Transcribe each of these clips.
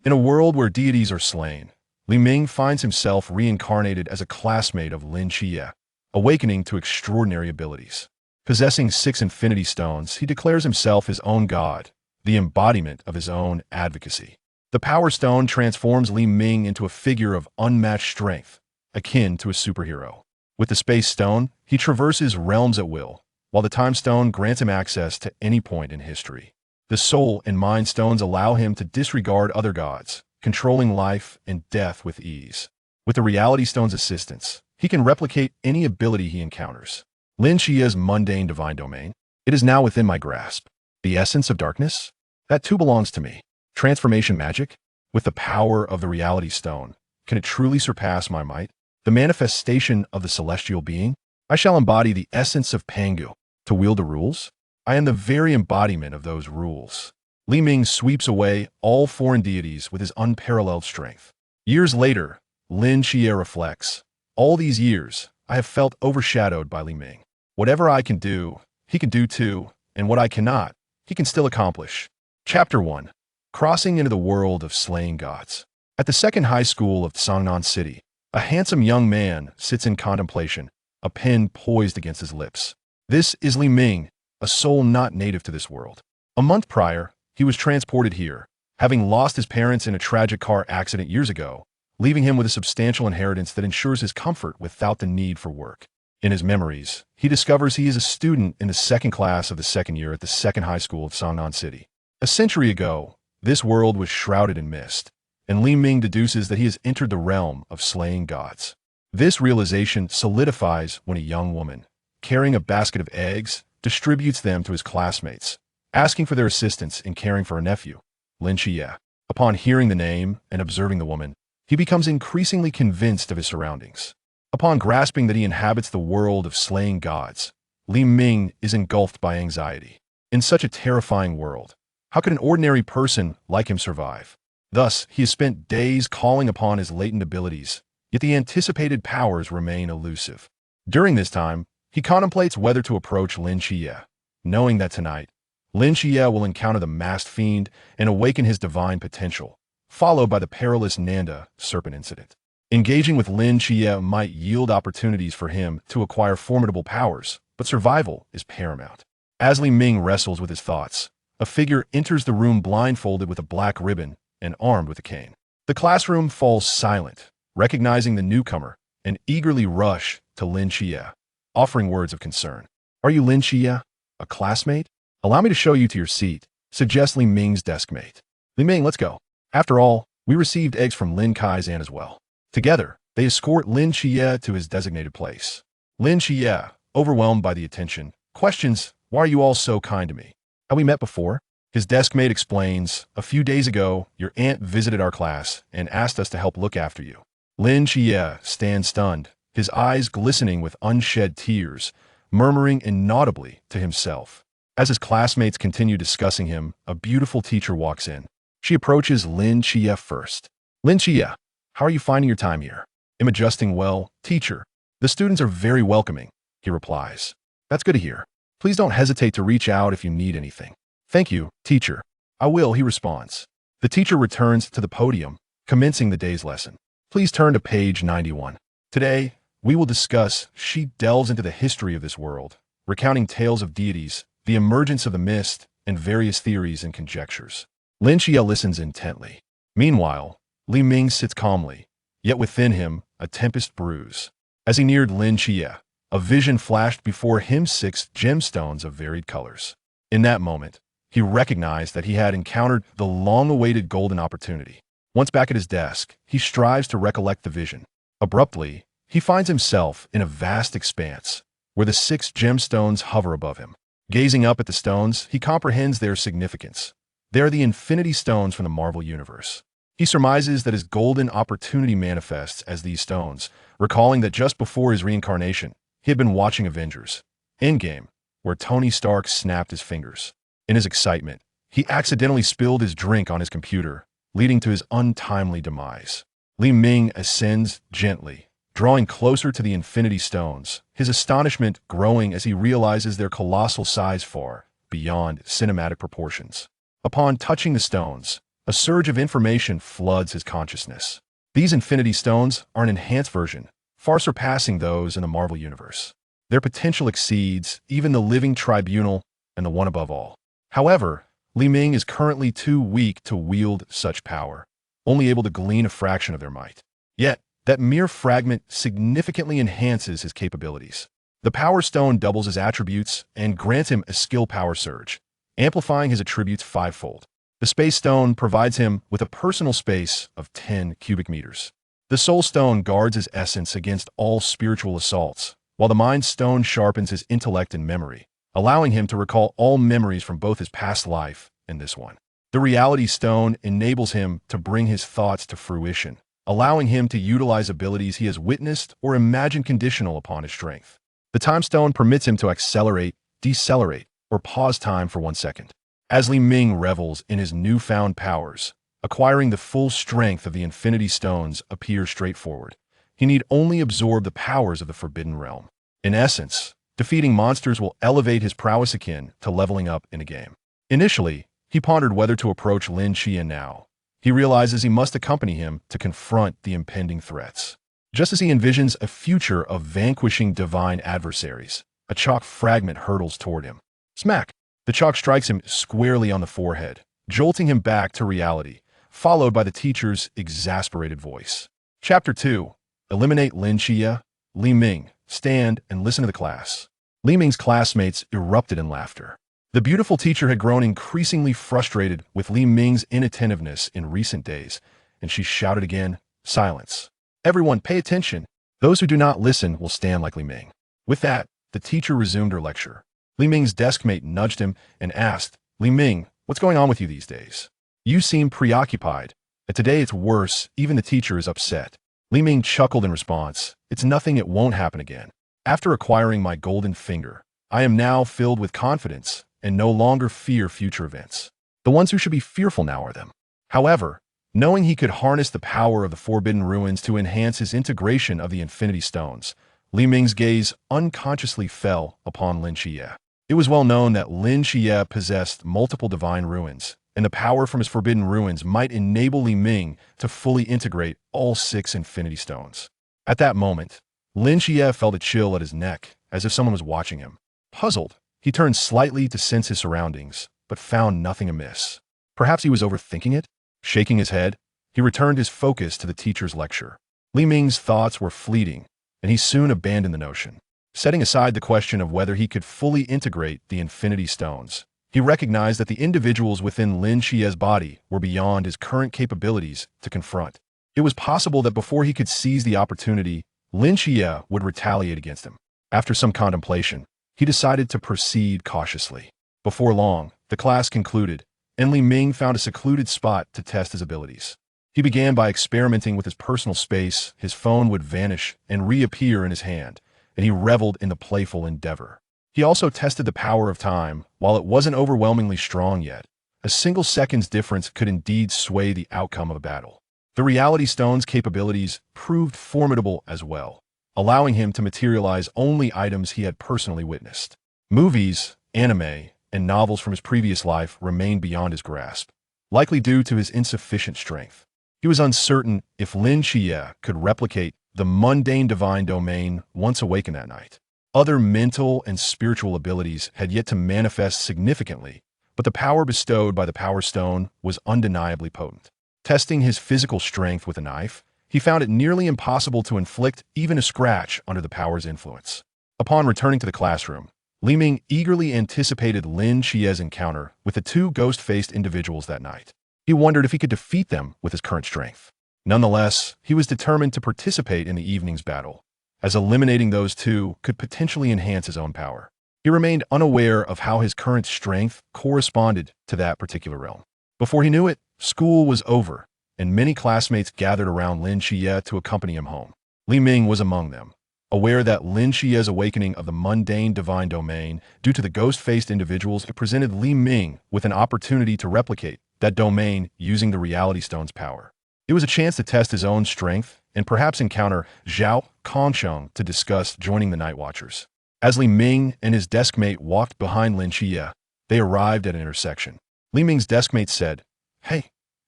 In a world where deities are slain, Ming finds himself reincarnated as a classmate of Lin Qiye, awakening to extraordinary abilities. Possessing 6 infinity stones, he declares himself his own god, the embodiment of his own advocacy. The Power Stone transforms Ming into a figure of unmatched strength, akin to a superhero. With the Space Stone, he traverses realms at will, while the Time Stone grants him access to any point in history. The Soul and Mind Stones allow him to disregard other gods, controlling life and death with ease. With the Reality Stone's assistance, he can replicate any ability he encounters. Lin Qiye's mundane divine domain. It is now within my grasp. The essence of darkness? That too belongs to me. Transformation magic? With the power of the Reality Stone, can it truly surpass my might? The manifestation of the celestial being? I shall embody the essence of Pangu. To wield the rules? I am the very embodiment of those rules. Ming sweeps away all foreign deities with his unparalleled strength. Years later, Lin Qiye reflects, all these years, I have felt overshadowed by Ming. Whatever I can do, he can do too, and what I cannot, he can still accomplish. Chapter 1. Crossing into the world of slaying gods. At the second high school of Sangnan City, a handsome young man sits in contemplation, a pen poised against his lips. This is Ming, a soul not native to this world. A month prior, he was transported here, having lost his parents in a tragic car accident years ago, leaving him with a substantial inheritance that ensures his comfort without the need for work. In his memories, he discovers he is a student in the second class of the second year at the second high school of Sangnan City. A century ago, this world was shrouded in mist, and Ming deduces that he has entered the realm of slaying gods. This realization solidifies when a young woman, carrying a basket of eggs, distributes them to his classmates, asking for their assistance in caring for her nephew, Lin Qiye. Upon hearing the name and observing the woman, he becomes increasingly convinced of his surroundings. Upon grasping that he inhabits the world of slaying gods, Ming is engulfed by anxiety. In such a terrifying world, how could an ordinary person like him survive? Thus, he has spent days calling upon his latent abilities, yet the anticipated powers remain elusive. During this time, he contemplates whether to approach Lin Qiye, knowing that tonight, Lin Qiye will encounter the masked fiend and awaken his divine potential, followed by the perilous Nanda serpent incident. Engaging with Lin Qiye might yield opportunities for him to acquire formidable powers, but survival is paramount. As Ming wrestles with his thoughts, a figure enters the room blindfolded with a black ribbon and armed with a cane. The classroom falls silent, recognizing the newcomer, and eagerly rush to Lin Qiye, offering words of concern. Are you Lin Qiye, a classmate? Allow me to show you to your seat, suggests Ming's deskmate. Ming, let's go. After all, we received eggs from Lin Qiye's aunt as well. Together, they escort Lin Qiye to his designated place. Lin Qiye, overwhelmed by the attention, questions, why are you all so kind to me? Have we met before? His deskmate explains, a few days ago, your aunt visited our class and asked us to help look after you. Lin Qiye stands stunned, his eyes glistening with unshed tears, murmuring inaudibly to himself. As his classmates continue discussing him, a beautiful teacher walks in. She approaches Lin Qiye first. Lin Qiye, how are you finding your time here? I'm adjusting well, teacher. The students are very welcoming, he replies. That's good to hear. Please don't hesitate to reach out if you need anything. Thank you, teacher. I will, he responds. The teacher returns to the podium, commencing the day's lesson. Please turn to page 91. Today, we will discuss, she delves into the history of this world, recounting tales of deities, the emergence of the mist, and various theories and conjectures. Lin Qiye listens intently. Meanwhile, Ming sits calmly, yet within him, a tempest brews. As he neared Lin Qiye, a vision flashed before him 6 gemstones of varied colors. In that moment, he recognized that he had encountered the long-awaited golden opportunity. Once back at his desk, he strives to recollect the vision. Abruptly, he finds himself in a vast expanse, where the 6 gemstones hover above him. Gazing up at the stones, he comprehends their significance. They are the Infinity Stones from the Marvel Universe. He surmises that his golden opportunity manifests as these stones, recalling that just before his reincarnation, he had been watching Avengers Endgame, where Tony Stark snapped his fingers. In his excitement, he accidentally spilled his drink on his computer, leading to his untimely demise. Ming ascends gently, drawing closer to the Infinity Stones, his astonishment growing as he realizes their colossal size far beyond cinematic proportions. Upon touching the stones, A surge of information floods his consciousness. These Infinity Stones are an enhanced version, far surpassing those in the Marvel Universe. Their potential exceeds even the Living Tribunal and the One Above All. However, Li Ming is currently too weak to wield such power, only able to glean a fraction of their might. Yet, that mere fragment significantly enhances his capabilities. The Power Stone doubles his attributes and grants him a skill power surge, amplifying his attributes fivefold. The Space Stone provides him with a personal space of 10 cubic meters. The Soul Stone guards his essence against all spiritual assaults, while the Mind Stone sharpens his intellect and memory, allowing him to recall all memories from both his past life and this one. The Reality Stone enables him to bring his thoughts to fruition, allowing him to utilize abilities he has witnessed or imagined conditional upon his strength. The Time Stone permits him to accelerate, decelerate, or pause time for 1 second. As Li Ming revels in his newfound powers, acquiring the full strength of the Infinity Stones appears straightforward. He need only absorb the powers of the Forbidden Realm. In essence, defeating monsters will elevate his prowess akin to leveling up in a game. Initially, he pondered whether to approach Lin Qiye now. He realizes he must accompany him to confront the impending threats. Just as he envisions a future of vanquishing divine adversaries, a chalk fragment hurtles toward him. Smack! The chalk strikes him squarely on the forehead, jolting him back to reality, followed by the teacher's exasperated voice. Chapter 2. Eliminate Lin Qiye. Li Ming, stand and listen to the class. Li Ming's classmates erupted in laughter. The beautiful teacher had grown increasingly frustrated with Li Ming's inattentiveness in recent days, and she shouted again, "Silence. Everyone pay attention. Those who do not listen will stand like Li Ming." With that, the teacher resumed her lecture. Li Ming's deskmate nudged him and asked, "Li Ming, what's going on with you these days? You seem preoccupied. And today it's worse, even the teacher is upset." Li Ming chuckled in response, "It's nothing, it won't happen again. After acquiring my golden finger, I am now filled with confidence and no longer fear future events. The ones who should be fearful now are them." However, knowing he could harness the power of the Forbidden Ruins to enhance his integration of the Infinity Stones, Li Ming's gaze unconsciously fell upon Lin Qiye. It was well known that Lin Qiye possessed multiple divine ruins, and the power from his Forbidden Ruins might enable Li Ming to fully integrate all 6 Infinity Stones. At that moment, Lin Qiye felt a chill at his neck, as if someone was watching him. Puzzled, he turned slightly to sense his surroundings, but found nothing amiss. Perhaps he was overthinking it? Shaking his head, he returned his focus to the teacher's lecture. Li Ming's thoughts were fleeting, and he soon abandoned the notion. Setting aside the question of whether he could fully integrate the Infinity Stones, he recognized that the individuals within Lin Qiye's body were beyond his current capabilities to confront. It was possible that before he could seize the opportunity, Lin Qiye would retaliate against him. After some contemplation, he decided to proceed cautiously. Before long, the class concluded, and Li Ming found a secluded spot to test his abilities. He began by experimenting with his personal space. His phone would vanish and reappear in his hand, and he reveled in the playful endeavor. He also tested the power of time. While it wasn't overwhelmingly strong yet, a single second's difference could indeed sway the outcome of a battle. The Reality Stone's capabilities proved formidable as well, allowing him to materialize only items he had personally witnessed. Movies, anime, and novels from his previous life remained beyond his grasp, likely due to his insufficient strength. He was uncertain if Lin Qiye could replicate the mundane divine domain once awakened that night. Other mental and spiritual abilities had yet to manifest significantly, but the power bestowed by the Power Stone was undeniably potent. Testing his physical strength with a knife, he found it nearly impossible to inflict even a scratch under the power's influence. Upon returning to the classroom, Li Ming eagerly anticipated Lin Qiye's encounter with the 2 ghost-faced individuals that night. He wondered if he could defeat them with his current strength. Nonetheless, he was determined to participate in the evening's battle, as eliminating those 2 could potentially enhance his own power. He remained unaware of how his current strength corresponded to that particular realm. Before he knew it, school was over, and many classmates gathered around Lin Qiye to accompany him home. Li Ming was among them. Aware that Lin Qiye's awakening of the mundane divine domain due to the ghost-faced individuals, it presented Li Ming with an opportunity to replicate that domain using the Reality Stone's power. It was a chance to test his own strength and perhaps encounter Zhao Kongsheng to discuss joining the Night Watchers. As Li Ming and his deskmate walked behind Lin Qiye, they arrived at an intersection. Li Ming's deskmate said, "Hey,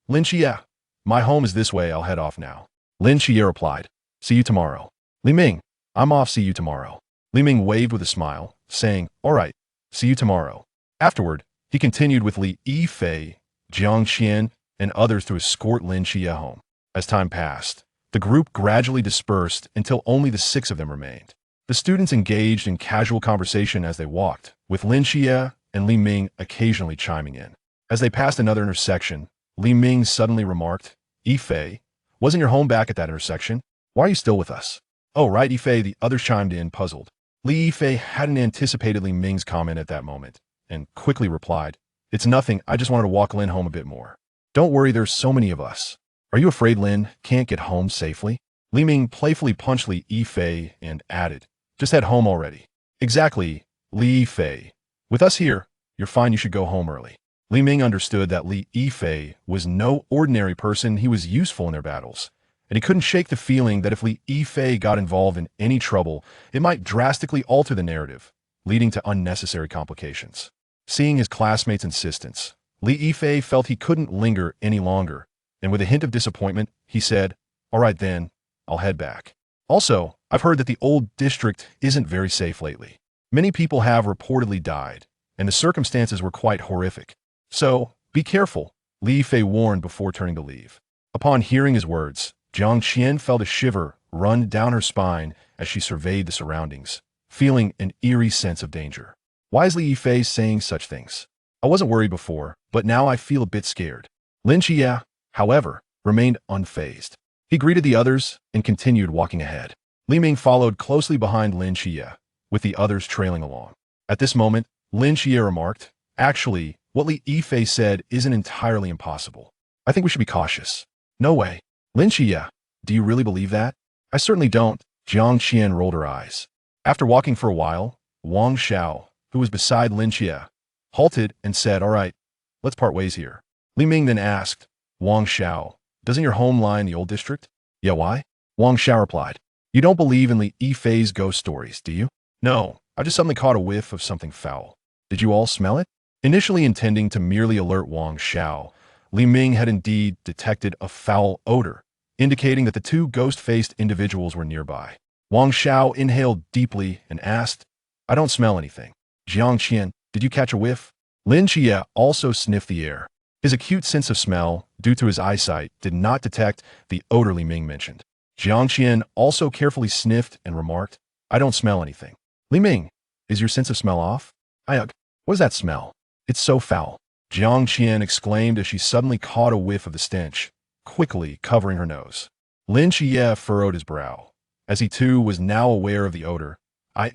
Lin Qiye, my home is this way, I'll head off now. Lin Qiye replied, see you tomorrow. Li Ming, I'm off, see you tomorrow. Li Ming waved with a smile, saying, all right, see you tomorrow. Afterward, he continued with Li Yifei, Jiang Qian, and others to escort Lin Qiye home. As time passed, the group gradually dispersed until only the 6 of them remained. The students engaged in casual conversation as they walked, with Lin Qiye and Li Ming occasionally chiming in. As they passed another intersection, Li Ming suddenly remarked, Yifei, wasn't your home back at that intersection? Why are you still with us? Oh, right, Yifei, the others chimed in, puzzled. Li Yifei hadn't anticipated Li Ming's comment at that moment, and quickly replied, it's nothing, I just wanted to walk Lin home a bit more. Don't worry, there's so many of us. Are you afraid Lin can't get home safely? Li Ming playfully punched Li Yifei and added, just head home already. Exactly, Li Yifei. With us here, you're fine, you should go home early. Li Ming understood that Li Yifei was no ordinary person, he was useful in their battles, and he couldn't shake the feeling that if Li Yifei got involved in any trouble, it might drastically alter the narrative, leading to unnecessary complications. Seeing his classmates' insistence, Li Yifei felt he couldn't linger any longer, and with a hint of disappointment, he said, all right then, I'll head back. Also, I've heard that the old district isn't very safe lately. Many people have reportedly died, and the circumstances were quite horrific. So, be careful, Li Yifei warned before turning to leave. Upon hearing his words, Jiang Qian felt a shiver run down her spine as she surveyed the surroundings, feeling an eerie sense of danger. Why is Li Yifei saying such things? I wasn't worried before, but now I feel a bit scared. Lin Qiye, however, remained unfazed. He greeted the others and continued walking ahead. Li Ming followed closely behind Lin Qiye, with the others trailing along. At this moment, Lin Qiye remarked, actually, what Li Yifei said isn't entirely impossible. I think we should be cautious. No way. Lin Qiye, do you really believe that? I certainly don't. Jiang Qian rolled her eyes. After walking for a while, Wang Xiao, who was beside Lin Qiye, halted and said, all right, let's part ways here. Li Ming then asked, Wang Xiao, doesn't your home lie in the old district? Yeah, why? Wang Xiao replied, you don't believe in Li Yifei's ghost stories, do you? No, I just suddenly caught a whiff of something foul. Did you all smell it? Initially intending to merely alert Wang Xiao, Li Ming had indeed detected a foul odor, indicating that the 2 ghost-faced individuals were nearby. Wang Xiao inhaled deeply and asked, I don't smell anything. Jiang Qian, did you catch a whiff? Lin Qiye also sniffed the air. His acute sense of smell, due to his eyesight, did not detect the odor Li Ming mentioned. Jiang Qian also carefully sniffed and remarked, I don't smell anything. Li Ming, is your sense of smell off? Ugh, what is that smell? It's so foul. Jiang Qian exclaimed as she suddenly caught a whiff of the stench, quickly covering her nose. Lin Qiye furrowed his brow, as he too was now aware of the odor.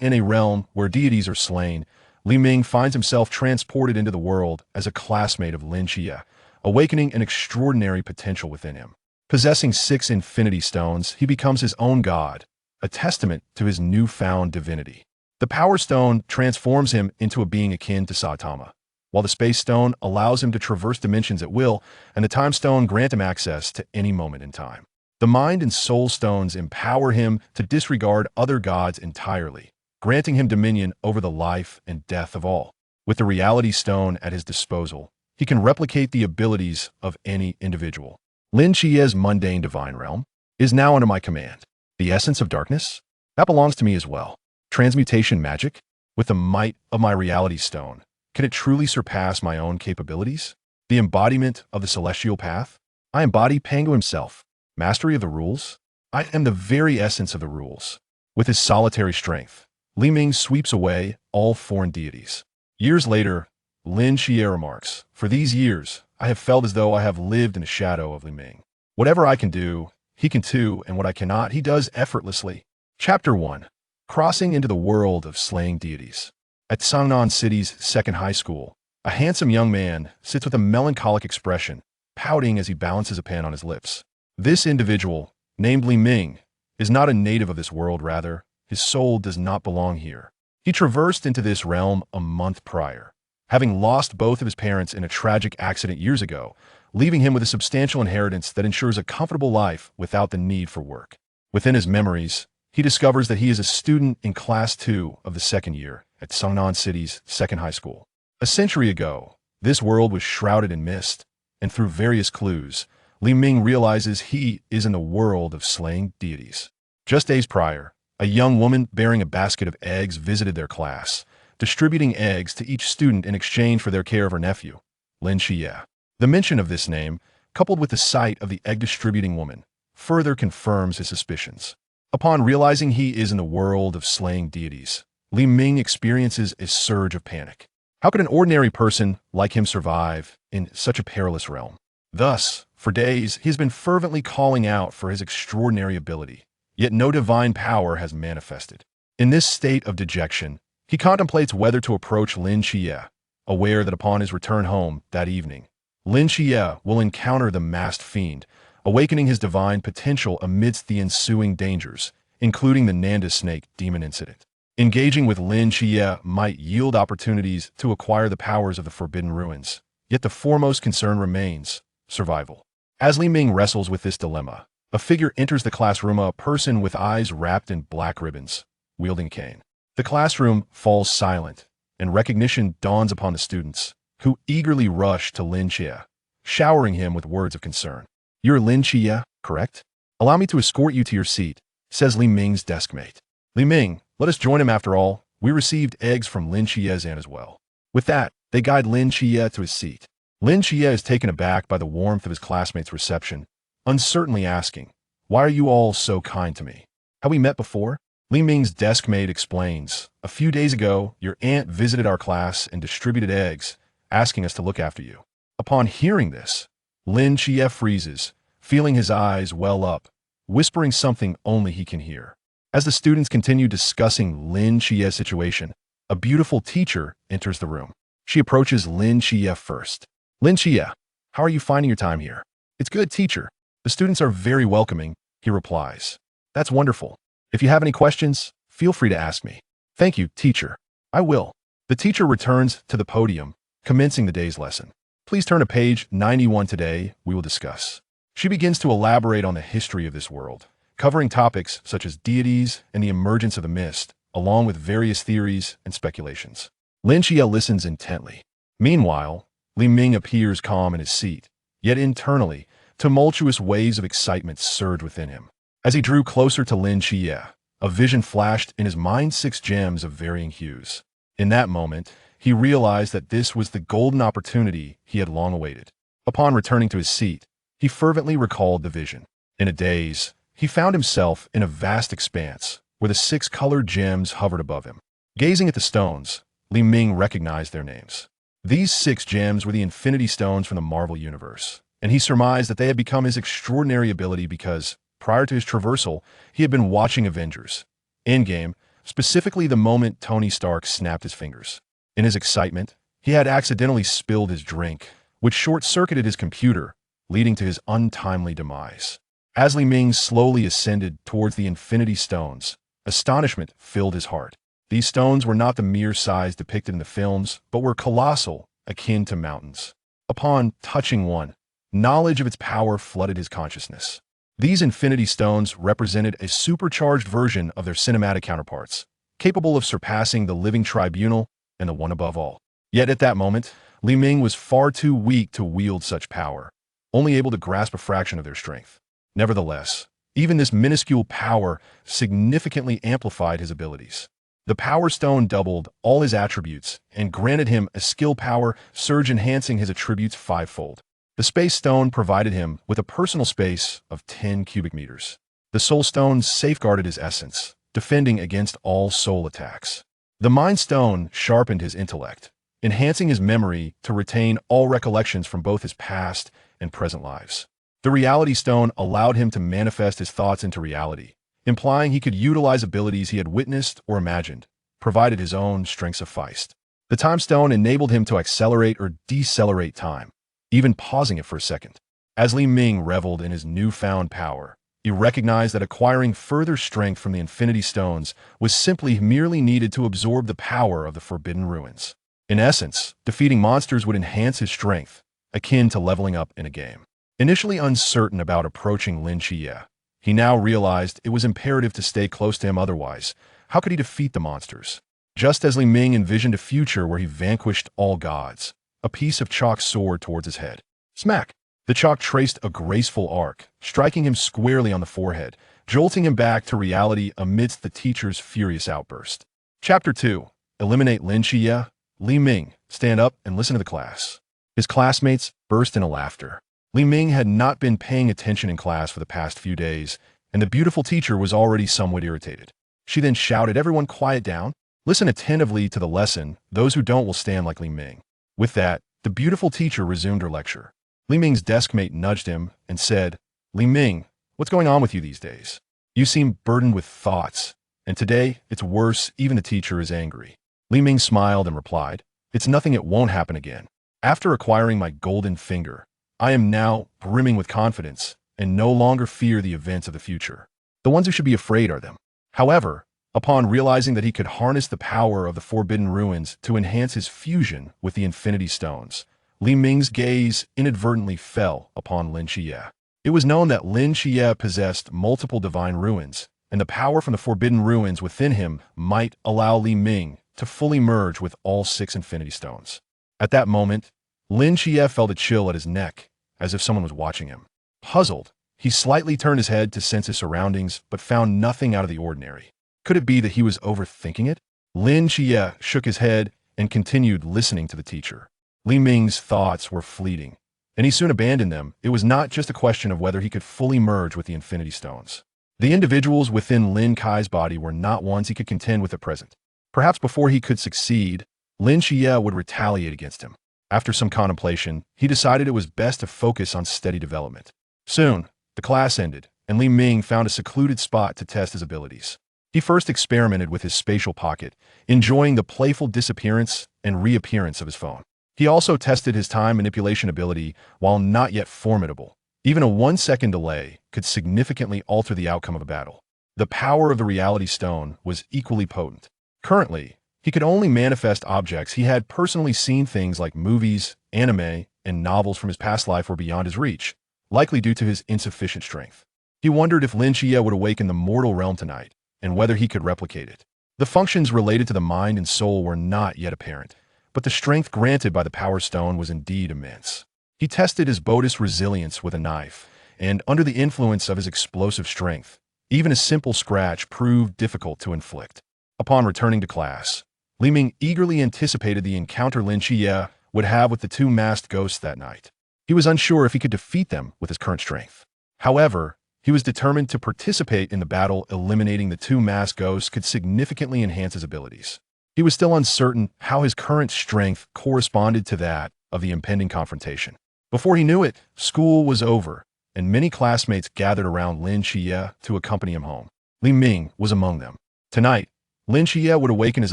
In a realm where deities are slain, Li Ming finds himself transported into the world as a classmate of Lin Qiye, awakening an extraordinary potential within him. Possessing 6 infinity stones, he becomes his own god, a testament to his newfound divinity. The Power Stone transforms him into a being akin to Saitama, while the Space Stone allows him to traverse dimensions at will, and the Time Stone grant him access to any moment in time. The Mind and Soul Stones empower him to disregard other gods entirely, granting him dominion over the life and death of all. With the Reality Stone at his disposal, he can replicate the abilities of any individual. Lin Qiye's mundane divine realm is now under my command. The essence of darkness? That belongs to me as well. Transmutation magic? With the might of my Reality Stone, can it truly surpass my own capabilities? The embodiment of the celestial path? I embody Pango himself. Mastery of the rules? I am the very essence of the rules. With his solitary strength, Li Ming sweeps away all foreign deities. Years later, Lin Qiye remarks, for these years, I have felt as though I have lived in the shadow of Li Ming. Whatever I can do, he can too, and what I cannot, he does effortlessly. Chapter 1. Crossing into the world of slaying deities. At Sangnan City's second high school, a handsome young man sits with a melancholic expression, pouting as he balances a pen on his lips. This individual, named Li Ming, is not a native of this world, rather, his soul does not belong here. He traversed into this realm a month prior, having lost both of his parents in a tragic accident years ago, leaving him with a substantial inheritance that ensures a comfortable life without the need for work. Within his memories, he discovers that he is a student in Class 2 of the second year at Sangnan City's second high school. A century ago, this world was shrouded in mist, and through various clues, Li Ming realizes he is in the world of slaying deities. Just days prior, a young woman bearing a basket of eggs visited their class, distributing eggs to each student in exchange for their care of her nephew, Lin Qiye. The mention of this name, coupled with the sight of the egg-distributing woman, further confirms his suspicions. Upon realizing he is in the world of slaying deities, Li Ming experiences a surge of panic. How could an ordinary person like him survive in such a perilous realm? Thus, for days, he has been fervently calling out for his extraordinary ability, yet no divine power has manifested. In this state of dejection, he contemplates whether to approach Lin Qiye, aware that upon his return home that evening, Lin Qiye will encounter the masked fiend, awakening his divine potential amidst the ensuing dangers, including the Nanda snake demon incident. Engaging with Lin Qiye might yield opportunities to acquire the powers of the Forbidden Ruins, yet the foremost concern remains survival. As Li Ming wrestles with this dilemma, a figure enters the classroom, a person with eyes wrapped in black ribbons, wielding a cane. The classroom falls silent, and recognition dawns upon the students, who eagerly rush to Lin Qiye, showering him with words of concern. "You're Lin Qiye, correct? Allow me to escort you to your seat," says Li Ming's deskmate. "Li Ming, let us join him after all. We received eggs from Lin Qiye's aunt as well." With that, they guide Lin Qiye to his seat. Lin Qiye is taken aback by the warmth of his classmates' reception, uncertainly asking, "Why are you all so kind to me? Have we met before?" Li Ming's deskmate explains, "A few days ago, your aunt visited our class and distributed eggs, asking us to look after you." Upon hearing this, Lin Qiye freezes, feeling his eyes well up, whispering something only he can hear. As the students continue discussing Lin Qiye's situation, a beautiful teacher enters the room. She approaches Lin Qiye first. "Lin Qiye, how are you finding your time here?" "It's good, teacher. The students are very welcoming," he replies. "That's wonderful. If you have any questions, feel free to ask me." "Thank you, teacher. I will." The teacher returns to the podium, commencing the day's lesson. "Please turn to page 91 today, we will discuss." She begins to elaborate on the history of this world, covering topics such as deities and the emergence of the mist, along with various theories and speculations. Lin Qiye listens intently. Meanwhile, Li Ming appears calm in his seat, yet internally, tumultuous waves of excitement surge within him. As he drew closer to Lin Qiye, a vision flashed in his mind, 6 gems of varying hues. In that moment, he realized that this was the golden opportunity he had long awaited. Upon returning to his seat, he fervently recalled the vision. In a daze, he found himself in a vast expanse, where the 6 colored gems hovered above him. Gazing at the stones, Li Ming recognized their names. These 6 gems were the Infinity Stones from the Marvel Universe, and he surmised that they had become his extraordinary ability because, prior to his traversal, he had been watching Avengers Endgame, specifically the moment Tony Stark snapped his fingers. In his excitement, he had accidentally spilled his drink, which short-circuited his computer, leading to his untimely demise. As Li Ming slowly ascended towards the Infinity Stones, astonishment filled his heart. These stones were not the mere size depicted in the films, but were colossal, akin to mountains. Upon touching one, knowledge of its power flooded his consciousness. These Infinity Stones represented a supercharged version of their cinematic counterparts, capable of surpassing the living tribunal and the one above all. Yet at that moment, Li Ming was far too weak to wield such power, only able to grasp a fraction of their strength. Nevertheless, even this minuscule power significantly amplified his abilities. The Power Stone doubled all his attributes and granted him a skill power surge, enhancing his attributes 5-fold. The Space Stone provided him with a personal space of 10 cubic meters. The Soul Stone safeguarded his essence, defending against all soul attacks. The Mind Stone sharpened his intellect, enhancing his memory to retain all recollections from both his past and present lives. The Reality Stone allowed him to manifest his thoughts into reality, implying he could utilize abilities he had witnessed or imagined, provided his own strength sufficed. The Time Stone enabled him to accelerate or decelerate time, even pausing it for a second. As Li Ming reveled in his newfound power, he recognized that acquiring further strength from the Infinity Stones was simply merely needed to absorb the power of the Forbidden Ruins. In essence, defeating monsters would enhance his strength, akin to leveling up in a game. Initially uncertain about approaching Lin Qiye, he now realized it was imperative to stay close to him, otherwise, how could he defeat the monsters? Just as Li Ming envisioned a future where he vanquished all gods, a piece of chalk soared towards his head. Smack! The chalk traced a graceful arc, striking him squarely on the forehead, jolting him back to reality amidst the teacher's furious outburst. Chapter 2. Eliminate Lin Qiye. Li Ming, stand up and listen to the class. His classmates burst into laughter. Li Ming had not been paying attention in class for the past few days, and the beautiful teacher was already somewhat irritated. She then shouted, "Everyone quiet down. Listen attentively to the lesson. Those who don't will stand like Li Ming." With that, the beautiful teacher resumed her lecture. Li Ming's deskmate nudged him and said, "Li Ming, what's going on with you these days? You seem burdened with thoughts, and today it's worse, even the teacher is angry." Li Ming smiled and replied, "It's nothing, it won't happen again. After acquiring my golden finger, I am now brimming with confidence and no longer fear the events of the future. The ones who should be afraid are them." However, upon realizing that he could harness the power of the Forbidden Ruins to enhance his fusion with the Infinity Stones, Li Ming's gaze inadvertently fell upon Lin Qiye. It was known that Lin Qiye possessed multiple divine ruins, and the power from the Forbidden Ruins within him might allow Li Ming to fully merge with all 6 Infinity Stones. At that moment, Lin Qiye felt a chill at his neck, as if someone was watching him. Puzzled, he slightly turned his head to sense his surroundings, but found nothing out of the ordinary. Could it be that he was overthinking it? Lin Qiye shook his head and continued listening to the teacher. Li Ming's thoughts were fleeting, and he soon abandoned them. It was not just a question of whether he could fully merge with the Infinity Stones. The individuals within Lin Qiye's body were not ones he could contend with at present. Perhaps before he could succeed, Lin Qiye would retaliate against him. After some contemplation, he decided it was best to focus on steady development. Soon, the class ended, and Li Ming found a secluded spot to test his abilities. He first experimented with his spatial pocket, enjoying the playful disappearance and reappearance of his phone. He also tested his time manipulation ability. While not yet formidable, even a 1-second delay could significantly alter the outcome of a battle. The power of the Reality Stone was equally potent. Currently, he could only manifest objects he had personally seen. Things like movies, anime, and novels from his past life were beyond his reach, likely due to his insufficient strength. He wondered if Lin Qiye would awaken the mortal realm tonight, and whether he could replicate it. The functions related to the mind and soul were not yet apparent, but the strength granted by the Power Stone was indeed immense. He tested his Bodhi's resilience with a knife, and under the influence of his explosive strength, even a simple scratch proved difficult to inflict. Upon returning to class, Li Ming eagerly anticipated the encounter Lin Qiye would have with the 2 masked ghosts that night. He was unsure if he could defeat them with his current strength. However, he was determined to participate in the battle. Eliminating the 2 masked ghosts could significantly enhance his abilities. He was still uncertain how his current strength corresponded to that of the impending confrontation. Before he knew it, school was over, and many classmates gathered around Lin Qiye to accompany him home. Li Ming was among them. Tonight, Lin Qiye would awaken his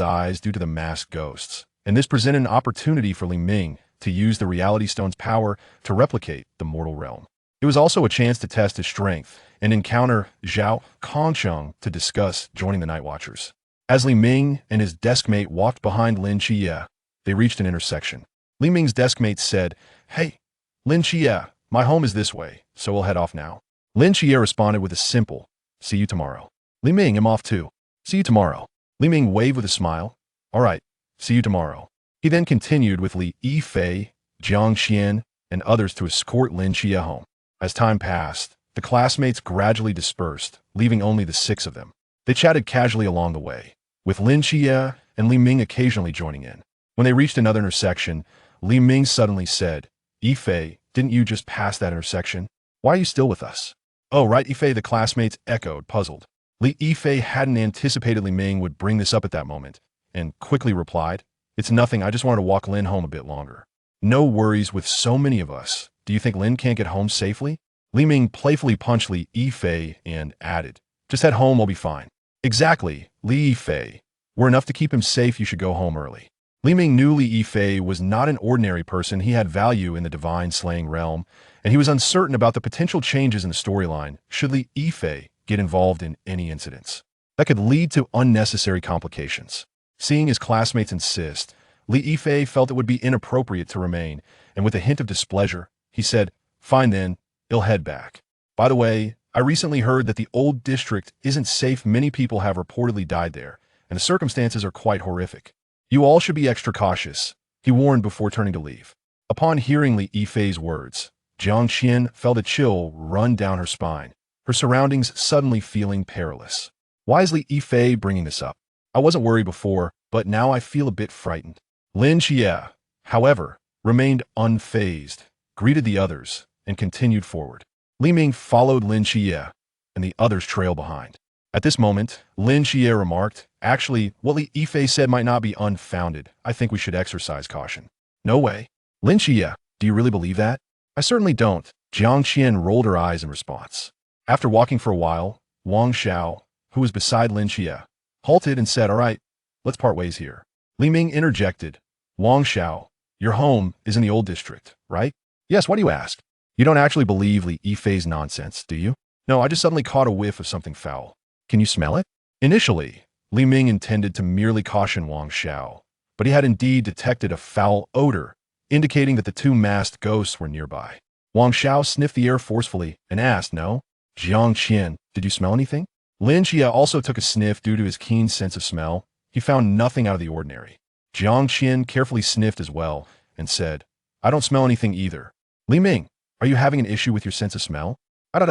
eyes due to the masked ghosts, and this presented an opportunity for Li Ming to use the Reality Stone's power to replicate the mortal realm. It was also a chance to test his strength and encounter Zhao Kongcheng to discuss joining the Night Watchers. As Li Ming and his deskmate walked behind Lin Qiye, they reached an intersection. Li Ming's deskmate said, "Hey, Lin Qiye, my home is this way, so we'll head off now." Lin Qiye responded with a simple, "See you tomorrow." Li Ming, I'm off too. See you tomorrow. Li Ming waved with a smile. All right, see you tomorrow. He then continued with Li Yifei, Jiang Xian, and others to escort Lin Qiye home. As time passed, the classmates gradually dispersed, leaving only the 6 of them. They chatted casually along the way, with Lin Qiye and Li Ming occasionally joining in. When they reached another intersection, Li Ming suddenly said, "Yifei, didn't you just pass that intersection? Why are you still with us?" "Oh, right, Yifei," the classmates echoed, puzzled. Li Yifei hadn't anticipated Li Ming would bring this up at that moment, and quickly replied, "It's nothing, I just wanted to walk Lin home a bit longer." "No worries with so many of us. Do you think Lin can't get home safely?" Li Ming playfully punched Li Yifei and added, "Just head home, I'll be fine." "Exactly, Li Yifei. We're enough to keep him safe, you should go home early." Li Ming knew Li Yifei was not an ordinary person. He had value in the divine slaying realm, and he was uncertain about the potential changes in the storyline should Li Yifei get involved in any incidents that could lead to unnecessary complications. Seeing his classmates insist, Li Yifei felt it would be inappropriate to remain, and with a hint of displeasure, he said, "Fine then, he'll head back. By the way, I recently heard that the old district isn't safe. Many people have reportedly died there, and the circumstances are quite horrific. You all should be extra cautious," he warned before turning to leave. Upon hearing Li Yifei's words, Jiang Qian felt a chill run down her spine, her surroundings suddenly feeling perilous. Why is Li Yifei bringing this up? I wasn't worried before, but now I feel a bit frightened. Lin Qiye, however, remained unfazed, greeted the others, and continued forward. Li Ming followed Lin Qiye, and the others trailed behind. At this moment, Lin Qiye remarked, "Actually, what Li Yifei said might not be unfounded. I think we should exercise caution." "No way. Lin Qiye, do you really believe that?" "I certainly don't." Jiang Qian rolled her eyes in response. After walking for a while, Wang Xiao, who was beside Lin Qiye, halted and said, "All right, let's part ways here." Li Ming interjected, "Wang Xiao, your home is in the old district, right?" "Yes, why do you ask?" "You don't actually believe Li Yifei's nonsense, do you?" "No, I just suddenly caught a whiff of something foul." "Can you smell it?" Initially, Li Ming intended to merely caution Wang Xiao, but he had indeed detected a foul odor, indicating that the two masked ghosts were nearby. Wang Xiao sniffed the air forcefully and asked, "No? Jiang Qian, did you smell anything?" Lin Qiye also took a sniff due to his keen sense of smell. He found nothing out of the ordinary. Jiang Qian carefully sniffed as well and said, "I don't smell anything either." "Li Ming, are you having an issue with your sense of smell?" "What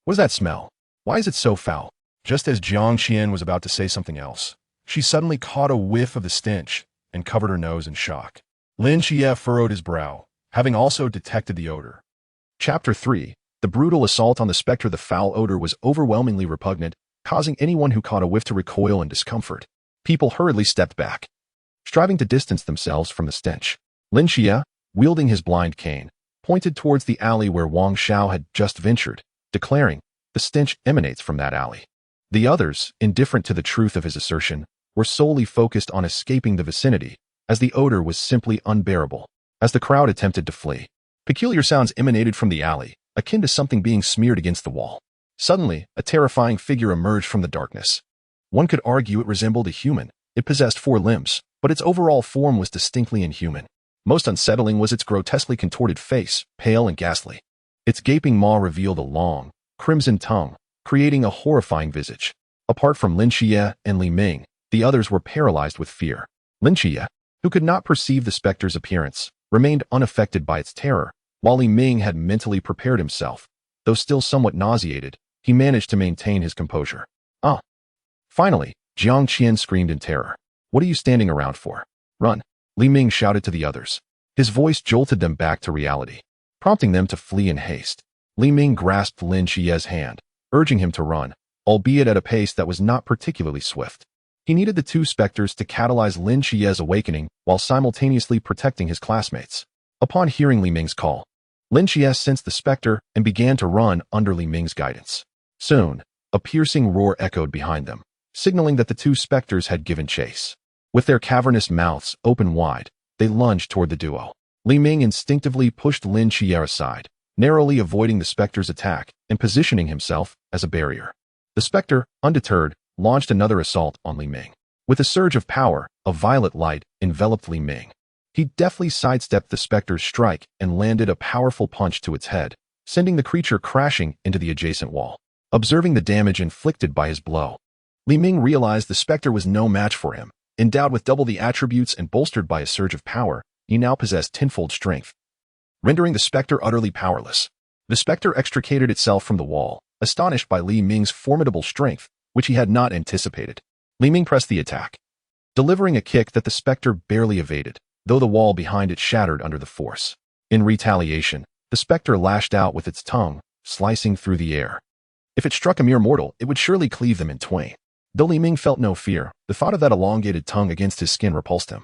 does that smell? Why is it so foul?" Just as Jiang Qian was about to say something else, she suddenly caught a whiff of the stench and covered her nose in shock. Lin Qiye furrowed his brow, having also detected the odor. Chapter 3. The brutal assault on the spectre. The foul odor was overwhelmingly repugnant, causing anyone who caught a whiff to recoil in discomfort. People hurriedly stepped back, striving to distance themselves from the stench. Lin Qiye, wielding his blind cane, pointed towards the alley where Wang Xiao had just ventured, declaring, "The stench emanates from that alley." The others, indifferent to the truth of his assertion, were solely focused on escaping the vicinity, as the odor was simply unbearable. As the crowd attempted to flee, peculiar sounds emanated from the alley, akin to something being smeared against the wall. Suddenly, a terrifying figure emerged from the darkness. One could argue it resembled a human. It possessed 4 limbs, but its overall form was distinctly inhuman. Most unsettling was its grotesquely contorted face, pale and ghastly. Its gaping maw revealed a long, crimson tongue, creating a horrifying visage. Apart from Lin Qiye and Li Ming, the others were paralyzed with fear. Lin Qiye, who could not perceive the specter's appearance, remained unaffected by its terror, while Li Ming had mentally prepared himself. Though still somewhat nauseated, he managed to maintain his composure. "Ah!" Finally, Jiang Qian screamed in terror. "What are you standing around for? Run!" Li Ming shouted to the others. His voice jolted them back to reality, prompting them to flee in haste. Li Ming grasped Lin Qiye's hand, urging him to run, albeit at a pace that was not particularly swift. He needed the 2 specters to catalyze Lin Qiye's awakening while simultaneously protecting his classmates. Upon hearing Li Ming's call, Lin Qiye sensed the specter and began to run under Li Ming's guidance. Soon, a piercing roar echoed behind them, signaling that the 2 specters had given chase. With their cavernous mouths open wide, they lunged toward the duo. Li Ming instinctively pushed Lin Qiye aside, narrowly avoiding the specter's attack and positioning himself as a barrier. The specter, undeterred, launched another assault on Li Ming. With a surge of power, a violet light enveloped Li Ming. He deftly sidestepped the specter's strike and landed a powerful punch to its head, sending the creature crashing into the adjacent wall. Observing the damage inflicted by his blow, Li Ming realized the specter was no match for him. Endowed with double the attributes and bolstered by a surge of power, he now possessed tenfold strength, rendering the specter utterly powerless. The specter extricated itself from the wall, astonished by Li Ming's formidable strength, which he had not anticipated. Li Ming pressed the attack, delivering a kick that the specter barely evaded, though the wall behind it shattered under the force. In retaliation, the specter lashed out with its tongue, slicing through the air. If it struck a mere mortal, it would surely cleave them in twain. Though Li Ming felt no fear, the thought of that elongated tongue against his skin repulsed him,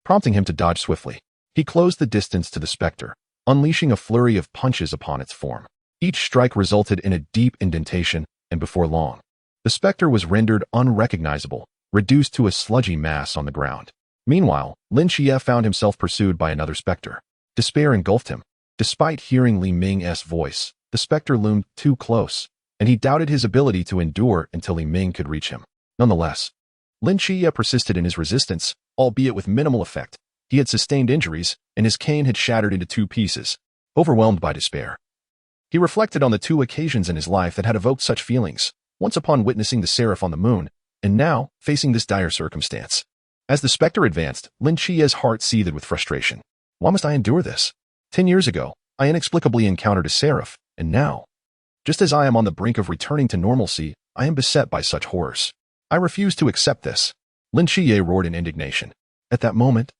prompting him to dodge swiftly. He closed the distance to the specter, unleashing a flurry of punches upon its form. Each strike resulted in a deep indentation, and before long, the specter was rendered unrecognizable, reduced to a sludgy mass on the ground. Meanwhile, Lin Qiye found himself pursued by another specter. Despair engulfed him. Despite hearing Li Ming's voice, the specter loomed too close, and he doubted his ability to endure until Li Ming could reach him. Nonetheless, Lin Qiye persisted in his resistance, albeit with minimal effect. He had sustained injuries, and his cane had shattered into 2 pieces. Overwhelmed by despair, he reflected on the 2 occasions in his life that had evoked such feelings, once upon witnessing the seraph on the moon, and now facing this dire circumstance. As the specter advanced, Lin Qiye's heart seethed with frustration. Why must I endure this? 10 years ago, I inexplicably encountered a seraph, and now, just as I am on the brink of returning to normalcy, I am beset by such horrors. I refuse to accept this. Lin Qiye roared in indignation. At that moment,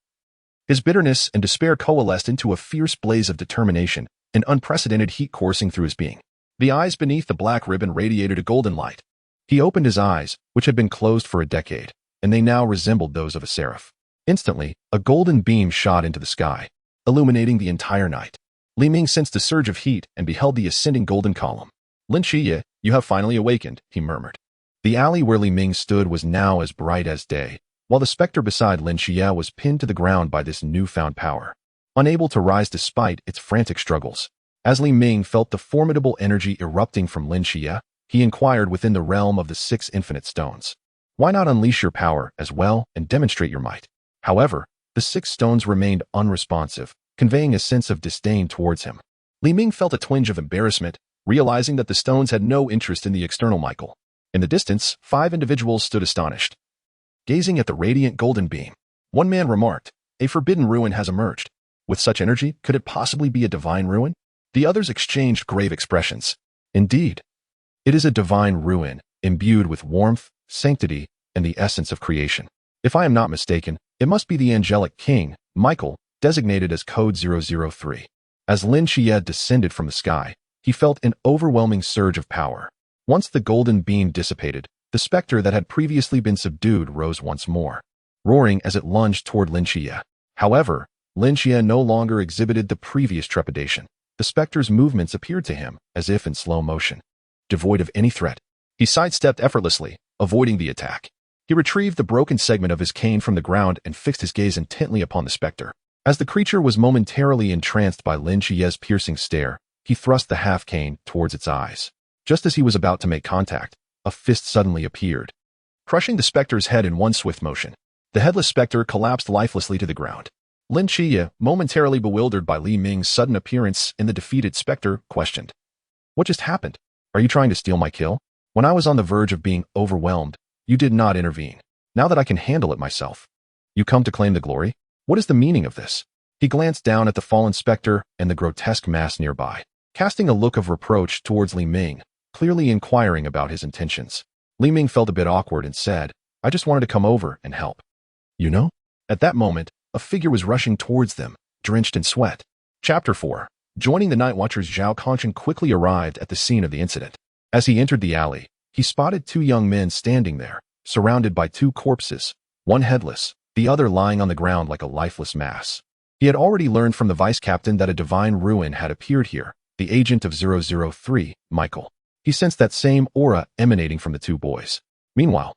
his bitterness and despair coalesced into a fierce blaze of determination, an unprecedented heat coursing through his being. The eyes beneath the black ribbon radiated a golden light. He opened his eyes, which had been closed for a decade, and they now resembled those of a seraph. Instantly, a golden beam shot into the sky, illuminating the entire night. Li Ming sensed a surge of heat and beheld the ascending golden column. Lin Qiye, you have finally awakened, he murmured. The alley where Li Ming stood was now as bright as day, while the specter beside Lin Qiye was pinned to the ground by this newfound power, unable to rise despite its frantic struggles. As Li Ming felt the formidable energy erupting from Lin Qiye, he inquired within the realm of the 6 infinite stones. Why not unleash your power as well and demonstrate your might? However, the 6 stones remained unresponsive, conveying a sense of disdain towards him. Li Ming felt a twinge of embarrassment, realizing that the stones had no interest in the external Michael. In the distance, 5 individuals stood astonished, gazing at the radiant golden beam. One man remarked, a forbidden ruin has emerged. With such energy, could it possibly be a divine ruin? The others exchanged grave expressions. Indeed, it is a divine ruin, imbued with warmth, sanctity, and the essence of creation. If I am not mistaken, it must be the angelic king, Michael, designated as Code 003. As Lin Qiye descended from the sky, he felt an overwhelming surge of power. Once the golden beam dissipated, the specter that had previously been subdued rose once more, roaring as it lunged toward Lin Qiye. However, Lin Qiye no longer exhibited the previous trepidation. The specter's movements appeared to him as if in slow motion, devoid of any threat. He sidestepped effortlessly, avoiding the attack. He retrieved the broken segment of his cane from the ground and fixed his gaze intently upon the specter. As the creature was momentarily entranced by Lin Qiye's piercing stare, he thrust the half-cane towards its eyes. Just as he was about to make contact, a fist suddenly appeared, crushing the specter's head in one swift motion. The headless specter collapsed lifelessly to the ground. Lin Qiye, momentarily bewildered by Li Ming's sudden appearance in the defeated specter, questioned, "What just happened? Are you trying to steal my kill? When I was on the verge of being overwhelmed, you did not intervene. Now that I can handle it myself, you come to claim the glory? What is the meaning of this?" He glanced down at the fallen specter and the grotesque mass nearby, casting a look of reproach towards Li Ming, clearly inquiring about his intentions. Li Ming felt a bit awkward and said, "I just wanted to come over and help. You know?" At that moment, a figure was rushing towards them, drenched in sweat. Chapter 4. Joining the Night Watchers, Zhao Kongchen quickly arrived at the scene of the incident. As he entered the alley, he spotted 2 young men standing there, surrounded by 2 corpses, one headless, the other lying on the ground like a lifeless mass. He had already learned from the vice captain that a divine ruin had appeared here, the agent of 003, Michael. He sensed that same aura emanating from the 2 boys. Meanwhile,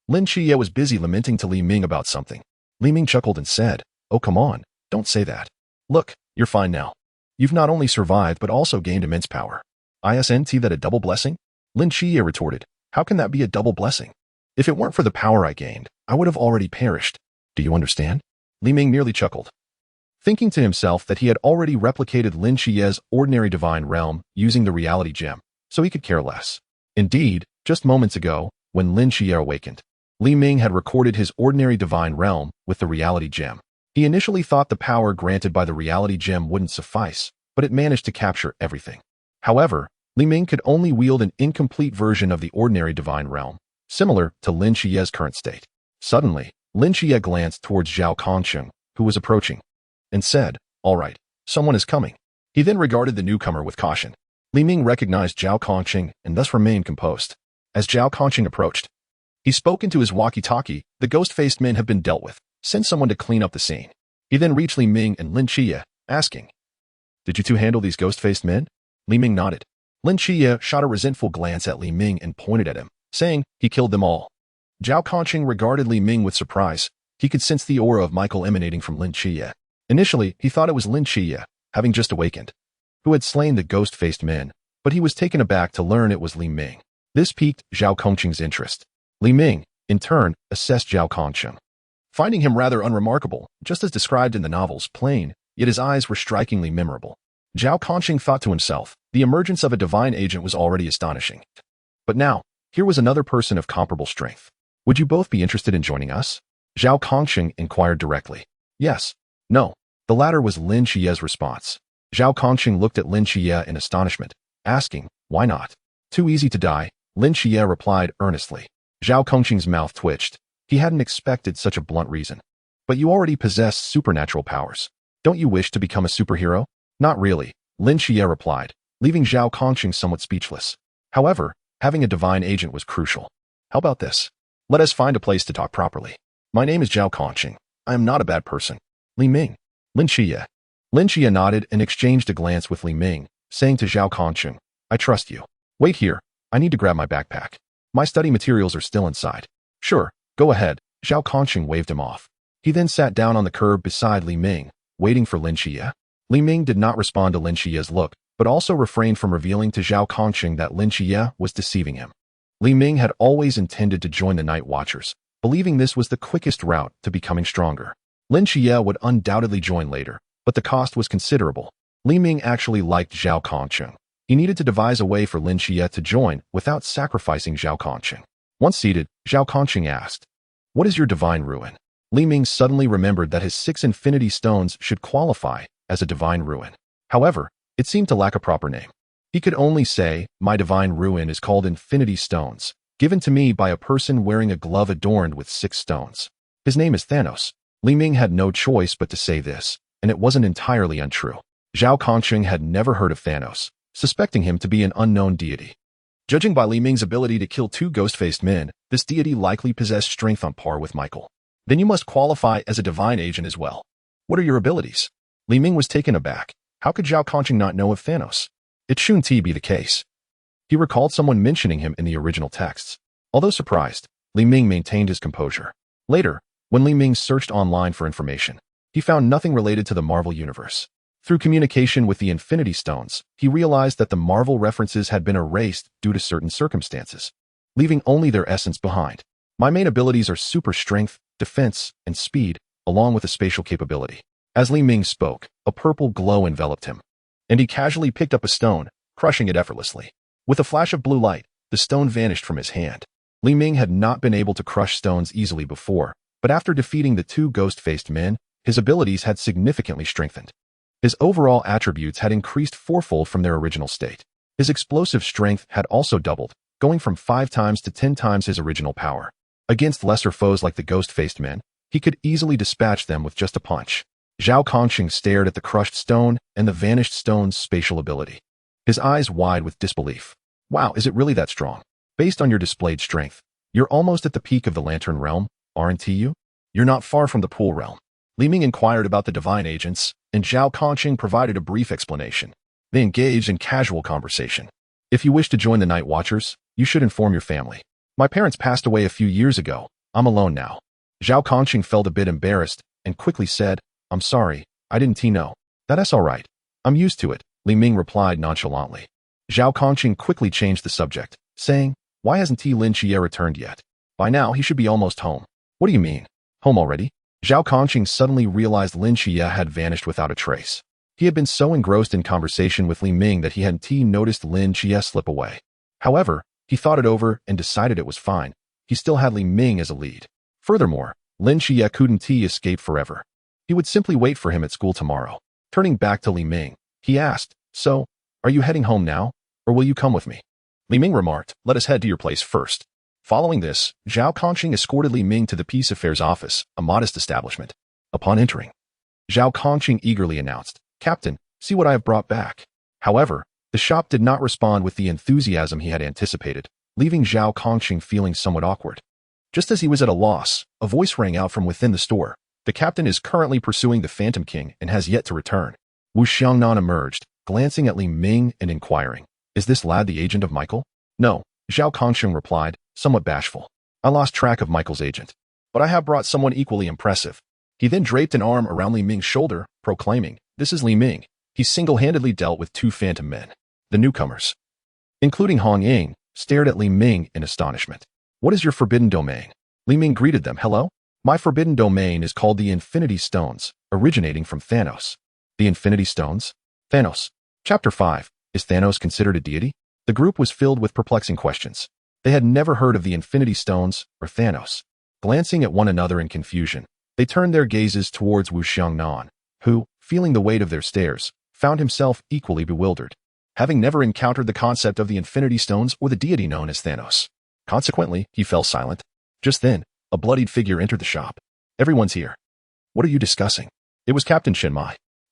Lin Qiye was busy lamenting to Li Ming about something. Li Ming chuckled and said, "Oh, come on, don't say that. Look, you're fine now. You've not only survived but also gained immense power. Isn't that a double blessing?" Lin Qiye retorted, "How can that be a double blessing? If it weren't for the power I gained, I would have already perished. Do you understand?" Li Ming merely chuckled, thinking to himself that he had already replicated Lin Qiye's ordinary divine realm using the reality gem, so he could care less. Indeed, just moments ago, when Lin Qiye awakened, Li Ming had recorded his ordinary divine realm with the reality gem. He initially thought the power granted by the reality gem wouldn't suffice, but it managed to capture everything. However, Li Ming could only wield an incomplete version of the ordinary divine realm, similar to Lin Qiye's current state. Suddenly, Lin Qiye glanced towards Zhao Kongchen, who was approaching, and said, "All right, someone is coming." He then regarded the newcomer with caution. Li Ming recognized Zhao Kongchen and thus remained composed. As Zhao Kongchen approached, he spoke into his walkie-talkie. "The ghost-faced men have been dealt with. Send someone to clean up the scene." He then reached Li Ming and Lin Qiye, asking, "Did you 2 handle these ghost-faced men?" Li Ming nodded. Lin Qiye shot a resentful glance at Li Ming and pointed at him, saying, "He killed them all." Zhao Kongchen regarded Li Ming with surprise. He could sense the aura of Michael emanating from Lin Qiye. Initially, he thought it was Lin Qiye, having just awakened, who had slain the ghost-faced men, but he was taken aback to learn it was Li Ming. This piqued Zhao Kongchen's interest. Li Ming, in turn, assessed Zhao Kongchen, finding him rather unremarkable, just as described in the novels, plain, yet his eyes were strikingly memorable. Zhao Kongchen thought to himself, the emergence of a divine agent was already astonishing. But now, here was another person of comparable strength. "Would you both be interested in joining us?" Zhao Kongchen inquired directly. "Yes. No." The latter was Lin Qiye's response. Zhao Kongqing looked at Lin Qiye in astonishment, asking, "Why not?" "Too easy to die," Lin Qiye replied earnestly. Zhao Kongqing's mouth twitched. He hadn't expected such a blunt reason. "But you already possess supernatural powers. Don't you wish to become a superhero?" "Not really," Lin Qiye replied, leaving Zhao Kongqing somewhat speechless. However, having a divine agent was crucial. "How about this? Let us find a place to talk properly. My name is Zhao Kongqing. I am not a bad person. Li Ming." Lin Qiye. Lin Qiye nodded and exchanged a glance with Li Ming, saying to Zhao Kongqing, "I trust you. Wait here. I need to grab my backpack. My study materials are still inside." "Sure, go ahead." Zhao Kongqing waved him off. He then sat down on the curb beside Li Ming, waiting for Lin Qiye. Li Ming did not respond to Lin Qiye's look, but also refrained from revealing to Zhao Kongqing that Lin Qiye was deceiving him. Li Ming had always intended to join the Night Watchers, believing this was the quickest route to becoming stronger. Lin Qiye would undoubtedly join later, but the cost was considerable. Li Ming actually liked Zhao Kongqing. He needed to devise a way for Lin Qiye to join without sacrificing Zhao Kongqing. Once seated, Zhao Kongqing asked, "What is your divine ruin?" Li Ming suddenly remembered that his 6 infinity stones should qualify as a divine ruin. However, it seemed to lack a proper name. He could only say, "My divine ruin is called Infinity Stones, given to me by a person wearing a glove adorned with 6 stones. His name is Thanos." Li Ming had no choice but to say this, and it wasn't entirely untrue. Zhao Kongqing had never heard of Thanos, suspecting him to be an unknown deity. Judging by Li Ming's ability to kill 2 ghost-faced men, this deity likely possessed strength on par with Michael. "Then you must qualify as a divine agent as well. What are your abilities?" Li Ming was taken aback. How could Zhao Kongqing not know of Thanos? It shouldn't be the case. He recalled someone mentioning him in the original texts. Although surprised, Li Ming maintained his composure. Later, when Li Ming searched online for information, he found nothing related to the Marvel Universe. Through communication with the Infinity Stones, he realized that the Marvel references had been erased due to certain circumstances, leaving only their essence behind. "My main abilities are super strength, defense, and speed, along with a spatial capability." As Li Ming spoke, a purple glow enveloped him, and he casually picked up a stone, crushing it effortlessly. With a flash of blue light, the stone vanished from his hand. Li Ming had not been able to crush stones easily before, but after defeating the 2 ghost-faced men, his abilities had significantly strengthened. His overall attributes had increased 4-fold from their original state. His explosive strength had also doubled, going from 5 times to 10 times his original power. Against lesser foes like the ghost-faced men, he could easily dispatch them with just a punch. Zhao Kongqing stared at the crushed stone and the vanished stone's spatial ability, his eyes wide with disbelief. "Wow, is it really that strong? Based on your displayed strength, you're almost at the peak of the Lantern Realm, aren't you?" "You're not far from the Pool Realm." Li Ming inquired about the divine agents, and Zhao Kongqing provided a brief explanation. They engaged in casual conversation. "If you wish to join the Night Watchers, you should inform your family. My parents passed away a few years ago. I'm alone now." Zhao Kongqing felt a bit embarrassed and quickly said, "I'm sorry, I didn't know." "That's all right. I'm used to it," Li Ming replied nonchalantly. Zhao Kongqing quickly changed the subject, saying, "Why hasn't Lin Qiye returned yet? By now, he should be almost home." "What do you mean? Home already?" Zhao Kongqing suddenly realized Lin Qiye had vanished without a trace. He had been so engrossed in conversation with Li Ming that he hadn't noticed Lin Qiye slip away. However, he thought it over and decided it was fine. He still had Li Ming as a lead. Furthermore, Lin Qiye couldn't escape forever. He would simply wait for him at school tomorrow. Turning back to Li Ming, he asked, "So, are you heading home now, or will you come with me?" Li Ming remarked, "Let us head to your place first." Following this, Zhao Kongqing escorted Li Ming to the Peace Affairs office, a modest establishment. Upon entering, Zhao Kongqing eagerly announced, "Captain, see what I have brought back." However, the shop did not respond with the enthusiasm he had anticipated, leaving Zhao Kongqing feeling somewhat awkward. Just as he was at a loss, a voice rang out from within the store. "The captain is currently pursuing the Phantom King and has yet to return." Wu Xiangnan emerged, glancing at Li Ming and inquiring, "Is this lad the agent of Michael?" "No," Zhao Kongqing replied, somewhat bashful. "I lost track of Michael's agent. But I have brought someone equally impressive." He then draped an arm around Li Ming's shoulder, proclaiming, "This is Li Ming. He single-handedly dealt with 2 phantom men." The newcomers, including Hong Ying, stared at Li Ming in astonishment. "What is your forbidden domain?" Li Ming greeted them. "Hello? My forbidden domain is called the Infinity Stones, originating from Thanos." "The Infinity Stones? Thanos." Chapter 5. Is Thanos considered a deity? The group was filled with perplexing questions. They had never heard of the Infinity Stones or Thanos. Glancing at one another in confusion, they turned their gazes towards Wu Xiangnan, who, feeling the weight of their stares, found himself equally bewildered, having never encountered the concept of the Infinity Stones or the deity known as Thanos. Consequently, he fell silent. Just then, a bloodied figure entered the shop. "Everyone's here. What are you discussing?" It was Captain Shen.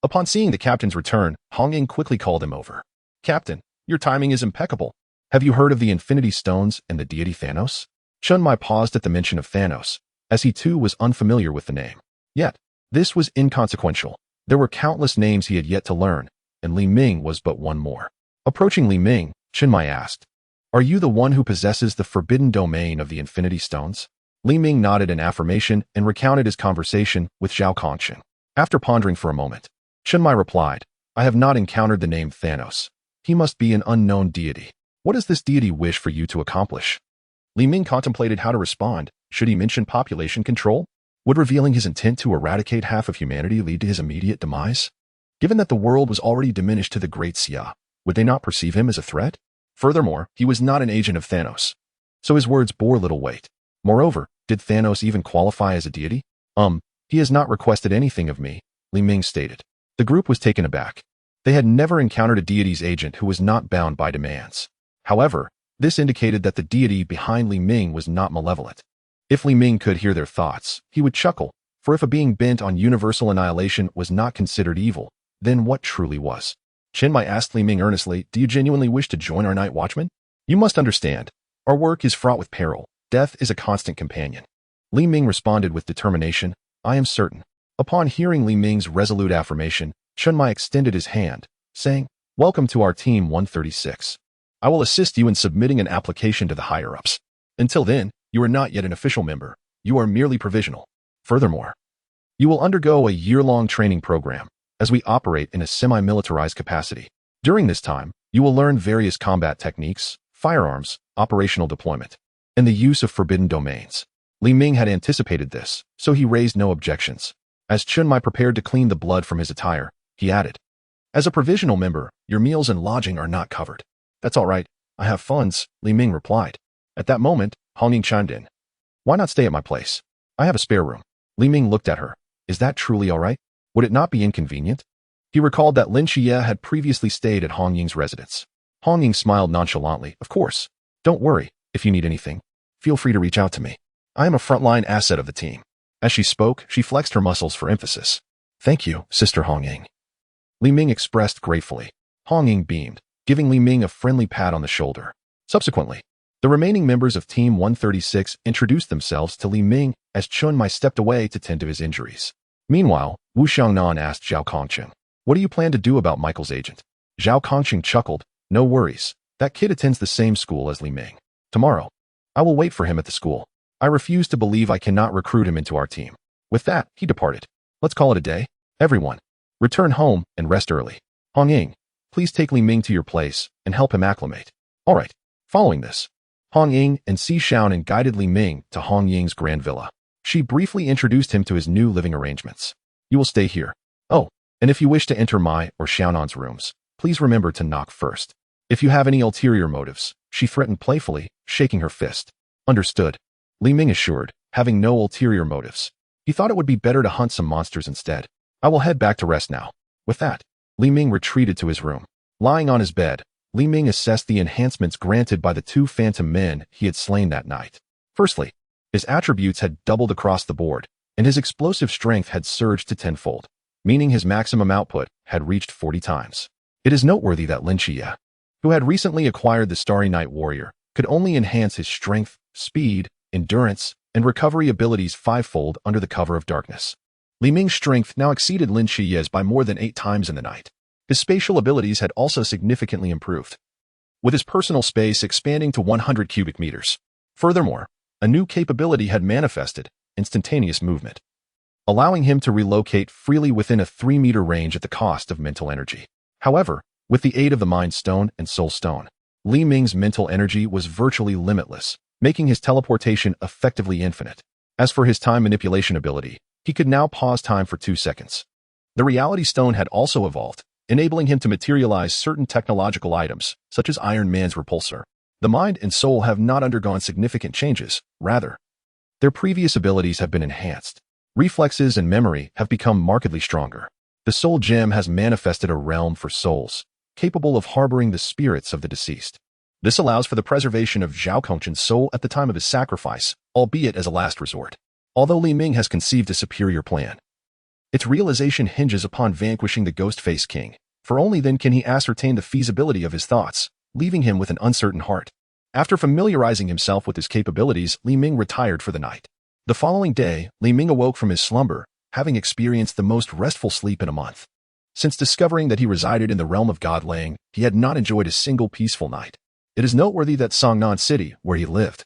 Upon seeing the captain's return, Hong Ying quickly called him over. "Captain, your timing is impeccable. Have you heard of the Infinity Stones and the deity Thanos?" Shen paused at the mention of Thanos, as he too was unfamiliar with the name. Yet, this was inconsequential. There were countless names he had yet to learn, and Li Ming was but one more. Approaching Li Ming, Shen asked, "Are you the one who possesses the forbidden domain of the Infinity Stones?" Li Ming nodded in affirmation and recounted his conversation with Zhao Kongqing. After pondering for a moment, Shen replied, "I have not encountered the name Thanos. He must be an unknown deity. What does this deity wish for you to accomplish?" Li Ming contemplated how to respond. Should he mention population control? Would revealing his intent to eradicate half of humanity lead to his immediate demise? Given that the world was already diminished to the Great Xia, would they not perceive him as a threat? Furthermore, he was not an agent of Thanos, so his words bore little weight. Moreover, did Thanos even qualify as a deity? He has not requested anything of me," Li Ming stated. The group was taken aback. They had never encountered a deity's agent who was not bound by demands. However, this indicated that the deity behind Li Ming was not malevolent. If Li Ming could hear their thoughts, he would chuckle, for if a being bent on universal annihilation was not considered evil, then what truly was? Shen asked Li Ming earnestly, "Do you genuinely wish to join our night watchman? You must understand, our work is fraught with peril. Death is a constant companion." Li Ming responded with determination, "I am certain." Upon hearing Li Ming's resolute affirmation, Shen extended his hand, saying, "Welcome to our Team 136. I will assist you in submitting an application to the higher-ups. Until then, you are not yet an official member. You are merely provisional. Furthermore, you will undergo a year-long training program, as we operate in a semi-militarized capacity. During this time, you will learn various combat techniques, firearms, operational deployment, and the use of forbidden domains." Li Ming had anticipated this, so he raised no objections. As Shen prepared to clean the blood from his attire, he added, "As a provisional member, your meals and lodging are not covered." "That's all right. I have funds," Li Ming replied. At that moment, Hong Ying chimed in. "Why not stay at my place? I have a spare room." Li Ming looked at her. "Is that truly all right? Would it not be inconvenient?" He recalled that Lin Qiye had previously stayed at Hong Ying's residence. Hong Ying smiled nonchalantly. "Of course. Don't worry. If you need anything, feel free to reach out to me. I am a frontline asset of the team." As she spoke, she flexed her muscles for emphasis. "Thank you, Sister Hong Ying." Li Ming expressed gratefully. Hong Ying beamed, giving Li Ming a friendly pat on the shoulder. Subsequently, the remaining members of Team 136 introduced themselves to Li Ming as Chun stepped away to tend to his injuries. Meanwhile, Wu Xiangnan asked Zhao Kongqing, "What do you plan to do about Michael's agent?" Zhao Kongqing chuckled, "No worries. That kid attends the same school as Li Ming. Tomorrow, I will wait for him at the school. I refuse to believe I cannot recruit him into our team." With that, he departed. "Let's call it a day. Everyone, return home and rest early. Hong Ying, please take Li Ming to your place and help him acclimate." All right. Following this, Hong Ying and Si Xiaonan guided Li Ming to Hong Ying's grand villa. She briefly introduced him to his new living arrangements. "You will stay here. Oh, and if you wish to enter my or Xiaonan's rooms, please remember to knock first. If you have any ulterior motives," she threatened playfully, shaking her fist. "Understood," Li Ming assured, having no ulterior motives. He thought it would be better to hunt some monsters instead. "I will head back to rest now." With that, Li Ming retreated to his room. Lying on his bed, Li Ming assessed the enhancements granted by the two phantom men he had slain that night. Firstly, his attributes had doubled across the board, and his explosive strength had surged to tenfold, meaning his maximum output had reached 40 times. It is noteworthy that Lin Qiye, who had recently acquired the Starry Night Warrior, could only enhance his strength, speed, endurance, and recovery abilities fivefold under the cover of darkness. Li Ming's strength now exceeded Lin Qiye's by more than 8 times in the night. His spatial abilities had also significantly improved, with his personal space expanding to 100 cubic meters. Furthermore, a new capability had manifested, instantaneous movement, allowing him to relocate freely within a 3-meter range at the cost of mental energy. However, with the aid of the Mind Stone and Soul Stone, Li Ming's mental energy was virtually limitless, making his teleportation effectively infinite. As for his time manipulation ability, he could now pause time for 2 seconds. The Reality Stone had also evolved, enabling him to materialize certain technological items, such as Iron Man's repulsor. The mind and soul have not undergone significant changes, rather, their previous abilities have been enhanced. Reflexes and memory have become markedly stronger. The soul gem has manifested a realm for souls, capable of harboring the spirits of the deceased. This allows for the preservation of Zhao Kongchen's soul at the time of his sacrifice, albeit as a last resort. Although Li Ming has conceived a superior plan, its realization hinges upon vanquishing the Ghost-Face King, for only then can he ascertain the feasibility of his thoughts, leaving him with an uncertain heart. After familiarizing himself with his capabilities, Li Ming retired for the night. The following day, Li Ming awoke from his slumber, having experienced the most restful sleep in a month. Since discovering that he resided in the realm of Godlaying, he had not enjoyed a single peaceful night. It is noteworthy that Songnan City, where he lived,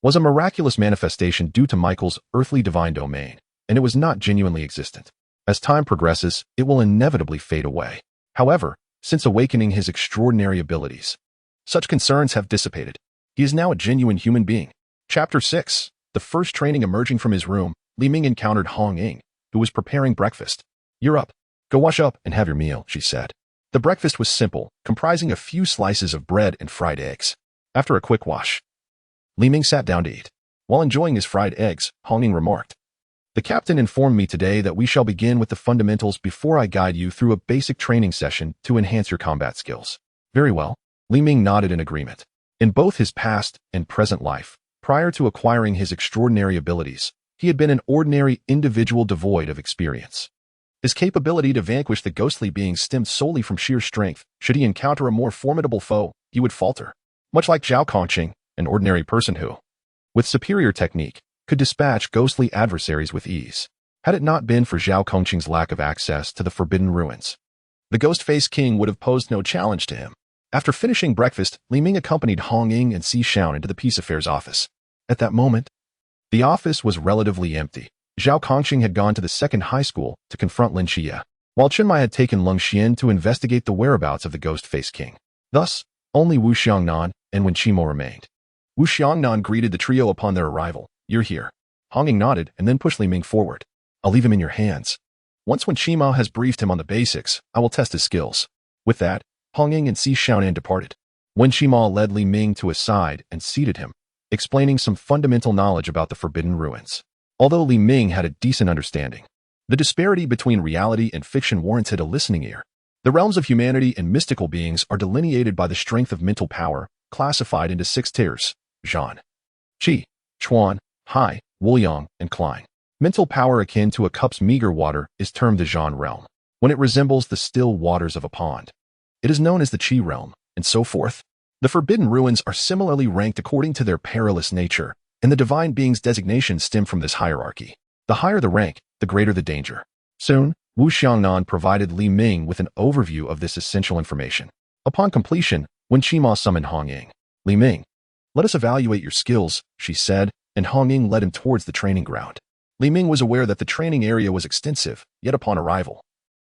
was a miraculous manifestation due to Michael's earthly divine domain, and it was not genuinely existent. As time progresses, it will inevitably fade away. However, since awakening his extraordinary abilities, such concerns have dissipated. He is now a genuine human being. Chapter 6. The first training. Emerging from his room, Li Ming encountered Hong Ying, who was preparing breakfast. "You're up. Go wash up and have your meal," she said. The breakfast was simple, comprising a few slices of bread and fried eggs. After a quick wash, Li Ming sat down to eat. While enjoying his fried eggs, Hong Ying remarked, "The captain informed me today that we shall begin with the fundamentals before I guide you through a basic training session to enhance your combat skills." "Very well." Li Ming nodded in agreement. In both his past and present life, prior to acquiring his extraordinary abilities, he had been an ordinary individual devoid of experience. His capability to vanquish the ghostly beings stemmed solely from sheer strength. Should he encounter a more formidable foe, he would falter. Much like Zhao Kongqing, an ordinary person who, with superior technique, could dispatch ghostly adversaries with ease. Had it not been for Zhao Kongqing's lack of access to the Forbidden Ruins, the Ghost-Face King would have posed no challenge to him. After finishing breakfast, Li Ming accompanied Hong Ying and Si Xiao into the Peace Affairs office. At that moment, the office was relatively empty. Zhao Kongqing had gone to the second high school to confront Lin Qiye, while Chenmai had taken Lin Qiye to investigate the whereabouts of the Ghost-Face King. Thus, only Wu Xiangnan and Wen Qimo remained. Wu Xiangnan greeted the trio upon their arrival. "You're here." Hong Ying nodded and then pushed Li Ming forward. "I'll leave him in your hands. Once Wen Qimo has briefed him on the basics, I will test his skills." With that, Hong Ying and Si Xiaonan departed. Wen Qimo led Li Ming to his side and seated him, explaining some fundamental knowledge about the Forbidden Ruins. Although Li Ming had a decent understanding, the disparity between reality and fiction warranted a listening ear. The realms of humanity and mystical beings are delineated by the strength of mental power, classified into 6 tiers: Zhan, Qi, Chuan, Hai, Wuliang, and Klein. Mental power akin to a cup's meager water is termed the Zhan realm. When it resembles the still waters of a pond, it is known as the Qi realm, and so forth. The Forbidden Ruins are similarly ranked according to their perilous nature, and the divine being's designations stem from this hierarchy. The higher the rank, the greater the danger. Soon, Wu Xiangnan provided Li Ming with an overview of this essential information. Upon completion, Wen Qimo summoned Hong Ying. "Li Ming, let us evaluate your skills," she said, and Hong Ying led him towards the training ground. Li Ming was aware that the training area was extensive, yet upon arrival,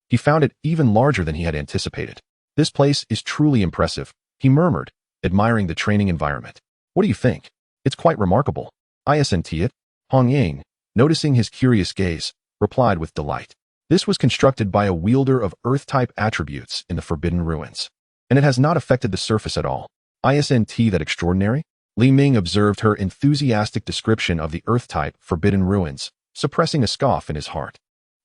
he found it even larger than he had anticipated. "This place is truly impressive," he murmured, admiring the training environment. "What do you think?" "It's quite remarkable." "Isn't it?" Hong Ying, noticing his curious gaze, replied with delight. "This was constructed by a wielder of Earth-type attributes in the Forbidden Ruins, and it has not affected the surface at all." "Isn't that extraordinary?" Li Ming observed her enthusiastic description of the Earth-type Forbidden Ruins, suppressing a scoff in his heart.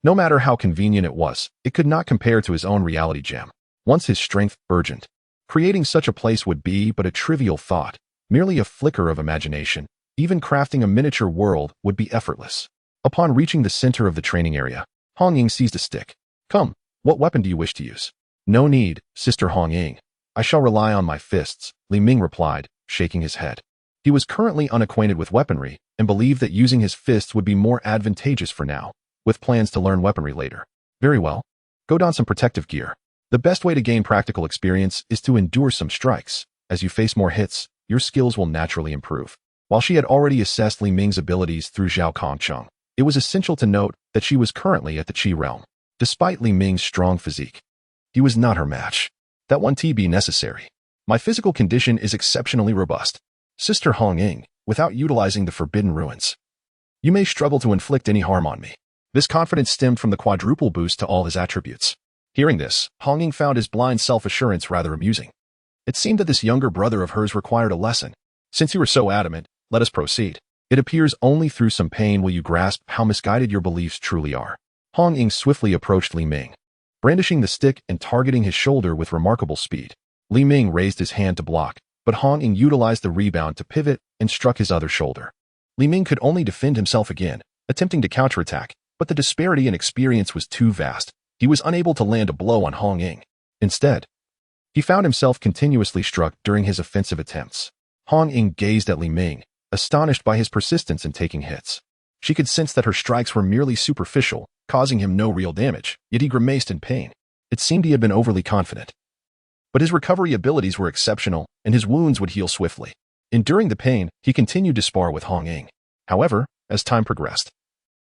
No matter how convenient it was, it could not compare to his own reality gem. Once his strength burgeoned, creating such a place would be but a trivial thought, merely a flicker of imagination. Even crafting a miniature world would be effortless. Upon reaching the center of the training area, Hong Ying seized a stick. "Come, what weapon do you wish to use?" "No need, Sister Hong Ying. I shall rely on my fists," Li Ming replied, shaking his head. He was currently unacquainted with weaponry and believed that using his fists would be more advantageous for now, with plans to learn weaponry later. "Very well. Go don some protective gear. The best way to gain practical experience is to endure some strikes. As you face more hits, your skills will naturally improve." While she had already assessed Li Ming's abilities through Zhao Kongqing, it was essential to note that she was currently at the Qi realm. Despite Li Ming's strong physique, he was not her match. "That won't be necessary. My physical condition is exceptionally robust, Sister Hong Ying, without utilizing the Forbidden Ruins. You may struggle to inflict any harm on me." This confidence stemmed from the quadruple boost to all his attributes. Hearing this, Hong Ying found his blind self-assurance rather amusing. It seemed that this younger brother of hers required a lesson. "Since you were so adamant, let us proceed. It appears only through some pain will you grasp how misguided your beliefs truly are." Hong Ying swiftly approached Li Ming. brandishing the stick and targeting his shoulder with remarkable speed. Li Ming raised his hand to block, but Hong Ying utilized the rebound to pivot and struck his other shoulder. Li Ming could only defend himself again, attempting to counterattack, but the disparity in experience was too vast. He was unable to land a blow on Hong Ying. Instead, he found himself continuously struck during his offensive attempts. Hong Ying gazed at Li Ming, astonished by his persistence in taking hits. She could sense that her strikes were merely superficial, causing him no real damage, yet he grimaced in pain. It seemed he had been overly confident. But his recovery abilities were exceptional, and his wounds would heal swiftly. Enduring the pain, he continued to spar with Hong Ying. However, as time progressed,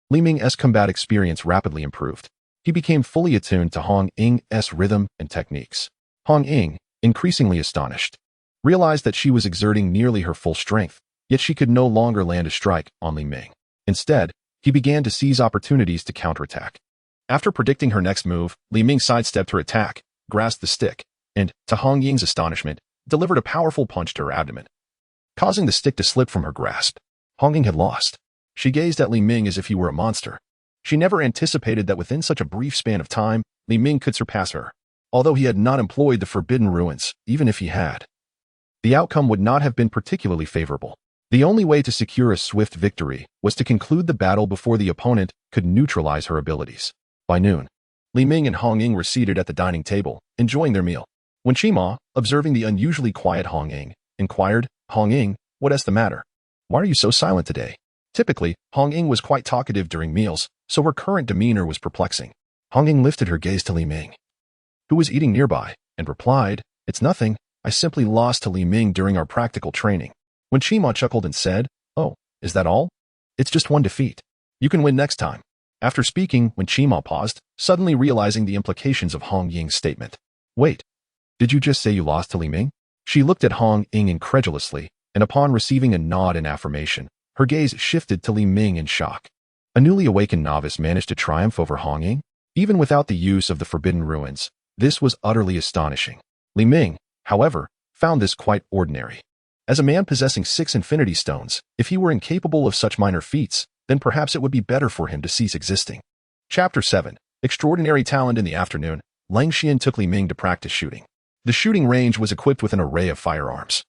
Li Ming's combat experience rapidly improved. He became fully attuned to Hong Ying's rhythm and techniques. Hong Ying, increasingly astonished, realized that she was exerting nearly her full strength, yet she could no longer land a strike on Li Ming. Instead, he began to seize opportunities to counterattack. After predicting her next move, Li Ming sidestepped her attack, grasped the stick, and, to Hong Ying's astonishment, delivered a powerful punch to her abdomen, causing the stick to slip from her grasp. Hong Ying had lost. She gazed at Li Ming as if he were a monster. She never anticipated that within such a brief span of time, Li Ming could surpass her. Although he had not employed the forbidden ruins, even if he had, the outcome would not have been particularly favorable. The only way to secure a swift victory was to conclude the battle before the opponent could neutralize her abilities. By noon, Li Ming and Hong Ying were seated at the dining table, enjoying their meal. When Qima, observing the unusually quiet Hong Ying, inquired, "Hong Ying, what is the matter? Why are you so silent today?" Typically, Hong Ying was quite talkative during meals, so her current demeanor was perplexing. Hong Ying lifted her gaze to Li Ming, who was eating nearby, and replied, "It's nothing. I simply lost to Li Ming during our practical training." When Qima chuckled and said, "Oh, is that all? It's just one defeat. You can win next time." After speaking, when Qima paused, suddenly realizing the implications of Hong Ying's statement. "Wait, did you just say you lost to Li Ming?" She looked at Hong Ying incredulously, and upon receiving a nod in affirmation, her gaze shifted to Li Ming in shock. A newly awakened novice managed to triumph over Hong Ying? Even without the use of the forbidden ruins, this was utterly astonishing. Li Ming, however, found this quite ordinary. As a man possessing 6 infinity stones, if he were incapable of such minor feats, then perhaps it would be better for him to cease existing. Chapter 7. Extraordinary Talent. In the afternoon, Lin Qiye took Li Ming to practice shooting. The shooting range was equipped with an array of firearms,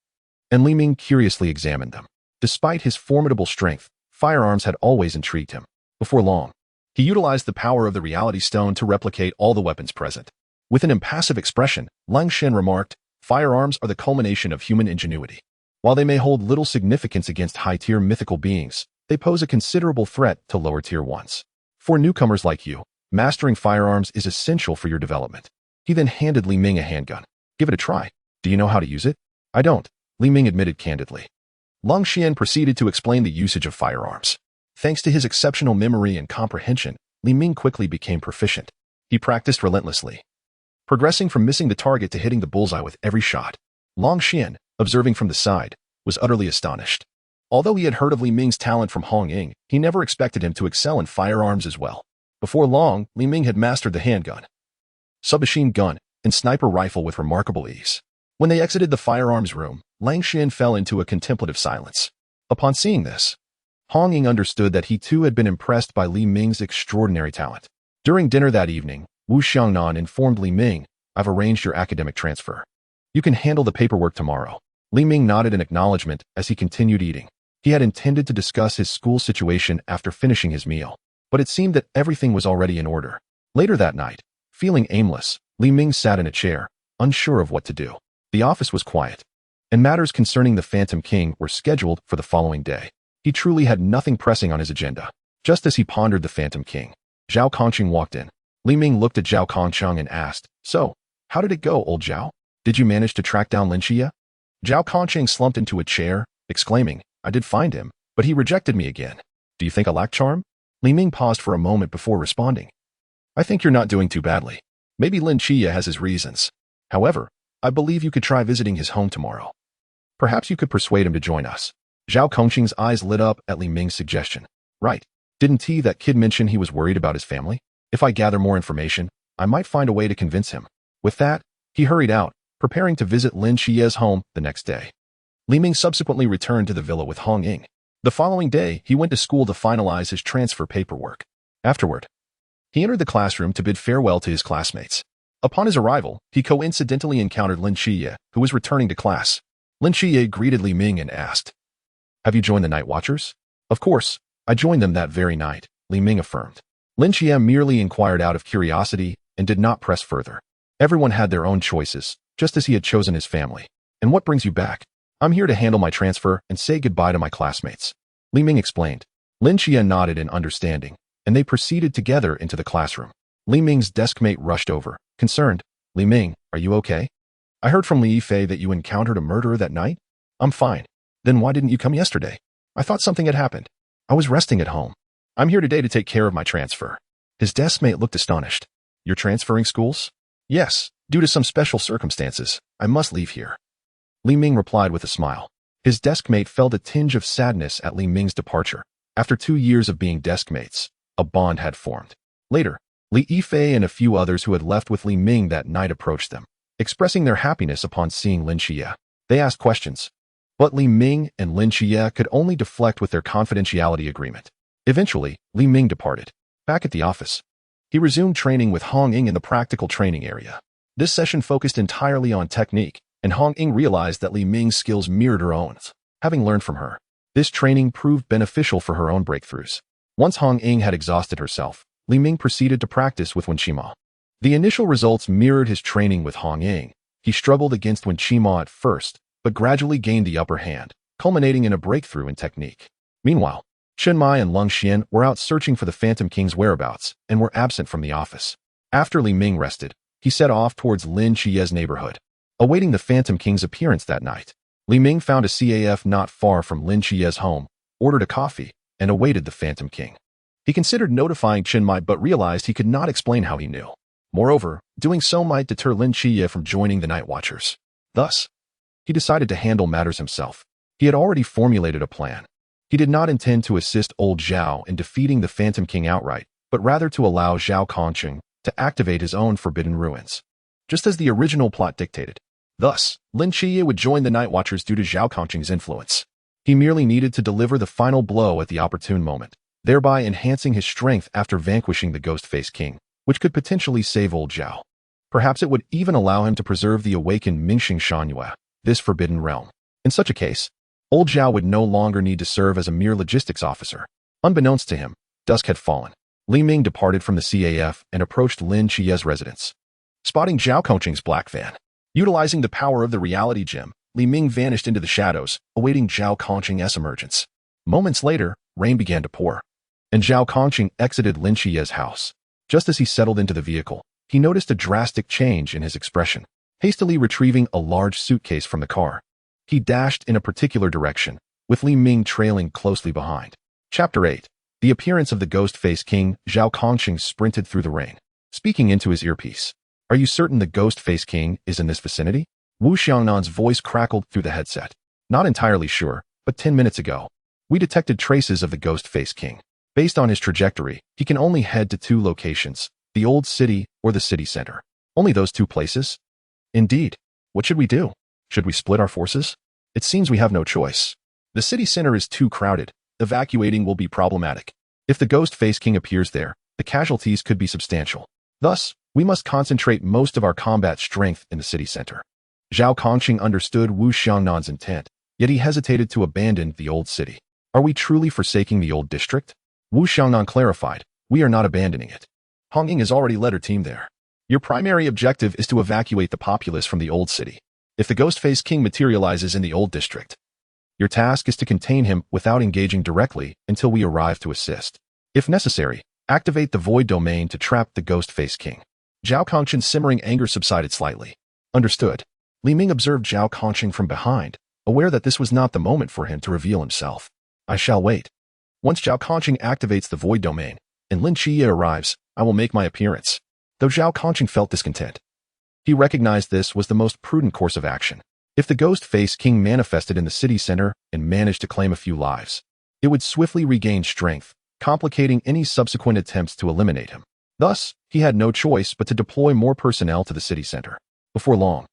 and Li Ming curiously examined them. Despite his formidable strength, firearms had always intrigued him. Before long, he utilized the power of the reality stone to replicate all the weapons present. With an impassive expression, Lang Shen remarked, "Firearms are the culmination of human ingenuity. While they may hold little significance against high-tier mythical beings, they pose a considerable threat to lower-tier ones. For newcomers like you, mastering firearms is essential for your development." He then handed Li Ming a handgun. "Give it a try. Do you know how to use it?" "I don't," Li Ming admitted candidly. Lin Qiye proceeded to explain the usage of firearms. Thanks to his exceptional memory and comprehension, Li Ming quickly became proficient. He practiced relentlessly, progressing from missing the target to hitting the bullseye with every shot. Lin Qiye, observing from the side, was utterly astonished. Although he had heard of Li Ming's talent from Hong Ying, he never expected him to excel in firearms as well. Before long, Li Ming had mastered the handgun, submachine gun, and sniper rifle with remarkable ease. When they exited the firearms room, Lin Qiye fell into a contemplative silence. Upon seeing this, Hong Ying understood that he too had been impressed by Li Ming's extraordinary talent. During dinner that evening, Wu Xiangnan informed Li Ming, "I've arranged your academic transfer. You can handle the paperwork tomorrow." Li Ming nodded in acknowledgement as he continued eating. He had intended to discuss his school situation after finishing his meal, but it seemed that everything was already in order. Later that night, feeling aimless, Li Ming sat in a chair, unsure of what to do. The office was quiet, and matters concerning the Phantom King were scheduled for the following day. He truly had nothing pressing on his agenda. Just as he pondered the Phantom King, Zhao Kongqing walked in. Li Ming looked at Zhao Kongqing and asked, "So, how did it go, old Zhao? Did you manage to track down Lin Qiye?" Zhao Kongqing slumped into a chair, exclaiming, "I did find him, but he rejected me again. Do you think I lack charm?" Li Ming paused for a moment before responding, "I think you're not doing too badly. Maybe Lin Qiye has his reasons. However, I believe you could try visiting his home tomorrow. Perhaps you could persuade him to join us." Zhao Kongqing's eyes lit up at Li Ming's suggestion. "Right. Didn't that kid mention he was worried about his family? If I gather more information, I might find a way to convince him." With that, he hurried out, preparing to visit Lin Qiye's home the next day. Li Ming subsequently returned to the villa with Hong Ying. The following day, he went to school to finalize his transfer paperwork. Afterward, He entered the classroom to bid farewell to his classmates. Upon his arrival, he coincidentally encountered Lin Qiye, who was returning to class. Lin Qiye greeted Li Ming and asked, "Have you joined the Night Watchers?" "Of course, I joined them that very night," Li Ming affirmed. Lin Qiye merely inquired out of curiosity and did not press further. Everyone had their own choices, just as he had chosen his family. "And what brings you back?" "I'm here to handle my transfer and say goodbye to my classmates," Li Ming explained. Lin Qiye nodded in understanding, and they proceeded together into the classroom. Li Ming's deskmate rushed over, concerned. "Li Ming, are you okay? I heard from Li Fei that you encountered a murderer that night." "I'm fine." "Then why didn't you come yesterday?" "I thought something had happened. I was resting at home. I'm here today to take care of my transfer." His deskmate looked astonished. "You're transferring schools?" "Yes, due to some special circumstances, I must leave here," Li Ming replied with a smile. His deskmate felt a tinge of sadness at Li Ming's departure. After 2 years of being deskmates, a bond had formed. Later, Li Yifei and a few others who had left with Li Ming that night approached them, expressing their happiness upon seeing Lin Qiye. They asked questions, but Li Ming and Lin Qiye could only deflect with their confidentiality agreement. Eventually, Li Ming departed. Back at the office, he resumed training with Hong Ying in the practical training area. This session focused entirely on technique, and Hong Ying realized that Li Ming's skills mirrored her own. Having learned from her, this training proved beneficial for her own breakthroughs. Once Hong Ying had exhausted herself, Li Ming proceeded to practice with Wen Qima. The initial results mirrored his training with Hong Ying. He struggled against Wen Qima at first, but gradually gained the upper hand, culminating in a breakthrough in technique. Meanwhile, Shen Mai and Lung Xian were out searching for the Phantom King's whereabouts and were absent from the office. After Li Ming rested, he set off towards Lin Qiye's neighborhood. Awaiting the Phantom King's appearance that night, Li Ming found a CAF not far from Lin Qiye's home, ordered a coffee, and awaited the Phantom King. He considered notifying Chen Mai but realized he could not explain how he knew. Moreover, doing so might deter Lin Qiye from joining the Night Watchers. Thus, he decided to handle matters himself. He had already formulated a plan. He did not intend to assist old Zhao in defeating the Phantom King outright, but rather to allow Zhao Kongqing to activate his own forbidden ruins, just as the original plot dictated. Thus, Lin Qiye would join the Night Watchers due to Zhao Kongqing's influence. He merely needed to deliver the final blow at the opportune moment, thereby enhancing his strength after vanquishing the Ghost-Faced King, which could potentially save old Zhao. Perhaps it would even allow him to preserve the awakened Mingxing Shangyue, this forbidden realm. In such a case, old Zhao would no longer need to serve as a mere logistics officer. Unbeknownst to him, dusk had fallen. Li Ming departed from the CAF and approached Lin Qiye's residence. Spotting Zhao Kongqing's black van, utilizing the power of the reality gem, Li Ming vanished into the shadows, awaiting Zhao Kongqing's emergence. Moments later, rain began to pour, and Zhao Kongqing exited Lin Qiye's house. Just as he settled into the vehicle, he noticed a drastic change in his expression. Hastily retrieving a large suitcase from the car, he dashed in a particular direction, with Li Ming trailing closely behind. Chapter 8. The appearance of the Ghost-Faced King. Zhao Kongqing sprinted through the rain, speaking into his earpiece. "Are you certain the Ghost-Faced King is in this vicinity?" Wu Xiangnan's voice crackled through the headset. "Not entirely sure, but 10 minutes ago, we detected traces of the Ghost-Faced King. Based on his trajectory, he can only head to 2 locations, the Old City or the city center. Only those 2 places?" "Indeed. What should we do? Should we split our forces?" "It seems we have no choice. The city center is too crowded. Evacuating will be problematic. If the Ghost-Faced King appears there, the casualties could be substantial. Thus, we must concentrate most of our combat strength in the city center." Zhao Kongqing understood Wu Xiangnan's intent, yet he hesitated to abandon the old city. "Are we truly forsaking the old district?" Wu Xiangnan clarified. "We are not abandoning it. Hong Ying has already led her team there. Your primary objective is to evacuate the populace from the old city. If the Ghost-Faced King materializes in the old district, your task is to contain him without engaging directly until we arrive to assist. If necessary, activate the void domain to trap the Ghost-Faced King." Zhao Kongqing's simmering anger subsided slightly. "Understood." Li Ming observed Zhao Kongqing from behind, aware that this was not the moment for him to reveal himself. "I shall wait. Once Zhao Kongqing activates the void domain and Lin Qiye arrives, I will make my appearance." Though Zhao Kongqing felt discontent, he recognized this was the most prudent course of action. If the Ghost-Faced King manifested in the city center and managed to claim a few lives, it would swiftly regain strength, complicating any subsequent attempts to eliminate him. Thus, he had no choice but to deploy more personnel to the city center. Before long,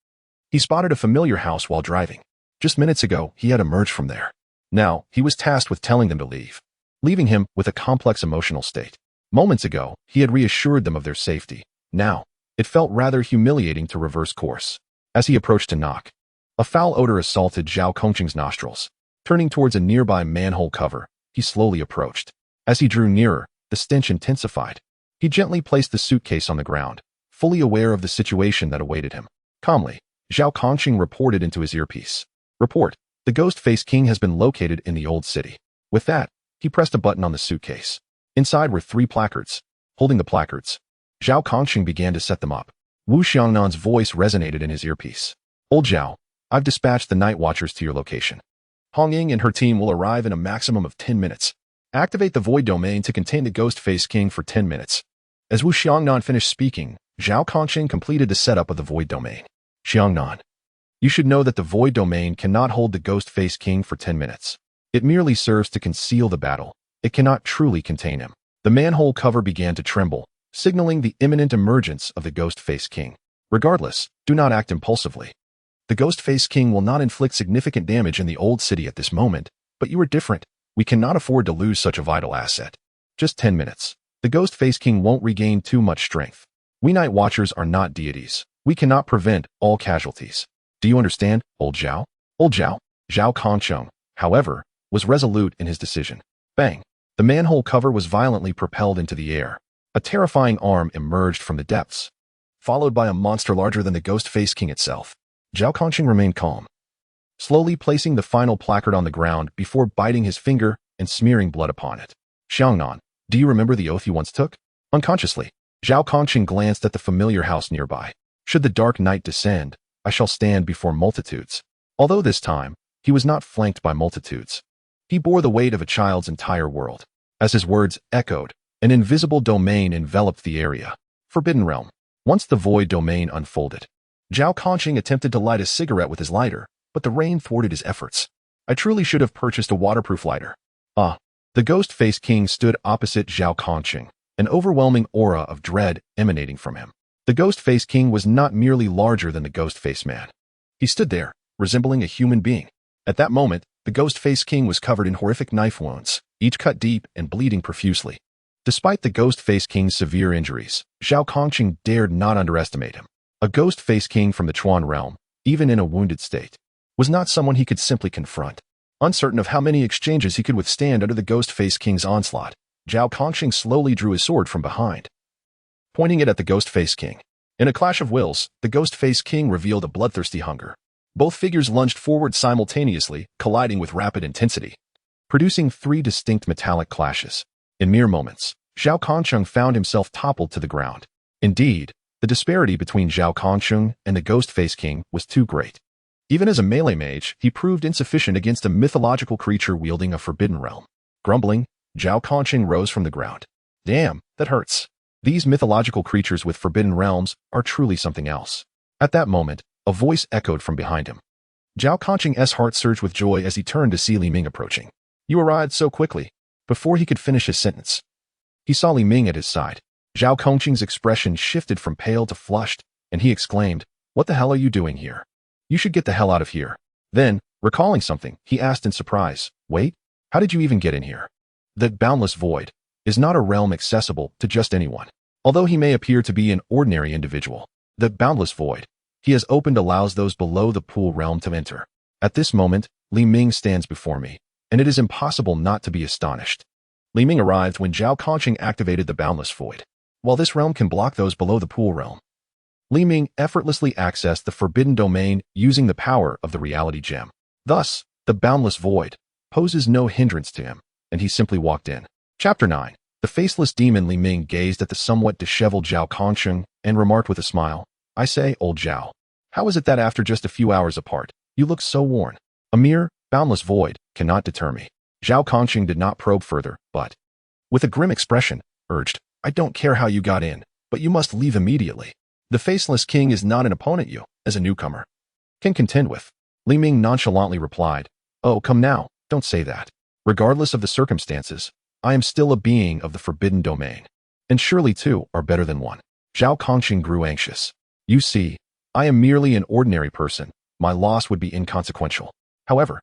he spotted a familiar house while driving. Just minutes ago, he had emerged from there. Now, he was tasked with telling them to leave, leaving him with a complex emotional state. Moments ago, he had reassured them of their safety. Now, it felt rather humiliating to reverse course. As he approached to knock, a foul odor assaulted Zhao Kongqing's nostrils. Turning towards a nearby manhole cover, he slowly approached. As he drew nearer, the stench intensified. He gently placed the suitcase on the ground, fully aware of the situation that awaited him. Calmly, Zhao Kongqing reported into his earpiece. Report, the Ghost-Faced King has been located in the Old City. With that, he pressed a button on the suitcase. Inside were 3 placards. Holding the placards, Zhao Kongqing began to set them up. Wu Xiangnan's voice resonated in his earpiece. Old Zhao, I've dispatched the Night Watchers to your location. Hong Ying and her team will arrive in a maximum of 10 minutes. Activate the Void Domain to contain the Ghost-Faced King for 10 minutes. As Wu Xiangnan finished speaking, Zhao Kongqing completed the setup of the Void Domain. Xiangnan, you should know that the Void Domain cannot hold the Ghost-Faced King for 10 minutes. It merely serves to conceal the battle. It cannot truly contain him. The manhole cover began to tremble, signaling the imminent emergence of the Ghost-Faced King. Regardless, do not act impulsively. The Ghost-Faced King will not inflict significant damage in the Old City at this moment, but you are different. We cannot afford to lose such a vital asset. Just 10 minutes. The Ghost-Faced King won't regain too much strength. We Night Watchers are not deities. We cannot prevent all casualties. Do you understand, Old Zhao? Old Zhao, Zhao Kongqing, however, was resolute in his decision. Bang! The manhole cover was violently propelled into the air. A terrifying arm emerged from the depths, followed by a monster larger than the Ghost-Faced King itself. Zhao Kongqing remained calm, slowly placing the final placard on the ground before biting his finger and smearing blood upon it. Xiangnan, do you remember the oath you once took? Unconsciously, Zhao Kongqing glanced at the familiar house nearby. Should the dark night descend, I shall stand before multitudes. Although this time, he was not flanked by multitudes. He bore the weight of a child's entire world. As his words echoed, an invisible domain enveloped the area. Forbidden Realm. Once the void domain unfolded, Zhao Kongqing attempted to light a cigarette with his lighter, but the rain thwarted his efforts. I truly should have purchased a waterproof lighter. Ah. The Ghost-Faced King stood opposite Zhao Kongqing, an overwhelming aura of dread emanating from him. The Ghost-Faced King was not merely larger than the Ghost-Faced Man. He stood there, resembling a human being. At that moment, the Ghost-Faced King was covered in horrific knife wounds, each cut deep and bleeding profusely. Despite the Ghost-Faced King's severe injuries, Zhao Kongqing dared not underestimate him. A Ghost-Faced King from the Chuan realm, even in a wounded state, was not someone he could simply confront. Uncertain of how many exchanges he could withstand under the Ghost-Faced King's onslaught, Zhao Kongqing slowly drew his sword from behind, pointing it at the Ghost-Faced King. In a clash of wills, the Ghost-Faced King revealed a bloodthirsty hunger. Both figures lunged forward simultaneously, colliding with rapid intensity, producing 3 distinct metallic clashes. In mere moments, Zhao Kongqing found himself toppled to the ground. Indeed, the disparity between Zhao Kongqing and the Ghost-Faced King was too great. Even as a melee mage, he proved insufficient against a mythological creature wielding a forbidden realm. Grumbling, Zhao Kongqing rose from the ground. Damn, that hurts. These mythological creatures with forbidden realms are truly something else. At that moment, a voice echoed from behind him. Zhao Kongqing's heart surged with joy as he turned to see Li Ming approaching. You arrived so quickly. Before he could finish his sentence, he saw Li Ming at his side. Zhao Kongqing's expression shifted from pale to flushed, and he exclaimed, "What the hell are you doing here? You should get the hell out of here." Then, recalling something, he asked in surprise, "Wait, how did you even get in here?" The boundless void is not a realm accessible to just anyone. Although he may appear to be an ordinary individual, the boundless void he has opened allows those below the pool realm to enter. At this moment, Li Ming stands before me, and it is impossible not to be astonished. Li Ming arrived when Zhao Kongqing activated the boundless void. While this realm can block those below the pool realm, Li Ming effortlessly accessed the forbidden domain using the power of the reality gem. Thus, the boundless void poses no hindrance to him, and he simply walked in. Chapter 9. The faceless demon Li Ming gazed at the somewhat disheveled Zhao Kongqing and remarked with a smile, "I say, old Zhao, how is it that after just a few hours apart, you look so worn? A mere, boundless void cannot deter me." Zhao Kongqing did not probe further, but, with a grim expression, urged, "I don't care how you got in, but you must leave immediately. The Faceless King is not an opponent you, as a newcomer, can contend with." Li Ming nonchalantly replied, "Oh, come now, don't say that. Regardless of the circumstances, I am still a being of the forbidden domain, and surely 2 are better than 1. Zhao Kongqing grew anxious. "You see, I am merely an ordinary person. My loss would be inconsequential. However,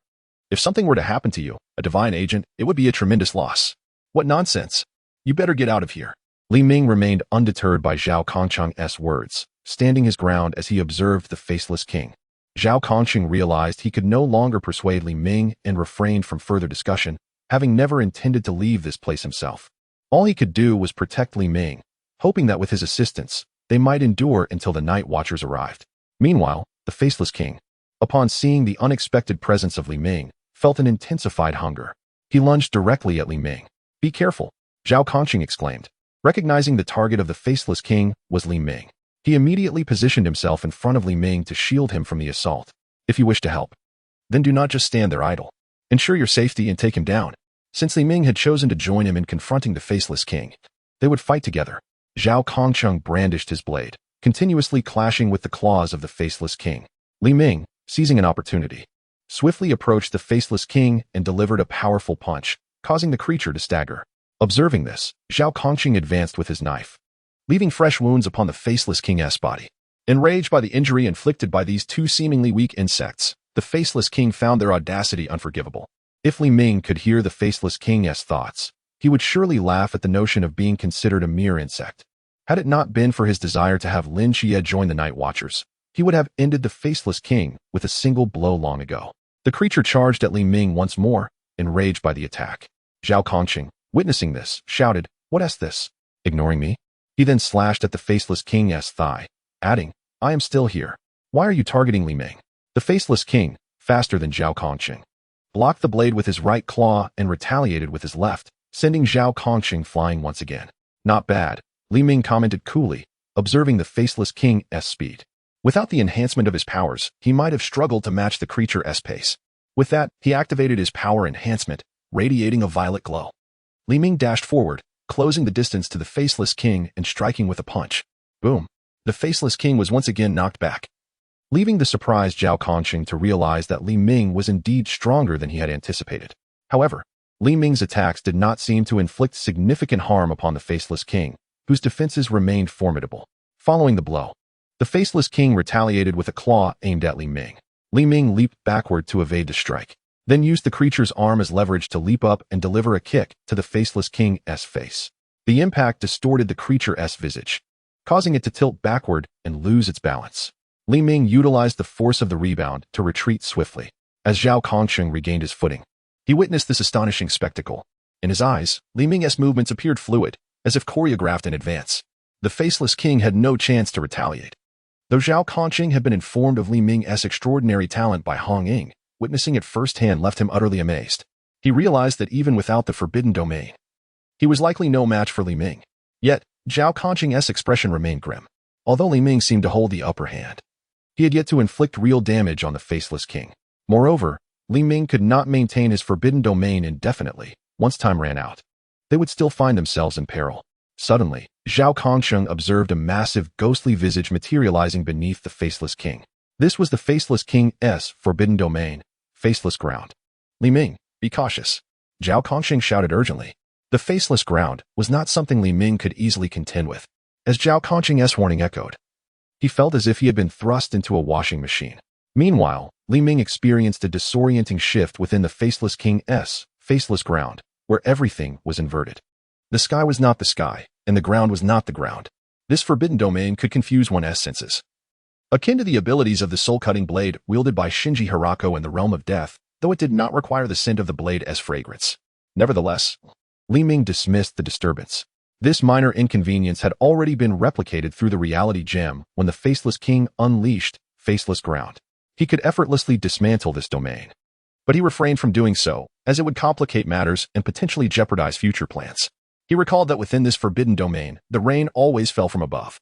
if something were to happen to you, a divine agent, it would be a tremendous loss." "What nonsense. You better get out of here." Li Ming remained undeterred by Zhao Kongcheng's words, standing his ground as he observed the faceless king. Zhao Kongcheng realized he could no longer persuade Li Ming and refrained from further discussion, having never intended to leave this place himself. All he could do was protect Li Ming, hoping that with his assistance, they might endure until the night watchers arrived. Meanwhile, the faceless king, upon seeing the unexpected presence of Li Ming, felt an intensified hunger. He lunged directly at Li Ming. "Be careful," Zhao Kongcheng exclaimed. Recognizing the target of the faceless king was Li Ming, he immediately positioned himself in front of Li Ming to shield him from the assault. "If you wish to help, then do not just stand there idle. Ensure your safety and take him down." Since Li Ming had chosen to join him in confronting the faceless king, they would fight together. Zhao Kongcheng brandished his blade, continuously clashing with the claws of the faceless king. Li Ming, seizing an opportunity, swiftly approached the faceless king and delivered a powerful punch, causing the creature to stagger. Observing this, Zhao Kongcheng advanced with his knife, leaving fresh wounds upon the faceless king's body. Enraged by the injury inflicted by these two seemingly weak insects, the faceless king found their audacity unforgivable. If Li Ming could hear the faceless king's thoughts, he would surely laugh at the notion of being considered a mere insect. Had it not been for his desire to have Lin Qiye join the Night Watchers, he would have ended the faceless king with a single blow long ago. The creature charged at Li Ming once more, enraged by the attack. Zhao Kongcheng, witnessing this, shouted, "What is this? Ignoring me?" He then slashed at the faceless king's thigh, adding, "I am still here. Why are you targeting Li Ming?" The faceless king, faster than Zhao Kongcheng, blocked the blade with his right claw and retaliated with his left, sending Zhao Kongcheng flying once again. "Not bad," Li Ming commented coolly, observing the faceless king's speed. Without the enhancement of his powers, he might have struggled to match the creature's pace. With that, he activated his power enhancement, radiating a violet glow. Li Ming dashed forward, closing the distance to the faceless king and striking with a punch. Boom! The faceless king was once again knocked back, leaving the surprised Zhao Kongcheng to realize that Li Ming was indeed stronger than he had anticipated. However, Li Ming's attacks did not seem to inflict significant harm upon the faceless king, whose defenses remained formidable. Following the blow, the faceless king retaliated with a claw aimed at Li Ming. Li Ming leaped backward to evade the strike, then used the creature's arm as leverage to leap up and deliver a kick to the faceless king's face. The impact distorted the creature's visage, causing it to tilt backward and lose its balance. Li Ming utilized the force of the rebound to retreat swiftly. As Zhao Kongcheng regained his footing, he witnessed this astonishing spectacle. In his eyes, Li Ming's movements appeared fluid, as if choreographed in advance. The faceless king had no chance to retaliate. Though Zhao Kongcheng had been informed of Li Ming's extraordinary talent by Hong Ying, witnessing it firsthand left him utterly amazed. He realized that even without the forbidden domain, he was likely no match for Li Ming. Yet, Zhao Kongcheng's expression remained grim. Although Li Ming seemed to hold the upper hand, he had yet to inflict real damage on the faceless king. Moreover, Li Ming could not maintain his forbidden domain indefinitely. Once time ran out, they would still find themselves in peril. Suddenly, Zhao Kongcheng observed a massive ghostly visage materializing beneath the faceless king. This was the faceless king's forbidden domain, faceless ground. "Li Ming, be cautious," Zhao Kongcheng shouted urgently. The faceless ground was not something Li Ming could easily contend with. As Zhao Kongcheng's warning echoed, he felt as if he had been thrust into a washing machine. Meanwhile, Li Ming experienced a disorienting shift within the faceless king's faceless ground, where everything was inverted. The sky was not the sky, and the ground was not the ground. This forbidden domain could confuse one's senses. Akin to the abilities of the soul-cutting blade wielded by Shinji Hirako in the Realm of Death, though it did not require the scent of the blade as fragrance. Nevertheless, Li Ming dismissed the disturbance. This minor inconvenience had already been replicated through the reality gem when the faceless king unleashed faceless ground. He could effortlessly dismantle this domain. But he refrained from doing so, as it would complicate matters and potentially jeopardize future plans. He recalled that within this forbidden domain, the rain always fell from above,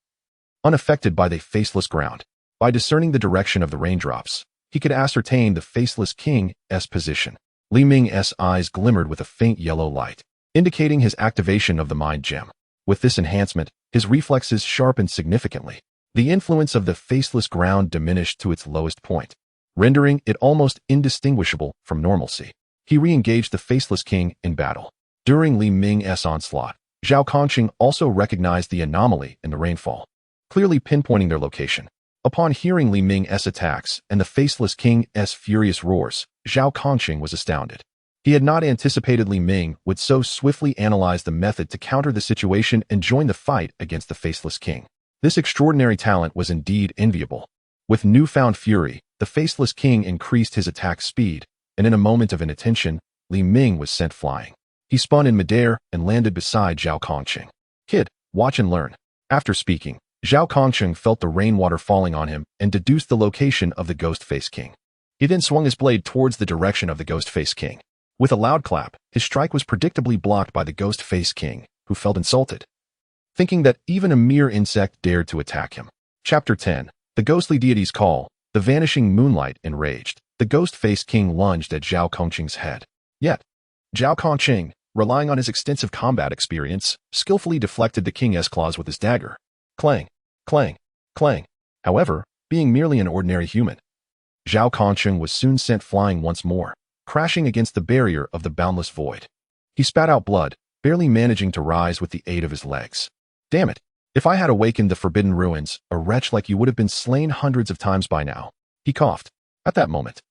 unaffected by the faceless ground. By discerning the direction of the raindrops, he could ascertain the faceless king's position. Li Ming's eyes glimmered with a faint yellow light, indicating his activation of the mind gem. With this enhancement, his reflexes sharpened significantly. The influence of the faceless ground diminished to its lowest point, rendering it almost indistinguishable from normalcy. He re-engaged the faceless king in battle. During Li Ming's onslaught, Zhao Kongcheng also recognized the anomaly in the rainfall, clearly pinpointing their location. Upon hearing Li Ming's attacks and the faceless king's furious roars, Zhao Kongcheng was astounded. He had not anticipated Li Ming would so swiftly analyze the method to counter the situation and join the fight against the Faceless King. This extraordinary talent was indeed enviable. With newfound fury, the Faceless King increased his attack speed, and in a moment of inattention, Li Ming was sent flying. He spun in midair and landed beside Zhao Kongqing. "Kid, watch and learn." After speaking, Zhao Kongqing felt the rainwater falling on him and deduced the location of the Ghost-Face King. He then swung his blade towards the direction of the Ghost-Face King. With a loud clap, his strike was predictably blocked by the Ghost-Face King, who felt insulted, thinking that even a mere insect dared to attack him. Chapter 10. The Ghostly Deity's Call. The vanishing moonlight enraged. The Ghost-Face King lunged at Zhao Kongqing's head. Yet, Zhao Kongqing, relying on his extensive combat experience, skillfully deflected the king's claws with his dagger. Clang, clang, clang. However, being merely an ordinary human, Zhao Kongqing was soon sent flying once more, crashing against the barrier of the boundless void. He spat out blood, barely managing to rise with the aid of his legs. Damn it! If I had awakened the Forbidden Ruins, a wretch like you would have been slain hundreds of times by now. He coughed. At that moment,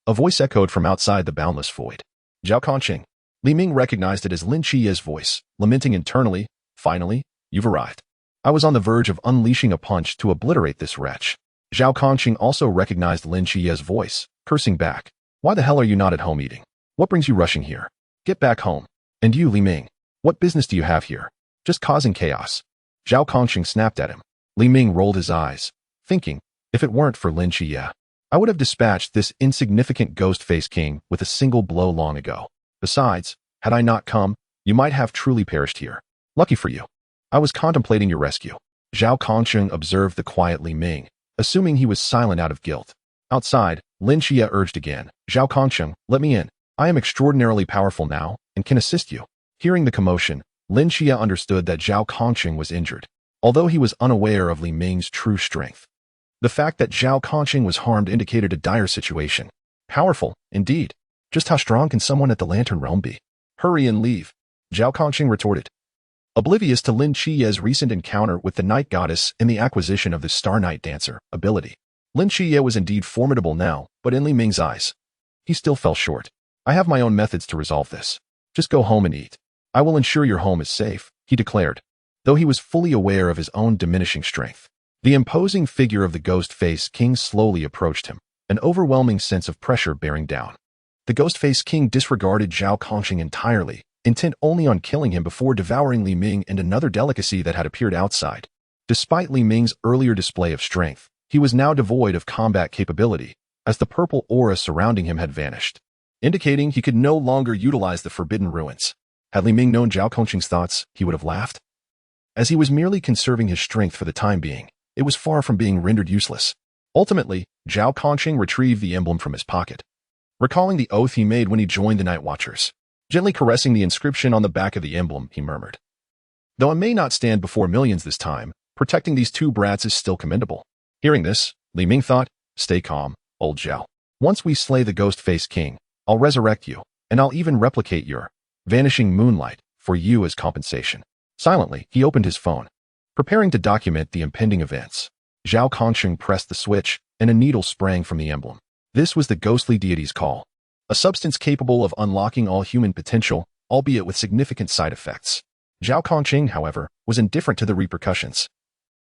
a voice echoed from outside the boundless void. Zhao Kongqing. Li Ming recognized it as Lin Qiye's voice, lamenting internally, "Finally, you've arrived. I was on the verge of unleashing a punch to obliterate this wretch." Zhao Kongqing also recognized Lin Qiye's voice, cursing back. "Why the hell are you not at home eating? What brings you rushing here? Get back home. And you, Li Ming, what business do you have here? Just causing chaos." Zhao Kongqing snapped at him. Li Ming rolled his eyes, thinking, if it weren't for Lin Qiye, I would have dispatched this insignificant Ghost-Face King with a single blow long ago. Besides, had I not come, you might have truly perished here. Lucky for you. I was contemplating your rescue. Zhao Kongqing observed the quiet Li Ming, assuming he was silent out of guilt. Outside, Lin Qiye urged again. "Zhao Kongqing, let me in. I am extraordinarily powerful now, and can assist you." Hearing the commotion, Lin Qiye understood that Zhao Kongqing was injured, although he was unaware of Li Ming's true strength. The fact that Zhao Kongqing was harmed indicated a dire situation. Powerful, indeed. Just how strong can someone at the Lantern Realm be? "Hurry and leave," Zhao Kongqing retorted. Oblivious to Lin Qiye's recent encounter with the Night Goddess and the acquisition of the Star Night Dancer ability, Lin Qiye was indeed formidable now, but in Li Ming's eyes, he still fell short. "I have my own methods to resolve this. Just go home and eat. I will ensure your home is safe," he declared, though he was fully aware of his own diminishing strength. The imposing figure of the Ghost-Face King slowly approached him, an overwhelming sense of pressure bearing down. The Ghost-Face King disregarded Zhao Kongqing entirely, intent only on killing him before devouring Li Ming and another delicacy that had appeared outside. Despite Li Ming's earlier display of strength, he was now devoid of combat capability, as the purple aura surrounding him had vanished, indicating he could no longer utilize the Forbidden Ruins. Had Li Ming known Zhao Kongqing's thoughts, he would have laughed. As he was merely conserving his strength for the time being, it was far from being rendered useless. Ultimately, Zhao Kongqing retrieved the emblem from his pocket, recalling the oath he made when he joined the Night Watchers. Gently caressing the inscription on the back of the emblem, he murmured, "Though I may not stand before millions this time, protecting these two brats is still commendable." Hearing this, Li Ming thought, "Stay calm, old Zhao. Once we slay the Ghost-Face King, I'll resurrect you, and I'll even replicate your vanishing moonlight for you as compensation." Silently, he opened his phone, preparing to document the impending events. Zhao Kongqing pressed the switch, and a needle sprang from the emblem. This was the Ghostly Deity's Call, a substance capable of unlocking all human potential, albeit with significant side effects. Zhao Kongqing, however, was indifferent to the repercussions.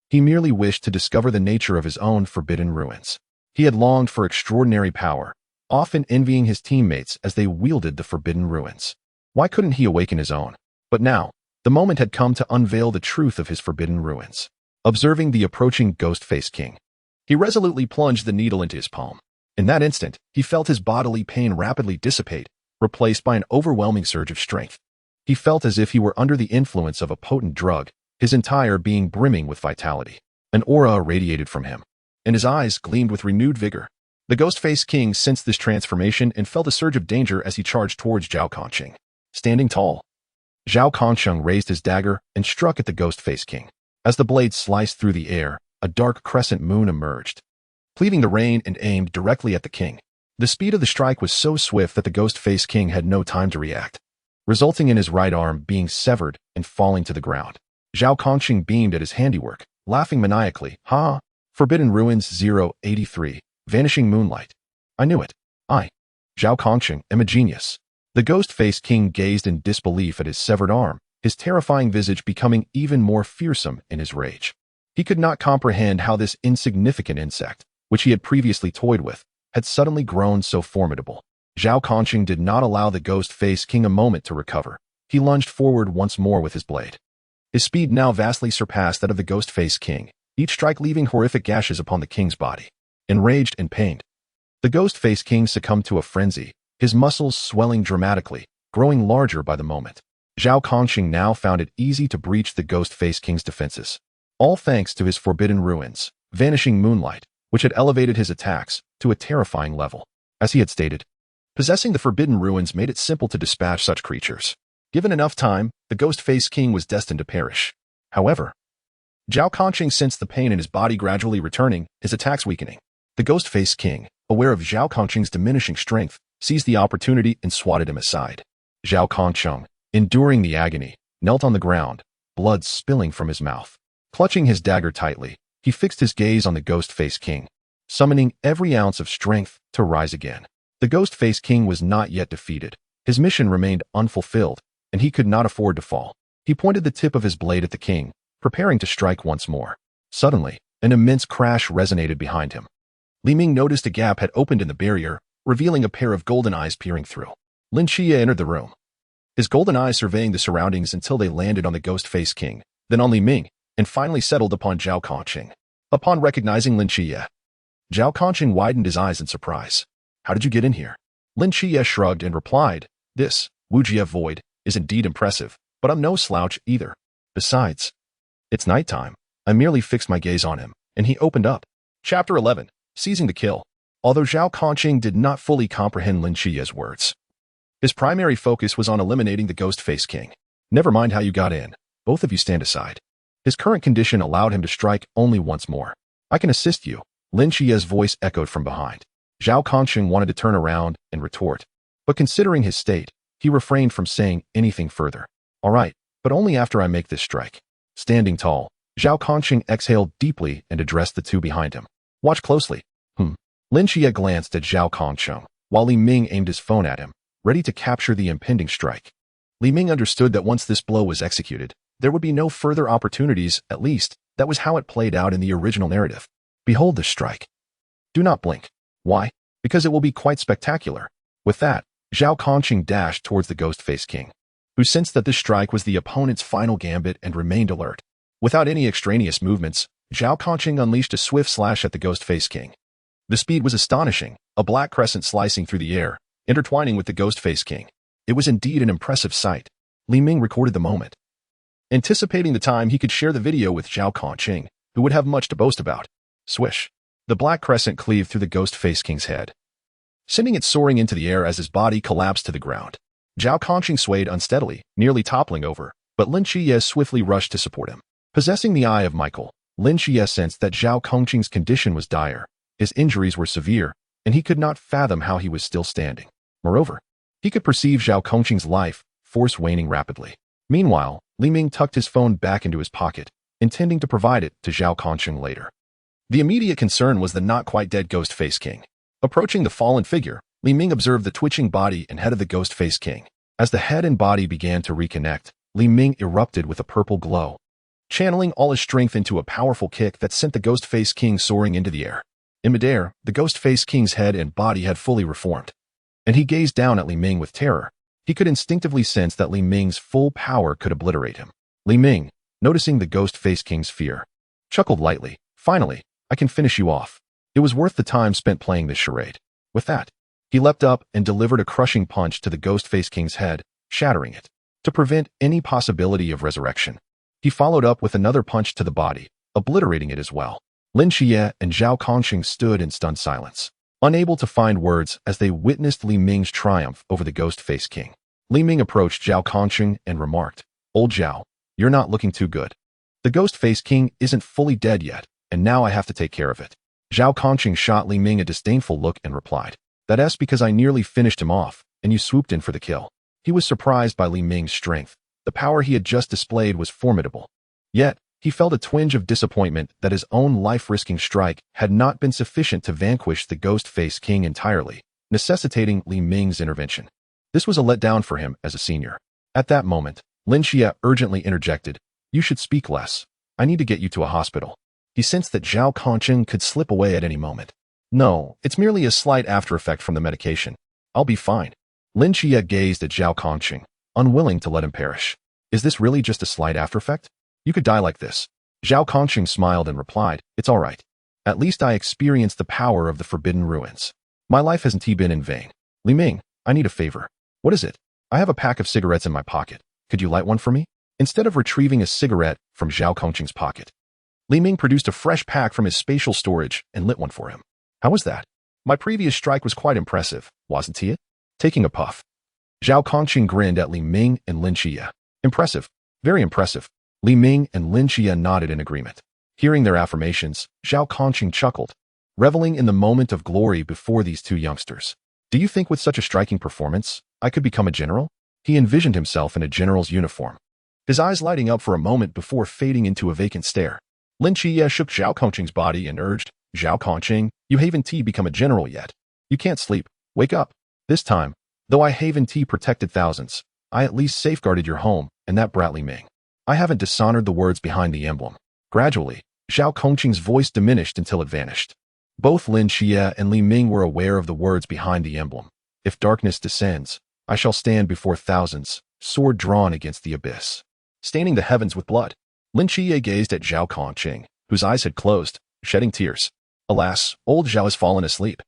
He merely wished to discover the nature of his own Forbidden Ruins. He had longed for extraordinary power, often envying his teammates as they wielded the Forbidden Ruins. Why couldn't he awaken his own? But now, the moment had come to unveil the truth of his Forbidden Ruins. Observing the approaching Ghost-Face King, he resolutely plunged the needle into his palm. In that instant, he felt his bodily pain rapidly dissipate, replaced by an overwhelming surge of strength. He felt as if he were under the influence of a potent drug, his entire being brimming with vitality. An aura radiated from him, and his eyes gleamed with renewed vigor. The Ghost-Face King sensed this transformation and felt a surge of danger as he charged towards Zhao Kongqing. Standing tall, Zhao Kongqing raised his dagger and struck at the Ghost-Face King. As the blade sliced through the air, a dark crescent moon emerged, cleaving the rain and aimed directly at the king. The speed of the strike was so swift that the Ghost-Face King had no time to react, resulting in his right arm being severed and falling to the ground. Zhao Kongqing beamed at his handiwork, laughing maniacally. "Ha! Forbidden Ruins 083, Vanishing Moonlight. I knew it. I, Zhao Kongqing, am a genius." The ghost-faced king gazed in disbelief at his severed arm, his terrifying visage becoming even more fearsome in his rage. He could not comprehend how this insignificant insect, which he had previously toyed with, had suddenly grown so formidable. Zhao Conqing did not allow the ghost-faced king a moment to recover. He lunged forward once more with his blade. His speed now vastly surpassed that of the ghost-faced king, each strike leaving horrific gashes upon the king's body. Enraged and pained, the ghost-faced king succumbed to a frenzy, his muscles swelling dramatically, growing larger by the moment. Zhao Conqing now found it easy to breach the ghost-faced king's defenses, all thanks to his forbidden ruins, vanishing moonlight, which had elevated his attacks to a terrifying level. As he had stated, possessing the forbidden ruins made it simple to dispatch such creatures. Given enough time, the ghost-faced king was destined to perish. However, Zhao Conqing sensed the pain in his body gradually returning, his attacks weakening. The ghost-faced king, aware of Zhao Conqing's diminishing strength, seized the opportunity and swatted him aside. Zhao Conqing, enduring the agony, knelt on the ground, blood spilling from his mouth. Clutching his dagger tightly, he fixed his gaze on the ghost-faced king, summoning every ounce of strength to rise again. The ghost-faced king was not yet defeated. His mission remained unfulfilled, and he could not afford to fall. He pointed the tip of his blade at the king, preparing to strike once more. Suddenly, an immense crash resonated behind him. Ming noticed a gap had opened in the barrier, revealing a pair of golden eyes peering through. Lin Qiye entered the room, his golden eyes surveying the surroundings until they landed on the ghost-faced king, then on Ming, and finally settled upon Zhao Conqing. Upon recognizing Lin Qiye, Zhao Conqing widened his eyes in surprise. "How did you get in here?" Lin Qiye shrugged and replied, "This Wujie void is indeed impressive, but I'm no slouch either. Besides, it's nighttime. I merely fixed my gaze on him, and he opened up." Chapter 11. Seizing the kill. Although Zhao Conqing did not fully comprehend Lin Qiye's words, his primary focus was on eliminating the ghost-faced king. "Never mind how you got in. Both of you stand aside." His current condition allowed him to strike only once more. "I can assist you," Lin Qiye's voice echoed from behind. Zhao Conqing wanted to turn around and retort, but considering his state, he refrained from saying anything further. "All right, but only after I make this strike." Standing tall, Zhao Conqing exhaled deeply and addressed the two behind him. "Watch closely." Lin Qiye glanced at Zhao Conqing, while Ming aimed his phone at him, ready to capture the impending strike. Ming understood that once this blow was executed, there would be no further opportunities. At least, that was how it played out in the original narrative. "Behold this strike. Do not blink." "Why?" "Because it will be quite spectacular." With that, Zhao Conqing dashed towards the ghost-faced king, who sensed that this strike was the opponent's final gambit and remained alert. Without any extraneous movements, Zhao Conqing unleashed a swift slash at the ghost-faced king. The speed was astonishing, a black crescent slicing through the air, intertwining with the ghost-faced king. It was indeed an impressive sight. Ming recorded the moment, anticipating the time he could share the video with Zhao Conqing, who would have much to boast about. Swish. The black crescent cleaved through the ghost-faced king's head, sending it soaring into the air as his body collapsed to the ground. Zhao Conqing swayed unsteadily, nearly toppling over, but Lin Qiye swiftly rushed to support him. Possessing the eye of Michael, Lin Qiye sensed that Zhao Conqing's condition was dire. His injuries were severe, and he could not fathom how he was still standing. Moreover, he could perceive Zhao Conqing's life force waning rapidly. Meanwhile, Ming tucked his phone back into his pocket, intending to provide it to Zhao Conqing later. The immediate concern was the not-quite-dead ghost-faced king. Approaching the fallen figure, Ming observed the twitching body and head of the ghost-faced king. As the head and body began to reconnect, Ming erupted with a purple glow, channeling all his strength into a powerful kick that sent the ghost-faced king soaring into the air. In midair, the ghost-faced king's head and body had fully reformed, and he gazed down at Ming with terror. He could instinctively sense that Ming's full power could obliterate him. Ming, noticing the ghost-faced king's fear, chuckled lightly. "Finally, I can finish you off. It was worth the time spent playing this charade." With that, he leapt up and delivered a crushing punch to the ghost-faced king's head, shattering it. To prevent any possibility of resurrection, he followed up with another punch to the body, obliterating it as well. Lin Qiye and Zhao Conqing stood in stunned silence, unable to find words as they witnessed Ming's triumph over the ghost-faced king. Ming approached Zhao Conqing and remarked, "Old Zhao, you're not looking too good. The ghost-faced king isn't fully dead yet, and now I have to take care of it." Zhao Conqing shot Ming a disdainful look and replied, "That's because I nearly finished him off, and you swooped in for the kill." He was surprised by Ming's strength. The power he had just displayed was formidable. Yet, he felt a twinge of disappointment that his own life-risking strike had not been sufficient to vanquish the ghost-faced king entirely, necessitating Ming's intervention. This was a letdown for him as a senior. At that moment, Lin Qiye urgently interjected, "You should speak less. I need to get you to a hospital." He sensed that Zhao Kongqing could slip away at any moment. "No, it's merely a slight after-effect from the medication. I'll be fine." Lin Qiye gazed at Zhao Kongqing, unwilling to let him perish. "Is this really just a slight after-effect? You could die like this." Zhao Kongqing smiled and replied, "It's all right. At least I experienced the power of the Forbidden Ruins. My life hasn't been in vain. Li Ming, I need a favor." "What is it?" "I have a pack of cigarettes in my pocket. Could you light one for me?" Instead of retrieving a cigarette from Zhao Kongqing's pocket, Li Ming produced a fresh pack from his spatial storage and lit one for him. "How was that?" "My previous strike was quite impressive, wasn't it?" Taking a puff, Zhao Kongqing grinned at Li Ming and Lin Qiye. "Impressive. Very impressive." Li Ming and Lin Qiye nodded in agreement. Hearing their affirmations, Zhao Kongqing chuckled, reveling in the moment of glory before these two youngsters. "Do you think with such a striking performance, I could become a general?" He envisioned himself in a general's uniform, his eyes lighting up for a moment before fading into a vacant stare. Lin Qiye shook Zhao Kongqing's body and urged, "Zhao Kongqing, you haven't become a general yet. You can't sleep. Wake up. This time, though I haven't protected thousands, I at least safeguarded your home and that brat Li Ming. I haven't dishonored the words behind the emblem." Gradually, Zhao Kongqing's voice diminished until it vanished. Both Lin Qiye and Li Ming were aware of the words behind the emblem. "If darkness descends, I shall stand before thousands, sword drawn against the abyss, staining the heavens with blood." Lin Qiye gazed at Zhao Kongqing, whose eyes had closed, shedding tears. "Alas, old Zhao has fallen asleep.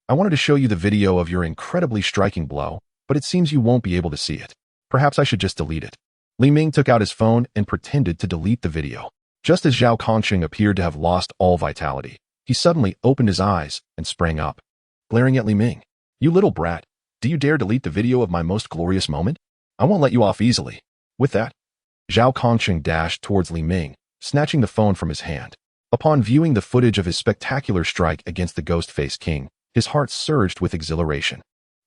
I wanted to show you the video of your incredibly striking blow, but it seems you won't be able to see it. Perhaps I should just delete it." Li Ming took out his phone and pretended to delete the video. Just as Zhao Kongqing appeared to have lost all vitality, he suddenly opened his eyes and sprang up, glaring at Li Ming. "You little brat, do you dare delete the video of my most glorious moment? I won't let you off easily." With that, Zhao Kongqing dashed towards Li Ming, snatching the phone from his hand. Upon viewing the footage of his spectacular strike against the Ghost-Faced King, his heart surged with exhilaration.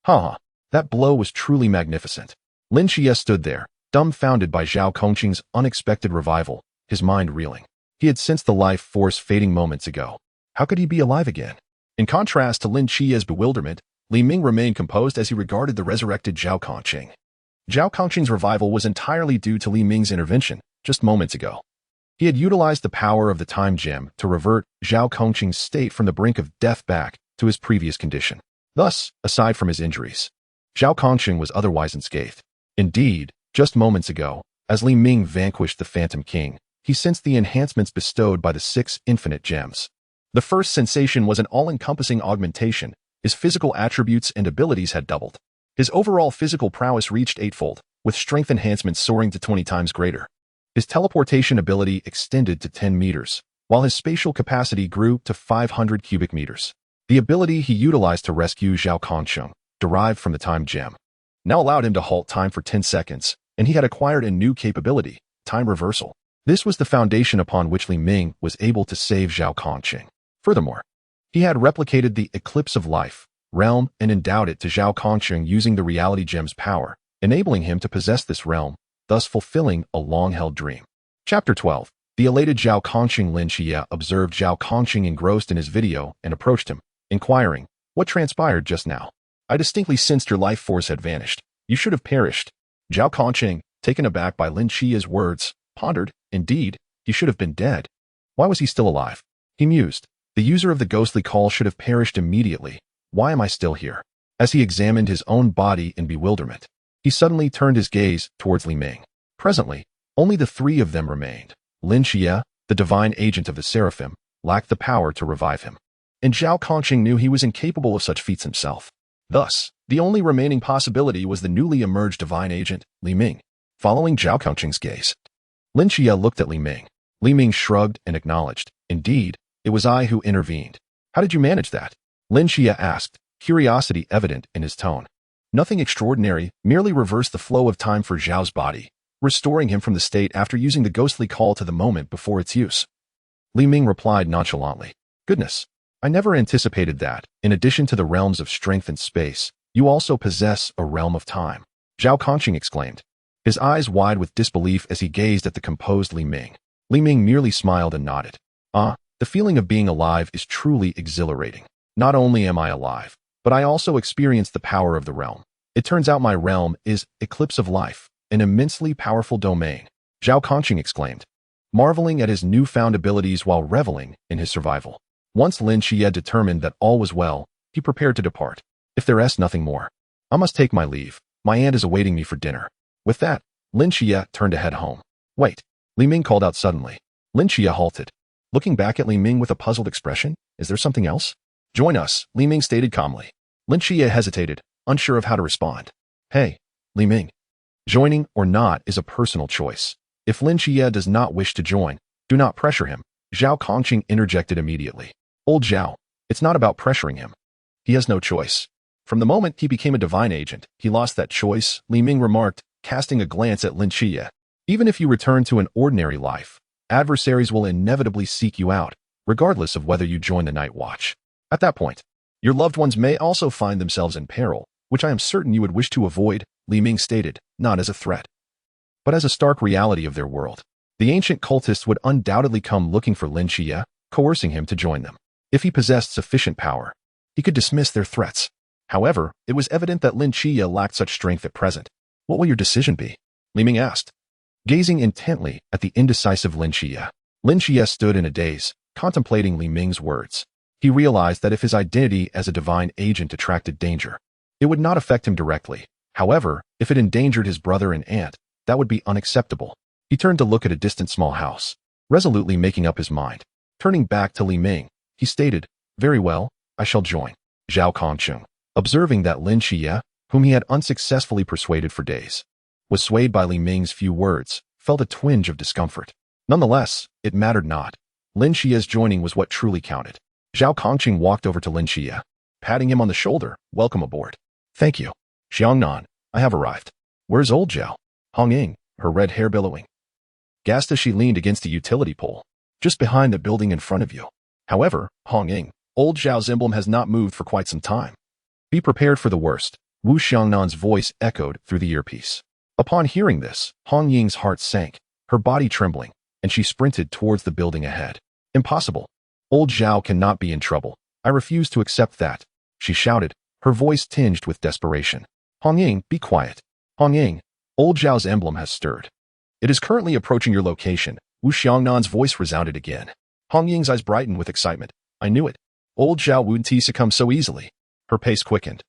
That blow was truly magnificent. Lin Qiye stood there, dumbfounded by Zhao Kongqing's unexpected revival, his mind reeling. He had sensed the life force fading moments ago. How could he be alive again? In contrast to Lin Qiye's bewilderment, Li Ming remained composed as he regarded the resurrected Zhao Kongqing. Zhao Kongqing's revival was entirely due to Li Ming's intervention just moments ago. He had utilized the power of the time gem to revert Zhao Kongqing's state from the brink of death back to his previous condition. Thus, aside from his injuries, Zhao Kongqing was otherwise unscathed. Indeed, just moments ago, as Li Ming vanquished the Phantom King, he sensed the enhancements bestowed by the 6 infinite gems. The first sensation was an all-encompassing augmentation. His physical attributes and abilities had doubled. His overall physical prowess reached 8-fold, with strength enhancements soaring to 20 times greater. His teleportation ability extended to 10 meters, while his spatial capacity grew to 500 cubic meters. The ability he utilized to rescue Zhao Kongqing, derived from the time gem, now allowed him to halt time for 10 seconds, and he had acquired a new capability, time reversal. This was the foundation upon which Li Ming was able to save Zhao Kongqing. Furthermore, he had replicated the Eclipse of Life realm and endowed it to Zhao Kongqing using the Reality Gem's power, enabling him to possess this realm, thus fulfilling a long-held dream. Chapter 12. The elated Zhao Kongqing. Lin Qiye observed Zhao Kongqing engrossed in his video and approached him, inquiring, "What transpired just now? I distinctly sensed your life force had vanished. You should have perished." Zhao Kongqing, taken aback by Lin Qiye's words, pondered, "Indeed, he should have been dead. Why was he still alive?" He mused. "The user of the ghostly call should have perished immediately. Why am I still here?" As he examined his own body in bewilderment, he suddenly turned his gaze towards Li Ming. Presently, only the 3 of them remained. Lin Qiye, the divine agent of the Seraphim, lacked the power to revive him, and Zhao Kongqing knew he was incapable of such feats himself. Thus, the only remaining possibility was the newly emerged divine agent, Li Ming. Following Zhao Kongqing's gaze, Lin Qiye looked at Li Ming. Li Ming shrugged and acknowledged, "Indeed, it was I who intervened." "How did you manage that?" Lin Qiye asked, curiosity evident in his tone. "Nothing extraordinary, merely reversed the flow of time for Zhao's body, restoring him from the state after using the ghostly call to the moment before its use." Li Ming replied nonchalantly, "Goodness, I never anticipated that, in addition to the realms of strength and space, you also possess a realm of time." Zhao Kongqing exclaimed, his eyes wide with disbelief as he gazed at the composed Li Ming. Li Ming merely smiled and nodded. The feeling of being alive is truly exhilarating. Not only am I alive, but I also experience the power of the realm. It turns out my realm is Eclipse of Life, an immensely powerful domain, Zhao Kongqing exclaimed, marveling at his newfound abilities while reveling in his survival. Once Lin Qiye determined that all was well, he prepared to depart. If there is nothing more, I must take my leave. My aunt is awaiting me for dinner. With that, Lin Qiye turned to head home. Wait, Li Ming called out suddenly. Lin Qiye halted, looking back at Li Ming with a puzzled expression. Is there something else? Join us, Li Ming stated calmly. Lin Qiye hesitated, unsure of how to respond. Hey, Li Ming. Joining or not is a personal choice. If Lin Qiye does not wish to join, do not pressure him, Zhao Kongqing interjected immediately. Old Zhao, it's not about pressuring him. He has no choice. From the moment he became a divine agent, he lost that choice, Li Ming remarked, casting a glance at Lin Qiye. Even if you return to an ordinary life, adversaries will inevitably seek you out, regardless of whether you join the Night Watch. At that point, your loved ones may also find themselves in peril, which I am certain you would wish to avoid, Li Ming stated, not as a threat, but as a stark reality of their world. The ancient cultists would undoubtedly come looking for Lin Qiye, coercing him to join them. If he possessed sufficient power, he could dismiss their threats. However, it was evident that Lin Qiye lacked such strength at present. What will your decision be? Li Ming asked, gazing intently at the indecisive Lin Qiye. Lin Qiye stood in a daze, contemplating Li Ming's words. He realized that if his identity as a divine agent attracted danger, it would not affect him directly. However, if it endangered his brother and aunt, that would be unacceptable. He turned to look at a distant small house, resolutely making up his mind. Turning back to Li Ming, he stated, very well, I shall join. Zhao Kongqing, observing that Lin Qiye, whom he had unsuccessfully persuaded for days, was swayed by Li Ming's few words, felt a twinge of discomfort. Nonetheless, it mattered not. Lin Qiye's joining was what truly counted. Zhao Kongqing walked over to Lin Qiye, patting him on the shoulder. Welcome aboard. Thank you. Xiangnan, I have arrived. Where's old Zhao? Hong Ying, her red hair billowing, gasped as she leaned against a utility pole, just behind the building in front of you. However, Hong Ying, old Zhao's emblem has not moved for quite some time. Be prepared for the worst, Wu Xiangnan's voice echoed through the earpiece. Upon hearing this, Hong Ying's heart sank, her body trembling, and she sprinted towards the building ahead. Impossible. Old Zhao cannot be in trouble. I refuse to accept that, she shouted, her voice tinged with desperation. Hong Ying, be quiet. Hong Ying, old Zhao's emblem has stirred. It is currently approaching your location, Wu Xiangnan's voice resounded again. Hong Ying's eyes brightened with excitement. I knew it. Old Zhao wouldn't succumb so easily. Her pace quickened.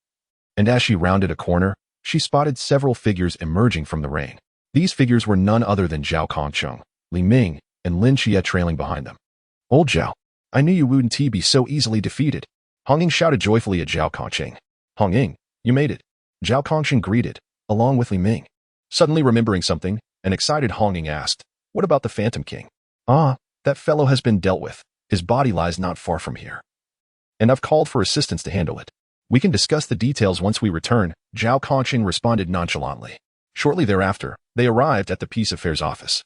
And as she rounded a corner, she spotted several figures emerging from the rain. These figures were none other than Zhao Kongqing, Li Ming, and Lin Qiye trailing behind them. Old Zhao, I knew you wouldn't be so easily defeated. Hong Ying shouted joyfully at Zhao Kongqing. Hong Ying, you made it. Zhao Kongqing greeted, along with Li Ming. Suddenly remembering something, an excited Hong Ying asked, what about the Phantom King? Ah, that fellow has been dealt with. His body lies not far from here. And I've called for assistance to handle it. We can discuss the details once we return, Zhao Kongqing responded nonchalantly. Shortly thereafter, they arrived at the Peace Affairs office.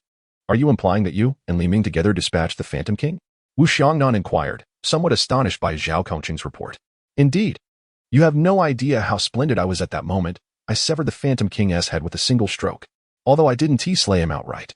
Are you implying that you and Li Ming together dispatched the Phantom King? Wu Xiangnan inquired, somewhat astonished by Zhao Kongqing's report. Indeed. You have no idea how splendid I was at that moment. I severed the Phantom King's head with a single stroke, although I didn't slay him outright.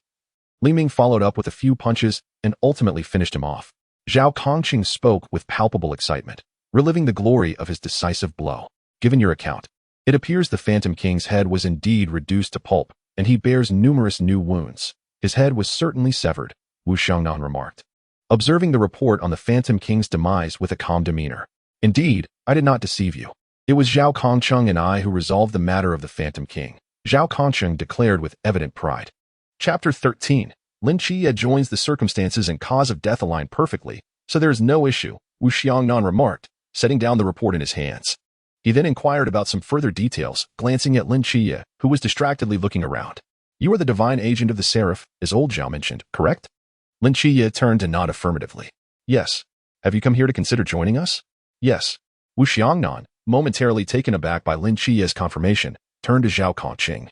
Li Ming followed up with a few punches and ultimately finished him off. Zhao Kongqing spoke with palpable excitement, reliving the glory of his decisive blow. Given your account, it appears the Phantom King's head was indeed reduced to pulp, and he bears numerous new wounds. His head was certainly severed, Wu Xiangnan remarked, observing the report on the Phantom King's demise with a calm demeanor. Indeed, I did not deceive you. It was Zhao Kongqing and I who resolved the matter of the Phantom King, Zhao Kongqing declared with evident pride. Chapter 13. Lin Qiye joins the circumstances and cause of death align perfectly, so there is no issue, Wu Xiangnan remarked, setting down the report in his hands. He then inquired about some further details, glancing at Lin Qiye, who was distractedly looking around. You are the divine agent of the Seraph, as old Zhao mentioned, correct? Lin Qiye turned to nod affirmatively. Yes. Have you come here to consider joining us? Yes. Wu Xiangnan, momentarily taken aback by Lin Qiye's confirmation, turned to Zhao Kongqing,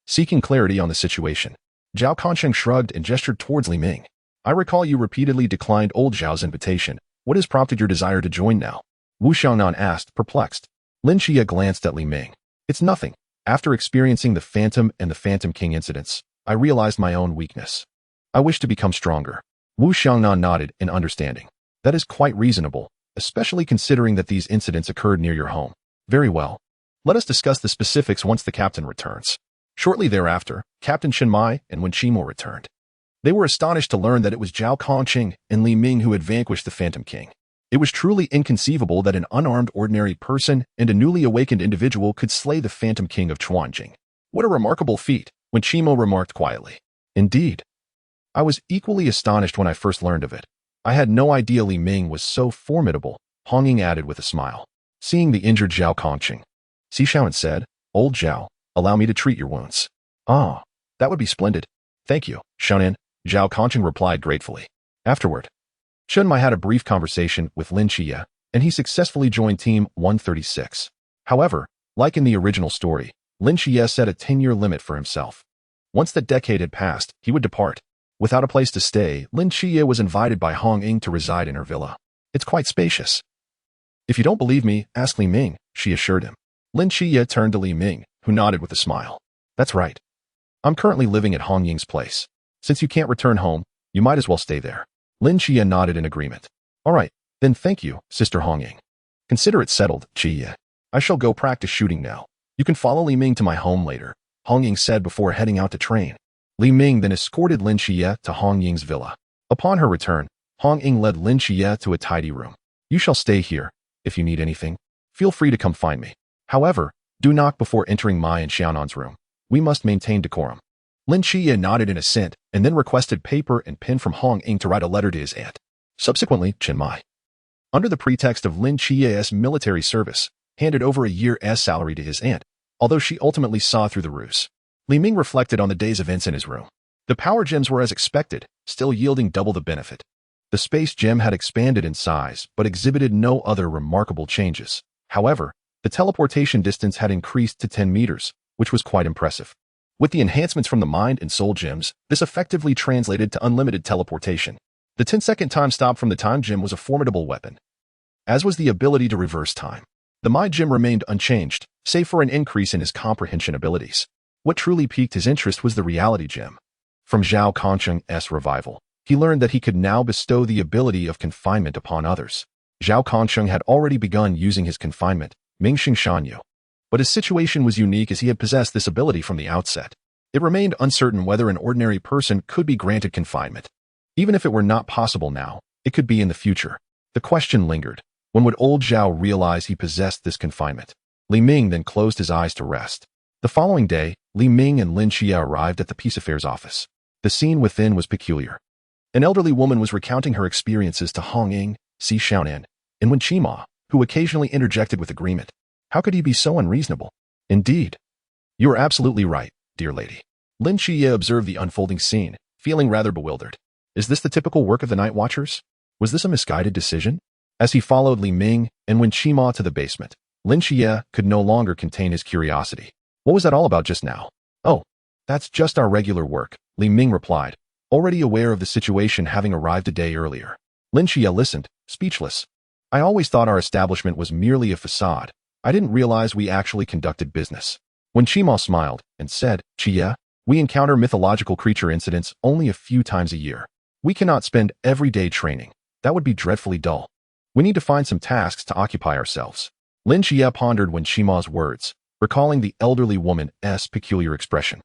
seeking clarity on the situation. Zhao Kongqing shrugged and gestured towards Li Ming. I recall you repeatedly declined old Zhao's invitation. What has prompted your desire to join now? Wu Xiangnan asked, perplexed. Lin Qiye glanced at Li Ming. It's nothing. After experiencing the Phantom and the Phantom King incidents, I realized my own weakness. I wish to become stronger. Wu Xiangnan nodded in understanding. That is quite reasonable, especially considering that these incidents occurred near your home. Very well. Let us discuss the specifics once the captain returns. Shortly thereafter, Captain Chen Mai and Wen Qimo returned. They were astonished to learn that it was Zhao Kongqing and Li Ming who had vanquished the Phantom King. It was truly inconceivable that an unarmed ordinary person and a newly awakened individual could slay the Phantom King of Chuanjing. What a remarkable feat, Wen Qimo remarked quietly. Indeed. I was equally astonished when I first learned of it. I had no idea Li Ming was so formidable, Hong Ying added with a smile. Seeing the injured Zhao Kongqing, Si Shaoan said, Old Zhao, allow me to treat your wounds. Ah, that would be splendid. Thank you, Shonin, Zhao Kongqing replied gratefully. Afterward, Chen Mai had a brief conversation with Lin Qiye, and he successfully joined Team 136. However, like in the original story, Lin Qiye set a 10-year limit for himself. Once that decade had passed, he would depart. Without a place to stay, Lin Qiye was invited by Hong Ying to reside in her villa. It's quite spacious. If you don't believe me, ask Li Ming, she assured him. Lin Qiye turned to Li Ming, who nodded with a smile. That's right. I'm currently living at Hong Ying's place. Since you can't return home, you might as well stay there. Lin Qiye nodded in agreement. All right, then thank you, Sister Hong Ying. Consider it settled, Qiye. I shall go practice shooting now. You can follow Li Ming to my home later, Hong Ying said before heading out to train. Li Ming then escorted Lin Qiye to Hong Ying's villa. Upon her return, Hong Ying led Lin Qiye to a tidy room. You shall stay here. If you need anything, feel free to come find me. However, do knock before entering Mai and Xiaonan's room. We must maintain decorum. Lin Qiye nodded in assent and then requested paper and pen from Hong Ying to write a letter to his aunt. Subsequently, Chen Mai, under the pretext of Lin Qiye's military service, handed over a year's salary to his aunt, although she ultimately saw through the ruse. Li Ming reflected on the day's events in his room. The power gems were as expected, still yielding double the benefit. The space gem had expanded in size, but exhibited no other remarkable changes. However, the teleportation distance had increased to 10 meters, which was quite impressive. With the enhancements from the mind and soul gems, this effectively translated to unlimited teleportation. The 10-second time stop from the time gem was a formidable weapon, as was the ability to reverse time. The mind gem remained unchanged, save for an increase in his comprehension abilities. What truly piqued his interest was the reality gem. From Zhao Kongqing's revival, he learned that he could now bestow the ability of confinement upon others. Zhao Kongqing had already begun using his confinement, Ming Shanyu. But his situation was unique as he had possessed this ability from the outset. It remained uncertain whether an ordinary person could be granted confinement. Even if it were not possible now, it could be in the future. The question lingered. When would old Zhao realize he possessed this confinement? Li Ming then closed his eyes to rest. The following day, Li Ming and Lin Qiye arrived at the Peace Affairs office. The scene within was peculiar. An elderly woman was recounting her experiences to Hong Ying, Si Shaonan, and Wen Qimo, who occasionally interjected with agreement. How could he be so unreasonable? Indeed. You are absolutely right, dear lady. Lin Qiye observed the unfolding scene, feeling rather bewildered. Is this the typical work of the Night Watchers? Was this a misguided decision? As he followed Li Ming and Wen Qimo to the basement, Lin Qiye could no longer contain his curiosity. What was that all about just now? Oh, that's just our regular work, Li Ming replied, already aware of the situation having arrived a day earlier. Lin Qiye listened, speechless. I always thought our establishment was merely a facade. I didn't realize we actually conducted business. Wen Qimo smiled and said, Qiye, we encounter mythological creature incidents only a few times a year. We cannot spend every day training. That would be dreadfully dull. We need to find some tasks to occupy ourselves. Lin Qiye pondered Wen Qimo's words, recalling the elderly woman's peculiar expression.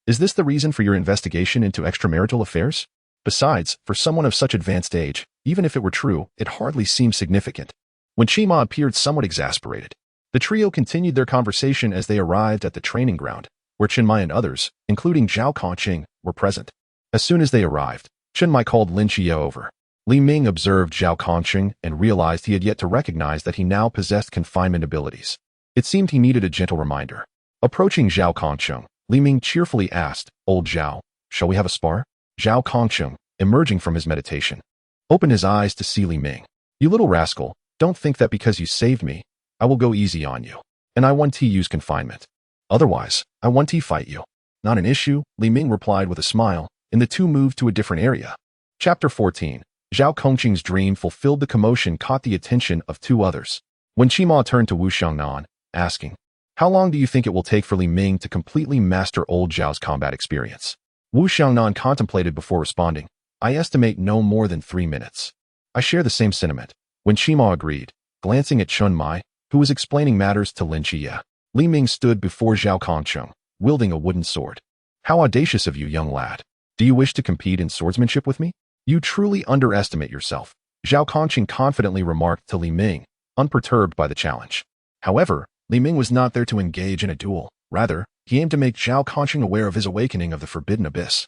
Is this the reason for your investigation into extramarital affairs? Besides, for someone of such advanced age, even if it were true, it hardly seems significant. Wen Qimo appeared somewhat exasperated. The trio continued their conversation as they arrived at the training ground, where Chen Mai and others, including Zhao Kongqing, were present. As soon as they arrived, Chen Mai called Lin Qiye over. Li Ming observed Zhao Kongqing and realized he had yet to recognize that he now possessed confinement abilities. It seemed he needed a gentle reminder. Approaching Zhao Kongqing, Li Ming cheerfully asked, Old Zhao, shall we have a spar? Zhao Kongqing, emerging from his meditation, opened his eyes to see Li Ming. You little rascal, don't think that because you saved me, I will go easy on you. And I want to use confinement. Otherwise, I want to fight you. Not an issue, Li Ming replied with a smile, and the two moved to a different area. Chapter 14. Zhao Kongqing's dream fulfilled the commotion caught the attention of two others. Wen Qimo turned to Wu Xiangnan, asking, how long do you think it will take for Li Ming to completely master old Zhao's combat experience? Wu Xiangnan contemplated before responding, I estimate no more than 3 minutes. I share the same sentiment. Wen Qimo agreed, glancing at Chen Mai, who was explaining matters to Lin Qiye. Li Ming stood before Zhao Kongcheng, wielding a wooden sword. How audacious of you, young lad. Do you wish to compete in swordsmanship with me? You truly underestimate yourself, Zhao Kongcheng confidently remarked to Li Ming, unperturbed by the challenge. However, Li Ming was not there to engage in a duel. Rather, he aimed to make Zhao Kongcheng aware of his awakening of the forbidden abyss.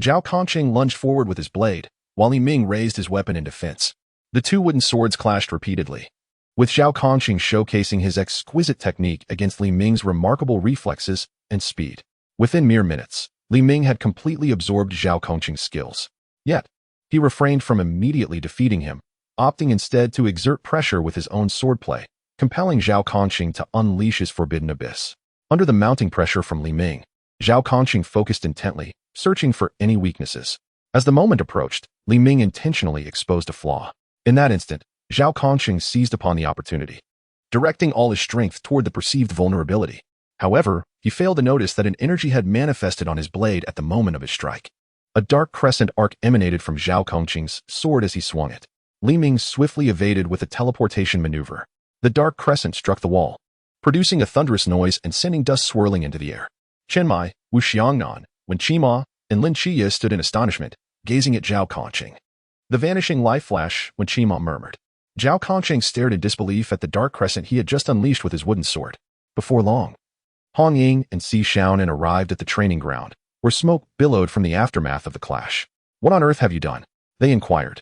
Zhao Kongcheng lunged forward with his blade, while Li Ming raised his weapon in defense. The two wooden swords clashed repeatedly, with Zhao Kongcheng showcasing his exquisite technique against Li Ming's remarkable reflexes and speed. Within mere minutes, Li Ming had completely absorbed Zhao Kongcheng's skills. Yet, he refrained from immediately defeating him, opting instead to exert pressure with his own swordplay, compelling Zhao Kongcheng to unleash his forbidden abyss. Under the mounting pressure from Li Ming, Zhao Kongcheng focused intently, searching for any weaknesses. As the moment approached, Li Ming intentionally exposed a flaw. In that instant, Zhao Kongcheng seized upon the opportunity, directing all his strength toward the perceived vulnerability. However, he failed to notice that an energy had manifested on his blade at the moment of his strike. A dark crescent arc emanated from Zhao Kongcheng's sword as he swung it. Li Ming swiftly evaded with a teleportation maneuver. The dark crescent struck the wall, producing a thunderous noise and sending dust swirling into the air. Chen Mai, Wu Xiangnan, Wen Qima, and Lin Qiye stood in astonishment, gazing at Zhao Kongcheng. The vanishing life flash, Wen Qima murmured. Zhao Kongcheng stared in disbelief at the dark crescent he had just unleashed with his wooden sword. Before long, Hong Ying and Si Xiaonan arrived at the training ground, where smoke billowed from the aftermath of the clash. What on earth have you done? They inquired,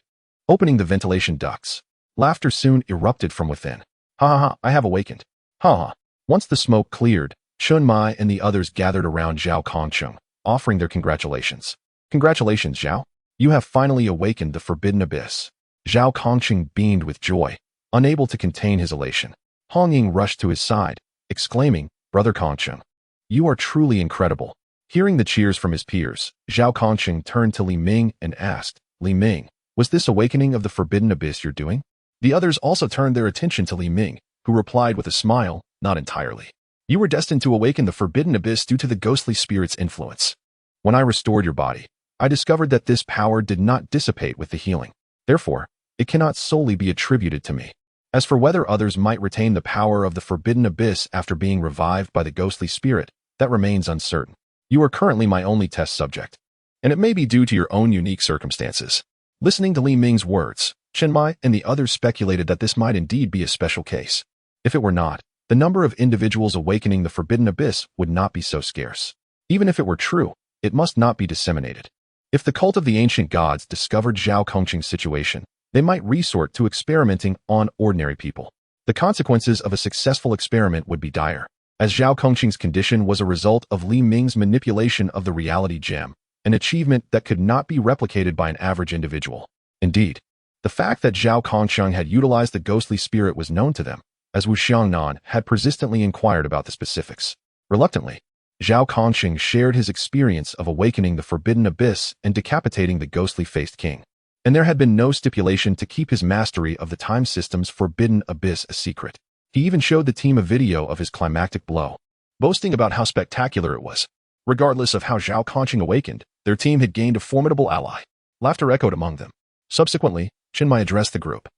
opening the ventilation ducts. Laughter soon erupted from within. Ha ha ha, I have awakened. Ha ha. Once the smoke cleared, Chun Mai and the others gathered around Zhao Kongcheng, offering their congratulations. Congratulations, Zhao. You have finally awakened the forbidden abyss. Zhao Kongcheng beamed with joy, unable to contain his elation. Hong Ying rushed to his side, exclaiming, Brother Kongcheng, you are truly incredible. Hearing the cheers from his peers, Zhao Kongcheng turned to Li Ming and asked, Li Ming, was this awakening of the forbidden abyss you're doing? The others also turned their attention to Li Ming, who replied with a smile, not entirely. You were destined to awaken the forbidden abyss due to the ghostly spirit's influence. When I restored your body, I discovered that this power did not dissipate with the healing. Therefore, it cannot solely be attributed to me. As for whether others might retain the power of the forbidden abyss after being revived by the ghostly spirit, that remains uncertain. You are currently my only test subject, and it may be due to your own unique circumstances. Listening to Li Ming's words, Chen Mai and the others speculated that this might indeed be a special case. If it were not, the number of individuals awakening the forbidden abyss would not be so scarce. Even if it were true, it must not be disseminated. If the cult of the ancient gods discovered Zhao Kongcheng's situation, they might resort to experimenting on ordinary people. The consequences of a successful experiment would be dire, as Zhao Kongcheng's condition was a result of Li Ming's manipulation of the reality gem, an achievement that could not be replicated by an average individual. Indeed, the fact that Zhao Kongcheng had utilized the ghostly spirit was known to them, as Wu Xiangnan had persistently inquired about the specifics. Reluctantly, Zhao Kongcheng shared his experience of awakening the forbidden abyss and decapitating the ghostly-faced king. And there had been no stipulation to keep his mastery of the time system's forbidden abyss a secret. He even showed the team a video of his climactic blow, boasting about how spectacular it was. Regardless of how Zhao Kongcheng awakened, their team had gained a formidable ally. Laughter echoed among them. Subsequently, Chen Mai addressed the group.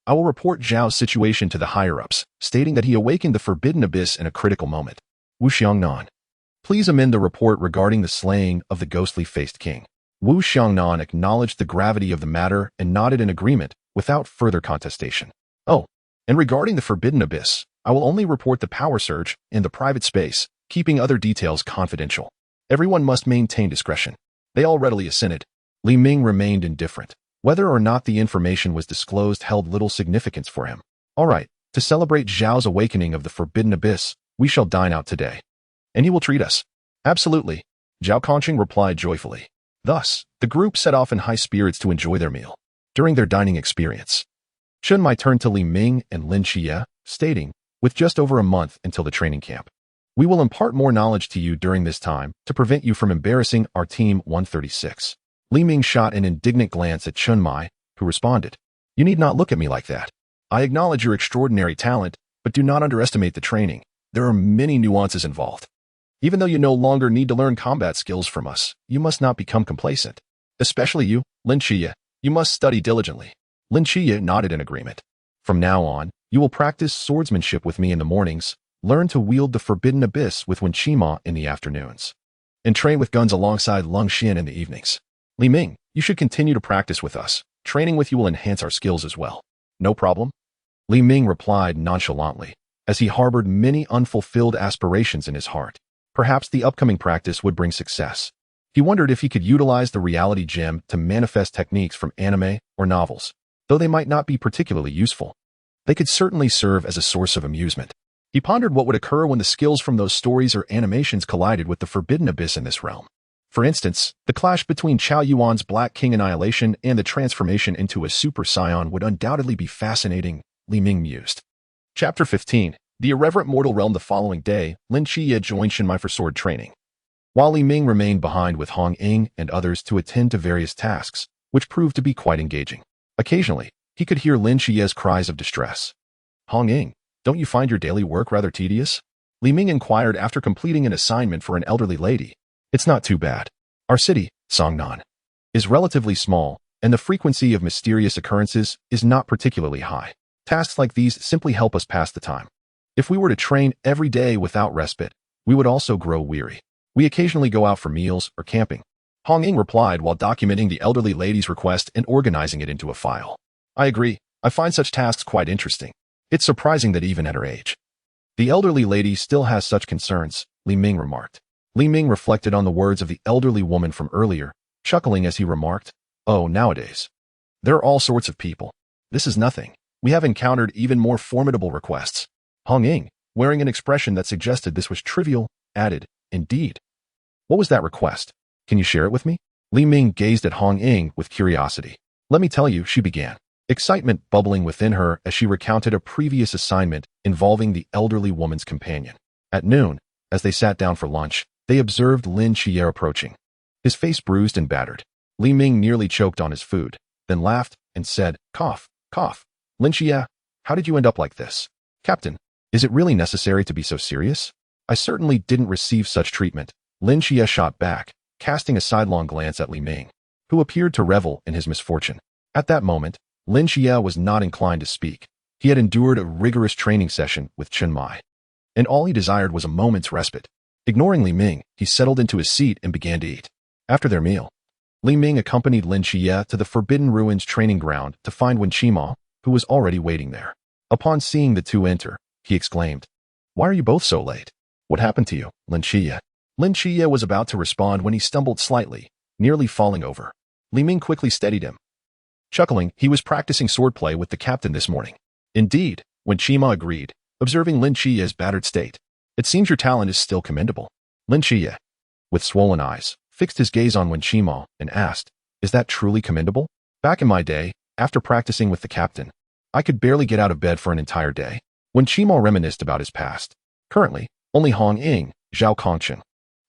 I will report Zhao's situation to the higher-ups, stating that he awakened the forbidden abyss in a critical moment. Wu Xiangnan, please amend the report regarding the slaying of the ghostly-faced king. Wu Xiangnan acknowledged the gravity of the matter and nodded in agreement without further contestation. Oh, and regarding the forbidden abyss, I will only report the power surge in the private space, keeping other details confidential. Everyone must maintain discretion. They all readily assented. Li Ming remained indifferent. Whether or not the information was disclosed held little significance for him. All right, to celebrate Zhao's awakening of the forbidden abyss, we shall dine out today. And he will treat us. Absolutely, Zhao Kongcheng replied joyfully. Thus, the group set off in high spirits to enjoy their meal. During their dining experience, Chen Mai turned to Li Ming and Lin Qiye, stating, with just over a month until the training camp, we will impart more knowledge to you during this time to prevent you from embarrassing our Team 136. Li Ming shot an indignant glance at Chen Mai, who responded, you need not look at me like that. I acknowledge your extraordinary talent, but do not underestimate the training. There are many nuances involved. Even though you no longer need to learn combat skills from us, you must not become complacent. Especially you, Lin Qiye. You must study diligently. Lin Qiye nodded in agreement. From now on, you will practice swordsmanship with me in the mornings, learn to wield the Forbidden Abyss with Lin Qiye in the afternoons, and train with guns alongside Lin Qiye in the evenings. Li Ming, you should continue to practice with us. Training with you will enhance our skills as well. No problem? Li Ming replied nonchalantly, as he harbored many unfulfilled aspirations in his heart. Perhaps the upcoming practice would bring success. He wondered if he could utilize the reality gem to manifest techniques from anime or novels. Though they might not be particularly useful, they could certainly serve as a source of amusement. He pondered what would occur when the skills from those stories or animations collided with the Forbidden Abyss in this realm. For instance, the clash between Chao Yuan's Black King Annihilation and the transformation into a Super Saiyan would undoubtedly be fascinating, Li Ming mused. Chapter 15. The Irreverent Mortal Realm. The following day, Lin Qiye joined Shen Mai for sword training, while Li Ming remained behind with Hong Ying and others to attend to various tasks, which proved to be quite engaging. Occasionally, he could hear Lin Qiye's cries of distress. Hong Ying, don't you find your daily work rather tedious? Li Ming inquired after completing an assignment for an elderly lady. It's not too bad. Our city, Songnan, is relatively small, and the frequency of mysterious occurrences is not particularly high. Tasks like these simply help us pass the time. If we were to train every day without respite, we would also grow weary. We occasionally go out for meals or camping. Hong Ying replied while documenting the elderly lady's request and organizing it into a file. I agree. I find such tasks quite interesting. It's surprising that even at her age, the elderly lady still has such concerns, Li Ming remarked. Li Ming reflected on the words of the elderly woman from earlier, chuckling as he remarked, "Oh, nowadays, there are all sorts of people. This is nothing. We have encountered even more formidable requests." Hong Ying, wearing an expression that suggested this was trivial, added, "Indeed. What was that request? Can you share it with me?" Li Ming gazed at Hong Ying with curiosity. "Let me tell you," she began, excitement bubbling within her as she recounted a previous assignment involving the elderly woman's companion. At noon, as they sat down for lunch, they observed Lin Qiye approaching, his face bruised and battered. Li Ming nearly choked on his food, then laughed and said, "Cough, cough. Lin Qiye, how did you end up like this?" "Captain, is it really necessary to be so serious? I certainly didn't receive such treatment," Lin Qiye shot back, casting a sidelong glance at Li Ming, who appeared to revel in his misfortune. At that moment, Lin Qiye was not inclined to speak. He had endured a rigorous training session with Chen Mai, and all he desired was a moment's respite. Ignoring Li Ming, he settled into his seat and began to eat. After their meal, Li Ming accompanied Lin Qiye to the Forbidden Ruins training ground to find Lin Qiye, who was already waiting there. Upon seeing the two enter, he exclaimed, "Why are you both so late? What happened to you, Lin Qiye?" Lin Qiye was about to respond when he stumbled slightly, nearly falling over. Li Ming quickly steadied him. Chuckling, he was practicing swordplay with the captain this morning. "Indeed," Lin Qiye agreed, observing Lin Qiye's battered state. "It seems your talent is still commendable." Lin Qiye, with swollen eyes, fixed his gaze on Lin Qiye and asked, "Is that truly commendable? Back in my day, after practicing with the captain, I could barely get out of bed for an entire day." Lin Qiye reminisced about his past. Currently, only Hong Ying, Zhao Kongchen,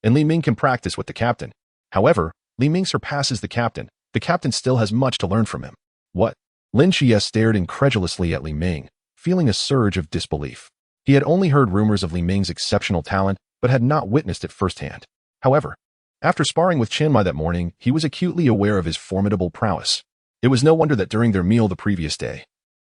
and Li Ming can practice with the captain. However, Li Ming surpasses the captain. The captain still has much to learn from him. What? Lin Qiye stared incredulously at Li Ming, feeling a surge of disbelief. He had only heard rumors of Li Ming's exceptional talent, but had not witnessed it firsthand. However, after sparring with Chen Mai that morning, he was acutely aware of his formidable prowess. It was no wonder that during their meal the previous day,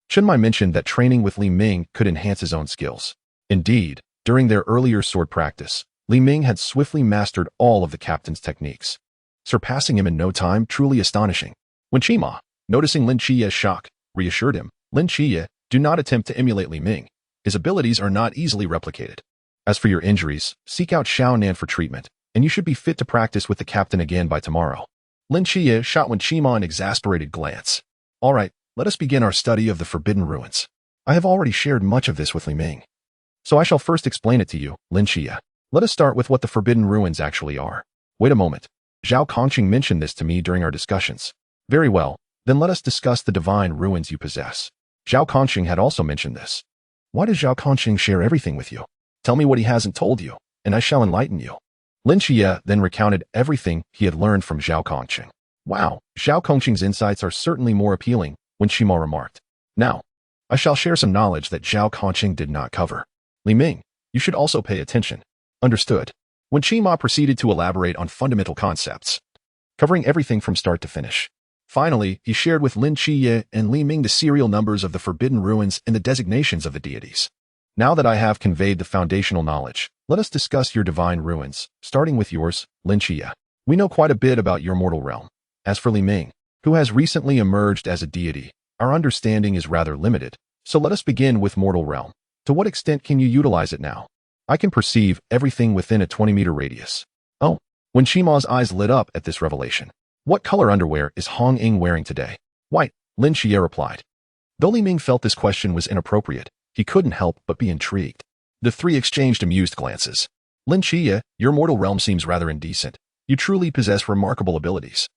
Chen Mai mentioned that training with Li Ming could enhance his own skills. Indeed, during their earlier sword practice, Li Ming had swiftly mastered all of the captain's techniques, surpassing him in no time, truly astonishing. When Qiye, noticing Lin Qiye's shock, reassured him, "Lin Qiye, do not attempt to emulate Li Ming. His abilities are not easily replicated. As for your injuries, seek out Xiaonan for treatment, and you should be fit to practice with the captain again by tomorrow." Lin Qiye shot Lin Qiye an exasperated glance. "All right, let us begin our study of the Forbidden Ruins. I have already shared much of this with Li Ming, so I shall first explain it to you, Lin Qiye. Let us start with what the Forbidden Ruins actually are." "Wait a moment. Zhao Kongqing mentioned this to me during our discussions." "Very well, then let us discuss the divine ruins you possess." Zhao Kongqing had also mentioned this. "Why does Zhao Kongqing share everything with you? Tell me what he hasn't told you, and I shall enlighten you." Lin Qiye then recounted everything he had learned from Zhao Kongqing. "Wow, Zhao Kongqing's insights are certainly more appealing," Lin Qiye remarked. "Now, I shall share some knowledge that Zhao Kongqing did not cover. Li Ming, you should also pay attention." "Understood." When Qiye proceeded to elaborate on fundamental concepts, covering everything from start to finish. Finally, he shared with Lin Qiye and Li Ming the serial numbers of the Forbidden Ruins and the designations of the deities. Now that I have conveyed the foundational knowledge, let us discuss your divine ruins, starting with yours, Lin Qiye. We know quite a bit about your mortal realm. As for Li Ming, who has recently emerged as a deity, our understanding is rather limited, so let us begin with mortal realm. To what extent can you utilize it now? I can perceive everything within a 20-meter radius. Oh, when Shima's eyes lit up at this revelation. What color underwear is Hong Ying wearing today? White, Lin Qiye replied. Though Li Ming felt this question was inappropriate, he couldn't help but be intrigued. The three exchanged amused glances. Lin Qiye, your mortal realm seems rather indecent. You truly possess remarkable abilities.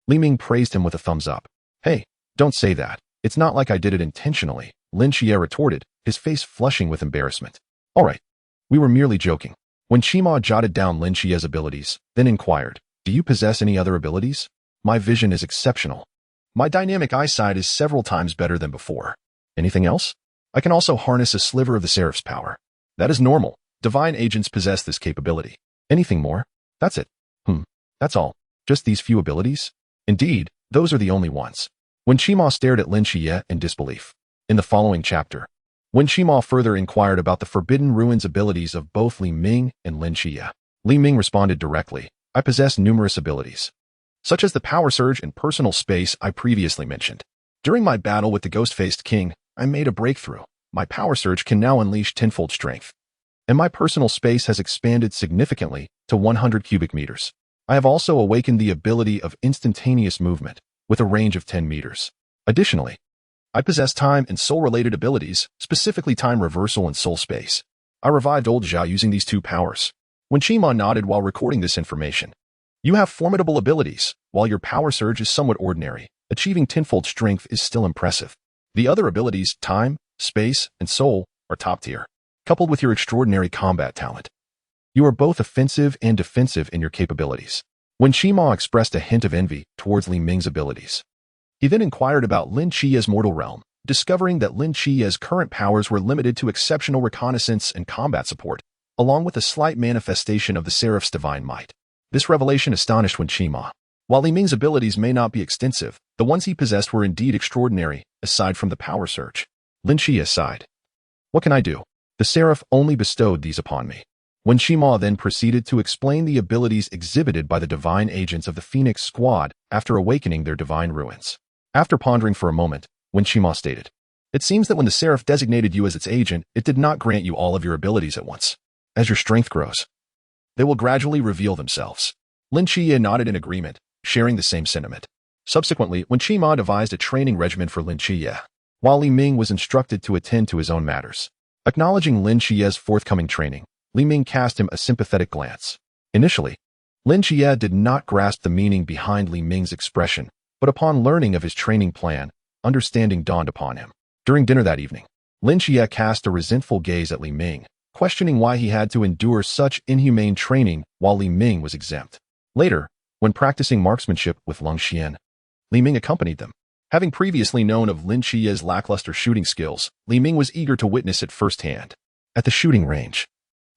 Li Ming praised him with a thumbs up. Hey, don't say that. It's not like I did it intentionally, Lin Qiye retorted, his face flushing with embarrassment. All right. We were merely joking. When Shima jotted down Lin Qiye's abilities, then inquired, do you possess any other abilities? My vision is exceptional. My dynamic eyesight is several times better than before. Anything else? I can also harness a sliver of the Seraph's power. That is normal. Divine agents possess this capability. Anything more? That's it. That's all. Just these few abilities? Indeed, those are the only ones. When Shima stared at Lin Qiye in disbelief. In the following chapter, when Shima further inquired about the Forbidden Ruins abilities of both Li Ming and Lin Qiye, Li Ming responded directly, I possess numerous abilities, such as the power surge and personal space I previously mentioned. During my battle with the ghost-faced king, I made a breakthrough. My power surge can now unleash tenfold strength, and my personal space has expanded significantly to 100 cubic meters. I have also awakened the ability of instantaneous movement, with a range of 10 meters. Additionally, I possess time and soul-related abilities, specifically time reversal and soul space. I revived old Jia using these two powers. When Shima nodded while recording this information, you have formidable abilities. While your power surge is somewhat ordinary, achieving tenfold strength is still impressive. The other abilities, time, space, and soul, are top tier, coupled with your extraordinary combat talent. You are both offensive and defensive in your capabilities. When Shima expressed a hint of envy towards Li Ming's abilities, he then inquired about Lin Qiye's mortal realm, discovering that Lin Qiye's current powers were limited to exceptional reconnaissance and combat support, along with a slight manifestation of the Seraph's divine might. This revelation astonished Wen Shima. While Li Ming's abilities may not be extensive, the ones he possessed were indeed extraordinary, aside from the power surge. Lin Qiye sighed. What can I do? The Seraph only bestowed these upon me. Wen Shima then proceeded to explain the abilities exhibited by the divine agents of the Phoenix Squad after awakening their divine ruins. After pondering for a moment, Wen Shima stated, it seems that when the Seraph designated you as its agent, it did not grant you all of your abilities at once. As your strength grows, they will gradually reveal themselves. Lin Qiye nodded in agreement, sharing the same sentiment. Subsequently, Wen Shima devised a training regimen for Lin Qiye, while Li Ming was instructed to attend to his own matters. Acknowledging Lin Qiye's forthcoming training, Li Ming cast him a sympathetic glance. Initially, Lin Qiye did not grasp the meaning behind Li Ming's expression, but upon learning of his training plan, understanding dawned upon him. During dinner that evening, Lin Qiye cast a resentful gaze at Li Ming, questioning why he had to endure such inhumane training while Li Ming was exempt. Later, when practicing marksmanship with Lung Xian, Li Ming accompanied them. Having previously known of Lin Qiye's lackluster shooting skills, Li Ming was eager to witness it firsthand. At the shooting range,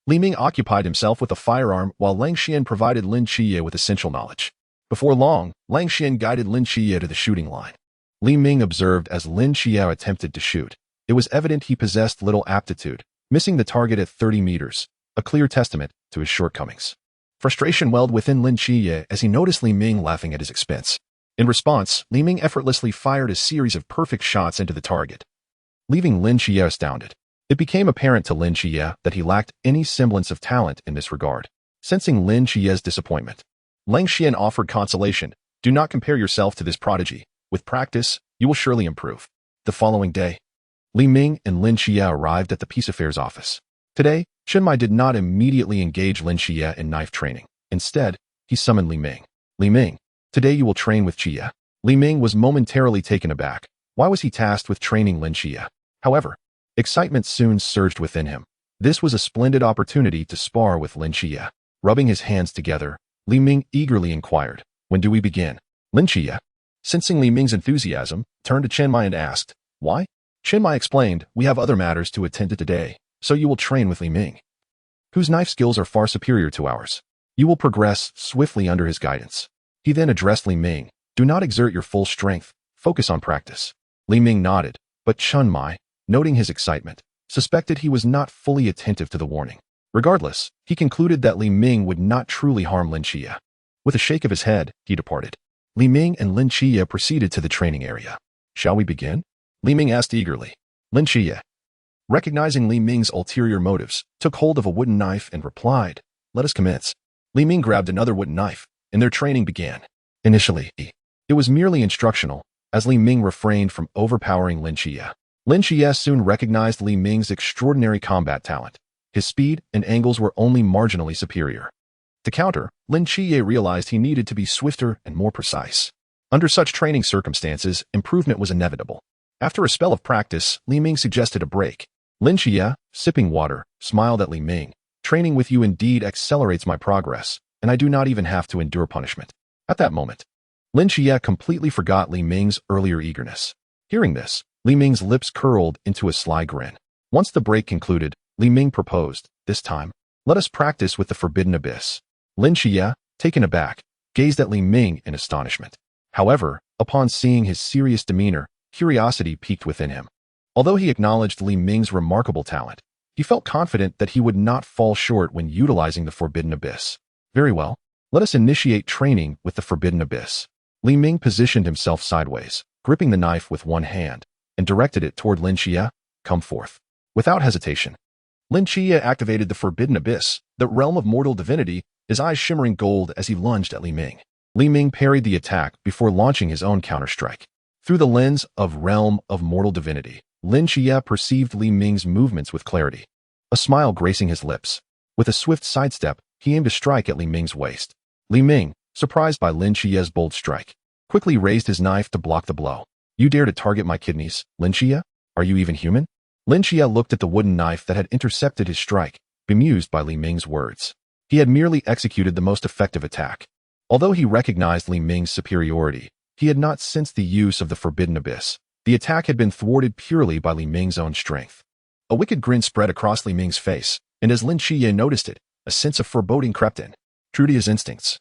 Li Ming occupied himself with a firearm while Lang Xian provided Lin Qiye with essential knowledge. Before long, Lang Xian guided Lin Qiye to the shooting line. Li Ming observed as Lin Qiye attempted to shoot. It was evident he possessed little aptitude, missing the target at 30 meters, a clear testament to his shortcomings. Frustration welled within Lin Qiye as he noticed Li Ming laughing at his expense. In response, Li Ming effortlessly fired a series of perfect shots into the target, leaving Lin Qiye astounded. It became apparent to Lin Qiye that he lacked any semblance of talent in this regard. Sensing Lin Qiye's disappointment, Lang Xian offered consolation. Do not compare yourself to this prodigy. With practice, you will surely improve. The following day, Li Ming and Lin Qiye arrived at the Peace Affairs office. Today, Shenmai did not immediately engage Lin Qiye in knife training. Instead, he summoned Li Ming. Li Ming, today you will train with Qiye. Li Ming was momentarily taken aback. Why was he tasked with training Lin Qiye? However, excitement soon surged within him. This was a splendid opportunity to spar with Lin Qiye. Rubbing his hands together, Li Ming eagerly inquired, when do we begin? Lin Qiye, sensing Li Ming's enthusiasm, turned to Chen Mai and asked, why? Chen Mai explained, we have other matters to attend to today, so you will train with Li Ming, whose knife skills are far superior to ours. You will progress swiftly under his guidance. He then addressed Li Ming, do not exert your full strength, focus on practice. Li Ming nodded, but Chen Mai, noting his excitement, suspected he was not fully attentive to the warning. Regardless, he concluded that Li Ming would not truly harm Lin Qiye. With a shake of his head, he departed. Li Ming and Lin Qiye proceeded to the training area. "Shall we begin?" Li Ming asked eagerly. Lin Qiye, recognizing Li Ming's ulterior motives, took hold of a wooden knife and replied, "Let us commence." Li Ming grabbed another wooden knife, and their training began. Initially, it was merely instructional, as Li Ming refrained from overpowering Lin Qiye. Lin Qiye soon recognized Li Ming's extraordinary combat talent. His speed and angles were only marginally superior. To counter, Lin Qiye realized he needed to be swifter and more precise. Under such training circumstances, improvement was inevitable. After a spell of practice, Li Ming suggested a break. Lin Qiye, sipping water, smiled at Li Ming. "Training with you indeed accelerates my progress, and I do not even have to endure punishment." At that moment, Lin Qiye completely forgot Li Ming's earlier eagerness. Hearing this, Li Ming's lips curled into a sly grin. Once the break concluded, Li Ming proposed, "This time, let us practice with the Forbidden Abyss." Lin Qiye, taken aback, gazed at Li Ming in astonishment. However, upon seeing his serious demeanor, curiosity piqued within him. Although he acknowledged Li Ming's remarkable talent, he felt confident that he would not fall short when utilizing the Forbidden Abyss. "Very well, let us initiate training with the Forbidden Abyss." Li Ming positioned himself sideways, gripping the knife with one hand, and directed it toward Lin Qiye. "Come forth." Without hesitation, Lin Qiye activated the Forbidden Abyss, the realm of mortal divinity, his eyes shimmering gold as he lunged at Li Ming. Li Ming parried the attack before launching his own counterstrike. Through the lens of realm of mortal divinity, Lin Qiye perceived Li Ming's movements with clarity, a smile gracing his lips. With a swift sidestep, he aimed a strike at Li Ming's waist. Li Ming, surprised by Lin Qiye's bold strike, quickly raised his knife to block the blow. "You dare to target my kidneys, Lin Qiye? Are you even human?" Lin Qiye looked at the wooden knife that had intercepted his strike, bemused by Li Ming's words. He had merely executed the most effective attack. Although he recognized Li Ming's superiority, he had not sensed the use of the Forbidden Abyss. The attack had been thwarted purely by Li Ming's own strength. A wicked grin spread across Li Ming's face, and as Lin Qiye noticed it, a sense of foreboding crept in. True to his instincts,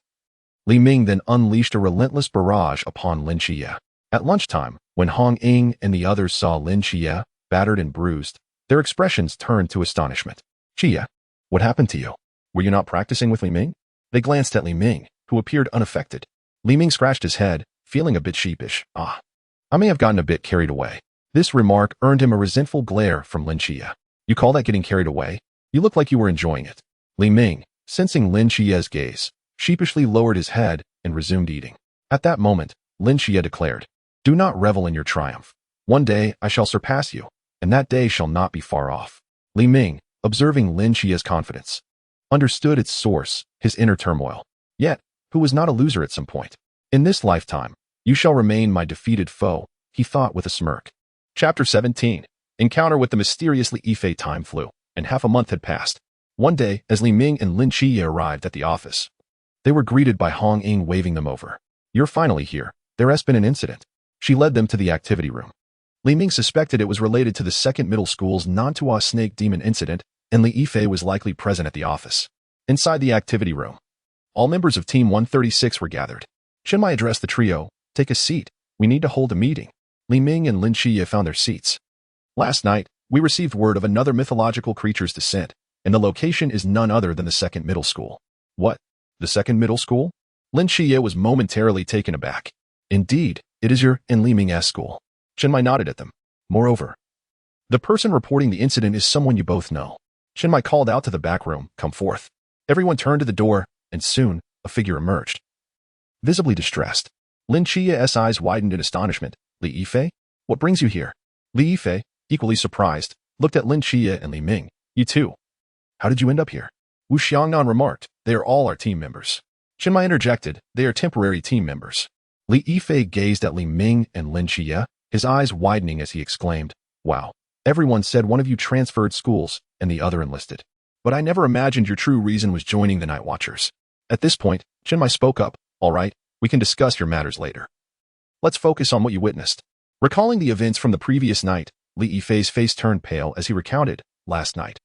Li Ming then unleashed a relentless barrage upon Lin Qiye. At lunchtime, when Hong Ying and the others saw Lin Qiye, battered and bruised, their expressions turned to astonishment. "Qiye, what happened to you? Were you not practicing with Li Ming?" They glanced at Li Ming, who appeared unaffected. Li Ming scratched his head, feeling a bit sheepish. I may have gotten a bit carried away." This remark earned him a resentful glare from Lin Qiye. "You call that getting carried away? You look like you were enjoying it." Li Ming, sensing Lin Qiye's gaze, sheepishly lowered his head and resumed eating. At that moment, Lin Qiye declared, "Do not revel in your triumph. One day I shall surpass you, and that day shall not be far off." Li Ming, observing Lin Qiye's confidence, understood its source, his inner turmoil. Yet, who was not a loser at some point? "In this lifetime, you shall remain my defeated foe," he thought with a smirk. Chapter 17. Encounter with the mysteriously Ife. Time flew, and half a month had passed. One day, as Li Ming and Lin Qiye arrived at the office, they were greeted by Hong Ying waving them over. "You're finally here. There has been an incident." She led them to the activity room. Li Ming suspected it was related to the second middle school's Nantua snake demon incident, and Li Ife was likely present at the office. Inside the activity room, all members of Team 136 were gathered. Shen addressed the trio. "Take a seat. We need to hold a meeting." Li Ming and Lin Qiye found their seats. "Last night, we received word of another mythological creature's descent, and the location is none other than the second middle school." "What? The second middle school?" Lin Qiye was momentarily taken aback. "Indeed, it is your and Li Ming's school." Shen nodded at them. "Moreover, the person reporting the incident is someone you both know." Shen called out to the back room, "Come forth." Everyone turned to the door, and soon, a figure emerged. Visibly distressed, Lin Qiye's eyes widened in astonishment. "Li Ife? What brings you here?" Li Ife, equally surprised, looked at Lin Qiye and Li Ming. "You too. How did you end up here?" Wu Xiangnan remarked. "They are all our team members." Shen interjected. "They are temporary team members." Li Ife gazed at Li Ming and Lin Qiye, his eyes widening as he exclaimed, "Wow, everyone said one of you transferred schools and the other enlisted. But I never imagined your true reason was joining the Night Watchers." At this point, Shen spoke up. "All right, we can discuss your matters later. Let's focus on what you witnessed." Recalling the events from the previous night, Li Ifei's face turned pale as he recounted, "Last night,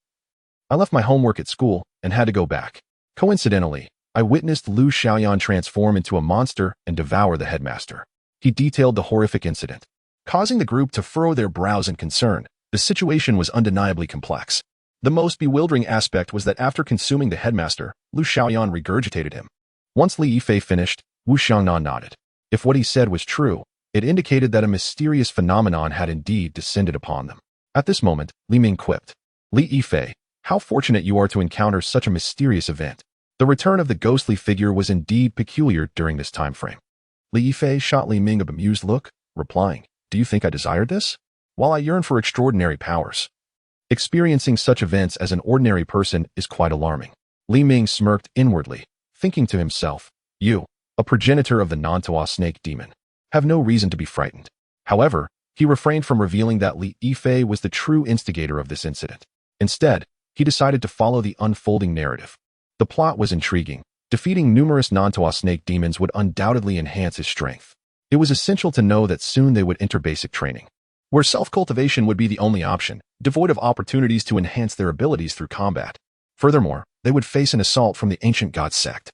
I left my homework at school and had to go back. Coincidentally, I witnessed Lu Xiaoyan transform into a monster and devour the headmaster." He detailed the horrific incident, causing the group to furrow their brows in concern. The situation was undeniably complex. The most bewildering aspect was that after consuming the headmaster, Lu Xiaoyan regurgitated him. Once Li Yifei finished, Wu Xiangnan nodded. If what he said was true, it indicated that a mysterious phenomenon had indeed descended upon them. At this moment, Li Ming quipped. Li Yifei, how fortunate you are to encounter such a mysterious event. The return of the ghostly figure was indeed peculiar during this time frame. Li Yifei shot Li Ming a bemused look, replying, do you think I desired this? While I yearn for extraordinary powers, experiencing such events as an ordinary person is quite alarming. Li Ming smirked inwardly, thinking to himself, you, a progenitor of the Nantua snake demon, have no reason to be frightened. However, he refrained from revealing that Li Yifei was the true instigator of this incident. Instead, he decided to follow the unfolding narrative. The plot was intriguing. Defeating numerous Nantua snake demons would undoubtedly enhance his strength. It was essential to know that soon they would enter basic training, where self-cultivation would be the only option, devoid of opportunities to enhance their abilities through combat. Furthermore, they would face an assault from the ancient god sect,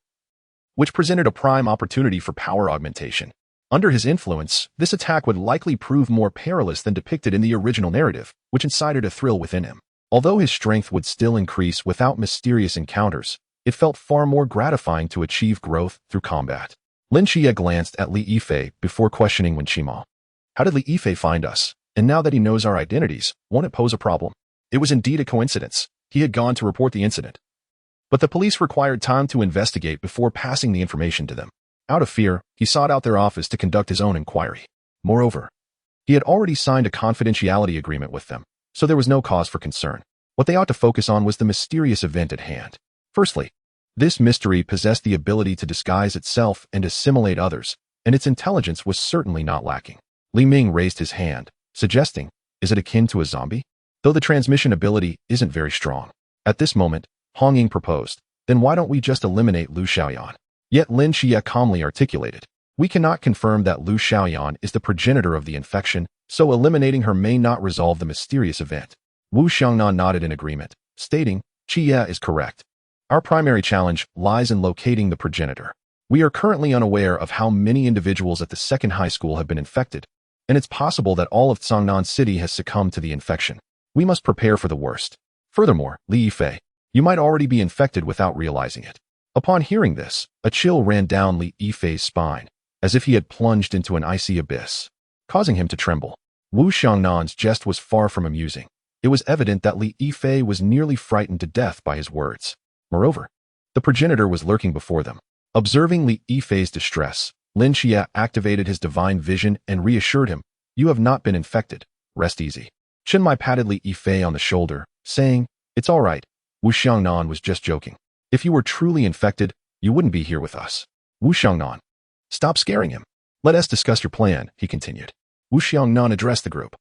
which presented a prime opportunity for power augmentation. Under his influence, this attack would likely prove more perilous than depicted in the original narrative, which incited a thrill within him. Although his strength would still increase without mysterious encounters, it felt far more gratifying to achieve growth through combat. Lin Qiye glanced at Li Yifei before questioning Wen Qima. How did Li Yifei find us? And now that he knows our identities, won't it pose a problem? It was indeed a coincidence. He had gone to report the incident, but the police required time to investigate before passing the information to them. Out of fear, he sought out their office to conduct his own inquiry. Moreover, he had already signed a confidentiality agreement with them, so there was no cause for concern. What they ought to focus on was the mysterious event at hand. Firstly, this mystery possessed the ability to disguise itself and assimilate others, and its intelligence was certainly not lacking. Li Ming raised his hand, suggesting, is it akin to a zombie? Though the transmission ability isn't very strong. At this moment, Hong Ying proposed, then why don't we just eliminate Lu Xiaoyan? Yet Lin Qiye calmly articulated, we cannot confirm that Lu Xiaoyan is the progenitor of the infection, so eliminating her may not resolve the mysterious event. Wu Xiangnan nodded in agreement, stating, Qiye is correct. Our primary challenge lies in locating the progenitor. We are currently unaware of how many individuals at the second high school have been infected, and it's possible that all of Cangnan City has succumbed to the infection. We must prepare for the worst. Furthermore, Li Yifei, you might already be infected without realizing it. Upon hearing this, a chill ran down Li Yifei's spine, as if he had plunged into an icy abyss, causing him to tremble. Wu Xiangnan's jest was far from amusing. It was evident that Li Yifei was nearly frightened to death by his words. Moreover, the progenitor was lurking before them. Observing Li Yifei's distress, Lin Qiye activated his divine vision and reassured him, you have not been infected. Rest easy. Shen Mai patted Li Yifei on the shoulder, saying, it's all right. Wu Xiangnan was just joking. If you were truly infected, you wouldn't be here with us. Wu Xiangnan, stop scaring him. Let us discuss your plan, he continued. Wu Xiangnan addressed the group.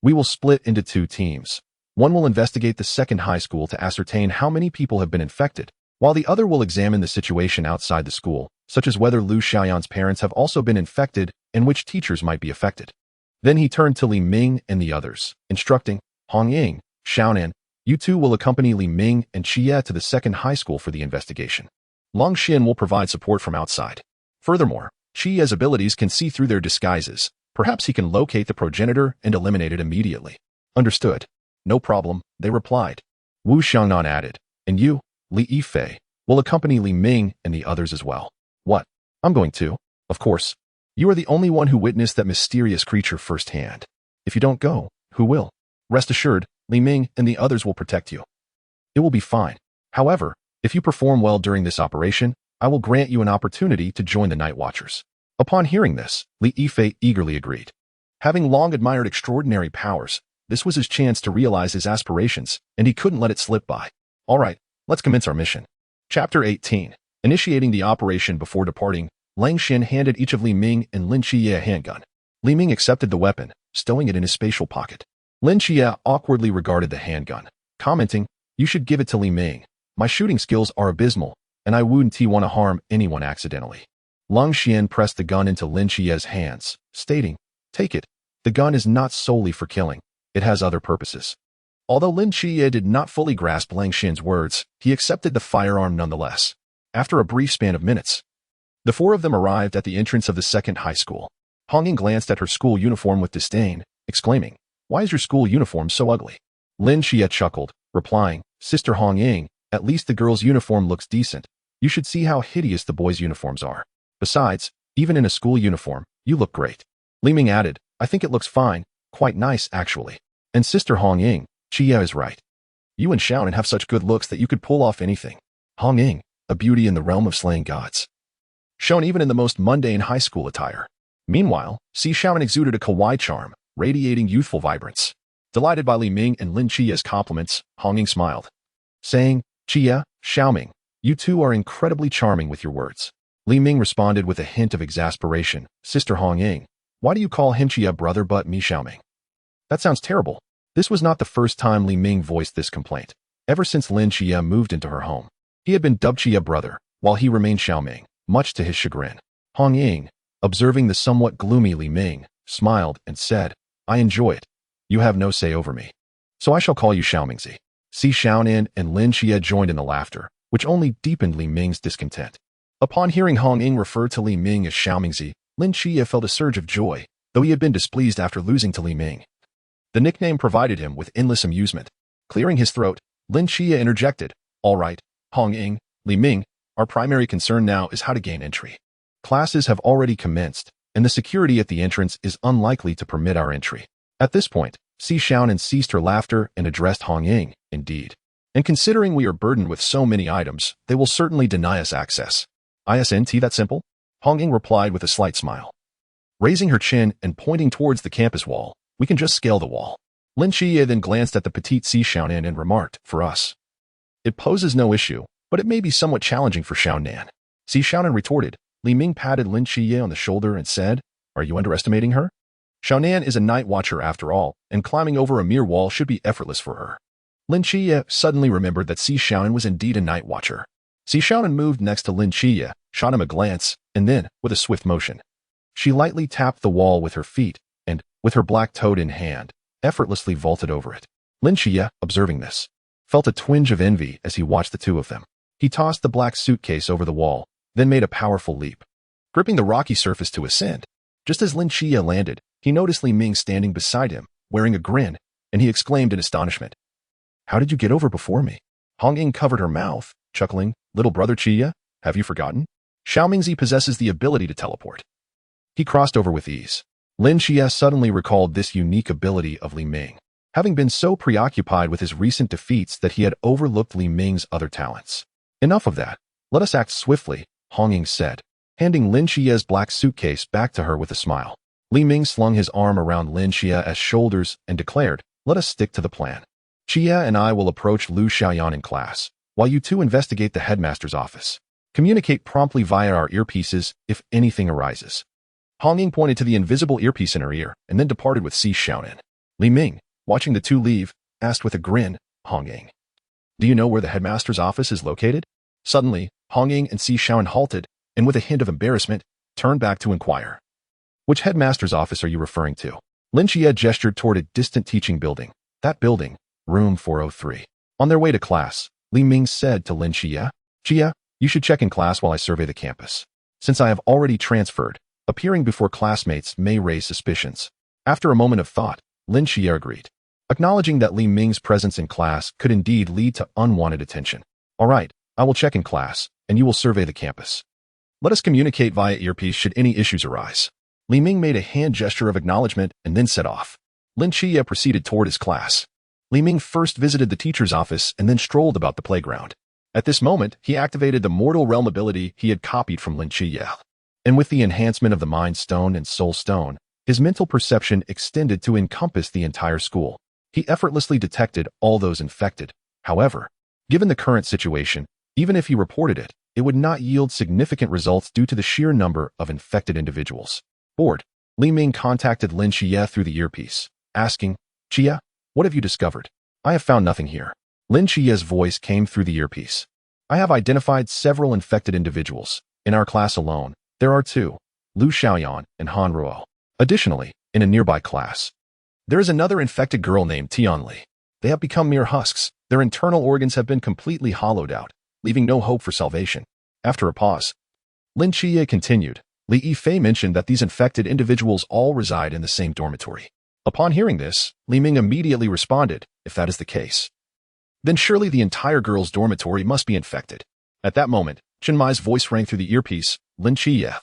We will split into two teams. One will investigate the second high school to ascertain how many people have been infected, while the other will examine the situation outside the school, such as whether Lu Xiaoyan's parents have also been infected and which teachers might be affected. Then he turned to Li Ming and the others, instructing, Hong Ying, Xiaonan, you two will accompany Li Ming and Qiye to the second high school for the investigation. Long Xin will provide support from outside. Furthermore, Qiye's abilities can see through their disguises. Perhaps he can locate the progenitor and eliminate it immediately. Understood. No problem, they replied. Wu Xiangnan added, and you, Li Yifei, will accompany Li Ming and the others as well. What? I'm going to. Of course. You are the only one who witnessed that mysterious creature firsthand. If you don't go, who will? Rest assured, Li Ming and the others will protect you. It will be fine. However, if you perform well during this operation, I will grant you an opportunity to join the Night Watchers. Upon hearing this, Li Yifei eagerly agreed. Having long admired extraordinary powers, this was his chance to realize his aspirations, and he couldn't let it slip by. All right, let's commence our mission. Chapter 18. Initiating the operation before departing, Lang Xin handed each of Li Ming and Lin Qiye a handgun. Li Ming accepted the weapon, stowing it in his spatial pocket. Lin Qiye awkwardly regarded the handgun, commenting, you should give it to Li Ming. My shooting skills are abysmal, and I wouldn't want to harm anyone accidentally. Lang Xian pressed the gun into Lin Qiye's hands, stating, take it. The gun is not solely for killing. It has other purposes. Although Lin Qiye did not fully grasp Lang Xian's words, he accepted the firearm nonetheless. After a brief span of minutes, the four of them arrived at the entrance of the second high school. Hong Ying glanced at her school uniform with disdain, exclaiming, Why is your school uniform so ugly? Lin Qiye chuckled, replying, Sister Hong Ying, at least the girl's uniform looks decent. You should see how hideous the boys' uniforms are. Besides, even in a school uniform, you look great. Li Ming added, I think it looks fine, quite nice actually. And Sister Hong Ying, Qiye is right. You and Xiaonan have such good looks that you could pull off anything. Hong Ying, a beauty in the realm of slaying gods. Shown even in the most mundane high school attire. Meanwhile, Si Xiaonan exuded a kawaii charm, radiating youthful vibrance. Delighted by Li Ming and Lin Qiye's compliments, Hong Ying smiled, saying, Qiye, Xiaoming, you two are incredibly charming with your words. Li Ming responded with a hint of exasperation, Sister Hong Ying, why do you call him Qiye brother but me Xiaoming? That sounds terrible. This was not the first time Li Ming voiced this complaint. Ever since Lin Qiye moved into her home, he had been dubbed Qiye brother, while he remained Xiaoming, much to his chagrin. Hong Ying, observing the somewhat gloomy Li Ming, smiled and said, I enjoy it. You have no say over me. So I shall call you Xiaomingzi. Si Xiaonan and Lin Qiye joined in the laughter, which only deepened Li Ming's discontent. Upon hearing Hong Ying refer to Li Ming as Xiaomingzi, Lin Qiye felt a surge of joy, though he had been displeased after losing to Li Ming. The nickname provided him with endless amusement. Clearing his throat, Lin Qiye interjected, All right, Hong Ying, Li Ming, our primary concern now is how to gain entry. Classes have already commenced, and the security at the entrance is unlikely to permit our entry. At this point, Si Xiaonan ceased her laughter and addressed Hong Ying, indeed. And considering we are burdened with so many items, they will certainly deny us access. Isn't that simple? Hong Ying replied with a slight smile. Raising her chin and pointing towards the campus wall, we can just scale the wall. Lin Qiye then glanced at the petite Si Xiaonan and remarked, for us. It poses no issue, but it may be somewhat challenging for Xiaonan. Si Xiaonan retorted. Li Ming patted Lin Qiye on the shoulder and said, Are you underestimating her? Xiaonan is a night watcher after all, and climbing over a mere wall should be effortless for her. Lin Qiye suddenly remembered that Si Xiaonan was indeed a night watcher. Si Xiaonan moved next to Lin Qiye, shot him a glance, and then, with a swift motion, she lightly tapped the wall with her feet, and, with her black toad in hand, effortlessly vaulted over it. Lin Qiye, observing this, felt a twinge of envy as he watched the two of them. He tossed the black suitcase over the wall, then made a powerful leap, gripping the rocky surface to ascend. Just as Lin Qiye landed, he noticed Li Ming standing beside him, wearing a grin, and he exclaimed in astonishment, How did you get over before me? Hong Ying covered her mouth, chuckling, Little brother Qiye, have you forgotten? Xiaomingzi possesses the ability to teleport. He crossed over with ease. Lin Qiye suddenly recalled this unique ability of Li Ming, having been so preoccupied with his recent defeats that he had overlooked Li Ming's other talents. Enough of that. Let us act swiftly, Hong Ying said, handing Lin Qiye's black suitcase back to her with a smile. Li Ming slung his arm around Lin Qiye's shoulders and declared, Let us stick to the plan. Qiye and I will approach Lu Xiaoyan in class, while you two investigate the headmaster's office. Communicate promptly via our earpieces if anything arises. Hong Ying pointed to the invisible earpiece in her ear and then departed with Si Xiaonan. Li Ming, watching the two leave, asked with a grin, Hong Ying, Do you know where the headmaster's office is located? Suddenly, Hong Ying and Si Xiaonan halted, and with a hint of embarrassment, turned back to inquire. Which headmaster's office are you referring to? Lin Qiye gestured toward a distant teaching building. That building, room 403. On their way to class, Li Ming said to Lin Qiye, Qiye, you should check in class while I survey the campus. Since I have already transferred, appearing before classmates may raise suspicions. After a moment of thought, Lin Qiye agreed, acknowledging that Li Ming's presence in class could indeed lead to unwanted attention. All right, I will check in class, and you will survey the campus. Let us communicate via earpiece should any issues arise. Li Ming made a hand gesture of acknowledgement and then set off. Lin Qiye proceeded toward his class. Li Ming first visited the teacher's office and then strolled about the playground. At this moment, he activated the Mortal Realm ability he had copied from Lin Qiye. And with the enhancement of the Mind Stone and Soul Stone, his mental perception extended to encompass the entire school. He effortlessly detected all those infected. However, given the current situation, even if he reported it, it would not yield significant results due to the sheer number of infected individuals. Bored, Li Ming contacted Lin Qiye through the earpiece, asking, Qiye, what have you discovered? I have found nothing here. Lin Qiye's voice came through the earpiece. I have identified several infected individuals. In our class alone, there are 2, Lu Xiaoyan and Han Ruo. Additionally, in a nearby class, there is another infected girl named Tian Li. They have become mere husks. Their internal organs have been completely hollowed out, leaving no hope for salvation. After a pause, Lin Qiye continued, Li Yifei mentioned that these infected individuals all reside in the same dormitory. Upon hearing this, Li Ming immediately responded, if that is the case, then surely the entire girls' dormitory must be infected. At that moment, Chen Mai's voice rang through the earpiece. Lin Qiye,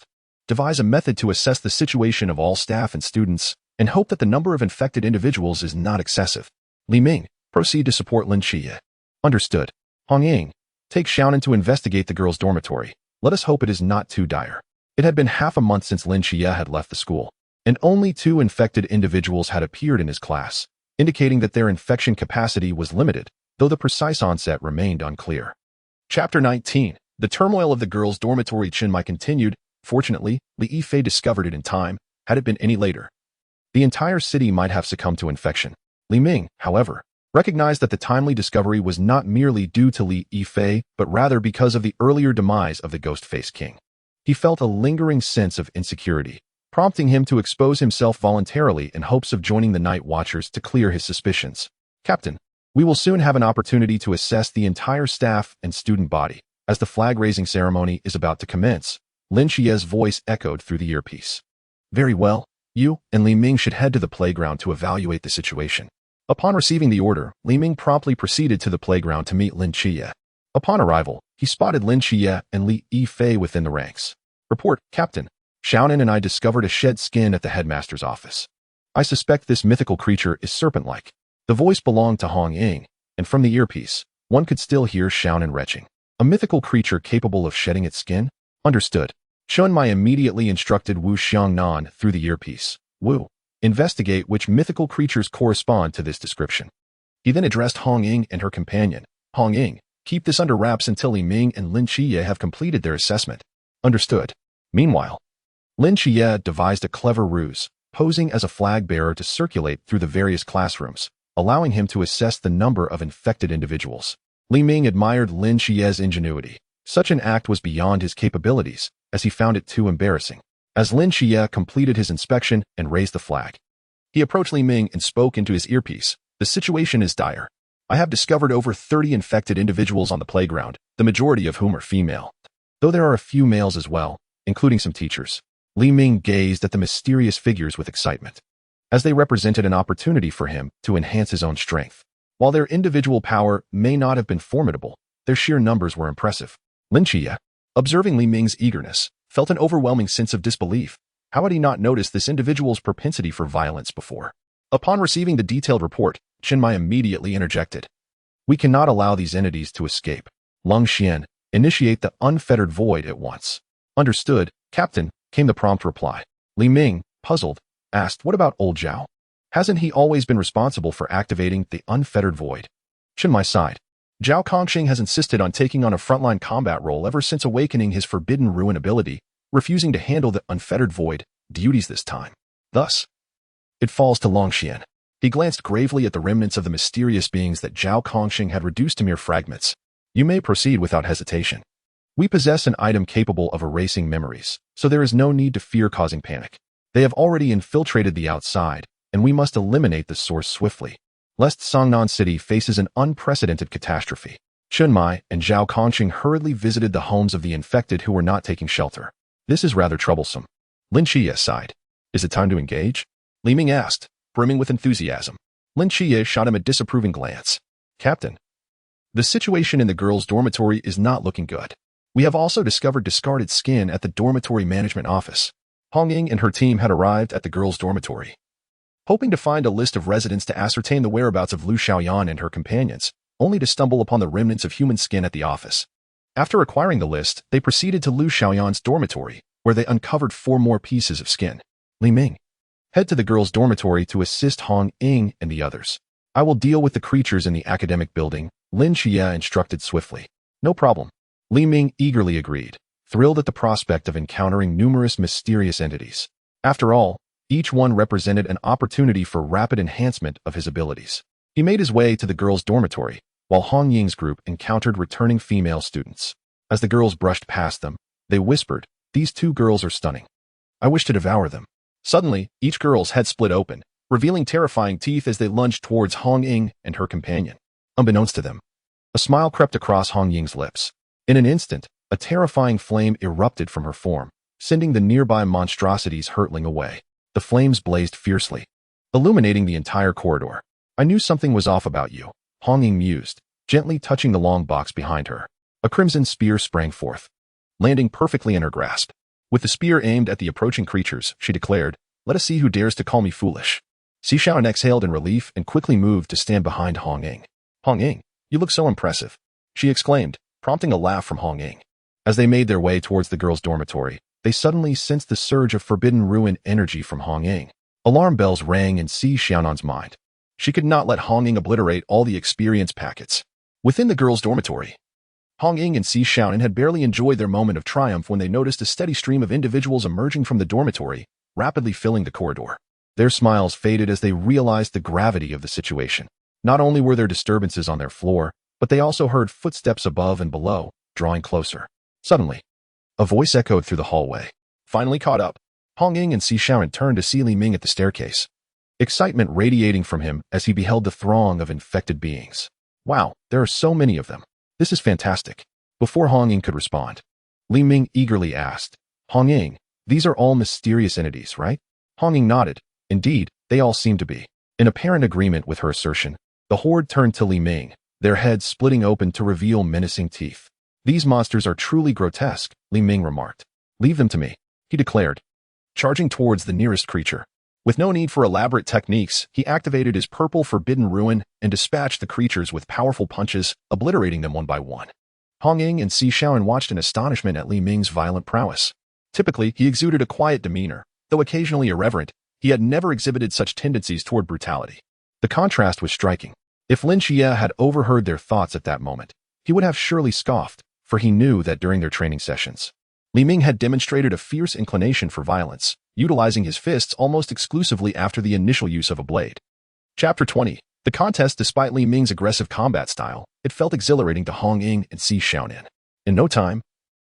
devise a method to assess the situation of all staff and students, and hope that the number of infected individuals is not excessive. Li Ming, proceed to support Lin Qiye. Understood. Hong Ying, take Xiaonan to investigate the girls' dormitory. Let us hope it is not too dire. It had been half a month since Lin Qiye had left the school, and only 2 infected individuals had appeared in his class, indicating that their infection capacity was limited, though the precise onset remained unclear. Chapter 19. The turmoil of the girls' dormitory. Chen Mai continued. Fortunately, Li Yifei discovered it in time. Had it been any later, the entire city might have succumbed to infection. Li Ming, however, recognized that the timely discovery was not merely due to Li Yifei, but rather because of the earlier demise of the Ghost-Faced King. He felt a lingering sense of insecurity, prompting him to expose himself voluntarily in hopes of joining the Night Watchers to clear his suspicions. Captain, we will soon have an opportunity to assess the entire staff and student body, as the flag-raising ceremony is about to commence. Lin Qiye's voice echoed through the earpiece. Very well, you and Li Ming should head to the playground to evaluate the situation. Upon receiving the order, Li Ming promptly proceeded to the playground to meet Lin Qiye. Upon arrival, he spotted Lin Qiye and Li Yifei within the ranks. Report, Captain. Xiaonan and I discovered a shed skin at the headmaster's office. I suspect this mythical creature is serpent-like. The voice belonged to Hong Ying, and from the earpiece, one could still hear Xiaonan retching. A mythical creature capable of shedding its skin? Understood. Chen Mai immediately instructed Wu Xiangnan through the earpiece. Wu, investigate which mythical creatures correspond to this description. He then addressed Hong Ying and her companion. Hong Ying, keep this under wraps until Li Ming and Lin Qiye have completed their assessment. Understood. Meanwhile, Lin Qiye devised a clever ruse, posing as a flag bearer to circulate through the various classrooms, allowing him to assess the number of infected individuals. Li Ming admired Lin Qiye's ingenuity. Such an act was beyond his capabilities, as he found it too embarrassing. As Lin Qiye completed his inspection and raised the flag, he approached Li Ming and spoke into his earpiece. The situation is dire. I have discovered over 30 infected individuals on the playground, the majority of whom are female, though there are a few males as well, including some teachers. Li Ming gazed at the mysterious figures with excitement, as they represented an opportunity for him to enhance his own strength. While their individual power may not have been formidable, their sheer numbers were impressive. Lin Qiye, observing Li Ming's eagerness, felt an overwhelming sense of disbelief. How had he not noticed this individual's propensity for violence before? Upon receiving the detailed report, Chen Mai immediately interjected. We cannot allow these entities to escape. Lung Xian, initiate the unfettered void at once. Understood, Captain, came the prompt reply. Li Ming, puzzled, asked, what about old Zhao? Hasn't he always been responsible for activating the unfettered void? Chen Mai sighed. Zhao Kongxing has insisted on taking on a frontline combat role ever since awakening his Forbidden Ruin ability, refusing to handle the unfettered void duties this time. Thus, it falls to Longxian. He glanced gravely at the remnants of the mysterious beings that Zhao Kongxing had reduced to mere fragments. You may proceed without hesitation. We possess an item capable of erasing memories, so there is no need to fear causing panic. They have already infiltrated the outside, and we must eliminate the source swiftly, lest Songnan City faces an unprecedented catastrophe. Chen Mai and Zhao Kongxing hurriedly visited the homes of the infected who were not taking shelter. This is rather troublesome. Lin Qiye sighed. Is it time to engage? Li Ming asked, brimming with enthusiasm. Lin Qiye shot him a disapproving glance. Captain, the situation in the girls' dormitory is not looking good. We have also discovered discarded skin at the dormitory management office. Hong Ying and her team had arrived at the girls' dormitory, hoping to find a list of residents to ascertain the whereabouts of Lu Xiaoyan and her companions, only to stumble upon the remnants of human skin at the office. After acquiring the list, they proceeded to Lu Xiaoyan's dormitory, where they uncovered 4 more pieces of skin. Li Ming, head to the girls' dormitory to assist Hong Ying and the others. I will deal with the creatures in the academic building, Lin Qiye instructed swiftly. No problem. Li Ming eagerly agreed, thrilled at the prospect of encountering numerous mysterious entities. After all, each one represented an opportunity for rapid enhancement of his abilities. He made his way to the girls' dormitory, while Hong Ying's group encountered returning female students. As the girls brushed past them, they whispered, "These 2 girls are stunning. I wish to devour them." Suddenly, each girl's head split open, revealing terrifying teeth as they lunged towards Hong Ying and her companion. Unbeknownst to them, a smile crept across Hong Ying's lips. In an instant, a terrifying flame erupted from her form, sending the nearby monstrosities hurtling away. The flames blazed fiercely. illuminating the entire corridor. I knew something was off about you, Hong Ying mused, gently touching the long box behind her. A crimson spear sprang forth, landing perfectly in her grasp. With the spear aimed at the approaching creatures, she declared, "Let us see who dares to call me foolish." Shen exhaled in relief and quickly moved to stand behind Hong Ying. "Hong Ying, you look so impressive," she exclaimed, prompting a laugh from Hong Ying. As they made their way towards the girls' dormitory, they suddenly sensed the surge of forbidden ruin energy from Hong Ying. Alarm bells rang in Xiaonan's mind. She could not let Hong Ying obliterate all the experience packets. Within the girls' dormitory, Hong Ying and Xiaonan had barely enjoyed their moment of triumph when they noticed a steady stream of individuals emerging from the dormitory, rapidly filling the corridor. Their smiles faded as they realized the gravity of the situation. Not only were there disturbances on their floor, but they also heard footsteps above and below, drawing closer. Suddenly, a voice echoed through the hallway. Finally caught up, Hong Ying and Xiaonan turned to see Li Ming at the staircase, excitement radiating from him as he beheld the throng of infected beings. "Wow, there are so many of them. This is fantastic." Before Hong Ying could respond, Li Ming eagerly asked, "Hong Ying, these are all mysterious entities, right?" Hong Ying nodded. Indeed, they all seem to be. In apparent agreement with her assertion, the horde turned to Li Ming, their heads splitting open to reveal menacing teeth. "These monsters are truly grotesque," Li Ming remarked. "Leave them to me," he declared, charging towards the nearest creature. With no need for elaborate techniques, he activated his purple forbidden ruin and dispatched the creatures with powerful punches, obliterating them one by one. Hong Ying and Xiaonan watched in astonishment at Li Ming's violent prowess. Typically, he exuded a quiet demeanor, though occasionally irreverent. He had never exhibited such tendencies toward brutality. The contrast was striking. If Lin Qiye had overheard their thoughts at that moment, he would have surely scoffed, for he knew that during their training sessions, Li Ming had demonstrated a fierce inclination for violence, utilizing his fists almost exclusively after the initial use of a blade. Chapter 20. The contest. Despite Li Ming's aggressive combat style, it felt exhilarating to Hong Ying and Xiaonan. In no time,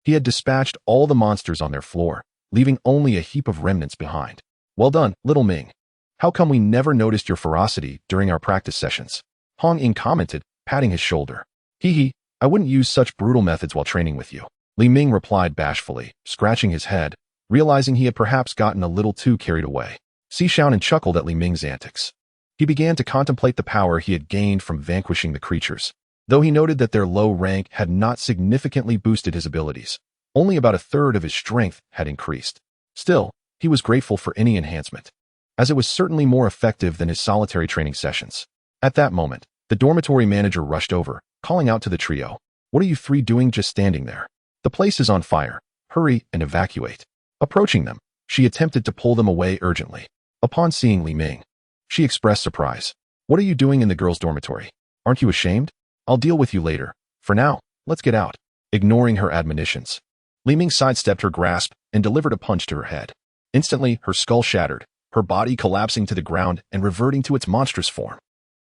he had dispatched all the monsters on their floor, leaving only a heap of remnants behind. "Well done, little Ming. How come we never noticed your ferocity during our practice sessions?" Hong Ying commented, patting his shoulder. "Hee, I wouldn't use such brutal methods while training with you," Li Ming replied bashfully, scratching his head, realizing he had perhaps gotten a little too carried away. Xiaonan chuckled at Li Ming's antics. He began to contemplate the power he had gained from vanquishing the creatures. Though he noted that their low rank had not significantly boosted his abilities, only about a third of his strength had increased. Still, he was grateful for any enhancement, as it was certainly more effective than his solitary training sessions. At that moment, the dormitory manager rushed over, calling out to the trio, "What are you three doing just standing there? The place is on fire. Hurry and evacuate." Approaching them, she attempted to pull them away urgently. Upon seeing Li Ming, she expressed surprise. "What are you doing in the girls' dormitory? Aren't you ashamed? I'll deal with you later. For now, let's get out." Ignoring her admonitions, Li Ming sidestepped her grasp and delivered a punch to her head. Instantly, her skull shattered, her body collapsing to the ground and reverting to its monstrous form.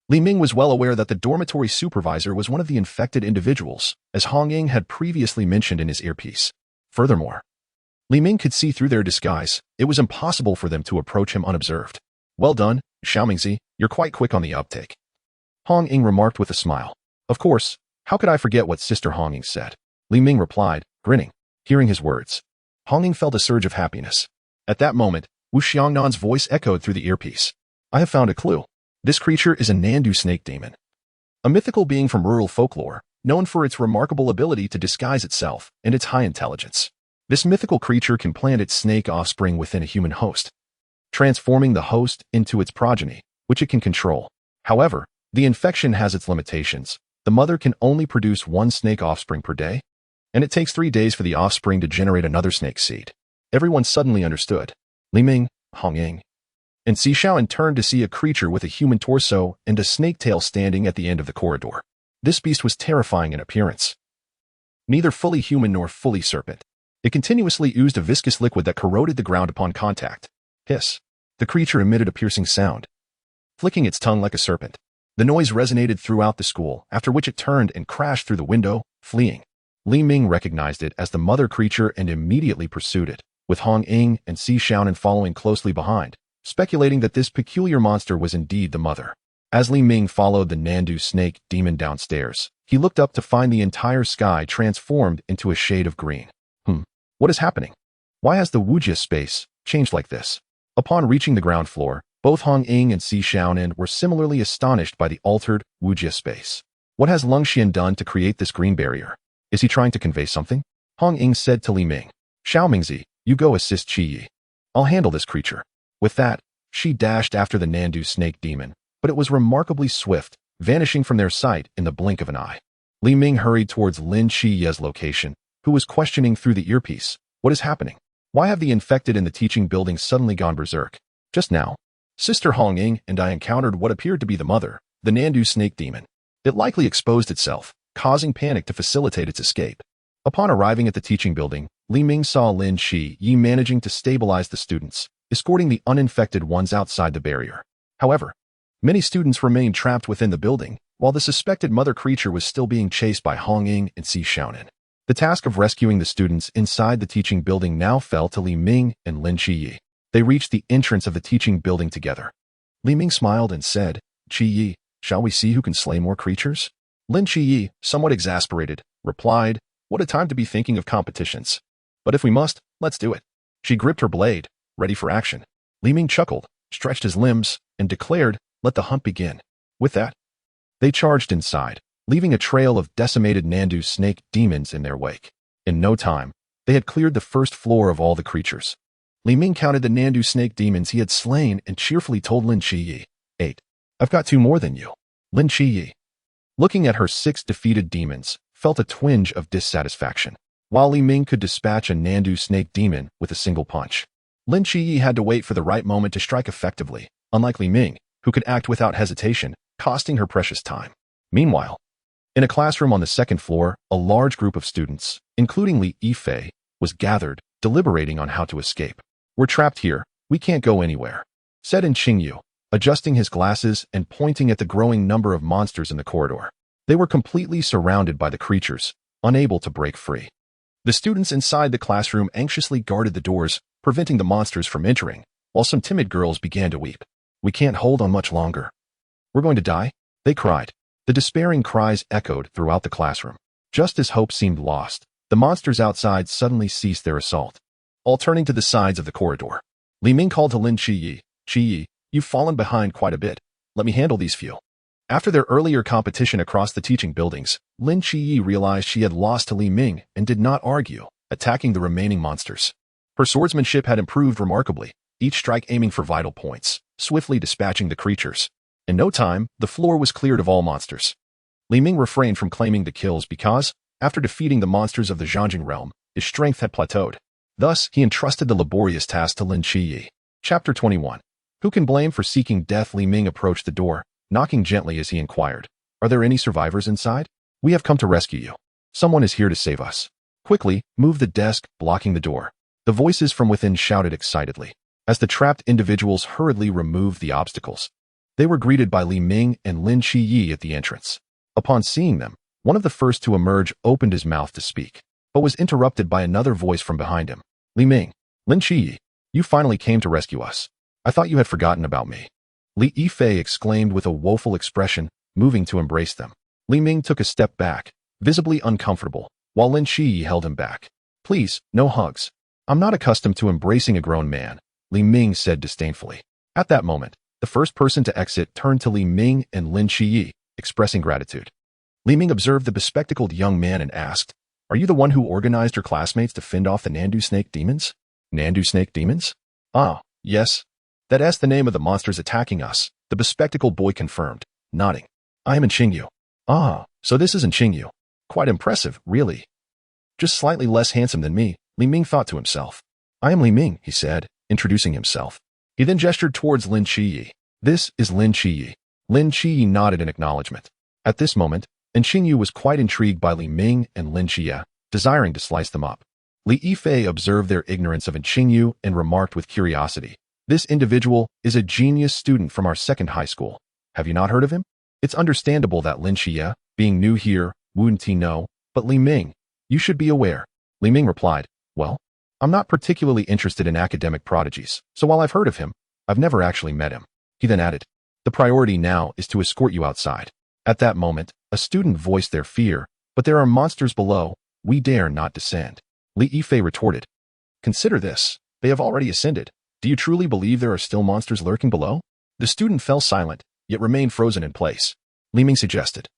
Li Ming was well aware that the dormitory supervisor was one of the infected individuals, as Hong Ying had previously mentioned in his earpiece. Furthermore, Li Ming could see through their disguise. It was impossible for them to approach him unobserved. "Well done, Xiaomingzi, you're quite quick on the uptake," Hong Ying remarked with a smile. "Of course, how could I forget what Sister Hong Ying said?" Li Ming replied, grinning. Hearing his words, Hong Ying felt a surge of happiness. At that moment, Wu Xiangnan's voice echoed through the earpiece. "I have found a clue. This creature is a Nandu snake demon, a mythical being from rural folklore, known for its remarkable ability to disguise itself and its high intelligence. This mythical creature can plant its snake offspring within a human host, transforming the host into its progeny, which it can control. However, the infection has its limitations. The mother can only produce one snake offspring per day, and it takes 3 days for the offspring to generate another snake seed." Everyone suddenly understood. Li Ming, Hong Ying, and Xiaonan turned to see a creature with a human torso and a snake tail standing at the end of the corridor. This beast was terrifying in appearance. Neither fully human nor fully serpent, it continuously oozed a viscous liquid that corroded the ground upon contact. Hiss. The creature emitted a piercing sound, flicking its tongue like a serpent. The noise resonated throughout the school, after which it turned and crashed through the window, fleeing. Li Ming recognized it as the mother creature and immediately pursued it, with Hong Ying and Xiaonan following closely behind, speculating that this peculiar monster was indeed the mother. As Li Ming followed the Nandu snake demon downstairs, he looked up to find the entire sky transformed into a shade of green. What is happening? Why has the Wujia space changed like this? Upon reaching the ground floor, Both Hong Ying and Si Xiaonan were similarly astonished by the altered Wujia space. What has Lin Qiye done to create this green barrier? Is he trying to convey something? Hong Ying said to Li Ming. Xiao Mingzi, you go assist Qiye. I'll handle this creature. With that, she dashed after the Nandu snake demon, but it was remarkably swift, vanishing from their sight in the blink of an eye. Li Ming hurried towards Lin Qiye's location, who was questioning through the earpiece. What is happening? Why have the infected in the teaching building suddenly gone berserk? Just now, Sister Hong Ying and I encountered what appeared to be the mother, the Nandu snake demon. It likely exposed itself, causing panic to facilitate its escape. Upon arriving at the teaching building, Li Ming saw Lin Qiye managing to stabilize the students, escorting the uninfected ones outside the barrier. However, many students remained trapped within the building, while the suspected mother creature was still being chased by Hong Ying and Si Xiaonan. The task of rescuing the students inside the teaching building now fell to Li Ming and Lin Qiye. They reached the entrance of the teaching building together. Li Ming smiled and said, Qiye, shall we see who can slay more creatures? Lin Qiye, somewhat exasperated, replied, what a time to be thinking of competitions. But if we must, let's do it. She gripped her blade, ready for action. Li Ming chuckled, stretched his limbs, and declared, let the hunt begin. With that, they charged inside, leaving a trail of decimated Nandu snake demons in their wake. In no time, they had cleared the first floor of all the creatures. Li Ming counted the Nandu snake demons he had slain and cheerfully told Lin Qiye, 8. I've got 2 more than you. Lin Qiye, looking at her 6 defeated demons, felt a twinge of dissatisfaction. While Li Ming could dispatch a Nandu snake demon with a single punch, Lin Qiye had to wait for the right moment to strike effectively, unlike Li Ming, who could act without hesitation, costing her precious time. Meanwhile, in a classroom on the 2nd floor, a large group of students, including Li Yifei, was gathered, deliberating on how to escape. We're trapped here, we can't go anywhere, said Qingyu, adjusting his glasses and pointing at the growing number of monsters in the corridor. They were completely surrounded by the creatures, unable to break free. The students inside the classroom anxiously guarded the doors, preventing the monsters from entering, while some timid girls began to weep. We can't hold on much longer. We're going to die, they cried. The despairing cries echoed throughout the classroom. Just as hope seemed lost, the monsters outside suddenly ceased their assault. All turning to the sides of the corridor, Li Ming called to Lin Qiye, Qiye, you've fallen behind quite a bit. Let me handle these few. After their earlier competition across the teaching buildings, Lin Qiye realized she had lost to Li Ming and did not argue, attacking the remaining monsters. Her swordsmanship had improved remarkably, each strike aiming for vital points, swiftly dispatching the creatures. In no time, the floor was cleared of all monsters. Li Ming refrained from claiming the kills because, after defeating the monsters of the Zhangjing realm, his strength had plateaued. Thus, he entrusted the laborious task to Lin Qiye. Chapter 21. Who can blame for seeking death? Li Ming approached the door, knocking gently as he inquired, are there any survivors inside? We have come to rescue you. Someone is here to save us. Quickly, move the desk, blocking the door. The voices from within shouted excitedly. As the trapped individuals hurriedly removed the obstacles, they were greeted by Li Ming and Lin Qiye at the entrance. Upon seeing them, one of the first to emerge opened his mouth to speak, but was interrupted by another voice from behind him. Li Ming, Lin Qiye, you finally came to rescue us. I thought you had forgotten about me. Li Yifei exclaimed with a woeful expression, moving to embrace them. Li Ming took a step back, visibly uncomfortable, while Lin Qiye held him back. Please, no hugs. I'm not accustomed to embracing a grown man, Li Ming said disdainfully. At that moment, the first person to exit turned to Li Ming and Lin Qiye, expressing gratitude. Li Ming observed the bespectacled young man and asked, are you the one who organized your classmates to fend off the Nandu snake demons? Nandu snake demons? Ah, yes. That's the name of the monsters attacking us, the bespectacled boy confirmed, nodding. I am Qingyu. Ah, so this is Qingyu. Quite impressive, really. Just slightly less handsome than me, Li Ming thought to himself. I am Li Ming, he said, introducing himself. He then gestured towards Lin Qiye. This is Lin Qiye. Lin Qiye nodded in acknowledgement. At this moment, Qingyu was quite intrigued by Li Ming and Lin Qiye, desiring to slice them up. Li Yifei observed their ignorance of Qingyu and remarked with curiosity, this individual is a genius student from our 2nd high school. Have you not heard of him? It's understandable that Lin Qiye, being new here, wouldn't know, but Li Ming, you should be aware. Li Ming replied, well, I'm not particularly interested in academic prodigies, so while I've heard of him, I've never actually met him. He then added, the priority now is to escort you outside. At that moment, a student voiced their fear, but there are monsters below, we dare not descend. Li Yifei retorted, consider this, they have already ascended. Do you truly believe there are still monsters lurking below? The student fell silent, yet remained frozen in place. Li Ming suggested,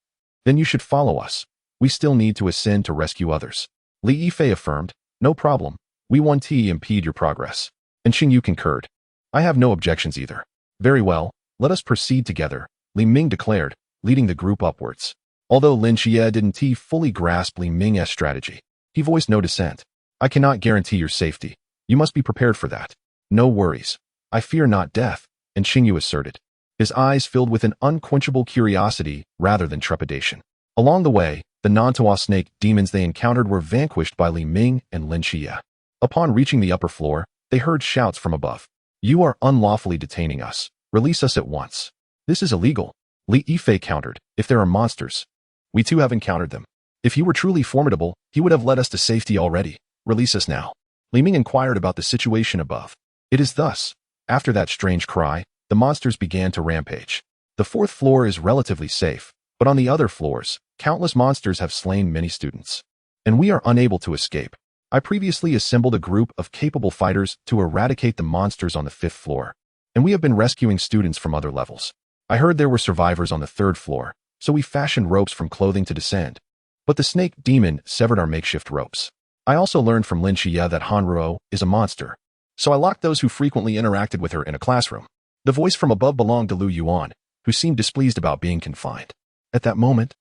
"Then you should follow us. We still need to ascend to rescue others." Li Yifei affirmed, "No problem. We won't impede your progress." And Xingyu concurred, "I have no objections either." "Very well, let us proceed together," Li Ming declared, leading the group upwards. Although Lin Qiye didn't fully grasp Li Ming's strategy, he voiced no dissent. "I cannot guarantee your safety. You must be prepared for that." "No worries. I fear not death," and Xingyu asserted, his eyes filled with an unquenchable curiosity rather than trepidation. Along the way, the non-Tawa snake demons they encountered were vanquished by Li Ming and Lin Qiye. Upon reaching the upper floor, they heard shouts from above. "You are unlawfully detaining us. Release us at once." "This is illegal," Li Yifei countered. "If there are monsters, we too have encountered them. If he were truly formidable, he would have led us to safety already. Release us now." Li Ming inquired about the situation above. It is thus. After that strange cry, the monsters began to rampage. The fourth floor is relatively safe, but on the other floors, countless monsters have slain many students. And we are unable to escape. I previously assembled a group of capable fighters to eradicate the monsters on the fifth floor, and we have been rescuing students from other levels. I heard there were survivors on the third floor, so we fashioned ropes from clothing to descend. But the snake demon severed our makeshift ropes. I also learned from Lin Qiye that Hanruo is a monster, so I locked those who frequently interacted with her in a classroom. The voice from above belonged to Lu Yuan, who seemed displeased about being confined. At that moment,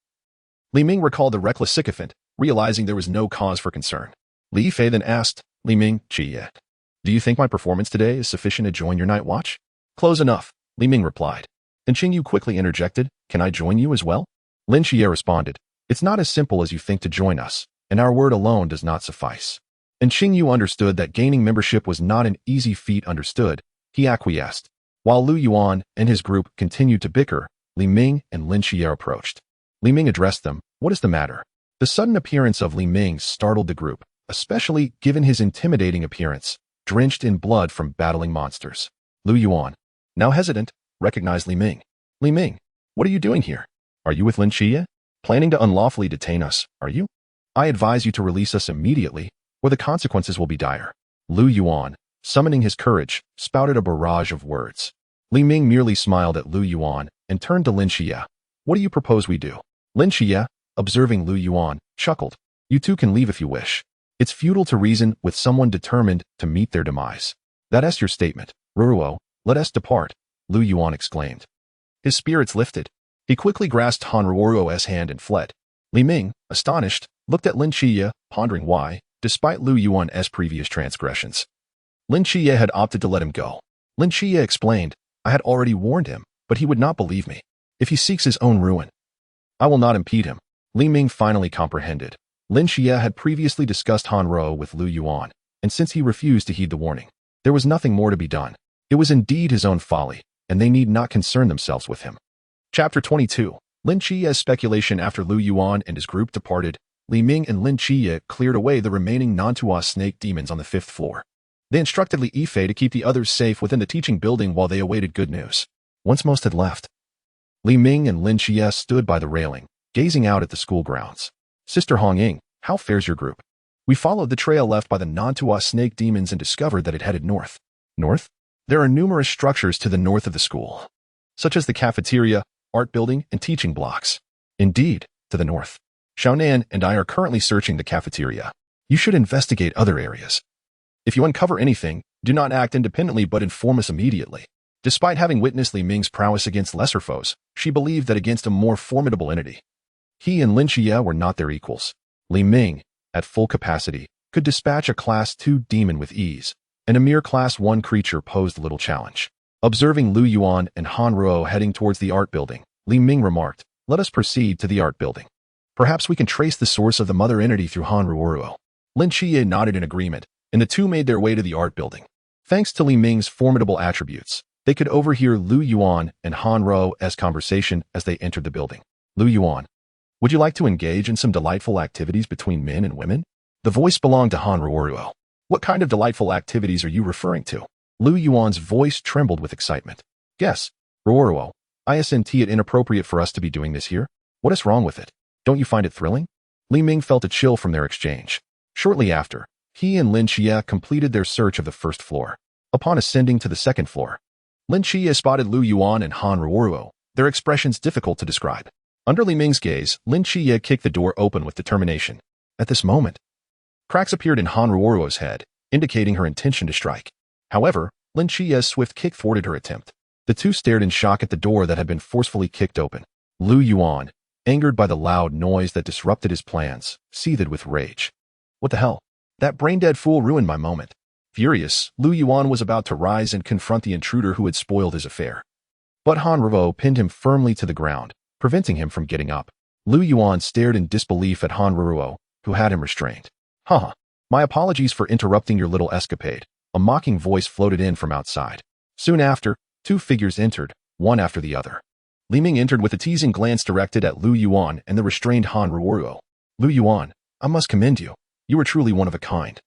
Li Ming recalled the reckless sycophant, realizing there was no cause for concern. Li Yifei then asked, "Li Ming, Qiye, do you think my performance today is sufficient to join your night watch?" "Close enough," Li Ming replied. And Xingyu quickly interjected, "Can I join you as well?" Lin Qiye responded, "It's not as simple as you think to join us, and our word alone does not suffice." And Xingyu understood that gaining membership was not an easy feat. Understood, he acquiesced. While Lu Yuan and his group continued to bicker, Li Ming and Lin Qiye approached. Li Ming addressed them, "What is the matter?" The sudden appearance of Li Ming startled the group, especially given his intimidating appearance, drenched in blood from battling monsters. Lu Yuan, now hesitant, recognized Li Ming. "Li Ming, what are you doing here? Are you with Lin Qiye? Planning to unlawfully detain us, are you? I advise you to release us immediately, or the consequences will be dire." Lu Yuan, summoning his courage, spouted a barrage of words. Li Ming merely smiled at Lu Yuan and turned to Lin Qiye. "What do you propose we do?" Lin Qiye, observing Lu Yuan, chuckled. "You two can leave if you wish. It's futile to reason with someone determined to meet their demise." "That's your statement, Ruruo. Let us depart," Lu Yuan exclaimed. His spirits lifted. He quickly grasped Han Ruruo's hand and fled. Li Ming, astonished, looked at Lin Qiye, pondering why, despite Lu Yuan's previous transgressions, Lin Qiye had opted to let him go. Lin Qiye explained, "I had already warned him, but he would not believe me. If he seeks his own ruin, I will not impede him." Li Ming finally comprehended. Lin Qiye had previously discussed Hanruo with Lu Yuan, and since he refused to heed the warning, there was nothing more to be done. It was indeed his own folly, and they need not concern themselves with him. Chapter 22. Lin Qiye's speculation. After Lu Yuan and his group departed, Li Ming and Lin Qiye cleared away the remaining non-Tuo snake demons on the fifth floor. They instructed Li Yifei to keep the others safe within the teaching building while they awaited good news. Once most had left, Li Ming and Lin Qiye stood by the railing, gazing out at the school grounds. "Sister Hongying, how fares your group?" "We followed the trail left by the non-Tuo snake demons and discovered that it headed north." "North?" "There are numerous structures to the north of the school, such as the cafeteria, art building, and teaching blocks." "Indeed, to the north. Xiaonan and I are currently searching the cafeteria. You should investigate other areas. If you uncover anything, do not act independently but inform us immediately." Despite having witnessed Li Ming's prowess against lesser foes, she believed that against a more formidable entity, he and Lin Qiye were not their equals. Li Ming, at full capacity, could dispatch a Class 2 demon with ease, and a mere Class 1 creature posed little challenge. Observing Lu Yuan and Han Ruo heading towards the art building, Li Ming remarked, "Let us proceed to the art building. Perhaps we can trace the source of the mother entity through Han Ruo." Lin Qiye nodded in agreement, and the two made their way to the art building. Thanks to Li Ming's formidable attributes, they could overhear Lu Yuan and Han Ruo's conversation as they entered the building. "Lu Yuan, would you like to engage in some delightful activities between men and women?" The voice belonged to Han Ruo. "What kind of delightful activities are you referring to?" Lu Yuan's voice trembled with excitement. "Guess, Ruo, isn't it inappropriate for us to be doing this here? What is wrong with it? Don't you find it thrilling?" Li Ming felt a chill from their exchange. Shortly after, he and Lin Qiye completed their search of the first floor. Upon ascending to the second floor, Lin Qiye spotted Lu Yuan and Han Ruoruo, their expressions difficult to describe. Under Li Ming's gaze, Lin Qiye kicked the door open with determination. At this moment, cracks appeared in Han Ruoruo's head, indicating her intention to strike. However, Lin Qiye's swift kick thwarted her attempt. The two stared in shock at the door that had been forcefully kicked open. Lu Yuan, angered by the loud noise that disrupted his plans, seethed with rage. What the hell? That brain-dead fool ruined my moment. Furious, Lu Yuan was about to rise and confront the intruder who had spoiled his affair. But Han Ruoruo pinned him firmly to the ground, preventing him from getting up. Lu Yuan stared in disbelief at Han Ruoruo, who had him restrained. Haha, my apologies for interrupting your little escapade. A mocking voice floated in from outside. Soon after, two figures entered, one after the other. Li Ming entered with a teasing glance directed at Lu Yuan and the restrained Han Ruoruo. Lu Yuan, I must commend you. You were truly one of a kind.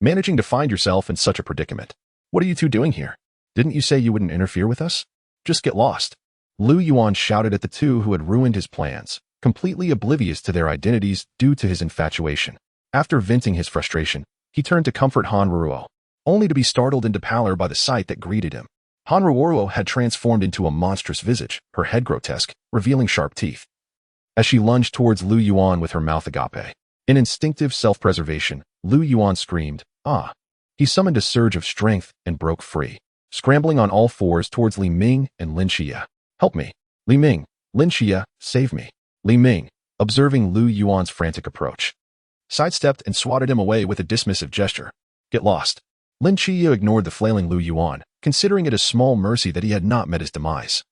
Managing to find yourself in such a predicament. What are you two doing here? Didn't you say you wouldn't interfere with us? Just get lost. Lu Yuan shouted at the two who had ruined his plans, completely oblivious to their identities due to his infatuation. After venting his frustration, he turned to comfort Han Ruoruo, only to be startled into pallor by the sight that greeted him. Han Ruoruo had transformed into a monstrous visage, her head grotesque, revealing sharp teeth. As she lunged towards Lu Yuan with her mouth agape. In instinctive self-preservation, Lu Yuan screamed, "Ah!" He summoned a surge of strength and broke free, scrambling on all fours towards Li Ming and Lin Qiye. Help me. Li Ming, Lin Qiye, save me. Li Ming, observing Lu Yuan's frantic approach, sidestepped and swatted him away with a dismissive gesture. Get lost. Lin Qiye ignored the flailing Lu Yuan, considering it a small mercy that he had not met his demise.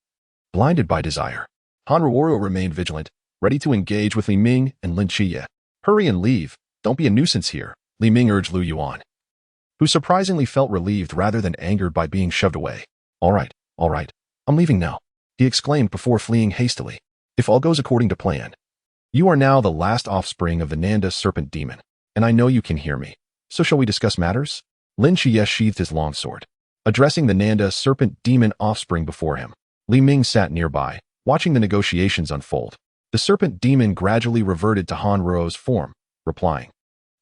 Blinded by desire, Han Ruoruo remained vigilant, ready to engage with Li Ming and Lin Qiye. Hurry and leave. Don't be a nuisance here, Li Ming urged Lu Yuan, who surprisingly felt relieved rather than angered by being shoved away. All right, I'm leaving now, he exclaimed before fleeing hastily. If all goes according to plan. You are now the last offspring of the Nanda serpent demon, and I know you can hear me. So shall we discuss matters? Lin Qiye sheathed his longsword, addressing the Nanda serpent demon offspring before him. Li Ming sat nearby, watching the negotiations unfold. The serpent demon gradually reverted to Han Ruo's form, replying,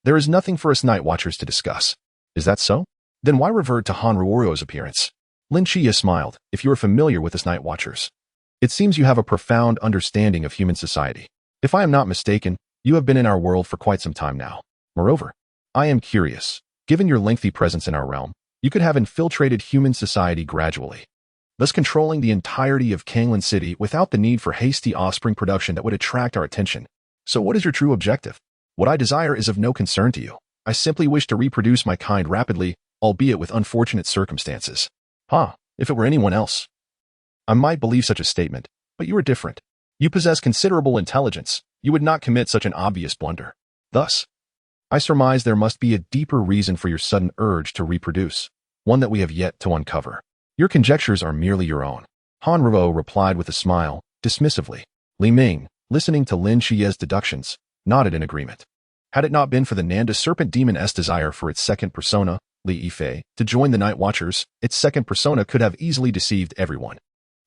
"There is nothing for us Night Watchers to discuss." Is that so? Then why revert to Han Ruoruo's appearance? Lin Qiye smiled. If you are familiar with us Night Watchers, it seems you have a profound understanding of human society. If I am not mistaken, you have been in our world for quite some time now. Moreover, I am curious. Given your lengthy presence in our realm, you could have infiltrated human society gradually, thus controlling the entirety of Kanglan City without the need for hasty offspring production that would attract our attention. So what is your true objective? What I desire is of no concern to you. I simply wish to reproduce my kind rapidly, albeit with unfortunate circumstances. If it were anyone else, I might believe such a statement, but you are different. You possess considerable intelligence. You would not commit such an obvious blunder. Thus, I surmise there must be a deeper reason for your sudden urge to reproduce, one that we have yet to uncover. Your conjectures are merely your own. Han Ruoruo replied with a smile, dismissively. Li Ming, listening to Lin Qiye's deductions, nodded in agreement. Had it not been for the Nanda serpent demon's desire for its second persona, Li Yifei, to join the Night Watchers, its second persona could have easily deceived everyone.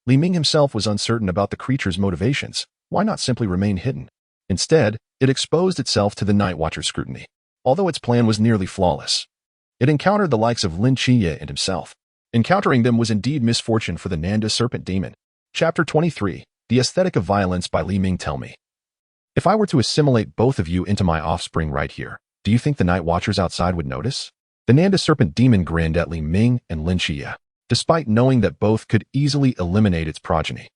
Li Ming himself was uncertain about the creature's motivations. Why not simply remain hidden? Instead, it exposed itself to the Night Watcher's scrutiny. Although its plan was nearly flawless, it encountered the likes of Lin Qiye and himself. Encountering them was indeed misfortune for the Nanda serpent demon. Chapter 23, The Aesthetic of Violence by Li Ming. Tell me, if I were to assimilate both of you into my offspring right here, do you think the Night Watchers outside would notice? The Nanda serpent demon grinned at Li Ming and Lin Qiye, despite knowing that both could easily eliminate its progeny.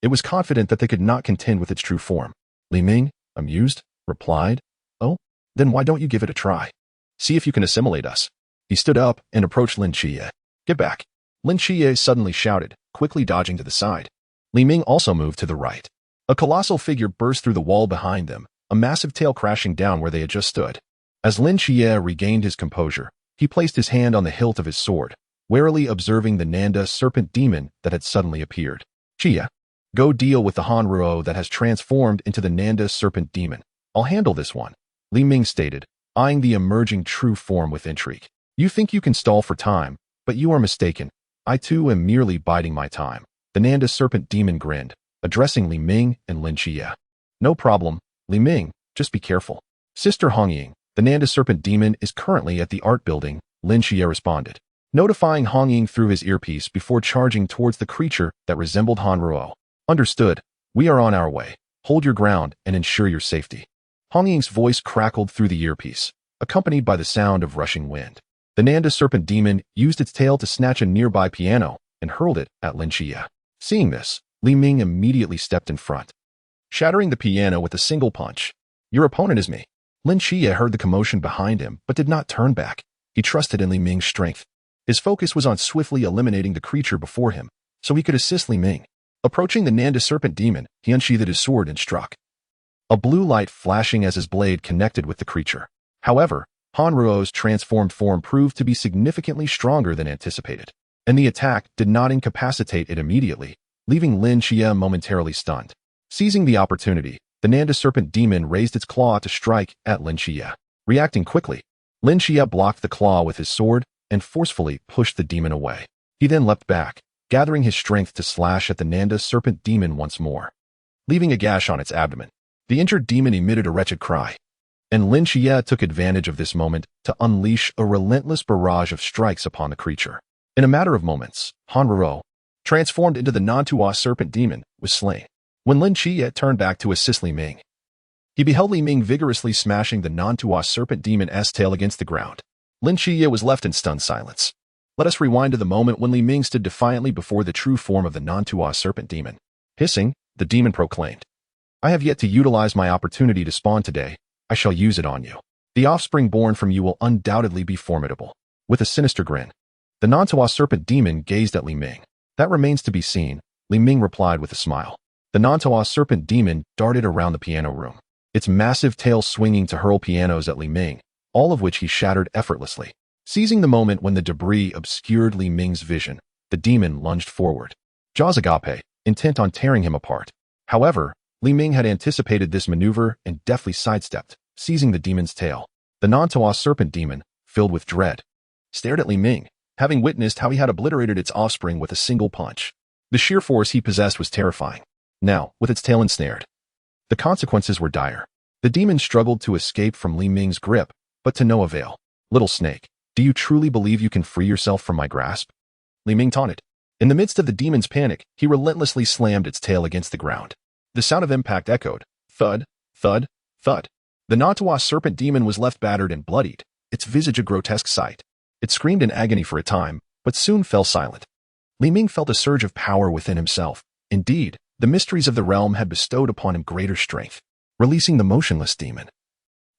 It was confident that they could not contend with its true form. Li Ming, amused, replied, "Oh, then why don't you give it a try? See if you can assimilate us." He stood up and approached Lin Qiye. "Get back." Lin Qiye suddenly shouted, quickly dodging to the side. Li Ming also moved to the right. A colossal figure burst through the wall behind them, a massive tail crashing down where they had just stood. As Lin Qiye regained his composure, he placed his hand on the hilt of his sword, warily observing the Nanda serpent demon that had suddenly appeared. "Qiye, go deal with the Han Ruoruo that has transformed into the Nanda serpent demon. I'll handle this one," Li Ming stated, eyeing the emerging true form with intrigue. "You think you can stall for time, but you are mistaken. I too am merely biding my time." The Nanda serpent demon grinned, addressing Li Ming and Lin Qiye. "No problem, Li Ming, just be careful." "Sister Hongying, the Nanda serpent demon is currently at the art building," Lin Qiye responded. notifying Hong Ying through his earpiece before charging towards the creature that resembled Han Ruo. Understood. We are on our way. Hold your ground and ensure your safety. Hong Ying's voice crackled through the earpiece, accompanied by the sound of rushing wind. The Nanda serpent demon used its tail to snatch a nearby piano and hurled it at Lin Qiye. Seeing this, Li Ming immediately stepped in front, shattering the piano with a single punch. Your opponent is me. Lin Qiye heard the commotion behind him but did not turn back. He trusted in Li Ming's strength. His focus was on swiftly eliminating the creature before him, so he could assist Li Ming. Approaching the Nanda serpent demon, he unsheathed his sword and struck, a blue light flashing as his blade connected with the creature. However, Han Ruo's transformed form proved to be significantly stronger than anticipated, and the attack did not incapacitate it immediately, leaving Lin Qiye momentarily stunned. Seizing the opportunity, the Nanda serpent demon raised its claw to strike at Lin Qiye. Reacting quickly, Lin Qiye blocked the claw with his sword and forcefully pushed the demon away. He then leapt back, gathering his strength to slash at the Nanda serpent demon once more, leaving a gash on its abdomen. The injured demon emitted a wretched cry, and Lin Qiye took advantage of this moment to unleash a relentless barrage of strikes upon the creature. In a matter of moments, Han Ruo, transformed into the Nanda serpent demon, was slain. When Lin Qiye turned back to assist Li Ming, he beheld Li Ming vigorously smashing the Nanda serpent demon's tail against the ground. Lin Qiye was left in stunned silence. Let us rewind to the moment when Li Ming stood defiantly before the true form of the Nanda serpent demon. Hissing, the demon proclaimed, I have yet to utilize my opportunity to spawn today. I shall use it on you. The offspring born from you will undoubtedly be formidable. With a sinister grin, the Nanda serpent demon gazed at Li Ming. That remains to be seen, Li Ming replied with a smile. The Nanda serpent demon darted around the piano room, its massive tail swinging to hurl pianos at Li Ming, all of which he shattered effortlessly. Seizing the moment when the debris obscured Li Ming's vision, the demon lunged forward, jaws agape, intent on tearing him apart. However, Li Ming had anticipated this maneuver and deftly sidestepped, seizing the demon's tail. The Nanda serpent demon, filled with dread, stared at Li Ming, having witnessed how he had obliterated its offspring with a single punch. The sheer force he possessed was terrifying. Now, with its tail ensnared, the consequences were dire. The demon struggled to escape from Li Ming's grip, but to no avail. Little snake, do you truly believe you can free yourself from my grasp? Li Ming taunted. In the midst of the demon's panic, he relentlessly slammed its tail against the ground. The sound of impact echoed. Thud, thud, thud. The Nanda serpent demon was left battered and bloodied, its visage a grotesque sight. It screamed in agony for a time, but soon fell silent. Li Ming felt a surge of power within himself. Indeed, the mysteries of the realm had bestowed upon him greater strength, releasing the motionless demon.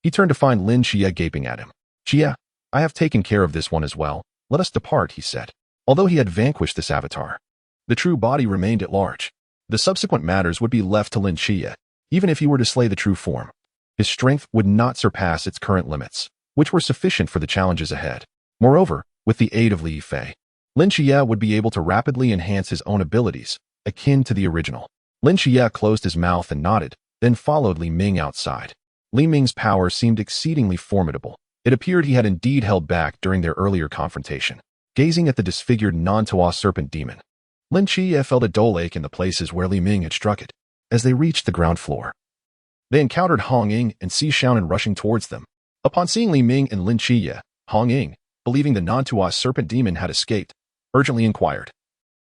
He turned to find Lin Qiye gaping at him. Qiye, I have taken care of this one as well. Let us depart, he said. Although he had vanquished this avatar, the true body remained at large. The subsequent matters would be left to Lin Qiye. Even if he were to slay the true form, his strength would not surpass its current limits, which were sufficient for the challenges ahead. Moreover, with the aid of Li Fei, Lin Qiye would be able to rapidly enhance his own abilities, akin to the original. Lin Qiye closed his mouth and nodded, then followed Li Ming outside. Li Ming's power seemed exceedingly formidable. It appeared he had indeed held back during their earlier confrontation. Gazing at the disfigured Nanda serpent demon, Lin Qiye felt a dull ache in the places where Li Ming had struck it. As they reached the ground floor, they encountered Hong Ying and Shenanigans rushing towards them. Upon seeing Li Ming and Lin Qiye, Hong Ying, believing the Nanda serpent demon had escaped, urgently inquired,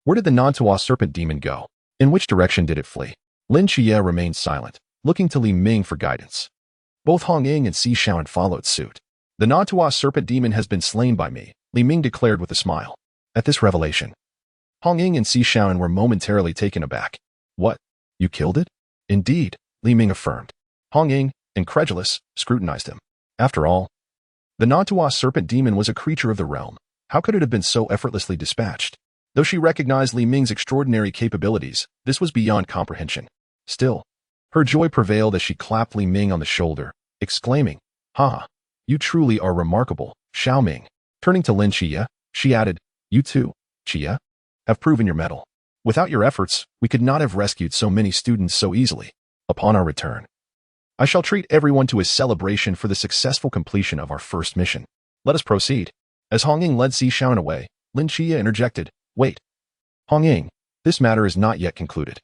where did the Nanda serpent demon go? In which direction did it flee? Lin Qiye remained silent, looking to Li Ming for guidance. Both Hong Ying and Shenanigans followed suit. The Nanda serpent demon has been slain by me, Li Ming declared with a smile. At this revelation, Hong Ying and Shenanigans were momentarily taken aback. What? You killed it? Indeed, Li Ming affirmed. Hong Ying, incredulous, scrutinized him. After all, the Nanda serpent demon was a creature of the realm. How could it have been so effortlessly dispatched? Though she recognized Li Ming's extraordinary capabilities, this was beyond comprehension. Still, her joy prevailed as she clapped Li Ming on the shoulder, exclaiming, Ha! You truly are remarkable, Xiao Ming. Turning to Lin Qiye, she added, You too, Qiye, have proven your mettle. Without your efforts, we could not have rescued so many students so easily. Upon our return, I shall treat everyone to a celebration for the successful completion of our first mission. Let us proceed. As Hong Ying led Shenanigans away, Lin Qiye interjected, Wait. Hong Ying, this matter is not yet concluded.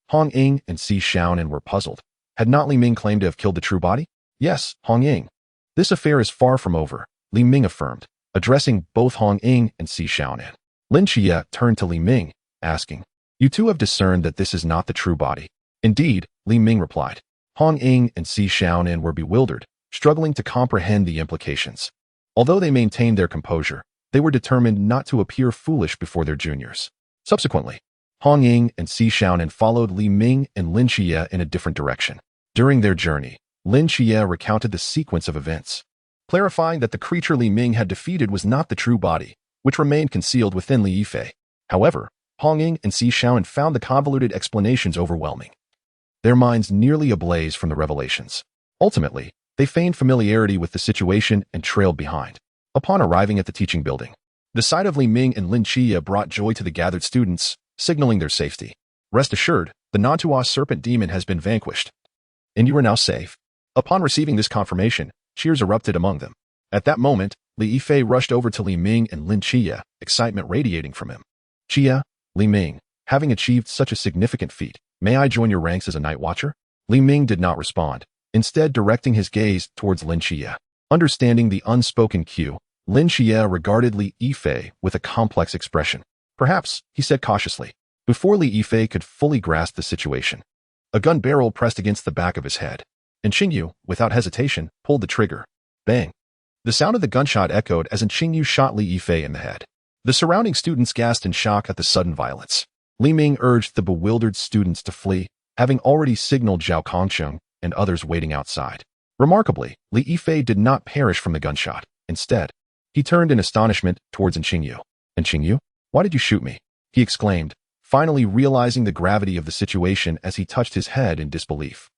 Hong Ying and Shenanigans were puzzled. Had not Li Ming claimed to have killed the true body? Yes, Hong Ying. This affair is far from over, Li Ming affirmed, addressing both Hong Ying and Si Xiaonan. Lin Qiye turned to Li Ming, asking, "You two have discerned that this is not the true body." "Indeed," Li Ming replied. Hong Ying and Si Xiaonan were bewildered, struggling to comprehend the implications. Although they maintained their composure, they were determined not to appear foolish before their juniors. Subsequently, Hong Ying and Si Xiaonan followed Li Ming and Lin Qiye in a different direction. During their journey, Lin Qiye recounted the sequence of events, clarifying that the creature Li Ming had defeated was not the true body, which remained concealed within Li Yifei. However, Hong Ying and Si Xiaonan found the convoluted explanations overwhelming, their minds nearly ablaze from the revelations. Ultimately, they feigned familiarity with the situation and trailed behind. Upon arriving at the teaching building, the sight of Li Ming and Lin Qiye brought joy to the gathered students, signaling their safety. "Rest assured, the Nantua serpent demon has been vanquished, and you are now safe." Upon receiving this confirmation, cheers erupted among them. At that moment, Li Yifei rushed over to Li Ming and Lin Qiye, excitement radiating from him. "Qiye, Li Ming, having achieved such a significant feat, may I join your ranks as a night watcher?" Li Ming did not respond, instead directing his gaze towards Lin Qiye. Understanding the unspoken cue, Lin Qiye regarded Li Yifei with a complex expression. "Perhaps," he said cautiously, before Li Yifei could fully grasp the situation. A gun barrel pressed against the back of his head, and Qingyu, without hesitation, pulled the trigger. Bang! The sound of the gunshot echoed as Qingyu shot Li Yifei in the head. The surrounding students gasped in shock at the sudden violence. Li Ming urged the bewildered students to flee, having already signaled Zhao Kongcheng and others waiting outside. Remarkably, Li Yifei did not perish from the gunshot. Instead, he turned in astonishment towards Qingyu. "Qingyu, why did you shoot me?" he exclaimed, finally realizing the gravity of the situation as he touched his head in disbelief.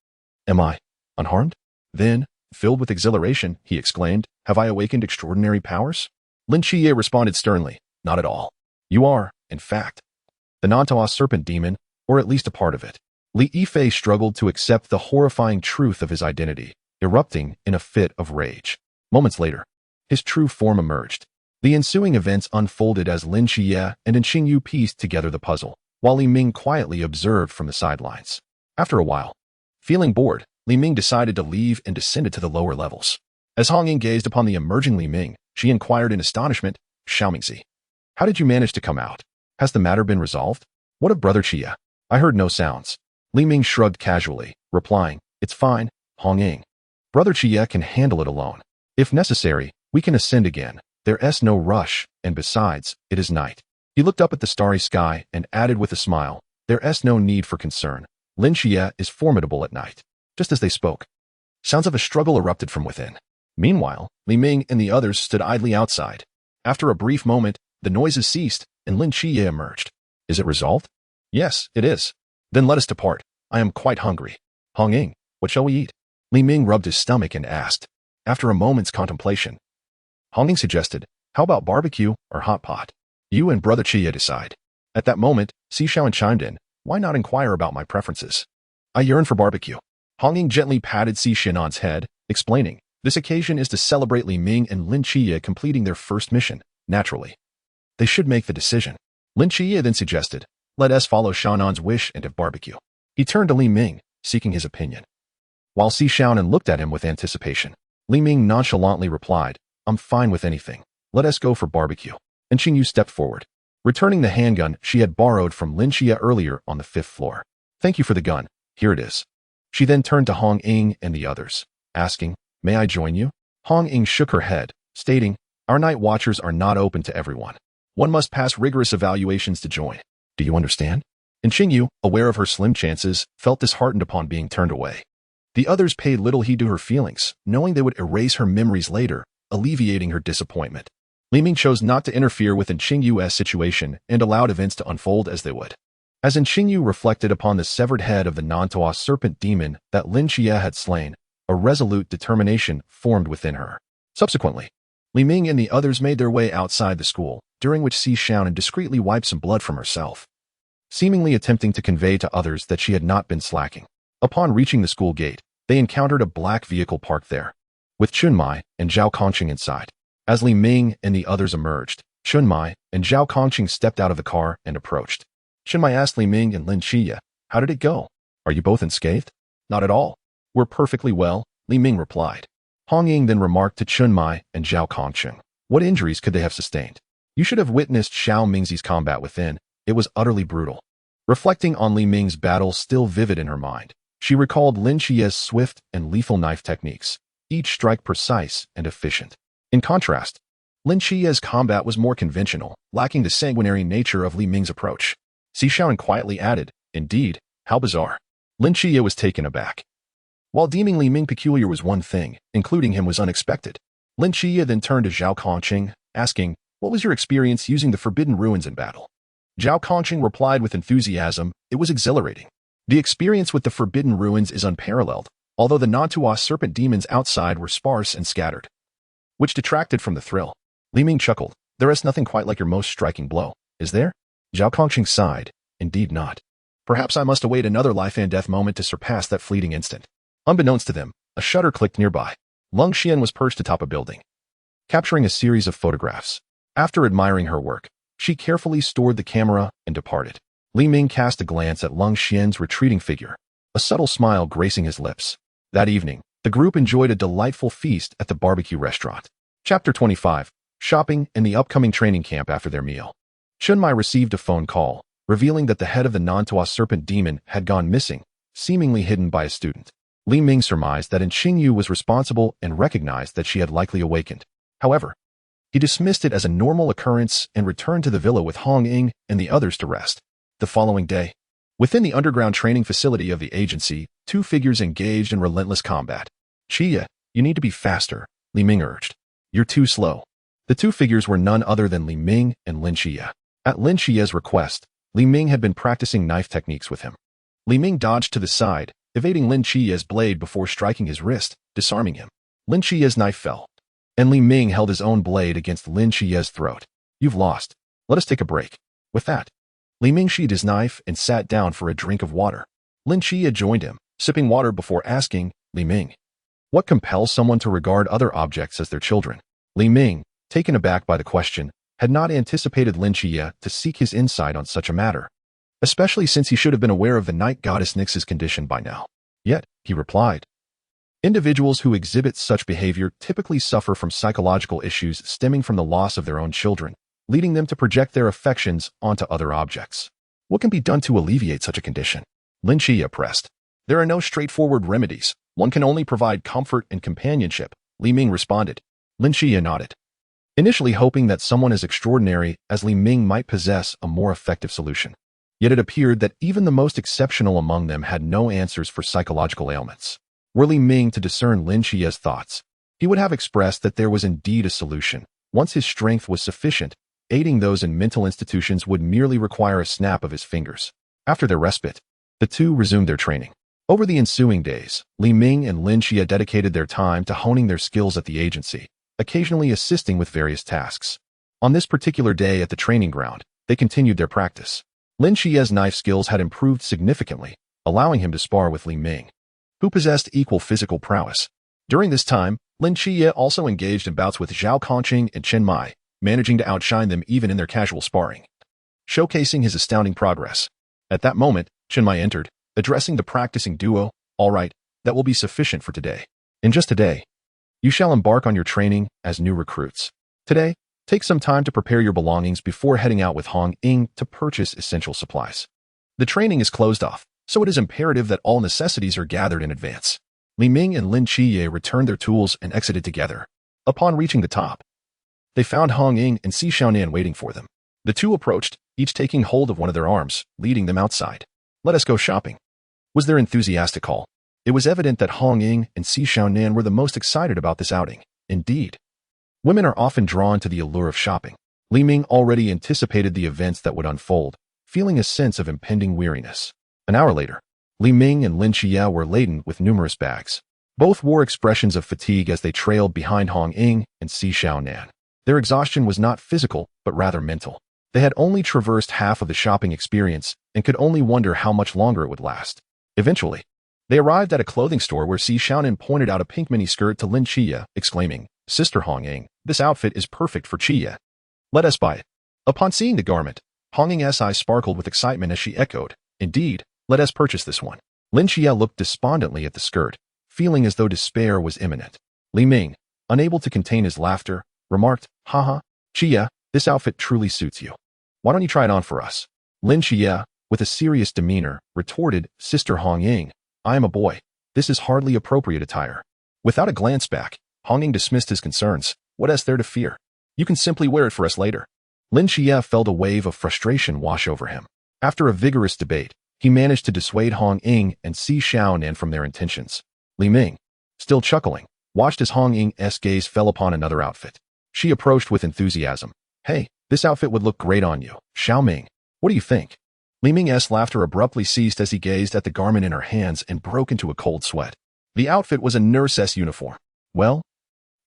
"Am I unharmed?" Then, filled with exhilaration, he exclaimed, "Have I awakened extraordinary powers?" Lin Qiye responded sternly, "Not at all. You are, in fact, the Nantua serpent demon, or at least a part of it." Li Yifei struggled to accept the horrifying truth of his identity, erupting in a fit of rage. Moments later, his true form emerged. The ensuing events unfolded as Lin Qiye and Qingyu pieced together the puzzle, while Li Ming quietly observed from the sidelines. After a while, feeling bored, Li Ming decided to leave and descended to the lower levels. As Hong Ying gazed upon the emerging Li Ming, she inquired in astonishment, "Xiaomingzi, how did you manage to come out? Has the matter been resolved? What of Brother Qiye?" "I heard no sounds." Li Ming shrugged casually, replying, "It's fine, Hong Ying. Brother Qiye can handle it alone. If necessary, we can ascend again. There's no rush, and besides, it is night." He looked up at the starry sky and added with a smile, "There's no need for concern. Lin Qiye is formidable at night." Just as they spoke, sounds of a struggle erupted from within. Meanwhile, Li Ming and the others stood idly outside. After a brief moment, the noises ceased, and Lin Qiye emerged. "Is it resolved?" "Yes, it is." "Then let us depart. I am quite hungry." "Hong Ying, what shall we eat?" Li Ming rubbed his stomach and asked. After a moment's contemplation, Hong Ying suggested, "How about barbecue or hot pot? You and Brother Qiye decide." At that moment, Si Xiaonan chimed in, "Why not inquire about my preferences? I yearn for barbecue." Hong Ying gently patted Si Xianan's head, explaining, "This occasion is to celebrate Li Ming and Lin Qiye completing their first mission. Naturally, they should make the decision." Lin Qiye then suggested, "Let us follow Shannon's wish and have barbecue." He turned to Li Ming, seeking his opinion. While Si Xiaonan looked at him with anticipation, Li Ming nonchalantly replied, "I'm fine with anything. Let us go for barbecue." And Qingyu stepped forward, returning the handgun she had borrowed from Lin Qiye earlier on the 5th floor. "Thank you for the gun. Here it is." She then turned to Hong Ying and the others, asking, "May I join you?" Hong Ying shook her head, stating, "Our night watchers are not open to everyone. One must pass rigorous evaluations to join. Do you understand?" And Qingyu, aware of her slim chances, felt disheartened upon being turned away. The others paid little heed to her feelings, knowing they would erase her memories later, alleviating her disappointment. Li Ming chose not to interfere with Qingyu's situation and allowed events to unfold as they would. As Qingyu reflected upon the severed head of the Nantua serpent demon that Lin Qiye had slain, a resolute determination formed within her. Subsequently, Li Ming and the others made their way outside the school, during which Si Xiaonan discreetly wiped some blood from herself, seemingly attempting to convey to others that she had not been slacking. Upon reaching the school gate, they encountered a black vehicle parked there, with Chunmai and Zhao Kongqing inside. As Li Ming and the others emerged, Chunmai and Zhao Kongqing stepped out of the car and approached. Chunmai asked Li Ming and Lin Qiye, "How did it go? Are you both unscathed?" "Not at all. We're perfectly well," Li Ming replied. Hong Ying then remarked to Chunmai and Zhao Kongqing, What injuries could they have sustained? You should have witnessed Xiao Mingzi's combat within. It was utterly brutal. Reflecting on Li Ming's battle still vivid in her mind, she recalled Lin Qiye's swift and lethal knife techniques, each strike precise and efficient. In contrast, Lin Qiye's combat was more conventional, lacking the sanguinary nature of Li Ming's approach. Xiaonan quietly added, "Indeed, how bizarre." Lin Qiye was taken aback. While deeming Li Ming peculiar was one thing, including him was unexpected. Lin Qiye then turned to Zhao Kongqing, asking, "What was your experience using the Forbidden Ruins in battle?" Zhao Kongqing replied with enthusiasm, "It was exhilarating. The experience with the Forbidden Ruins is unparalleled, although the Nantua serpent demons outside were sparse and scattered, which detracted from the thrill." Li Ming chuckled, "There is nothing quite like your most striking blow, is there?" Zhao Kongqing sighed, "Indeed not. Perhaps I must await another life-and-death moment to surpass that fleeting instant." Unbeknownst to them, a shutter clicked nearby. Lung Xian was perched atop a building, capturing a series of photographs. After admiring her work, she carefully stored the camera and departed. Li Ming cast a glance at Lung Xian's retreating figure, a subtle smile gracing his lips. That evening, the group enjoyed a delightful feast at the barbecue restaurant. Chapter 25. Shopping and the upcoming training camp. After their meal, Chunmai received a phone call, revealing that the head of the Nantua serpent demon had gone missing, seemingly hidden by a student. Li Ming surmised that Qingyu was responsible and recognized that she had likely awakened. However, he dismissed it as a normal occurrence and returned to the villa with Hong Ying and the others to rest. The following day, within the underground training facility of the agency, two figures engaged in relentless combat. "Qiye, you need to be faster," Li Ming urged. "You're too slow." The two figures were none other than Li Ming and Lin Qiye. At Lin Qiye's request, Li Ming had been practicing knife techniques with him. Li Ming dodged to the side, evading Lin Qiye's blade before striking his wrist, disarming him. Lin Qiye's knife fell, and Li Ming held his own blade against Lin Qiye's throat. "You've lost. Let us take a break." With that, Li Ming sheathed his knife and sat down for a drink of water. Lin Qiye joined him, sipping water before asking, "Li Ming, what compels someone to regard other objects as their children?" Li Ming, taken aback by the question, had not anticipated Lin Qiye to seek his insight on such a matter, especially since he should have been aware of the night goddess Nyx's condition by now. Yet, he replied, "Individuals who exhibit such behavior typically suffer from psychological issues stemming from the loss of their own children, leading them to project their affections onto other objects. What can be done to alleviate such a condition?" Lin Qiye pressed. "There are no straightforward remedies. One can only provide comfort and companionship," Li Ming responded. Lin Qiye nodded, initially hoping that someone as extraordinary as Li Ming might possess a more effective solution. Yet it appeared that even the most exceptional among them had no answers for psychological ailments. Were Li Ming to discern Lin Qiye's thoughts, he would have expressed that there was indeed a solution. Once his strength was sufficient, aiding those in mental institutions would merely require a snap of his fingers. After their respite, the two resumed their training. Over the ensuing days, Li Ming and Lin Qiye dedicated their time to honing their skills at the agency, occasionally assisting with various tasks. On this particular day at the training ground, they continued their practice. Lin Qiye's knife skills had improved significantly, allowing him to spar with Li Ming, who possessed equal physical prowess. During this time, Lin Qiye also engaged in bouts with Zhao Kongqing and Chen Mai, managing to outshine them even in their casual sparring, showcasing his astounding progress. At that moment, Chen Mai entered, addressing the practicing duo. "All right, that will be sufficient for today. In just a day, you shall embark on your training as new recruits. Today, take some time to prepare your belongings before heading out with Hong Ying to purchase essential supplies. The training is closed off, so it is imperative that all necessities are gathered in advance." Li Ming and Lin Qiye returned their tools and exited together. Upon reaching the top, they found Hong Ying and Xiaonan waiting for them. The two approached, each taking hold of one of their arms, leading them outside. "Let us go shopping," was their enthusiastic call. It was evident that Hong Ying and Xiaonan were the most excited about this outing. Indeed, women are often drawn to the allure of shopping. Li Ming already anticipated the events that would unfold, feeling a sense of impending weariness. An hour later, Li Ming and Lin Qiye were laden with numerous bags. Both wore expressions of fatigue as they trailed behind Hong Ying and Xiaonan. Their exhaustion was not physical, but rather mental. They had only traversed half of the shopping experience and could only wonder how much longer it would last. Eventually, they arrived at a clothing store where Xiaonan pointed out a pink miniskirt to Lin Qiye, exclaiming, "Sister Hong Ying, this outfit is perfect for Qiye. Let us buy it." Upon seeing the garment, Hong Ying's eyes sparkled with excitement as she echoed, "Indeed, let us purchase this one." Lin Qiye looked despondently at the skirt, feeling as though despair was imminent. Li Ming, unable to contain his laughter, remarked, haha, Qiye, this outfit truly suits you. Why don't you try it on for us? Lin Qiye, with a serious demeanor, retorted, Sister Hong Ying, I am a boy. This is hardly appropriate attire. Without a glance back, Hong Ying dismissed his concerns. What is there to fear? You can simply wear it for us later. Lin Qiye felt a wave of frustration wash over him. After a vigorous debate, he managed to dissuade Hong Ying and Si Xiaonan from their intentions. Li Ming, still chuckling, watched as Hong Ying's gaze fell upon another outfit. She approached with enthusiasm. Hey, this outfit would look great on you, Xiao Ming. What do you think? Li Ming's laughter abruptly ceased as he gazed at the garment in her hands and broke into a cold sweat. The outfit was a nurse's uniform. Well,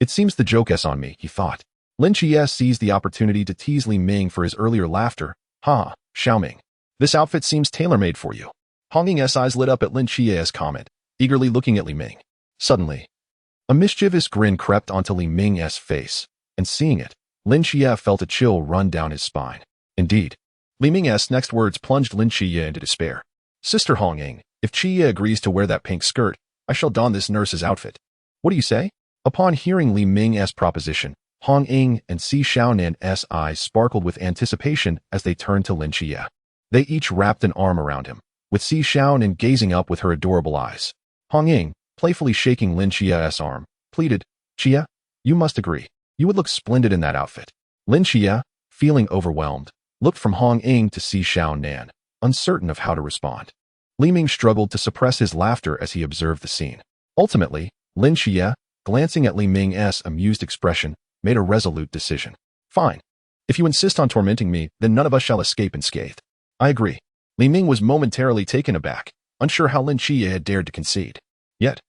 it seems the joke's on me, he thought. Lin Qiye seized the opportunity to tease Li Ming for his earlier laughter. Ha, Xiao Ming. This outfit seems tailor-made for you. Hong Ying's eyes lit up at Lin Qiye's comment, eagerly looking at Li Ming. Suddenly, a mischievous grin crept onto Li Ming's face, and seeing it, Lin Qiye felt a chill run down his spine. Indeed, Li Ming's next words plunged Lin Qiye into despair. Sister Hong Ying, if Qiye agrees to wear that pink skirt, I shall don this nurse's outfit. What do you say? Upon hearing Li Ming's proposition, Hong Ying and Si Xiaonan's eyes sparkled with anticipation as they turned to Lin Qiye. They each wrapped an arm around him, with Si Xiaonan gazing up with her adorable eyes. Hong Ying, playfully shaking Lin Qiye's arm, pleaded, Qiye, you must agree. You would look splendid in that outfit. Lin Qiye, feeling overwhelmed, looked from Hong Ying to Si Xiaonan, uncertain of how to respond. Li Ming struggled to suppress his laughter as he observed the scene. Ultimately, Lin Qiye, glancing at Li Ming's amused expression, made a resolute decision. Fine. If you insist on tormenting me, then none of us shall escape unscathed. I agree. Li Ming was momentarily taken aback, unsure how Lin Qiye had dared to concede. Yet,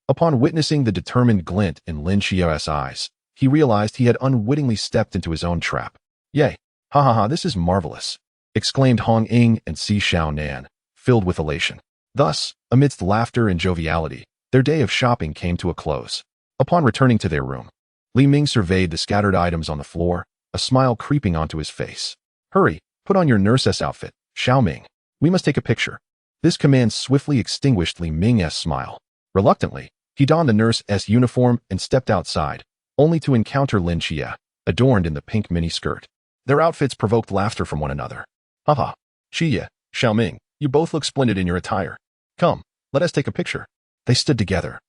upon witnessing the determined glint in Lin Qiye's eyes, he realized he had unwittingly stepped into his own trap. Yay! Ha ha ha, this is marvelous! Exclaimed Hong Ying and Si Xiaonan, filled with elation. Thus, amidst laughter and joviality, their day of shopping came to a close. Upon returning to their room, Li Ming surveyed the scattered items on the floor, a smile creeping onto his face. Hurry, put on your nurse's outfit, Xiao Ming. We must take a picture. This command swiftly extinguished Li Ming's smile. Reluctantly, he donned the nurse's uniform and stepped outside, only to encounter Lin Qiye, adorned in the pink mini-skirt. Their outfits provoked laughter from one another. Haha, Qiye, Xiao Ming, you both look splendid in your attire. Come, let us take a picture. They stood together,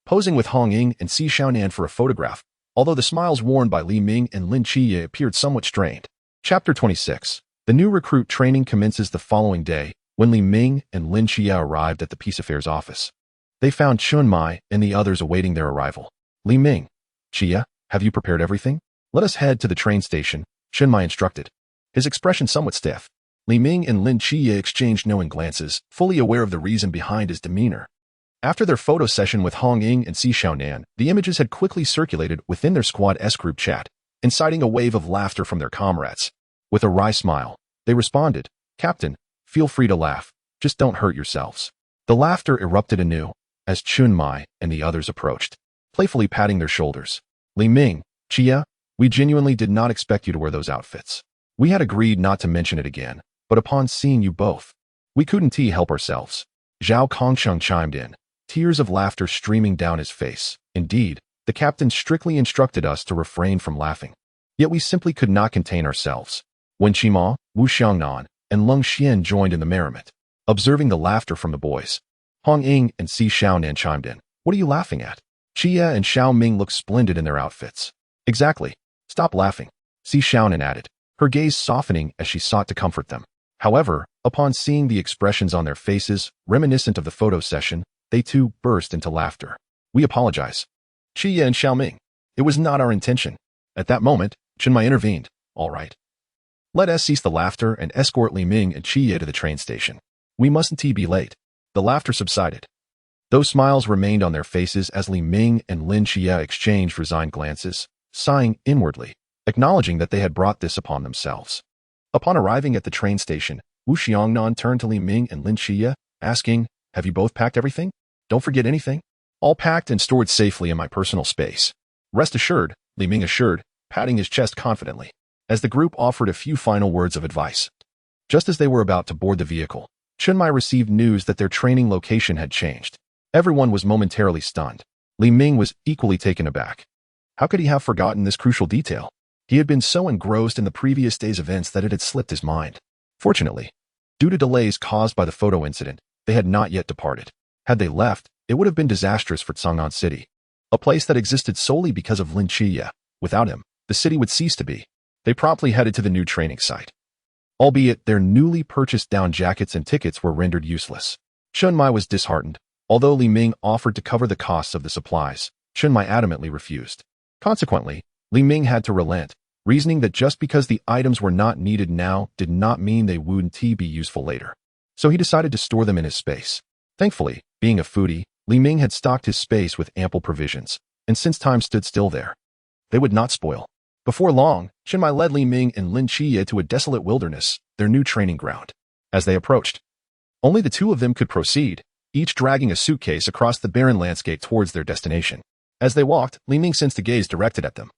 posing with Hong Ying and Si Xiaonan for a photograph, although the smiles worn by Li Ming and Lin Qiye appeared somewhat strained. Chapter 26. The new recruit training commences the following day, when Li Ming and Lin Qiye arrived at the Peace Affairs office. They found Chun Mai and the others awaiting their arrival. Li Ming, Qiye, have you prepared everything? Let us head to the train station, Chun Mai instructed. His expression somewhat stiff. Li Ming and Lin Qiye exchanged knowing glances, fully aware of the reason behind his demeanor. After their photo session with Hong Ying and Si Xiaonan, the images had quickly circulated within their squad's group chat, inciting a wave of laughter from their comrades. With a wry smile, they responded, Captain, feel free to laugh, just don't hurt yourselves. The laughter erupted anew, as Chun Mai and the others approached, playfully patting their shoulders. Li Ming, Qiye, we genuinely did not expect you to wear those outfits. We had agreed not to mention it again, but upon seeing you both, we couldn't help ourselves. Zhao Kongsheng chimed in, tears of laughter streaming down his face. Indeed, the captain strictly instructed us to refrain from laughing. Yet we simply could not contain ourselves. When Qima, Wu Xiangnan, and Leng Xian joined in the merriment, observing the laughter from the boys, Hong Ying and Si Xiaonan chimed in. What are you laughing at? Qiye and Xiao Ming look splendid in their outfits. Exactly. Stop laughing, Si Xiaonan added, her gaze softening as she sought to comfort them. However, upon seeing the expressions on their faces, reminiscent of the photo session, they too burst into laughter. We apologize. Qiye and Xiao Ming, it was not our intention. At that moment, Chun Mai intervened. All right. Let us cease the laughter and escort Li Ming and Qiye to the train station. We mustn't be late. The laughter subsided. Those smiles remained on their faces as Li Ming and Lin Qiye exchanged resigned glances, sighing inwardly, acknowledging that they had brought this upon themselves. Upon arriving at the train station, Wu Xiangnan turned to Li Ming and Lin Qiye, asking, have you both packed everything? Don't forget anything? All packed and stored safely in my personal space. Rest assured, Li Ming assured, patting his chest confidently, as the group offered a few final words of advice. Just as they were about to board the vehicle, Chun Mai received news that their training location had changed. Everyone was momentarily stunned. Li Ming was equally taken aback. How could he have forgotten this crucial detail? He had been so engrossed in the previous day's events that it had slipped his mind. Fortunately, due to delays caused by the photo incident, they had not yet departed. Had they left, it would have been disastrous for Chang'an City, a place that existed solely because of Lin Qiye. Without him, the city would cease to be. They promptly headed to the new training site. Albeit their newly purchased down jackets and tickets were rendered useless. Shen Mai was disheartened. Although Li Ming offered to cover the costs of the supplies, Shen Mai adamantly refused. Consequently, Li Ming had to relent, reasoning that just because the items were not needed now did not mean they wouldn't be useful later. So he decided to store them in his space. Thankfully, being a foodie, Li Ming had stocked his space with ample provisions, and since time stood still there, they would not spoil. Before long, Shen Mai led Li Ming and Lin Qiye to a desolate wilderness, their new training ground. As they approached, only the two of them could proceed, each dragging a suitcase across the barren landscape towards their destination. As they walked, Li Ming sensed a gaze directed at them.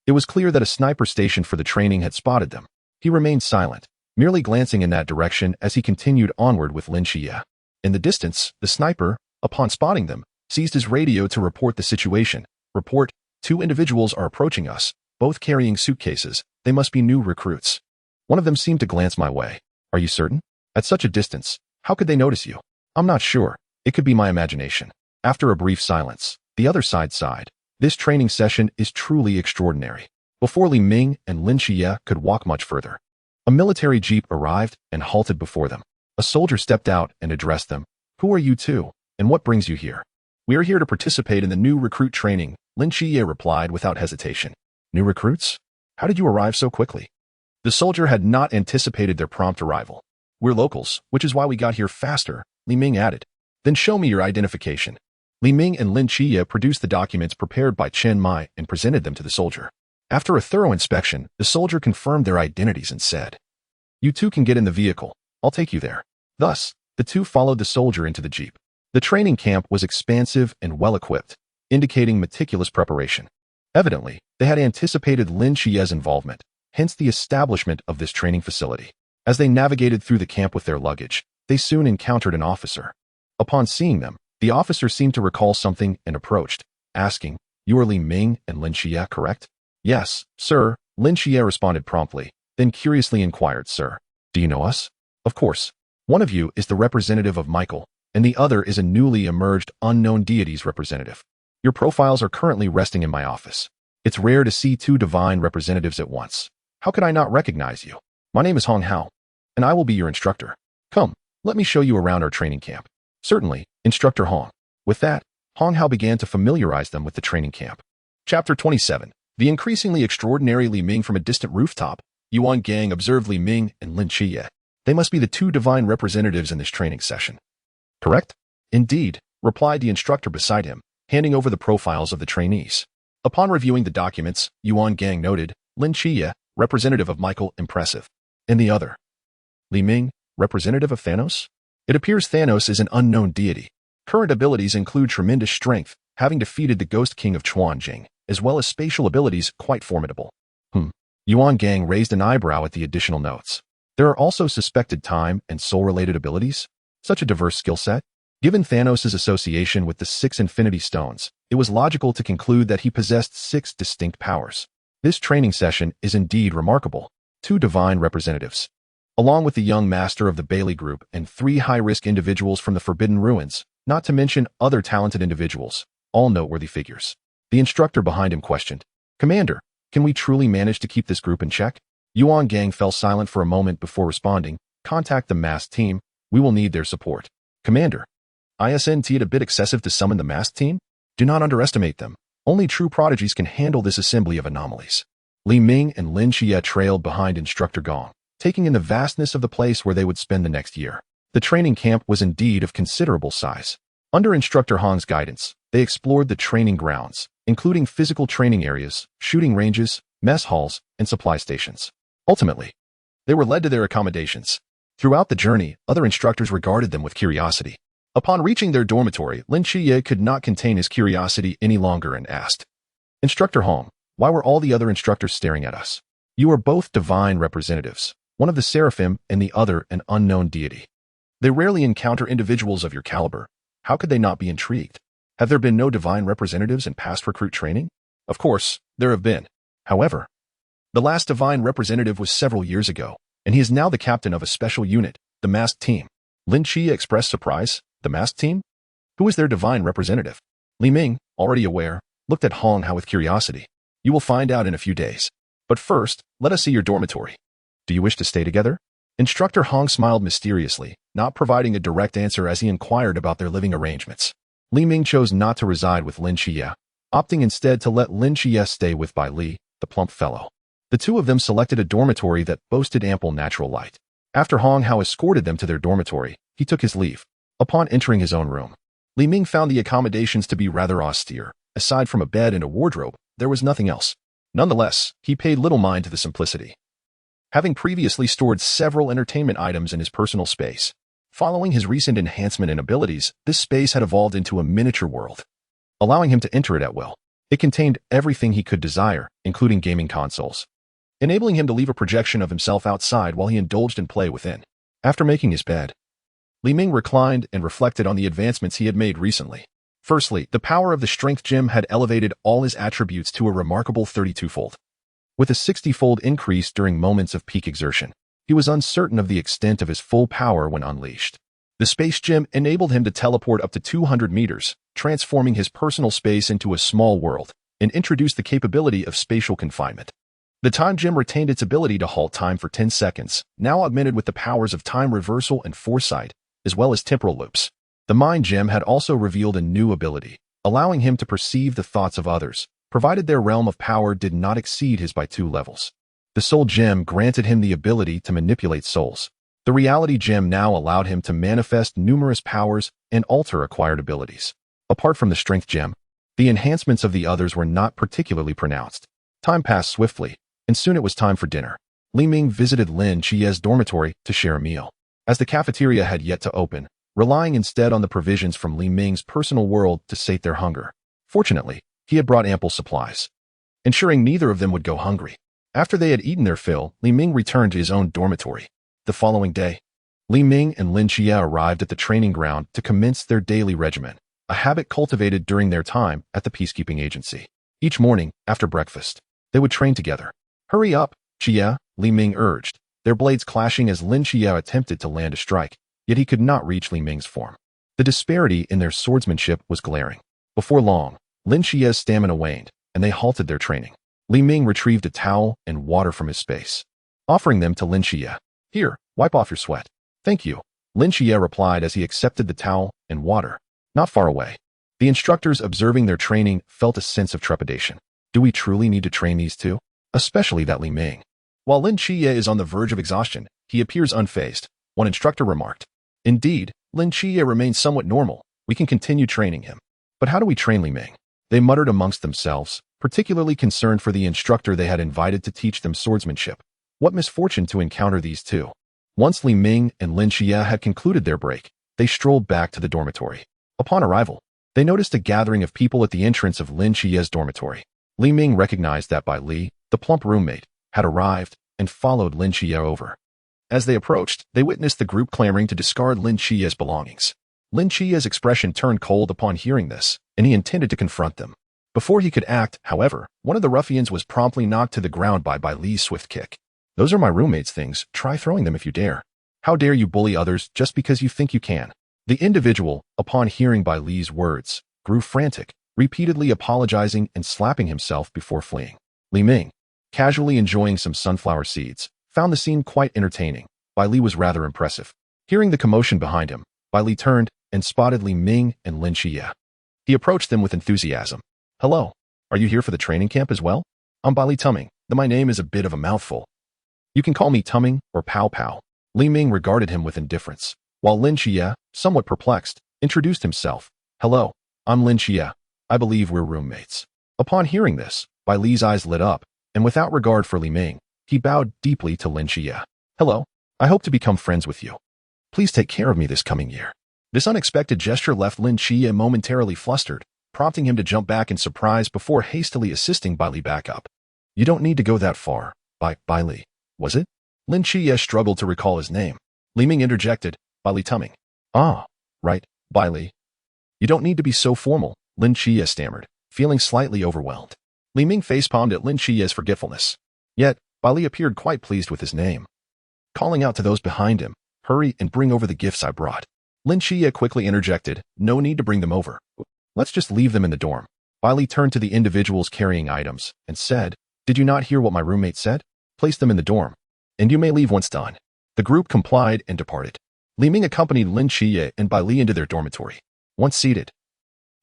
It was clear that a sniper stationed for the training had spotted them. He remained silent, merely glancing in that direction as he continued onward with Lin Qiye. In the distance, the sniper, upon spotting them, seized his radio to report the situation. Report, 2 individuals are approaching us, both carrying suitcases. They must be new recruits. One of them seemed to glance my way. Are you certain? At such a distance, how could they notice you? I'm not sure. It could be my imagination. After a brief silence, the other side sighed. This training session is truly extraordinary. Before Li Ming and Lin Qiye could walk much further, a military jeep arrived and halted before them. A soldier stepped out and addressed them. Who are you two, and what brings you here? We are here to participate in the new recruit training, Lin Qiye replied without hesitation. New recruits? How did you arrive so quickly? The soldier had not anticipated their prompt arrival. We're locals, which is why we got here faster, Li Ming added. Then show me your identification. Li Ming and Lin Qiye produced the documents prepared by Shen Mai and presented them to the soldier. After a thorough inspection, the soldier confirmed their identities and said, You two can get in the vehicle. I'll take you there. Thus, the two followed the soldier into the jeep. The training camp was expansive and well-equipped, indicating meticulous preparation. Evidently, they had anticipated Lin Qiye's involvement, hence the establishment of this training facility. As they navigated through the camp with their luggage, they soon encountered an officer. Upon seeing them, the officer seemed to recall something and approached, asking, You are Li Ming and Lin Qiye, correct? Yes, sir, Lin Qiye responded promptly, then curiously inquired, Sir, do you know us? Of course. One of you is the representative of Michael, and the other is a newly emerged unknown deity's representative. Your profiles are currently resting in my office. It's rare to see 2 divine representatives at once. How could I not recognize you? My name is Hong Hao, and I will be your instructor. Come, let me show you around our training camp. Certainly, Instructor Hong. With that, Hong Hao began to familiarize them with the training camp. Chapter 27. The increasingly extraordinary Li Ming from a distant rooftop. Yuan Gang observed Li Ming and Lin Qiye. They must be the 2 divine representatives in this training session. Correct? Indeed, replied the instructor beside him, handing over the profiles of the trainees. Upon reviewing the documents, Yuan Gang noted, Lin Qiye, representative of Michael, impressive. And the other? Li Ming, representative of Thanos? It appears Thanos is an unknown deity. Current abilities include tremendous strength, having defeated the Ghost King of Chuanjing, as well as spatial abilities quite formidable. Yuan Gang raised an eyebrow at the additional notes. There are also suspected time and soul-related abilities. Such a diverse skill set. Given Thanos' association with the 6 Infinity Stones, it was logical to conclude that he possessed 6 distinct powers. This training session is indeed remarkable. 2 divine representatives, along with the young master of the Bailey Group and 3 high-risk individuals from the Forbidden Ruins, not to mention other talented individuals, all noteworthy figures. The instructor behind him questioned, Commander, can we truly manage to keep this group in check? Yuan Gang fell silent for a moment before responding, Contact the masked team, we will need their support. Commander, isn't it a bit excessive to summon the masked team? Do not underestimate them. Only true prodigies can handle this assembly of anomalies. Li Ming and Lin Qiye trailed behind Instructor Gong, taking in the vastness of the place where they would spend the next year. The training camp was indeed of considerable size. Under Instructor Hong's guidance, they explored the training grounds, including physical training areas, shooting ranges, mess halls, and supply stations. Ultimately, they were led to their accommodations. Throughout the journey, other instructors regarded them with curiosity. Upon reaching their dormitory, Lin Qiye could not contain his curiosity any longer and asked, Instructor Hong, why were all the other instructors staring at us? You are both divine representatives, one of the seraphim and the other an unknown deity. They rarely encounter individuals of your caliber. How could they not be intrigued? Have there been no divine representatives in past recruit training? Of course, there have been. However, the last divine representative was several years ago, and he is now the captain of a special unit, the masked team. Lin Qiye expressed surprise. The masked team? Who is their divine representative? Li Ming, already aware, looked at Hong Hao with curiosity. You will find out in a few days. But first, let us see your dormitory. Do you wish to stay together? Instructor Hong smiled mysteriously, not providing a direct answer as he inquired about their living arrangements. Li Ming chose not to reside with Lin Qiye, opting instead to let Lin Qiye stay with Bai Li, the plump fellow. The two of them selected a dormitory that boasted ample natural light. After Hong Hao escorted them to their dormitory, he took his leave. Upon entering his own room, Li Ming found the accommodations to be rather austere. Aside from a bed and a wardrobe, there was nothing else. Nonetheless, he paid little mind to the simplicity. Having previously stored several entertainment items in his personal space, following his recent enhancement in abilities, this space had evolved into a miniature world, allowing him to enter it at will. It contained everything he could desire, including gaming consoles, enabling him to leave a projection of himself outside while he indulged in play within. After making his bed, Li Ming reclined and reflected on the advancements he had made recently. Firstly, the power of the strength gem had elevated all his attributes to a remarkable 32-fold. With a 60-fold increase during moments of peak exertion, he was uncertain of the extent of his full power when unleashed. The space gem enabled him to teleport up to 200 meters, transforming his personal space into a small world, and introduced the capability of spatial confinement. The time gem retained its ability to halt time for 10 seconds, now augmented with the powers of time reversal and foresight, as well as temporal loops. The mind gem had also revealed a new ability, allowing him to perceive the thoughts of others, provided their realm of power did not exceed his by 2 levels. The soul gem granted him the ability to manipulate souls. The reality gem now allowed him to manifest numerous powers and alter acquired abilities. Apart from the strength gem, the enhancements of the others were not particularly pronounced. Time passed swiftly, and soon it was time for dinner. Li Ming visited Lin Qiye's dormitory to share a meal, as the cafeteria had yet to open, relying instead on the provisions from Li Ming's personal world to sate their hunger. Fortunately, he had brought ample supplies, ensuring neither of them would go hungry. After they had eaten their fill, Li Ming returned to his own dormitory. The following day, Li Ming and Lin Qiye arrived at the training ground to commence their daily regimen, a habit cultivated during their time at the peacekeeping agency. Each morning, after breakfast, they would train together. Hurry up, Qiye, Li Ming urged, their blades clashing as Lin Qiye attempted to land a strike, yet he could not reach Li Ming's form. The disparity in their swordsmanship was glaring. Before long, Lin Qiye's stamina waned, and they halted their training. Li Ming retrieved a towel and water from his space, offering them to Lin Qiye. Here, wipe off your sweat. Thank you, Lin Qiye replied as he accepted the towel and water. Not far away, the instructors observing their training felt a sense of trepidation. Do we truly need to train these two? Especially that Li Ming. While Lin Qiye is on the verge of exhaustion, he appears unfazed. One instructor remarked. Indeed, Lin Qiye remains somewhat normal. We can continue training him. But how do we train Li Ming? They muttered amongst themselves, particularly concerned for the instructor they had invited to teach them swordsmanship. What misfortune to encounter these two. Once Li Ming and Lin Qiye had concluded their break, they strolled back to the dormitory. Upon arrival, they noticed a gathering of people at the entrance of Lin Qiye's dormitory. Li Ming recognized that Bai Li, the plump roommate, had arrived and followed Lin Qiye over. As they approached, they witnessed the group clamoring to discard Lin Qiye's belongings. Lin Qiye's expression turned cold upon hearing this, and he intended to confront them. Before he could act, however, one of the ruffians was promptly knocked to the ground by Bai Li's swift kick. Those are my roommate's things. Try throwing them if you dare. How dare you bully others just because you think you can? The individual, upon hearing Bai Li's words, grew frantic, repeatedly apologizing and slapping himself before fleeing. Li Ming, casually enjoying some sunflower seeds, found the scene quite entertaining. Bai Li was rather impressive. Hearing the commotion behind him, Bai Li turned and spotted Li Ming and Lin Qiye. He approached them with enthusiasm. Hello, are you here for the training camp as well? I'm Bai Li Tuming, though my name is a bit of a mouthful. You can call me Tuming or Pow Pow. Li Ming regarded him with indifference, while Lin Qiye, somewhat perplexed, introduced himself. Hello, I'm Lin Qiye. I believe we're roommates. Upon hearing this, Bai Li's eyes lit up, and without regard for Li Ming, he bowed deeply to Lin Qiye. Hello, I hope to become friends with you. Please take care of me this coming year. This unexpected gesture left Lin Qiye momentarily flustered, prompting him to jump back in surprise before hastily assisting Bai Li back up. You don't need to go that far, Bai Li, was it? Lin Qiye struggled to recall his name. Li Ming interjected, Bai Li Tuming. Ah, right, Bai Li. You don't need to be so formal, Lin Qiye stammered, feeling slightly overwhelmed. Li Ming facepalmed at Lin Qiye's forgetfulness. Yet, Bai Li appeared quite pleased with his name. Calling out to those behind him, "Hurry and bring over the gifts I brought." Lin Qiye quickly interjected, "No need to bring them over. Let's just leave them in the dorm." Bai Li turned to the individuals carrying items and said, "Did you not hear what my roommate said? Place them in the dorm, and you may leave once done." The group complied and departed. Li Ming accompanied Lin Qiye and Bai Li into their dormitory. Once seated,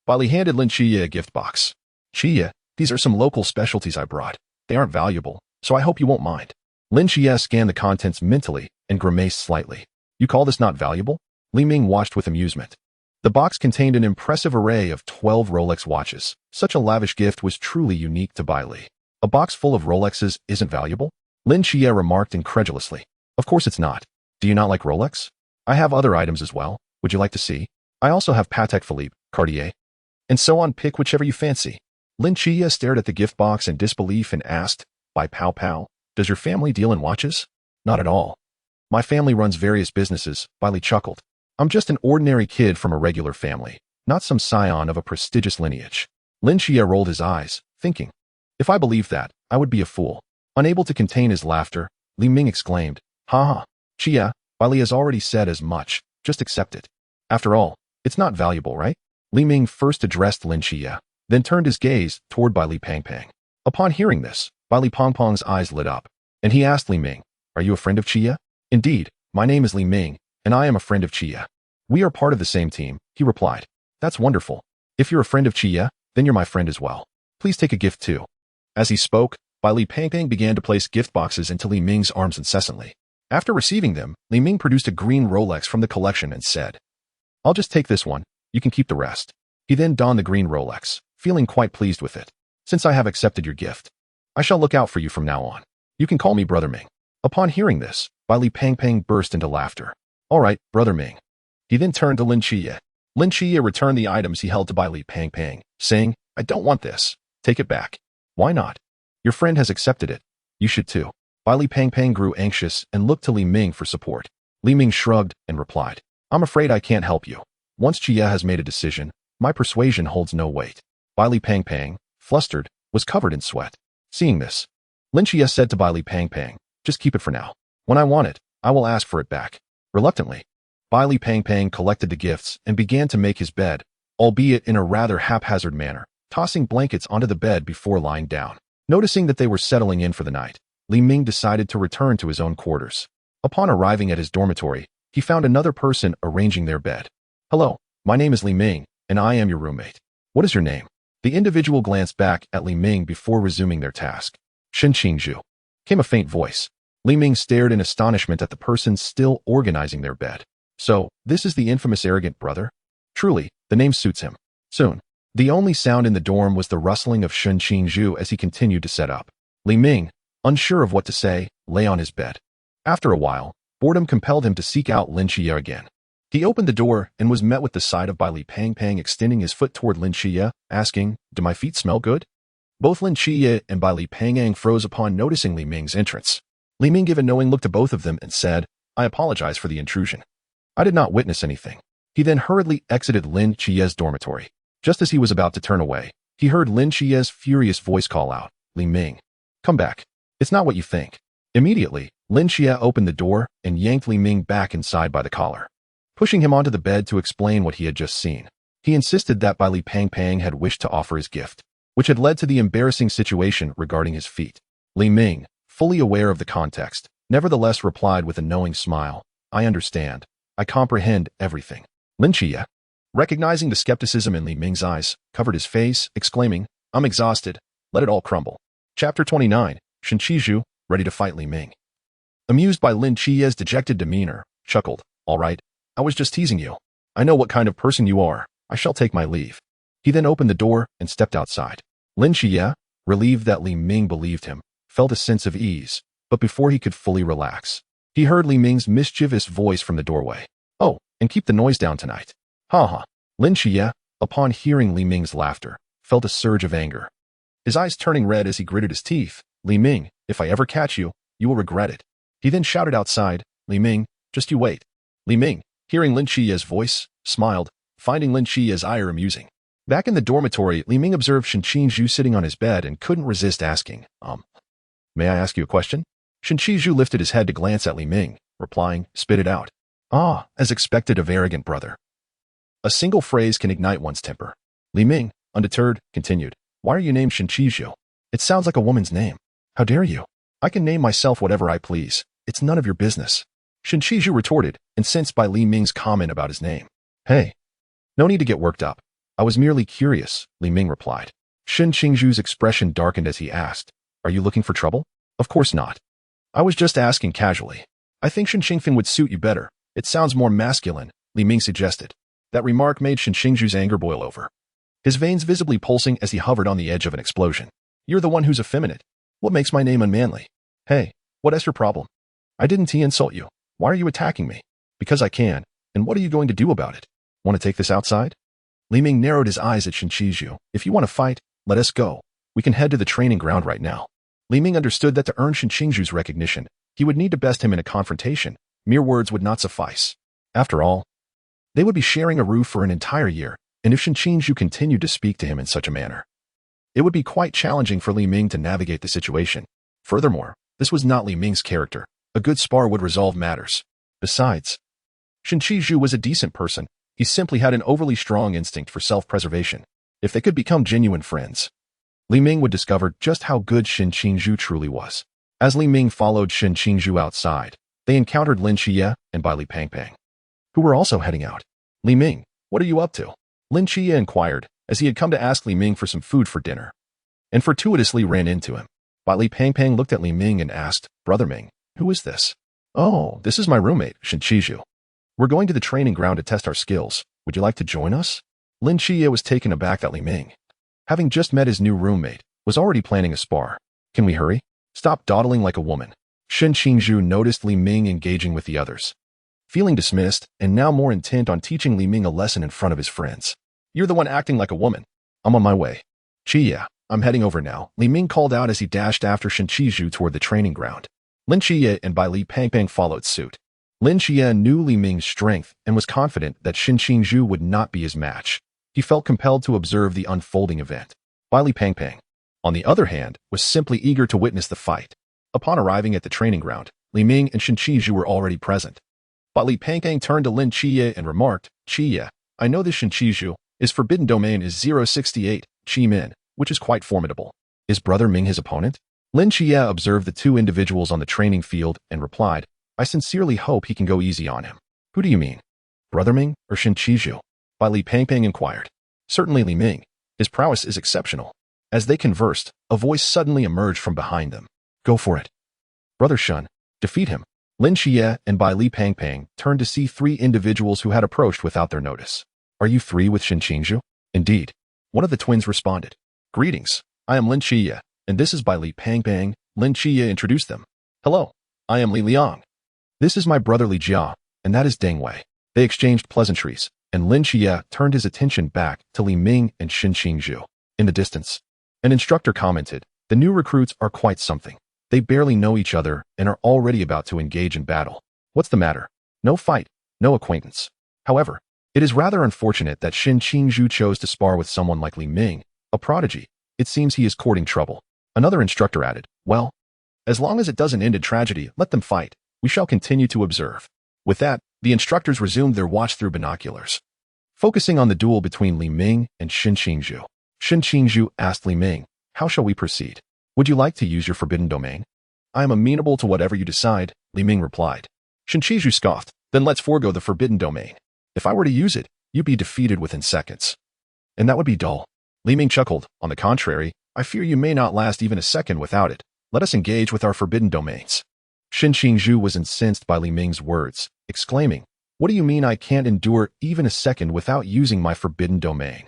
Bai Li handed Lin Qiye a gift box. "Qiye, these are some local specialties I brought. They aren't valuable, so I hope you won't mind." Lin Qiye scanned the contents mentally and grimaced slightly. "You call this not valuable?" Li Ming watched with amusement. The box contained an impressive array of 12 Rolex watches. Such a lavish gift was truly unique to Bai Li. "A box full of Rolexes isn't valuable?" Lin Qiye remarked incredulously. "Of course it's not. Do you not like Rolex? I have other items as well. Would you like to see? I also have Patek Philippe, Cartier, and so on. Pick whichever you fancy." Lin Qiye stared at the gift box in disbelief and asked, "By Pow Pow, does your family deal in watches?" "Not at all. My family runs various businesses," Bai Li chuckled. "I'm just an ordinary kid from a regular family, not some scion of a prestigious lineage." Lin Qiye rolled his eyes, thinking, "If I believed that, I would be a fool." Unable to contain his laughter, Li Ming exclaimed, "Ha ha, Qiye, Bai Li has already said as much, just accept it. After all, it's not valuable, right?" Li Ming first addressed Lin Qiye, then turned his gaze toward Bai Li Pangpang. Upon hearing this, Bai Li Pangpang's eyes lit up, and he asked Li Ming, "Are you a friend of Qiye?" "Indeed, my name is Li Ming, and I am a friend of Qiye. We are part of the same team," he replied. "That's wonderful. If you're a friend of Qiye, then you're my friend as well. Please take a gift too." As he spoke, Bai Li Pangpang began to place gift boxes into Li Ming's arms incessantly. After receiving them, Li Ming produced a green Rolex from the collection and said, "I'll just take this one. You can keep the rest." He then donned the green Rolex, feeling quite pleased with it. "Since I have accepted your gift, I shall look out for you from now on. You can call me Brother Ming." Upon hearing this, Bai Li Pangpang burst into laughter. "All right, Brother Ming." He then turned to Lin Qiye. Lin Qiye returned the items he held to Bai Li Pangpang, saying, "I don't want this. Take it back." "Why not? Your friend has accepted it. You should too." Bai Li Pangpang grew anxious and looked to Li Ming for support. Li Ming shrugged and replied, "I'm afraid I can't help you. Once Qiye has made a decision, my persuasion holds no weight." Bai Li Pangpang, flustered, was covered in sweat. Seeing this, Lin Qiye said to Bai Li Pangpang, "Just keep it for now. When I want it, I will ask for it back." Reluctantly, Bai Li Pangpang collected the gifts and began to make his bed, albeit in a rather haphazard manner, tossing blankets onto the bed before lying down. Noticing that they were settling in for the night, Li Ming decided to return to his own quarters. Upon arriving at his dormitory, he found another person arranging their bed. "Hello, my name is Li Ming, and I am your roommate. What is your name?" The individual glanced back at Li Ming before resuming their task. "Shen Qingzhu," came a faint voice. Li Ming stared in astonishment at the person still organizing their bed. So, this is the infamous arrogant brother? Truly, the name suits him. Soon, the only sound in the dorm was the rustling of Shen Qingzhu as he continued to set up. Li Ming, unsure of what to say, lay on his bed. After a while, boredom compelled him to seek out Lin Qiye again. He opened the door and was met with the sight of Bai Li Pangpang extending his foot toward Lin Qiye, asking, "Do my feet smell good?" Both Lin Qiye and Bai Li Pangpang froze upon noticing Li Ming's entrance. Li Ming gave a knowing look to both of them and said, "I apologize for the intrusion. I did not witness anything." He then hurriedly exited Lin Qiye's dormitory. Just as he was about to turn away, he heard Lin Qiye's furious voice call out, "Li Ming, come back. It's not what you think." Immediately, Lin Qiye opened the door and yanked Li Ming back inside by the collar, pushing him onto the bed to explain what he had just seen. He insisted that Bai Li Pangpang had wished to offer his gift, which had led to the embarrassing situation regarding his feet. Li Ming, fully aware of the context, nevertheless replied with a knowing smile, "I understand. I comprehend everything." Lin Qiye, recognizing the skepticism in Li Ming's eyes, covered his face, exclaiming, "I'm exhausted. Let it all crumble." Chapter 29, Shen Qingzhu, ready to fight Li Ming. Amused by Lin Qiye's dejected demeanor, chuckled, "All right, I was just teasing you. I know what kind of person you are. I shall take my leave." He then opened the door and stepped outside. Lin Qiye, relieved that Li Ming believed him, felt a sense of ease, but before he could fully relax, he heard Li Ming's mischievous voice from the doorway. "Oh, and keep the noise down tonight. Ha ha." Lin Qiye, upon hearing Li Ming's laughter, felt a surge of anger. His eyes turning red as he gritted his teeth. "Li Ming, if I ever catch you, you will regret it." He then shouted outside, "Li Ming, just you wait." Li Ming, hearing Lin Qiye's voice, smiled, finding Lin Qiye's ire amusing. Back in the dormitory, Li Ming observed Shen Qingzhu sitting on his bed and couldn't resist asking, may I ask you a question? Shen Qingzhu lifted his head to glance at Li Ming, replying, spit it out. Ah, as expected of arrogant brother. A single phrase can ignite one's temper. Li Ming, undeterred, continued, why are you named Shen Qingzhu? It sounds like a woman's name. How dare you? I can name myself whatever I please. It's none of your business. Shen Qingzhu retorted, incensed by Li Ming's comment about his name. Hey, no need to get worked up. I was merely curious, Li Ming replied. Shen Qingzhu's expression darkened as he asked, are you looking for trouble? Of course not. I was just asking casually. I think Shen Qingfin would suit you better. It sounds more masculine, Li Ming suggested. That remark made Shen Qingzhu's anger boil over. His veins visibly pulsing as he hovered on the edge of an explosion. You're the one who's effeminate. What makes my name unmanly? Hey, what is your problem? I didn't insult you. Why are you attacking me? Because I can. And what are you going to do about it? Want to take this outside? Li Ming narrowed his eyes at Shen Qingzhu. If you want to fight, let us go. We can head to the training ground right now. Li Ming understood that to earn Shen Qingzhu's recognition, he would need to best him in a confrontation. Mere words would not suffice. After all, they would be sharing a roof for an entire year, and if Shen Qingzhu continued to speak to him in such a manner, it would be quite challenging for Li Ming to navigate the situation. Furthermore, this was not Li Ming's character. A good spar would resolve matters. Besides, Shen Qingzhu was a decent person. He simply had an overly strong instinct for self-preservation. If they could become genuine friends, Li Ming would discover just how good Shen Qingzhu truly was. As Li Ming followed Shen Qingzhu outside, they encountered Lin Qiye and Bai Li Pangpang, who were also heading out. Li Ming, what are you up to? Lin Qiye inquired, as he had come to ask Li Ming for some food for dinner, and fortuitously ran into him. Bai Li Pangpang looked at Li Ming and asked, Brother Ming, who is this? Oh, this is my roommate, Shen Qingzhu. We're going to the training ground to test our skills. Would you like to join us? Lin Qiye was taken aback that Li Ming, having just met his new roommate, was already planning a spar. Can we hurry? Stop dawdling like a woman. Shen Qingzhu noticed Li Ming engaging with the others, feeling dismissed and now more intent on teaching Li Ming a lesson in front of his friends. You're the one acting like a woman. I'm on my way. Qiye, I'm heading over now, Li Ming called out as he dashed after Shen Qingzhu toward the training ground. Lin Qiye and Bai Li Pangpang followed suit. Lin Qiye knew Li Ming's strength and was confident that Shen Qingzhu would not be his match. He felt compelled to observe the unfolding event. Bai Li Pangpang, on the other hand, was simply eager to witness the fight. Upon arriving at the training ground, Li Ming and Shen Qingzhu were already present. Bai Li Pangpang turned to Lin Qiye and remarked, Qiye, I know this Shen Qingzhu. His forbidden domain is 068, Qi Min, which is quite formidable. Is Brother Ming his opponent? Lin Qiye observed the two individuals on the training field and replied, I sincerely hope he can go easy on him. Who do you mean? Brother Ming or Shen Qingzhu? Bai Li Pangpang inquired. Certainly Li Ming. His prowess is exceptional. As they conversed, a voice suddenly emerged from behind them. Go for it. Brother Shen, defeat him. Lin Qiye and Bai Li Pangpang turned to see three individuals who had approached without their notice. Are you three with Shen Qingzhu? Indeed. One of the twins responded. Greetings. I am Lin Qiye, and this is Bai Li Pangpang. Lin Qiye introduced them. Hello. I am Li Liang. This is my brother Li Jia, and that is Deng Wei. They exchanged pleasantries, and Lin Qiye turned his attention back to Li Ming and Shen Qingzhu. In the distance, an instructor commented, the new recruits are quite something. They barely know each other and are already about to engage in battle. What's the matter? No fight, no acquaintance. However, it is rather unfortunate that Shen Qingzhu chose to spar with someone like Li Ming, a prodigy. It seems he is courting trouble. Another instructor added, well, as long as it doesn't end in tragedy, let them fight. We shall continue to observe. With that, the instructors resumed their watch through binoculars, focusing on the duel between Li Ming and Shen Qingzhu. Shen Qingzhu asked Li Ming, how shall we proceed? Would you like to use your forbidden domain? I am amenable to whatever you decide, Li Ming replied. Shen Qingzhu scoffed, then let's forego the forbidden domain. If I were to use it, you'd be defeated within seconds. And that would be dull. Li Ming chuckled, on the contrary, I fear you may not last even a second without it. Let us engage with our forbidden domains. Shen Qingzhu was incensed by Li Ming's words, exclaiming, what do you mean I can't endure even a second without using my forbidden domain?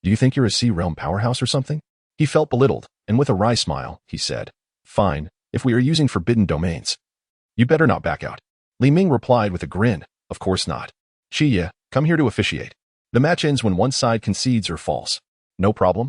Do you think you're a Sea Realm powerhouse or something? He felt belittled, and with a wry smile, he said, fine, if we are using forbidden domains. You better not back out. Li Ming replied with a grin, of course not. Qiye, come here to officiate. The match ends when one side concedes or falls. No problem?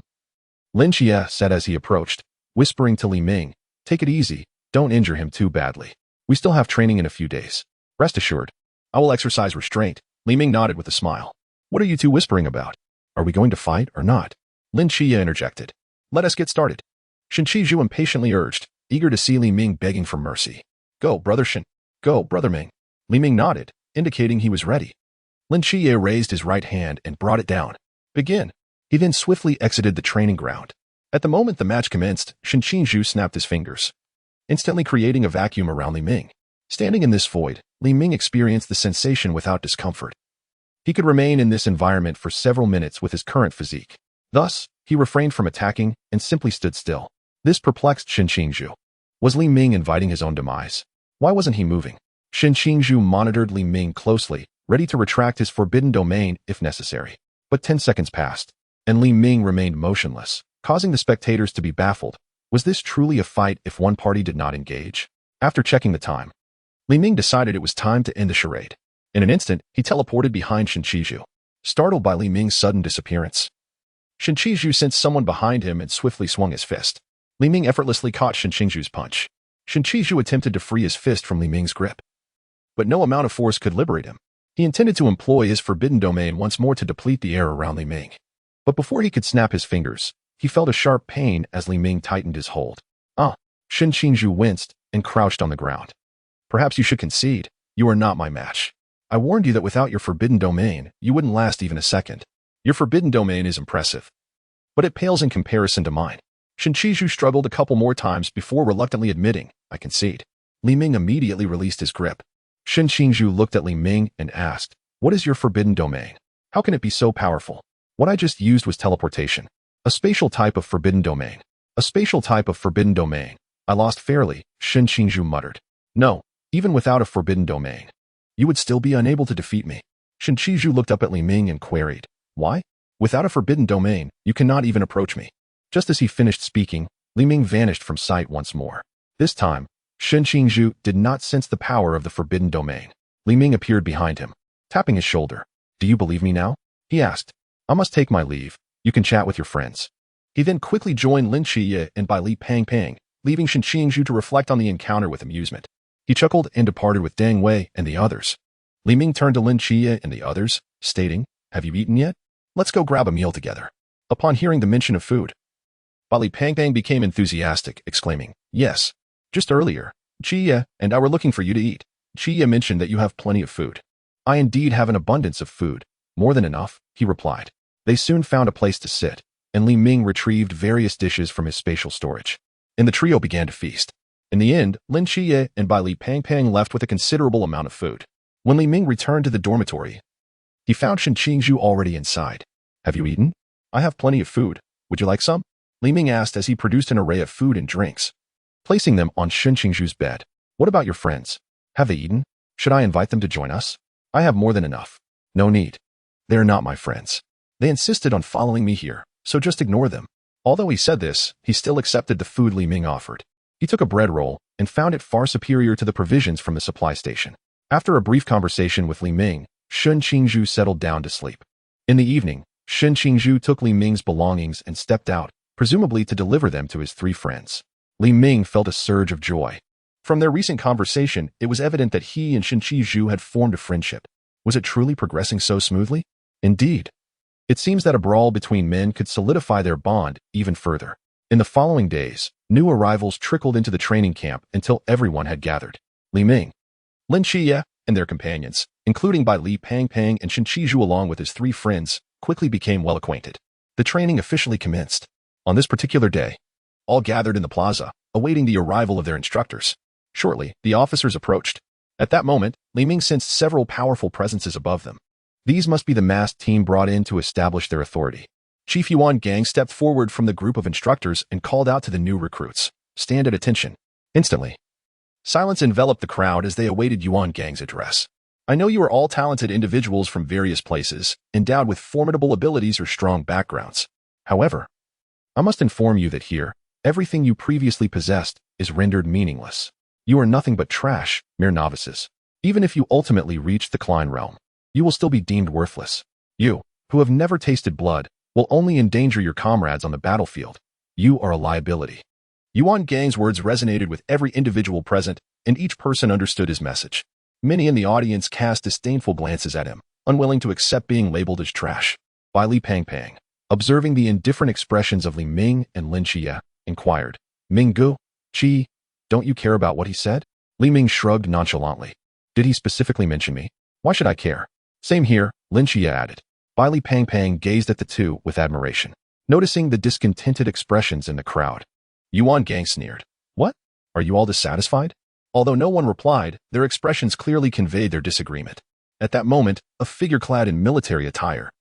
Lin Qiye said as he approached, whispering to Li Ming, take it easy, don't injure him too badly. We still have training in a few days. Rest assured, I will exercise restraint. Li Ming nodded with a smile. What are you two whispering about? Are we going to fight or not? Lin Qiye interjected. Let us get started. Shen Qizhu impatiently urged, eager to see Li Ming begging for mercy. Go, brother Shen. Go, brother Ming. Li Ming nodded, indicating he was ready. Lin Qiye raised his right hand and brought it down. Begin. He then swiftly exited the training ground. At the moment the match commenced, Shen Qizhu snapped his fingers, instantly creating a vacuum around Li Ming. Standing in this void, Li Ming experienced the sensation without discomfort. He could remain in this environment for several minutes with his current physique. Thus, he refrained from attacking and simply stood still. This perplexed Shen Qizhu. Was Li Ming inviting his own demise? Why wasn't he moving? Shen Qizhu monitored Li Ming closely, ready to retract his forbidden domain if necessary. But 10 seconds passed, and Li Ming remained motionless, causing the spectators to be baffled. Was this truly a fight if one party did not engage? After checking the time, Li Ming decided it was time to end the charade. In an instant, he teleported behind Shen Qizhu, startled by Li Ming's sudden disappearance. Shen Qizhu sensed someone behind him and swiftly swung his fist. Li Ming effortlessly caught Shen Qizhu's punch. Shen Qizhu attempted to free his fist from Li Ming's grip, but no amount of force could liberate him. He intended to employ his forbidden domain once more to deplete the air around Li Ming. But before he could snap his fingers, he felt a sharp pain as Li Ming tightened his hold. Shen Qizhu winced and crouched on the ground. Perhaps you should concede. You are not my match. I warned you that without your forbidden domain, you wouldn't last even a second. Your forbidden domain is impressive, but it pales in comparison to mine. Shen Qizhu struggled a couple more times before reluctantly admitting, I concede. Li Ming immediately released his grip. Shen Qizhu looked at Li Ming and asked, what is your forbidden domain? How can it be so powerful? What I just used was teleportation. A spatial type of forbidden domain. A spatial type of forbidden domain. I lost fairly, Shen Qizhu muttered. No, even without a forbidden domain, you would still be unable to defeat me. Shen Qizhu looked up at Li Ming and queried, why? Without a forbidden domain, you cannot even approach me. Just as he finished speaking, Li Ming vanished from sight once more. This time, Shen Qizhu did not sense the power of the forbidden domain. Li Ming appeared behind him, tapping his shoulder. Do you believe me now? He asked. I must take my leave. You can chat with your friends. He then quickly joined Lin Qiye and Bai Li Pang, leaving Shen Qizhu to reflect on the encounter with amusement. He chuckled and departed with Deng Wei and the others. Li Ming turned to Lin Qiye and the others, stating, have you eaten yet? Let's go grab a meal together. Upon hearing the mention of food, Bai Li Pang became enthusiastic, exclaiming, yes. Just earlier, Qiye and I were looking for you to eat. Qiye mentioned that you have plenty of food. I indeed have an abundance of food. More than enough, he replied. They soon found a place to sit, and Li Ming retrieved various dishes from his spatial storage, and the trio began to feast. In the end, Lin Qiye and Bai Li Pang left with a considerable amount of food. When Li Ming returned to the dormitory, he found Shen Qizhu already inside. Have you eaten? I have plenty of food. Would you like some? Li Ming asked as he produced an array of food and drinks, placing them on Shen Qizhu's bed. What about your friends? Have they eaten? Should I invite them to join us? I have more than enough. No need. They are not my friends. They insisted on following me here, so just ignore them. Although he said this, he still accepted the food Li Ming offered. He took a bread roll and found it far superior to the provisions from the supply station. After a brief conversation with Li Ming, Shen Qizhu settled down to sleep. In the evening, Shen Qizhu took Li Ming's belongings and stepped out, presumably to deliver them to his 3 friends. Li Ming felt a surge of joy. From their recent conversation, it was evident that he and Shen Qizhu had formed a friendship. Was it truly progressing so smoothly? Indeed. It seems that a brawl between men could solidify their bond even further. In the following days, new arrivals trickled into the training camp until everyone had gathered. Li Ming, Lin Qiye, and their companions, including Bai Li Pang and Shen Qizhu along with his 3 friends, quickly became well acquainted. The training officially commenced. On this particular day, all gathered in the plaza, awaiting the arrival of their instructors. Shortly, the officers approached. At that moment, Li Ming sensed several powerful presences above them. These must be the masked team brought in to establish their authority. Chief Yuan Gang stepped forward from the group of instructors and called out to the new recruits, stand at attention. Instantly, silence enveloped the crowd as they awaited Yuan Gang's address. I know you are all talented individuals from various places, endowed with formidable abilities or strong backgrounds. However, I must inform you that here, everything you previously possessed is rendered meaningless. You are nothing but trash, mere novices. Even if you ultimately reach the Klein realm, you will still be deemed worthless. You, who have never tasted blood, will only endanger your comrades on the battlefield. You are a liability. Yuan Gang's words resonated with every individual present, and each person understood his message. Many in the audience cast disdainful glances at him, unwilling to accept being labeled as trash. By Li Pangpang, observing the indifferent expressions of Li Ming and Lin Qiye, inquired, Ming Qiye, don't you care about what he said? Li Ming shrugged nonchalantly. Did he specifically mention me? Why should I care? Same here, Lin Qiye added. Bai Li Pangpang gazed at the two with admiration, noticing the discontented expressions in the crowd. Yuan Gang sneered. What? Are you all dissatisfied? Although no one replied, their expressions clearly conveyed their disagreement. At that moment, a figure clad in military attire,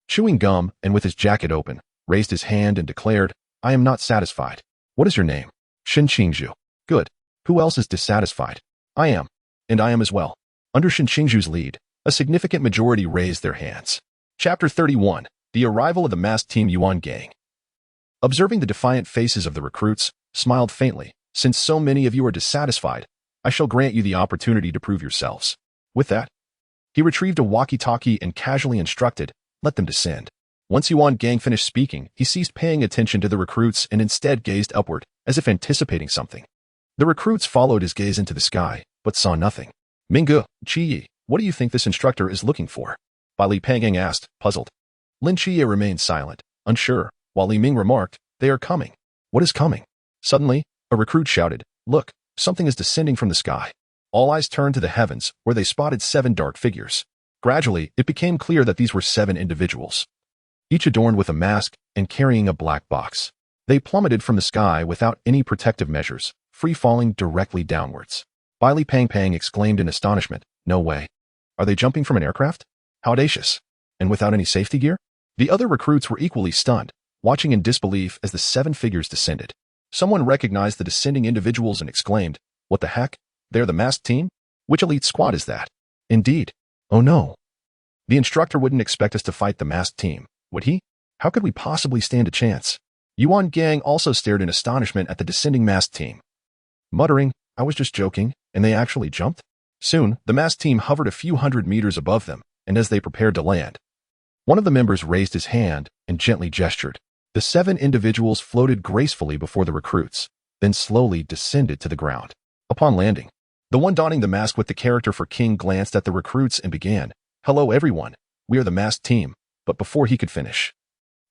chewing gum and with his jacket open, raised his hand and declared, I am not satisfied. What is your name? Shen Qingzhu. Good. Who else is dissatisfied? I am. And I am as well. Under Shen Qingzhu's lead, a significant majority raised their hands. Chapter 31. The Arrival of the Masked Team Yuan Gang. Observing the defiant faces of the recruits, smiled faintly. Since so many of you are dissatisfied, I shall grant you the opportunity to prove yourselves. With that, he retrieved a walkie-talkie and casually instructed, let them descend. Once Yuan Gang finished speaking, he ceased paying attention to the recruits and instead gazed upward, as if anticipating something. The recruits followed his gaze into the sky, but saw nothing. Ming Qiye, what do you think this instructor is looking for? Bai Li Pangpang asked, puzzled. Lin Qiye remained silent, unsure, while Li Ming remarked, they are coming. What is coming? Suddenly, a recruit shouted, look, something is descending from the sky. All eyes turned to the heavens, where they spotted 7 dark figures. Gradually, it became clear that these were 7 individuals, each adorned with a mask and carrying a black box. They plummeted from the sky without any protective measures, free-falling directly downwards. Bai Li Pangpang exclaimed in astonishment, no way. Are they jumping from an aircraft? How audacious. And without any safety gear? The other recruits were equally stunned, watching in disbelief as the 7 figures descended. Someone recognized the descending individuals and exclaimed, what the heck? They're the masked team? Which elite squad is that? Indeed. Oh no. The instructor wouldn't expect us to fight the masked team, would he? How could we possibly stand a chance? Yuan Gang also stared in astonishment at the descending masked team, muttering, I was just joking, and they actually jumped? Soon, the masked team hovered a few hundred meters above them, and as they prepared to land, one of the members raised his hand and gently gestured. The 7 individuals floated gracefully before the recruits, then slowly descended to the ground. Upon landing, the one donning the mask with the character for king glanced at the recruits and began, hello everyone, we are the masked team, but before he could finish,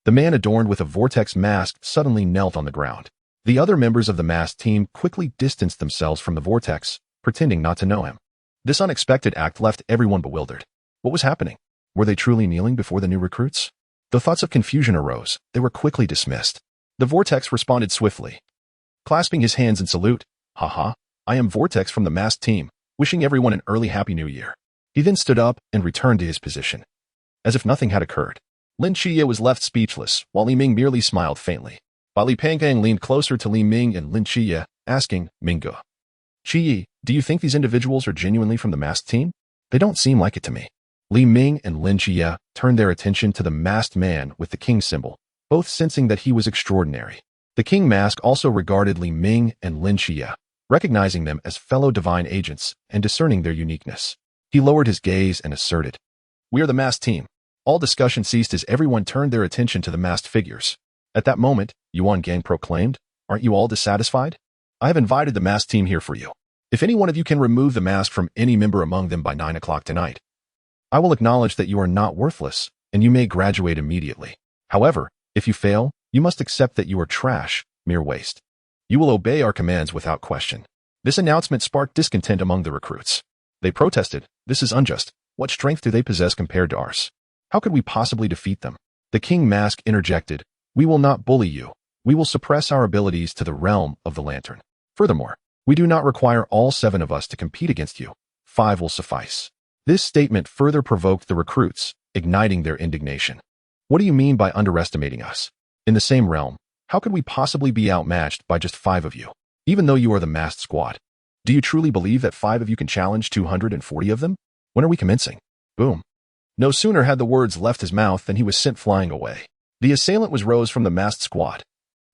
the man adorned with a vortex mask suddenly knelt on the ground. The other members of the masked team quickly distanced themselves from the vortex, pretending not to know him. This unexpected act left everyone bewildered. What was happening? Were they truly kneeling before the new recruits? The thoughts of confusion arose. They were quickly dismissed. The vortex responded swiftly, clasping his hands in salute. Haha, I am Vortex from the masked team, wishing everyone an early Happy New Year. He then stood up and returned to his position, as if nothing had occurred. Lin Qiye was left speechless, while Li Ming merely smiled faintly. Bai Li Pangpang leaned closer to Li Ming and Lin Qiye, asking, Ming Qiye, do you think these individuals are genuinely from the masked team? They don't seem like it to me. Li Ming and Lin Qiye turned their attention to the masked man with the king symbol, both sensing that he was extraordinary. The king mask also regarded Li Ming and Lin Qiye, recognizing them as fellow divine agents and discerning their uniqueness. He lowered his gaze and asserted, we are the masked team. All discussion ceased as everyone turned their attention to the masked figures. At that moment, Yuan Gang proclaimed, aren't you all dissatisfied? I have invited the masked team here for you. If any one of you can remove the mask from any member among them by 9 o'clock tonight, I will acknowledge that you are not worthless, and you may graduate immediately. However, if you fail, you must accept that you are trash, mere waste. You will obey our commands without question. This announcement sparked discontent among the recruits. They protested, this is unjust. What strength do they possess compared to ours? How could we possibly defeat them? The king mask interjected, we will not bully you. We will suppress our abilities to the realm of the lantern. Furthermore, we do not require all 7 of us to compete against you. 5 will suffice. This statement further provoked the recruits, igniting their indignation. What do you mean by underestimating us? In the same realm, how could we possibly be outmatched by just 5 of you, even though you are the masked squad? Do you truly believe that 5 of you can challenge 240 of them? When are we commencing? Boom. No sooner had the words left his mouth than he was sent flying away. The assailant was Rose from the masked squad,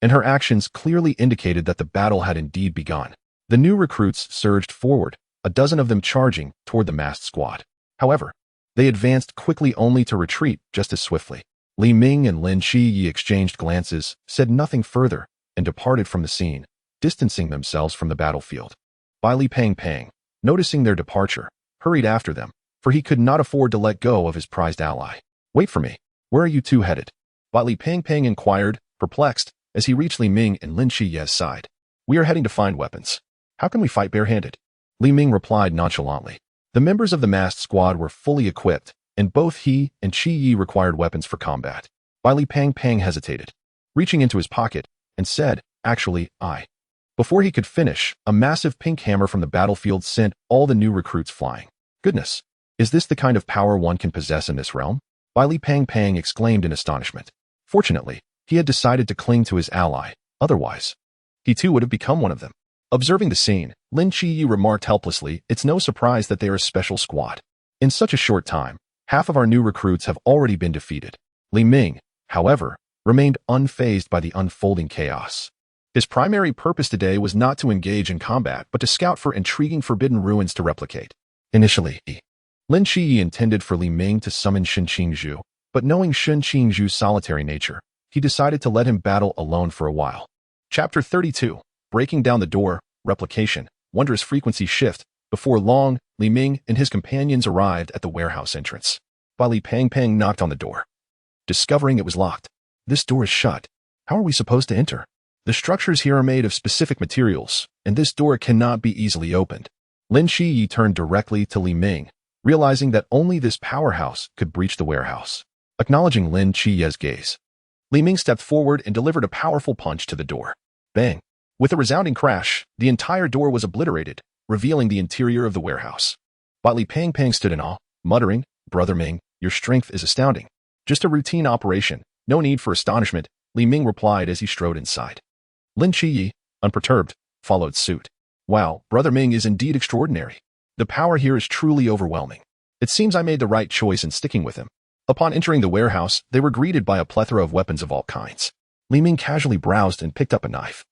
and her actions clearly indicated that the battle had indeed begun. The new recruits surged forward, a dozen of them charging toward the masked squad. However, they advanced quickly only to retreat just as swiftly. Li Ming and Lin Qiye exchanged glances, said nothing further, and departed from the scene, distancing themselves from the battlefield. Bai Li Pangpang, noticing their departure, hurried after them, for he could not afford to let go of his prized ally. Wait for me. Where are you two headed? Li Peng inquired, perplexed, as he reached Li Ming and Lin Qiye's side. We are heading to find weapons. How can we fight barehanded? Li Ming replied nonchalantly. The members of the masked squad were fully equipped, and both he and Qiye required weapons for combat. Li Peng hesitated, reaching into his pocket, and said, actually, I. Before he could finish, a massive pink hammer from the battlefield sent all the new recruits flying. Goodness, is this the kind of power one can possess in this realm? Li Peng exclaimed in astonishment. Fortunately, he had decided to cling to his ally, otherwise, he too would have become one of them. Observing the scene, Lin Qiye remarked helplessly, it's no surprise that they are a special squad. In such a short time, half of our new recruits have already been defeated. Li Ming, however, remained unfazed by the unfolding chaos. His primary purpose today was not to engage in combat, but to scout for intriguing forbidden ruins to replicate. Initially, Lin Qiye intended for Li Ming to summon Shen Qingzhu, but knowing Shen Qingzhu's solitary nature, he decided to let him battle alone for a while. Chapter 32. Breaking down the door, replication, wondrous frequency shift. Before long, Li Ming and his companions arrived at the warehouse entrance. Li Peng knocked on the door. Discovering it was locked. This door is shut. How are we supposed to enter? The structures here are made of specific materials, and this door cannot be easily opened. Lin Qiye turned directly to Li Ming, realizing that only this powerhouse could breach the warehouse. Acknowledging Lin Qiye's gaze, Li Ming stepped forward and delivered a powerful punch to the door. Bang! With a resounding crash, the entire door was obliterated, revealing the interior of the warehouse. Li Peng stood in awe, muttering, Brother Ming, your strength is astounding. Just a routine operation, no need for astonishment, Li Ming replied as he strode inside. Lin Qiye, unperturbed, followed suit. Wow, Brother Ming is indeed extraordinary. The power here is truly overwhelming. It seems I made the right choice in sticking with him. Upon entering the warehouse, they were greeted by a plethora of weapons of all kinds. Li Ming casually browsed and picked up a knife.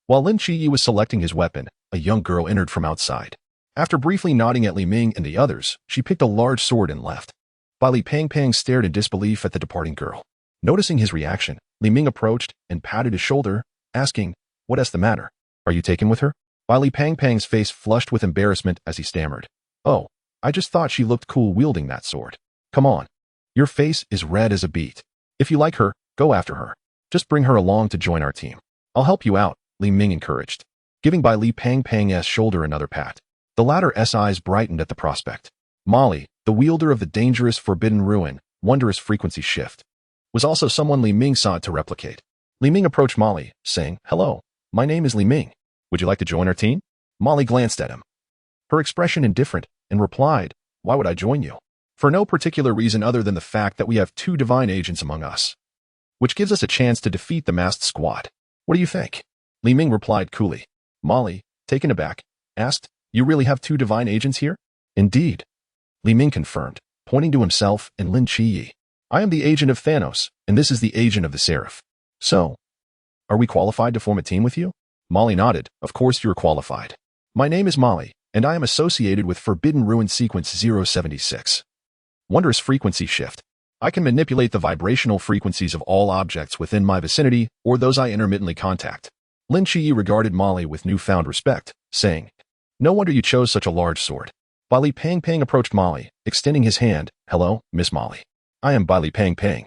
While Lin Qiye was selecting his weapon, a young girl entered from outside. After briefly nodding at Li Ming and the others, she picked a large sword and left. Li Peng stared in disbelief at the departing girl. Noticing his reaction, Li Ming approached and patted his shoulder, asking, what is the matter? Are you taken with her? Li Peng's face flushed with embarrassment as he stammered. Oh, I just thought she looked cool wielding that sword. Come on. Your face is red as a beet. If you like her, go after her. Just bring her along to join our team. I'll help you out, Li Ming encouraged, giving Li Peng's shoulder another pat. The latter's eyes brightened at the prospect. Molly, the wielder of the dangerous forbidden ruin, wondrous frequency shift, was also someone Li Ming sought to replicate. Li Ming approached Molly, saying, Hello, my name is Li Ming. Would you like to join our team? Molly glanced at him, her expression indifferent, and replied, Why would I join you? For no particular reason other than the fact that we have 2 divine agents among us, which gives us a chance to defeat the masked squad. What do you think? Li Ming replied coolly. Molly, taken aback, asked, You really have 2 divine agents here? Indeed. Li Ming confirmed, pointing to himself and Lin Qiye. I am the agent of Thanos, and this is the agent of the Seraph. So, are we qualified to form a team with you? Molly nodded. Of course you're qualified. My name is Molly, and I am associated with Forbidden Ruin Sequence 076. Wondrous frequency shift. I can manipulate the vibrational frequencies of all objects within my vicinity or those I intermittently contact. Lin Qiye regarded Molly with newfound respect, saying, No wonder you chose such a large sword. Li Peng approached Molly, extending his hand. Hello, Miss Molly. I am Li Peng.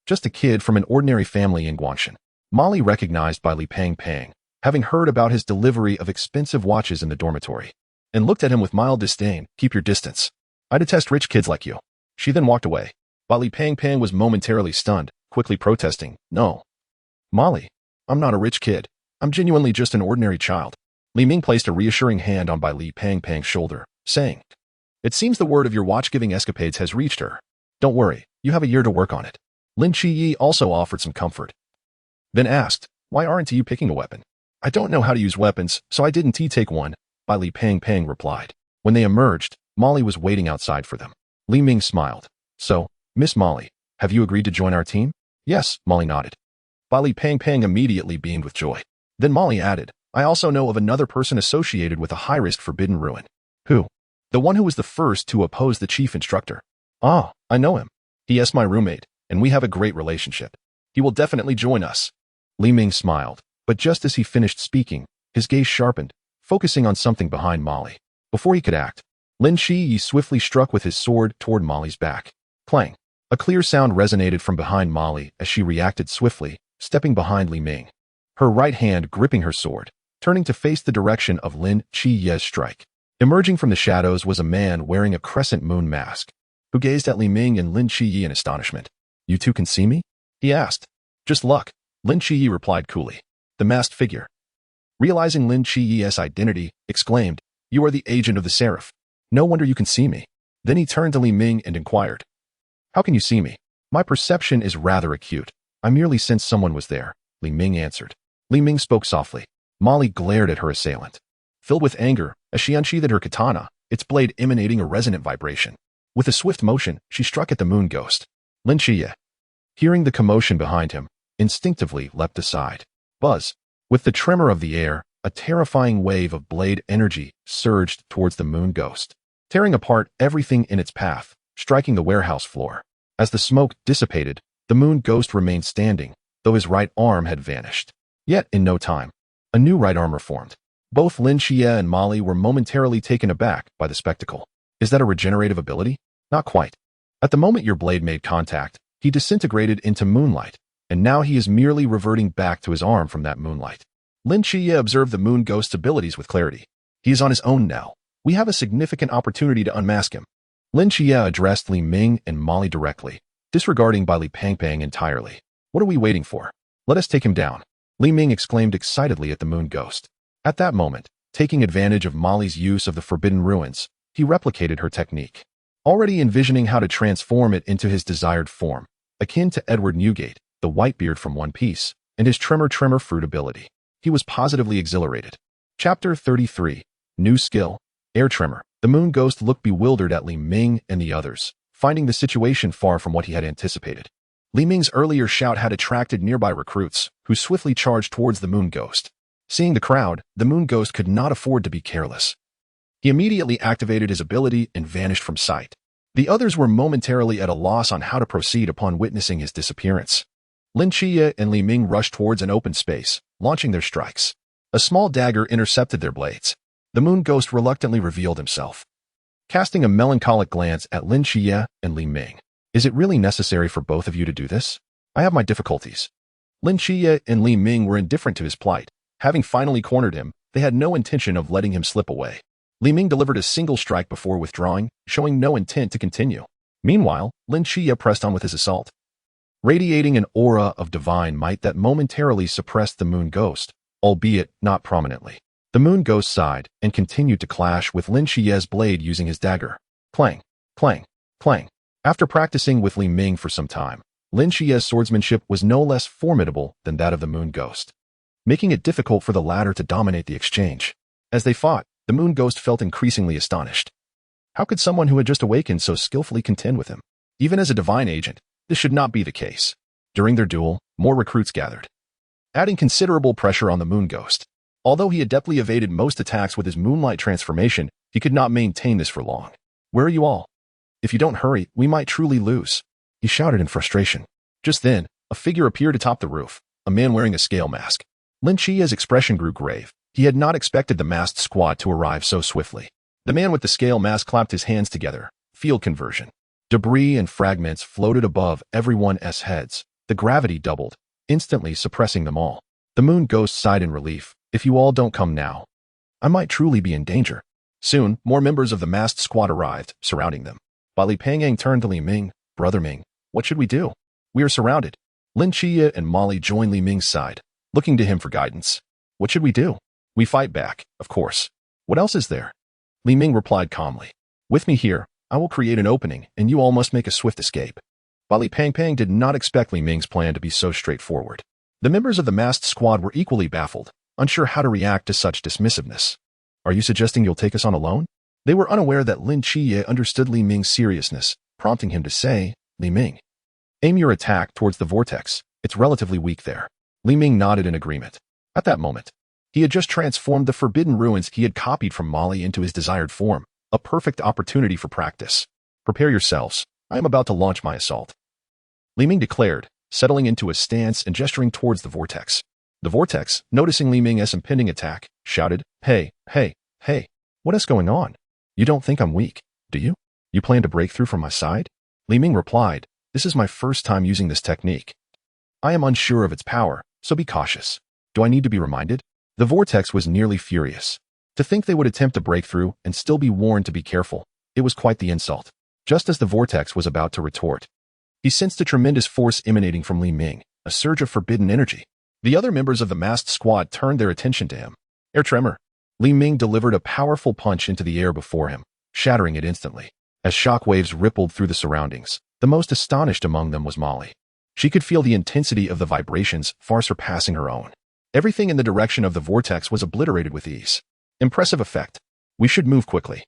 Just a kid from an ordinary family in Guangshan. Molly recognized Li Peng, having heard about his delivery of expensive watches in the dormitory, and looked at him with mild disdain. Keep your distance. I detest rich kids like you. She then walked away. Li Peng was momentarily stunned, quickly protesting, No. Molly, I'm not a rich kid. I'm genuinely just an ordinary child. Li Ming placed a reassuring hand on Li Peng's shoulder, saying, It seems the word of your watch-giving escapades has reached her. Don't worry, you have a year to work on it. Lin Qiye also offered some comfort, then asked, Why aren't you picking a weapon? I don't know how to use weapons, so I didn't take one, Li Peng replied. When they emerged, Molly was waiting outside for them. Li Ming smiled. So, Miss Molly, have you agreed to join our team? Yes, Molly nodded. Li Peng immediately beamed with joy. Then Molly added, I also know of another person associated with a high-risk forbidden ruin. Who? The one who was the first to oppose the chief instructor. Ah, I know him. He is my roommate, and we have a great relationship. He will definitely join us. Li Ming smiled, but just as he finished speaking, his gaze sharpened, focusing on something behind Molly. Before he could act, Lin Qiye swiftly struck with his sword toward Molly's back. Clang. A clear sound resonated from behind Molly as she reacted swiftly, stepping behind Li Ming, her right hand gripping her sword, turning to face the direction of Lin Qiye's strike. Emerging from the shadows was a man wearing a crescent moon mask, who gazed at Li Ming and Lin Qiye in astonishment. "You two can see me?" he asked. "Just luck," Lin Qiye replied coolly. The masked figure, realizing Lin Qiye's identity, exclaimed, "You are the agent of the Seraph. No wonder you can see me." Then he turned to Li Ming and inquired, "How can you see me?" "My perception is rather acute. I merely sensed someone was there," Li Ming answered. Li Ming spoke softly. Molly glared at her assailant, filled with anger, as she unsheathed her katana, its blade emanating a resonant vibration. With a swift motion, she struck at the moon ghost. Lin Qiye, hearing the commotion behind him, instinctively leapt aside. Buzz! With the tremor of the air, a terrifying wave of blade energy surged towards the moon ghost, tearing apart everything in its path, striking the warehouse floor. As the smoke dissipated, the moon ghost remained standing, though his right arm had vanished. Yet, in no time, a new right arm reformed. Both Lin Qiye and Molly were momentarily taken aback by the spectacle. Is that a regenerative ability? Not quite. At the moment your blade made contact, he disintegrated into moonlight, and now he is merely reverting back to his arm from that moonlight. Lin Qiye observed the moon ghost's abilities with clarity. He is on his own now. We have a significant opportunity to unmask him. Lin Qiye addressed Li Ming and Molly directly, disregarding Bai Li Pangpang entirely. "What are we waiting for? Let us take him down," Li Ming exclaimed excitedly at the moon ghost. At that moment, taking advantage of Molly's use of the Forbidden Ruins, he replicated her technique, already envisioning how to transform it into his desired form, akin to Edward Newgate, the Whitebeard from One Piece, and his Tremor Fruit ability. He was positively exhilarated. Chapter 33. New Skill. Air Tremor. The moon ghost looked bewildered at Li Ming and the others, finding the situation far from what he had anticipated. Li Ming's earlier shout had attracted nearby recruits, who swiftly charged towards the moon ghost. Seeing the crowd, the moon ghost could not afford to be careless. He immediately activated his ability and vanished from sight. The others were momentarily at a loss on how to proceed upon witnessing his disappearance. Lin Qiye and Li Ming rushed towards an open space, launching their strikes. A small dagger intercepted their blades. The moon ghost reluctantly revealed himself, casting a melancholic glance at Lin Qiye and Li Ming. "Is it really necessary for both of you to do this? I have my difficulties." Lin Qiye and Li Ming were indifferent to his plight. Having finally cornered him, they had no intention of letting him slip away. Li Ming delivered a single strike before withdrawing, showing no intent to continue. Meanwhile, Lin Qiye pressed on with his assault, radiating an aura of divine might that momentarily suppressed the moon ghost, albeit not prominently. The moon ghost sighed and continued to clash with Lin Qiye's blade using his dagger. Clang, clang, clang. After practicing with Li Ming for some time, Lin Qiye's swordsmanship was no less formidable than that of the moon ghost, making it difficult for the latter to dominate the exchange. As they fought, the moon ghost felt increasingly astonished. How could someone who had just awakened so skillfully contend with him? Even as a divine agent, this should not be the case. During their duel, more recruits gathered, adding considerable pressure on the moon ghost. Although he adeptly evaded most attacks with his moonlight transformation, he could not maintain this for long. "Where are you all? If you don't hurry, we might truly lose," he shouted in frustration. Just then, a figure appeared atop the roof, a man wearing a scale mask. Lin Qiye's expression grew grave. He had not expected the masked squad to arrive so swiftly. The man with the scale mask clapped his hands together. Field conversion. Debris and fragments floated above everyone's heads. The gravity doubled, instantly suppressing them all. The moon ghost sighed in relief. "If you all don't come now, I might truly be in danger." Soon, more members of the masked squad arrived, surrounding them. Bai Li Pangpang turned to Li Ming. "Brother Ming, what should we do? We are surrounded." Lin Qiye and Molly joined Li Ming's side, looking to him for guidance. "What should we do?" "We fight back, of course. What else is there?" Li Ming replied calmly. "With me here, I will create an opening, and you all must make a swift escape." Bai Li Pangpang did not expect Li Ming's plan to be so straightforward. The members of the masked squad were equally baffled, unsure how to react to such dismissiveness. "Are you suggesting you'll take us on alone?" They were unaware that Lin Qiye understood Li Ming's seriousness, prompting him to say, "Li Ming, aim your attack towards the vortex. It's relatively weak there." Li Ming nodded in agreement. At that moment, he had just transformed the Forbidden Ruins he had copied from Molly into his desired form, a perfect opportunity for practice. "Prepare yourselves. I am about to launch my assault," Li Ming declared, settling into a stance and gesturing towards the vortex. The vortex, noticing Li Ming's impending attack, shouted, "Hey, hey, hey, what is going on? You don't think I'm weak, do you? You plan to break through from my side?" Li Ming replied, This is my first time using this technique. I am unsure of its power, so be cautious. Do I need to be reminded? The vortex was nearly furious. To think they would attempt to break through and still be warned to be careful, it was quite the insult. Just as the vortex was about to retort, he sensed a tremendous force emanating from Li Ming, a surge of forbidden energy. The other members of the masked squad turned their attention to him. Air tremor. Li Ming delivered a powerful punch into the air before him, shattering it instantly. As shockwaves rippled through the surroundings, the most astonished among them was Molly. She could feel the intensity of the vibrations far surpassing her own. Everything in the direction of the vortex was obliterated with ease. Impressive effect. We should move quickly,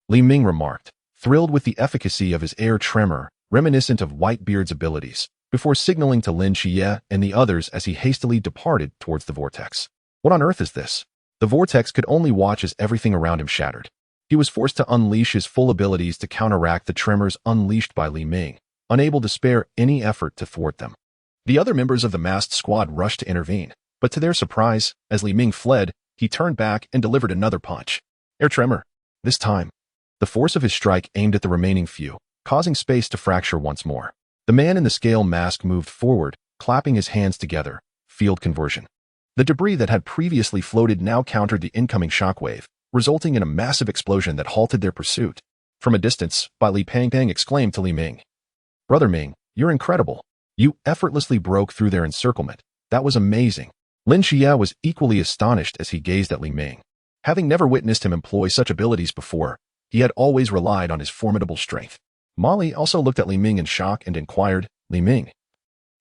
Li Ming remarked, thrilled with the efficacy of his air tremor, reminiscent of Whitebeard's abilities, before signaling to Lin Qiye and the others as he hastily departed towards the vortex. What on earth is this? The vortex could only watch as everything around him shattered. He was forced to unleash his full abilities to counteract the tremors unleashed by Li Ming, unable to spare any effort to thwart them. The other members of the masked squad rushed to intervene, but to their surprise, as Li Ming fled, he turned back and delivered another punch. Air tremor. This time, the force of his strike aimed at the remaining few, causing space to fracture once more. The man in the scale mask moved forward, clapping his hands together. Field conversion. The debris that had previously floated now countered the incoming shockwave, resulting in a massive explosion that halted their pursuit. From a distance, Bai Li Pangpang exclaimed to Li Ming, "Brother Ming, you're incredible. You effortlessly broke through their encirclement. That was amazing." Lin Qiye was equally astonished as he gazed at Li Ming. Having never witnessed him employ such abilities before, he had always relied on his formidable strength. Molly also looked at Li Ming in shock and inquired, "Li Ming,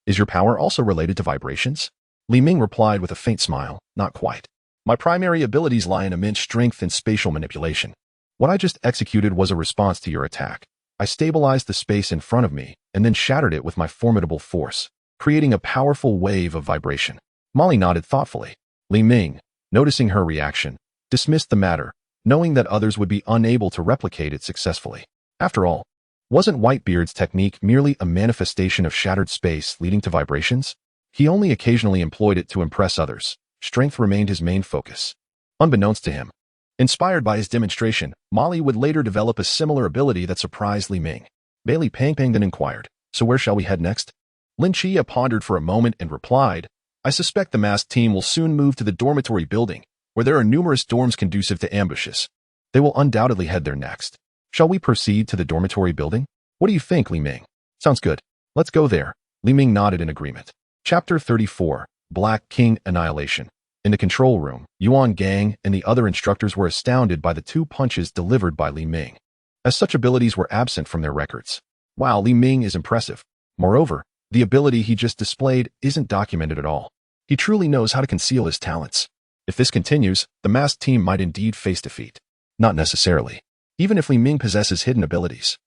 is your power also related to vibrations?" Li Ming replied with a faint smile, "Not quite. My primary abilities lie in immense strength and spatial manipulation. What I just executed was a response to your attack. I stabilized the space in front of me and then shattered it with my formidable force, creating a powerful wave of vibration." Molly nodded thoughtfully. Li Ming, noticing her reaction, dismissed the matter, knowing that others would be unable to replicate it successfully. After all, wasn't Whitebeard's technique merely a manifestation of shattered space leading to vibrations? He only occasionally employed it to impress others. Strength remained his main focus. Unbeknownst to him, inspired by his demonstration, Molly would later develop a similar ability that surprised Li Ming. Bai Li Pangpang then inquired, "So where shall we head next?" Lin Qiye pondered for a moment and replied, "I suspect the masked team will soon move to the dormitory building, where there are numerous dorms conducive to ambushes. They will undoubtedly head there next. Shall we proceed to the dormitory building? What do you think, Li Ming?" "Sounds good. Let's go there." Li Ming nodded in agreement. Chapter 34, Black King Annihilation. In the control room, Yuan Gang and the other instructors were astounded by the 2 punches delivered by Li Ming, as such abilities were absent from their records. Wow, Li Ming is impressive. Moreover, the ability he just displayed isn't documented at all. He truly knows how to conceal his talents. If this continues, the masked team might indeed face defeat. Not necessarily. Even if Li Ming possesses hidden abilities.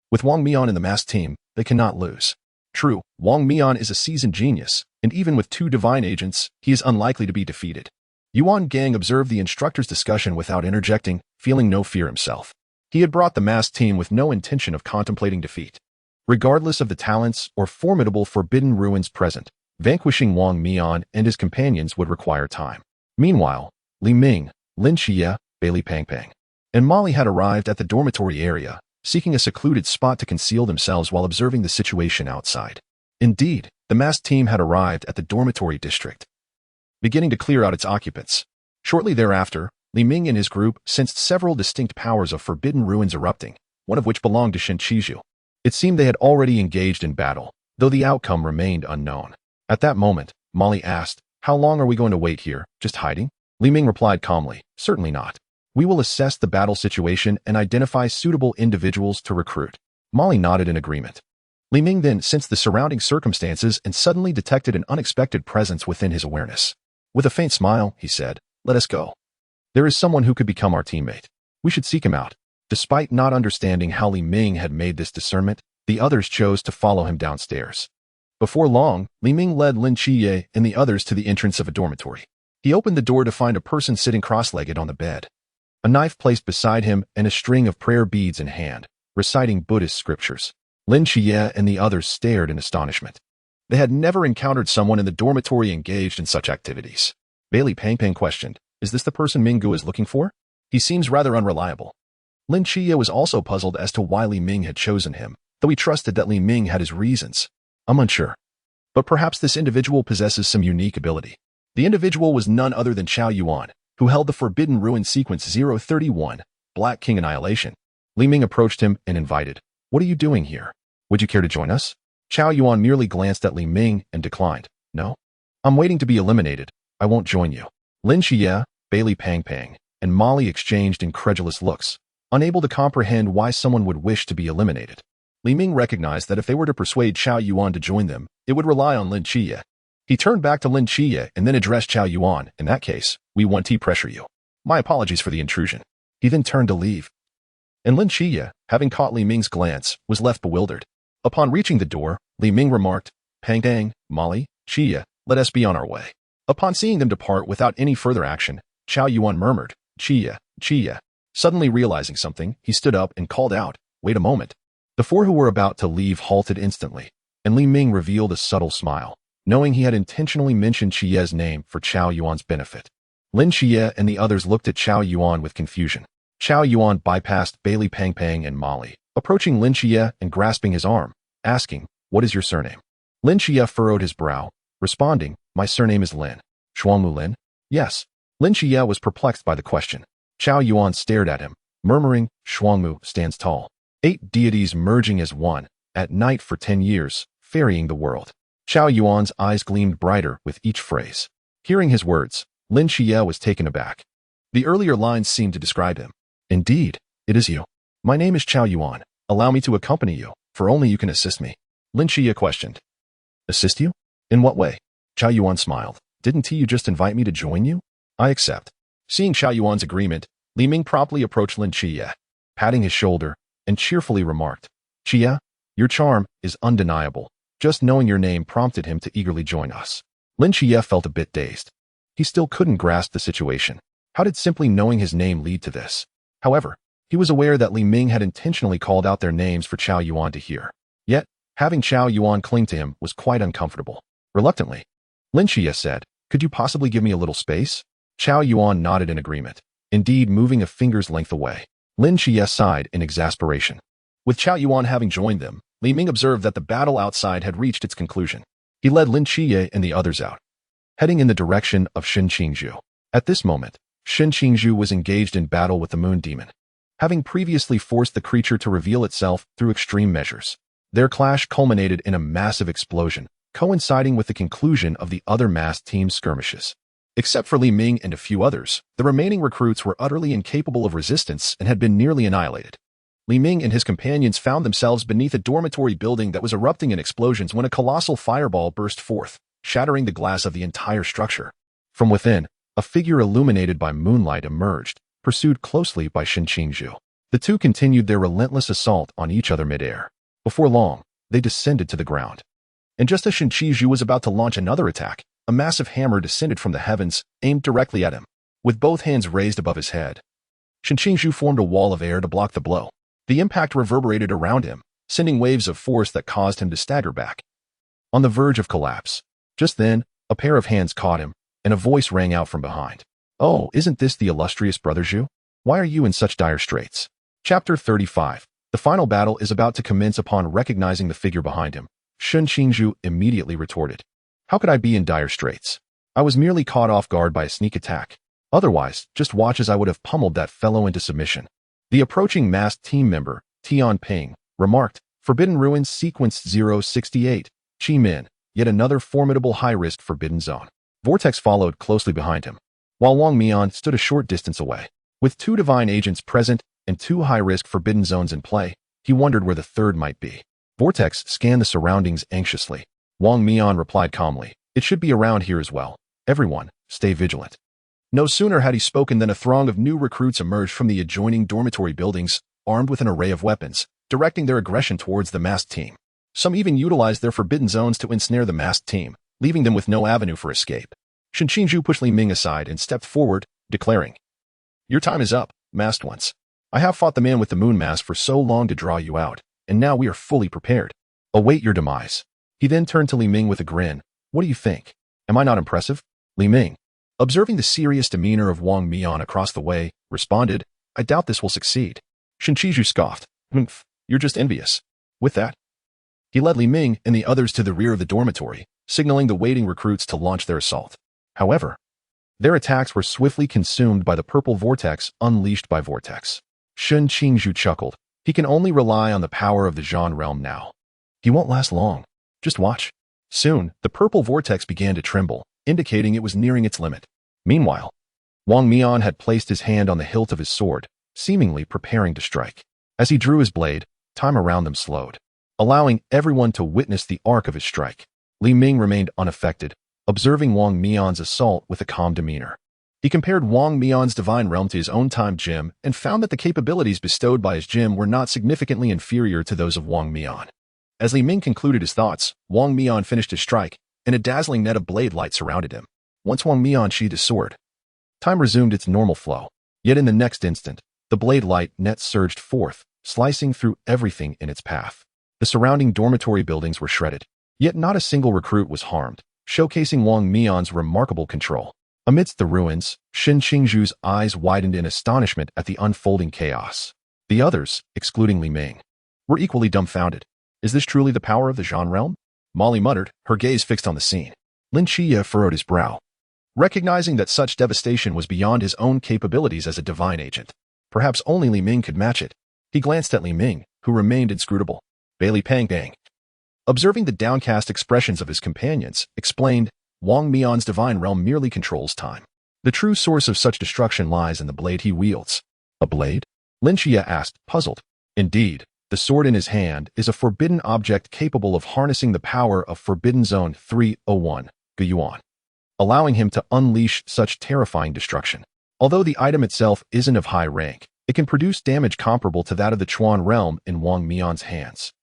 With Wang Mian in the masked team, they cannot lose. True, Wang Mian is a seasoned genius, and even with 2 divine agents, he is unlikely to be defeated. Yuan Gang observed the instructor's discussion without interjecting, feeling no fear himself. He had brought the masked team with no intention of contemplating defeat. Regardless of the talents or formidable forbidden ruins present, vanquishing Wang Mian and his companions would require time. Meanwhile, Li Ming, Lin Qiye, Bai Li Pangpang, and Molly had arrived at the dormitory area, seeking a secluded spot to conceal themselves while observing the situation outside. Indeed, the masked team had arrived at the dormitory district, beginning to clear out its occupants. Shortly thereafter, Li Ming and his group sensed several distinct powers of forbidden ruins erupting, one of which belonged to Shen. It seemed they had already engaged in battle, though the outcome remained unknown. At that moment, Molly asked, "How long are we going to wait here, just hiding?" Li Ming replied calmly, "Certainly not. We will assess the battle situation and identify suitable individuals to recruit." Molly nodded in agreement. Li Ming then sensed the surrounding circumstances and suddenly detected an unexpected presence within his awareness. With a faint smile, he said, "Let us go. There is someone who could become our teammate. We should seek him out." Despite not understanding how Li Ming had made this discernment, the others chose to follow him downstairs. Before long, Li Ming led Lin Qiye and the others to the entrance of a dormitory. He opened the door to find a person sitting cross-legged on the bed, a knife placed beside him and a string of prayer beads in hand, reciting Buddhist scriptures. Lin Qiye and the others stared in astonishment. They had never encountered someone in the dormitory engaged in such activities. Bai Li Pangpang questioned, "Is this the person Ming Gu is looking for? He seems rather unreliable." Lin Qiye was also puzzled as to why Li Ming had chosen him, though he trusted that Li Ming had his reasons. I'm unsure. But perhaps this individual possesses some unique ability. The individual was none other than Chao Yuan, who held the Forbidden Ruin Sequence 031, Black King Annihilation. Li Ming approached him and invited, "What are you doing here? Would you care to join us?" Chao Yuan merely glanced at Li Ming and declined. "No. I'm waiting to be eliminated. I won't join you." Lin Qiye, Bailey Pang Pang, and Molly exchanged incredulous looks, unable to comprehend why someone would wish to be eliminated. Li Ming recognized that if they were to persuade Chao Yuan to join them, it would rely on Lin Qiye. He turned back to Lin Qiye and then addressed Chao Yuan. "In that case, we want to pressure you. My apologies for the intrusion." He then turned to leave. And Lin Qiye, having caught Li Ming's glance, was left bewildered. Upon reaching the door, Li Ming remarked, "Pang Pang, Molly, Qiye, let us be on our way." Upon seeing them depart without any further action, Chao Yuan murmured, "Qiye, Qiye." Suddenly realizing something, he stood up and called out, "Wait a moment." The four who were about to leave halted instantly, and Li Ming revealed a subtle smile, knowing he had intentionally mentioned Qiye's name for Chao Yuan's benefit. Lin Qiye and the others looked at Chao Yuan with confusion. Chao Yuan bypassed Bailey Pang Pang and Molly, approaching Lin Qiye and grasping his arm, asking, "What is your surname?" Lin Qiye furrowed his brow, responding, "My surname is Lin." "Shuangmu Lin?" "Yes." Lin Qiye was perplexed by the question. Chao Yuan stared at him, murmuring, "Shuangmu stands tall. 8 deities merging as one, at night for 10 years, ferrying the world." Chao Yuan's eyes gleamed brighter with each phrase. Hearing his words, Lin Qiye was taken aback. The earlier lines seemed to describe him. "Indeed, it is you. My name is Chao Yuan. Allow me to accompany you, for only you can assist me." Lin Qiye questioned. "Assist you? In what way?" Chao Yuan smiled. "Didn't you just invite me to join you? I accept." Seeing Chao Yuan's agreement, Li Ming promptly approached Lin Qiye, patting his shoulder, and cheerfully remarked, "Qiye, your charm is undeniable. Just knowing your name prompted him to eagerly join us." Lin Qiye felt a bit dazed. He still couldn't grasp the situation. How did simply knowing his name lead to this? However, he was aware that Li Ming had intentionally called out their names for Chao Yuan to hear. Yet, having Chao Yuan cling to him was quite uncomfortable. Reluctantly, Lin Qiye said, "Could you possibly give me a little space?" Chao Yuan nodded in agreement, indeed moving a finger's length away. Lin Qiye sighed in exasperation. With Chao Yuan having joined them, Li Ming observed that the battle outside had reached its conclusion. He led Lin Qiye and the others out, heading in the direction of Shen Qingzhu. At this moment, Shen Qingzhu was engaged in battle with the Moon Demon, having previously forced the creature to reveal itself through extreme measures. Their clash culminated in a massive explosion, coinciding with the conclusion of the other masked team's skirmishes. Except for Li Ming and a few others, the remaining recruits were utterly incapable of resistance and had been nearly annihilated. Li Ming and his companions found themselves beneath a dormitory building that was erupting in explosions when a colossal fireball burst forth, shattering the glass of the entire structure. From within, a figure illuminated by moonlight emerged, pursued closely by Shen Qingzhu. The two continued their relentless assault on each other midair. Before long, they descended to the ground. And just as Shen Qingzhu was about to launch another attack, a massive hammer descended from the heavens, aimed directly at him. With both hands raised above his head, Shen Qingzhu formed a wall of air to block the blow. The impact reverberated around him, sending waves of force that caused him to stagger back, on the verge of collapse. Just then, a pair of hands caught him, and a voice rang out from behind. "Oh, isn't this the illustrious Brother Zhu? Why are you in such dire straits?" Chapter 35. The final battle is about to commence. Upon recognizing the figure behind him, Shen Qingzhu immediately retorted, "How could I be in dire straits? I was merely caught off guard by a sneak attack. Otherwise, just watch as I would have pummeled that fellow into submission." The approaching masked team member, Tian Ping, remarked, "Forbidden Ruins Sequence 068, Chi Min, yet another formidable high-risk forbidden zone." Vortex followed closely behind him, while Wang Mian stood a short distance away. With 2 divine agents present and 2 high-risk forbidden zones in play, he wondered where the third might be. Vortex scanned the surroundings anxiously. Wang Mian replied calmly, "It should be around here as well. Everyone, stay vigilant." No sooner had he spoken than a throng of new recruits emerged from the adjoining dormitory buildings, armed with an array of weapons, directing their aggression towards the masked team. Some even utilized their forbidden zones to ensnare the masked team, leaving them with no avenue for escape. Shen Qingzhu pushed Li Ming aside and stepped forward, declaring, "Your time is up, masked ones. I have fought the man with the moon mask for so long to draw you out, and now we are fully prepared. Await your demise." He then turned to Li Ming with a grin. "What do you think? Am I not impressive?" Li Ming, observing the serious demeanor of Wang Mian across the way, responded, "I doubt this will succeed." Shen Qingzhu scoffed, "Humph, you're just envious." With that, he led Li Ming and the others to the rear of the dormitory, signaling the waiting recruits to launch their assault. However, their attacks were swiftly consumed by the purple vortex unleashed by Vortex. Shen Qingzhu chuckled. He can only rely on the power of the Zhan realm now. He won't last long. Just watch. Soon, the purple vortex began to tremble, indicating it was nearing its limit. Meanwhile, Wang Mian had placed his hand on the hilt of his sword, seemingly preparing to strike. As he drew his blade, time around them slowed, allowing everyone to witness the arc of his strike. Li Ming remained unaffected, observing Wang Mian's assault with a calm demeanor. He compared Wang Mian's divine realm to his own time gem and found that the capabilities bestowed by his gem were not significantly inferior to those of Wang Mian. As Li Ming concluded his thoughts, Wang Mian finished his strike, and a dazzling net of blade light surrounded him. Once Wang Mian sheathed his sword, time resumed its normal flow. Yet in the next instant, the blade light net surged forth, slicing through everything in its path. The surrounding dormitory buildings were shredded, yet not a single recruit was harmed, showcasing Wang Mian's remarkable control. Amidst the ruins, Shen Qingzhu's eyes widened in astonishment at the unfolding chaos. The others, excluding Li Ming, were equally dumbfounded. Is this truly the power of the Zhan realm? Molly muttered, her gaze fixed on the scene. Lin Qiye furrowed his brow, recognizing that such devastation was beyond his own capabilities as a divine agent. Perhaps only Li Ming could match it. He glanced at Li Ming, who remained inscrutable. Bailey Pang Bang, observing the downcast expressions of his companions, explained, Wang Mian's divine realm merely controls time. The true source of such destruction lies in the blade he wields. A blade? Lin Qiye asked, puzzled. Indeed, the sword in his hand is a forbidden object capable of harnessing the power of Forbidden Zone 301, Guyuan, allowing him to unleash such terrifying destruction. Although the item itself isn't of high rank, it can produce damage comparable to that of the Chuan realm in Wang Mian's hands.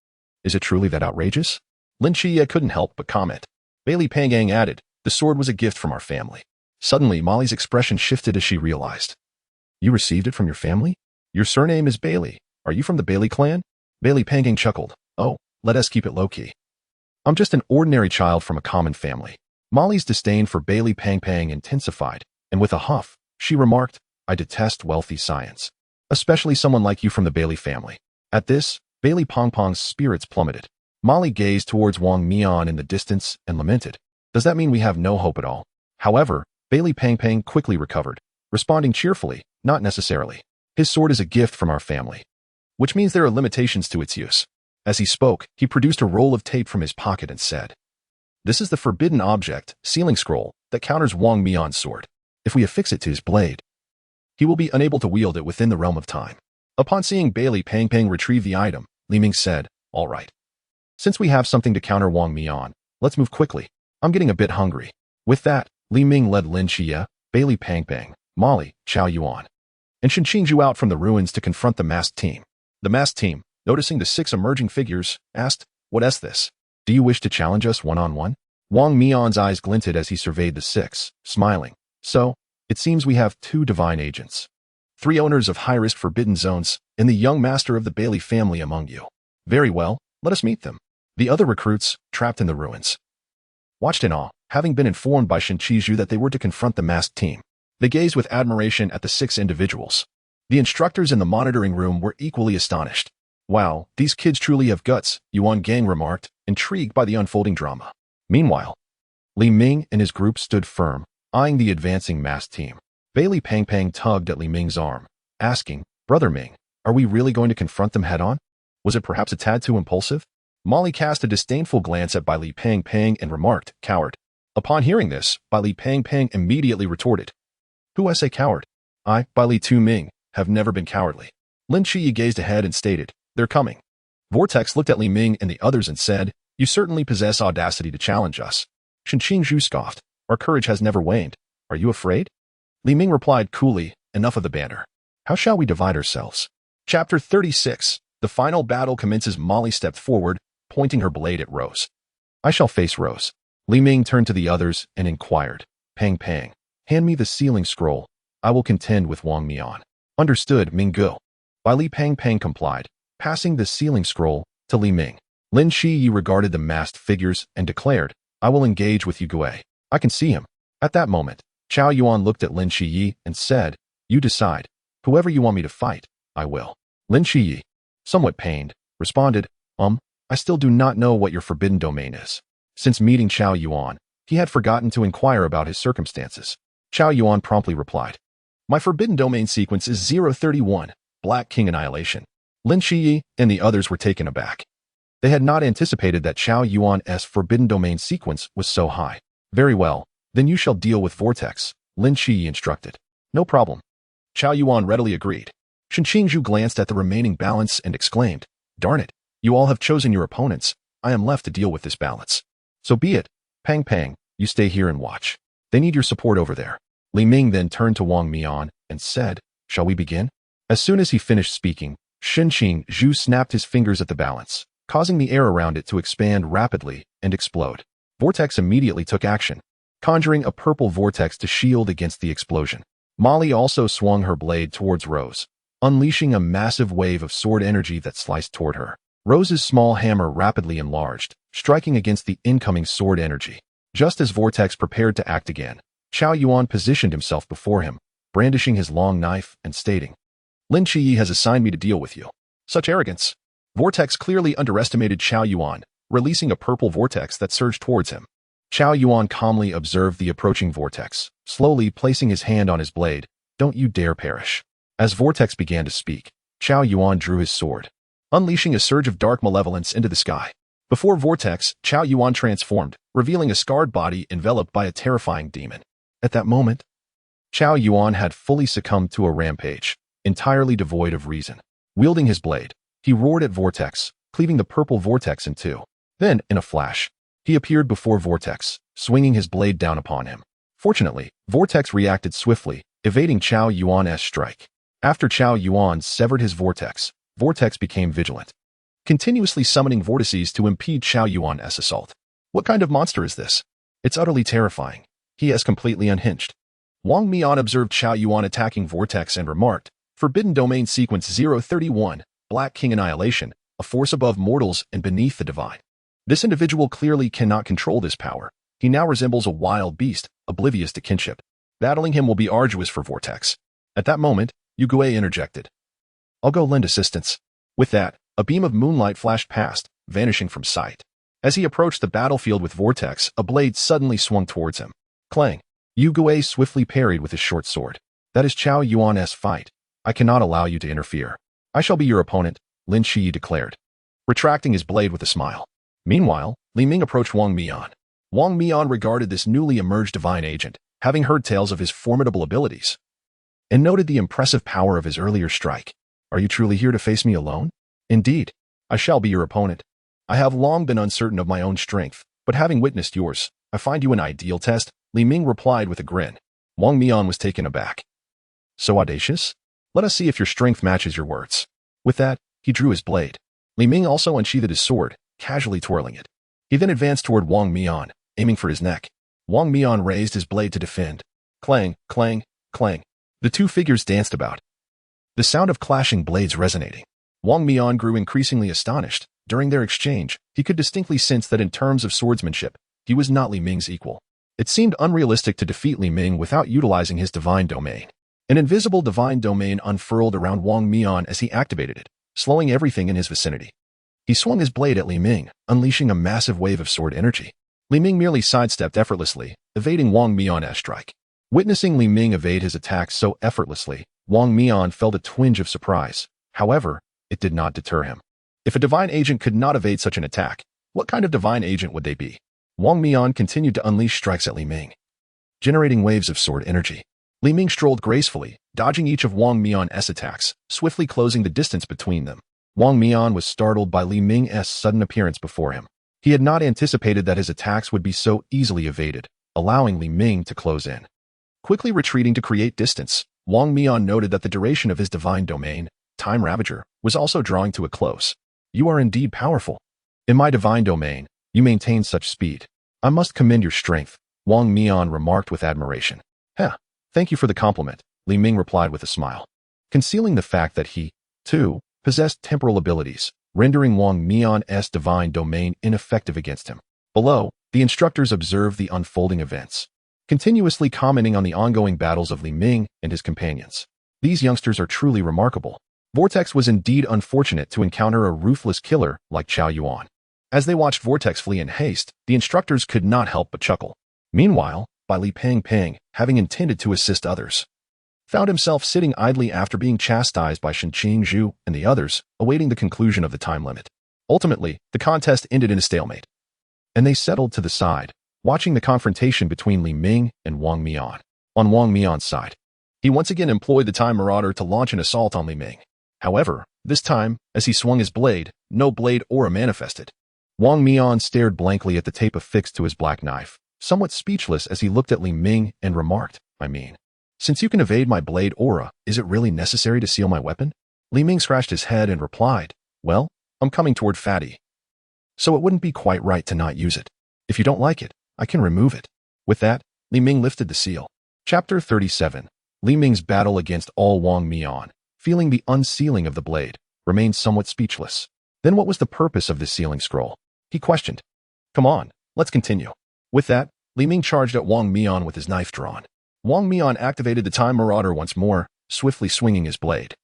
Is it truly that outrageous? Lin Qiye couldn't help but comment. Bailey Pangang added, the sword was a gift from our family. Suddenly, Molly's expression shifted as she realized. You received it from your family? Your surname is Bailey. Are you from the Bailey clan? Bailey Pangang chuckled. Oh, let us keep it low-key. I'm just an ordinary child from a common family. Molly's disdain for Bailey Pang Pang intensified, and with a huff, she remarked, I detest wealthy science, especially someone like you from the Bailey family. At this, Bailey Pong Pong's spirits plummeted. Molly gazed towards Wang Mian in the distance and lamented. Does that mean we have no hope at all? However, Bailey Pang Pang quickly recovered, responding cheerfully, not necessarily. His sword is a gift from our family, which means there are limitations to its use. As he spoke, he produced a roll of tape from his pocket and said, this is the forbidden object, sealing scroll, that counters Wang Mian's sword. If we affix it to his blade, he will be unable to wield it within the realm of time. Upon seeing Bailey Pang Pang retrieve the item, Li Ming said, all right. Since we have something to counter Wang Mian, let's move quickly. I'm getting a bit hungry. With that, Li Ming led Lin Qiye, Bailey Pang Pang, Molly, Chao Yuan, and Shen Qingzhu out from the ruins to confront the masked team. The masked team, noticing the 6 emerging figures, asked, what is this? Do you wish to challenge us one-on-one? Wang Mian's eyes glinted as he surveyed the 6, smiling. So, it seems we have 2 divine agents, 3 owners of high-risk forbidden zones, and the young master of the Bailey family among you. Very well, let us meet them. The other recruits, trapped in the ruins, watched in awe, having been informed by Shen Qingzhu that they were to confront the masked team. They gazed with admiration at the 6 individuals. The instructors in the monitoring room were equally astonished. Wow, these kids truly have guts, Yuan Gang remarked, intrigued by the unfolding drama. Meanwhile, Li Ming and his group stood firm, eyeing the advancing masked team. Bailey Pang Pang tugged at Li Ming's arm, asking, Brother Ming, are we really going to confront them head-on? Was it perhaps a tad too impulsive? Molly cast a disdainful glance at Bai Li Pang Pang and remarked, coward. Upon hearing this, Bai Li Pang Pang immediately retorted, who I say coward? I, Bai Li Tu Ming, have never been cowardly. Lin Qiye gazed ahead and stated, they're coming. Vortex looked at Li Ming and the others and said, you certainly possess audacity to challenge us. Shen Qingzhu scoffed, our courage has never waned. Are you afraid? Li Ming replied coolly, enough of the banter. How shall we divide ourselves? Chapter 36. The final battle commences. Molly stepped forward, pointing her blade at Rose. I shall face Rose. Li Ming turned to the others and inquired, Pang Pang, hand me the sealing scroll. I will contend with Wang Mian. Understood, Ming Gu. Bai Li Pang Pang complied, passing the sealing scroll to Li Ming. Lin Qiye regarded the masked figures and declared, I will engage with you Gue. I can see him. At that moment, Chao Yuan looked at Lin Qiye and said, you decide. Whoever you want me to fight, I will. Lin Qiye, somewhat pained, responded, I still do not know what your forbidden domain is. Since meeting Chao Yuan, he had forgotten to inquire about his circumstances. Chao Yuan promptly replied, My forbidden domain sequence is 031, Black King Annihilation. Lin Qiye and the others were taken aback. They had not anticipated that Chao Yuan's forbidden domain sequence was so high. Very well, then you shall deal with Vortex, Lin Qiye instructed. No problem. Chao Yuan readily agreed. Shen Qingzhu glanced at the remaining balance and exclaimed, Darn it, you all have chosen your opponents. I am left to deal with this balance. So be it. Pang Pang, you stay here and watch. They need your support over there. Li Ming then turned to Wang Mian and said, Shall we begin? As soon as he finished speaking, Shen Qingzhu snapped his fingers at the balance, causing the air around it to expand rapidly and explode. Vortex immediately took action, conjuring a purple vortex to shield against the explosion. Molly also swung her blade towards Rose, unleashing a massive wave of sword energy that sliced toward her. Rose's small hammer rapidly enlarged, striking against the incoming sword energy. Just as Vortex prepared to act again, Chao Yuan positioned himself before him, brandishing his long knife and stating, Lin Qiye has assigned me to deal with you. Such arrogance. Vortex clearly underestimated Chao Yuan, releasing a purple vortex that surged towards him. Chao Yuan calmly observed the approaching vortex, slowly placing his hand on his blade. Don't you dare perish. As Vortex began to speak, Chao Yuan drew his sword, unleashing a surge of dark malevolence into the sky. Before Vortex, Chao Yuan transformed, revealing a scarred body enveloped by a terrifying demon. At that moment, Chao Yuan had fully succumbed to a rampage, entirely devoid of reason. Wielding his blade, he roared at Vortex, cleaving the purple vortex in two. Then, in a flash, he appeared before Vortex, swinging his blade down upon him. Fortunately, Vortex reacted swiftly, evading Chao Yuan's strike. After Chao Yuan severed his vortex, Vortex became vigilant, continuously summoning vortices to impede Chao Yuan's assault. What kind of monster is this? It's utterly terrifying. He is completely unhinged. Wang Mian observed Chao Yuan attacking Vortex and remarked, Forbidden Domain Sequence 031, Black King Annihilation, a force above mortals and beneath the divine. This individual clearly cannot control this power. He now resembles a wild beast, oblivious to kinship. Battling him will be arduous for Vortex. At that moment, Yu Gui interjected. I'll go lend assistance. With that, a beam of moonlight flashed past, vanishing from sight. As he approached the battlefield with Vortex, a blade suddenly swung towards him. Clang! Yu Gui swiftly parried with his short sword. That is Chao Yuan's fight. I cannot allow you to interfere. I shall be your opponent, Lin Qiye declared, retracting his blade with a smile. Meanwhile, Li Ming approached Wang Mian. Wang Mian regarded this newly emerged divine agent, having heard tales of his formidable abilities, and noted the impressive power of his earlier strike. Are you truly here to face me alone? Indeed, I shall be your opponent. I have long been uncertain of my own strength, but having witnessed yours, I find you an ideal test, Li Ming replied with a grin. Wang Mian was taken aback. So audacious? Let us see if your strength matches your words. With that, he drew his blade. Li Ming also unsheathed his sword, casually twirling it. He then advanced toward Wang Mian, aiming for his neck. Wang Mian raised his blade to defend. Clang, clang, clang. The two figures danced about, the sound of clashing blades resonating. Wang Mian grew increasingly astonished. During their exchange, he could distinctly sense that in terms of swordsmanship, he was not Li Ming's equal. It seemed unrealistic to defeat Li Ming without utilizing his divine domain. An invisible divine domain unfurled around Wang Mian as he activated it, slowing everything in his vicinity. He swung his blade at Li Ming, unleashing a massive wave of sword energy. Li Ming merely sidestepped effortlessly, evading Wang Mian's strike. Witnessing Li Ming evade his attacks so effortlessly, Wang Mian felt a twinge of surprise. However, it did not deter him. If a divine agent could not evade such an attack, what kind of divine agent would they be? Wang Mian continued to unleash strikes at Li Ming, generating waves of sword energy. Li Ming strolled gracefully, dodging each of Wang Mian's attacks, swiftly closing the distance between them. Wang Mian was startled by Li Ming's sudden appearance before him. He had not anticipated that his attacks would be so easily evaded, allowing Li Ming to close in. Quickly retreating to create distance, Wang Mian noted that the duration of his divine domain, Time Ravager, was also drawing to a close. You are indeed powerful. In my divine domain, you maintain such speed. I must commend your strength, Wang Mian remarked with admiration. Thank you for the compliment, Li Ming replied with a smile, concealing the fact that he, too, possessed temporal abilities, rendering Wang Mian's divine domain ineffective against him. Below, the instructors observed the unfolding events, continuously commenting on the ongoing battles of Li Ming and his companions. These youngsters are truly remarkable. Vortex was indeed unfortunate to encounter a ruthless killer like Chao Yuan. As they watched Vortex flee in haste, the instructors could not help but chuckle. Meanwhile, Li Peng, having intended to assist others, found himself sitting idly after being chastised by Shen Zhu and the others, awaiting the conclusion of the time limit. Ultimately, the contest ended in a stalemate, and they settled to the side, watching the confrontation between Li Ming and Wang Mian. On Wang Mian's side, he once again employed the Time Marauder to launch an assault on Li Ming. However, this time, as he swung his blade, no blade aura manifested. Wang Mian stared blankly at the tape affixed to his black knife, somewhat speechless as he looked at Li Ming and remarked, since you can evade my blade aura, is it really necessary to seal my weapon? Li Ming scratched his head and replied, well, I'm coming toward Fatty, so it wouldn't be quite right to not use it. If you don't like it, I can remove it. With that, Li Ming lifted the seal. Chapter 37. Li Ming's battle against all Wang Mian, feeling the unsealing of the blade, remained somewhat speechless. Then what was the purpose of this sealing scroll? He questioned. Come on, let's continue. With that, Li Ming charged at Wang Mian with his knife drawn. Wang Mian activated the Time Marauder once more, swiftly swinging his blade,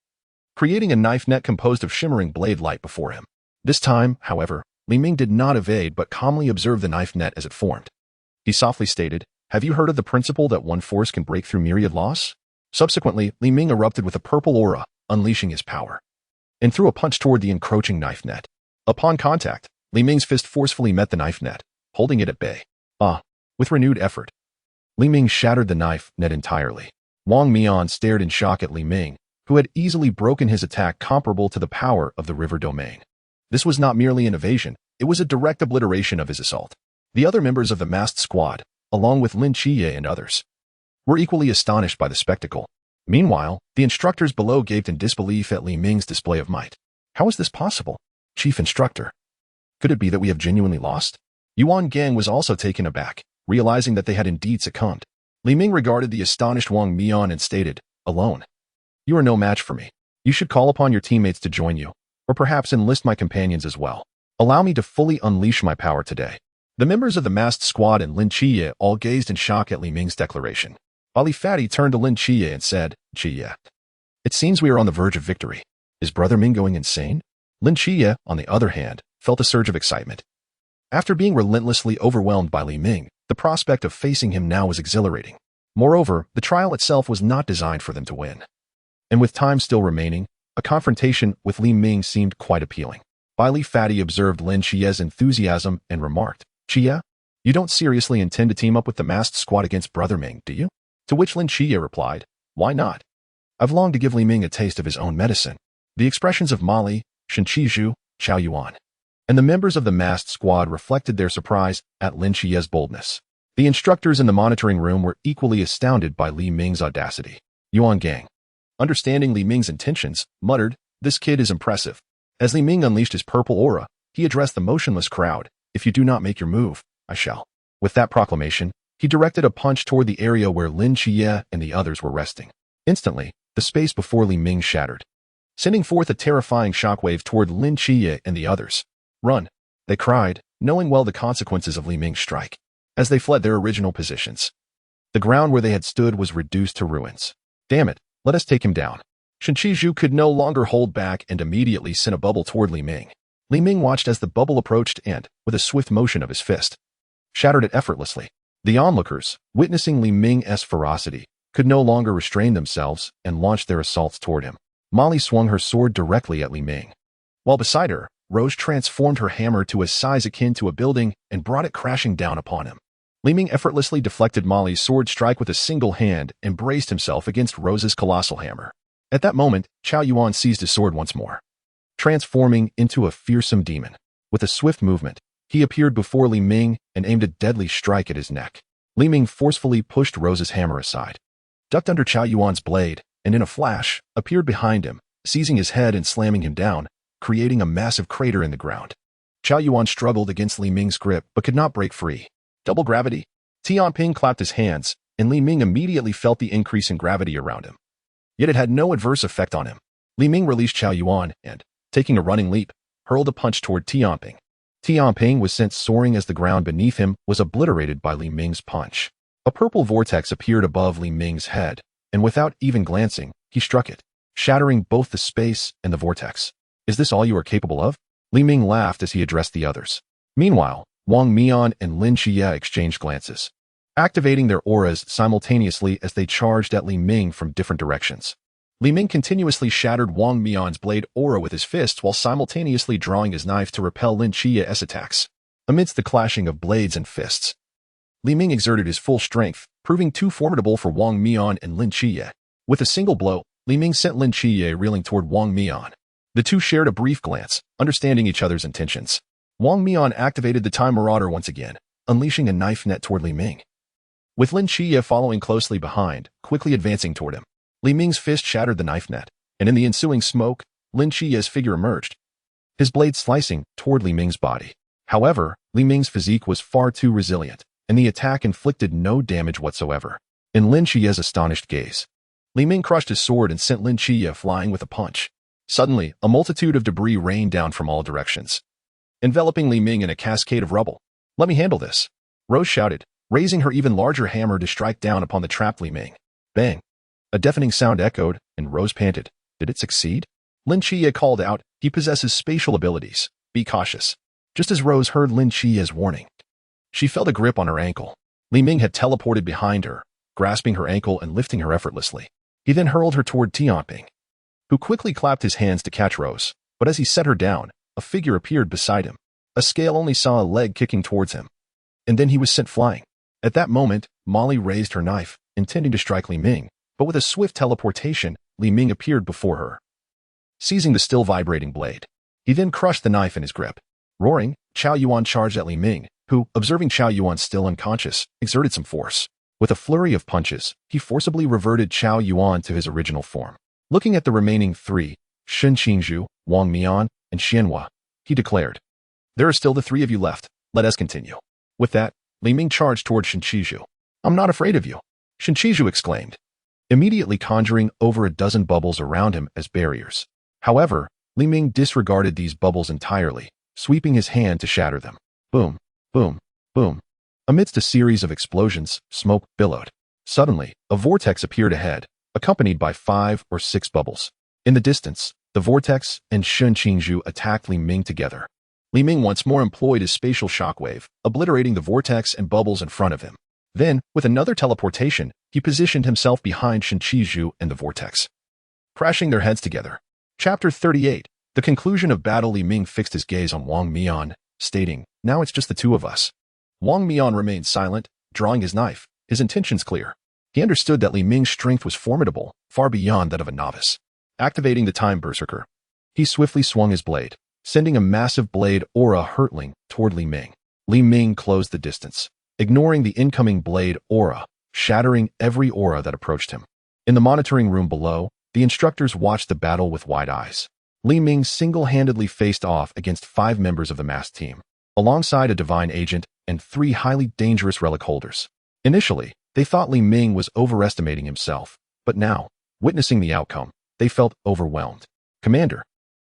creating a knife net composed of shimmering blade light before him. This time, however, Li Ming did not evade but calmly observed the knife net as it formed. He softly stated, have you heard of the principle that one force can break through myriad laws? Subsequently, Li Ming erupted with a purple aura, unleashing his power, and threw a punch toward the encroaching knife net. Upon contact, Li Ming's fist forcefully met the knife net, holding it at bay. With renewed effort, Li Ming shattered the knife net entirely. Wang Mian stared in shock at Li Ming, who had easily broken his attack comparable to the power of the river domain. This was not merely an evasion, it was a direct obliteration of his assault. The other members of the masked squad, along with Lin Qiye and others, were equally astonished by the spectacle. Meanwhile, the instructors below gaped in disbelief at Li Ming's display of might. How is this possible? Chief Instructor, could it be that we have genuinely lost? Yuan Gang was also taken aback, realizing that they had indeed succumbed. Li Ming regarded the astonished Wang Mian and stated, alone. You are no match for me. You should call upon your teammates to join you, or perhaps enlist my companions as well. Allow me to fully unleash my power today. The members of the masked squad and Lin Qiye all gazed in shock at Li Ming's declaration. Ali Fatty turned to Lin Qiye and said, Qiye, it seems we are on the verge of victory. Is Brother Ming going insane? Lin Qiye, on the other hand, felt a surge of excitement. After being relentlessly overwhelmed by Li Ming, the prospect of facing him now was exhilarating. Moreover, the trial itself was not designed for them to win. And with time still remaining, a confrontation with Li Ming seemed quite appealing. Ali Fatty observed Lin Qiye's enthusiasm and remarked, Qiye, you don't seriously intend to team up with the masked squad against Brother Ming, do you? To which Lin Qiye replied, why not? I've longed to give Li Ming a taste of his own medicine. The expressions of Mali, Shen Zhu, Qiao Yuan, and the members of the masked squad reflected their surprise at Lin Qiye's boldness. The instructors in the monitoring room were equally astounded by Li Ming's audacity. Yuan Gang, understanding Li Ming's intentions, muttered, this kid is impressive. As Li Ming unleashed his purple aura, he addressed the motionless crowd, if you do not make your move, I shall. With that proclamation, he directed a punch toward the area where Lin Qiye and the others were resting. Instantly, the space before Li Ming shattered, sending forth a terrifying shockwave toward Lin Qiye and the others. Run, they cried, knowing well the consequences of Li Ming's strike. As they fled their original positions, the ground where they had stood was reduced to ruins. Damn it, let us take him down. Shen Zhu could no longer hold back and immediately sent a bubble toward Li Ming. Li Ming watched as the bubble approached and, with a swift motion of his fist, shattered it effortlessly. The onlookers, witnessing Li Ming's ferocity, could no longer restrain themselves and launched their assaults toward him. Molly swung her sword directly at Li Ming, while beside her, Rose transformed her hammer to a size akin to a building and brought it crashing down upon him. Li Ming effortlessly deflected Molly's sword strike with a single hand and braced himself against Rose's colossal hammer. At that moment, Qiao Yuan seized his sword once more, transforming into a fearsome demon. With a swift movement, he appeared before Li Ming and aimed a deadly strike at his neck. Li Ming forcefully pushed Rose's hammer aside, ducked under Qiao Yuan's blade, and in a flash, appeared behind him, seizing his head and slamming him down, creating a massive crater in the ground. Qiao Yuan struggled against Li Ming's grip but could not break free. Double gravity? Tianping clapped his hands, and Li Ming immediately felt the increase in gravity around him. Yet it had no adverse effect on him. Li Ming released Qiao Yuan and, taking a running leap, hurled a punch toward Tianping. Tianping was sent soaring as the ground beneath him was obliterated by Li Ming's punch. A purple vortex appeared above Li Ming's head, and without even glancing, he struck it, shattering both the space and the vortex. Is this all you are capable of? Li Ming laughed as he addressed the others. Meanwhile, Wang Mian and Lin Qiye exchanged glances, activating their auras simultaneously as they charged at Li Ming from different directions. Li Ming continuously shattered Wang Mian's blade aura with his fists while simultaneously drawing his knife to repel Lin Qiye's attacks. Amidst the clashing of blades and fists, Li Ming exerted his full strength, proving too formidable for Wang Mian and Lin Qiye. With a single blow, Li Ming sent Lin Qiye reeling toward Wang Mian. The two shared a brief glance, understanding each other's intentions. Wang Mian activated the Time Marauder once again, unleashing a knife net toward Li Ming. With Lin Qiye following closely behind, quickly advancing toward him, Li Ming's fist shattered the knife net, and in the ensuing smoke, Lin Qiye's figure emerged, his blade slicing toward Li Ming's body. However, Li Ming's physique was far too resilient, and the attack inflicted no damage whatsoever. In Lin Qiye's astonished gaze, Li Ming crushed his sword and sent Lin Qiye flying with a punch. Suddenly, a multitude of debris rained down from all directions, enveloping Li Ming in a cascade of rubble. "Let me handle this," Rose shouted, raising her even larger hammer to strike down upon the trapped Li Ming. Bang! A deafening sound echoed, and Rose panted. Did it succeed? Lin Qiye called out, "He possesses spatial abilities. Be cautious." Just as Rose heard Lin Qiye's warning, she felt a grip on her ankle. Li Ming had teleported behind her, grasping her ankle and lifting her effortlessly. He then hurled her toward Tianping, who quickly clapped his hands to catch Rose, but as he set her down, a figure appeared beside him. A scale only saw a leg kicking towards him, and then he was sent flying. At that moment, Molly raised her knife, intending to strike Li Ming, but with a swift teleportation, Li Ming appeared before her, seizing the still vibrating blade. He then crushed the knife in his grip. Roaring, Chao Yuan charged at Li Ming, who, observing Chao Yuan still unconscious, exerted some force. With a flurry of punches, he forcibly reverted Chao Yuan to his original form. Looking at the remaining three, Shen Qingzhu, Wang Mian, and Xianhua, he declared, "There are still the three of you left. Let us continue." With that, Li Ming charged toward Shen Qingzhu. "I'm not afraid of you," Shen Qingzhu exclaimed, immediately conjuring over a dozen bubbles around him as barriers. However, Li Ming disregarded these bubbles entirely, sweeping his hand to shatter them. Boom, boom, boom. Amidst a series of explosions, smoke billowed. Suddenly, a vortex appeared ahead, accompanied by 5 or 6 bubbles. In the distance, the vortex and Shen Qingzhu attacked Li Ming together. Li Ming once more employed his spatial shockwave, obliterating the vortex and bubbles in front of him. Then, with another teleportation, he positioned himself behind Shen Qingzhu and the vortex, crashing their heads together. Chapter 38. The conclusion of battle. Li Ming fixed his gaze on Wang Mian, stating, "Now it's just the two of us." Wang Mian remained silent, drawing his knife, his intentions clear. He understood that Li Ming's strength was formidable, far beyond that of a novice. Activating the Time Berserker, he swiftly swung his blade, sending a massive blade aura hurtling toward Li Ming. Li Ming closed the distance, ignoring the incoming blade aura, shattering every aura that approached him. In the monitoring room below, the instructors watched the battle with wide eyes. Li Ming single-handedly faced off against 5 members of the masked team, alongside a divine agent and 3 highly dangerous relic holders. Initially, they thought Li Ming was overestimating himself, but now, witnessing the outcome, they felt overwhelmed. "Commander,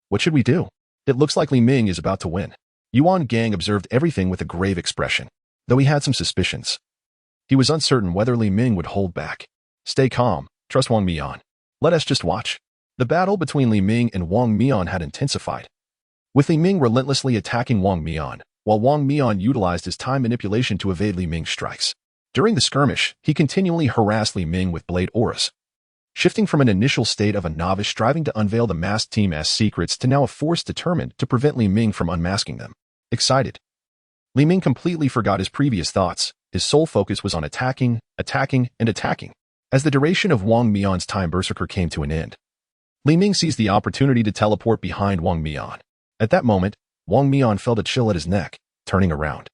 what should we do? It looks like Li Ming is about to win." Yuan Gang observed everything with a grave expression, though he had some suspicions. He was uncertain whether Li Ming would hold back. "Stay calm, trust Wang Mian. Let us just watch." The battle between Li Ming and Wang Mian had intensified, with Li Ming relentlessly attacking Wang Mian, while Wang Mian utilized his time manipulation to evade Li Ming's strikes. During the skirmish, he continually harassed Li Ming with blade auras, shifting from an initial state of a novice striving to unveil the masked team's secrets to now a force determined to prevent Li Ming from unmasking them. Excited, Li Ming completely forgot his previous thoughts. His sole focus was on attacking, attacking, and attacking. As the duration of Wang Mian's Time Berserker came to an end, Li Ming seized the opportunity to teleport behind Wang Mian. At that moment, Wang Mian felt a chill at his neck, turning around.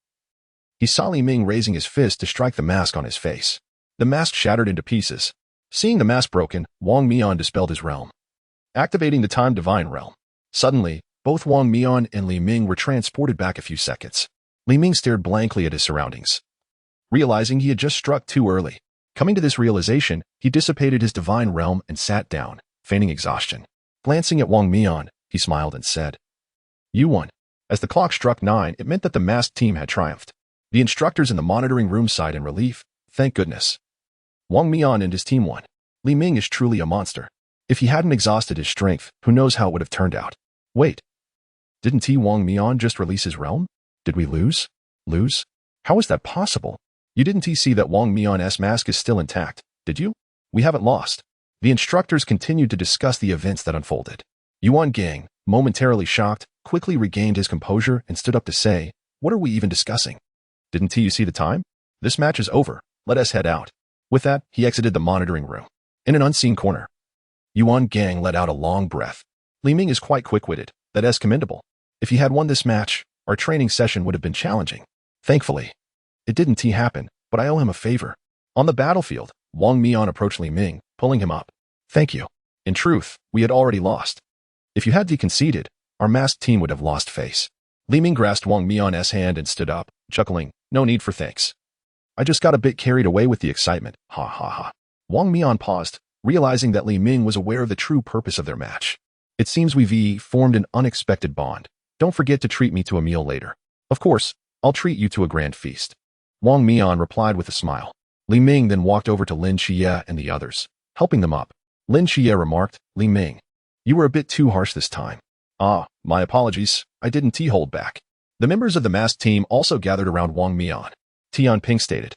He saw Li Ming raising his fist to strike the mask on his face. The mask shattered into pieces. Seeing the mask broken, Wang Mian dispelled his realm, activating the Time Divine Realm. Suddenly, both Wang Mian and Li Ming were transported back a few seconds. Li Ming stared blankly at his surroundings, realizing he had just struck too early. Coming to this realization, he dissipated his divine realm and sat down, feigning exhaustion. Glancing at Wang Mian, he smiled and said, "You won." As the clock struck 9, it meant that the masked team had triumphed. The instructors in the monitoring room sighed in relief. Thank goodness. Wang Mian and his team won. Li Ming is truly a monster. If he hadn't exhausted his strength, who knows how it would have turned out. Wait. Didn't Wang Mian just release his realm? Did we lose? Lose? How is that possible? You didn't see that Wang Mian's mask is still intact, did you? We haven't lost. The instructors continued to discuss the events that unfolded. Yuan Gang, momentarily shocked, quickly regained his composure and stood up to say, "What are we even discussing? Didn't you see the time? This match is over. Let us head out." With that, he exited the monitoring room. In an unseen corner, Yuan Gang let out a long breath. Li Ming is quite quick-witted. That is commendable. If he had won this match, our training session would have been challenging. Thankfully, it didn't happen, but I owe him a favor. On the battlefield, Wang Mian approached Li Ming, pulling him up. Thank you. In truth, we had already lost. If you had conceded, our masked team would have lost face. Li Ming grasped Wang Mian's hand and stood up, chuckling, no need for thanks. I just got a bit carried away with the excitement, ha ha ha. Wang Mian paused, realizing that Li Ming was aware of the true purpose of their match. It seems we've formed an unexpected bond. Don't forget to treat me to a meal later. Of course, I'll treat you to a grand feast. Wang Mian replied with a smile. Li Ming then walked over to Lin Qiye and the others, helping them up. Lin Qiye remarked, Li Ming, you were a bit too harsh this time. Ah, my apologies, I didn't hold back. The members of the masked team also gathered around Wang Mian. Tian Ping stated,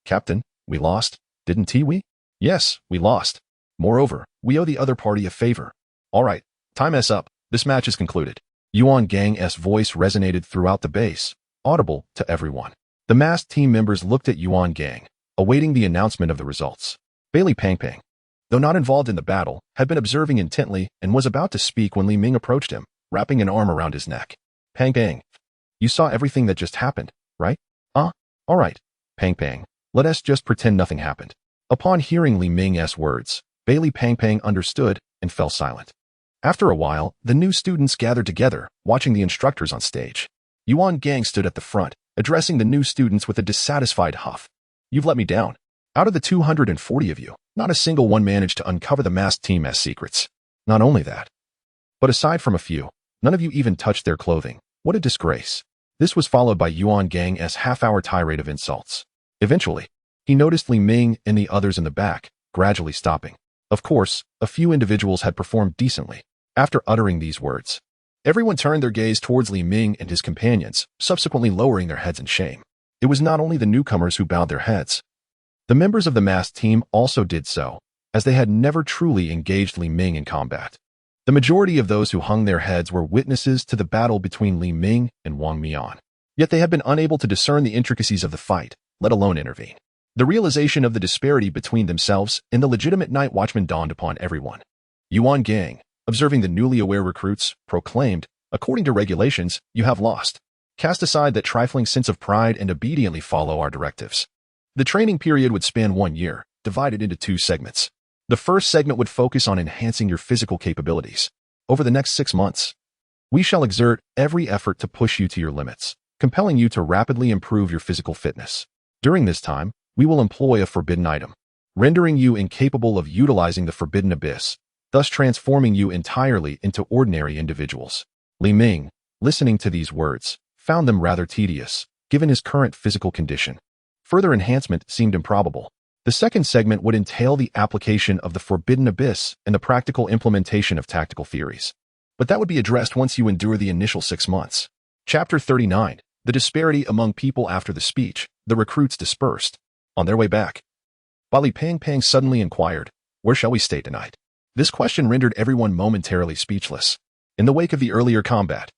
Captain, we lost, didn't we? Yes, we lost. Moreover, we owe the other party a favor. All right, time is up. This match is concluded. Yuan Gang's voice resonated throughout the base, audible to everyone. The masked team members looked at Yuan Gang, awaiting the announcement of the results. Bailey Pang Pang, though not involved in the battle, had been observing intently and was about to speak when Li Ming approached him, wrapping an arm around his neck. Pang Pang, you saw everything that just happened, right? All right, Pang Pang, let us just pretend nothing happened. Upon hearing Li Ming's words, Bailey Pang Pang understood and fell silent. After a while, the new students gathered together, watching the instructors on stage. Yuan Gang stood at the front, addressing the new students with a dissatisfied huff. You've let me down. Out of the 240 of you, not a single one managed to uncover the masked team's secrets. Not only that, but aside from a few, none of you even touched their clothing. What a disgrace. This was followed by Yuan Gang's half-hour tirade of insults. Eventually, he noticed Li Ming and the others in the back, gradually stopping. Of course, a few individuals had performed decently. After uttering these words, everyone turned their gaze towards Li Ming and his companions, subsequently lowering their heads in shame. It was not only the newcomers who bowed their heads. The members of the masked team also did so, as they had never truly engaged Li Ming in combat. The majority of those who hung their heads were witnesses to the battle between Li Ming and Wang Mian. Yet they had been unable to discern the intricacies of the fight, let alone intervene. The realization of the disparity between themselves and the legitimate night watchman dawned upon everyone. Yuan Gang, observing the newly aware recruits, proclaimed, according to regulations, you have lost. Cast aside that trifling sense of pride and obediently follow our directives. The training period would span 1 year, divided into 2 segments. The first segment would focus on enhancing your physical capabilities. Over the next 6 months, we shall exert every effort to push you to your limits, compelling you to rapidly improve your physical fitness. During this time, we will employ a forbidden item, rendering you incapable of utilizing the forbidden abyss, thus transforming you entirely into ordinary individuals. Li Ming, listening to these words, found them rather tedious, given his current physical condition. Further enhancement seemed improbable. The second segment would entail the application of the forbidden abyss and the practical implementation of tactical theories. But that would be addressed once you endure the initial 6 months. Chapter 39. The disparity among people after the speech. The recruits dispersed. On their way back, Bali Pang Pang suddenly inquired, where shall we stay tonight? This question rendered everyone momentarily speechless. In the wake of the earlier combat,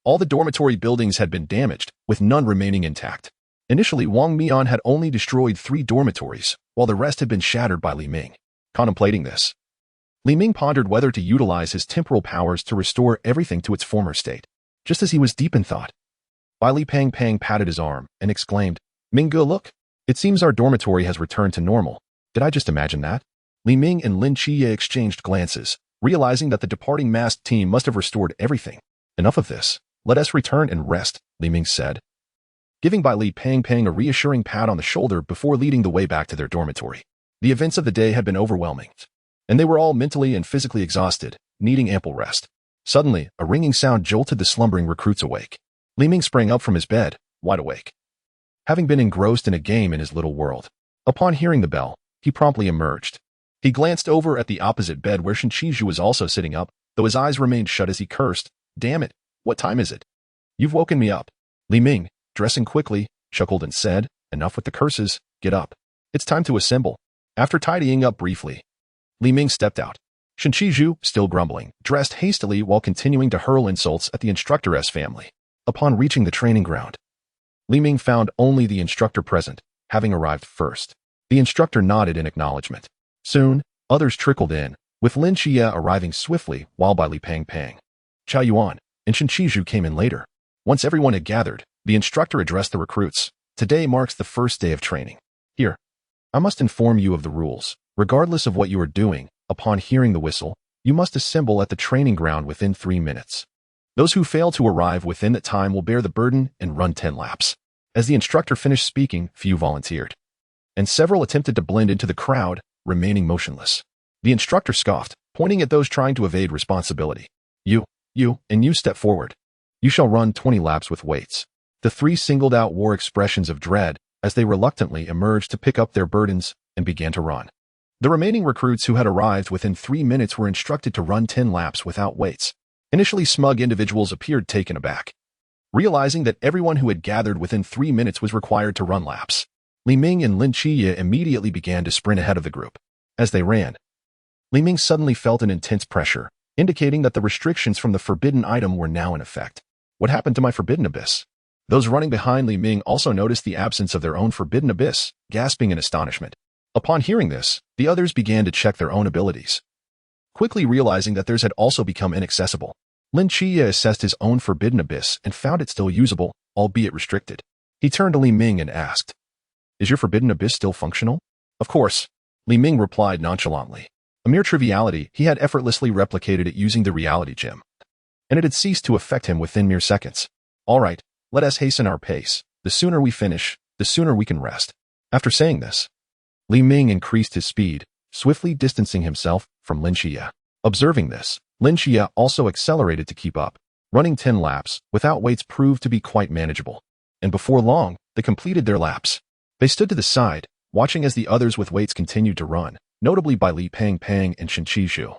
all the dormitory buildings had been damaged, with none remaining intact. Initially, Wang Mian had only destroyed 3 dormitories, while the rest had been shattered by Li Ming. Contemplating this, Li Ming pondered whether to utilize his temporal powers to restore everything to its former state. Just as he was deep in thought, Bali Pang Pang patted his arm and exclaimed, Ming, look, it seems our dormitory has returned to normal. Did I just imagine that? Li Ming and Lin Qiye exchanged glances, realizing that the departing masked team must have restored everything. Enough of this. Let us return and rest, Li Ming said, giving Bali Pang Pang a reassuring pat on the shoulder before leading the way back to their dormitory. The events of the day had been overwhelming, and they were all mentally and physically exhausted, needing ample rest. Suddenly, a ringing sound jolted the slumbering recruits awake. Li Ming sprang up from his bed, wide awake, having been engrossed in a game in his little world. Upon hearing the bell, he promptly emerged. He glanced over at the opposite bed where Shen Qizhu was also sitting up, though his eyes remained shut as he cursed, Damn it, what time is it? You've woken me up. Li Ming, dressing quickly, chuckled and said, "Enough with the curses, get up. It's time to assemble." After tidying up briefly, Li Ming stepped out. Shen Qizhu, still grumbling, dressed hastily while continuing to hurl insults at the instructor's family. Upon reaching the training ground, Li Ming found only the instructor present, having arrived first. The instructor nodded in acknowledgement. Soon, others trickled in, with Lin Qiye arriving swiftly while Bai Li Pang Pang, Chao Yuan, and Shen Qizhu came in later. Once everyone had gathered, the instructor addressed the recruits. "Today marks the first day of training. Here, I must inform you of the rules. Regardless of what you are doing, upon hearing the whistle, you must assemble at the training ground within 3 minutes. Those who fail to arrive within that time will bear the burden and run 10 laps." As the instructor finished speaking, few volunteered, and several attempted to blend into the crowd, remaining motionless. The instructor scoffed, pointing at those trying to evade responsibility. You, and you step forward. You shall run 20 laps with weights." The three singled out wore expressions of dread as they reluctantly emerged to pick up their burdens and began to run. The remaining recruits who had arrived within 3 minutes were instructed to run 10 laps without weights. Initially smug individuals appeared taken aback, realizing that everyone who had gathered within 3 minutes was required to run laps. Li Ming and Lin Qiye immediately began to sprint ahead of the group. As they ran, Li Ming suddenly felt an intense pressure, indicating that the restrictions from the forbidden item were now in effect. What happened to my forbidden abyss? Those running behind Li Ming also noticed the absence of their own forbidden abyss, gasping in astonishment. Upon hearing this, the others began to check their own abilities, quickly realizing that theirs had also become inaccessible. Lin Qiye assessed his own forbidden abyss and found it still usable, albeit restricted. He turned to Li Ming and asked, "Is your forbidden abyss still functional?" "Of course," Li Ming replied nonchalantly. A mere triviality, he had effortlessly replicated it using the reality gem, and it had ceased to affect him within mere seconds. "All right, let us hasten our pace. The sooner we finish, the sooner we can rest." After saying this, Li Ming increased his speed, swiftly distancing himself from Lin Qiye. Observing this, Lin Qiye also accelerated to keep up. Running 10 laps without weights proved to be quite manageable, and before long, they completed their laps. They stood to the side, watching as the others with weights continued to run, notably Bai Li Pang Pang and Shen Qizhu,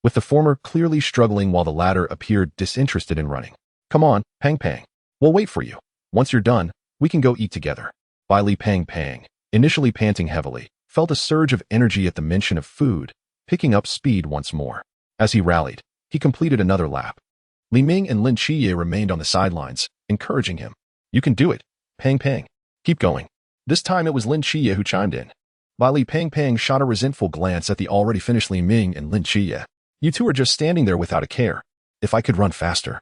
with the former clearly struggling while the latter appeared disinterested in running. "Come on, Pang Pang. We'll wait for you. Once you're done, we can go eat together." Bai Li Pang Pang, initially panting heavily, felt a surge of energy at the mention of food, picking up speed once more. As he rallied, he completed another lap. Li Ming and Lin Qiye remained on the sidelines, encouraging him. "You can do it, Pang Pang. Keep going." This time it was Lin Qiye who chimed in. Bai Li Pang Pang shot a resentful glance at the already finished Li Ming and Lin Qiye. "You two are just standing there without a care. If I could run faster,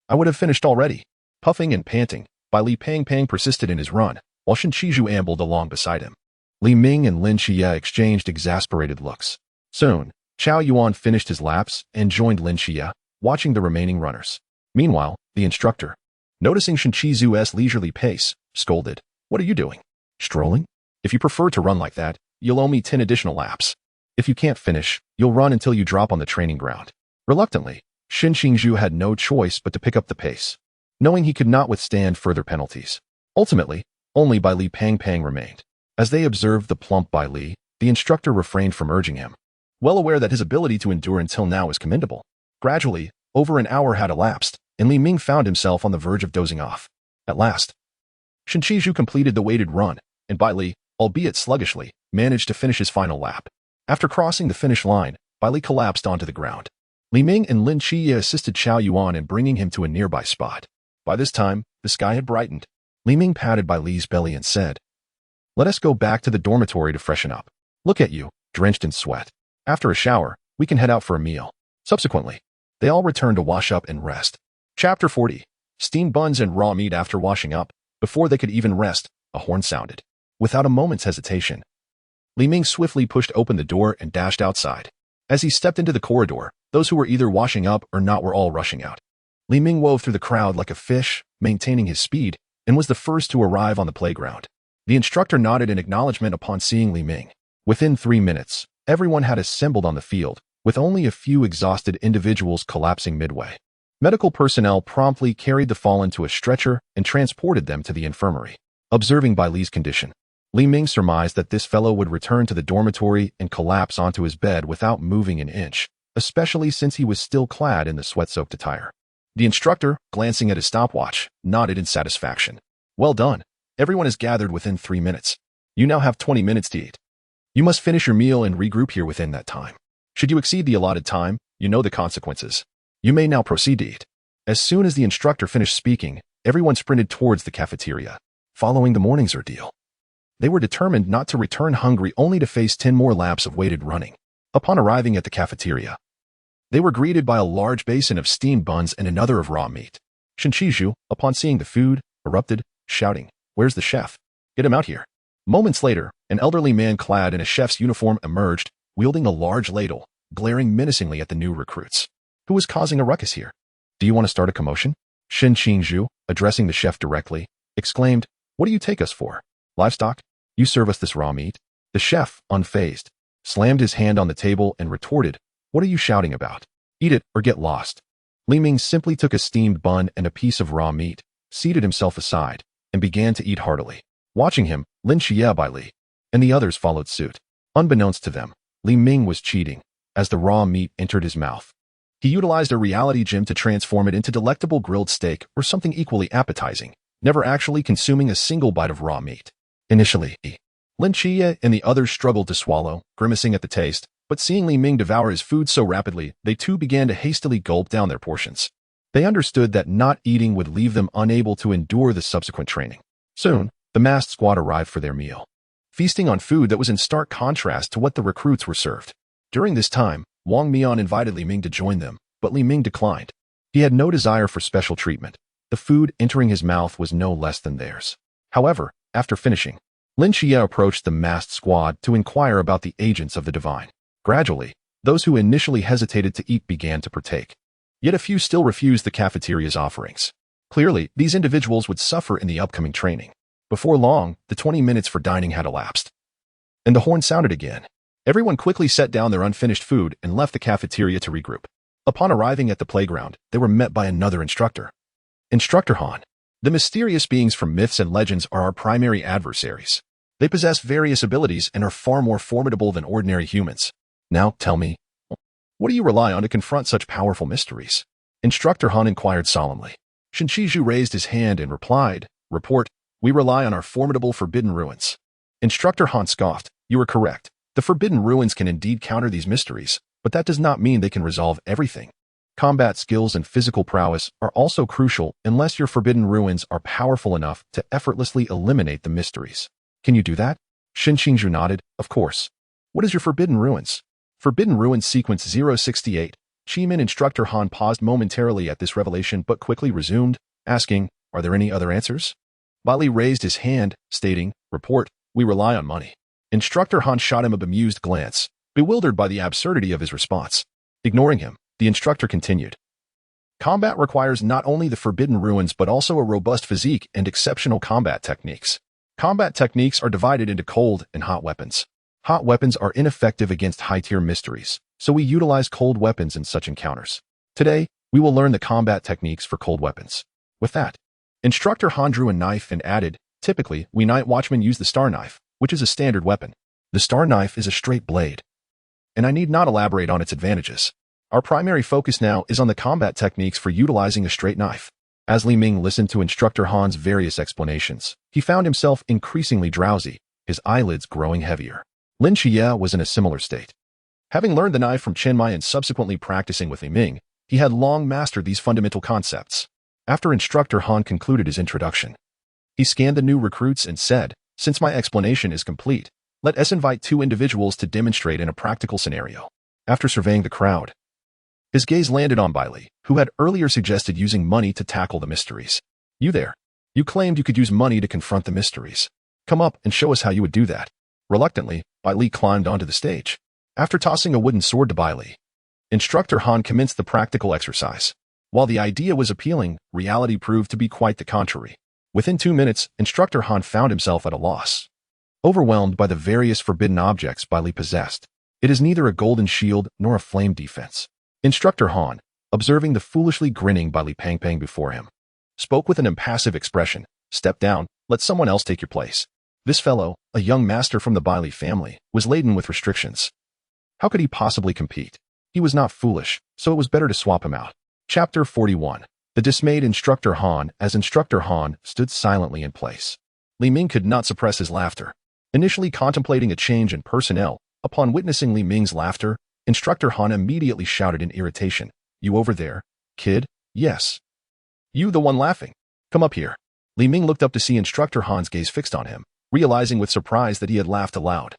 I would have finished already." Puffing and panting, Bai Li Pang Pang persisted in his run, while Shen Qizhu ambled along beside him. Li Ming and Lin Qiye exchanged exasperated looks. Soon, Chao Yuan finished his laps and joined Lin Qiye, watching the remaining runners. Meanwhile, the instructor, noticing Shen Qizhu's leisurely pace, scolded, "What are you doing? Strolling? If you prefer to run like that, you'll owe me 10 additional laps. If you can't finish, you'll run until you drop on the training ground." Reluctantly, Shen Qizhu had no choice but to pick up the pace, knowing he could not withstand further penalties. Ultimately, only Bai Li Pang Pang remained. As they observed the plump Bai Li, the instructor refrained from urging him, well aware that his ability to endure until now is commendable. Gradually, over an hour had elapsed, and Li Ming found himself on the verge of dozing off. At last, Shen Qizhu completed the weighted run, and Bai Li, albeit sluggishly, managed to finish his final lap. After crossing the finish line, Bai Li collapsed onto the ground. Li Ming and Lin Qiye assisted Chao Yuan in bringing him to a nearby spot. By this time, the sky had brightened. Li Ming patted Bai Li's belly and said, "Let us go back to the dormitory to freshen up. Look at you, drenched in sweat. After a shower, we can head out for a meal." Subsequently, they all returned to wash up and rest. Chapter 40. Steamed buns and raw meat. After washing up, before they could even rest, a horn sounded. Without a moment's hesitation, Li Ming swiftly pushed open the door and dashed outside. As he stepped into the corridor, those who were either washing up or not were all rushing out. Li Ming wove through the crowd like a fish, maintaining his speed, and was the first to arrive on the playground. The instructor nodded in acknowledgement upon seeing Li Ming. Within 3 minutes, everyone had assembled on the field, with only a few exhausted individuals collapsing midway. Medical personnel promptly carried the fallen to a stretcher and transported them to the infirmary. Observing Bai Li's condition, Li Ming surmised that this fellow would return to the dormitory and collapse onto his bed without moving an inch, especially since he was still clad in the sweat-soaked attire. The instructor, glancing at his stopwatch, nodded in satisfaction. Well done. Everyone is gathered within 3 minutes. You now have 20 minutes to eat. You must finish your meal and regroup here within that time. Should you exceed the allotted time, you know the consequences. You may now proceed to eat. As soon as the instructor finished speaking, everyone sprinted towards the cafeteria, following the morning's ordeal. They were determined not to return hungry only to face 10 more laps of weighted running. Upon arriving at the cafeteria, they were greeted by a large basin of steamed buns and another of raw meat. Shen Qiye, upon seeing the food, erupted, shouting, "Where's the chef? Get him out here." Moments later, an elderly man clad in a chef's uniform emerged, wielding a large ladle, glaring menacingly at the new recruits. Who is causing a ruckus here? Do you want to start a commotion? Shen Qiye, addressing the chef directly, exclaimed, "What do you take us for? Livestock? You serve us this raw meat?" The chef, unfazed, slammed his hand on the table and retorted, "What are you shouting about? Eat it or get lost." Ming simply took a steamed bun and a piece of raw meat, seated himself aside, and began to eat heartily. Watching him, Lin Qiye and the others followed suit. Unbeknownst to them, Ming was cheating. As the raw meat entered his mouth, he utilized a reality gem to transform it into delectable grilled steak or something equally appetizing, never actually consuming a single bite of raw meat. Initially, Lin Qiye and the others struggled to swallow, grimacing at the taste, but seeing Ming devour his food so rapidly, they too began to hastily gulp down their portions. They understood that not eating would leave them unable to endure the subsequent training. Soon, the masked squad arrived for their meal, feasting on food that was in stark contrast to what the recruits were served. During this time, Wang Mian invited Ming to join them, but Ming declined. He had no desire for special treatment. The food entering his mouth was no less than theirs. However, after finishing, Lin Qiye approached the masked squad to inquire about the agents of the divine. Gradually, those who initially hesitated to eat began to partake. Yet a few still refused the cafeteria's offerings. Clearly, these individuals would suffer in the upcoming training. Before long, the 20 minutes for dining had elapsed, and the horn sounded again. Everyone quickly set down their unfinished food and left the cafeteria to regroup. Upon arriving at the playground, they were met by another instructor. Instructor Han. The mysterious beings from myths and legends are our primary adversaries. They possess various abilities and are far more formidable than ordinary humans. Now, tell me, what do you rely on to confront such powerful mysteries? Instructor Han inquired solemnly. Shen Qiye raised his hand and replied, "Report, we rely on our formidable Forbidden Ruins." Instructor Han scoffed, "You are correct. The Forbidden Ruins can indeed counter these mysteries, but that does not mean they can resolve everything. Combat skills and physical prowess are also crucial unless your Forbidden Ruins are powerful enough to effortlessly eliminate the mysteries. Can you do that?" Shen Qiye nodded, "Of course. What is your Forbidden Ruins?" Forbidden Ruins Sequence 068. Chimin Instructor Han paused momentarily at this revelation but quickly resumed, asking, "Are there any other answers?" Bali raised his hand, stating, "Report, we rely on money." Instructor Han shot him a bemused glance, bewildered by the absurdity of his response. Ignoring him, the instructor continued. Combat requires not only the Forbidden Ruins but also a robust physique and exceptional combat techniques. Combat techniques are divided into cold and hot weapons. Hot weapons are ineffective against high-tier mysteries, so we utilize cold weapons in such encounters. Today, we will learn the combat techniques for cold weapons. With that, Instructor Han drew a knife and added, "Typically, we night watchmen use the star knife, which is a standard weapon. The star knife is a straight blade, and I need not elaborate on its advantages. Our primary focus now is on the combat techniques for utilizing a straight knife." As Ming listened to Instructor Han's various explanations, he found himself increasingly drowsy, his eyelids growing heavier. Lin Qiye was in a similar state. Having learned the knife from Chen Mai and subsequently practicing with Ming, he had long mastered these fundamental concepts. After Instructor Han concluded his introduction, he scanned the new recruits and said, "Since my explanation is complete, let us invite 2 individuals to demonstrate in a practical scenario." After surveying the crowd, his gaze landed on Bailey, who had earlier suggested using money to tackle the mysteries. "You there. You claimed you could use money to confront the mysteries. Come up and show us how you would do that." Reluctantly, Bailey climbed onto the stage. After tossing a wooden sword to Bailey, Instructor Han commenced the practical exercise. While the idea was appealing, reality proved to be quite the contrary. Within 2 minutes, Instructor Han found himself at a loss. Overwhelmed by the various forbidden objects Bailey possessed, it is neither a golden shield nor a flame defense. Instructor Han, observing the foolishly grinning Bailey Pang Pang before him, spoke with an impassive expression, "Step down, let someone else take your place." This fellow, a young master from the Bailey family, was laden with restrictions. How could he possibly compete? He was not foolish, so it was better to swap him out. Chapter 41. the dismayed Instructor Han as Instructor Han stood silently in place. Li Ming could not suppress his laughter. Initially contemplating a change in personnel, upon witnessing Li Ming's laughter, Instructor Han immediately shouted in irritation, "You over there, kid? Yes. You the one laughing. Come up here." Li Ming looked up to see Instructor Han's gaze fixed on him, realizing with surprise that he had laughed aloud.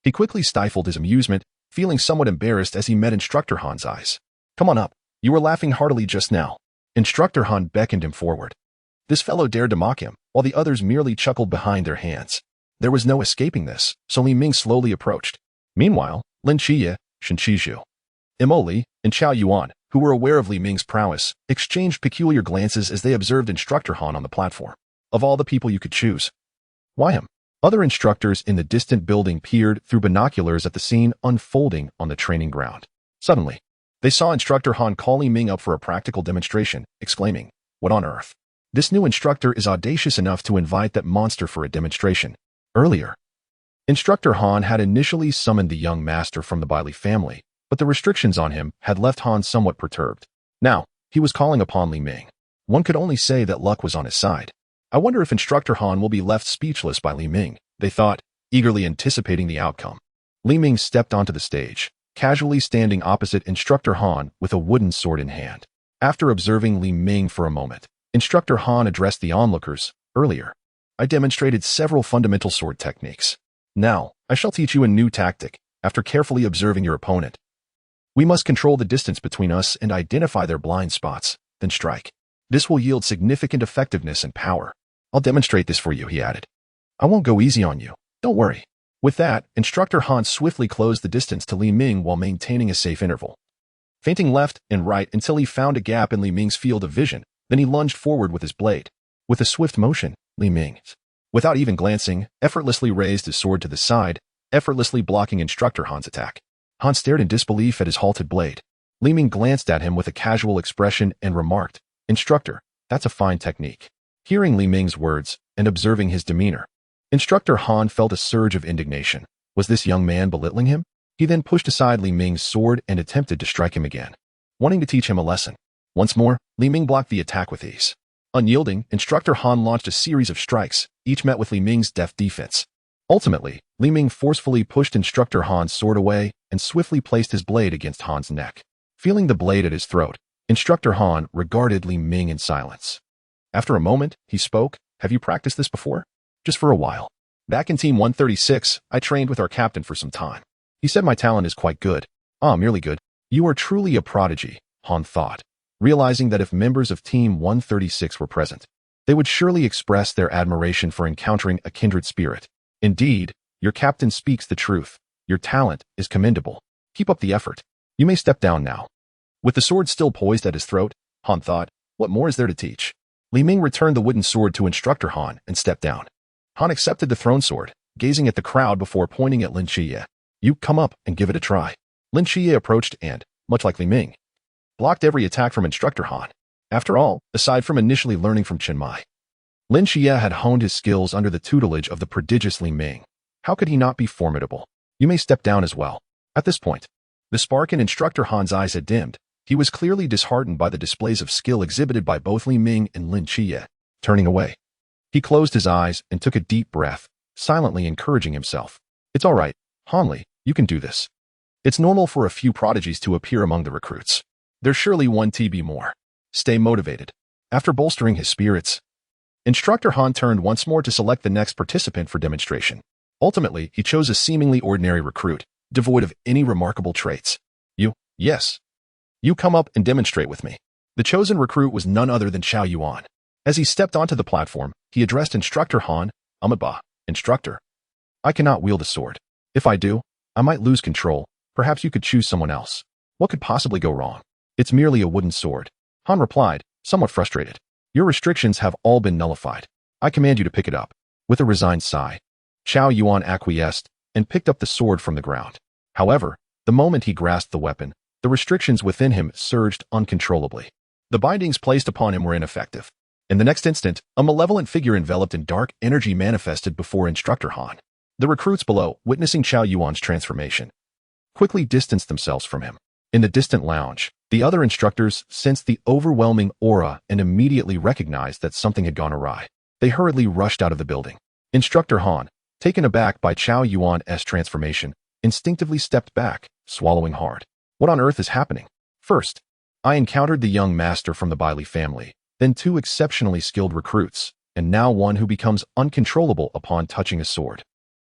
He quickly stifled his amusement, feeling somewhat embarrassed as he met Instructor Han's eyes. "Come on up. You were laughing heartily just now." Instructor Han beckoned him forward. This fellow dared to mock him, while the others merely chuckled behind their hands. There was no escaping this, so Li Ming slowly approached. Meanwhile, Lin Qiye, Shen Qizhu, Li, and Chao Yuan, who were aware of Li Ming's prowess, exchanged peculiar glances as they observed Instructor Han on the platform. Of all the people you could choose, why him? Other instructors in the distant building peered through binoculars at the scene unfolding on the training ground. Suddenly, they saw Instructor Han call Li Ming up for a practical demonstration, exclaiming, "What on earth? This new instructor is audacious enough to invite that monster for a demonstration." Earlier, Instructor Han had initially summoned the young master from the Bailey family, but the restrictions on him had left Han somewhat perturbed. Now, he was calling upon Li Ming. One could only say that luck was on his side. I wonder if Instructor Han will be left speechless by Li Ming, they thought, eagerly anticipating the outcome. Li Ming stepped onto the stage, casually standing opposite Instructor Han with a wooden sword in hand. After observing Li Ming for a moment, Instructor Han addressed the onlookers. "Earlier, I demonstrated several fundamental sword techniques. Now, I shall teach you a new tactic, after carefully observing your opponent. We must control the distance between us and identify their blind spots, then strike. This will yield significant effectiveness and power. I'll demonstrate this for you," he added. "I won't go easy on you. Don't worry." With that, Instructor Han swiftly closed the distance to Li Ming while maintaining a safe interval. Feinting left and right until he found a gap in Li Ming's field of vision, then he lunged forward with his blade. With a swift motion, Li Ming, without even glancing, effortlessly raised his sword to the side, effortlessly blocking Instructor Han's attack. Han stared in disbelief at his halted blade. Li Ming glanced at him with a casual expression and remarked, "Instructor, that's a fine technique." Hearing Li Ming's words and observing his demeanor, Instructor Han felt a surge of indignation. Was this young man belittling him? He then pushed aside Li Ming's sword and attempted to strike him again, wanting to teach him a lesson. Once more, Li Ming blocked the attack with ease. Unyielding, Instructor Han launched a series of strikes, each met with Li Ming's deft defense. Ultimately, Li Ming forcefully pushed Instructor Han's sword away and swiftly placed his blade against Han's neck. Feeling the blade at his throat, Instructor Han regarded Li Ming in silence. After a moment, he spoke, "Have you practiced this before?" "Just for a while. Back in Team 136, I trained with our captain for some time. He said my talent is quite good." "Ah, merely good. You are truly a prodigy," Han thought, realizing that if members of Team 136 were present, they would surely express their admiration for encountering a kindred spirit. "Indeed, your captain speaks the truth. Your talent is commendable. Keep up the effort. You may step down now." With the sword still poised at his throat, Han thought, what more is there to teach? Li Ming returned the wooden sword to Instructor Han and stepped down. Han accepted the thrown sword, gazing at the crowd before pointing at Lin Qiye. "You come up and give it a try." Lin Qiye approached and, much like Li Ming, blocked every attack from Instructor Han. After all, aside from initially learning from Chen Mai, Lin Qiye had honed his skills under the tutelage of the prodigious Li Ming. How could he not be formidable? "You may step down as well." At this point, the spark in Instructor Han's eyes had dimmed. He was clearly disheartened by the displays of skill exhibited by both Li Ming and Lin Qiye. Turning away, he closed his eyes and took a deep breath, silently encouraging himself. "It's all right, Hanli, you can do this. It's normal for a few prodigies to appear among the recruits. There's surely one TB more. Stay motivated." After bolstering his spirits, Instructor Han turned once more to select the next participant for demonstration. Ultimately, he chose a seemingly ordinary recruit, devoid of any remarkable traits. Yes. You come up and demonstrate with me." The chosen recruit was none other than Chao Yuan. As he stepped onto the platform, he addressed Instructor Han, "Ahmadba, Instructor, I cannot wield a sword. If I do, I might lose control. Perhaps you could choose someone else. What could possibly go wrong? It's merely a wooden sword." Han replied, somewhat frustrated. "Your restrictions have all been nullified. I command you to pick it up." With a resigned sigh, Chao Yuan acquiesced and picked up the sword from the ground. However, the moment he grasped the weapon, the restrictions within him surged uncontrollably. The bindings placed upon him were ineffective. In the next instant, a malevolent figure enveloped in dark energy manifested before Instructor Han. The recruits below, witnessing Chao Yuan's transformation, quickly distanced themselves from him. In the distant lounge, the other instructors sensed the overwhelming aura and immediately recognized that something had gone awry. They hurriedly rushed out of the building. Instructor Han, taken aback by Chao Yuan's transformation, instinctively stepped back, swallowing hard. What on earth is happening? First, I encountered the young master from the Bailey family, then two exceptionally skilled recruits, and now one who becomes uncontrollable upon touching a sword.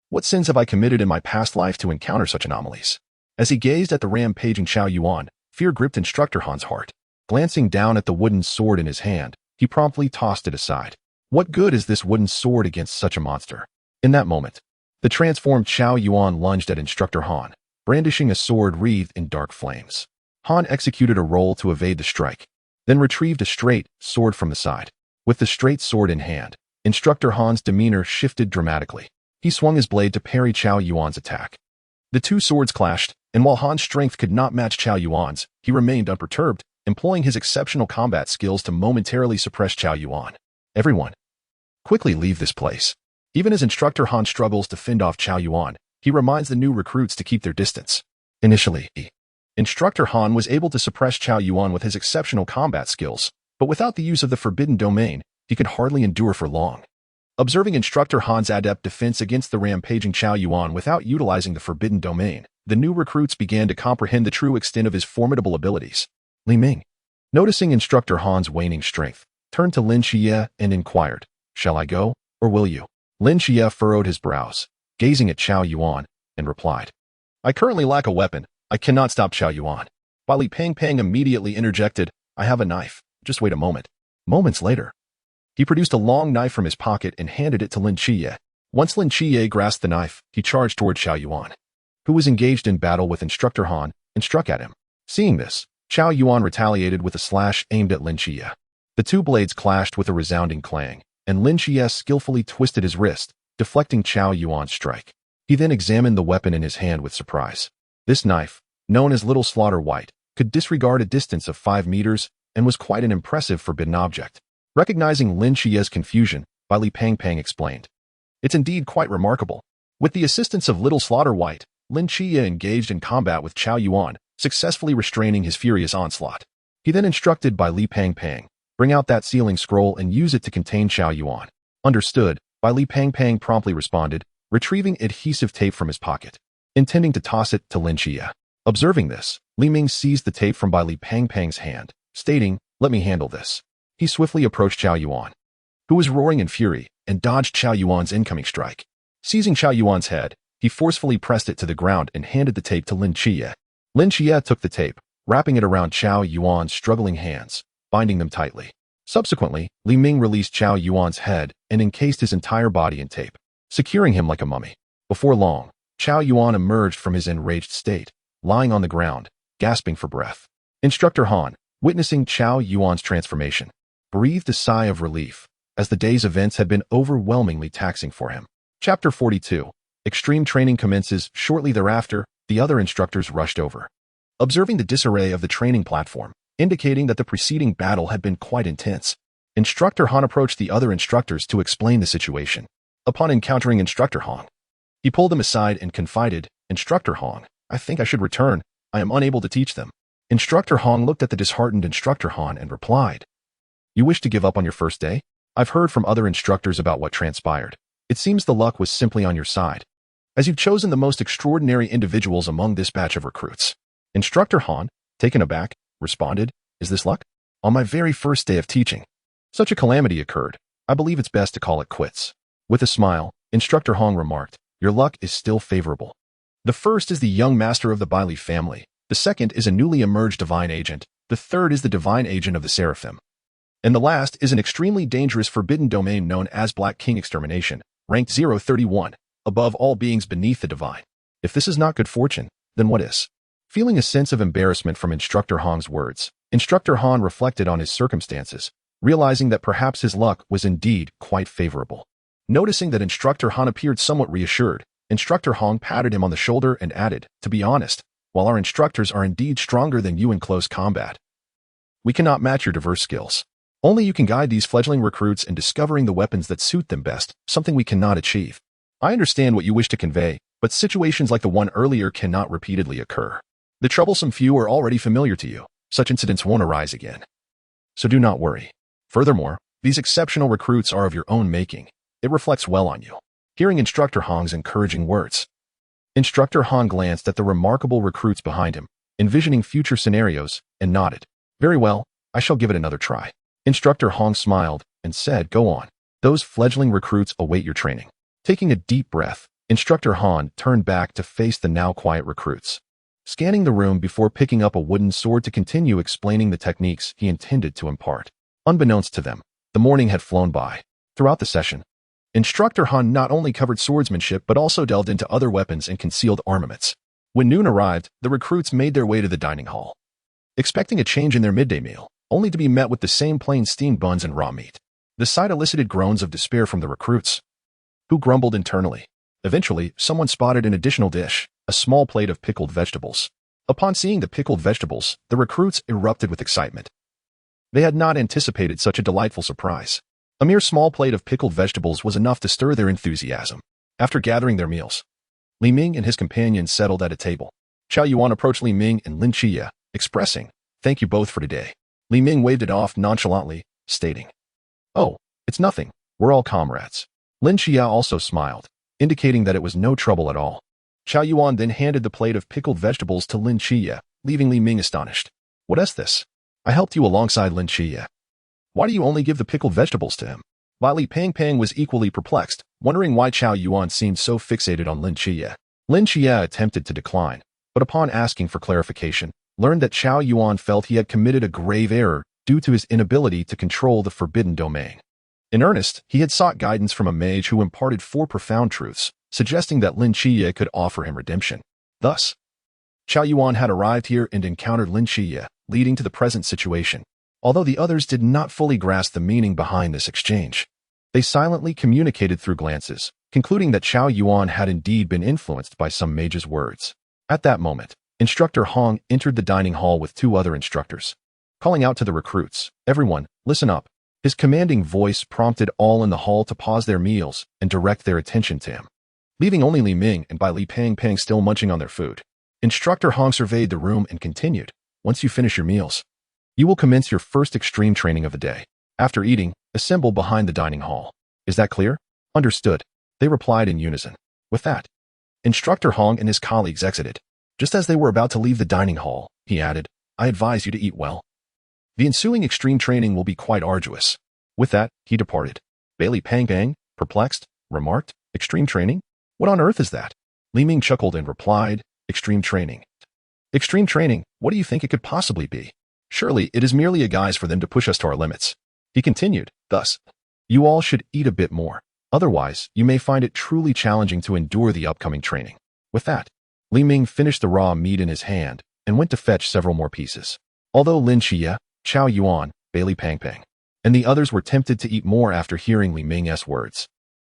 What sins have I committed in my past life to encounter such anomalies? As he gazed at the rampaging Chao Yuan, fear gripped Instructor Han's heart. Glancing down at the wooden sword in his hand, he promptly tossed it aside. What good is this wooden sword against such a monster? In that moment, the transformed Chao Yuan lunged at Instructor Han, brandishing a sword wreathed in dark flames. Han executed a roll to evade the strike, then retrieved a straight sword from the side. With the straight sword in hand, Instructor Han's demeanor shifted dramatically. He swung his blade to parry Chao Yuan's attack. The two swords clashed, and while Han's strength could not match Chao Yuan's, he remained unperturbed, employing his exceptional combat skills to momentarily suppress Chao Yuan. Everyone, quickly leave this place. Even as Instructor Han struggles to fend off Chao Yuan, he reminds the new recruits to keep their distance. Initially, Instructor Han was able to suppress Chao Yuan with his exceptional combat skills, but without the use of the Forbidden Domain, he could hardly endure for long. Observing Instructor Han's adept defense against the rampaging Chao Yuan without utilizing the Forbidden Domain, the new recruits began to comprehend the true extent of his formidable abilities. Li Ming, noticing Instructor Han's waning strength, turned to Lin Qiye and inquired, "Shall I go, or will you?" Lin Qiye furrowed his brows, gazing at Chao Yuan, and replied, "I currently lack a weapon. I cannot stop Chao Yuan." Li Pang immediately interjected, "I have a knife. Just wait a moment." Moments later, he produced a long knife from his pocket and handed it to Lin Qiye. Once Lin Qiye grasped the knife, he charged toward Chao Yuan, who was engaged in battle with Instructor Han, and struck at him. Seeing this, Chao Yuan retaliated with a slash aimed at Lin Qiye. The two blades clashed with a resounding clang, and Lin Qiye skillfully twisted his wrist, deflecting Chao Yuan's strike. He then examined the weapon in his hand with surprise. This knife, known as Little Slaughter White, could disregard a distance of 5 meters and was quite an impressive forbidden object. Recognizing Lin Qiye's confusion, Li Pang explained, "It's indeed quite remarkable." With the assistance of Little Slaughter White, Lin Qiye engaged in combat with Chao Yuan, successfully restraining his furious onslaught. He then instructed Li Pang, "Bring out that sealing scroll and use it to contain Chao Yuan." Understood, Li Pang promptly responded, retrieving adhesive tape from his pocket, intending to toss it to Lin Qiye. Observing this, Li Ming seized the tape from Li Pang's hand, stating, "Let me handle this." He swiftly approached Chao Yuan, who was roaring in fury, and dodged Chao Yuan's incoming strike. Seizing Chao Yuan's head, he forcefully pressed it to the ground and handed the tape to Lin Qiye. Lin Qiye took the tape, wrapping it around Chao Yuan's struggling hands, binding them tightly. Subsequently, Li Ming released Chao Yuan's head and encased his entire body in tape, securing him like a mummy. Before long, Chao Yuan emerged from his enraged state, lying on the ground, gasping for breath. Instructor Han, witnessing Chao Yuan's transformation, breathed a sigh of relief, as the day's events had been overwhelmingly taxing for him. Chapter 42. Extreme training commences. Shortly thereafter, the other instructors rushed over, observing the disarray of the training platform, indicating that the preceding battle had been quite intense. Instructor Han approached the other instructors to explain the situation. Upon encountering Instructor Han, he pulled him aside and confided, "Instructor Han, I think I should return. I am unable to teach them." Instructor Han looked at the disheartened Instructor Han and replied, "You wish to give up on your first day? I've heard from other instructors about what transpired. It seems the luck was simply on your side, as you've chosen the most extraordinary individuals among this batch of recruits." Instructor Han, taken aback, responded, "Is this luck? On my very first day of teaching, such a calamity occurred. I believe it's best to call it quits." With a smile, Instructor Han remarked, "Your luck is still favorable. The first is the young master of the Bailey family. The second is a newly emerged divine agent. The third is the divine agent of the Seraphim. And the last is an extremely dangerous forbidden domain known as Black King Extermination, ranked 031, above all beings beneath the divine. If this is not good fortune, then what is?" Feeling a sense of embarrassment from Instructor Han's words, Instructor Han reflected on his circumstances, realizing that perhaps his luck was indeed quite favorable. Noticing that Instructor Han appeared somewhat reassured, Instructor Han patted him on the shoulder and added, "To be honest, while our instructors are indeed stronger than you in close combat, we cannot match your diverse skills. Only you can guide these fledgling recruits in discovering the weapons that suit them best, something we cannot achieve. I understand what you wish to convey, but situations like the one earlier cannot repeatedly occur. The troublesome few are already familiar to you. Such incidents won't arise again. So do not worry. Furthermore, these exceptional recruits are of your own making. It reflects well on you. Hearing Instructor Hong's encouraging words, Instructor Hong glanced at the remarkable recruits behind him, envisioning future scenarios, and nodded. Very well, I shall give it another try. Instructor Hong smiled and said, go on. Those fledgling recruits await your training. Taking a deep breath, Instructor Han turned back to face the now quiet recruits, scanning the room before picking up a wooden sword to continue explaining the techniques he intended to impart. Unbeknownst to them, the morning had flown by. Throughout the session, Instructor Han not only covered swordsmanship but also delved into other weapons and concealed armaments. When noon arrived, the recruits made their way to the dining hall, expecting a change in their midday meal, only to be met with the same plain steamed buns and raw meat. The sight elicited groans of despair from the recruits, who grumbled internally. Eventually, someone spotted an additional dish, a small plate of pickled vegetables. Upon seeing the pickled vegetables, the recruits erupted with excitement. They had not anticipated such a delightful surprise. A mere small plate of pickled vegetables was enough to stir their enthusiasm. After gathering their meals, Li Ming and his companions settled at a table. Qiao Yuan approached Li Ming and Lin Qiye, expressing, thank you both for today. Li Ming waved it off nonchalantly, stating, oh, it's nothing, we're all comrades. Lin Qiye also smiled, indicating that it was no trouble at all. Qiao Yuan then handed the plate of pickled vegetables to Lin Qiye, leaving Li Ming astonished. What is this? I helped you alongside Lin Qiye. Why do you only give the pickled vegetables to him? While Li Pangpang was equally perplexed, wondering why Qiao Yuan seemed so fixated on Lin Qiye. Lin Qiye attempted to decline, but upon asking for clarification, learned that Qiao Yuan felt he had committed a grave error due to his inability to control the forbidden domain. In earnest, he had sought guidance from a mage who imparted 4 profound truths, suggesting that Lin Qiye could offer him redemption. Thus, Qiao Yuan had arrived here and encountered Lin Qiye, leading to the present situation. Although the others did not fully grasp the meaning behind this exchange, they silently communicated through glances, concluding that Qiao Yuan had indeed been influenced by some mage's words. At that moment, Instructor Hong entered the dining hall with 2 other instructors, calling out to the recruits, everyone, listen up. His commanding voice prompted all in the hall to pause their meals and direct their attention to him, leaving only Li Ming and Li Pangpang still munching on their food. Instructor Hong surveyed the room and continued, once you finish your meals, you will commence your first extreme training of the day. After eating, assemble behind the dining hall. Is that clear? Understood. They replied in unison. With that, Instructor Hong and his colleagues exited. Just as they were about to leave the dining hall, he added, I advise you to eat well. The ensuing extreme training will be quite arduous. With that, he departed. Li Pangpang, perplexed, remarked, extreme training? What on earth is that? Li Ming chuckled and replied, extreme training. Extreme training, what do you think it could possibly be? Surely it is merely a guise for them to push us to our limits. He continued, thus, you all should eat a bit more. Otherwise, you may find it truly challenging to endure the upcoming training. With that, Li Ming finished the raw meat in his hand and went to fetch several more pieces. Although Lin Qiye, Qiao Yuan, Li Pangpang, and the others were tempted to eat more after hearing Li Ming's words,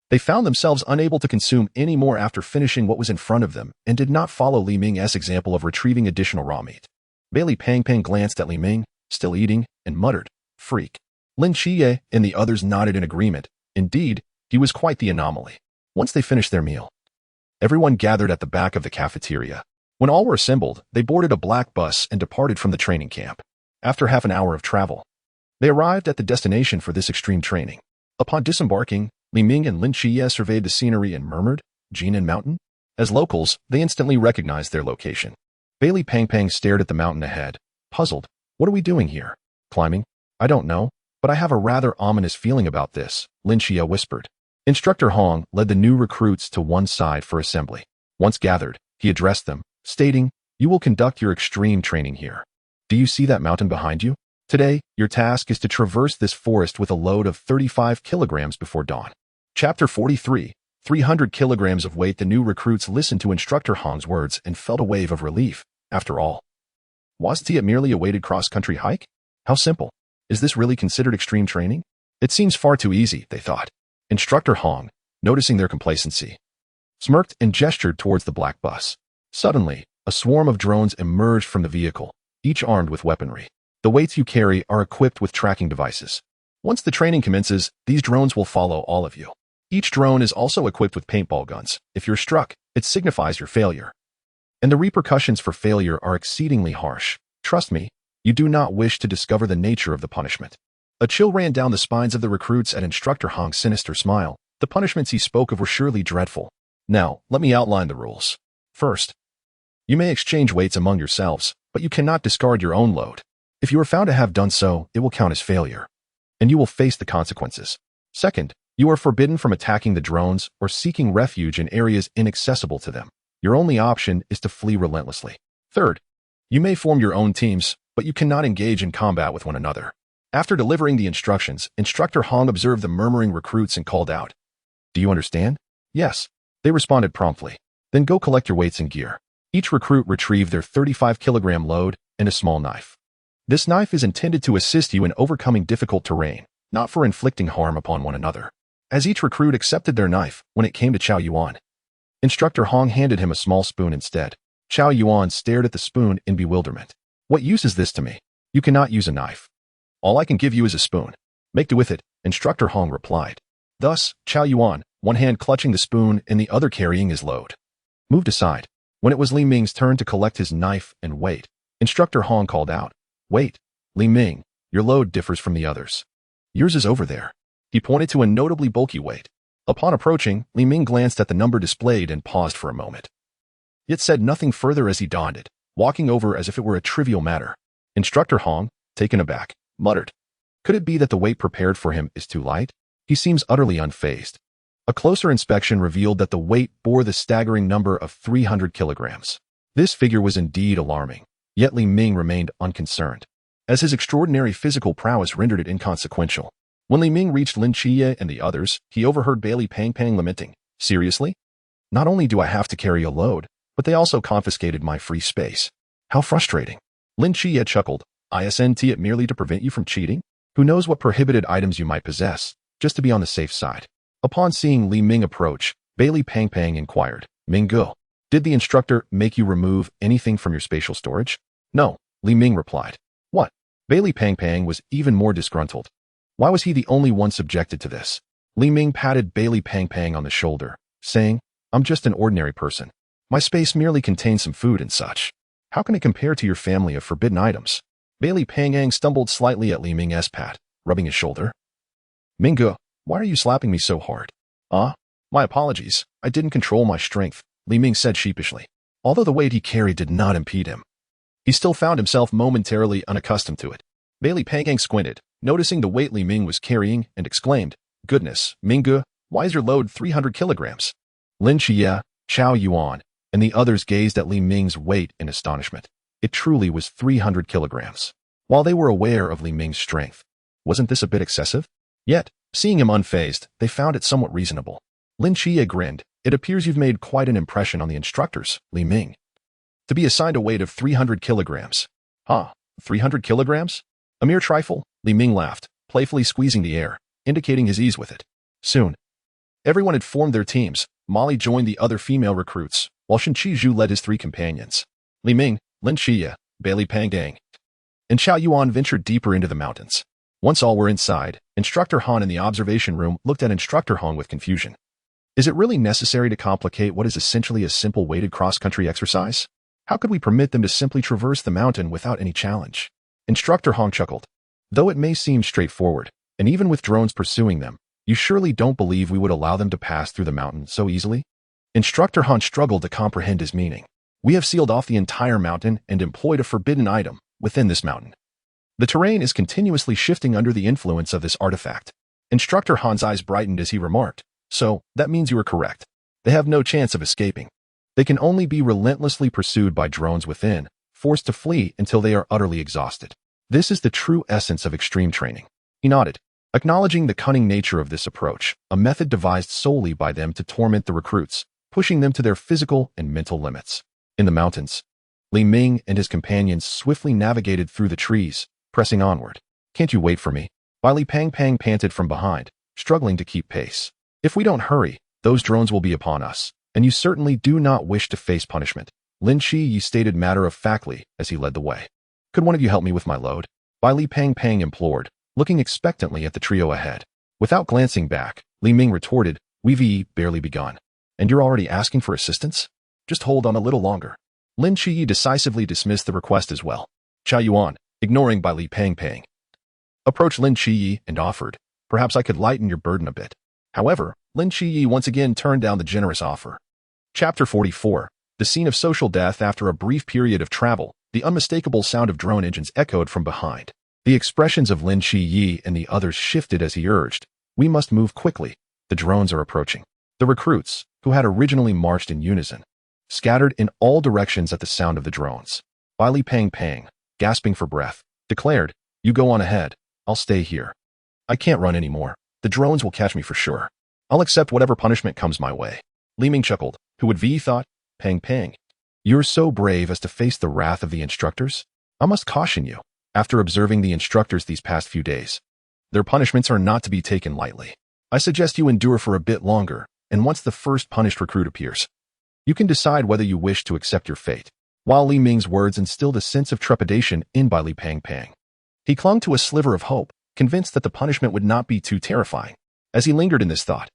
they found themselves unable to consume any more after finishing what was in front of them and did not follow Li Ming's example of retrieving additional raw meat. Li Pangpang glanced at Li Ming, still eating, and muttered, freak. Lin Qiye and the others nodded in agreement. Indeed, he was quite the anomaly. Once they finished their meal, everyone gathered at the back of the cafeteria. When all were assembled, they boarded a black bus and departed from the training camp. After half an hour of travel, they arrived at the destination for this extreme training. Upon disembarking, Li Ming and Lin Qiye surveyed the scenery and murmured, Jinan Mountain? As locals, they instantly recognized their location. Li Pangpang stared at the mountain ahead, puzzled. What are we doing here? Climbing? I don't know, but I have a rather ominous feeling about this, Lin Qiye whispered. Instructor Hong led the new recruits to one side for assembly. Once gathered, he addressed them, stating, you will conduct your extreme training here. Do you see that mountain behind you? Today, your task is to traverse this forest with a load of 35 kilograms before dawn. Chapter 43, 300 kilograms of weight. The new recruits listened to Instructor Hong's words and felt a wave of relief. After all, wasn't it merely a weighted cross-country hike? How simple. Is this really considered extreme training? It seems far too easy, they thought. Instructor Hong, noticing their complacency, smirked and gestured towards the black bus. Suddenly, a swarm of drones emerged from the vehicle, each armed with weaponry. The weights you carry are equipped with tracking devices. Once the training commences, these drones will follow all of you. Each drone is also equipped with paintball guns. If you're struck, it signifies your failure. and the repercussions for failure are exceedingly harsh. Trust me, you do not wish to discover the nature of the punishment. A chill ran down the spines of the recruits at Instructor Hong's sinister smile. The punishments he spoke of were surely dreadful. Now, let me outline the rules. First, you may exchange weights among yourselves, but you cannot discard your own load. If you are found to have done so, it will count as failure, and you will face the consequences. Second, you are forbidden from attacking the drones or seeking refuge in areas inaccessible to them. Your only option is to flee relentlessly. Third, you may form your own teams, but you cannot engage in combat with one another. After delivering the instructions, Instructor Hong observed the murmuring recruits and called out, "Do you understand?" "Yes." They responded promptly. "Then go collect your weights and gear." Each recruit retrieved their 35-kilogram load and a small knife. This knife is intended to assist you in overcoming difficult terrain, not for inflicting harm upon one another. As each recruit accepted their knife, when it came to Qiao Yuan, Instructor Hong handed him a small spoon instead. Qiao Yuan stared at the spoon in bewilderment. "What use is this to me? You cannot use a knife. All I can give you is a spoon. Make do with it," Instructor Hong replied. Thus, Qiao Yuan, one hand clutching the spoon and the other carrying his load, moved aside. When it was Li Ming's turn to collect his knife and weight, Instructor Hong called out, "Wait, Li Ming, your load differs from the others. Yours is over there." He pointed to a notably bulky weight. Upon approaching, Li Ming glanced at the number displayed and paused for a moment, yet said nothing further as he donned it, walking over as if it were a trivial matter. Instructor Hong, taken aback, muttered, "Could it be that the weight prepared for him is too light? He seems utterly unfazed." A closer inspection revealed that the weight bore the staggering number of 300 kilograms. This figure was indeed alarming, yet Li Ming remained unconcerned, as his extraordinary physical prowess rendered it inconsequential. When Li Ming reached Lin Qiye and the others, he overheard Bailey Pang lamenting, "Seriously? Not only do I have to carry a load, but they also confiscated my free space. How frustrating." Lin Qiye chuckled, "Isn't it merely to prevent you from cheating? Who knows what prohibited items you might possess, just to be on the safe side." Upon seeing Li Ming approach, Bailey Pang inquired, "Ming, did the instructor make you remove anything from your spatial storage?" "No," Li Ming replied. "What?" Bailey Pang was even more disgruntled. Why was he the only one subjected to this? Li Ming patted Bailey Pang on the shoulder, saying, "I'm just an ordinary person. My space merely contains some food and such. How can it compare to your family of forbidden items?" Bailey Pang stumbled slightly at Li Ming's pat, rubbing his shoulder. "Ming, why are you slapping me so hard?" My apologies. I didn't control my strength," Li Ming said sheepishly. Although the weight he carried did not impede him, he still found himself momentarily unaccustomed to it. Bailey Pang squinted, noticing the weight Li Ming was carrying, and exclaimed, "Goodness, Ming, why is your load 300 kilograms? Lin Qiye, Qiao Yuan, and the others gazed at Li Ming's weight in astonishment. It truly was 300 kilograms. While they were aware of Li Ming's strength, wasn't this a bit excessive? Yet, seeing him unfazed, they found it somewhat reasonable. Lin Qiye grinned. "It appears you've made quite an impression on the instructors, Li Ming. To be assigned a weight of 300 kilograms. 300 kilograms? A mere trifle?" Li Ming laughed, playfully squeezing the air, indicating his ease with it. Soon, everyone had formed their teams. Molly joined the other female recruits, while Shen Qizhu led his 3 companions. Li Ming, Lin Qiye, Bailey Pang, and Qiao Yuan ventured deeper into the mountains. Once all were inside, Instructor Han in the observation room looked at Instructor Hong with confusion. Is it really necessary to complicate what is essentially a simple weighted cross-country exercise? How could we permit them to simply traverse the mountain without any challenge? Instructor Hong chuckled. Though it may seem straightforward, and even with drones pursuing them, you surely don't believe we would allow them to pass through the mountain so easily? Instructor Han struggled to comprehend his meaning. We have sealed off the entire mountain and employed a forbidden item within this mountain. The terrain is continuously shifting under the influence of this artifact. Instructor Han's eyes brightened as he remarked, "So, that means you are correct. They have no chance of escaping. They can only be relentlessly pursued by drones within, forced to flee until they are utterly exhausted. This is the true essence of extreme training." He nodded, acknowledging the cunning nature of this approach, a method devised solely by them to torment the recruits, pushing them to their physical and mental limits. In the mountains, Li Ming and his companions swiftly navigated through the trees, pressing onward. "Can't you wait for me?" Bailey Pang panted from behind, struggling to keep pace. "If we don't hurry, those drones will be upon us, and you certainly do not wish to face punishment," Lin Qiye stated matter-of-factly as he led the way. "Could one of you help me with my load?" Bailey Pang implored, looking expectantly at the trio ahead. Without glancing back, Li Ming retorted, "We've barely begun. And you're already asking for assistance? Just hold on a little longer." Lin Qiye decisively dismissed the request as well. Chao Yuan, ignoring by Li Pangpang, approached Lin Qiye and offered, "Perhaps I could lighten your burden a bit." However, Lin Qiye once again turned down the generous offer. Chapter 44. The scene of social death. After a brief period of travel, the unmistakable sound of drone engines echoed from behind. The expressions of Lin Qiye and the others shifted as he urged, "We must move quickly. The drones are approaching." The recruits, who had originally marched in unison, scattered in all directions at the sound of the drones. Bai Li Pangpang, gasping for breath, declared, "You go on ahead. I'll stay here. I can't run anymore. The drones will catch me for sure. I'll accept whatever punishment comes my way." Li Ming chuckled. Who would be thought? Pang Pang. You're so brave as to face the wrath of the instructors? I must caution you, after observing the instructors these past few days, their punishments are not to be taken lightly. I suggest you endure for a bit longer, and once the first punished recruit appears, you can decide whether you wish to accept your fate. While Li Ming's words instilled a sense of trepidation in Bai Li Pangpang, he clung to a sliver of hope, convinced that the punishment would not be too terrifying. As he lingered in this thought,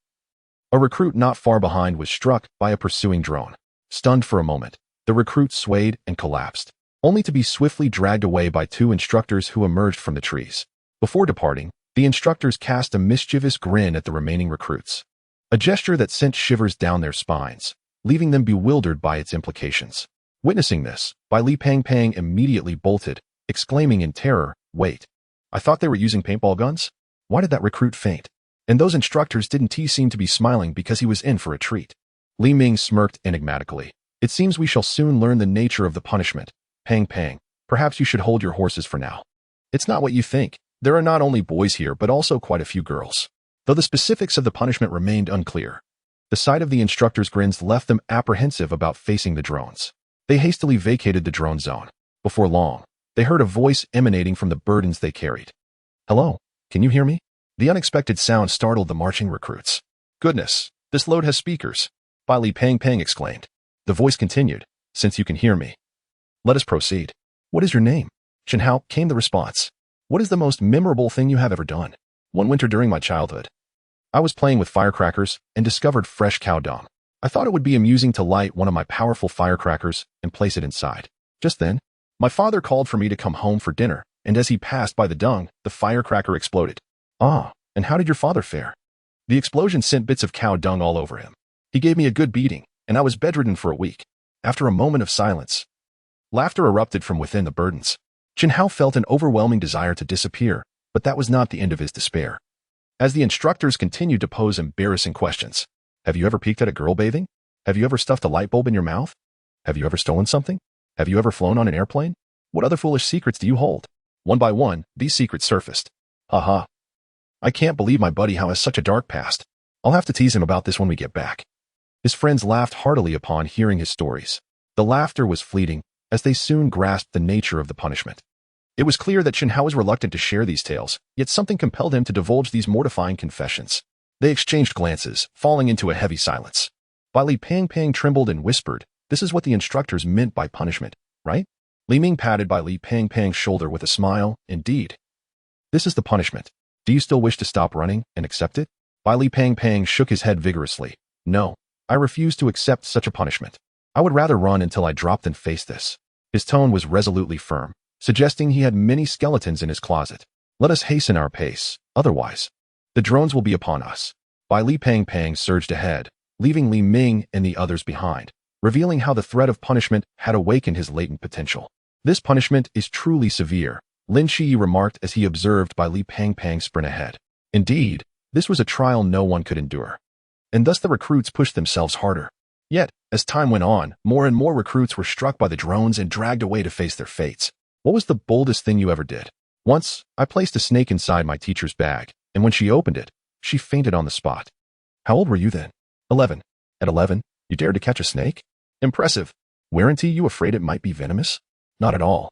a recruit not far behind was struck by a pursuing drone. Stunned for a moment, the recruit swayed and collapsed, only to be swiftly dragged away by two instructors who emerged from the trees. Before departing, the instructors cast a mischievous grin at the remaining recruits, a gesture that sent shivers down their spines, leaving them bewildered by its implications. Witnessing this, Bai Li Pangpang immediately bolted, exclaiming in terror, "Wait, I thought they were using paintball guns? Why did that recruit faint? And those instructors didn't seem to be smiling because he was in for a treat." Li Ming smirked enigmatically. "It seems we shall soon learn the nature of the punishment. Pang Pang, perhaps you should hold your horses for now. It's not what you think. There are not only boys here but also quite a few girls." Though the specifics of the punishment remained unclear, the sight of the instructors' grins left them apprehensive about facing the drones. They hastily vacated the drone zone. Before long, they heard a voice emanating from the burdens they carried. "Hello, can you hear me?" The unexpected sound startled the marching recruits. "Goodness, this load has speakers," Bai Li Pangpang exclaimed. The voice continued, "Since you can hear me, let us proceed. What is your name?" "Shen Hao," came the response. "What is the most memorable thing you have ever done?" "One winter during my childhood, I was playing with firecrackers and discovered fresh cow dung. I thought it would be amusing to light one of my powerful firecrackers and place it inside. Just then, my father called for me to come home for dinner, and as he passed by the dung, the firecracker exploded." "Ah, and how did your father fare?" "The explosion sent bits of cow dung all over him. He gave me a good beating, and I was bedridden for a week." After a moment of silence, laughter erupted from within the burdens. Shen Hao felt an overwhelming desire to disappear, but that was not the end of his despair. As the instructors continued to pose embarrassing questions. "Have you ever peeked at a girl bathing? Have you ever stuffed a light bulb in your mouth? Have you ever stolen something? Have you ever flown on an airplane? What other foolish secrets do you hold?" One by one, these secrets surfaced. "Haha. I can't believe my buddy Hao has such a dark past. I'll have to tease him about this when we get back." His friends laughed heartily upon hearing his stories. The laughter was fleeting, as they soon grasped the nature of the punishment. It was clear that Shen Hao was reluctant to share these tales, yet something compelled him to divulge these mortifying confessions. They exchanged glances, falling into a heavy silence. Bai Li Pangpang trembled and whispered, "This is what the instructors meant by punishment, right?" Li Ming patted Bai Li Pangpang's shoulder with a smile. "Indeed. This is the punishment. Do you still wish to stop running and accept it?" Bai Li Pangpang shook his head vigorously. "No, I refuse to accept such a punishment. I would rather run until I drop than face this." His tone was resolutely firm, suggesting he had many skeletons in his closet. "Let us hasten our pace, otherwise, the drones will be upon us." Bai Li Pangpang surged ahead, leaving Li Ming and the others behind, revealing how the threat of punishment had awakened his latent potential. "This punishment is truly severe," Lin Qiye remarked as he observed Bai Li Pangpang sprint ahead. Indeed, this was a trial no one could endure, and thus the recruits pushed themselves harder. Yet, as time went on, more and more recruits were struck by the drones and dragged away to face their fates. "What was the boldest thing you ever did?" "Once, I placed a snake inside my teacher's bag, and when she opened it, she fainted on the spot." "How old were you then?" 11. "At 11, you dared to catch a snake? Impressive. Weren't you afraid it might be venomous?" "Not at all.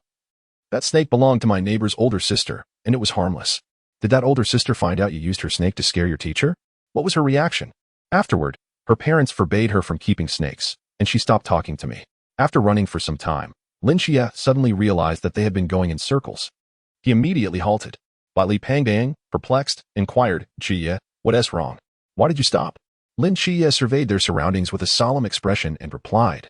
That snake belonged to my neighbor's older sister, and it was harmless." "Did that older sister find out you used her snake to scare your teacher?" "What was her reaction?" "Afterward, her parents forbade her from keeping snakes, and she stopped talking to me." After running for some time, Lin Qiye suddenly realized that they had been going in circles. He immediately halted. Bai Li Pangpang, perplexed, inquired, "Qiye, what's wrong? Why did you stop?" Lin Qiye surveyed their surroundings with a solemn expression and replied,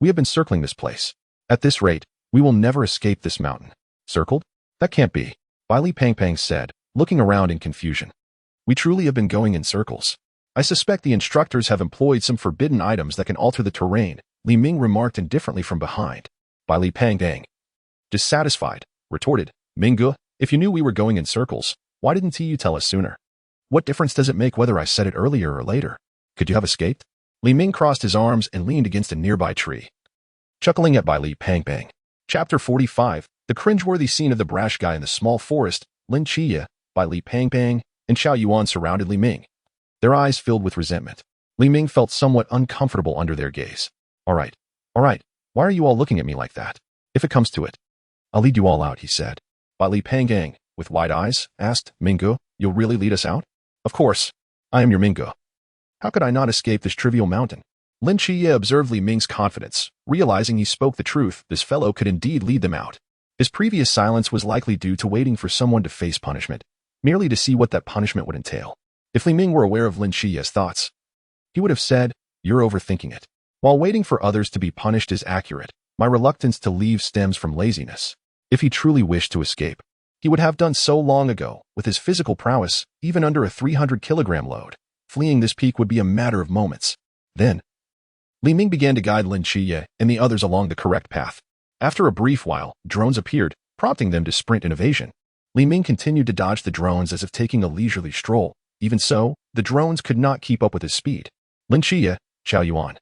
We have been circling this place. At this rate, we will never escape this mountain. Circled? That can't be. Li Pangpang said, looking around in confusion. We truly have been going in circles. I suspect the instructors have employed some forbidden items that can alter the terrain, Li Ming remarked indifferently from behind. Li Pangpang, dissatisfied, retorted, Ming, if you knew we were going in circles, why didn't you tell us sooner? What difference does it make whether I said it earlier or later? Could you have escaped? Li Ming crossed his arms and leaned against a nearby tree. Chuckling at Li Pangpang. Chapter 45, the cringeworthy scene of the brash guy in the small forest, Lin Qiye, Li Pangpang, and Xiao Yuan surrounded Li Ming. Their eyes filled with resentment. Li Ming felt somewhat uncomfortable under their gaze. All right. Why are you all looking at me like that? If it comes to it, I'll lead you all out, he said. Li Pangpang, with wide eyes, asked, Ming, you'll really lead us out? Of course. I am your Ming. How could I not escape this trivial mountain? Lin Qiye observed Li Ming's confidence, realizing he spoke the truth. This fellow could indeed lead them out. His previous silence was likely due to waiting for someone to face punishment, merely to see what that punishment would entail. If Li Ming were aware of Lin Qiye's thoughts, he would have said, you're overthinking it. While waiting for others to be punished is accurate, my reluctance to leave stems from laziness. If he truly wished to escape, he would have done so long ago. With his physical prowess, even under a 300-kilogram load, fleeing this peak would be a matter of moments. Then, Li Ming began to guide Lin Qiye and the others along the correct path. After a brief while, drones appeared, prompting them to sprint in evasion. Li Ming continued to dodge the drones as if taking a leisurely stroll. Even so, the drones could not keep up with his speed. Lin Qiye, Xiao Yuan,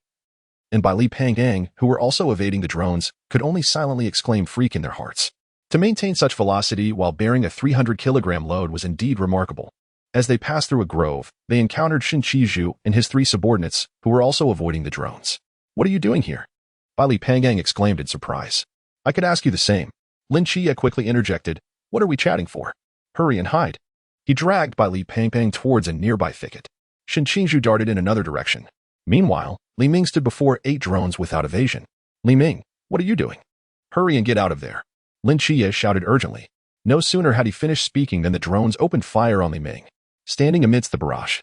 and Li Pangpang, who were also evading the drones, could only silently exclaim freak in their hearts. To maintain such velocity while bearing a 300-kilogram load was indeed remarkable. As they passed through a grove, they encountered Shen Qizhu and his 3 subordinates, who were also avoiding the drones. What are you doing here? Li Pangpang exclaimed in surprise. I could ask you the same. Lin Qiye quickly interjected. What are we chatting for? Hurry and hide. He dragged Li Pangpang towards a nearby thicket. Shen Qizhu darted in another direction. Meanwhile, Li Ming stood before 8 drones without evasion. Li Ming, what are you doing? Hurry and get out of there. Lin Qiye shouted urgently. No sooner had he finished speaking than the drones opened fire on Li Ming. Standing amidst the barrage,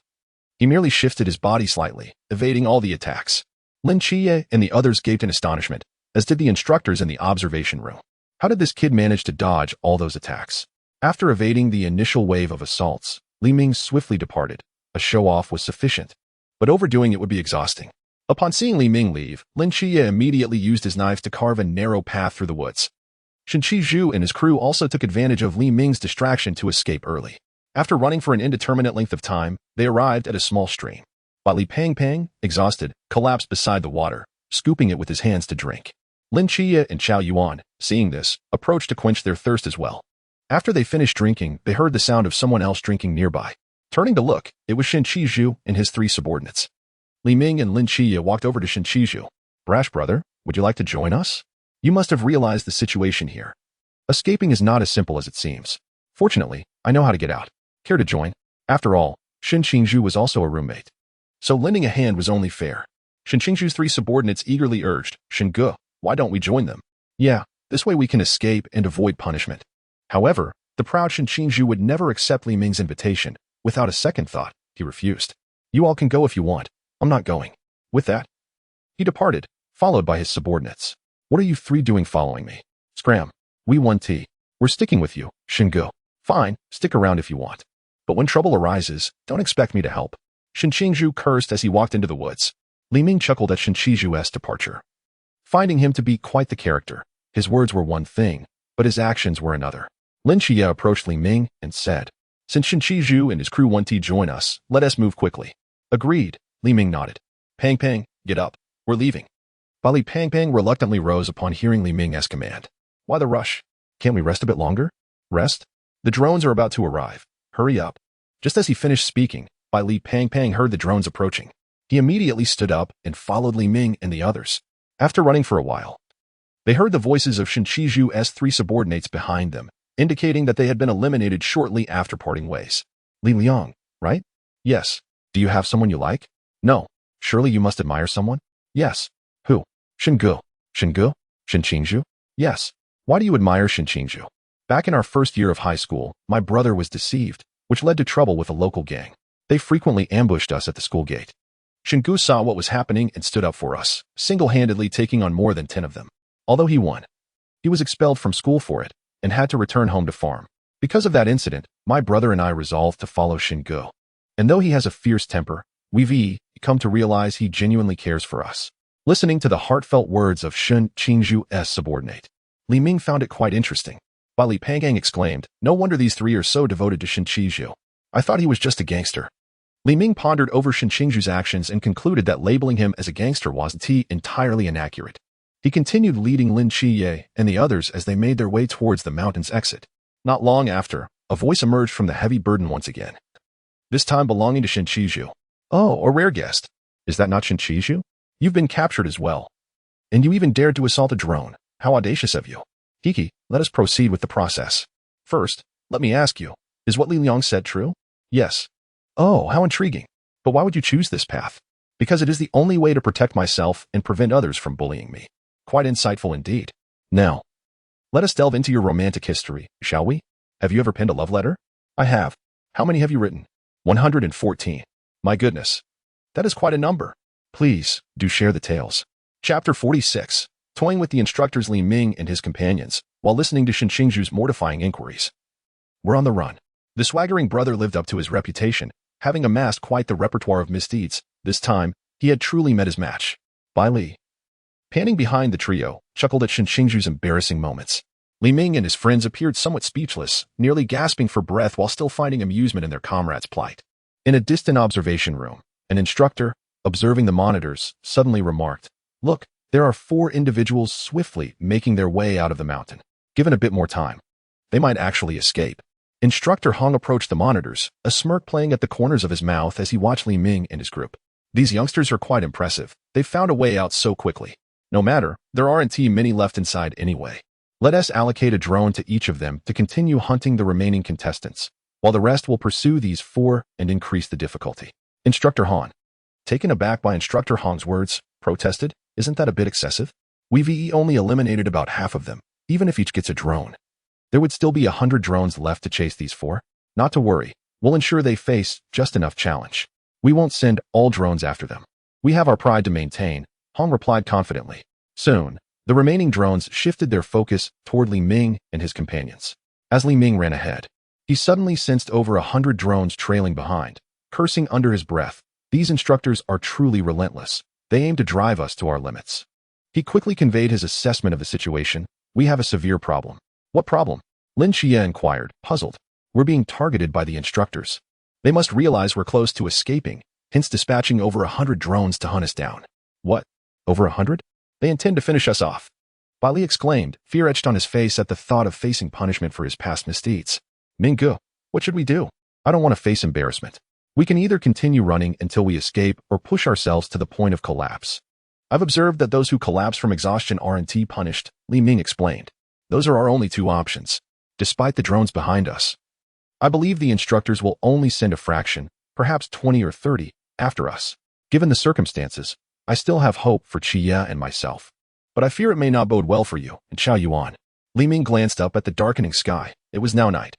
he merely shifted his body slightly, evading all the attacks. Lin Qiye and the others gaped in astonishment, as did the instructors in the observation room. How did this kid manage to dodge all those attacks? After evading the initial wave of assaults, Li Ming swiftly departed. A show-off was sufficient, but overdoing it would be exhausting. Upon seeing Li Ming leave, Lin Qiye immediately used his knife to carve a narrow path through the woods. Shen Qizhu and his crew also took advantage of Li Ming's distraction to escape early. After running for an indeterminate length of time, they arrived at a small stream. Li Pangpang, exhausted, collapsed beside the water, scooping it with his hands to drink. Lin Qiye and Xiao Yuan, seeing this, approached to quench their thirst as well. After they finished drinking, they heard the sound of someone else drinking nearby. Turning to look, it was Shen Qizhu and his 3 subordinates. Li Ming and Lin Qiye walked over to Shen Qizhu. Brash brother, would you like to join us? You must have realized the situation here. Escaping is not as simple as it seems. Fortunately, I know how to get out. Care to join? After all, Shen Qizhu was also a roommate. So lending a hand was only fair. Shen Qizhu's 3 subordinates eagerly urged, Shen Ge, why don't we join them? Yeah, this way we can escape and avoid punishment. However, the proud Shen Qizhu would never accept Li Ming's invitation. Without a second thought, he refused. You all can go if you want. I'm not going. With that, he departed, followed by his subordinates. What are you 3 doing following me? Scram. We 1T. We're sticking with you, Shen Ge. Fine, stick around if you want. But when trouble arises, don't expect me to help. Shen Qizhu cursed as he walked into the woods. Li Ming chuckled at Shen Qizhu's departure, finding him to be quite the character. His words were one thing, but his actions were another. Lin Qiye approached Li Ming and said, Since Shen Qizhu and his crew 1T join us, let us move quickly. Agreed, Li Ming nodded. Pangpang, get up. We're leaving. Li Pangpang reluctantly rose upon hearing Li Ming's command. Why the rush? Can't we rest a bit longer? Rest? The drones are about to arrive. Hurry up. Just as he finished speaking, Li Pangpang heard the drones approaching. He immediately stood up and followed Li Ming and the others. After running for a while, they heard the voices of Shen Qizhu's 3 subordinates behind them, indicating that they had been eliminated shortly after parting ways. Li Liang, right? Yes. Do you have someone you like? No. Surely you must admire someone? Yes. Who? Shen Ge. Shen Ge? Shen Qizhu? Yes. Why do you admire Shen Qizhu? Back in our first year of high school, my brother was deceived, which led to trouble with a local gang. They frequently ambushed us at the school gate. Shen saw what was happening and stood up for us, single-handedly taking on more than 10 of them. Although he won, he was expelled from school for it and had to return home to farm. Because of that incident, my brother and I resolved to follow Shen. And though he has a fierce temper, we've come to realize he genuinely cares for us. Listening to the heartfelt words of Shen Qingju's subordinate, Li Ming found it quite interesting. While Li Pangang exclaimed, "No wonder these three are so devoted to Shen Qingju. I thought he was just a gangster." Li Ming pondered over Shen Qingju's actions and concluded that labeling him as a gangster was entirely inaccurate. He continued leading Lin Qiye and the others as they made their way towards the mountain's exit. Not long after, a voice emerged from the heavy burden once again, this time belonging to Shen Qingju. "Oh, a rare guest. Is that not Shen Qingju? You've been captured as well. And you even dared to assault a drone. How audacious of you. Hiki, let us proceed with the process. First, let me ask you, is what Li Liang said true?" "Yes." "Oh, how intriguing. But why would you choose this path?" "Because it is the only way to protect myself and prevent others from bullying me." "Quite insightful indeed. Now, let us delve into your romantic history, shall we? Have you ever penned a love letter?" "I have." "How many have you written?" 114. "My goodness. That is quite a number. Please, do share the tales." Chapter 46. Toying with the instructors Li Ming and his companions, while listening to Shen Qingju's mortifying inquiries. We're on the run. The swaggering brother lived up to his reputation, having amassed quite the repertoire of misdeeds. This time, he had truly met his match. Bai Li, panting behind the trio, chuckled at Shen Qingju's embarrassing moments. Li Ming and his friends appeared somewhat speechless, nearly gasping for breath while still finding amusement in their comrade's plight. In a distant observation room, an instructor, observing the monitors, suddenly remarked, "Look, there are 4 individuals swiftly making their way out of the mountain. Given a bit more time, they might actually escape." Instructor Hong approached the monitors, a smirk playing at the corners of his mouth as he watched Li Ming and his group. "These youngsters are quite impressive. They've found a way out so quickly. No matter, there aren't many left inside anyway. Let us allocate a drone to each of them to continue hunting the remaining contestants, while the rest will pursue these 4 and increase the difficulty." Instructor Han, taken aback by Instructor Hong's words, protested, "Isn't that a bit excessive? We've only eliminated about half of them, even if each gets a drone. There would still be 100 drones left to chase these 4. Not to worry, we'll ensure they face just enough challenge. We won't send all drones after them. We have our pride to maintain," Hong replied confidently. Soon, the remaining drones shifted their focus toward Li Ming and his companions. As Li Ming ran ahead, he suddenly sensed over 100 drones trailing behind, cursing under his breath. "These instructors are truly relentless. They aim to drive us to our limits." He quickly conveyed his assessment of the situation. "We have a severe problem." "What problem?" Lin Qiye inquired, puzzled. "We're being targeted by the instructors. They must realize we're close to escaping, hence dispatching over 100 drones to hunt us down." "What? Over 100? They intend to finish us off." Bai Li exclaimed, fear etched on his face at the thought of facing punishment for his past misdeeds. "Ming, what should we do? I don't want to face embarrassment. We can either continue running until we escape or push ourselves to the point of collapse. I've observed that those who collapse from exhaustion aren't punished," Li Ming explained. "Those are our only 2 options, despite the drones behind us. I believe the instructors will only send a fraction, perhaps 20 or 30, after us. Given the circumstances, I still have hope for Qiye and myself. But I fear it may not bode well for you and Xiao Yuan." Li Ming glanced up at the darkening sky. It was now night,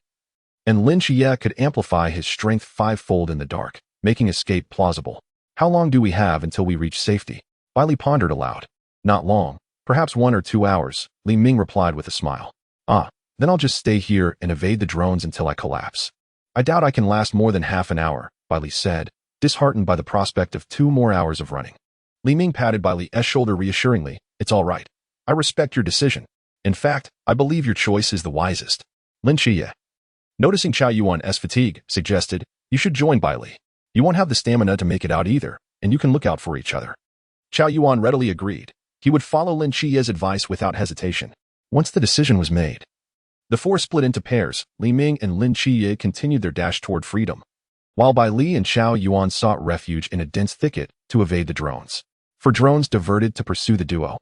and Lin Qiye could amplify his strength 5-fold in the dark, making escape plausible. "How long do we have until we reach safety?" Bai Li pondered aloud. "Not long. Perhaps 1 or 2 hours, Li Ming replied with a smile. Then I'll just stay here and evade the drones until I collapse." "I doubt I can last more than half an hour," Bai Li said, disheartened by the prospect of 2 more hours of running. Li Ming patted Bai Li's shoulder reassuringly. "It's all right. I respect your decision. In fact, I believe your choice is the wisest." Lin Qiye, noticing Xiao Yuan's fatigue, suggested, "You should join Bai Li. You won't have the stamina to make it out either, and you can look out for each other." Xiao Yuan readily agreed. He would follow Lin Qiye's advice without hesitation. Once the decision was made, the 4 split into pairs. Li Ming and Lin Qiye continued their dash toward freedom, while Bai Li and Xiao Yuan sought refuge in a dense thicket to evade the drones. For drones diverted to pursue the duo,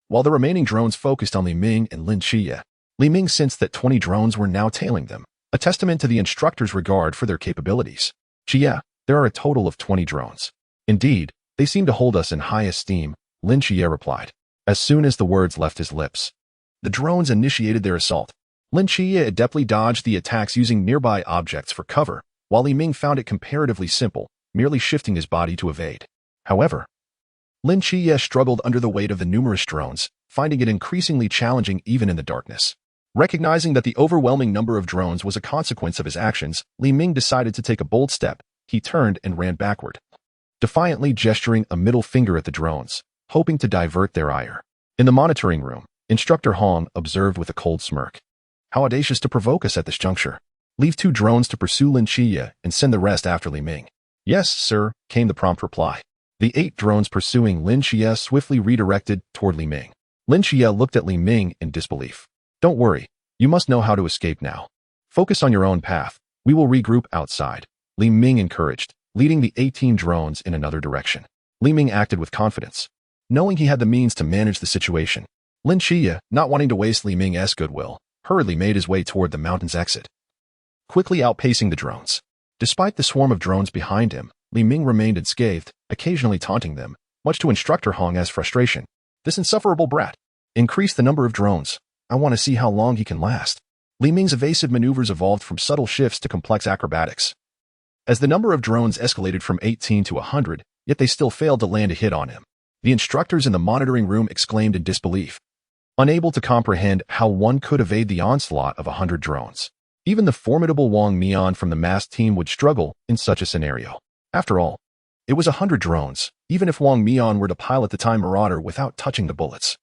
while the remaining drones focused on Li Ming and Lin Qiye. Li Ming sensed that 20 drones were now tailing them, a testament to the instructor's regard for their capabilities. "Qiye, there are a total of 20 drones. Indeed, they seem to hold us in high esteem," Lin Qiye replied. As soon as the words left his lips, the drones initiated their assault. Lin Qiye adeptly dodged the attacks using nearby objects for cover, while Li Ming found it comparatively simple, merely shifting his body to evade. However, Lin Qiye struggled under the weight of the numerous drones, finding it increasingly challenging even in the darkness. Recognizing that the overwhelming number of drones was a consequence of his actions, Li Ming decided to take a bold step. He turned and ran backward, defiantly gesturing a middle finger at the drones, hoping to divert their ire. In the monitoring room, Instructor Hong observed with a cold smirk. How audacious to provoke us at this juncture. Leave 2 drones to pursue Lin Qiye and send the rest after Li Ming. Yes, sir, came the prompt reply. The 8 drones pursuing Lin Qiye swiftly redirected toward Li Ming. Lin Qiye looked at Li Ming in disbelief. Don't worry, you must know how to escape now. Focus on your own path. We will regroup outside. Li Ming encouraged, leading the 18 drones in another direction. Li Ming acted with confidence, knowing he had the means to manage the situation. Lin Qiye, not wanting to waste Li Ming's goodwill, hurriedly made his way toward the mountain's exit, quickly outpacing the drones. Despite the swarm of drones behind him, Li Ming remained unscathed, occasionally taunting them, much to Instructor Hong's frustration. This insufferable brat. Increase the number of drones. I want to see how long he can last. Li Ming's evasive maneuvers evolved from subtle shifts to complex acrobatics. As the number of drones escalated from 18 to 100, yet they still failed to land a hit on him. The instructors in the monitoring room exclaimed in disbelief, unable to comprehend how one could evade the onslaught of 100 drones. Even the formidable Wang Mian from the masked team would struggle in such a scenario. After all, it was 100 drones, even if Wang Mian were to pilot the Time Marauder without touching the bullets.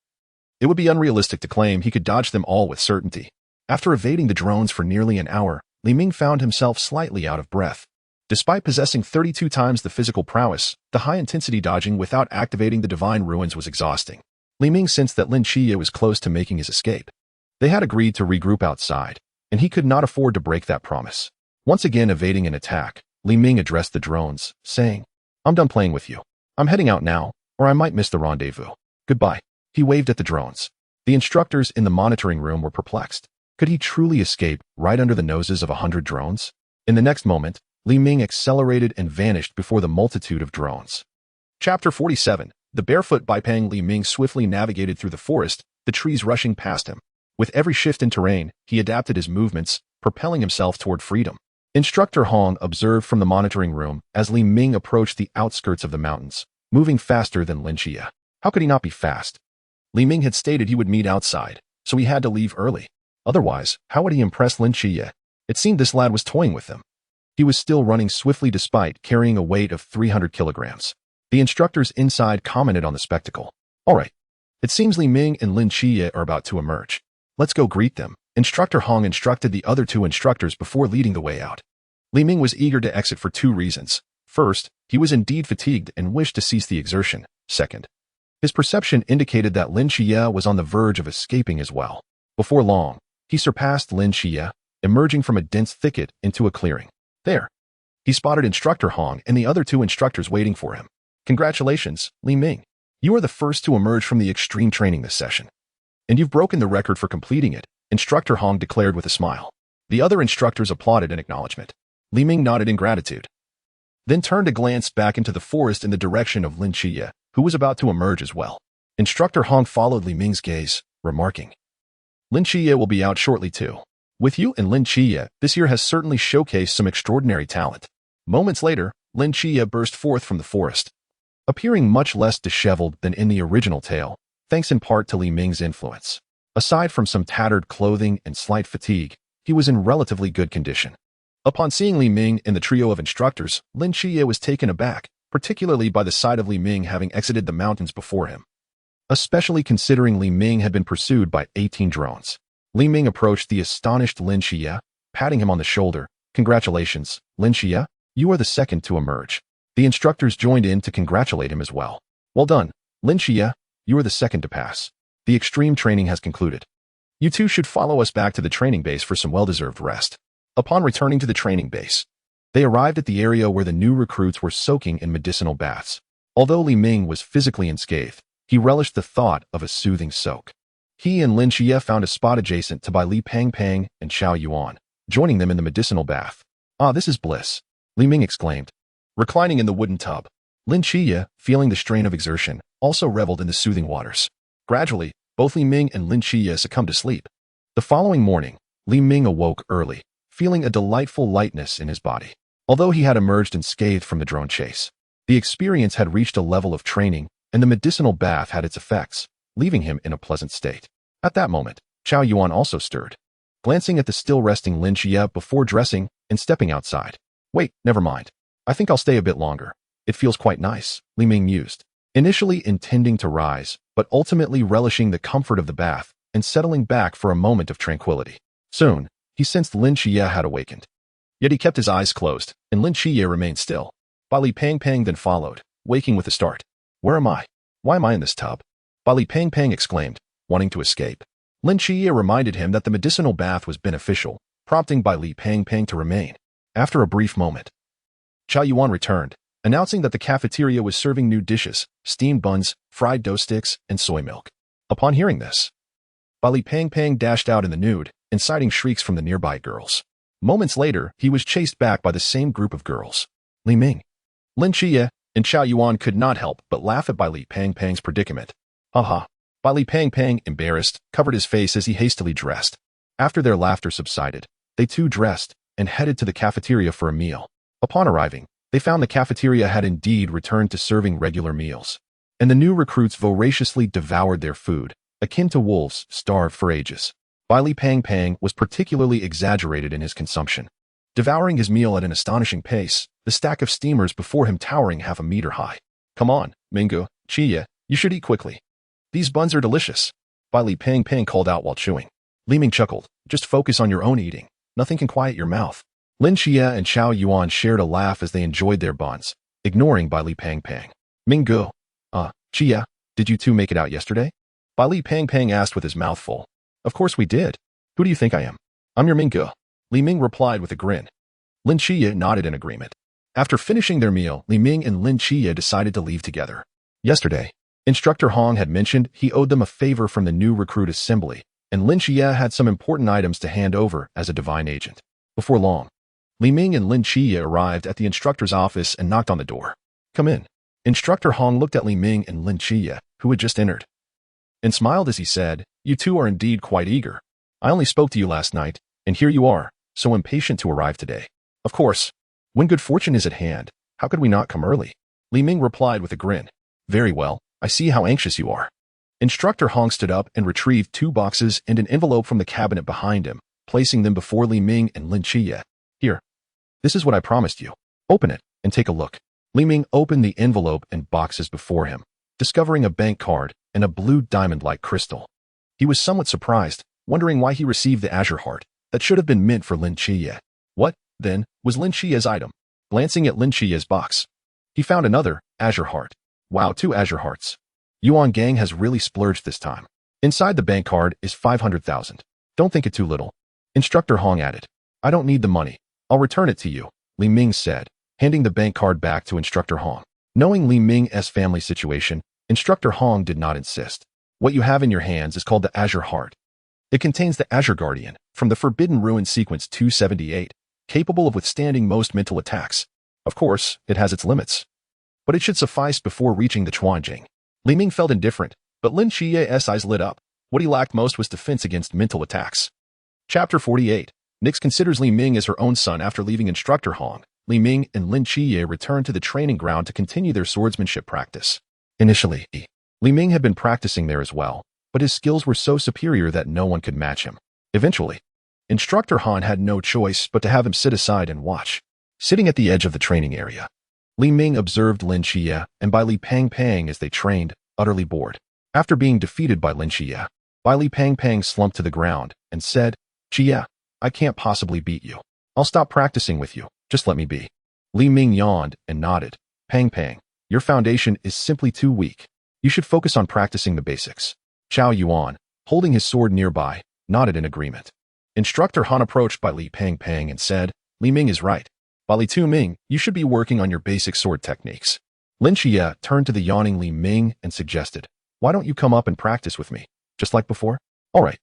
It would be unrealistic to claim he could dodge them all with certainty. After evading the drones for nearly an hour, Li Ming found himself slightly out of breath. Despite possessing 32 times the physical prowess, the high-intensity dodging without activating the Divine Ruins was exhausting. Li Ming sensed that Lin Qiye was close to making his escape. They had agreed to regroup outside, and he could not afford to break that promise. Once again evading an attack, Li Ming addressed the drones, saying, I'm done playing with you. I'm heading out now, or I might miss the rendezvous. Goodbye. He waved at the drones. The instructors in the monitoring room were perplexed. Could he truly escape right under the noses of 100 drones? In the next moment, Li Ming accelerated and vanished before the multitude of drones. Chapter 47. The barefoot bipang Li Ming swiftly navigated through the forest, the trees rushing past him. With every shift in terrain, he adapted his movements, propelling himself toward freedom. Instructor Hong observed from the monitoring room as Li Ming approached the outskirts of the mountains, moving faster than Lin Qiye. How could he not be fast? Li Ming had stated he would meet outside, so he had to leave early. Otherwise, how would he impress Lin Qiye? It seemed this lad was toying with him. He was still running swiftly despite carrying a weight of 300 kilograms. The instructors inside commented on the spectacle. All right. It seems Li Ming and Lin Qiye are about to emerge. Let's go greet them. Instructor Hong instructed the other 2 instructors before leading the way out. Li Ming was eager to exit for 2 reasons. First, he was indeed fatigued and wished to cease the exertion. Second, his perception indicated that Lin Qiye was on the verge of escaping as well. Before long, he surpassed Lin Qiye, emerging from a dense thicket into a clearing. There, he spotted Instructor Hong and the other 2 instructors waiting for him. Congratulations, Li Ming. You are the first to emerge from the extreme training this session. And you've broken the record for completing it, Instructor Hong declared with a smile. The other instructors applauded in acknowledgement. Li Ming nodded in gratitude, then turned to glance back into the forest in the direction of Lin Qiye, who was about to emerge as well. Instructor Hong followed Li Ming's gaze, remarking, Lin Qiye will be out shortly too. With you and Lin Qiye, this year has certainly showcased some extraordinary talent. Moments later, Lin Qiye burst forth from the forest, appearing much less disheveled than in the original tale, thanks in part to Li Ming's influence. Aside from some tattered clothing and slight fatigue, he was in relatively good condition. Upon seeing Li Ming and the trio of instructors, Lin Qiye was taken aback, particularly by the sight of Li Ming having exited the mountains before him. Especially considering Li Ming had been pursued by 18 drones. Li Ming approached the astonished Lin Qiye, patting him on the shoulder. Congratulations, Lin Qiye, you are the second to emerge. The instructors joined in to congratulate him as well. Well done, Lin Qiye, you are the second to pass. The extreme training has concluded. You two should follow us back to the training base for some well-deserved rest. Upon returning to the training base, they arrived at the area where the new recruits were soaking in medicinal baths. Although Li Ming was physically unscathed, he relished the thought of a soothing soak. He and Lin Qiye found a spot adjacent to by Li Pang Pang and Xiao Yuan, joining them in the medicinal bath. Ah, this is bliss, Li Ming exclaimed. Reclining in the wooden tub, Lin Qiye, feeling the strain of exertion, also reveled in the soothing waters. Gradually, both Li Ming and Lin Qiye succumbed to sleep. The following morning, Li Ming awoke early, feeling a delightful lightness in his body. Although he had emerged unscathed from the drone chase, The experience had reached a level of training, and the medicinal bath had its effects, leaving him in a pleasant state. At that moment, Qiao Yuan also stirred, glancing at the still resting Lin Qiye before dressing and stepping outside. Wait, never mind. I think I'll stay a bit longer. It feels quite nice, Li Ming mused, initially intending to rise, but ultimately relishing the comfort of the bath and settling back for a moment of tranquility. Soon, he sensed Lin Qiye had awakened. Yet he kept his eyes closed, and Lin Qiye remained still. Bali Pang Pang then followed, waking with a start. Where am I? Why am I in this tub? Bali Pang Pang exclaimed, wanting to escape. Lin Qiye reminded him that the medicinal bath was beneficial, prompting Bali Pang Pang to remain. After a brief moment, Qiao Yuan returned, announcing that the cafeteria was serving new dishes, steamed buns, fried dough sticks, and soy milk. Upon hearing this, Bali Pang Pang dashed out in the nude, inciting shrieks from the nearby girls. Moments later, he was chased back by the same group of girls. Li Ming, Lin Qiye, and Qiao Yuan could not help but laugh at Bali Pang Pang's predicament. Haha. Bali Pang Pang, embarrassed, covered his face as he hastily dressed. After their laughter subsided, they too dressed and headed to the cafeteria for a meal. Upon arriving, they found the cafeteria had indeed returned to serving regular meals, and the new recruits voraciously devoured their food, akin to wolves starved for ages. Bali Pang Pang was particularly exaggerated in his consumption, devouring his meal at an astonishing pace, the stack of steamers before him towering half a meter high. Come on, Ming Qiye, you should eat quickly. These buns are delicious, Bali Pang Pang called out while chewing. Li Ming chuckled, just focus on your own eating. Nothing can quiet your mouth. Lin Qiye and Qiao Yuan shared a laugh as they enjoyed their buns, ignoring Bali Pang Pang. Ming Qiye, did you two make it out yesterday? Bali Pang Pang asked with his mouth full. Of course we did. Who do you think I am? I'm your Ming. Li Ming replied with a grin. Lin Qiye nodded in agreement. After finishing their meal, Li Ming and Lin Qiye decided to leave together. Yesterday, Instructor Hong had mentioned he owed them a favor from the new recruit assembly, and Lin Qiye had some important items to hand over as a divine agent. Before long, Li Ming and Lin Qiye arrived at the instructor's office and knocked on the door. Come in. Instructor Hong looked at Li Ming and Lin Qiye, who had just entered, and smiled as he said, You two are indeed quite eager. I only spoke to you last night, and here you are, so impatient to arrive today. Of course, when good fortune is at hand, how could we not come early? Li Ming replied with a grin. Very well, I see how anxious you are. Instructor Hong stood up and retrieved 2 boxes and an envelope from the cabinet behind him, placing them before Li Ming and Lin Qiye. Here. This is what I promised you. Open it and take a look. Li Ming opened the envelope and boxes before him, discovering a bank card and a blue diamond-like crystal. He was somewhat surprised, wondering why he received the azure heart that should have been meant for Lin Qiye. What, then, was Lin Qiye's item? Glancing at Lin Qiye's box, he found another azure heart. Wow, 2 azure hearts. Yuan Gang has really splurged this time. Inside the bank card is 500,000. Don't think it too little. Instructor Hong added. I don't need the money. I'll return it to you, Li Ming said, handing the bank card back to Instructor Hong. Knowing Li Ming's family situation, Instructor Hong did not insist. What you have in your hands is called the Azure Heart. It contains the Azure Guardian from the Forbidden Ruin Sequence 278, capable of withstanding most mental attacks. Of course, it has its limits, but it should suffice before reaching the Chuanjing. Li Ming felt indifferent, but Lin Qiye's eyes lit up. What he lacked most was defense against mental attacks. Chapter 48. Nix considers Li Ming as her own son after leaving Instructor Hong. Li Ming and Lin Qiye returned to the training ground to continue their swordsmanship practice. Initially, Li Ming had been practicing there as well, but his skills were so superior that no one could match him. Eventually, Instructor Han had no choice but to have him sit aside and watch. Sitting at the edge of the training area, Li Ming observed Lin Qiye and Bali Pang Pang as they trained, utterly bored. After being defeated by Lin Qiye, Bali Pang Pang slumped to the ground and said, Qiye, I can't possibly beat you. I'll stop practicing with you. Just let me be. Li Ming yawned and nodded. Pang Pang, your foundation is simply too weak. You should focus on practicing the basics. Qiao Yuan, holding his sword nearby, nodded in agreement. Instructor Han approached Bali Pang Pang and said, Li Ming is right. Bali Tu Ming, you should be working on your basic sword techniques. Lin Qiye turned to the yawning Li Ming and suggested, Why don't you come up and practice with me, just like before? All right.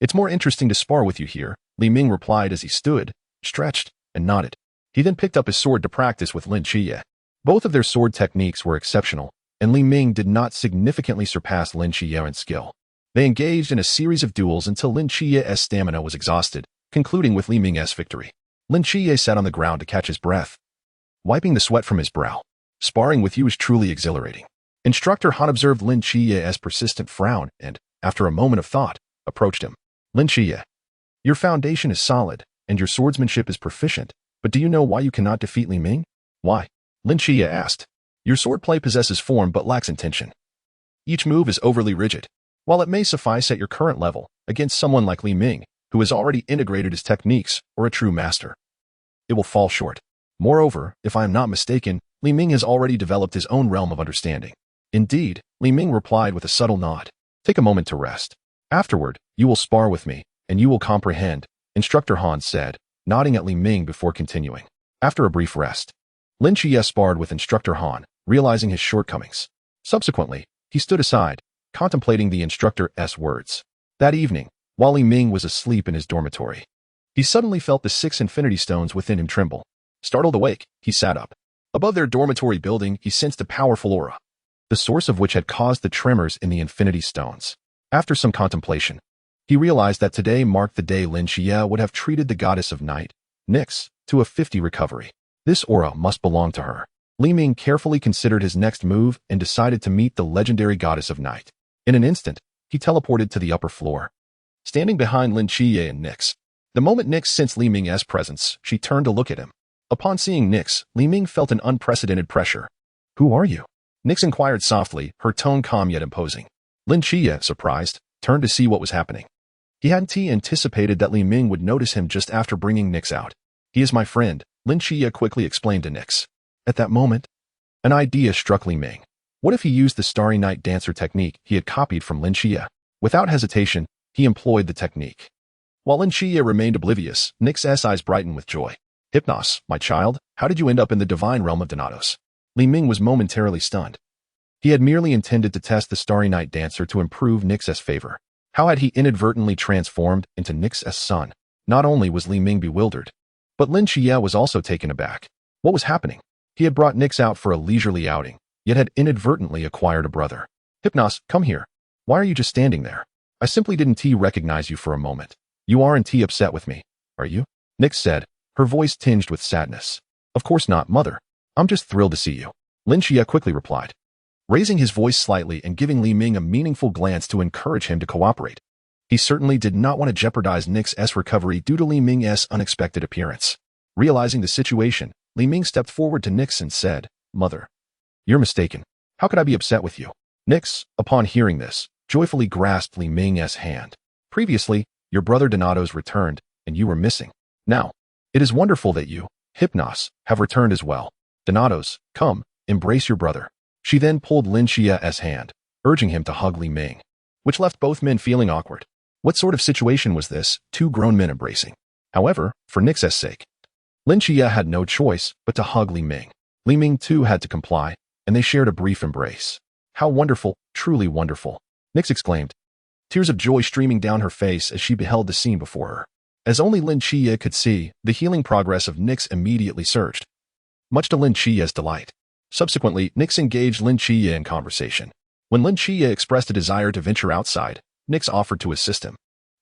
It's more interesting to spar with you here, Li Ming replied as he stood, stretched, and nodded. He then picked up his sword to practice with Lin Qiye. Both of their sword techniques were exceptional, and Li Ming did not significantly surpass Lin Qiye in skill. They engaged in a series of duels until Lin Qiye's stamina was exhausted, concluding with Li Ming's victory. Lin Qiye sat on the ground to catch his breath, wiping the sweat from his brow. Sparring with you is truly exhilarating. Instructor Han observed Lin Qiye's persistent frown and, after a moment of thought, approached him. Lin Qiye, your foundation is solid, and your swordsmanship is proficient, but do you know why you cannot defeat Li Ming? Why? Lin Qiye asked. Your swordplay possesses form but lacks intention. Each move is overly rigid. While it may suffice at your current level, against someone like Li Ming, who has already integrated his techniques, or a true master, it will fall short. Moreover, if I am not mistaken, Li Ming has already developed his own realm of understanding. Indeed, Li Ming replied with a subtle nod. Take a moment to rest. Afterward, you will spar with me, and you will comprehend, Instructor Han said, nodding at Li Ming before continuing. After a brief rest, Lin Qiye sparred with Instructor Han, realizing his shortcomings. Subsequently, he stood aside, contemplating the instructor's words. That evening, while Li Ming was asleep in his dormitory, he suddenly felt the 6 infinity stones within him tremble. Startled awake, he sat up. Above their dormitory building, he sensed a powerful aura, the source of which had caused the tremors in the infinity stones. After some contemplation, he realized that today marked the day Lin Qiye would have treated the goddess of night, Nyx, to a 50 recovery. This aura must belong to her. Li Ming carefully considered his next move and decided to meet the legendary goddess of night. In an instant, he teleported to the upper floor, standing behind Lin Qiye and Nyx. The moment Nyx sensed Li Ming's presence, she turned to look at him. Upon seeing Nyx, Li Ming felt an unprecedented pressure. Who are you? Nyx inquired softly, her tone calm yet imposing. Lin Qiye, surprised, turned to see what was happening. He hadn't anticipated that Li Ming would notice him just after bringing Nyx out. He is my friend, Lin Qiye quickly explained to Nyx. At that moment, an idea struck Li Ming. What if he used the Starry Night Dancer technique he had copied from Lin Qiye? Without hesitation, he employed the technique. While Lin Qiye remained oblivious, Nyx's eyes brightened with joy. Hypnos, my child, how did you end up in the divine realm of Donatos? Li Ming was momentarily stunned. He had merely intended to test the Starry Night Dancer to improve Nyx's favor. How had he inadvertently transformed into Nyx's son? Not only was Li Ming bewildered, but Lin Qiye was also taken aback. What was happening? He had brought Nyx out for a leisurely outing, yet had inadvertently acquired a brother. Hypnos, come here. Why are you just standing there? I simply didn't recognize you for a moment. You aren't upset with me, are you? Nyx said, her voice tinged with sadness. Of course not, mother. I'm just thrilled to see you. Lin Qiye quickly replied, raising his voice slightly and giving Li Ming a meaningful glance to encourage him to cooperate. He certainly did not want to jeopardize Nyx's recovery due to Li Ming's unexpected appearance. Realizing the situation, Li Ming stepped forward to Nyx and said, Mother, you're mistaken. How could I be upset with you? Nyx, upon hearing this, joyfully grasped Li Ming's hand. Previously, your brother Donatos returned, and you were missing. Now, it is wonderful that you, Hypnos, have returned as well. Donatos, come, embrace your brother. She then pulled Lin Qiye's hand, urging him to hug Li Ming, which left both men feeling awkward. What sort of situation was this, 2 grown men embracing? However, for Nyx's sake, Lin Qiye had no choice but to hug Li Ming. Li Ming too had to comply, and they shared a brief embrace. How wonderful, truly wonderful, Nyx exclaimed, tears of joy streaming down her face as she beheld the scene before her. As only Lin Qiye could see, the healing progress of Nyx immediately surged, much to Lin Qiye's delight. Subsequently, Nyx engaged Lin Qiye in conversation. When Lin Qiye expressed a desire to venture outside, Nyx offered to assist him.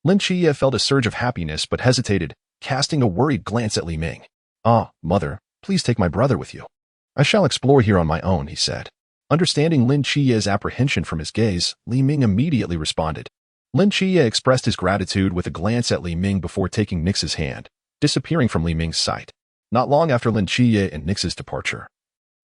Lin Qiye felt a surge of happiness but hesitated, casting a worried glance at Li Ming. Ah, mother, please take my brother with you. I shall explore here on my own, he said. Understanding Lin Qiye's apprehension from his gaze, Li Ming immediately responded. Lin Qiye expressed his gratitude with a glance at Li Ming before taking Nyx's hand, disappearing from Li Ming's sight. Not long after Lin Qiye and Nyx's departure,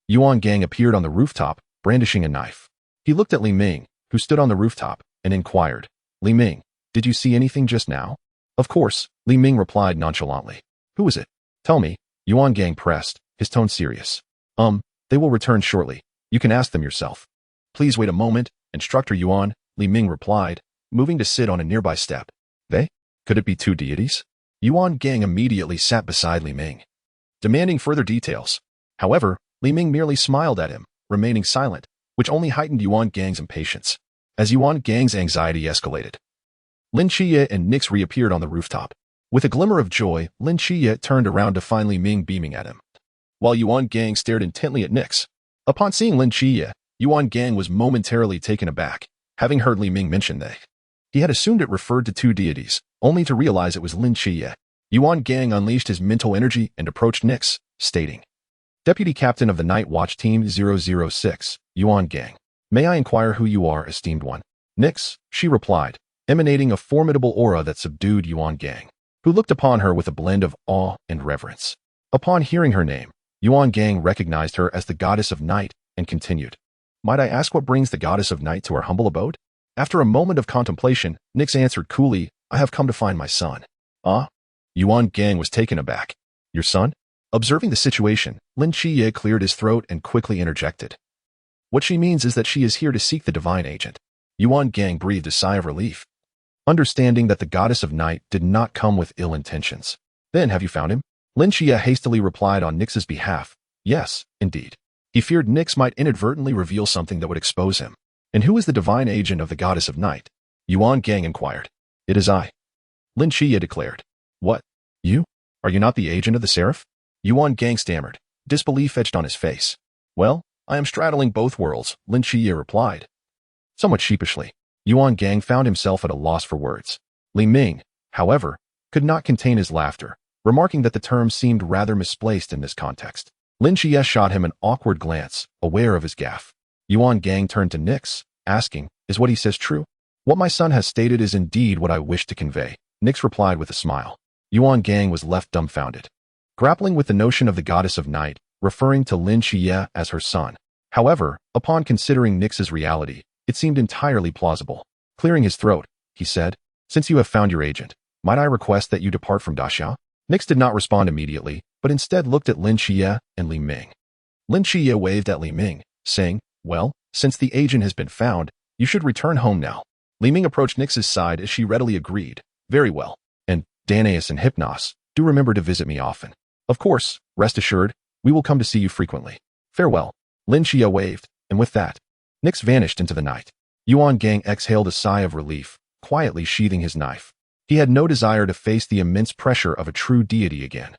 Yuan Gang appeared on the rooftop, brandishing a knife. He looked at Li Ming, who stood on the rooftop, and inquired, Li Ming, did you see anything just now? Of course, Li Ming replied nonchalantly. Who is it? Tell me, Yuan Gang pressed, his tone serious. They will return shortly. You can ask them yourself. Please wait a moment, Instructor Yuan, Li Ming replied, moving to sit on a nearby step. They? Could it be 2 deities? Yuan Gang immediately sat beside Li Ming, demanding further details. However, Li Ming merely smiled at him, remaining silent, which only heightened Yuan Gang's impatience. As Yuan Gang's anxiety escalated, Lin Qiye and Nyx reappeared on the rooftop. With a glimmer of joy, Lin Qiye turned around to find Li Ming beaming at him, while Yuan Gang stared intently at Nyx. Upon seeing Lin Qiye, Yuan Gang was momentarily taken aback, having heard Li Ming mention they. He had assumed it referred to 2 deities, only to realize it was Lin Qiye. Yuan Gang unleashed his mental energy and approached Nyx, stating, Deputy Captain of the Night Watch Team 006, Yuan Gang. May I inquire who you are, esteemed one? Nix, she replied, emanating a formidable aura that subdued Yuan Gang, who looked upon her with a blend of awe and reverence. Upon hearing her name, Yuan Gang recognized her as the Goddess of Night and continued. Might I ask what brings the Goddess of Night to our humble abode? After a moment of contemplation, Nix answered coolly, I have come to find my son. Ah? Yuan Gang was taken aback. Your son? Observing the situation, Lin Qiye cleared his throat and quickly interjected. What she means is that she is here to seek the divine agent. Yuan Gang breathed a sigh of relief, understanding that the Goddess of Night did not come with ill intentions. Then have you found him? Lin Qiye hastily replied on Nix's behalf. Yes, indeed. He feared Nix might inadvertently reveal something that would expose him. And who is the divine agent of the Goddess of Night? Yuan Gang inquired. It is I. Lin Qiye declared. What? You? Are you not the agent of the Seraph? Yuan Gang stammered, disbelief etched on his face. Well, I am straddling both worlds, Lin Qiye replied. Somewhat sheepishly, Yuan Gang found himself at a loss for words. Li Ming, however, could not contain his laughter, remarking that the term seemed rather misplaced in this context. Lin Qiye shot him an awkward glance, aware of his gaffe. Yuan Gang turned to Nix, asking, Is what he says true? What my son has stated is indeed what I wish to convey, Nix replied with a smile. Yuan Gang was left dumbfounded, grappling with the notion of the Goddess of Night, referring to Lin Qiye as her son. However, upon considering Nix's reality, it seemed entirely plausible. Clearing his throat, he said, Since you have found your agent, might I request that you depart from Daxia? Nix did not respond immediately, but instead looked at Lin Qiye and Li Ming. Lin Qiye waved at Li Ming, saying, Well, since the agent has been found, you should return home now. Li Ming approached Nix's side as she readily agreed. Very well. And, Danaeus and Hypnos, do remember to visit me often. Of course, rest assured, we will come to see you frequently. Farewell. Lin Qiye waved, and with that, Nix vanished into the night. Yuan Gang exhaled a sigh of relief, quietly sheathing his knife. He had no desire to face the immense pressure of a true deity again.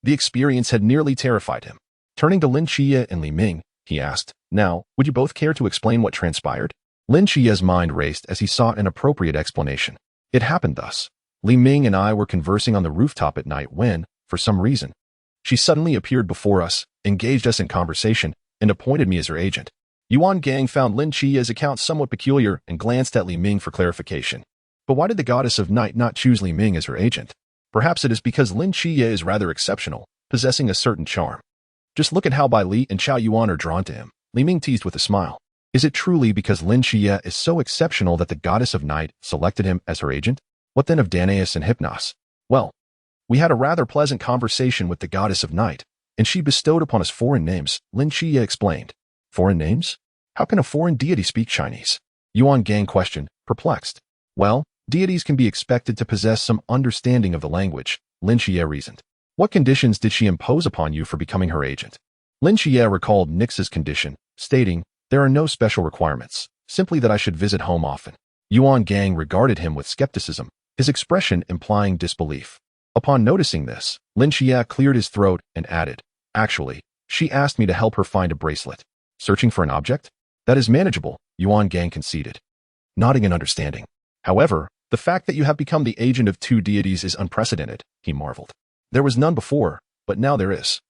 The experience had nearly terrified him. Turning to Lin Qiye and Li Ming, he asked, Now, would you both care to explain what transpired? Lin Qiye's mind raced as he sought an appropriate explanation. It happened thus. Li Ming and I were conversing on the rooftop at night when, for some reason, she suddenly appeared before us, engaged us in conversation, and appointed me as her agent. Yuan Gang found Lin Qiye's account somewhat peculiar and glanced at Li Ming for clarification. But why did the Goddess of Night not choose Li Ming as her agent? Perhaps it is because Lin Qiye is rather exceptional, possessing a certain charm. Just look at how Bai Li and Chao Yuan are drawn to him, Li Ming teased with a smile. Is it truly because Lin Qiye is so exceptional that the Goddess of Night selected him as her agent? What then of Danaeus and Hypnos? Well, we had a rather pleasant conversation with the Goddess of Night, and she bestowed upon us foreign names, Lin Qiye explained. Foreign names? How can a foreign deity speak Chinese? Yuan Gang questioned, perplexed. Well, deities can be expected to possess some understanding of the language, Lin Qiye reasoned. What conditions did she impose upon you for becoming her agent? Lin Qiye recalled Nix's condition, stating, There are no special requirements, simply that I should visit home often. Yuan Gang regarded him with skepticism, his expression implying disbelief. Upon noticing this, Lin Qiye cleared his throat and added, Actually, she asked me to help her find a bracelet. Searching for an object? That is manageable, Yuan Gang conceded, nodding in understanding. However, the fact that you have become the agent of two deities is unprecedented, he marveled. There was none before, but now there is.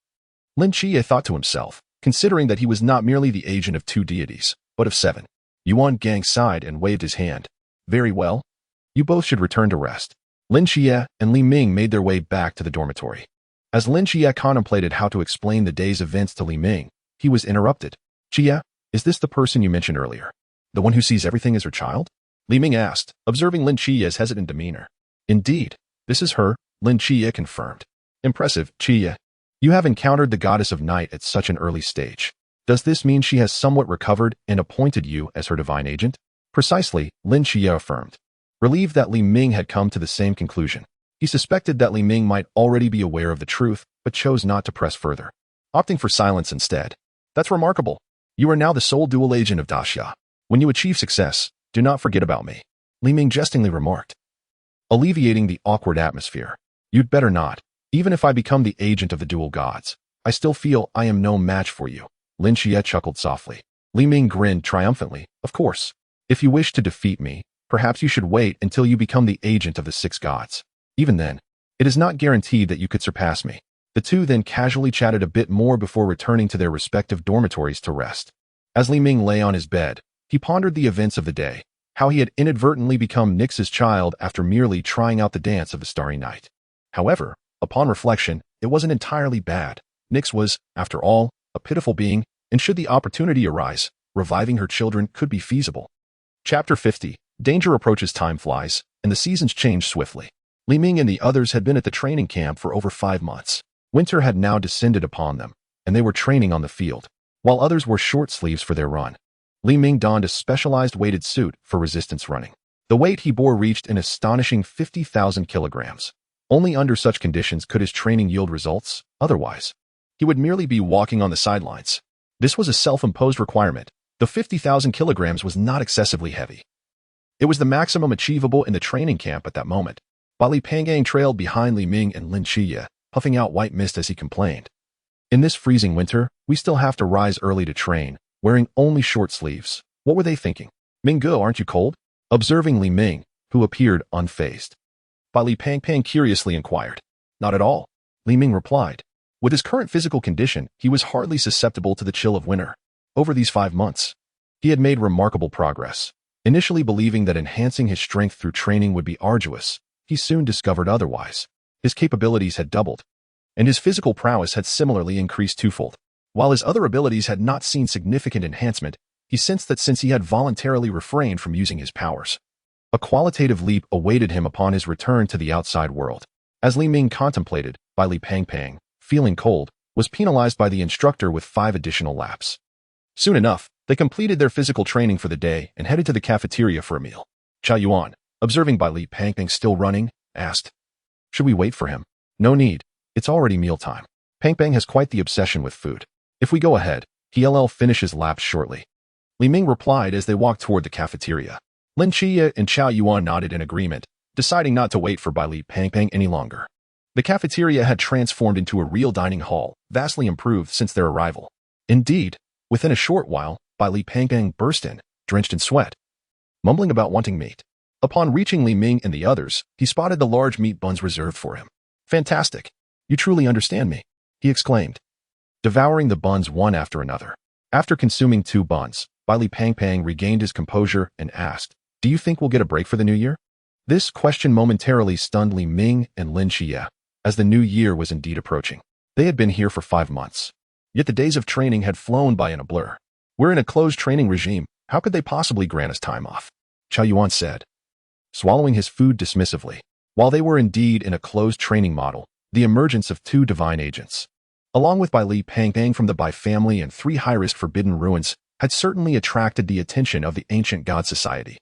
Lin Qiye thought to himself, considering that he was not merely the agent of two deities, but of 7. Yuan Gang sighed and waved his hand. Very well. You both should return to rest. Lin Qiye and Li Ming made their way back to the dormitory. As Lin Qiye contemplated how to explain the day's events to Li Ming, he was interrupted. Qiye, is this the person you mentioned earlier? The one who sees everything as her child? Li Ming asked, observing Lin Qiye's hesitant demeanor. Indeed, this is her, Lin Qiye confirmed. Impressive, Qiye. You have encountered the Goddess of Night at such an early stage. Does this mean she has somewhat recovered and appointed you as her divine agent? Precisely, Lin Qiye affirmed. Relieved that Li Ming had come to the same conclusion, he suspected that Li Ming might already be aware of the truth, but chose not to press further, opting for silence instead. That's remarkable. You are now the sole dual agent of Daxia. When you achieve success, do not forget about me, Li Ming jestingly remarked, alleviating the awkward atmosphere. You'd better not. Even if I become the agent of the dual gods, I still feel I am no match for you. Lin Qiye chuckled softly. Li Ming grinned triumphantly. Of course. If you wish to defeat me, perhaps you should wait until you become the agent of the 6 gods. Even then, it is not guaranteed that you could surpass me. The two then casually chatted a bit more before returning to their respective dormitories to rest. As Li Ming lay on his bed, he pondered the events of the day, how he had inadvertently become Nyx's child after merely trying out the dance of the Starry Night. However, upon reflection, it wasn't entirely bad. Nyx was, after all, a pitiful being, and should the opportunity arise, reviving her children could be feasible. Chapter 50. Danger approaches. Time flies, and the seasons change swiftly. Li Ming and the others had been at the training camp for over 5 months. Winter had now descended upon them, and they were training on the field, while others wore short sleeves for their run. Li Ming donned a specialized weighted suit for resistance running. The weight he bore reached an astonishing 50,000 kilograms. Only under such conditions could his training yield results, otherwise, he would merely be walking on the sidelines. This was a self-imposed requirement. The 50,000 kilograms was not excessively heavy. It was the maximum achievable in the training camp at that moment. Li Pangang trailed behind Li Ming and Lin Qiye, puffing out white mist as he complained. In this freezing winter, we still have to rise early to train, wearing only short sleeves. What were they thinking? Minggu, aren't you cold? Observing Li Ming, who appeared unfazed. Li Pangpang curiously inquired. Not at all, Li Ming replied. With his current physical condition, he was hardly susceptible to the chill of winter. Over these 5 months, he had made remarkable progress. Initially believing that enhancing his strength through training would be arduous, he soon discovered otherwise. His capabilities had doubled, and his physical prowess had similarly increased twofold. While his other abilities had not seen significant enhancement, he sensed that since he had voluntarily refrained from using his powers, a qualitative leap awaited him upon his return to the outside world. As Li Ming contemplated, Li Pangpang, feeling cold, was penalized by the instructor with 5 additional laps. Soon enough, they completed their physical training for the day and headed to the cafeteria for a meal. Chao Yuan, observing Li Pangpang still running, asked, Should we wait for him? No need. It's already mealtime. Pangpang has quite the obsession with food. If we go ahead, he'll finish his laps shortly. Li Ming replied as they walked toward the cafeteria. Lin Qiye and Chao Yuan nodded in agreement, deciding not to wait for Li Pangpang any longer. The cafeteria had transformed into a real dining hall, vastly improved since their arrival. Indeed, within a short while, Li Pangpang burst in, drenched in sweat, mumbling about wanting meat. Upon reaching Li Ming and the others, he spotted the large meat buns reserved for him. Fantastic. You truly understand me, he exclaimed, devouring the buns one after another. After consuming 2 buns, Li Pangpang regained his composure and asked, Do you think we'll get a break for the new year? This question momentarily stunned Li Ming and Lin Qiye, as the new year was indeed approaching. They had been here for 5 months, yet the days of training had flown by in a blur. We're in a closed training regime. How could they possibly grant us time off? Chao Yuan said, swallowing his food dismissively. While they were indeed in a closed training model, the emergence of 2 divine agents, along with Li Pangpang from the Bai family and 3 high-risk forbidden ruins, had certainly attracted the attention of the ancient god society.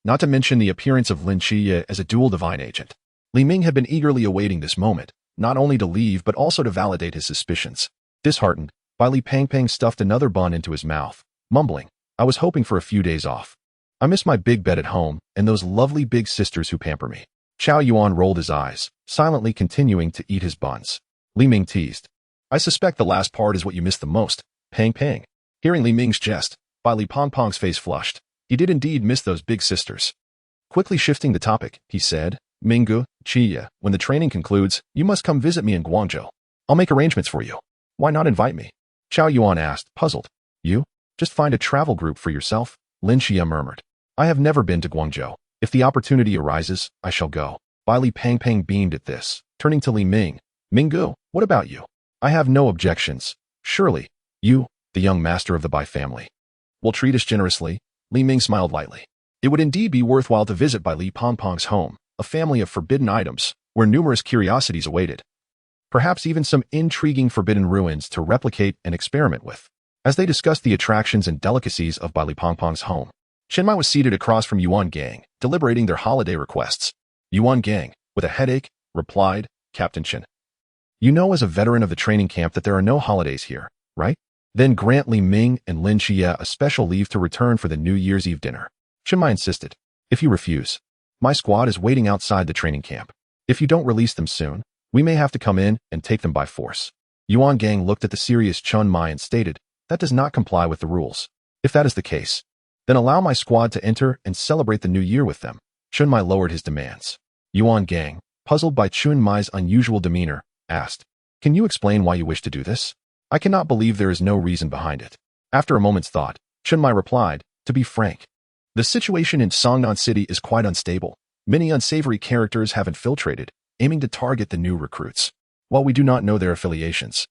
Not to mention the appearance of Lin Qiye as a dual divine agent. Li Ming had been eagerly awaiting this moment, not only to leave but also to validate his suspicions. Disheartened, Li Pangpang stuffed another bun into his mouth, mumbling, I was hoping for a few days off. I miss my big bed at home and those lovely big sisters who pamper me. Chao Yuan rolled his eyes, silently continuing to eat his buns. Li Ming teased, I suspect the last part is what you missed the most, Pang. Hearing Li Ming's jest, Li Pangpang's face flushed. He did indeed miss those big sisters. Quickly shifting the topic, he said, Minggu, Qiye, when the training concludes, you must come visit me in Guangzhou. I'll make arrangements for you. Why not invite me? Chao Yuan asked, puzzled. You? Just find a travel group for yourself, Lin Qiye murmured. I have never been to Guangzhou. If the opportunity arises, I shall go. Li Pangpang beamed at this, turning to Li Ming. Minggu, what about you? I have no objections. Surely, you, the young master of the Bai family, will treat us generously. Li Ming smiled lightly. It would indeed be worthwhile to visit Li Pangpang's home, a family of forbidden items, where numerous curiosities awaited. Perhaps even some intriguing forbidden ruins to replicate and experiment with. As they discussed the attractions and delicacies of Li Pangpang's home, Shenmai was seated across from Yuan Gang, deliberating their holiday requests. Yuan Gang, with a headache, replied, Captain Shen. You know as a veteran of the training camp that there are no holidays here, right? Then grant Li Ming and Lin Qiye a special leave to return for the New Year's Eve dinner. Shenmai insisted. If you refuse, my squad is waiting outside the training camp. If you don't release them soon, we may have to come in and take them by force. Yuan Gang looked at the serious Chun Mai and stated, that does not comply with the rules. If that is the case, then allow my squad to enter and celebrate the new year with them. Chun Mai lowered his demands. Yuan Gang, puzzled by Chun Mai's unusual demeanor, asked, Can you explain why you wish to do this? I cannot believe there is no reason behind it. After a moment's thought, Chen replied, to be frank, the situation in Songnan City is quite unstable. Many unsavory characters have infiltrated, aiming to target the new recruits. While we do not know their affiliations,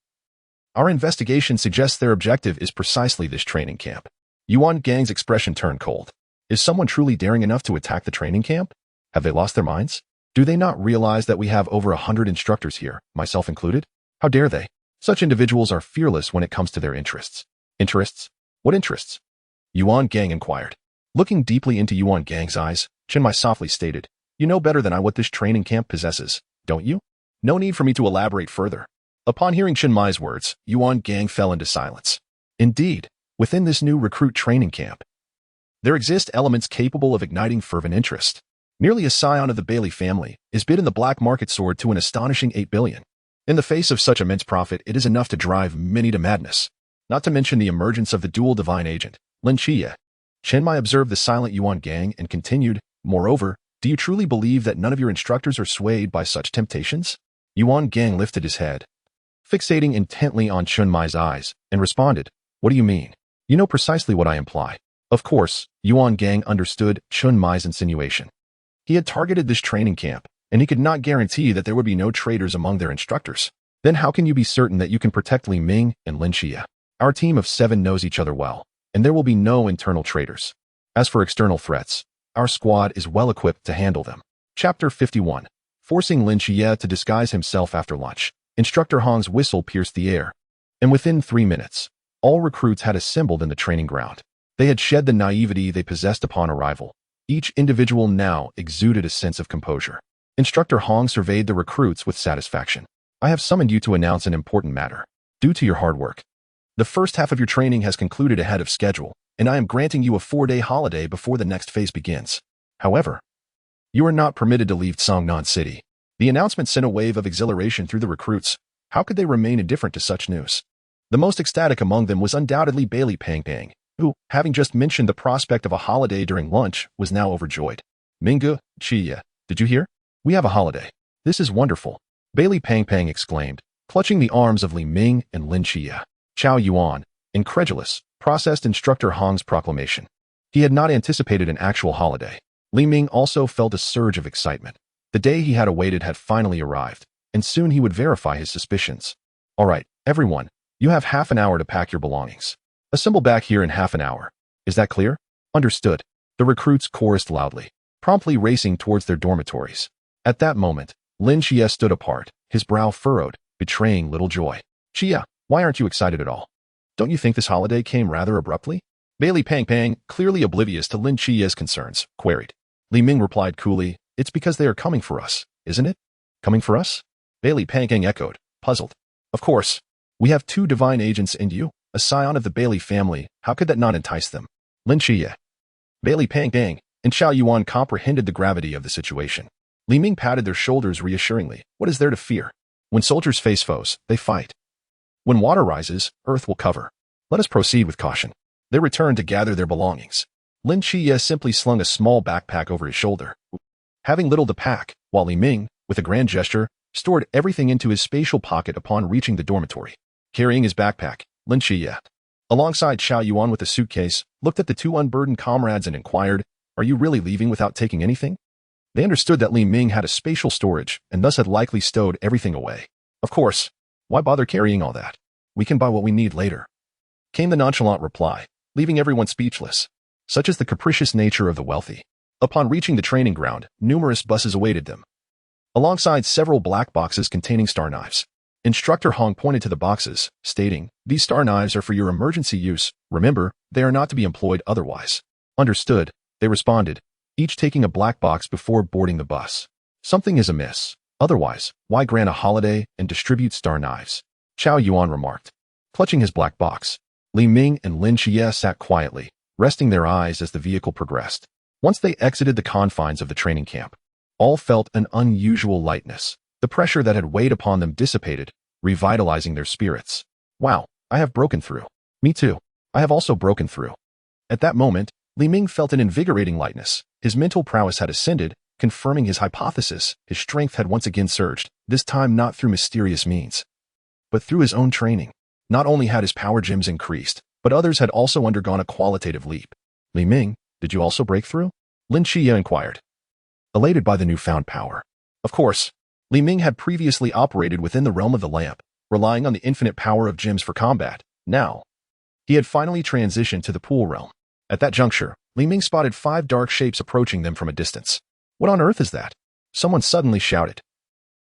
our investigation suggests their objective is precisely this training camp. Yuan Gang's expression turned cold. Is someone truly daring enough to attack the training camp? Have they lost their minds? Do they not realize that we have over 100 instructors here, myself included? How dare they? Such individuals are fearless when it comes to their interests. Interests? What interests? Yuan Gang inquired. Looking deeply into Yuan Gang's eyes, Chen softly stated, you know better than I what this training camp possesses, don't you? No need for me to elaborate further. Upon hearing Chen Mai's words, Yuan Gang fell into silence. Indeed, within this new recruit training camp, there exist elements capable of igniting fervent interest. Nearly a scion of the Bailey family is bid in the black market soared to an astonishing 8 billion. In the face of such immense profit, it is enough to drive many to madness. Not to mention the emergence of the dual divine agent, Lin Qiye. Chen Mai observed the silent Yuan Gang and continued, moreover, do you truly believe that none of your instructors are swayed by such temptations? Yuan Gang lifted his head, fixating intently on Chen Mai's eyes, and responded, what do you mean? You know precisely what I imply. Of course, Yuan Gang understood Chen Mai's insinuation. He had targeted this training camp, and he could not guarantee that there would be no traitors among their instructors. Then how can you be certain that you can protect Li Ming and Lin Qiye? Our team of 7 knows each other well, and there will be no internal traitors. As for external threats, our squad is well equipped to handle them. Chapter 51. Forcing Lin Qiye to disguise himself after lunch. Instructor Hong's whistle pierced the air, and within 3 minutes, all recruits had assembled in the training ground. They had shed the naivety they possessed upon arrival. Each individual now exuded a sense of composure. Instructor Hong surveyed the recruits with satisfaction. I have summoned you to announce an important matter. Due to your hard work, the first half of your training has concluded ahead of schedule, and I am granting you a 4-day holiday before the next phase begins. However, you are not permitted to leave Songnan City. The announcement sent a wave of exhilaration through the recruits. How could they remain indifferent to such news? The most ecstatic among them was undoubtedly Bailey Pang, who, having just mentioned the prospect of a holiday during lunch, was now overjoyed. Ming Qiye, did you hear? We have a holiday. This is wonderful. Bailey Pang exclaimed, clutching the arms of Li Ming and Lin Qiye. Chao Yuan, incredulous, processed Instructor Hong's proclamation. He had not anticipated an actual holiday. Li Ming also felt a surge of excitement. The day he had awaited had finally arrived, and soon he would verify his suspicions. All right, everyone, you have half an hour to pack your belongings. Assemble back here in half an hour. Is that clear? Understood. The recruits chorused loudly, promptly racing towards their dormitories. At that moment, Lin Qiye stood apart, his brow furrowed, betraying little joy. Qiye, why aren't you excited at all? Don't you think this holiday came rather abruptly? Bailey Pang, clearly oblivious to Lin Qiye's concerns, queried. Li Ming replied coolly, it's because they are coming for us, isn't it? Coming for us? Bailey Pang echoed, puzzled. Of course. We have 2 divine agents and you, a scion of the Bailey family. How could that not entice them? Lin Qiye, Bailey Pang, and Chao Yuan comprehended the gravity of the situation. Li Ming patted their shoulders reassuringly. What is there to fear? When soldiers face foes, they fight. When water rises, earth will cover. Let us proceed with caution. They returned to gather their belongings. Lin Qiye simply slung a small backpack over his shoulder, having little to pack, while Li Ming, with a grand gesture, stored everything into his spatial pocket upon reaching the dormitory. Carrying his backpack, Lin Qiye, alongside Chao Yuan with a suitcase, looked at the 2 unburdened comrades and inquired, are you really leaving without taking anything? They understood that Li Ming had a spatial storage and thus had likely stowed everything away. Of course. Why bother carrying all that? We can buy what we need later. Came the nonchalant reply, leaving everyone speechless. Such is the capricious nature of the wealthy. Upon reaching the training ground, numerous buses awaited them, alongside several black boxes containing star knives. Instructor Hong pointed to the boxes, stating, these star knives are for your emergency use. Remember, they are not to be employed otherwise. Understood, they responded, each taking a black box before boarding the bus. Something is amiss. Otherwise, why grant a holiday and distribute star knives? Chao Yuan remarked, clutching his black box. Li Ming and Lin Qiye sat quietly, resting their eyes as the vehicle progressed. Once they exited the confines of the training camp, all felt an unusual lightness. The pressure that had weighed upon them dissipated, revitalizing their spirits. Wow, I have broken through. Me too. I have also broken through. At that moment, Li Ming felt an invigorating lightness. His mental prowess had ascended, confirming his hypothesis. His strength had once again surged, this time not through mysterious means, but through his own training. Not only had his power gems increased, but others had also undergone a qualitative leap. Li Ming, did you also break through? Lin Qiye inquired, elated by the newfound power. Of course, Li Ming had previously operated within the realm of the lamp, relying on the infinite power of gems for combat. Now, he had finally transitioned to the pool realm. At that juncture, Li Ming spotted 5 dark shapes approaching them from a distance. What on earth is that? Someone suddenly shouted,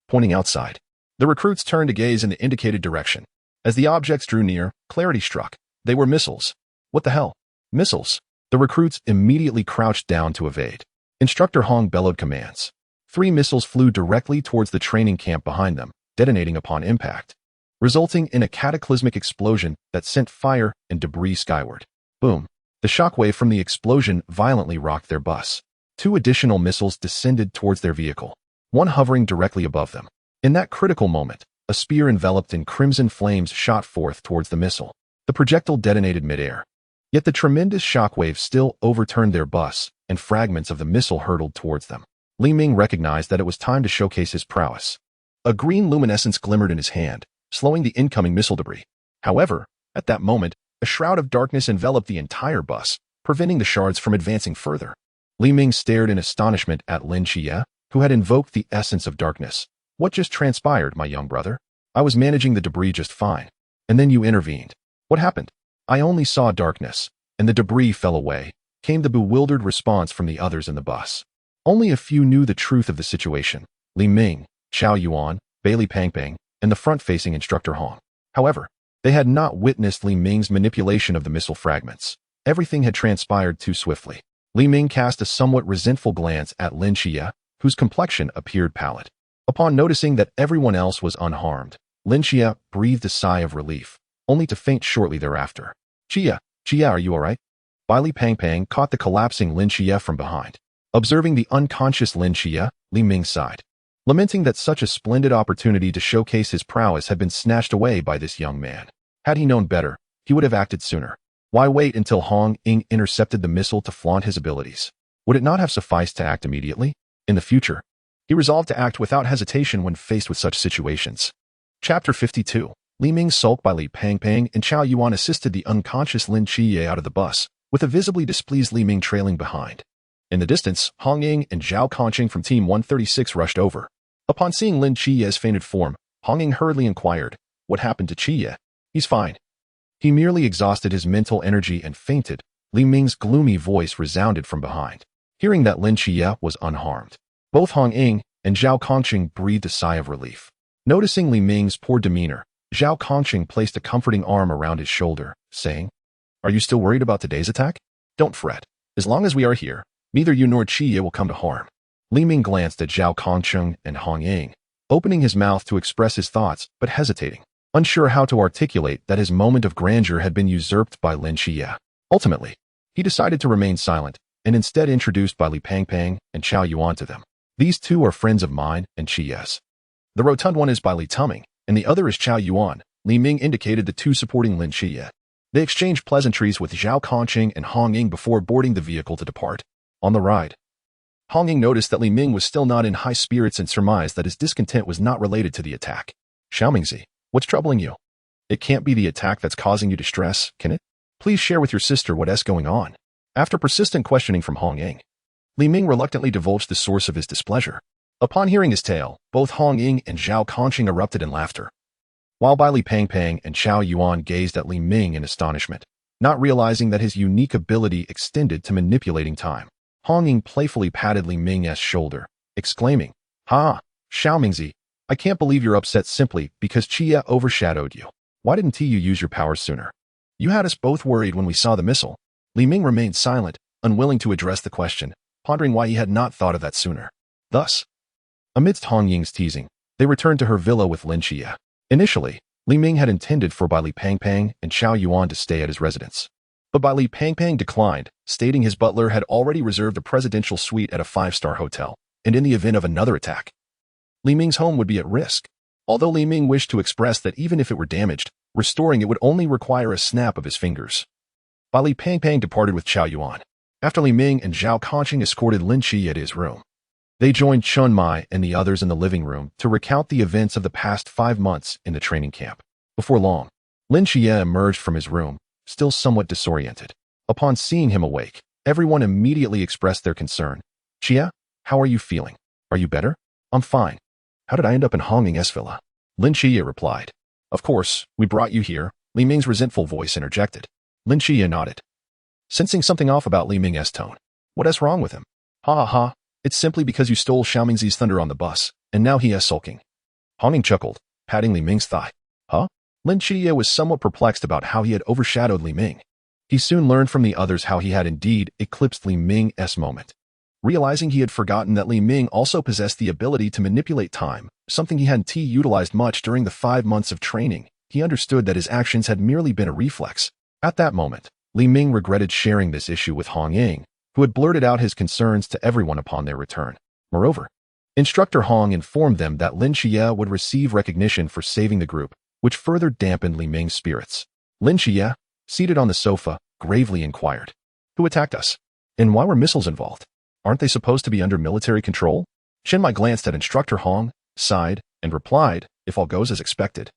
pointing outside. The recruits turned to gaze in the indicated direction. As the objects drew near, clarity struck. They were missiles. What the hell? Missiles. The recruits immediately crouched down to evade. Instructor Hong bellowed commands. 3 missiles flew directly towards the training camp behind them, detonating upon impact, resulting in a cataclysmic explosion that sent fire and debris skyward. Boom. The shockwave from the explosion violently rocked their bus. 2 additional missiles descended towards their vehicle, one hovering directly above them. In that critical moment, a spear enveloped in crimson flames shot forth towards the missile. The projectile detonated midair. Yet the tremendous shockwave still overturned their bus, and fragments of the missile hurtled towards them. Li Ming recognized that it was time to showcase his prowess. A green luminescence glimmered in his hand, slowing the incoming missile debris. However, at that moment, a shroud of darkness enveloped the entire bus, preventing the shards from advancing further. Li Ming stared in astonishment at Lin Qiye, who had invoked the essence of darkness. What just transpired, my young brother? I was managing the debris just fine. And then you intervened. What happened? I only saw darkness, and the debris fell away, came the bewildered response from the others in the bus. Only a few knew the truth of the situation. Li Ming, Chao Yuan, Bailey Pangpang, and the front-facing instructor Hong. However, they had not witnessed Li Ming's manipulation of the missile fragments. Everything had transpired too swiftly. Li Ming cast a somewhat resentful glance at Lin Qiye, whose complexion appeared pallid. Upon noticing that everyone else was unharmed, Lin Qiye breathed a sigh of relief, only to faint shortly thereafter. Qiye, are you all right? Bailey Pangpang caught the collapsing Lin Qiye from behind. Observing the unconscious Lin Qiye, Li Ming sighed, lamenting that such a splendid opportunity to showcase his prowess had been snatched away by this young man. Had he known better, he would have acted sooner. Why wait until Hong Ying intercepted the missile to flaunt his abilities? Would it not have sufficed to act immediately? In the future, he resolved to act without hesitation when faced with such situations. Chapter 52. Li Ming sulked by Li Pangpang and Chao Yuan assisted the unconscious Lin Qiye out of the bus, with a visibly displeased Li Ming trailing behind. In the distance, Hong Ying and Zhao Kongqing from Team 136 rushed over. Upon seeing Lin Qiye's fainted form, Hong Ying hurriedly inquired, "What happened to Qiye?" "He's fine. He merely exhausted his mental energy and fainted." Li Ming's gloomy voice resounded from behind. Hearing that Lin Qiye was unharmed, both Hong Ying and Zhao Kongqing breathed a sigh of relief. Noticing Li Ming's poor demeanor, Zhao Kongqing placed a comforting arm around his shoulder, saying, "Are you still worried about today's attack? Don't fret. As long as we are here, neither you nor Qiye will come to harm." Li Ming glanced at Zhao Kongqing and Hong Ying, opening his mouth to express his thoughts, but hesitating, unsure how to articulate that his moment of grandeur had been usurped by Lin Qiye. Ultimately, he decided to remain silent, and instead introduced Bailey Pangpang and Chao Yuan to them. "These two are friends of mine and Qiye's. The rotund one is Bailey Tuming, and the other is Chao Yuan." Li Ming indicated the two supporting Lin Qiye. They exchanged pleasantries with Zhao Kongqing and Hong Ying before boarding the vehicle to depart. On the ride, Hong Ying noticed that Li Ming was still not in high spirits and surmised that his discontent was not related to the attack. "Xiaomingzi, what's troubling you? It can't be the attack that's causing you distress, can it? Please share with your sister what's going on." After persistent questioning from Hong Ying, Li Ming reluctantly divulged the source of his displeasure. Upon hearing his tale, both Hong Ying and Zhao Kongqing erupted in laughter, while Bailey Pangpang and Chao Yuan gazed at Li Ming in astonishment, not realizing that his unique ability extended to manipulating time. Hong Ying playfully patted Li Ming's shoulder, exclaiming, "Ha, Xiaomingzi, I can't believe you're upset simply because Qiye overshadowed you. Why didn't you use your powers sooner? You had us both worried when we saw the missile." Li Ming remained silent, unwilling to address the question, pondering why he had not thought of that sooner. Thus, amidst Hong Ying's teasing, they returned to her villa with Lin Qiye. Initially, Li Ming had intended for Bailey Pangpang and Chao Yuan to stay at his residence. But Bailey Pangpang declined, stating his butler had already reserved a presidential suite at a 5-star hotel, and in the event of another attack, Li Ming's home would be at risk. Although Li Ming wished to express that even if it were damaged, restoring it would only require a snap of his fingers. Bailey Pangpang departed with Chao Yuan, after Li Ming and Zhao Kongqing escorted Lin Qiye to his room. They joined Chun Mai and the others in the living room to recount the events of the past 5 months in the training camp. Before long, Lin Qiye emerged from his room, still somewhat disoriented. Upon seeing him awake, everyone immediately expressed their concern. "Qiye, how are you feeling? Are you better?" "I'm fine. How did I end up in Hongming's villa?" Lin Qiye replied. "Of course, we brought you here," Li Ming's resentful voice interjected. Lin Qiye nodded, sensing something off about Li Ming's tone. "What's wrong with him?" "Ha ha ha, it's simply because you stole Xiaoming's thunder on the bus, and now he is sulking." Hong Ming chuckled, patting Li Ming's thigh. "Huh?" Lin Qiye was somewhat perplexed about how he had overshadowed Li Ming. He soon learned from the others how he had indeed eclipsed Li Ming's moment. Realizing he had forgotten that Li Ming also possessed the ability to manipulate time, something he hadn't utilized much during the 5 months of training, he understood that his actions had merely been a reflex. At that moment, Li Ming regretted sharing this issue with Hong Ying, who had blurted out his concerns to everyone upon their return. Moreover, Instructor Hong informed them that Lin Qiye would receive recognition for saving the group, which further dampened Li Ming's spirits. Lin Qiye, seated on the sofa, gravely inquired, "Who attacked us? And why were missiles involved? Aren't they supposed to be under military control?" Shen glanced at Instructor Hong, sighed, and replied, "If all goes as expected,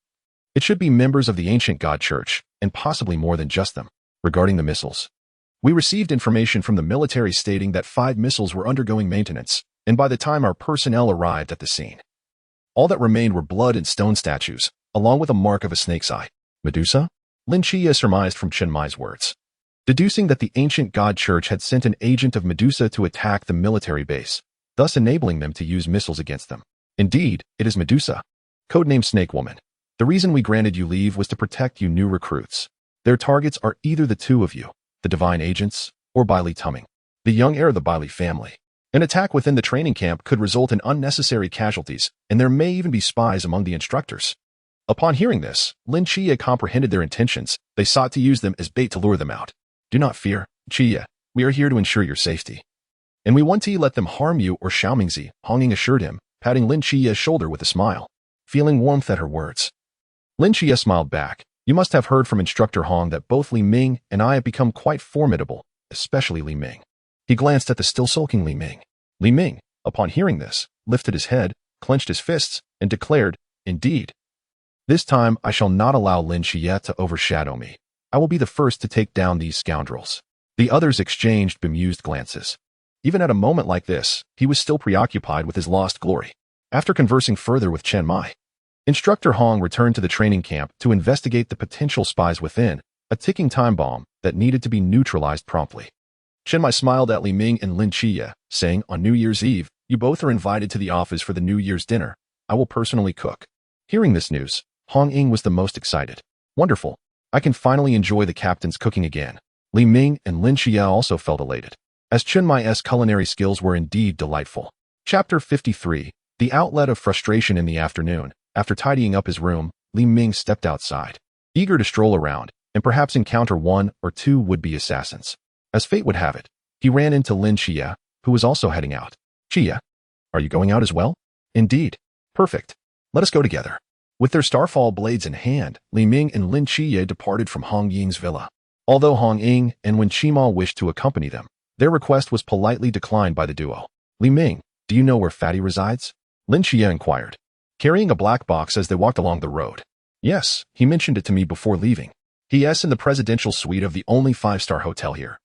it should be members of the ancient God Church, and possibly more than just them. Regarding the missiles, we received information from the military stating that 5 missiles were undergoing maintenance, and by the time our personnel arrived at the scene, all that remained were blood and stone statues, along with a mark of a snake's eye." "Medusa?" Lin Qiye surmised from Chen Mai's words, deducing that the ancient God Church had sent an agent of Medusa to attack the military base, thus enabling them to use missiles against them. "Indeed, it is Medusa, codenamed Snake Woman. The reason we granted you leave was to protect you new recruits. Their targets are either the two of you, the divine agents, or Bailey Tumming, the young heir of the Bailey family. An attack within the training camp could result in unnecessary casualties, and there may even be spies among the instructors." Upon hearing this, Lin Qiye comprehended their intentions. They sought to use them as bait to lure them out. "Do not fear, Qiye. We are here to ensure your safety. And we won't let them harm you or Xiaomingzi," Hong Ying assured him, patting Lin Qiye's shoulder with a smile, feeling warmth at her words. Lin Qiye smiled back. "You must have heard from Instructor Hong that both Li Ming and I have become quite formidable, especially Li Ming." He glanced at the still sulking Li Ming. Li Ming, upon hearing this, lifted his head, clenched his fists, and declared, "Indeed. This time I shall not allow Lin Qiye to overshadow me. I will be the first to take down these scoundrels." The others exchanged bemused glances. Even at a moment like this, he was still preoccupied with his lost glory. After conversing further with Chen Mai, Instructor Hong returned to the training camp to investigate the potential spies within, a ticking time bomb that needed to be neutralized promptly. Chen Mai smiled at Li Ming and Lin Qiye, saying, "On New Year's Eve, you both are invited to the office for the New Year's dinner. I will personally cook." Hearing this news, Hong Ying was the most excited. "Wonderful. I can finally enjoy the captain's cooking again." Li Ming and Lin Qiye also felt elated, as Chen Mai's culinary skills were indeed delightful. Chapter 53, The Outlet of Frustration. In the afternoon, after tidying up his room, Li Ming stepped outside, eager to stroll around and perhaps encounter 1 or 2 would-be assassins. As fate would have it, he ran into Lin Qiye, who was also heading out. "Qiye, are you going out as well?" "Indeed. Perfect. Let us go together." With their starfall blades in hand, Li Ming and Lin Qiye departed from Hong Ying's villa. Although Hong Ying and Wen Qima wished to accompany them, their request was politely declined by the duo. "Li Ming, do you know where Fatty resides?" Lin Qiye inquired, carrying a black box as they walked along the road. "Yes, he mentioned it to me before leaving. He is in the presidential suite of the only 5-star hotel here.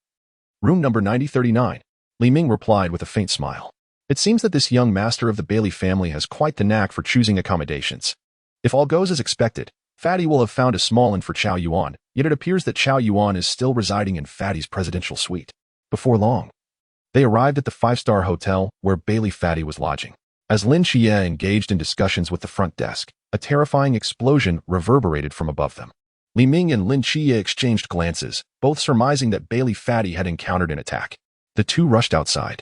Room number 9039, Li Ming replied with a faint smile. It seems that this young master of the Bailey family has quite the knack for choosing accommodations. If all goes as expected, Fatty will have found a small inn for Chow Yuan, yet it appears that Chow Yuan is still residing in Fatty's presidential suite." Before long, they arrived at the 5-star hotel where Bailey Fatty was lodging. As Lin Qiye engaged in discussions with the front desk, a terrifying explosion reverberated from above them. Li Ming and Lin Qiye exchanged glances, both surmising that Bailey Fatty had encountered an attack. The two rushed outside,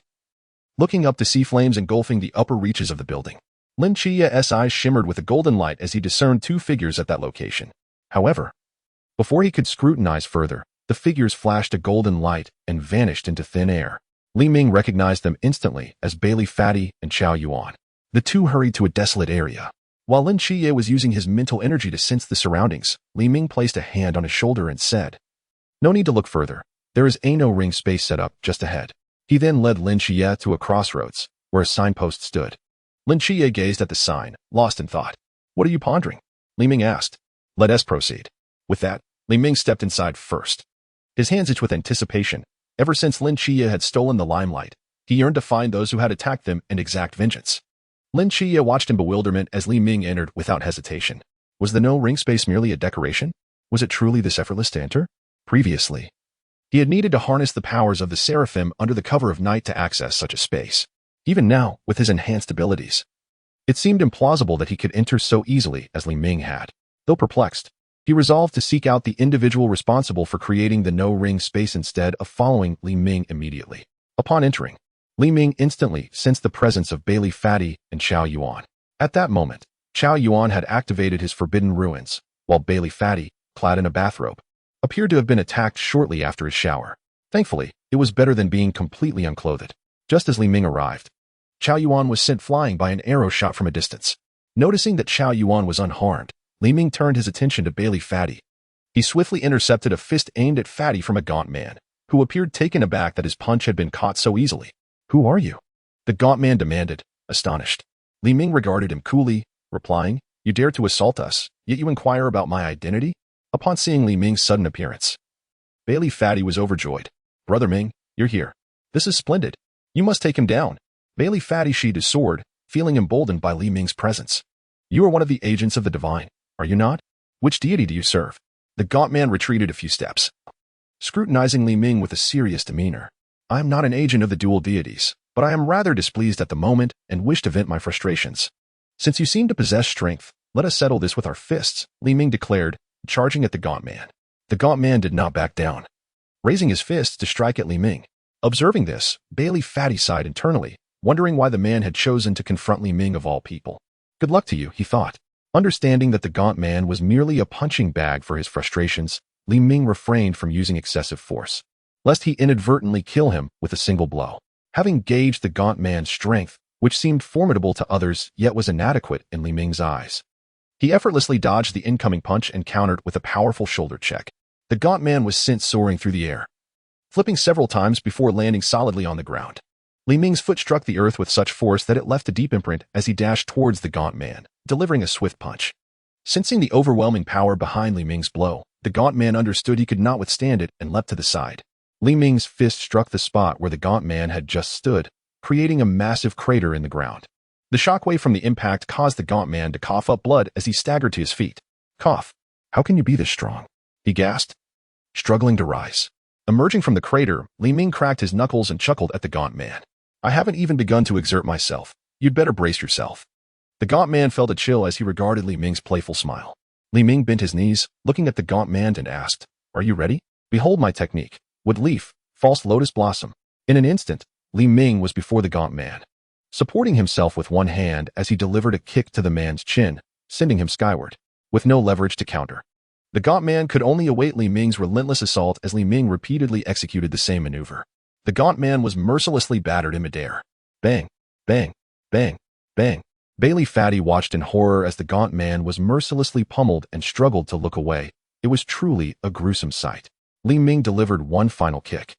looking up to see flames engulfing the upper reaches of the building. Lin Qiye's eyes shimmered with a golden light as he discerned 2 figures at that location. However, before he could scrutinize further, the figures flashed a golden light and vanished into thin air. Li Ming recognized them instantly as Bailey Fatty and Chow Yuan. The two hurried to a desolate area. While Lin Qiye was using his mental energy to sense the surroundings, Li Ming placed a hand on his shoulder and said, "No need to look further. There is a no-ring space set up just ahead." He then led Lin Qiye to a crossroads, where a signpost stood. Lin Qiye gazed at the sign, lost in thought. "What are you pondering?" Li Ming asked. Let us proceed. With that, Li Ming stepped inside first. His hands itched with anticipation. Ever since Lin Qiye had stolen the limelight, he yearned to find those who had attacked them and exact vengeance. Lin Qiye watched in bewilderment as Li Ming entered without hesitation. Was the no-ring space merely a decoration? Was it truly this effortless to enter? Previously, he had needed to harness the powers of the Seraphim under the cover of night to access such a space. Even now, with his enhanced abilities, it seemed implausible that he could enter so easily as Li Ming had. Though perplexed, he resolved to seek out the individual responsible for creating the no-ring space instead of following Li Ming immediately. Upon entering, Li Ming instantly sensed the presence of Bailey Fatty and Qiao Yuan. At that moment, Qiao Yuan had activated his forbidden ruins, while Bailey Fatty, clad in a bathrobe, appeared to have been attacked shortly after his shower. Thankfully, it was better than being completely unclothed. Just as Li Ming arrived, Qiao Yuan was sent flying by an arrow shot from a distance. Noticing that Qiao Yuan was unharmed, Li Ming turned his attention to Bailey Fatty. He swiftly intercepted a fist aimed at Fatty from a gaunt man, who appeared taken aback that his punch had been caught so easily. "Who are you?" the gaunt man demanded, astonished. Li Ming regarded him coolly, replying, "You dare to assault us, yet you inquire about my identity?" Upon seeing Li Ming's sudden appearance, Bailey Fatty was overjoyed. "Brother Ming, you're here. This is splendid. You must take him down." Bailey Fatty sheathed his sword, feeling emboldened by Li Ming's presence. "You are one of the agents of the divine, are you not? Which deity do you serve?" The gaunt man retreated a few steps, scrutinizing Li Ming with a serious demeanor. "I am not an agent of the dual deities, but I am rather displeased at the moment and wish to vent my frustrations. Since you seem to possess strength, let us settle this with our fists," Li Ming declared, charging at the gaunt man. The gaunt man did not back down, raising his fists to strike at Li Ming. Observing this, Bailey Fatty sighed internally, wondering why the man had chosen to confront Li Ming of all people. "Good luck to you," he thought. Understanding that the gaunt man was merely a punching bag for his frustrations, Li Ming refrained from using excessive force, lest he inadvertently kill him with a single blow. Having gauged the gaunt man's strength, which seemed formidable to others yet was inadequate in Li Ming's eyes, he effortlessly dodged the incoming punch and countered with a powerful shoulder check. The gaunt man was sent soaring through the air, flipping several times before landing solidly on the ground. Li Ming's foot struck the earth with such force that it left a deep imprint as he dashed towards the gaunt man, delivering a swift punch. Sensing the overwhelming power behind Li Ming's blow, the gaunt man understood he could not withstand it and leapt to the side. Li Ming's fist struck the spot where the gaunt man had just stood, creating a massive crater in the ground. The shockwave from the impact caused the gaunt man to cough up blood as he staggered to his feet. "Cough. How can you be this strong?" he gasped, struggling to rise. Emerging from the crater, Li Ming cracked his knuckles and chuckled at the gaunt man. "I haven't even begun to exert myself. You'd better brace yourself." The gaunt man felt a chill as he regarded Li Ming's playful smile. Li Ming bent his knees, looking at the gaunt man and asked, "Are you ready? Behold my technique. Wood leaf, false lotus blossom." In an instant, Li Ming was before the gaunt man, supporting himself with one hand as he delivered a kick to the man's chin, sending him skyward, with no leverage to counter. The gaunt man could only await Li Ming's relentless assault as Li Ming repeatedly executed the same maneuver. The gaunt man was mercilessly battered in midair. Bang, bang, bang, bang. Bailey Fatty watched in horror as the gaunt man was mercilessly pummeled and struggled to look away. It was truly a gruesome sight. Li Ming delivered one final kick,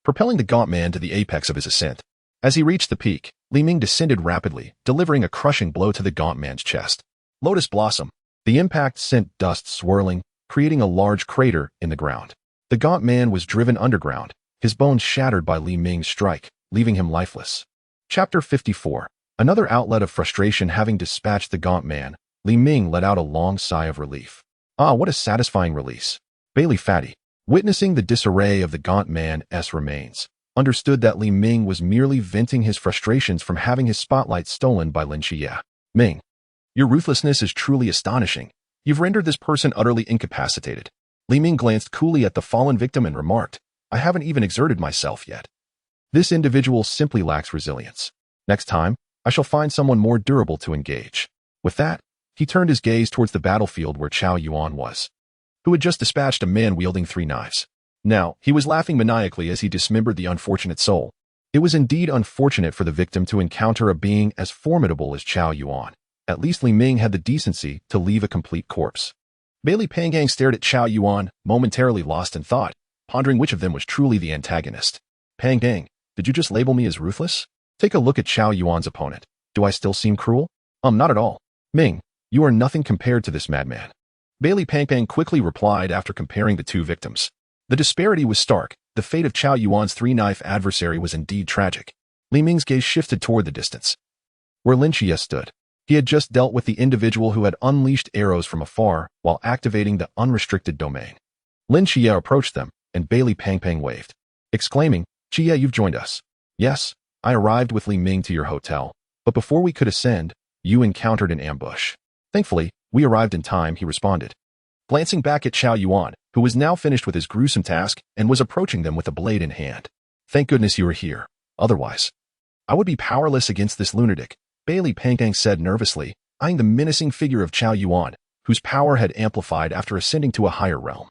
propelling the gaunt man to the apex of his ascent. As he reached the peak, Li Ming descended rapidly, delivering a crushing blow to the gaunt man's chest. Lotus blossom. The impact sent dust swirling, creating a large crater in the ground. The gaunt man was driven underground, his bones shattered by Li Ming's strike, leaving him lifeless. Chapter 54. Another outlet of frustration. Having dispatched the gaunt man, Li Ming let out a long sigh of relief. Ah, what a satisfying release. Bailey Fatty, witnessing the disarray of the gaunt man's remains, understood that Li Ming was merely venting his frustrations from having his spotlight stolen by Lin Qiye. "Ming, your ruthlessness is truly astonishing. You've rendered this person utterly incapacitated." Li Ming glanced coolly at the fallen victim and remarked, "I haven't even exerted myself yet. This individual simply lacks resilience. Next time, I shall find someone more durable to engage." With that, he turned his gaze towards the battlefield where Qiao Yuan was, who had just dispatched a man wielding 3 knives. Now, he was laughing maniacally as he dismembered the unfortunate soul. It was indeed unfortunate for the victim to encounter a being as formidable as Qiao Yuan. At least Li Ming had the decency to leave a complete corpse. Bailey Pangang stared at Qiao Yuan, momentarily lost in thought, pondering which of them was truly the antagonist. "Pangang, did you just label me as ruthless? Take a look at Qiao Yuan's opponent. Do I still seem cruel? Not at all. Ming, you are nothing compared to this madman." Bailey Pang quickly replied after comparing the two victims. The disparity was stark. The fate of Qiao Yuan's three-knife adversary was indeed tragic. Li Ming's gaze shifted toward the distance, where Lin Qiye stood. He had just dealt with the individual who had unleashed arrows from afar while activating the unrestricted domain. Lin Qiye approached them, and Bailey Pang waved, exclaiming, "Qiye, you've joined us." "Yes, I arrived with Li Ming to your hotel, but before we could ascend, you encountered an ambush." "Thankfully, we arrived in time," he responded, glancing back at Qiao Yuan, who was now finished with his gruesome task and was approaching them with a blade in hand. "Thank goodness you were here. Otherwise, I would be powerless against this lunatic," Bailey Pang said nervously, eyeing the menacing figure of Qiao Yuan, whose power had amplified after ascending to a higher realm.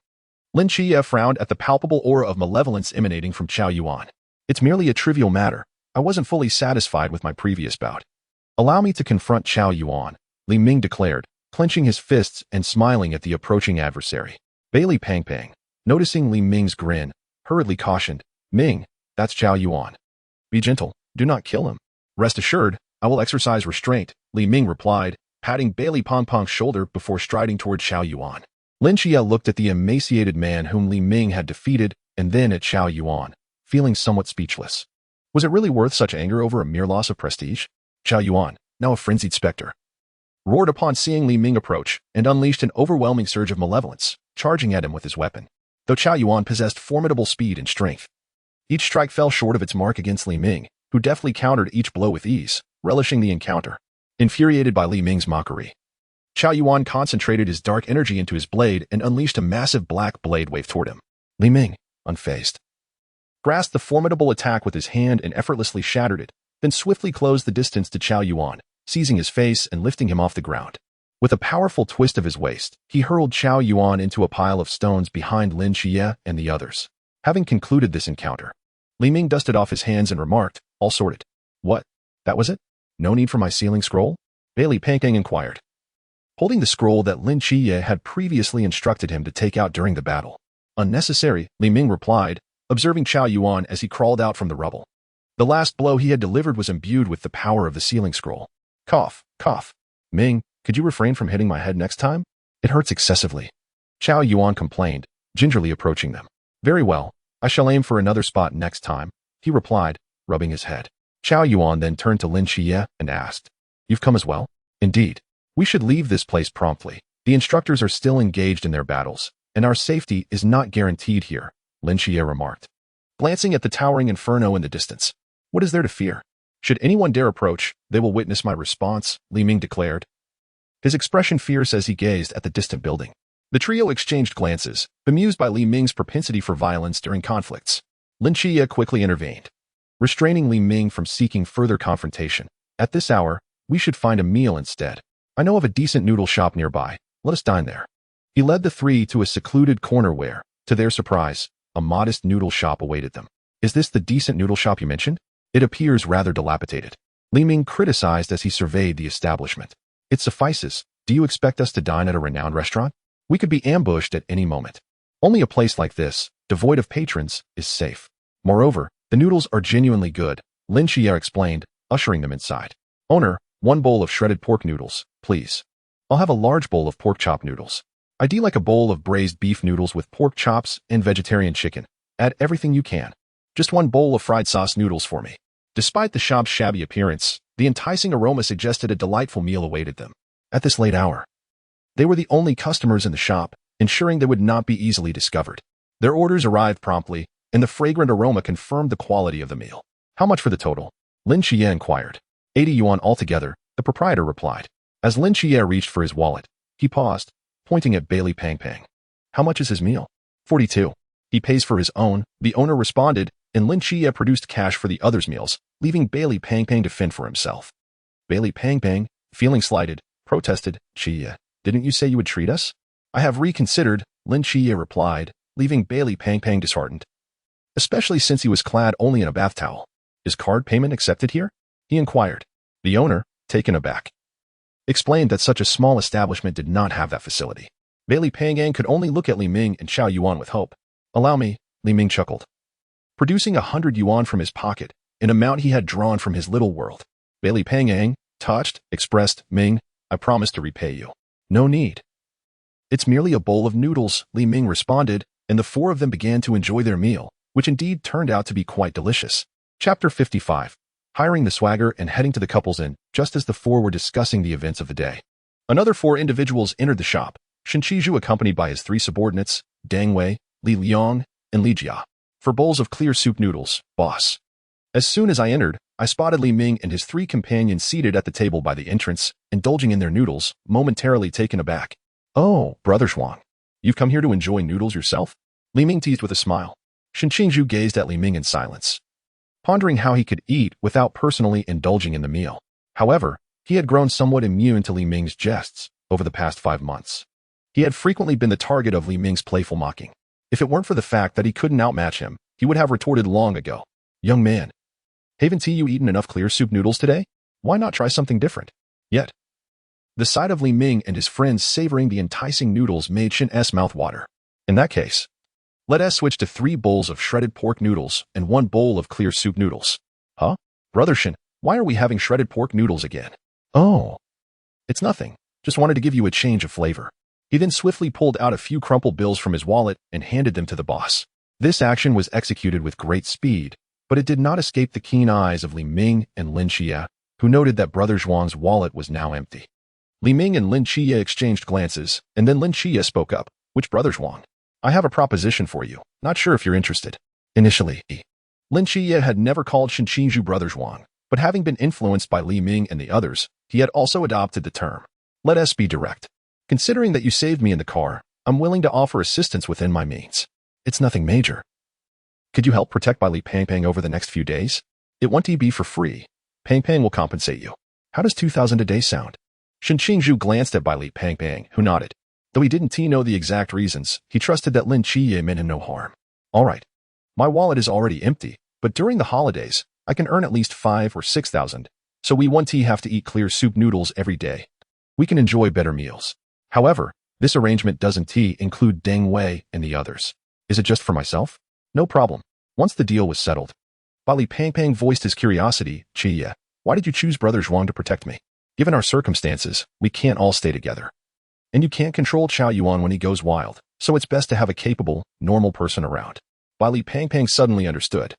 Lin Qiye frowned at the palpable aura of malevolence emanating from Qiao Yuan. "It's merely a trivial matter. I wasn't fully satisfied with my previous bout." "Allow me to confront Qiao Yuan," Li Ming declared, clenching his fists and smiling at the approaching adversary. Bailey Pang, noticing Li Ming's grin, hurriedly cautioned, "Ming, that's Qiao Yuan. Be gentle, do not kill him." "Rest assured, I will exercise restraint," Li Ming replied, patting Bailey Pang's shoulder before striding toward Qiao Yuan. Lin Qiye looked at the emaciated man whom Li Ming had defeated and then at Qiao Yuan, feeling somewhat speechless. Was it really worth such anger over a mere loss of prestige? Qiao Yuan, now a frenzied specter, roared upon seeing Li Ming approach and unleashed an overwhelming surge of malevolence, charging at him with his weapon. Though Qiao Yuan possessed formidable speed and strength, each strike fell short of its mark against Li Ming, who deftly countered each blow with ease, relishing the encounter. Infuriated by Li Ming's mockery, Qiao Yuan concentrated his dark energy into his blade and unleashed a massive black blade wave toward him. Li Ming, unfazed, grasped the formidable attack with his hand and effortlessly shattered it, then swiftly closed the distance to Qiao Yuan, seizing his face and lifting him off the ground. With a powerful twist of his waist, he hurled Qiao Yuan into a pile of stones behind Lin Qiye and the others. Having concluded this encounter, Li Ming dusted off his hands and remarked, all sorted, "What? That was it? No need for my sealing scroll?" Bailey Pang inquired, holding the scroll that Lin Qiye had previously instructed him to take out during the battle. "Unnecessary," Li Ming replied, observing Qiao Yuan as he crawled out from the rubble. The last blow he had delivered was imbued with the power of the sealing scroll. Cough, cough. "Ming, could you refrain from hitting my head next time? It hurts excessively," Qiao Yuan complained, gingerly approaching them. "Very well, I shall aim for another spot next time," he replied, rubbing his head. Qiao Yuan then turned to Lin Qiye and asked, "You've come as well?" "Indeed. We should leave this place promptly. The instructors are still engaged in their battles, and our safety is not guaranteed here," Lin Qiye remarked, glancing at the towering inferno in the distance. "What is there to fear? Should anyone dare approach, they will witness my response," Li Ming declared, his expression fierce as he gazed at the distant building. The trio exchanged glances, bemused by Li Ming's propensity for violence during conflicts. Lin Qiye quickly intervened, restraining Li Ming from seeking further confrontation. "At this hour, we should find a meal instead. I know of a decent noodle shop nearby. Let us dine there." He led the three to a secluded corner where, to their surprise, a modest noodle shop awaited them. "Is this the decent noodle shop you mentioned? It appears rather dilapidated," Li Ming criticized as he surveyed the establishment. "It suffices. Do you expect us to dine at a renowned restaurant? We could be ambushed at any moment. Only a place like this, devoid of patrons, is safe. Moreover, the noodles are genuinely good," Lin Qiye explained, ushering them inside. "Owner, 1 bowl of shredded pork noodles, please." "I'll have a large bowl of pork chop noodles." "I'd like a bowl of braised beef noodles with pork chops and vegetarian chicken. Add everything you can. Just 1 bowl of fried sauce noodles for me." Despite the shop's shabby appearance, the enticing aroma suggested a delightful meal awaited them. At this late hour, they were the only customers in the shop, ensuring they would not be easily discovered. Their orders arrived promptly, and the fragrant aroma confirmed the quality of the meal. "How much for the total?" Lin Qiye inquired. 80 yuan altogether, the proprietor replied. As Lin Qiye reached for his wallet, he paused, pointing at Bailey Pang. "How much is his meal?" 42. "He pays for his own," the owner responded, and Lin Qiye produced cash for the others' meals, leaving Bailey Pang to fend for himself. Bailey Pang, feeling slighted, protested, "Qiye, didn't you say you would treat us?" "I have reconsidered," Lin Qiye replied, leaving Bailey Pang disheartened, especially since he was clad only in a bath towel. "Is card payment accepted here?" he inquired. The owner, taken aback, explained that such a small establishment did not have that facility. Bailey Pang could only look at Li Ming and Qiao Yuan with hope. "Allow me," Li Ming chuckled, producing 100 yuan from his pocket, an amount he had drawn from his little world. Bailey Pang, touched, expressed, "Ming, I promise to repay you." "No need. It's merely a bowl of noodles, Li Ming responded, and the four of them began to enjoy their meal, which indeed turned out to be quite delicious. Chapter 55. Hiring the swagger and heading to the couple's inn, just as the four were discussing the events of the day. Another four individuals entered the shop, Shen Qizhu accompanied by his three subordinates, Dang Wei, Li Liang, and Li Jia. For bowls of clear soup noodles, boss. As soon as I entered, I spotted Li Ming and his three companions seated at the table by the entrance, indulging in their noodles, momentarily taken aback. Oh, Brother Zhuang. You've come here to enjoy noodles yourself? Li Ming teased with a smile. Shen Qizhu gazed at Li Ming in silence, pondering how he could eat without personally indulging in the meal. However, he had grown somewhat immune to Li Ming's jests over the past 5 months. He had frequently been the target of Li Ming's playful mocking. If it weren't for the fact that he couldn't outmatch him, he would have retorted long ago. Young man, haven't you eaten enough clear soup noodles today? Why not try something different? Yet, the sight of Li Ming and his friends savoring the enticing noodles made Shen's mouth water. In that case, let us switch to 3 bowls of shredded pork noodles and 1 bowl of clear soup noodles. Huh? Brother Shen, why are we having shredded pork noodles again? Oh, it's nothing. Just wanted to give you a change of flavor. He then swiftly pulled out a few crumpled bills from his wallet and handed them to the boss. This action was executed with great speed, but it did not escape the keen eyes of Li Ming and Lin Qiye, who noted that Brother Zhuang's wallet was now empty. Li Ming and Lin Qiye exchanged glances, and then Lin Qiye spoke up. Which Brother Zhuang? I have a proposition for you. Not sure if you're interested. Initially, Lin Qiye had never called Shen Qizhu Brother Zhuang, but having been influenced by Li Ming and the others, he had also adopted the term. Let us be direct. Considering that you saved me in the car, I'm willing to offer assistance within my means. It's nothing major. Could you help protect Bai Li Pang over the next few days? It won't be for free. Pang will compensate you. How does 2,000 a day sound? Shen Qingzhu glanced at Bai Li Pang, who nodded. Though he didn't know the exact reasons, he trusted that Lin Qiye meant him no harm. All right. My wallet is already empty, but during the holidays, I can earn at least 5 or 6,000, so we won't have to eat clear soup noodles every day. We can enjoy better meals. However, this arrangement doesn't include Deng Wei and the others. Is it just for myself? No problem. Once the deal was settled, Bai Li Pang voiced his curiosity. Qiye, why did you choose Brother Zhuang to protect me? Given our circumstances, we can't all stay together. And you can't control Chao Yuan when he goes wild, so it's best to have a capable, normal person around. Bai Li Pang suddenly understood.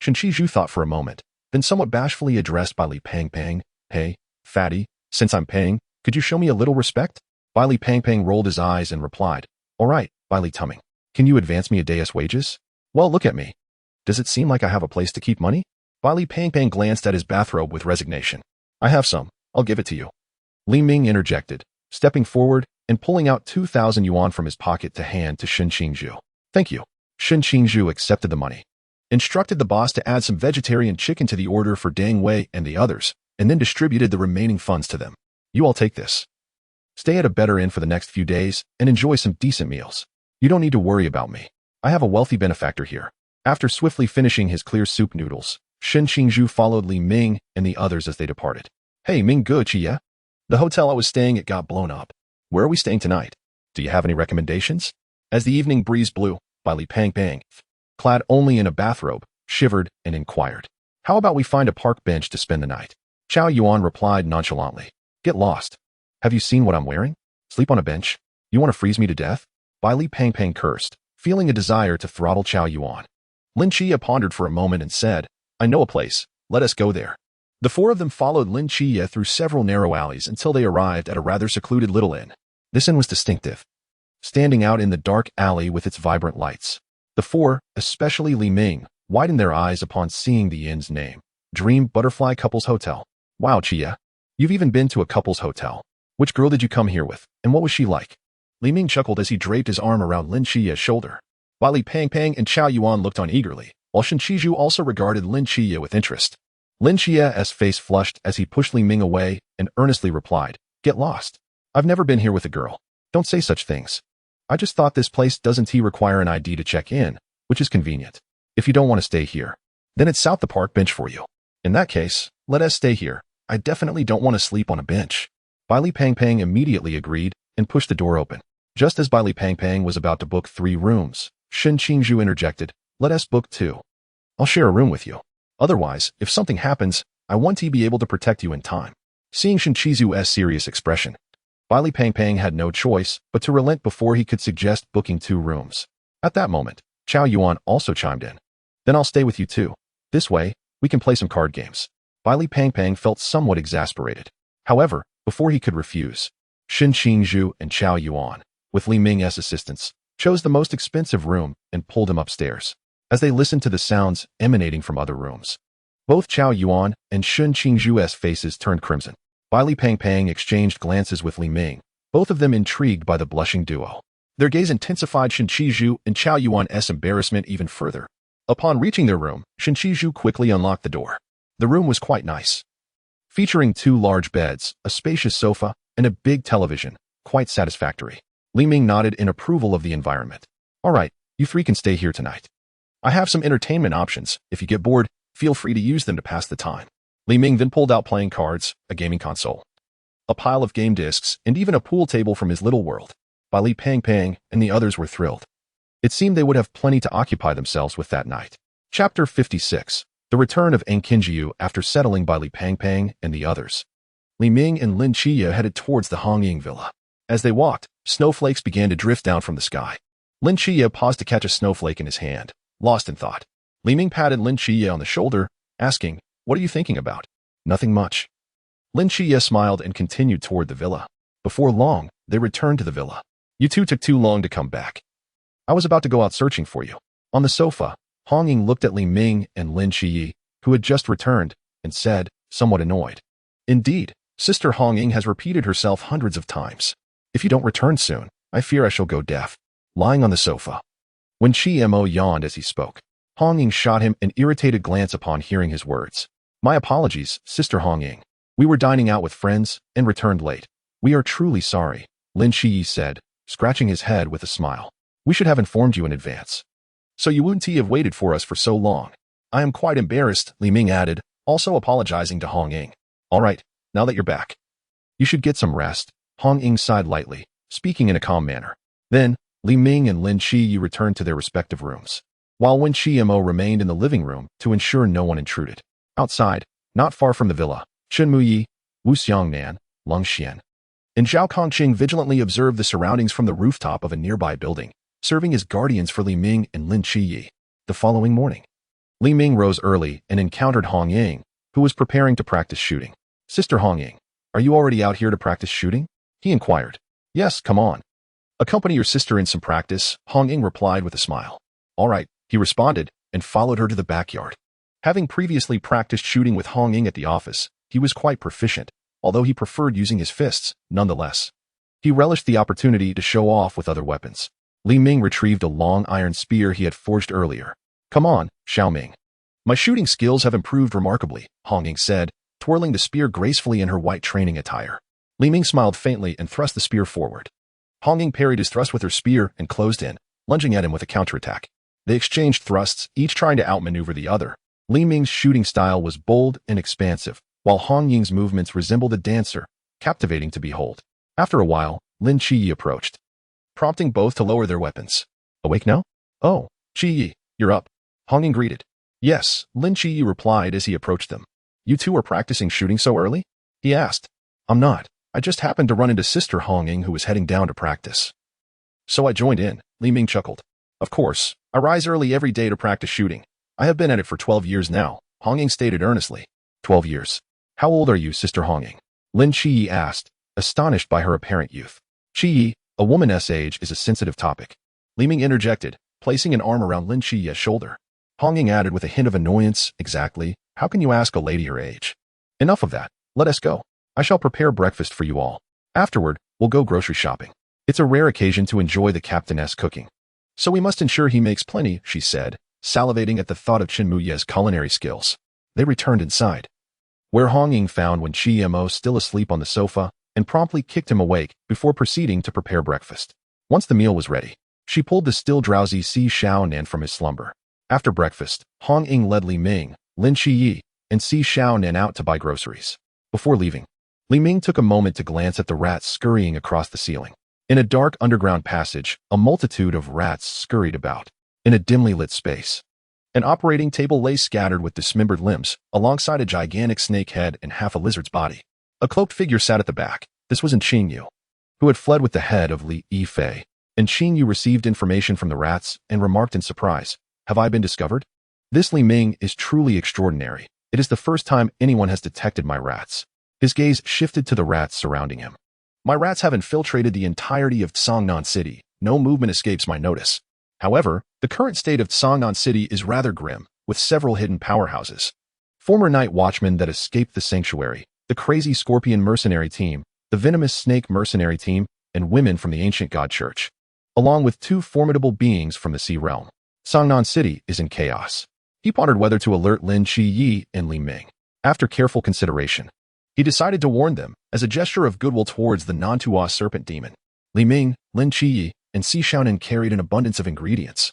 Shen Qizhu thought for a moment, then somewhat bashfully addressed Bai Li Pang. Hey, fatty, since I'm paying, could you show me a little respect? Bai Li Pang rolled his eyes and replied, all right, Bai Li Tumming. Can you advance me a day's wages? Well, look at me. Does it seem like I have a place to keep money? Bai Li Pang glanced at his bathrobe with resignation. I have some. I'll give it to you. Li Ming interjected, stepping forward and pulling out 2,000 yuan from his pocket to hand to Shen Qingzhu. Thank you. Shen Qingzhu accepted the money, instructed the boss to add some vegetarian chicken to the order for Dang Wei and the others, and then distributed the remaining funds to them. You all take this. Stay at a better inn for the next few days and enjoy some decent meals. You don't need to worry about me. I have a wealthy benefactor here. After swiftly finishing his clear soup noodles, Shen Qingzhu followed Li Ming and the others as they departed. Hey, Ming Qiye. The hotel I was staying at got blown up. Where are we staying tonight? Do you have any recommendations? As the evening breeze blew, Bai Li Pang, clad only in a bathrobe, shivered and inquired. How about we find a park bench to spend the night? Chao Yuan replied nonchalantly. Get lost. Have you seen what I'm wearing? Sleep on a bench? You want to freeze me to death? Bai Li Pang cursed, feeling a desire to throttle Chao Yuan. Lin Qiye pondered for a moment and said, I know a place. Let us go there. The four of them followed Lin Qiye through several narrow alleys until they arrived at a rather secluded little inn. This inn was distinctive, standing out in the dark alley with its vibrant lights. The four, especially Li Ming, widened their eyes upon seeing the inn's name. Dream Butterfly Couples Hotel. Wow, Qiye. You've even been to a couple's hotel. Which girl did you come here with, and what was she like? Li Ming chuckled as he draped his arm around Lin Qiye's shoulder. Bai Li Pang and Chao Yuan looked on eagerly, while Shen Qizhu also regarded Lin Qiye with interest. Lin Qiye's face flushed as he pushed Li Ming away and earnestly replied, Get lost. I've never been here with a girl. Don't say such things. I just thought this place doesn't require an ID to check in, which is convenient. If you don't want to stay here, then it's out the park bench for you. In that case, let us stay here. I definitely don't want to sleep on a bench. Bai Li Pang immediately agreed and pushed the door open. Just as Bai Li Pang was about to book 3 rooms, Shen Qingzhu interjected, Let us book 2. I'll share a room with you. Otherwise, if something happens, I want to be able to protect you in time. Seeing Shen Qizhu's serious expression, Li Pang had no choice but to relent before he could suggest booking 2 rooms. At that moment, Chao Yuan also chimed in. Then I'll stay with you too. This way, we can play some card games. Li Pang felt somewhat exasperated. However, before he could refuse, Shen Qingzhu and Chao Yuan, with Li Ming's assistance, chose the most expensive room and pulled him upstairs. As they listened to the sounds emanating from other rooms, both Chao Yuan and Shen Qingzhu's faces turned crimson. Li Pang exchanged glances with Li Ming, both of them intrigued by the blushing duo. Their gaze intensified Shen Qingzhu and Chao Yuan's embarrassment even further. Upon reaching their room, Shen Qingzhu quickly unlocked the door. The room was quite nice, featuring 2 large beds, a spacious sofa, and a big television, quite satisfactory. Li Ming nodded in approval of the environment. All right, you 3 can stay here tonight. I have some entertainment options. If you get bored, feel free to use them to pass the time. Li Ming then pulled out playing cards, a gaming console, a pile of game discs, and even a pool table from his little world. Li Pang and the others were thrilled. It seemed they would have plenty to occupy themselves with that night. Chapter 56. The return of Lin Qiye after settling by Li Pang and the others. Li Ming and Lin Qiye headed towards the Hongying villa. As they walked, snowflakes began to drift down from the sky. Lin Qiye paused to catch a snowflake in his hand, lost in thought. Li Ming patted Lin Qiye on the shoulder, asking, "What are you thinking about?" "Nothing much." Lin Qiye smiled and continued toward the villa. Before long, they returned to the villa. "You 2 took too long to come back. I was about to go out searching for you." On the sofa, Hongying looked at Li Ming and Lin Qiye, who had just returned, and said, somewhat annoyed, "Indeed, Sister Hongying has repeated herself hundreds of times. If you don't return soon, I fear I shall go deaf." Lying on the sofa. When Mo yawned as he spoke, Hongying shot him an irritated glance upon hearing his words. "My apologies, Sister Hongying. We were dining out with friends and returned late. We are truly sorry," Lin Qiye said, scratching his head with a smile. "We should have informed you in advance. So you wouldn't have waited for us for so long. I am quite embarrassed," Li Ming added, also apologizing to Hongying. "All right, now that you're back, you should get some rest," Hongying sighed lightly, speaking in a calm manner. Then, Li Ming and Lin Qiye returned to their respective rooms, while Wen Mo remained in the living room to ensure no one intruded. Outside, not far from the villa, Chen Muyi, Wu Xiangnan, Lung Xian, and Zhao Kongqing vigilantly observed the surroundings from the rooftop of a nearby building, serving as guardians for Li Ming and Lin Qiye. The following morning, Li Ming rose early and encountered Hongying, who was preparing to practice shooting. "Sister Hongying, are you already out here to practice shooting?" he inquired. "Yes, come on. Accompany your sister in some practice," Hongying replied with a smile. "All right," he responded, and followed her to the backyard. Having previously practiced shooting with Hongying at the office, he was quite proficient, although he preferred using his fists, nonetheless. He relished the opportunity to show off with other weapons. Li Ming retrieved a long iron spear he had forged earlier. "Come on, Xiaoming. My shooting skills have improved remarkably," Hongying said, twirling the spear gracefully in her white training attire. Li Ming smiled faintly and thrust the spear forward. Hongying parried his thrust with her spear and closed in, lunging at him with a counterattack. They exchanged thrusts, each trying to outmaneuver the other. Li Ming's shooting style was bold and expansive, while Hongying's movements resembled a dancer, captivating to behold. After a while, Lin Qiye approached, prompting both to lower their weapons. "Awake now?" "Oh, Qiye, you're up," Hongying greeted. "Yes," Lin Qiye replied as he approached them. "You 2 are practicing shooting so early?" he asked. "I'm not. I just happened to run into Sister Hongying who was heading down to practice. So I joined in," Li Ming chuckled. "Of course, I rise early every day to practice shooting. I have been at it for 12 years now," Hongying stated earnestly. 12 years. How old are you, Sister Hongying?" Lin Qiye asked, astonished by her apparent youth. "Qiye, a woman's age is a sensitive topic," Li Ming interjected, placing an arm around Lin Qiye's shoulder. Hongying added with a hint of annoyance, "Exactly, how can you ask a lady her age? Enough of that, let us go. I shall prepare breakfast for you all. Afterward, we'll go grocery shopping. It's a rare occasion to enjoy the captain's cooking, so we must ensure he makes plenty," she said, salivating at the thought of Chen Muye's culinary skills. They returned inside, where Hongying found Wen Mo still asleep on the sofa and promptly kicked him awake before proceeding to prepare breakfast. Once the meal was ready, she pulled the still drowsy Si Xiaonan from his slumber. After breakfast, Hongying led Li Ming, Lin Qiye, and Si Xiaonan out to buy groceries. Before leaving, Li Ming took a moment to glance at the rats scurrying across the ceiling. In a dark underground passage, a multitude of rats scurried about. In a dimly lit space, an operating table lay scattered with dismembered limbs, alongside a gigantic snake head and half a lizard's body. A cloaked figure sat at the back. This was Qingyu, who had fled with the head of Lin Qiye. And Qing, you received information from the rats and remarked in surprise, "Have I been discovered?" This Li Ming is truly extraordinary. It is the first time anyone has detected my rats. His gaze shifted to the rats surrounding him. My rats have infiltrated the entirety of Tsangnan City. No movement escapes my notice. However, the current state of Tsangnan City is rather grim, with several hidden powerhouses. Former night watchmen that escaped the sanctuary, the crazy scorpion mercenary team, the venomous snake mercenary team, and women from the ancient god church, along with two formidable beings from the sea realm. Tsangnan City is in chaos. He pondered whether to alert Lin Qiye and Li Ming. After careful consideration, he decided to warn them as a gesture of goodwill towards the Nantua serpent demon. Li Ming, Lin Qiye, and Shenanigans carried an abundance of ingredients,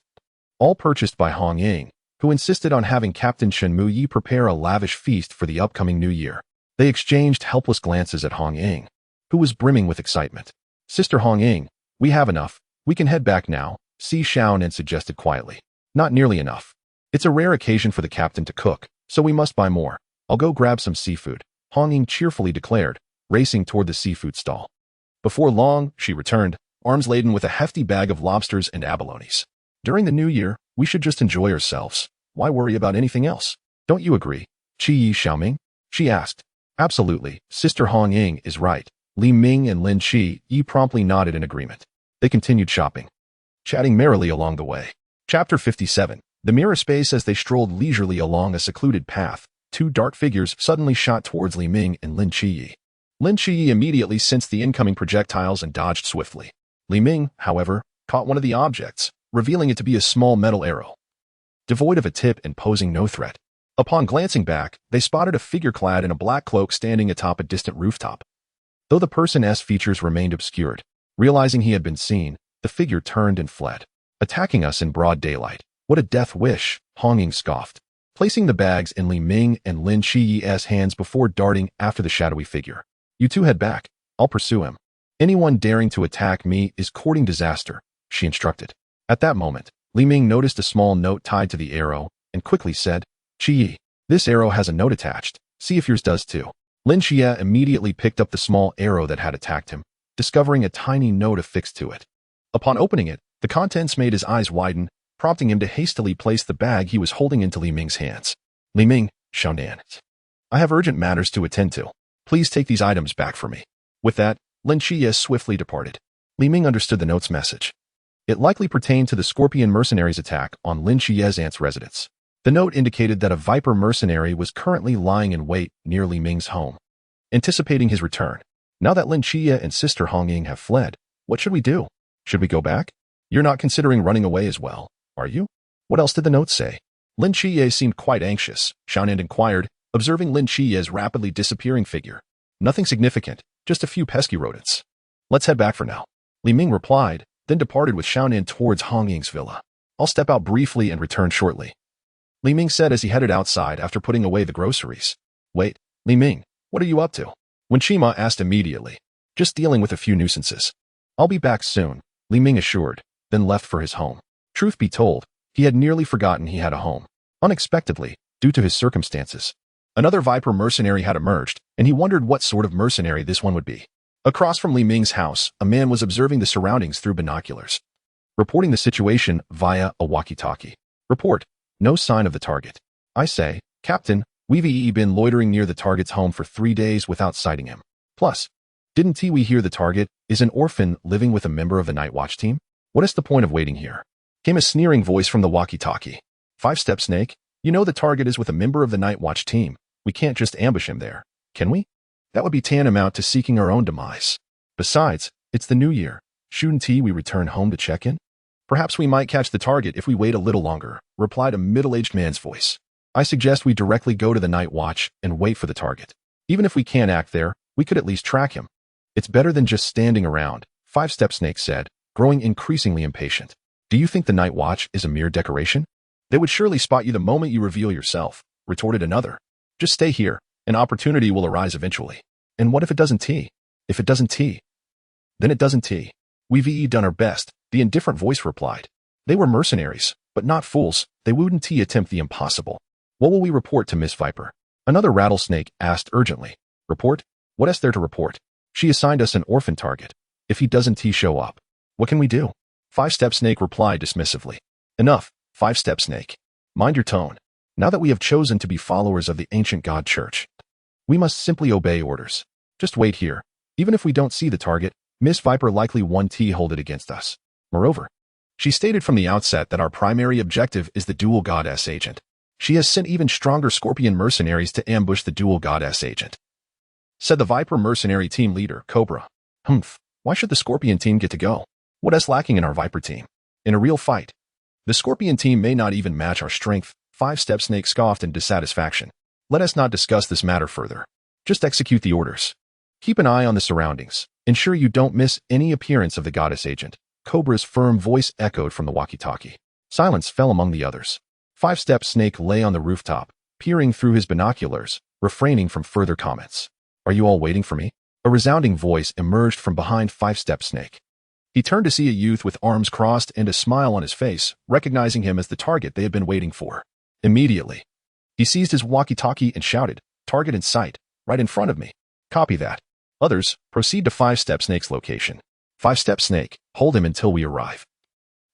all purchased by Hong Ying, who insisted on having Captain Shen Yi prepare a lavish feast for the upcoming new year. They exchanged helpless glances at Hong Ying, who was brimming with excitement. "Sister Hong Ying, we have enough. We can head back now," Shenanigans suggested quietly. "Not nearly enough. It's a rare occasion for the captain to cook, so we must buy more. I'll go grab some seafood," Hong Ying cheerfully declared, racing toward the seafood stall. Before long, she returned, arms laden with a hefty bag of lobsters and abalones. "During the new year, we should just enjoy ourselves. Why worry about anything else? Don't you agree, Qiye Xiaoming?" she asked. "Absolutely, Sister Hong Ying is right." Li Ming and Lin Qiye promptly nodded in agreement. They continued shopping, chatting merrily along the way. Chapter 57. The mirror space. As they strolled leisurely along a secluded path, two dark figures suddenly shot towards Li Ming and Lin Qiye. Lin Qiye immediately sensed the incoming projectiles and dodged swiftly. Li Ming, however, caught one of the objects, revealing it to be a small metal arrow, devoid of a tip and posing no threat. Upon glancing back, they spotted a figure clad in a black cloak standing atop a distant rooftop. Though the person's features remained obscured, realizing he had been seen, the figure turned and fled. "Attacking us in broad daylight. What a death wish," Hong Ying scoffed, placing the bags in Li Ming and Lin Qiye's hands before darting after the shadowy figure. "You two head back. I'll pursue him. Anyone daring to attack me is courting disaster," she instructed. At that moment, Li Ming noticed a small note tied to the arrow and quickly said, "Qiye, this arrow has a note attached. See if yours does too." Lin Qiye immediately picked up the small arrow that had attacked him, discovering a tiny note affixed to it. Upon opening it, the contents made his eyes widen, prompting him to hastily place the bag he was holding into Li Ming's hands. "Li Ming, Shenanigans, I have urgent matters to attend to. Please take these items back for me." With that, Lin Qiye swiftly departed. Li Ming understood the note's message. It likely pertained to the Scorpion mercenaries' attack on Lin Qiye's aunt's residence. The note indicated that a Viper mercenary was currently lying in wait near Li Ming's home, anticipating his return. "Now that Lin Qiye and Sister Hong Ying have fled, what should we do? Should we go back? You're not considering running away as well, are you?" "What else did the note say?" Lin Qiye seemed quite anxious, Shenanigans inquired, observing Lin Qiye's rapidly disappearing figure. "Nothing significant, just a few pesky rodents. Let's head back for now," Li Ming replied, then departed with Shenanigans towards Hong Ying's villa. "I'll step out briefly and return shortly," Li Ming said as he headed outside after putting away the groceries. "Wait, Li Ming, what are you up to?" Wen Qima asked immediately. "Just dealing with a few nuisances." "I'll be back soon," Li Ming assured, then left for his home. Truth be told, he had nearly forgotten he had a home. Unexpectedly, due to his circumstances, another Viper mercenary had emerged, and he wondered what sort of mercenary this one would be. Across from Li Ming's house, a man was observing the surroundings through binoculars, reporting the situation via a walkie-talkie. "Report. No sign of the target." "I say, Captain, we've been loitering near the target's home for 3 days without sighting him. Plus, didn't we hear the target is an orphan living with a member of the Night Watch team? What is the point of waiting here?" Came a sneering voice from the walkie-talkie. "Five-step snake, you know the target is with a member of the Night Watch team. We can't just ambush him there, can we? That would be tantamount to seeking our own demise. Besides, it's the new year. Shouldn't we return home to check in? Perhaps we might catch the target if we wait a little longer," replied a middle-aged man's voice. "I suggest we directly go to the Night Watch and wait for the target. Even if we can't act there, we could at least track him. It's better than just standing around," Five-Step Snake said, growing increasingly impatient. "Do you think the Night Watch is a mere decoration? They would surely spot you the moment you reveal yourself," retorted another. "Just stay here. An opportunity will arise eventually." "And what if it doesn't? If it doesn't, then it doesn't. We've done our best," the indifferent voice replied. "They were mercenaries, but not fools. They wouldn't attempt the impossible." "What will we report to Miss Viper?" Another rattlesnake asked urgently. "Report? What is there to report? She assigned us an orphan target. If he doesn't show up, what can we do? Five-Step Snake replied dismissively. Enough, Five-Step Snake. Mind your tone. Now that we have chosen to be followers of the ancient God Church, we must simply obey orders. Just wait here. Even if we don't see the target, Miss Viper likely won't hold it against us. Moreover, she stated from the outset that our primary objective is the dual goddess agent. She has sent even stronger Scorpion mercenaries to ambush the dual goddess agent, said the Viper mercenary team leader, Cobra. Why should the Scorpion team get to go? What is lacking in our Viper team? In a real fight, the Scorpion team may not even match our strength. Five-Step Snake scoffed in dissatisfaction. Let us not discuss this matter further. Just execute the orders. Keep an eye on the surroundings. Ensure you don't miss any appearance of the goddess agent. Cobra's firm voice echoed from the walkie-talkie. Silence fell among the others. Five-Step Snake lay on the rooftop, peering through his binoculars, refraining from further comments. Are you all waiting for me? A resounding voice emerged from behind Five-Step Snake. He turned to see a youth with arms crossed and a smile on his face, recognizing him as the target they had been waiting for. Immediately, he seized his walkie-talkie and shouted, "Target in sight, right in front of me." Copy that. Others, proceed to Five-Step Snake's location. Five-Step Snake, hold him until we arrive.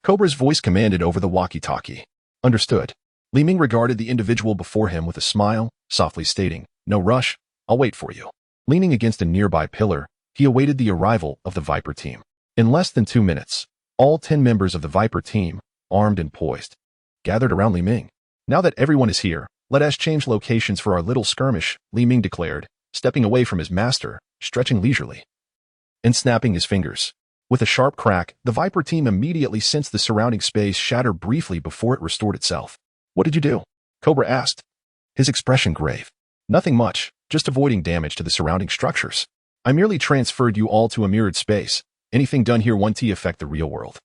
Cobra's voice commanded over the walkie-talkie. Understood. Li Ming regarded the individual before him with a smile, softly stating, "No rush, I'll wait for you." Leaning against a nearby pillar, he awaited the arrival of the Viper team. In less than 2 minutes, all 10 members of the Viper team, armed and poised, gathered around Li Ming. Now that everyone is here, let us change locations for our little skirmish, Li Ming declared, stepping away from his master, stretching leisurely, and snapping his fingers. With a sharp crack, the Viper team immediately sensed the surrounding space shatter briefly before it restored itself. What did you do? Cobra asked, his expression grave. Nothing much, just avoiding damage to the surrounding structures. I merely transferred you all to a mirrored space. Anything done here won't affect the real world.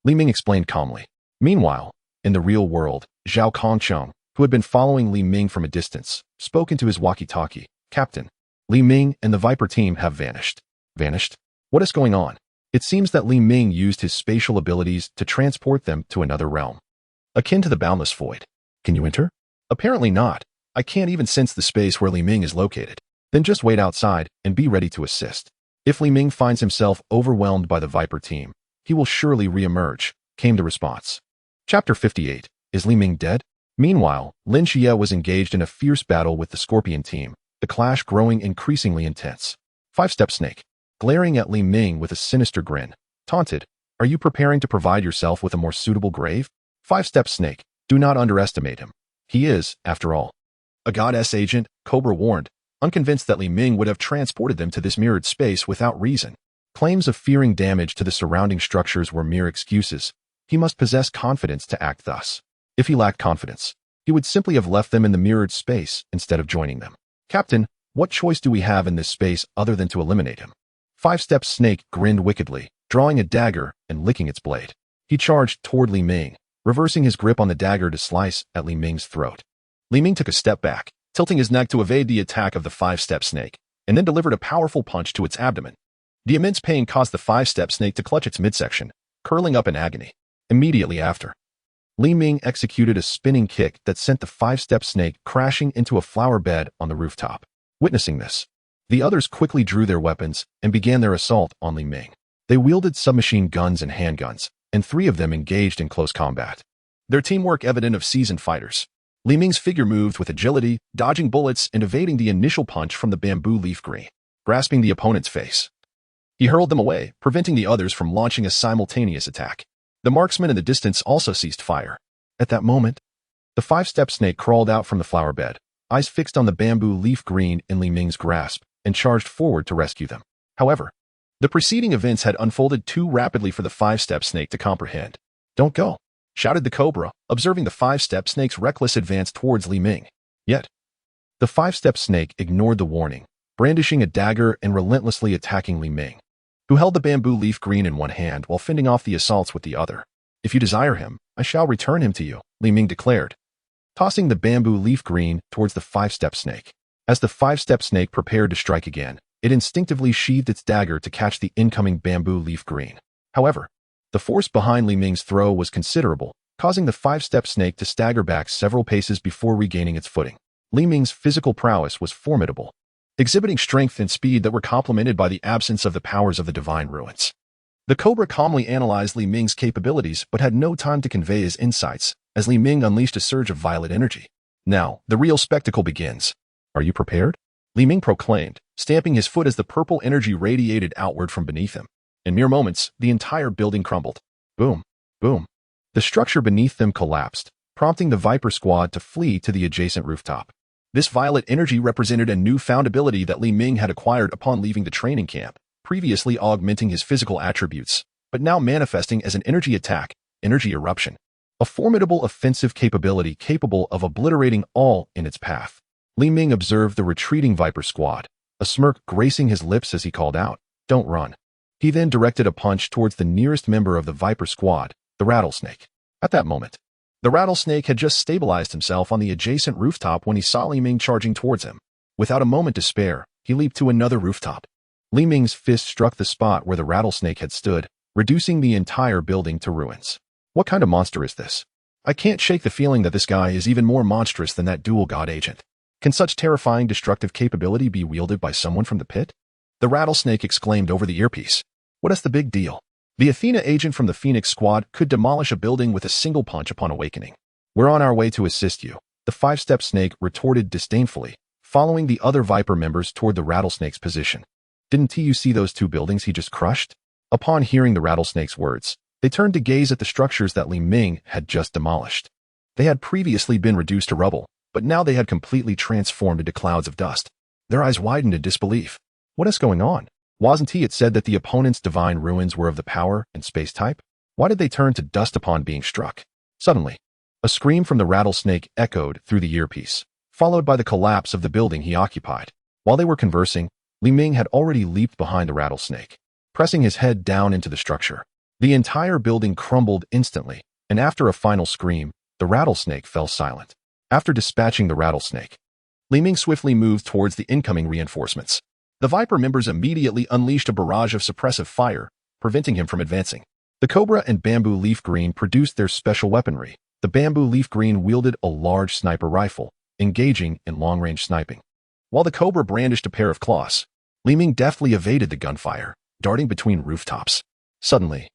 Li Ming explained calmly. Meanwhile, in the real world, Zhao Kongcheng, who had been following Li Ming from a distance, spoke into his walkie-talkie. Captain, Li Ming and the Viper team have vanished. Vanished? What is going on? It seems that Li Ming used his spatial abilities to transport them to another realm, akin to the boundless void. Can you enter? Apparently not. I can't even sense the space where Li Ming is located. Then just wait outside and be ready to assist. If Li Ming finds himself overwhelmed by the Viper team, he will surely re-emerge, came the response. Chapter 58. Is Li Ming dead? Meanwhile, Lin Qiye was engaged in a fierce battle with the Scorpion team, the clash growing increasingly intense. Five-Step Snake, glaring at Li Ming with a sinister grin, taunted, "Are you preparing to provide yourself with a more suitable grave?" Five-Step Snake, do not underestimate him. He is, after all, a goddess agent, Cobra warned, unconvinced that Li Ming would have transported them to this mirrored space without reason. Claims of fearing damage to the surrounding structures were mere excuses. He must possess confidence to act thus. If he lacked confidence, he would simply have left them in the mirrored space instead of joining them. Captain, what choice do we have in this space other than to eliminate him? Five-Step Snake grinned wickedly, drawing a dagger and licking its blade. He charged toward Li Ming, reversing his grip on the dagger to slice at Li Ming's throat. Li Ming took a step back, tilting his neck to evade the attack of the Five-Step Snake, and then delivered a powerful punch to its abdomen. The immense pain caused the Five-Step Snake to clutch its midsection, curling up in agony. Immediately after, Li Ming executed a spinning kick that sent the Five-Step Snake crashing into a flower bed on the rooftop. Witnessing this, the others quickly drew their weapons and began their assault on Li Ming. They wielded submachine guns and handguns, and 3 of them engaged in close combat. Their teamwork evident of seasoned fighters. Li Ming's figure moved with agility, dodging bullets and evading the initial punch from the bamboo leaf green, grasping the opponent's face. He hurled them away, preventing the others from launching a simultaneous attack. The marksman in the distance also ceased fire. At that moment, the Five-Step Snake crawled out from the flower bed, eyes fixed on the bamboo leaf green in Li Ming's grasp, and charged forward to rescue them. However, the preceding events had unfolded too rapidly for the Five-Step Snake to comprehend. "Don't go," shouted the Cobra, observing the Five-Step Snake's reckless advance towards Li Ming. Yet, the Five-Step Snake ignored the warning, brandishing a dagger and relentlessly attacking Li Ming, who held the bamboo leaf green in one hand while fending off the assaults with the other. "If you desire him, I shall return him to you," Li Ming declared, tossing the bamboo leaf green towards the Five-Step Snake. As the Five-Step Snake prepared to strike again, it instinctively sheathed its dagger to catch the incoming bamboo leaf green. However, the force behind Li Ming's throw was considerable, causing the Five-Step Snake to stagger back several paces before regaining its footing. Li Ming's physical prowess was formidable. exhibiting strength and speed that were complemented by the absence of the powers of the divine ruins. The Cobra calmly analyzed Li Ming's capabilities but had no time to convey his insights, as Li Ming unleashed a surge of violet energy. Now, the real spectacle begins. Are you prepared? Li Ming proclaimed, stamping his foot as the purple energy radiated outward from beneath him. In mere moments, the entire building crumbled. Boom, boom. The structure beneath them collapsed, prompting the Viper Squad to flee to the adjacent rooftop. This violet energy represented a newfound ability that Li Ming had acquired upon leaving the training camp, previously augmenting his physical attributes, but now manifesting as an energy attack, energy eruption. A formidable offensive capability capable of obliterating all in its path. Li Ming observed the retreating Viper Squad, a smirk gracing his lips as he called out, "Don't run." He then directed a punch towards the nearest member of the Viper Squad, the Rattlesnake. At that moment, the Rattlesnake had just stabilized himself on the adjacent rooftop when he saw Li Ming charging towards him. Without a moment to spare, he leaped to another rooftop. Li Ming's fist struck the spot where the Rattlesnake had stood, reducing the entire building to ruins. What kind of monster is this? I can't shake the feeling that this guy is even more monstrous than that dual god agent. Can such terrifying destructive capability be wielded by someone from the pit? The Rattlesnake exclaimed over the earpiece. What is the big deal? The Athena agent from the Phoenix Squad could demolish a building with a single punch upon awakening. We're on our way to assist you, the five-step snake retorted disdainfully, following the other Viper members toward the Rattlesnake's position. Didn't you see those two buildings he just crushed? Upon hearing the Rattlesnake's words, they turned to gaze at the structures that Li Ming had just demolished. They had previously been reduced to rubble, but now they had completely transformed into clouds of dust. Their eyes widened in disbelief. What is going on? Wasn't it said that the opponent's divine ruins were of the power and space type? Why did they turn to dust upon being struck? Suddenly, a scream from the Rattlesnake echoed through the earpiece, followed by the collapse of the building he occupied. While they were conversing, Li Ming had already leaped behind the Rattlesnake, pressing his head down into the structure. The entire building crumbled instantly, and after a final scream, the Rattlesnake fell silent. After dispatching the Rattlesnake, Li Ming swiftly moved towards the incoming reinforcements. The Viper members immediately unleashed a barrage of suppressive fire, preventing him from advancing. The Cobra and Bamboo Leaf Green produced their special weaponry. The Bamboo Leaf Green wielded a large sniper rifle, engaging in long-range sniping. While the Cobra brandished a pair of claws, Li Ming deftly evaded the gunfire, darting between rooftops. Suddenly,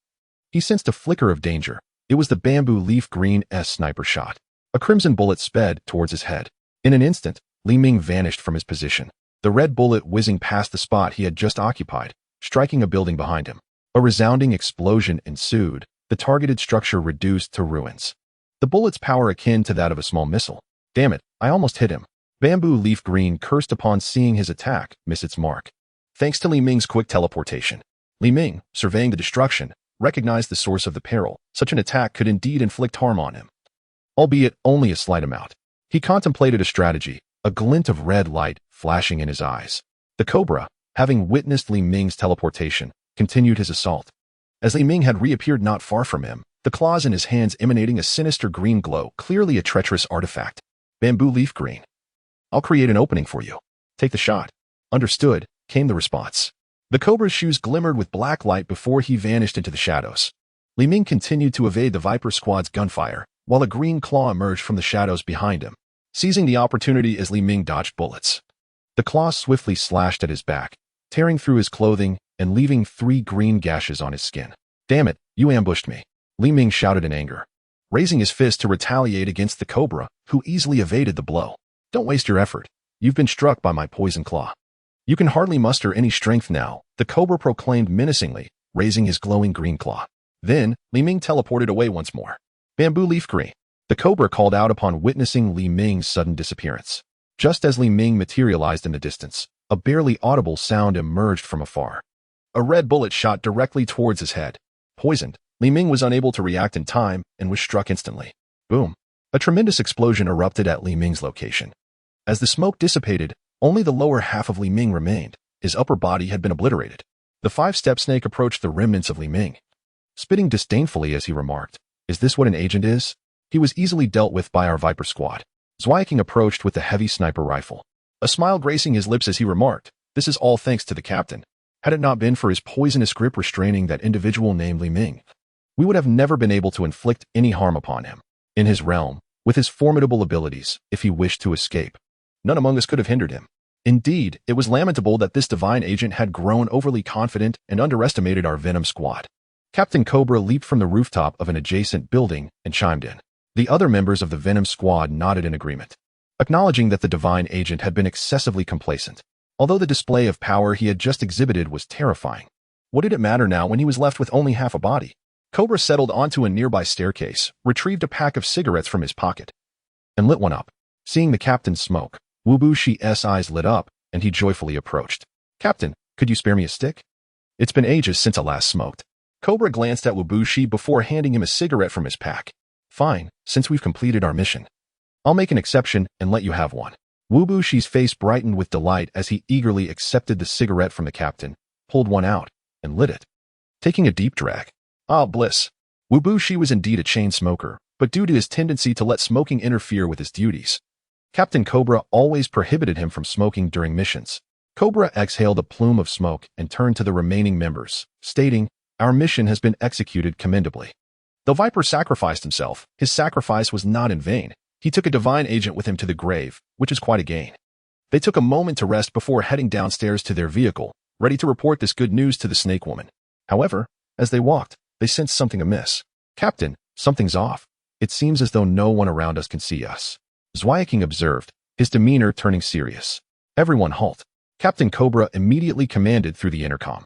he sensed a flicker of danger. It was the Bamboo Leaf Green's sniper shot. A crimson bullet sped towards his head. In an instant, Li Ming vanished from his position, the red bullet whizzing past the spot he had just occupied, striking a building behind him. A resounding explosion ensued, the targeted structure reduced to ruins. The bullet's power akin to that of a small missile. Damn it, I almost hit him. Bamboo Leaf Green cursed upon seeing his attack miss its mark. Thanks to Li Ming's quick teleportation, Li Ming, surveying the destruction, recognized the source of the peril. Such an attack could indeed inflict harm on him, albeit only a slight amount. He contemplated a strategy, a glint of red light flashing in his eyes. The Cobra, having witnessed Li Ming's teleportation, continued his assault. As Li Ming had reappeared not far from him, the claws in his hands emanating a sinister green glow, clearly a treacherous artifact. Bamboo Leaf Green. I'll create an opening for you. Take the shot. Understood, came the response. The Cobra's shoes glimmered with black light before he vanished into the shadows. Li Ming continued to evade the Viper Squad's gunfire, while a green claw emerged from the shadows behind him, seizing the opportunity as Li Ming dodged bullets. The claw swiftly slashed at his back, tearing through his clothing and leaving 3 green gashes on his skin. Damn it, you ambushed me, Li Ming shouted in anger, raising his fist to retaliate against the Cobra, who easily evaded the blow. Don't waste your effort. You've been struck by my poison claw. You can hardly muster any strength now, the Cobra proclaimed menacingly, raising his glowing green claw. Then, Li Ming teleported away once more. Bamboo Leaf Green. The Cobra called out upon witnessing Li Ming's sudden disappearance. Just as Li Ming materialized in the distance, a barely audible sound emerged from afar. A red bullet shot directly towards his head. Poisoned, Li Ming was unable to react in time and was struck instantly. Boom. A tremendous explosion erupted at Li Ming's location. As the smoke dissipated, only the lower half of Li Ming remained. His upper body had been obliterated. The 5-step snake approached the remnants of Li Ming, spitting disdainfully as he remarked, "Is this what an agent is?" He was easily dealt with by our Viper Squad. Zweiking approached with the heavy sniper rifle, a smile gracing his lips as he remarked, "This is all thanks to the captain. Had it not been for his poisonous grip restraining that individual named Li Ming, we would have never been able to inflict any harm upon him. In his realm, with his formidable abilities, if he wished to escape, none among us could have hindered him." Indeed, it was lamentable that this divine agent had grown overly confident and underestimated our Venom squad. Captain Cobra leaped from the rooftop of an adjacent building and chimed in. The other members of the Venom squad nodded in agreement, acknowledging that the divine agent had been excessively complacent. Although the display of power he had just exhibited was terrifying, what did it matter now when he was left with only half a body? Cobra settled onto a nearby staircase, retrieved a pack of cigarettes from his pocket, and lit one up. Seeing the captain smoke, Wubushi's eyes lit up, and he joyfully approached. Captain, could you spare me a stick? It's been ages since I last smoked. Cobra glanced at Wubushi before handing him a cigarette from his pack. Fine, since we've completed our mission. I'll make an exception and let you have one. Wubushi's face brightened with delight as he eagerly accepted the cigarette from the captain, pulled one out, and lit it, taking a deep drag. Ah, bliss. Wubushi was indeed a chain smoker, but due to his tendency to let smoking interfere with his duties, Captain Cobra always prohibited him from smoking during missions. Cobra exhaled a plume of smoke and turned to the remaining members, stating, "Our mission has been executed commendably." Though Viper sacrificed himself, his sacrifice was not in vain. He took a divine agent with him to the grave, which is quite a gain. They took a moment to rest before heading downstairs to their vehicle, ready to report this good news to the Snake Woman. However, as they walked, they sensed something amiss. Captain, something's off. It seems as though no one around us can see us. Zweiking observed, his demeanor turning serious. Everyone halt. Captain Cobra immediately commanded through the intercom.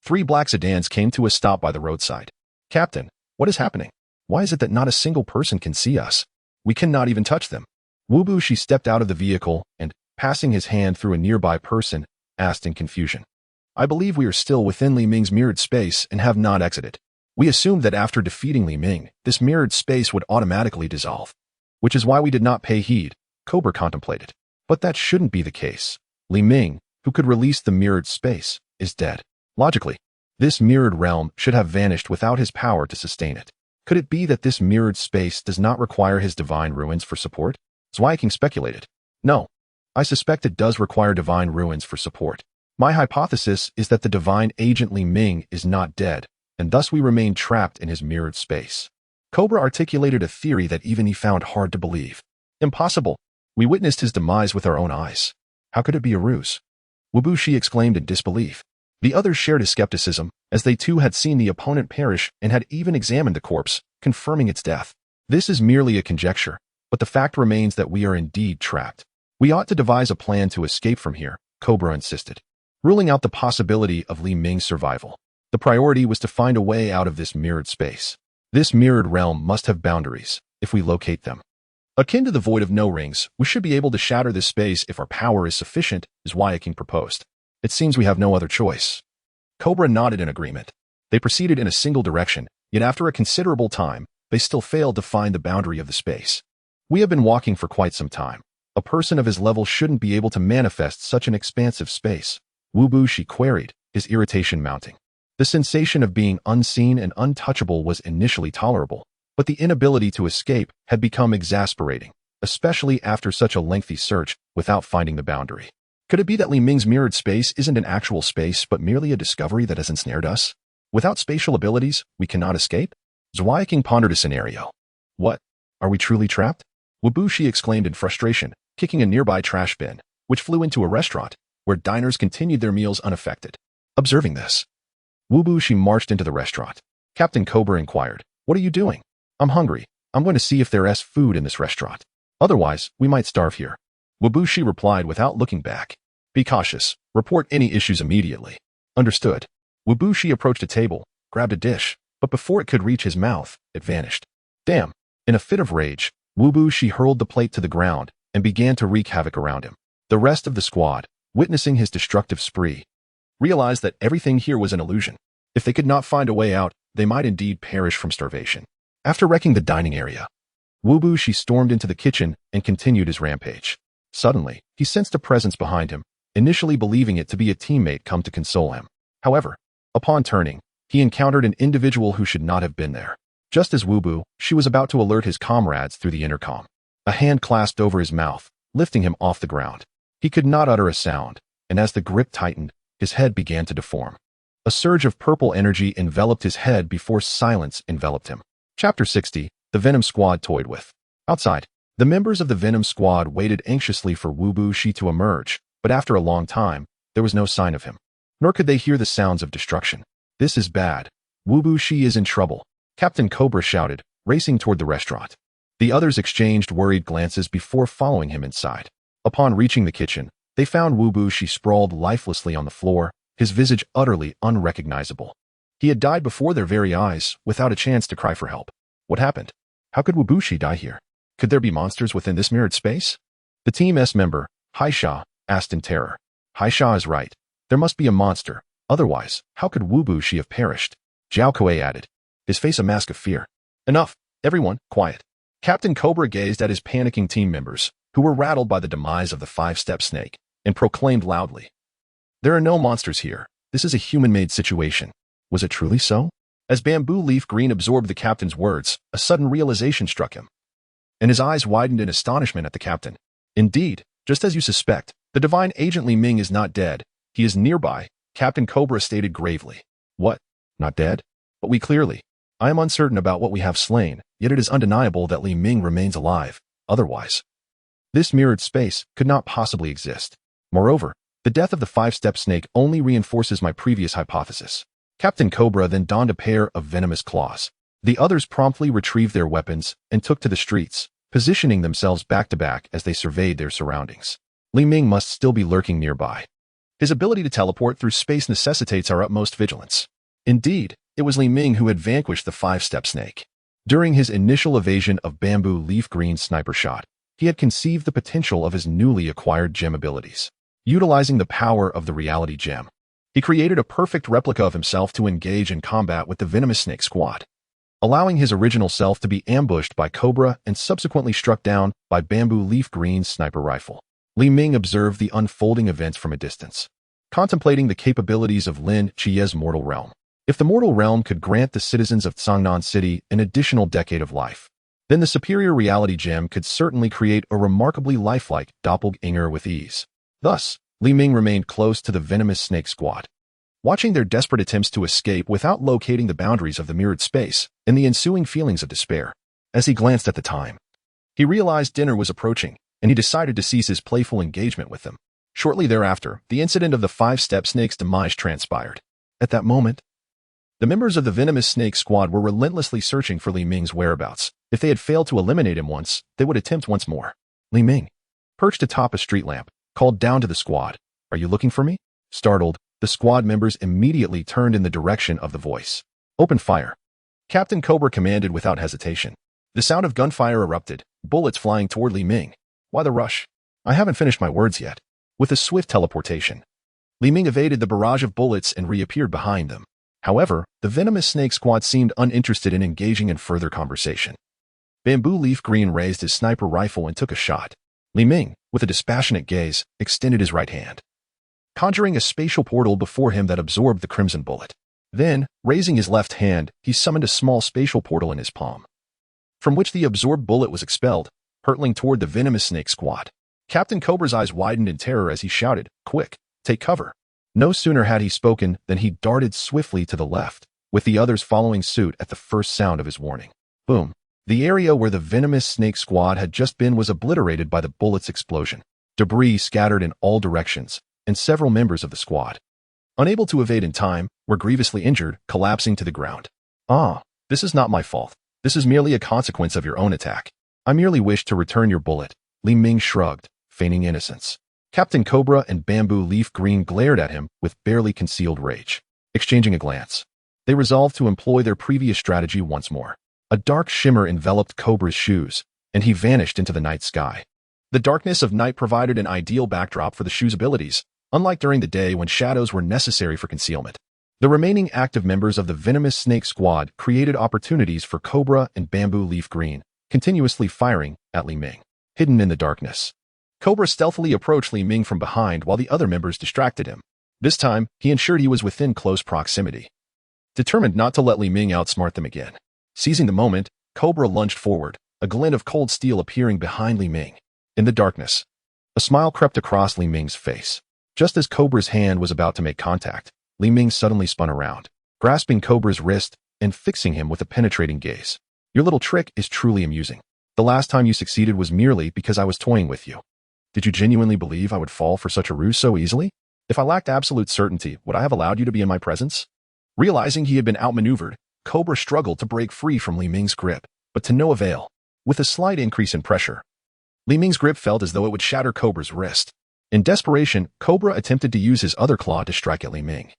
3 black sedans came to a stop by the roadside. Captain, what is happening? Why is it that not a single person can see us? We cannot even touch them. Wubushi stepped out of the vehicle and, passing his hand through a nearby person, asked in confusion. I believe we are still within Li Ming's mirrored space and have not exited. We assumed that after defeating Li Ming, this mirrored space would automatically dissolve, which is why we did not pay heed, Cobra contemplated. But that shouldn't be the case. Li Ming, who could release the mirrored space, is dead. Logically, this mirrored realm should have vanished without his power to sustain it. Could it be that this mirrored space does not require his divine ruins for support? Zweiking speculated. No, I suspect it does require divine ruins for support. My hypothesis is that the divine agent Li Ming is not dead, and thus we remain trapped in his mirrored space. Cobra articulated a theory that even he found hard to believe. Impossible. We witnessed his demise with our own eyes. How could it be a ruse? Wubushi exclaimed in disbelief. The others shared his skepticism, as they too had seen the opponent perish and had even examined the corpse, confirming its death. This is merely a conjecture, but the fact remains that we are indeed trapped. We ought to devise a plan to escape from here, Cobra insisted, ruling out the possibility of Li Ming's survival. The priority was to find a way out of this mirrored space. This mirrored realm must have boundaries, if we locate them. Akin to the void of no rings, we should be able to shatter this space if our power is sufficient, as Wielding proposed. It seems we have no other choice. Cobra nodded in agreement. They proceeded in a single direction, yet after a considerable time, they still failed to find the boundary of the space. We have been walking for quite some time. A person of his level shouldn't be able to manifest such an expansive space, Wubushi queried, his irritation mounting. The sensation of being unseen and untouchable was initially tolerable, but the inability to escape had become exasperating, especially after such a lengthy search without finding the boundary. Could it be that Li Ming's mirrored space isn't an actual space but merely a discovery that has ensnared us? Without spatial abilities, we cannot escape? Zweiking pondered a scenario. What? Are we truly trapped? Wubushi exclaimed in frustration, kicking a nearby trash bin, which flew into a restaurant, where diners continued their meals unaffected. Observing this, Wubushi marched into the restaurant. Captain Cobra inquired, "What are you doing?" "I'm hungry. I'm going to see if there's food in this restaurant. Otherwise, we might starve here." Wubushi replied without looking back. "Be cautious. Report any issues immediately." Understood. Wubushi approached a table, grabbed a dish, but before it could reach his mouth, it vanished. Damn. In a fit of rage, Wubushi hurled the plate to the ground and began to wreak havoc around him. The rest of the squad, witnessing his destructive spree, realized that everything here was an illusion. If they could not find a way out, they might indeed perish from starvation. After wrecking the dining area, Wubushi stormed into the kitchen and continued his rampage. Suddenly, he sensed a presence behind him, initially believing it to be a teammate come to console him. However, upon turning, he encountered an individual who should not have been there. Just as Wubushi was about to alert his comrades through the intercom, a hand clasped over his mouth, lifting him off the ground. He could not utter a sound, and as the grip tightened, his head began to deform. A surge of purple energy enveloped his head before silence enveloped him. Chapter 60, The Venom Squad Toyed With. Outside, the members of the Venom Squad waited anxiously for Wubushi to emerge, but after a long time, there was no sign of him. Nor could they hear the sounds of destruction. This is bad. Wu Bushi is in trouble, Captain Cobra shouted, racing toward the restaurant. The others exchanged worried glances before following him inside. Upon reaching the kitchen, they found Wu Bushi sprawled lifelessly on the floor, his visage utterly unrecognizable. He had died before their very eyes, without a chance to cry for help. What happened? How could Wu Bushi die here? Could there be monsters within this mirrored space? The Team S member, Haisha, asked in terror. Haisha is right. There must be a monster. Otherwise, how could Wu Bushi have perished? Zhao Kuei added, his face a mask of fear. Enough. Everyone, quiet. Captain Cobra gazed at his panicking team members, who were rattled by the demise of the five-step snake, and proclaimed loudly, there are no monsters here. This is a human-made situation. Was it truly so? As Bamboo Leaf Green absorbed the captain's words, a sudden realization struck him, and his eyes widened in astonishment at the captain. Indeed, just as you suspect, the divine agent Li Ming is not dead. He is nearby, Captain Cobra stated gravely. What? Not dead? But we clearly. I am uncertain about what we have slain, yet it is undeniable that Li Ming remains alive. Otherwise, this mirrored space could not possibly exist. Moreover, the death of the five-step snake only reinforces my previous hypothesis. Captain Cobra then donned a pair of venomous claws. The others promptly retrieved their weapons and took to the streets, positioning themselves back-to-back as they surveyed their surroundings. Li Ming must still be lurking nearby. His ability to teleport through space necessitates our utmost vigilance. Indeed, it was Li Ming who had vanquished the five-step snake. During his initial evasion of Bamboo Leaf Green's sniper shot, he had conceived the potential of his newly acquired gem abilities. Utilizing the power of the reality gem, he created a perfect replica of himself to engage in combat with the venomous snake squad, allowing his original self to be ambushed by Cobra and subsequently struck down by Bamboo Leaf Green's sniper rifle. Li Ming observed the unfolding events from a distance, contemplating the capabilities of Lin Qiye's mortal realm. If the mortal realm could grant the citizens of Tsangnan City an additional decade of life, then the superior reality gem could certainly create a remarkably lifelike doppelganger with ease. Thus, Li Ming remained close to the venomous snake squad, watching their desperate attempts to escape without locating the boundaries of the mirrored space and the ensuing feelings of despair. As he glanced at the time, he realized dinner was approaching, and he decided to cease his playful engagement with them. Shortly thereafter, the incident of the five-step snake's demise transpired. At that moment, the members of the venomous snake squad were relentlessly searching for Li Ming's whereabouts. If they had failed to eliminate him once, they would attempt once more. Li Ming, perched atop a street lamp, called down to the squad. Are you looking for me? Startled, the squad members immediately turned in the direction of the voice. Open fire. Captain Cobra commanded without hesitation. The sound of gunfire erupted, bullets flying toward Li Ming. Why the rush? I haven't finished my words yet. With a swift teleportation, Li Ming evaded the barrage of bullets and reappeared behind them. However, the venomous snake squad seemed uninterested in engaging in further conversation. Bamboo Leaf Green raised his sniper rifle and took a shot. Li Ming, with a dispassionate gaze, extended his right hand, conjuring a spatial portal before him that absorbed the crimson bullet. Then, raising his left hand, he summoned a small spatial portal in his palm, from which the absorbed bullet was expelled, hurtling toward the venomous snake squad. Captain Cobra's eyes widened in terror as he shouted, "Quick, take cover." No sooner had he spoken than he darted swiftly to the left, with the others following suit at the first sound of his warning. Boom. The area where the venomous snake squad had just been was obliterated by the bullet's explosion. Debris scattered in all directions, and several members of the squad, unable to evade in time, were grievously injured, collapsing to the ground. Ah, this is not my fault. This is merely a consequence of your own attack. I merely wished to return your bullet. Li Ming shrugged, feigning innocence. Captain Cobra and Bamboo Leaf Green glared at him with barely concealed rage. Exchanging a glance, they resolved to employ their previous strategy once more. A dark shimmer enveloped Cobra's shoes, and he vanished into the night sky. The darkness of night provided an ideal backdrop for the shoe's abilities, unlike during the day when shadows were necessary for concealment. The remaining active members of the venomous snake squad created opportunities for Cobra and Bamboo Leaf Green, continuously firing at Li Ming. Hidden in the darkness, Cobra stealthily approached Li Ming from behind while the other members distracted him. This time, he ensured he was within close proximity, determined not to let Li Ming outsmart them again. Seizing the moment, Cobra lunged forward, a glint of cold steel appearing behind Li Ming. In the darkness, a smile crept across Li Ming's face. Just as Cobra's hand was about to make contact, Li Ming suddenly spun around, grasping Cobra's wrist and fixing him with a penetrating gaze. Your little trick is truly amusing. The last time you succeeded was merely because I was toying with you. Did you genuinely believe I would fall for such a ruse so easily? If I lacked absolute certainty, would I have allowed you to be in my presence? Realizing he had been outmaneuvered, Cobra struggled to break free from Li Ming's grip, but to no avail. With a slight increase in pressure, Li Ming's grip felt as though it would shatter Cobra's wrist. In desperation, Cobra attempted to use his other claw to strike at Li Ming.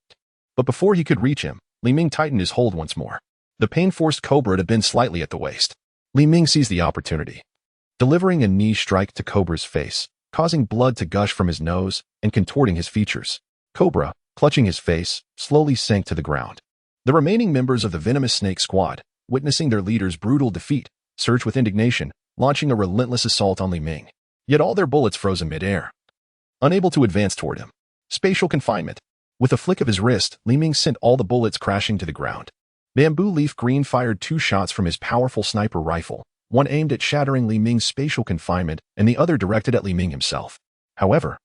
But before he could reach him, Li Ming tightened his hold once more. The pain forced Cobra to bend slightly at the waist. Li Ming seized the opportunity, delivering a knee strike to Cobra's face, causing blood to gush from his nose and contorting his features. Cobra, clutching his face, slowly sank to the ground. The remaining members of the venomous snake squad, witnessing their leader's brutal defeat, surged with indignation, launching a relentless assault on Li Ming. Yet all their bullets froze in midair, unable to advance toward him. Spatial confinement. With a flick of his wrist, Li Ming sent all the bullets crashing to the ground. Bamboo Leaf Green fired 2 shots from his powerful sniper rifle, one aimed at shattering Li Ming's spatial confinement and the other directed at Li Ming himself. However,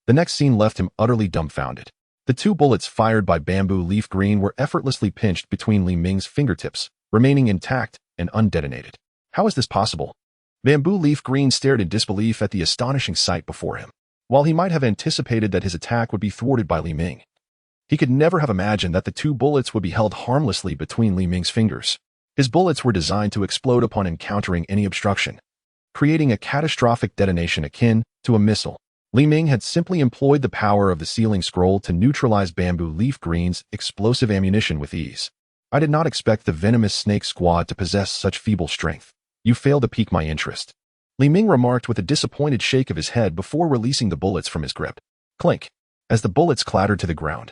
the next scene left him utterly dumbfounded. The 2 bullets fired by Bamboo Leaf Green were effortlessly pinched between Li Ming's fingertips, remaining intact and undetonated. How is this possible? Bamboo Leaf Green stared in disbelief at the astonishing sight before him. While he might have anticipated that his attack would be thwarted by Li Ming, he could never have imagined that the 2 bullets would be held harmlessly between Li Ming's fingers. His bullets were designed to explode upon encountering any obstruction, creating a catastrophic detonation akin to a missile. Li Ming had simply employed the power of the sealing scroll to neutralize Bamboo Leaf Green's explosive ammunition with ease. I did not expect the venomous snake squad to possess such feeble strength. You failed to pique my interest, Li Ming remarked with a disappointed shake of his head before releasing the bullets from his grip. Clink. As the bullets clattered to the ground,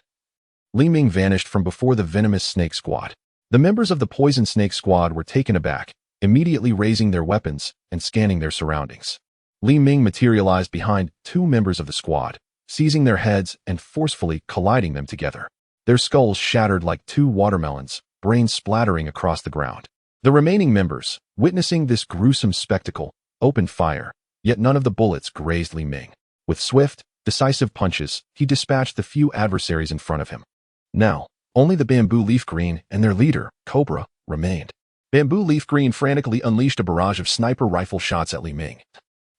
Li Ming vanished from before the venomous snake squad. The members of the poison snake squad were taken aback, immediately raising their weapons and scanning their surroundings. Li Ming materialized behind 2 members of the squad, seizing their heads and forcefully colliding them together. Their skulls shattered like 2 watermelons, brains splattering across the ground. The remaining members, witnessing this gruesome spectacle, opened fire, yet none of the bullets grazed Li Ming. With swift, decisive punches, he dispatched the few adversaries in front of him. Now, only the Bamboo Leaf Green and their leader, Cobra, remained. Bamboo Leaf Green frantically unleashed a barrage of sniper rifle shots at Li Ming,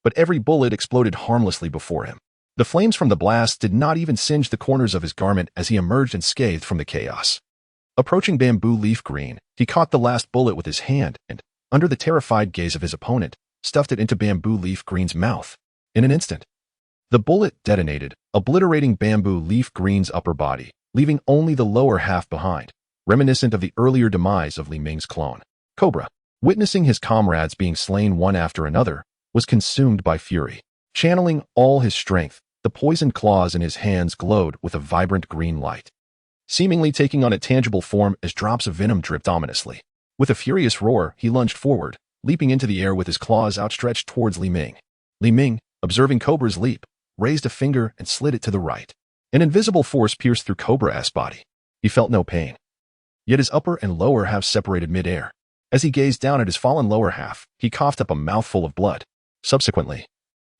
but every bullet exploded harmlessly before him. The flames from the blast did not even singe the corners of his garment as he emerged unscathed from the chaos. Approaching Bamboo Leaf Green, he caught the last bullet with his hand and, under the terrified gaze of his opponent, stuffed it into Bamboo Leaf Green's mouth. In an instant, the bullet detonated, obliterating Bamboo Leaf Green's upper body, leaving only the lower half behind, reminiscent of the earlier demise of Li Ming's clone. Cobra, witnessing his comrades being slain one after another, was consumed by fury. Channeling all his strength, the poisoned claws in his hands glowed with a vibrant green light, seemingly taking on a tangible form as drops of venom dripped ominously. With a furious roar, he lunged forward, leaping into the air with his claws outstretched towards Li Ming. Li Ming, observing Cobra's leap, raised a finger and slid it to the right. An invisible force pierced through Cobra's body. He felt no pain, yet his upper and lower halves separated mid-air. As he gazed down at his fallen lower half, he coughed up a mouthful of blood. Subsequently,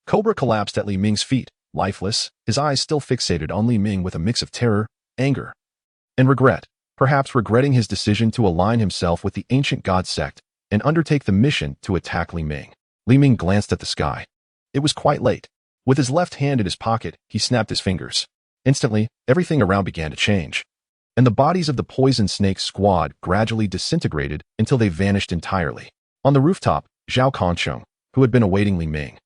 Cobra collapsed at Li Ming's feet, lifeless, his eyes still fixated on Li Ming with a mix of terror, anger, and regret, perhaps regretting his decision to align himself with the ancient god sect and undertake the mission to attack Li Ming. Li Ming glanced at the sky. It was quite late. With his left hand in his pocket, he snapped his fingers. Instantly, everything around began to change, and the bodies of the poison snake squad gradually disintegrated until they vanished entirely. On the rooftop, Zhao Kongcheng, who had been awaiting Li Ming,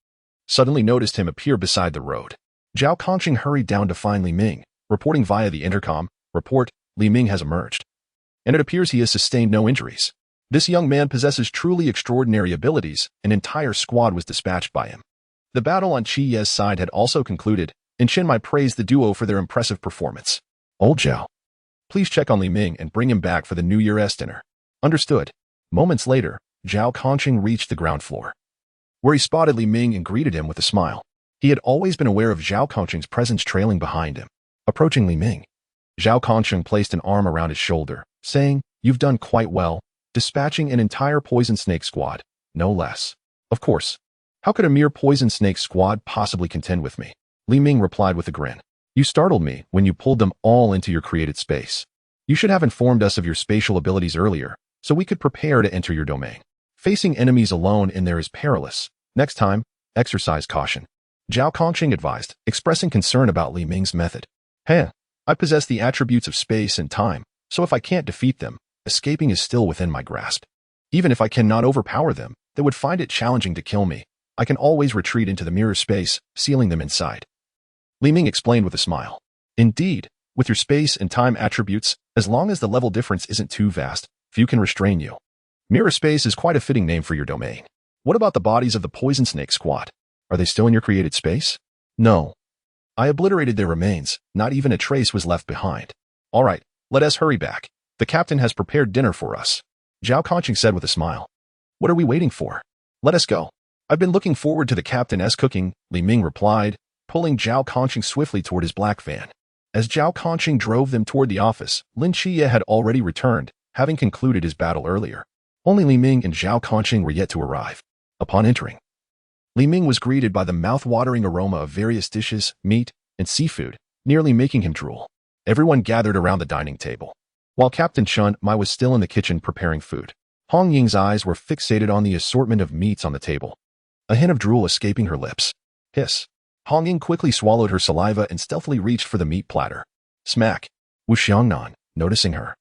suddenly noticed him appear beside the road. Zhao Kongcheng hurried down to find Li Ming, reporting via the intercom, "Report, Li Ming has emerged, and it appears he has sustained no injuries. This young man possesses truly extraordinary abilities. An entire squad was dispatched by him." The battle on Qiye's side had also concluded, and Shen Mai praised the duo for their impressive performance. "Old Zhao, please check on Li Ming and bring him back for the New Year's dinner." Understood. Moments later, Zhao Kongcheng reached the ground floor, where he spotted Li Ming and greeted him with a smile. He had always been aware of Zhao Kongcheng's presence trailing behind him. Approaching Li Ming, Zhao Kongcheng placed an arm around his shoulder, saying, "You've done quite well, dispatching an entire poison snake squad, no less." "Of course. How could a mere poison snake squad possibly contend with me?" Li Ming replied with a grin. "You startled me when you pulled them all into your created space. You should have informed us of your spatial abilities earlier, so we could prepare to enter your domain. Facing enemies alone in there is perilous. Next time, exercise caution." Zhao Kongqing advised, expressing concern about Li Ming's method. Hey, I possess the attributes of space and time, so if I can't defeat them, escaping is still within my grasp. Even if I cannot overpower them, they would find it challenging to kill me. I can always retreat into the mirror space, sealing them inside. Li Ming explained with a smile. Indeed, with your space and time attributes, as long as the level difference isn't too vast, few can restrain you. Mirror space is quite a fitting name for your domain. What about the bodies of the poison snake squad? Are they still in your created space? No. I obliterated their remains, not even a trace was left behind. All right, let us hurry back. The captain has prepared dinner for us. Zhao Kongqing said with a smile. What are we waiting for? Let us go. I've been looking forward to the captain's cooking, Li Ming replied, pulling Zhao Kongqing swiftly toward his black van. As Zhao Kongqing drove them toward the office, Lin Qiye had already returned, having concluded his battle earlier. Only Li Ming and Zhao Kongqing were yet to arrive. Upon entering, Li Ming was greeted by the mouth-watering aroma of various dishes, meat, and seafood, nearly making him drool. Everyone gathered around the dining table. While Captain Shen Mai was still in the kitchen preparing food, Hong Ying's eyes were fixated on the assortment of meats on the table, a hint of drool escaping her lips. Hiss. Hong Ying quickly swallowed her saliva and stealthily reached for the meat platter. Smack. Wu Xiangnan, noticing her,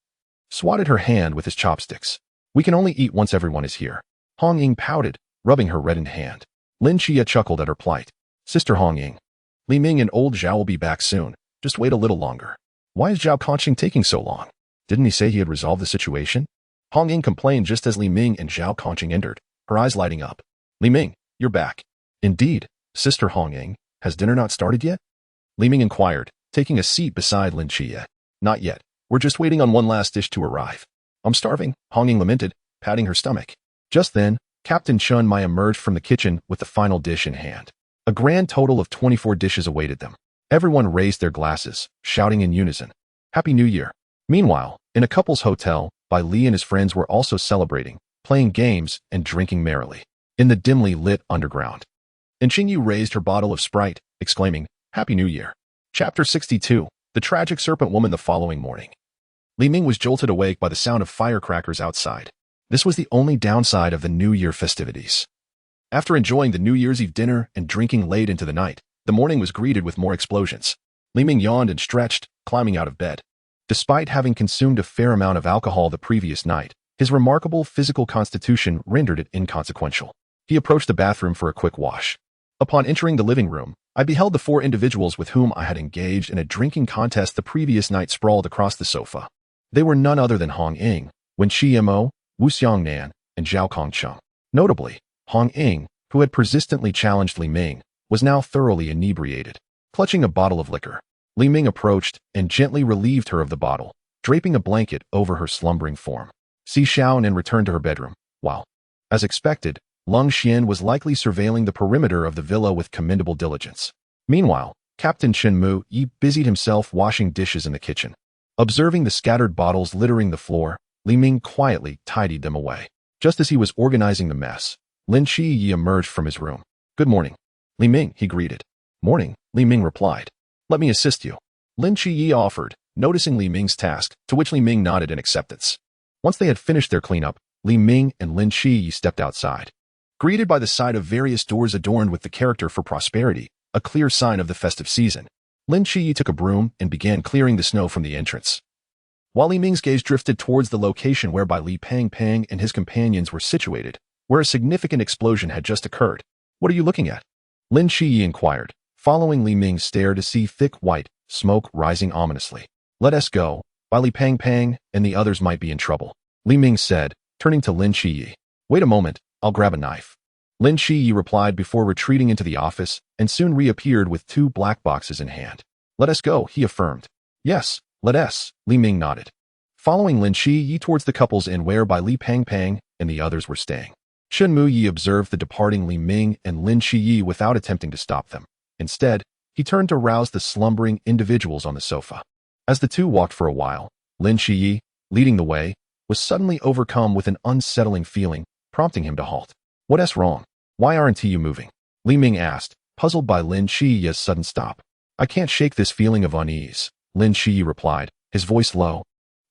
swatted her hand with his chopsticks. We can only eat once everyone is here. Hong Ying pouted, rubbing her reddened hand. Lin Qiye chuckled at her plight. Sister Hong Ying. Li Ming and old Zhao will be back soon. Just wait a little longer. Why is Zhao Kongqing taking so long? Didn't he say he had resolved the situation? Hong Ying complained just as Li Ming and Zhao Kongqing entered, her eyes lighting up. Li Ming, you're back. Indeed, Sister Hong Ying. Has dinner not started yet? Li Ming inquired, taking a seat beside Lin Qiye. Not yet. We're just waiting on one last dish to arrive. I'm starving, Hong Ying lamented, patting her stomach. Just then, Captain Shen Mai emerged from the kitchen with the final dish in hand. A grand total of 24 dishes awaited them. Everyone raised their glasses, shouting in unison, Happy New Year. Meanwhile, in a couple's hotel, Bai Li and his friends were also celebrating, playing games and drinking merrily, in the dimly lit underground. And Qingyu raised her bottle of Sprite, exclaiming, Happy New Year. Chapter 62, The Tragic Serpent Woman. The following morning, Li Ming was jolted awake by the sound of firecrackers outside. This was the only downside of the New Year festivities. After enjoying the New Year's Eve dinner and drinking late into the night, the morning was greeted with more explosions. Li Ming yawned and stretched, climbing out of bed. Despite having consumed a fair amount of alcohol the previous night, his remarkable physical constitution rendered it inconsequential. He approached the bathroom for a quick wash. Upon entering the living room, I beheld the 4 individuals with whom I had engaged in a drinking contest the previous night sprawled across the sofa. They were none other than Hong Ying, Wen Qimo, Wu Xiangnan, and Zhao Kongqing. Notably, Hong Ying, who had persistently challenged Li Ming, was now thoroughly inebriated. Clutching a bottle of liquor, Li Ming approached and gently relieved her of the bottle, draping a blanket over her slumbering form. Si Xiaonan returned to her bedroom, while, as expected, Lung Xian was likely surveilling the perimeter of the villa with commendable diligence. Meanwhile, Captain Chen Mu Yi busied himself washing dishes in the kitchen. Observing the scattered bottles littering the floor, Li Ming quietly tidied them away. Just as he was organizing the mess, Lin Qiye emerged from his room. Good morning. Li Ming, he greeted. Morning, Li Ming replied. Let me assist you. Lin Qiye offered, noticing Li Ming's task, to which Li Ming nodded in acceptance. Once they had finished their cleanup, Li Ming and Lin Qiye stepped outside. Greeted by the sight of various doors adorned with the character for prosperity, a clear sign of the festive season, Lin Qiye took a broom and began clearing the snow from the entrance. While Li Ming's gaze drifted towards the location whereby Li Pangpang and his companions were situated, where a significant explosion had just occurred. What are you looking at? Lin Qiye inquired, following Li Ming's stare to see thick white smoke rising ominously. Let us go, while Li Pangpang and the others might be in trouble, Li Ming said, turning to Lin Qiye. Wait a moment. I'll grab a knife. Lin Qiye replied before retreating into the office and soon reappeared with 2 black boxes in hand. Let us go, he affirmed. Yes, let us, Li Ming nodded. Following Lin Qiye towards the couple's inn whereby Li Pangpang and the others were staying. Shen Mu Yi observed the departing Li Ming and Lin Qiye without attempting to stop them. Instead, he turned to rouse the slumbering individuals on the sofa. As the two walked for a while, Lin Qiye, leading the way, was suddenly overcome with an unsettling feeling, prompting him to halt. What's wrong? Why aren't you moving? Li Ming asked, puzzled by Lin Qiye's sudden stop. I can't shake this feeling of unease, Lin Qiye replied, his voice low.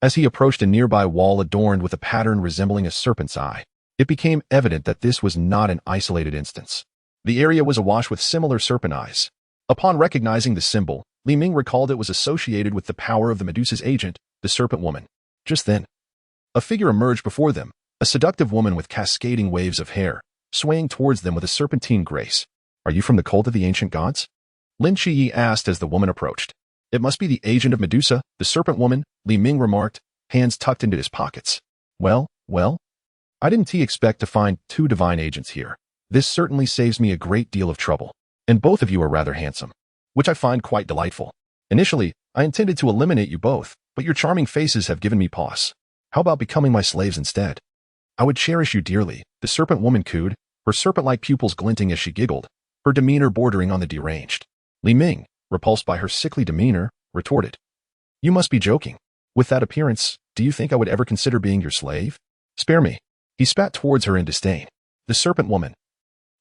As he approached a nearby wall adorned with a pattern resembling a serpent's eye, it became evident that this was not an isolated instance. The area was awash with similar serpent eyes. Upon recognizing the symbol, Li Ming recalled it was associated with the power of the Medusa's agent, the Serpent Woman. Just then, a figure emerged before them, a seductive woman with cascading waves of hair, swaying towards them with a serpentine grace. "Are you from the cult of the ancient gods?" Lin Qiye asked as the woman approached. "It must be the agent of Medusa, the Serpent Woman," Li Ming remarked, hands tucked into his pockets. Well, I didn't expect to find two divine agents here. This certainly saves me a great deal of trouble. And both of you are rather handsome, which I find quite delightful. Initially, I intended to eliminate you both, but your charming faces have given me pause. How about becoming my slaves instead? I would cherish you dearly," the Serpent Woman cooed, her serpent-like pupils glinting as she giggled, her demeanor bordering on the deranged. Li Ming, repulsed by her sickly demeanor, retorted. "You must be joking. With that appearance, do you think I would ever consider being your slave? Spare me." He spat towards her in disdain. The Serpent Woman,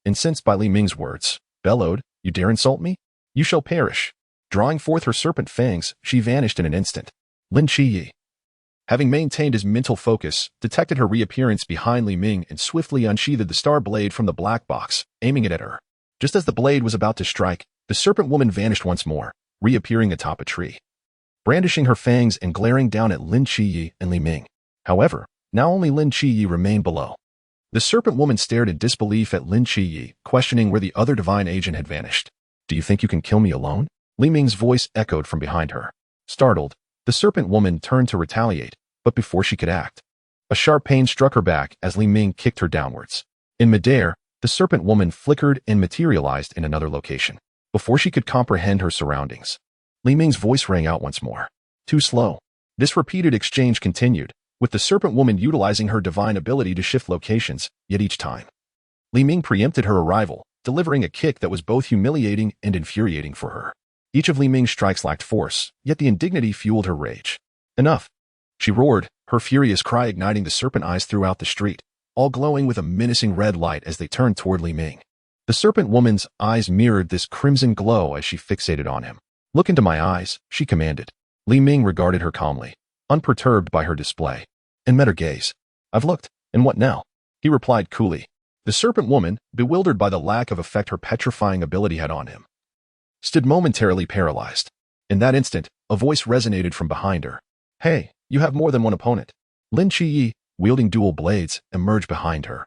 incensed by Li Ming's words, bellowed, "You dare insult me? You shall perish." Drawing forth her serpent fangs, she vanished in an instant. Lin Qiye, having maintained his mental focus, detected her reappearance behind Li Ming and swiftly unsheathed the star blade from the black box, aiming it at her. Just as the blade was about to strike, the Serpent Woman vanished once more, reappearing atop a tree, brandishing her fangs and glaring down at Lin Qiye and Li Ming. However, now only Lin Qiye remained below. The Serpent Woman stared in disbelief at Lin Qiye, questioning where the other divine agent had vanished. "Do you think you can kill me alone?" Li Ming's voice echoed from behind her. Startled, the Serpent Woman turned to retaliate, but before she could act, a sharp pain struck her back as Li Ming kicked her downwards. In midair, the Serpent Woman flickered and materialized in another location. Before she could comprehend her surroundings, Li Ming's voice rang out once more. Too slow. This repeated exchange continued, with the Serpent Woman utilizing her divine ability to shift locations, yet each time, Li Ming preempted her arrival, delivering a kick that was both humiliating and infuriating for her. Each of Li Ming's strikes lacked force, yet the indignity fueled her rage. "Enough!" she roared, her furious cry igniting the serpent eyes throughout the street, all glowing with a menacing red light as they turned toward Li Ming. The Serpent Woman's eyes mirrored this crimson glow as she fixated on him. "Look into my eyes," she commanded. Li Ming regarded her calmly, unperturbed by her display, and met her gaze. "I've looked, and what now?" he replied coolly. The Serpent Woman, bewildered by the lack of effect her petrifying ability had on him, stood momentarily paralyzed. In that instant, a voice resonated from behind her. "Hey, you have more than one opponent." Lin Qiye, wielding dual blades, emerged behind her,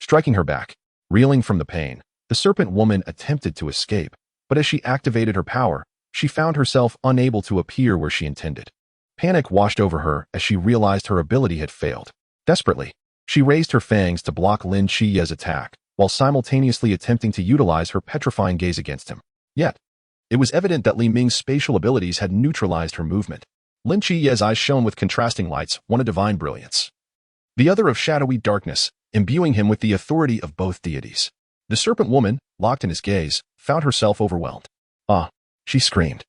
striking her back. Reeling from the pain, the Serpent Woman attempted to escape, but as she activated her power, she found herself unable to appear where she intended. Panic washed over her as she realized her ability had failed. Desperately, she raised her fangs to block Lin Qiye's attack, while simultaneously attempting to utilize her petrifying gaze against him. Yet, it was evident that Li Ming's spatial abilities had neutralized her movement. Lin Qiye's eyes shone with contrasting lights, one of divine brilliance, the other of shadowy darkness, imbuing him with the authority of both deities. The Serpent Woman, locked in his gaze, found herself overwhelmed. "Ah!" she screamed,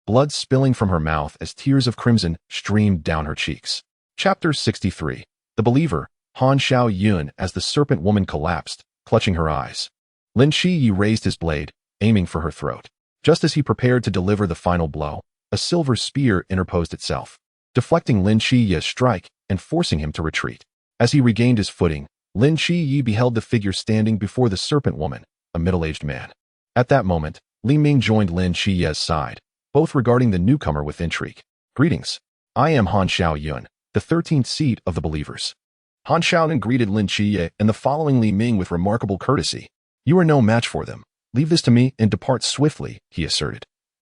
blood spilling from her mouth as tears of crimson streamed down her cheeks. Chapter 63. The Believer, Han Xiao Yun as the Serpent Woman collapsed, clutching her eyes. Lin Qiye raised his blade, aiming for her throat. Just as he prepared to deliver the final blow, a silver spear interposed itself, deflecting Lin Qiye's strike and forcing him to retreat. As he regained his footing, Lin Qiye beheld the figure standing before the Serpent Woman, a middle-aged man. At that moment, Li Ming joined Lin Qiye's side, both regarding the newcomer with intrigue. "Greetings. I am Han Xiao Yun, the 13th seed of the Believers." Han Xiaoyun greeted Lin Qiye and the following Li Ming with remarkable courtesy. "You are no match for them. Leave this to me and depart swiftly," he asserted,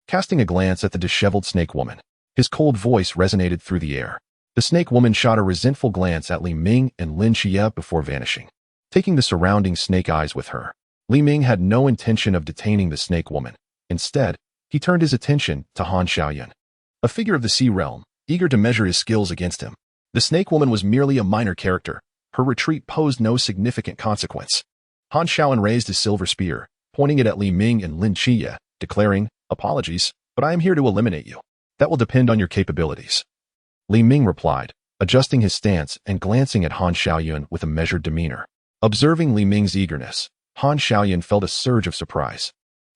casting a glance at the disheveled Snake Woman. His cold voice resonated through the air. The Snake Woman shot a resentful glance at Li Ming and Lin Qiye before vanishing, taking the surrounding snake eyes with her. Li Ming had no intention of detaining the Snake Woman. Instead, he turned his attention to Han Xiaoyun, a figure of the Sea Realm, eager to measure his skills against him. The Snake Woman was merely a minor character. Her retreat posed no significant consequence. Han Xiaoyun raised his silver spear, pointing it at Li Ming and Lin Qiye, declaring, "Apologies, but I am here to eliminate you. That will depend on your capabilities." Li Ming replied, adjusting his stance and glancing at Han Xiaoyun with a measured demeanor. Observing Li Ming's eagerness, Han Xiaoyun felt a surge of surprise.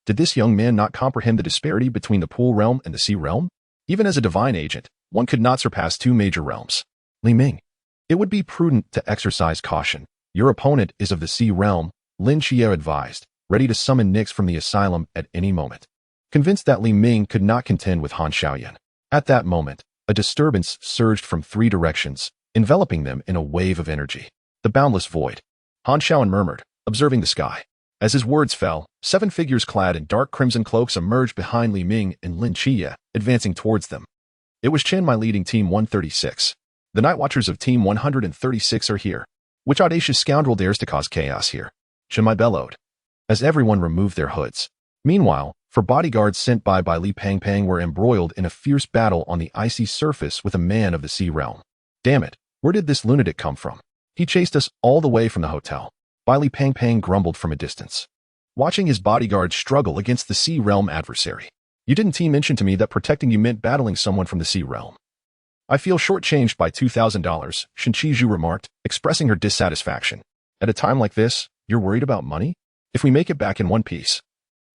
Did this young man not comprehend the disparity between the Pool Realm and the Sea Realm? Even as a divine agent, one could not surpass two major realms. "Li Ming, it would be prudent to exercise caution. Your opponent is of the Sea Realm," Lin Qiye advised, ready to summon Nyx from the asylum at any moment. Convinced that Li Ming could not contend with Han Xiaoyan. At that moment, a disturbance surged from 3 directions, enveloping them in a wave of energy. The boundless void. Han Xiaoyan murmured, observing the sky. As his words fell, 7 figures clad in dark crimson cloaks emerged behind Li Ming and Lin Qiye, advancing towards them. It was Shen, my leading Team 136. The Night Watchers of Team 136 are here. Which audacious scoundrel dares to cause chaos here? Shen bellowed, as everyone removed their hoods. Meanwhile, 4 bodyguards sent by Li Pangpang were embroiled in a fierce battle on the icy surface with a man of the sea realm. Damn it, where did this lunatic come from? He chased us all the way from the hotel. Li Pangpang grumbled from a distance, watching his bodyguards struggle against the sea realm adversary. You didn't mention to me that protecting you meant battling someone from the sea realm. I feel shortchanged by $2,000, Shen Qizhu remarked, expressing her dissatisfaction. At a time like this, you're worried about money? If we make it back in one piece,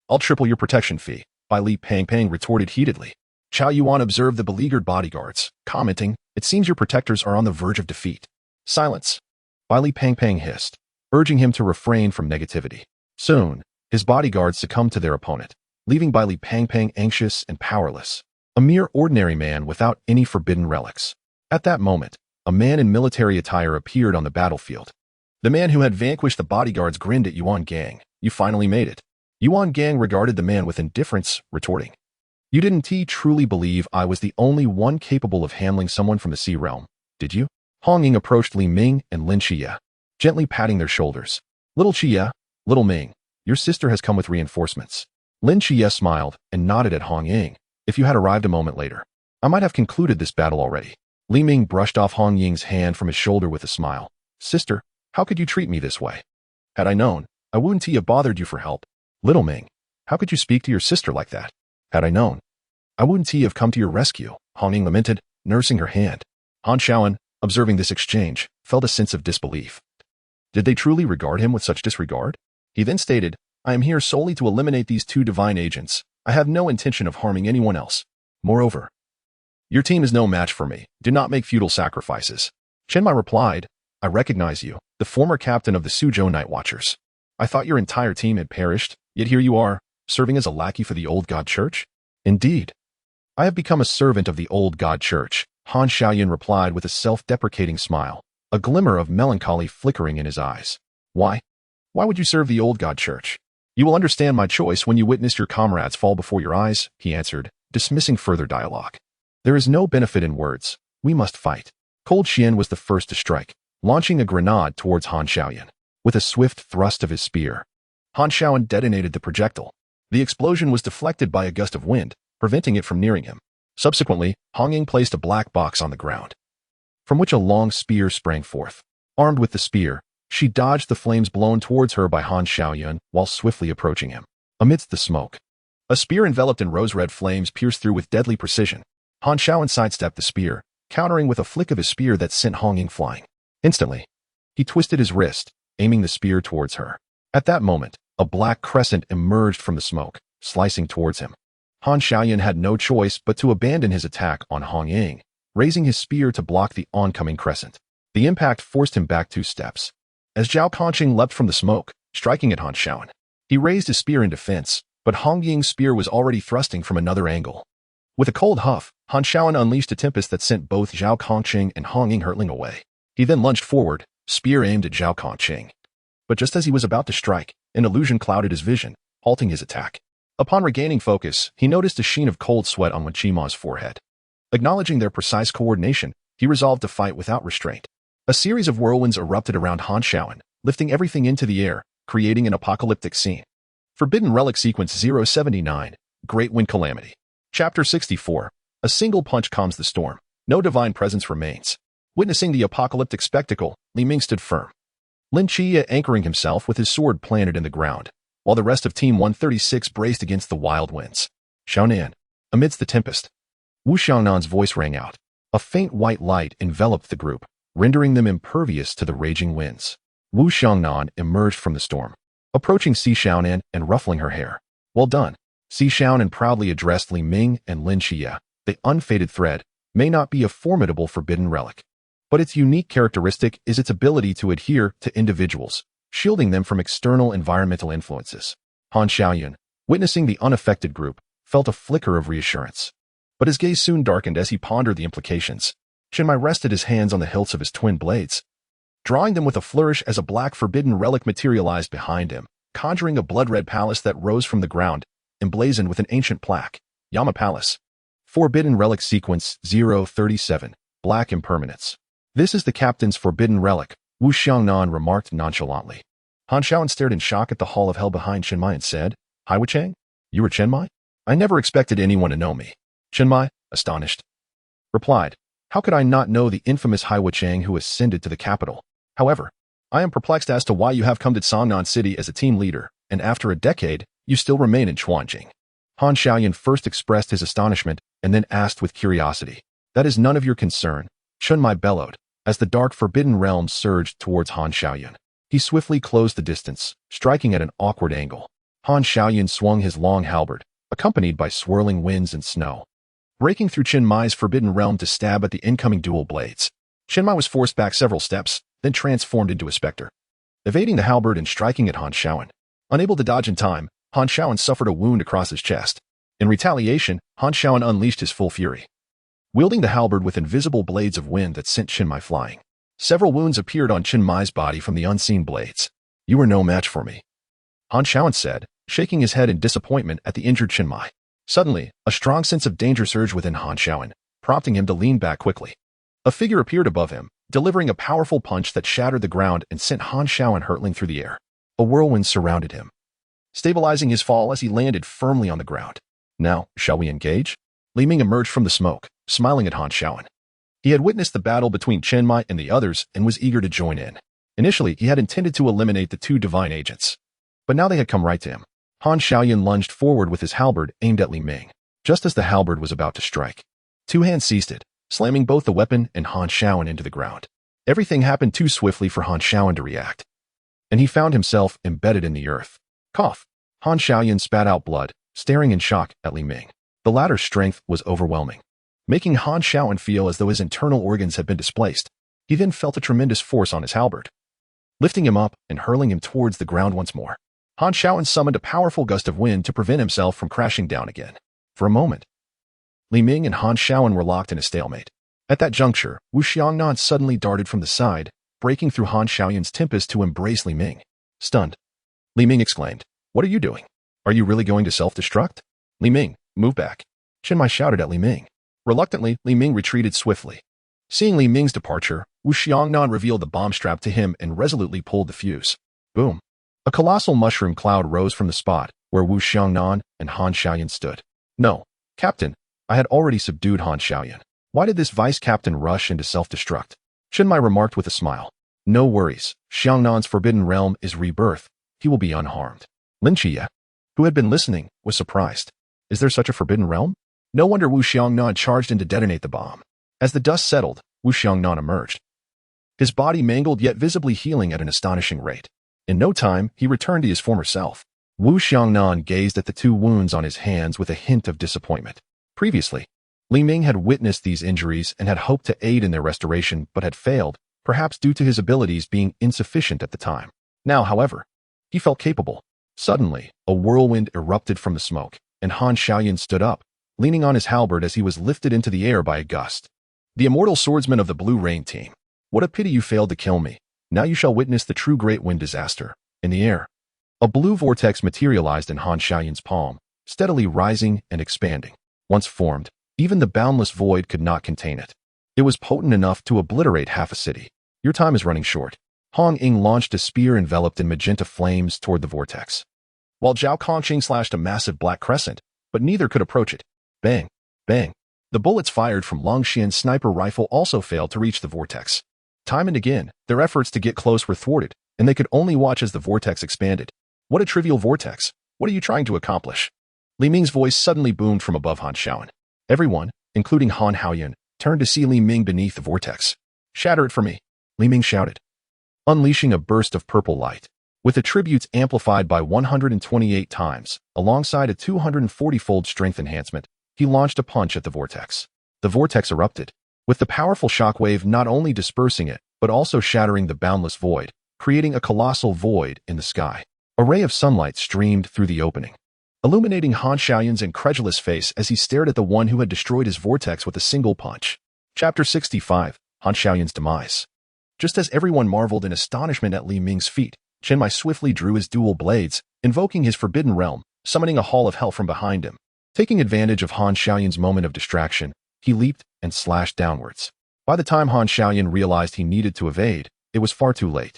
I'll triple your protection fee, Li Pangpang retorted heatedly. Chao Yuan observed the beleaguered bodyguards, commenting, it seems your protectors are on the verge of defeat. Silence, Li Pangpang hissed, urging him to refrain from negativity. Soon, his bodyguards succumbed to their opponent, leaving Li Pangpang anxious and powerless, a mere ordinary man without any forbidden relics. At that moment, a man in military attire appeared on the battlefield. The man who had vanquished the bodyguards grinned at Yuan Gang. You finally made it. Yuan Gang regarded the man with indifference, retorting, you didn't truly believe I was the only one capable of handling someone from the sea realm, did you? Hong Ying approached Li Ming and Lin Qiye, gently patting their shoulders. Little Qiye, little Ming, your sister has come with reinforcements. Lin Qiye smiled and nodded at Hong Ying. If you had arrived a moment later, I might have concluded this battle already. Li Ming brushed off Hong Ying's hand from his shoulder with a smile. Sister, how could you treat me this way? Had I known, I wouldn't have bothered you for help. Little Ming, how could you speak to your sister like that? Had I known, I wouldn't have come to your rescue, Hong Ying lamented, nursing her hand. Han Xiaoyan, observing this exchange, felt a sense of disbelief. Did they truly regard him with such disregard? He then stated, I am here solely to eliminate these 2 divine agents. I have no intention of harming anyone else. Moreover, your team is no match for me. Do not make futile sacrifices. Chen Mai replied, I recognize you, the former captain of the Suzhou Night Watchers. I thought your entire team had perished, yet here you are, serving as a lackey for the old God Church? Indeed. I have become a servant of the old God Church, Han Xiaoyan replied with a self-deprecating smile, a glimmer of melancholy flickering in his eyes. Why? Why would you serve the old God Church? You will understand my choice when you witness your comrades fall before your eyes, he answered, dismissing further dialogue. There is no benefit in words. We must fight. Cold Xian was the first to strike, launching a grenade towards Han Xiaoyan. With a swift thrust of his spear, Han Xiaoyan detonated the projectile. The explosion was deflected by a gust of wind, preventing it from nearing him. Subsequently, Hong Ying placed a black box on the ground, from which a long spear sprang forth. Armed with the spear, she dodged the flames blown towards her by Han Xiaoyan while swiftly approaching him. Amidst the smoke, a spear enveloped in rose-red flames pierced through with deadly precision. Han Xiaoyan sidestepped the spear, countering with a flick of his spear that sent Hong Ying flying. Instantly, he twisted his wrist, aiming the spear towards her. At that moment, a black crescent emerged from the smoke, slicing towards him. Han Xiaoyan had no choice but to abandon his attack on Hong Ying, raising his spear to block the oncoming crescent. The impact forced him back 2 steps. As Zhao Kongqing leapt from the smoke, striking at Han Xiaoyan, he raised his spear in defense, but Hong Ying's spear was already thrusting from another angle. With a cold huff, Han Xiaoyan unleashed a tempest that sent both Zhao Kongqing and Hong Ying hurtling away. He then lunged forward, spear aimed at Zhao Kongqing. But just as he was about to strike, an illusion clouded his vision, halting his attack. Upon regaining focus, he noticed a sheen of cold sweat on Wen Qima's forehead. Acknowledging their precise coordination, he resolved to fight without restraint. A series of whirlwinds erupted around Han Xiaoyan, lifting everything into the air, creating an apocalyptic scene. Forbidden Relic Sequence 079, Great Wind Calamity. Chapter 64. A single punch calms the storm. No divine presence remains. Witnessing the apocalyptic spectacle, Li Ming stood firm, Lin Qiye anchoring himself with his sword planted in the ground, while the rest of Team 136 braced against the wild winds. Xiaonan. Amidst the tempest, Wu Xiaonan's voice rang out. A faint white light enveloped the group, rendering them impervious to the raging winds. Wu Xiaonan emerged from the storm, approaching Si Xiaonan and ruffling her hair. Well done. Si Xiaonan proudly addressed Li Ming and Lin Qiye. The unfaded thread may not be a formidable forbidden relic, but its unique characteristic is its ability to adhere to individuals, shielding them from external environmental influences. Han Xiaoyun, witnessing the unaffected group, felt a flicker of reassurance. But his gaze soon darkened as he pondered the implications. Chen Mai rested his hands on the hilts of his twin blades, drawing them with a flourish as a black forbidden relic materialized behind him, conjuring a blood-red palace that rose from the ground, emblazoned with an ancient plaque. Yama Palace. Forbidden Relic Sequence 037. Black Impermanence. This is the captain's forbidden relic, Wu Xiangnan remarked nonchalantly. Han Xiaoyun stared in shock at the Hall of Hell behind Chen Mai and said, Hai Wuchang? You were Chen Mai? I never expected anyone to know me. Chen Mai, astonished, replied, How could I not know the infamous Hai Wuchang who ascended to the capital? However, I am perplexed as to why you have come to Songnan City as a team leader, and after a decade, you still remain in Chuanjing. Han Xiaoyun first expressed his astonishment and then asked with curiosity. That is none of your concern, Chen Mai bellowed, as the dark forbidden realm surged towards Han Xiaoyun. He swiftly closed the distance, striking at an awkward angle. Han Xiaoyun swung his long halberd, accompanied by swirling winds and snow, breaking through Chen Mai's forbidden realm to stab at the incoming dual blades. Chen Mai was forced back several steps, then transformed into a specter, evading the halberd and striking at Han Xiaoyun. Unable to dodge in time, Han Xiaoyun suffered a wound across his chest. In retaliation, Han Xiaoyun unleashed his full fury, wielding the halberd with invisible blades of wind that sent Chen Mai flying. Several wounds appeared on Chen Mai's body from the unseen blades. You are no match for me, Han Xiaoyun said, shaking his head in disappointment at the injured Chen Mai. Suddenly, a strong sense of danger surged within Han Xiaoyun, prompting him to lean back quickly. A figure appeared above him, delivering a powerful punch that shattered the ground and sent Han Xiaoyun hurtling through the air. A whirlwind surrounded him, stabilizing his fall as he landed firmly on the ground. Now, shall we engage? Li Ming emerged from the smoke, smiling at Han Xiaoyun. He had witnessed the battle between Chen Mai and the others and was eager to join in. Initially, he had intended to eliminate the two divine agents, but now they had come right to him. Han Xiaoyun lunged forward with his halberd aimed at Li Ming. Just as the halberd was about to strike, two hands seized it, slamming both the weapon and Han Xiaoyun into the ground. Everything happened too swiftly for Han Xiaoyun to react, and he found himself embedded in the earth. Cough. Han Xiaoyun spat out blood, staring in shock at Li Ming. The latter's strength was overwhelming, making Han Xiaoyun feel as though his internal organs had been displaced. He then felt a tremendous force on his halberd, lifting him up and hurling him towards the ground once more. Han Xiaoyun summoned a powerful gust of wind to prevent himself from crashing down again. For a moment, Li Ming and Han Xiaoyun were locked in a stalemate. At that juncture, Wu Xiangnan suddenly darted from the side, breaking through Han Xiaoyun's tempest to embrace Li Ming. Stunned, Li Ming exclaimed, What are you doing? Are you really going to self-destruct? Li Ming, move back. Chen Mai shouted at Li Ming. Reluctantly, Li Ming retreated swiftly. Seeing Li Ming's departure, Wu Xiangnan revealed the bomb strap to him and resolutely pulled the fuse. Boom. A colossal mushroom cloud rose from the spot where Wu Xiangnan and Han Xiaoyun stood. No, Captain, I had already subdued Han Xiaoyun. Why did this vice-captain rush into self-destruct? Chen Mai remarked with a smile. No worries, Xiangnan's forbidden realm is rebirth. He will be unharmed. Lin Qiye, who had been listening, was surprised. Is there such a forbidden realm? No wonder Wu Xiangnan charged in to detonate the bomb. As the dust settled, Wu Xiangnan emerged, his body mangled yet visibly healing at an astonishing rate. In no time, he returned to his former self. Wu Xiangnan gazed at the two wounds on his hands with a hint of disappointment. Previously, Li Ming had witnessed these injuries and had hoped to aid in their restoration but had failed, perhaps due to his abilities being insufficient at the time. Now, however, he felt capable. Suddenly, a whirlwind erupted from the smoke, and Han Xiaoyun stood up, leaning on his halberd as he was lifted into the air by a gust. The immortal swordsman of the Blue Rain team. What a pity you failed to kill me. Now you shall witness the true great wind disaster. In the air, a blue vortex materialized in Han Xiaoyun's palm, steadily rising and expanding. Once formed, even the boundless void could not contain it. It was potent enough to obliterate half a city. Your time is running short. Hong Ying launched a spear enveloped in magenta flames toward the vortex, while Zhao Kongqing slashed a massive black crescent, but neither could approach it. Bang! Bang! The bullets fired from Long Xian's sniper rifle also failed to reach the vortex. Time and again, their efforts to get close were thwarted, and they could only watch as the vortex expanded. What a trivial vortex! What are you trying to accomplish? Li Ming's voice suddenly boomed from above Han Xiaoyun. Everyone, including Han Haoyun, turned to see Li Ming beneath the vortex. Shatter it for me, Li Ming shouted, unleashing a burst of purple light. With attributes amplified by 128 times, alongside a 240-fold strength enhancement, he launched a punch at the vortex. The vortex erupted, with the powerful shockwave not only dispersing it, but also shattering the boundless void, creating a colossal void in the sky. A ray of sunlight streamed through the opening, illuminating Han Xiaoyan's incredulous face as he stared at the one who had destroyed his vortex with a single punch. Chapter 65, Han Xiaoyan's Demise. Just as everyone marveled in astonishment at Li Ming's feat, Chen Mai swiftly drew his dual blades, invoking his forbidden realm, summoning a hall of hell from behind him. Taking advantage of Han Xiaoyan's moment of distraction, he leaped and slashed downwards. By the time Han Xiaoyan realized he needed to evade, it was far too late.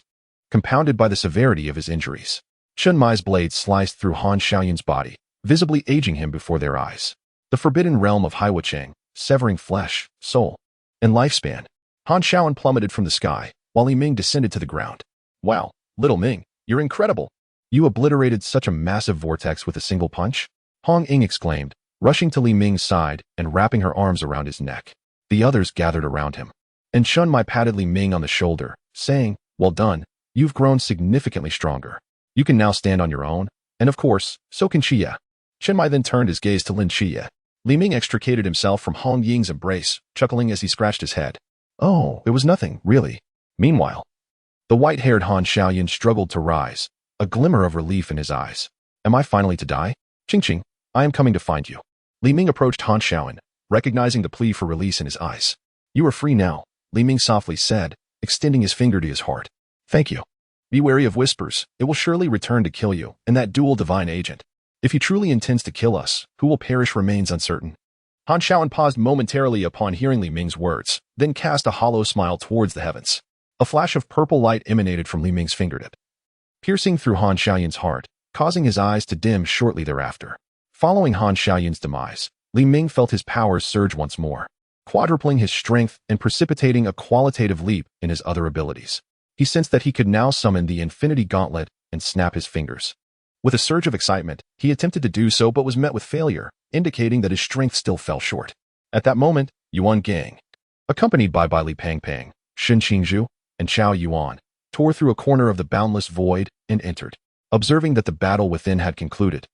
Compounded by the severity of his injuries, Chen Mai's blade sliced through Han Xiaoyan's body, visibly aging him before their eyes. The forbidden realm of Haiwacheng, severing flesh, soul, and lifespan. Han Xiaoyan plummeted from the sky, while Li Ming descended to the ground. Wow, little Ming, you're incredible. You obliterated such a massive vortex with a single punch? Hong Ying exclaimed, rushing to Li Ming's side and wrapping her arms around his neck. The others gathered around him. And Chen Mai patted Li Ming on the shoulder, saying, well done, you've grown significantly stronger. You can now stand on your own, and of course, so can Qiye. Chen Mai then turned his gaze to Lin Qiye. Li Ming extricated himself from Hong Ying's embrace, chuckling as he scratched his head. Oh, it was nothing, really. Meanwhile, the white-haired Han Xiaoyan struggled to rise, a glimmer of relief in his eyes. Am I finally to die? Ching, I am coming to find you. Li Ming approached Han Xiaoyan, recognizing the plea for release in his eyes. You are free now, Li Ming softly said, extending his finger to his heart. Thank you. Be wary of whispers, it will surely return to kill you, and that dual divine agent. If he truly intends to kill us, who will perish remains uncertain. Han Xiaoyan paused momentarily upon hearing Li Ming's words, then cast a hollow smile towards the heavens. A flash of purple light emanated from Li Ming's fingertip, piercing through Han Xiaoyan's heart, causing his eyes to dim shortly thereafter. Following Han Xiaoyan's demise, Li Ming felt his powers surge once more, quadrupling his strength and precipitating a qualitative leap in his other abilities. He sensed that he could now summon the Infinity Gauntlet and snap his fingers. With a surge of excitement, he attempted to do so but was met with failure, indicating that his strength still fell short. At that moment, Yuan Gang, accompanied by Li Pangpang, Shen Qingzhu, and Chao Yuan, tore through a corner of the boundless void and entered. Observing that the battle within had concluded,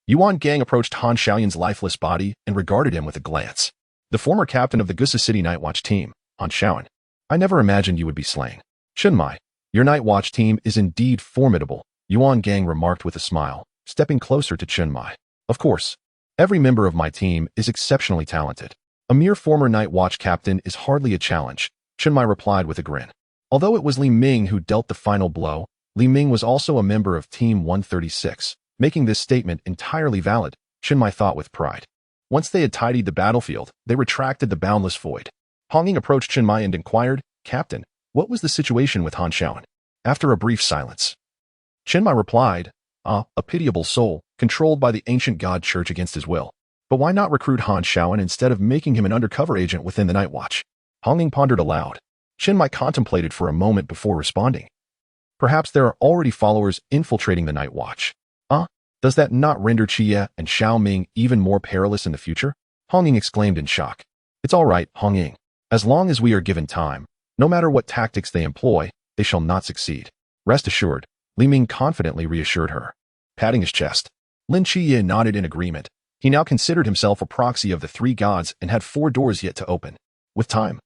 Yuan Gang approached Han Xiaoyan's lifeless body and regarded him with a glance. The former captain of the Gusa City Night Watch team, Han Xiaoyan. I never imagined you would be slain. Chen Mai, your Night Watch team is indeed formidable, Yuan Gang remarked with a smile, stepping closer to Chen Mai. Of course, every member of my team is exceptionally talented. A mere former Night Watch captain is hardly a challenge, Chen Mai replied with a grin. Although it was Li Ming who dealt the final blow, Li Ming was also a member of Team 136, making this statement entirely valid, Chen Mai thought with pride. Once they had tidied the battlefield, they retracted the boundless void. Hong Ying approached Chen Mai and inquired, Captain, what was the situation with Han Xiaoyan? After a brief silence, Chen Mai replied, a pitiable soul, controlled by the ancient god church against his will. But why not recruit Han Xiaoyan instead of making him an undercover agent within the Night Watch? Hong Ying pondered aloud. Chen Mai contemplated for a moment before responding. Perhaps there are already followers infiltrating the Night Watch. Does that not render Qiye and Xiao Ming even more perilous in the future? Hong Ying exclaimed in shock. It's all right, Hong Ying. As long as we are given time, no matter what tactics they employ, they shall not succeed. Rest assured, Li Ming confidently reassured her. Patting his chest, Lin Qiye nodded in agreement. He now considered himself a proxy of the three gods and had 4 doors yet to open. With time,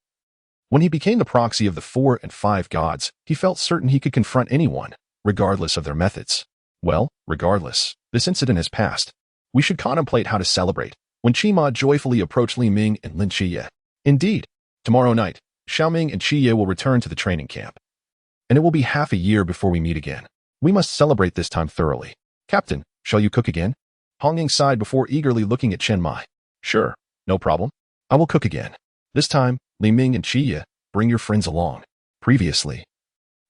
when he became the proxy of the 4 and 5 gods, he felt certain he could confront anyone, regardless of their methods. Well, regardless, this incident has passed. We should contemplate how to celebrate. When Qima joyfully approached Li Ming and Lin Qiye. Indeed, tomorrow night, Xiaoming and Qiye will return to the training camp. And it will be half a year before we meet again. We must celebrate this time thoroughly. Captain, shall you cook again? Hong Ying sighed before eagerly looking at Chen Mai. Sure, no problem. I will cook again. This time, Li Ming and Qiye, bring your friends along. Previously,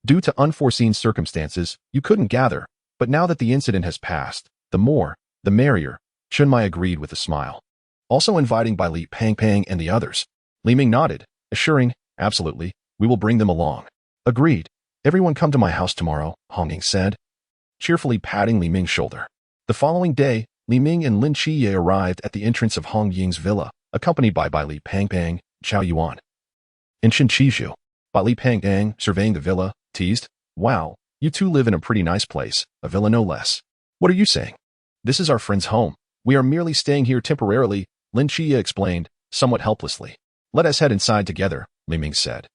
due to unforeseen circumstances, you couldn't gather, but now that the incident has passed, the more, the merrier, Chen Mai agreed with a smile. Also inviting by Li Pangpang and the others. Li Ming nodded, assuring, absolutely, we will bring them along. Agreed. Everyone come to my house tomorrow, Hong Ying said, cheerfully patting Li Ming's shoulder. The following day, Li Ming and Lin Qiye arrived at the entrance of Hong Ying's villa, accompanied by Li Pangpang, Chao Yuan, and Shen Qizhu. Li Pangpang, surveying the villa, teased, wow, you two live in a pretty nice place, a villa no less. What are you saying? This is our friend's home. We are merely staying here temporarily, Lin Qiye explained, somewhat helplessly. Let us head inside together, Li Ming said,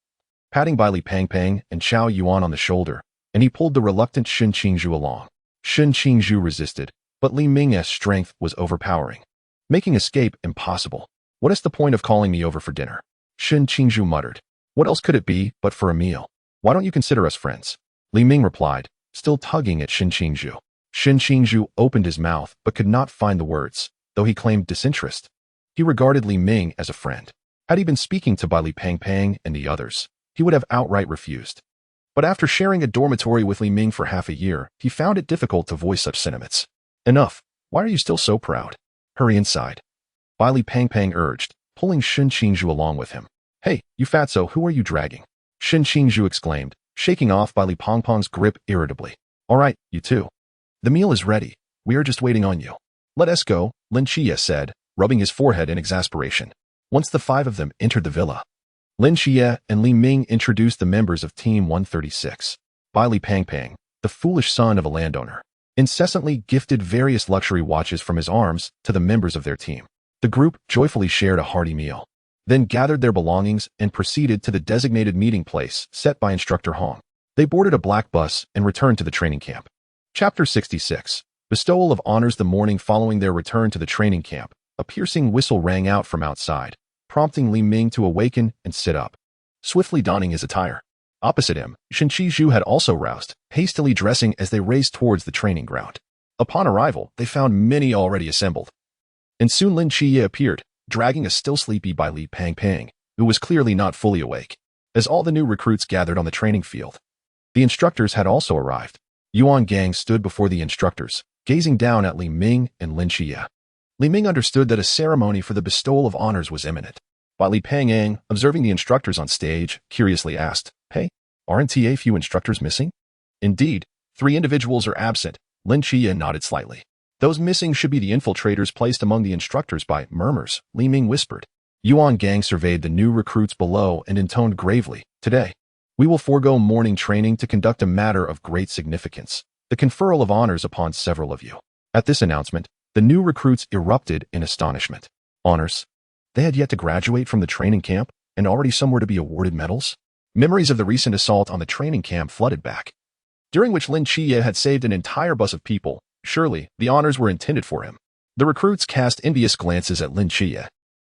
patting Li Pangpang and Chao Yuan on the shoulder, and he pulled the reluctant Shen Qingzhu along. Shen Qingzhu resisted, but Li Ming's strength was overpowering, making escape impossible. What is the point of calling me over for dinner? Shen Qingzhu muttered. What else could it be but for a meal? Why don't you consider us friends? Li Ming replied, still tugging at Shen Qingzhu. Shen Qingzhu opened his mouth but could not find the words, though he claimed disinterest. He regarded Li Ming as a friend. Had he been speaking to Bai Li Pangpang and the others, he would have outright refused. But after sharing a dormitory with Li Ming for half a year, he found it difficult to voice such sentiments. Enough. Why are you still so proud? Hurry inside. Bai Li Pangpang urged, pulling Shen Qingzhu along with him. Hey, you fatso, who are you dragging? Shen Qingzhu exclaimed, shaking off Bai Li Pangpang's grip irritably. All right, you two. The meal is ready. We are just waiting on you. Let us go, Lin Qiye said, rubbing his forehead in exasperation. Once the five of them entered the villa, Lin Qiye and Li Ming introduced the members of Team 136. Bai Li Pangpang, the foolish son of a landowner, incessantly gifted various luxury watches from his arms to the members of their team. The group joyfully shared a hearty meal, then gathered their belongings and proceeded to the designated meeting place set by Instructor Hong. They boarded a black bus and returned to the training camp. Chapter 66. Bestowal of Honors. The morning following their return to the training camp, a piercing whistle rang out from outside, prompting Li Ming to awaken and sit up, swiftly donning his attire. Opposite him, Shen Qingzhu had also roused, hastily dressing as they raced towards the training ground. Upon arrival, they found many already assembled. And soon Lin Qiye appeared, dragging a still sleepy Bai Li Pangpang, who was clearly not fully awake, as all the new recruits gathered on the training field. The instructors had also arrived. Yuan Gang stood before the instructors, gazing down at Li Ming and Lin Qiye. Li Ming understood that a ceremony for the bestowal of honors was imminent. Bai Li Pangpang, observing the instructors on stage, curiously asked, Hey, aren't a few instructors missing? Indeed, 3 individuals are absent. Lin Qiye nodded slightly. Those missing should be the infiltrators placed among the instructors by murmurs, Li Ming whispered. Yuan Gang surveyed the new recruits below and intoned gravely, Today, we will forego morning training to conduct a matter of great significance, the conferral of honors upon several of you. At this announcement, the new recruits erupted in astonishment. Honors? They had yet to graduate from the training camp and already somewhere to be awarded medals? Memories of the recent assault on the training camp flooded back, during which Lin Qiye had saved an entire bus of people. Surely, the honors were intended for him. The recruits cast envious glances at Lin Qiye.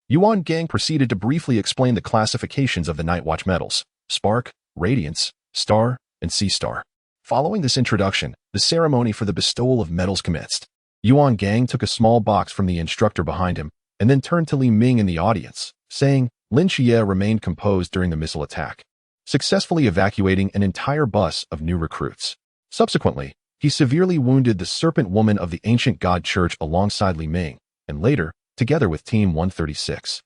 Yuan Gang proceeded to briefly explain the classifications of the Night Watch medals: Spark, Radiance, Star, and Sea Star. Following this introduction, the ceremony for the bestowal of medals commenced. Yuan Gang took a small box from the instructor behind him and then turned to Li Ming in the audience, saying, Lin Qiye remained composed during the missile attack, successfully evacuating an entire bus of new recruits. Subsequently, he severely wounded the serpent woman of the ancient god church alongside Li Ming, and later, together with Team 136.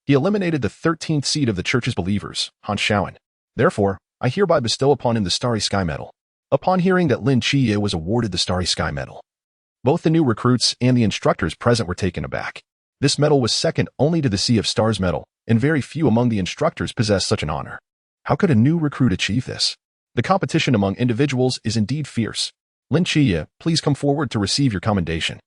He eliminated the 13th seed of the church's believers, Han Shaoan. Therefore, I hereby bestow upon him the Starry Sky Medal. Upon hearing that Lin Qiye was awarded the Starry Sky Medal, both the new recruits and the instructors present were taken aback. This medal was second only to the Sea of Stars medal, and very few among the instructors possessed such an honor. How could a new recruit achieve this? The competition among individuals is indeed fierce. Lin Qiye, please come forward to receive your commendation.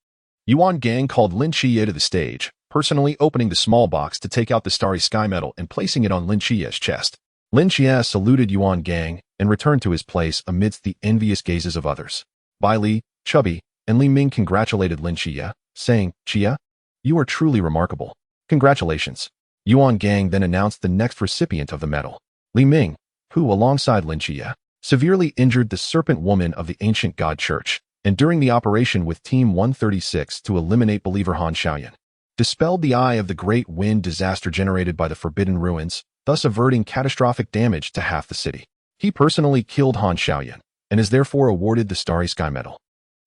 Yuan Gang called Lin Qiye to the stage, personally opening the small box to take out the Starry Sky Medal and placing it on Lin Qiye's chest. Lin Qiye saluted Yuan Gang and returned to his place amidst the envious gazes of others. Bai Li, Chubby, and Li Ming congratulated Lin Qiye, saying, Qiye, you are truly remarkable. Congratulations. Yuan Gang then announced the next recipient of the medal, Li Ming, who, alongside Lin Qiye, severely injured the serpent woman of the ancient god church, and during the operation with Team 136 to eliminate believer Han Shaoyan, dispelled the eye of the great wind disaster generated by the Forbidden Ruins, thus averting catastrophic damage to half the city. He personally killed Han Shaoyan, and is therefore awarded the Starry Sky Medal.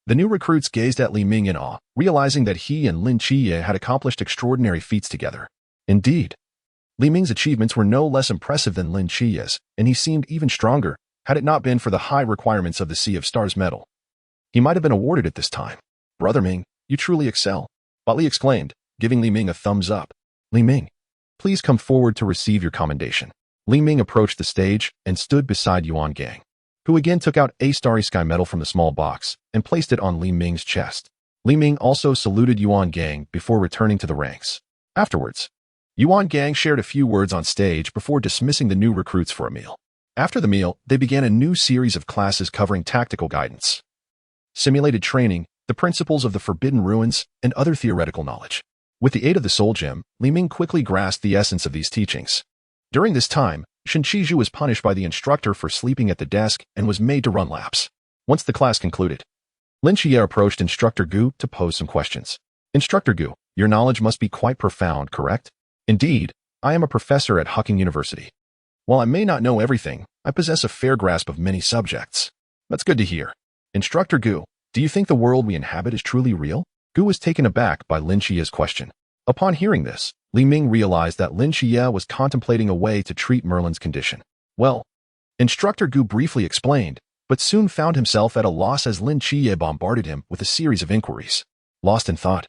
The new recruits gazed at Li Ming in awe, realizing that he and Lin Qiye had accomplished extraordinary feats together. Indeed, Li Ming's achievements were no less impressive than Lin Qiye's, and he seemed even stronger had it not been for the high requirements of the Sea of Stars medal. He might have been awarded at this time. Brother Ming, you truly excel, Bai Li exclaimed, giving Li Ming a thumbs up. Li Ming, please come forward to receive your commendation. Li Ming approached the stage and stood beside Yuan Gang, who again took out a Starry Sky medal from the small box and placed it on Li Ming's chest. Li Ming also saluted Yuan Gang before returning to the ranks. Afterwards, Yuan Gang shared a few words on stage before dismissing the new recruits for a meal. After the meal, they began a new series of classes covering tactical guidance, simulated training, the principles of the Forbidden Ruins, and other theoretical knowledge. With the aid of the Soul Gem, Li Ming quickly grasped the essence of these teachings. During this time, Shen was punished by the instructor for sleeping at the desk and was made to run laps. Once the class concluded, Lin Qiye approached Instructor Gu to pose some questions. Instructor Gu, your knowledge must be quite profound, correct? Indeed, I am a professor at Hucking University. While I may not know everything, I possess a fair grasp of many subjects. That's good to hear. Instructor Gu, do you think the world we inhabit is truly real? Gu was taken aback by Lin Qiye's question. Upon hearing this, Li Ming realized that Lin Qiye was contemplating a way to treat Merlin's condition. Well, Instructor Gu briefly explained, but soon found himself at a loss as Lin Qiye bombarded him with a series of inquiries. Lost in thought,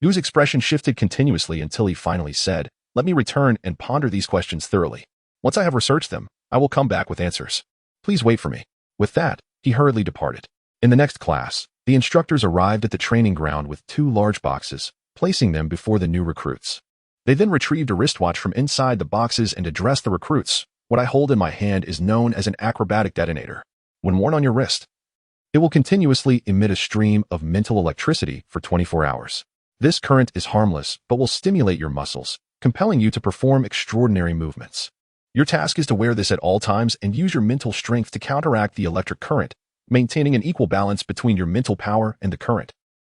Gu's expression shifted continuously until he finally said, "Let me return and ponder these questions thoroughly. Once I have researched them, I will come back with answers. Please wait for me." With that, he hurriedly departed. In the next class, the instructors arrived at the training ground with 2 large boxes, placing them before the new recruits. They then retrieved a wristwatch from inside the boxes and addressed the recruits. "What I hold in my hand is known as an acrobatic detonator. When worn on your wrist, it will continuously emit a stream of mental electricity for 24 hours. This current is harmless, but will stimulate your muscles, compelling you to perform extraordinary movements. Your task is to wear this at all times and use your mental strength to counteract the electric current, maintaining an equal balance between your mental power and the current.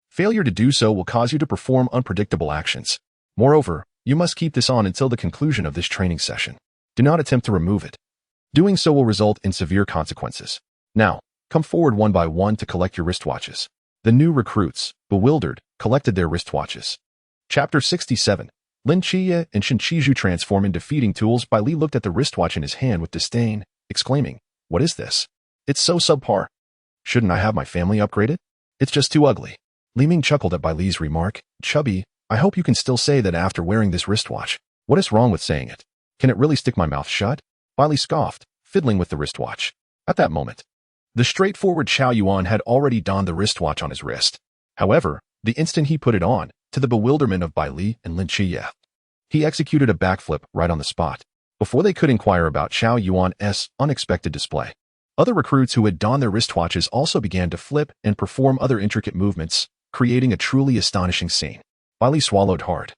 Failure to do so will cause you to perform unpredictable actions. Moreover, you must keep this on until the conclusion of this training session. Do not attempt to remove it. Doing so will result in severe consequences. Now, come forward one by one to collect your wristwatches." The new recruits, bewildered, collected their wristwatches. Chapter 67. Lin Qiye and Shen transform into feeding tools. Bai Li looked at the wristwatch in his hand with disdain, exclaiming, "What is this? It's so subpar. Shouldn't I have my family upgraded? It's just too ugly." Li Ming chuckled at Bai Li's remark. "Chubby, I hope you can still say that after wearing this wristwatch. What is wrong with saying it? Can it really stick my mouth shut?" Bai Li scoffed, fiddling with the wristwatch. At that moment, the straightforward Xiao Yuan had already donned the wristwatch on his wrist. However, the instant he put it on, to the bewilderment of Bai Li and Lin Qiye, he executed a backflip right on the spot, before they could inquire about Xiao Yuan's unexpected display. Other recruits who had donned their wristwatches also began to flip and perform other intricate movements, creating a truly astonishing scene. Bai Li swallowed hard,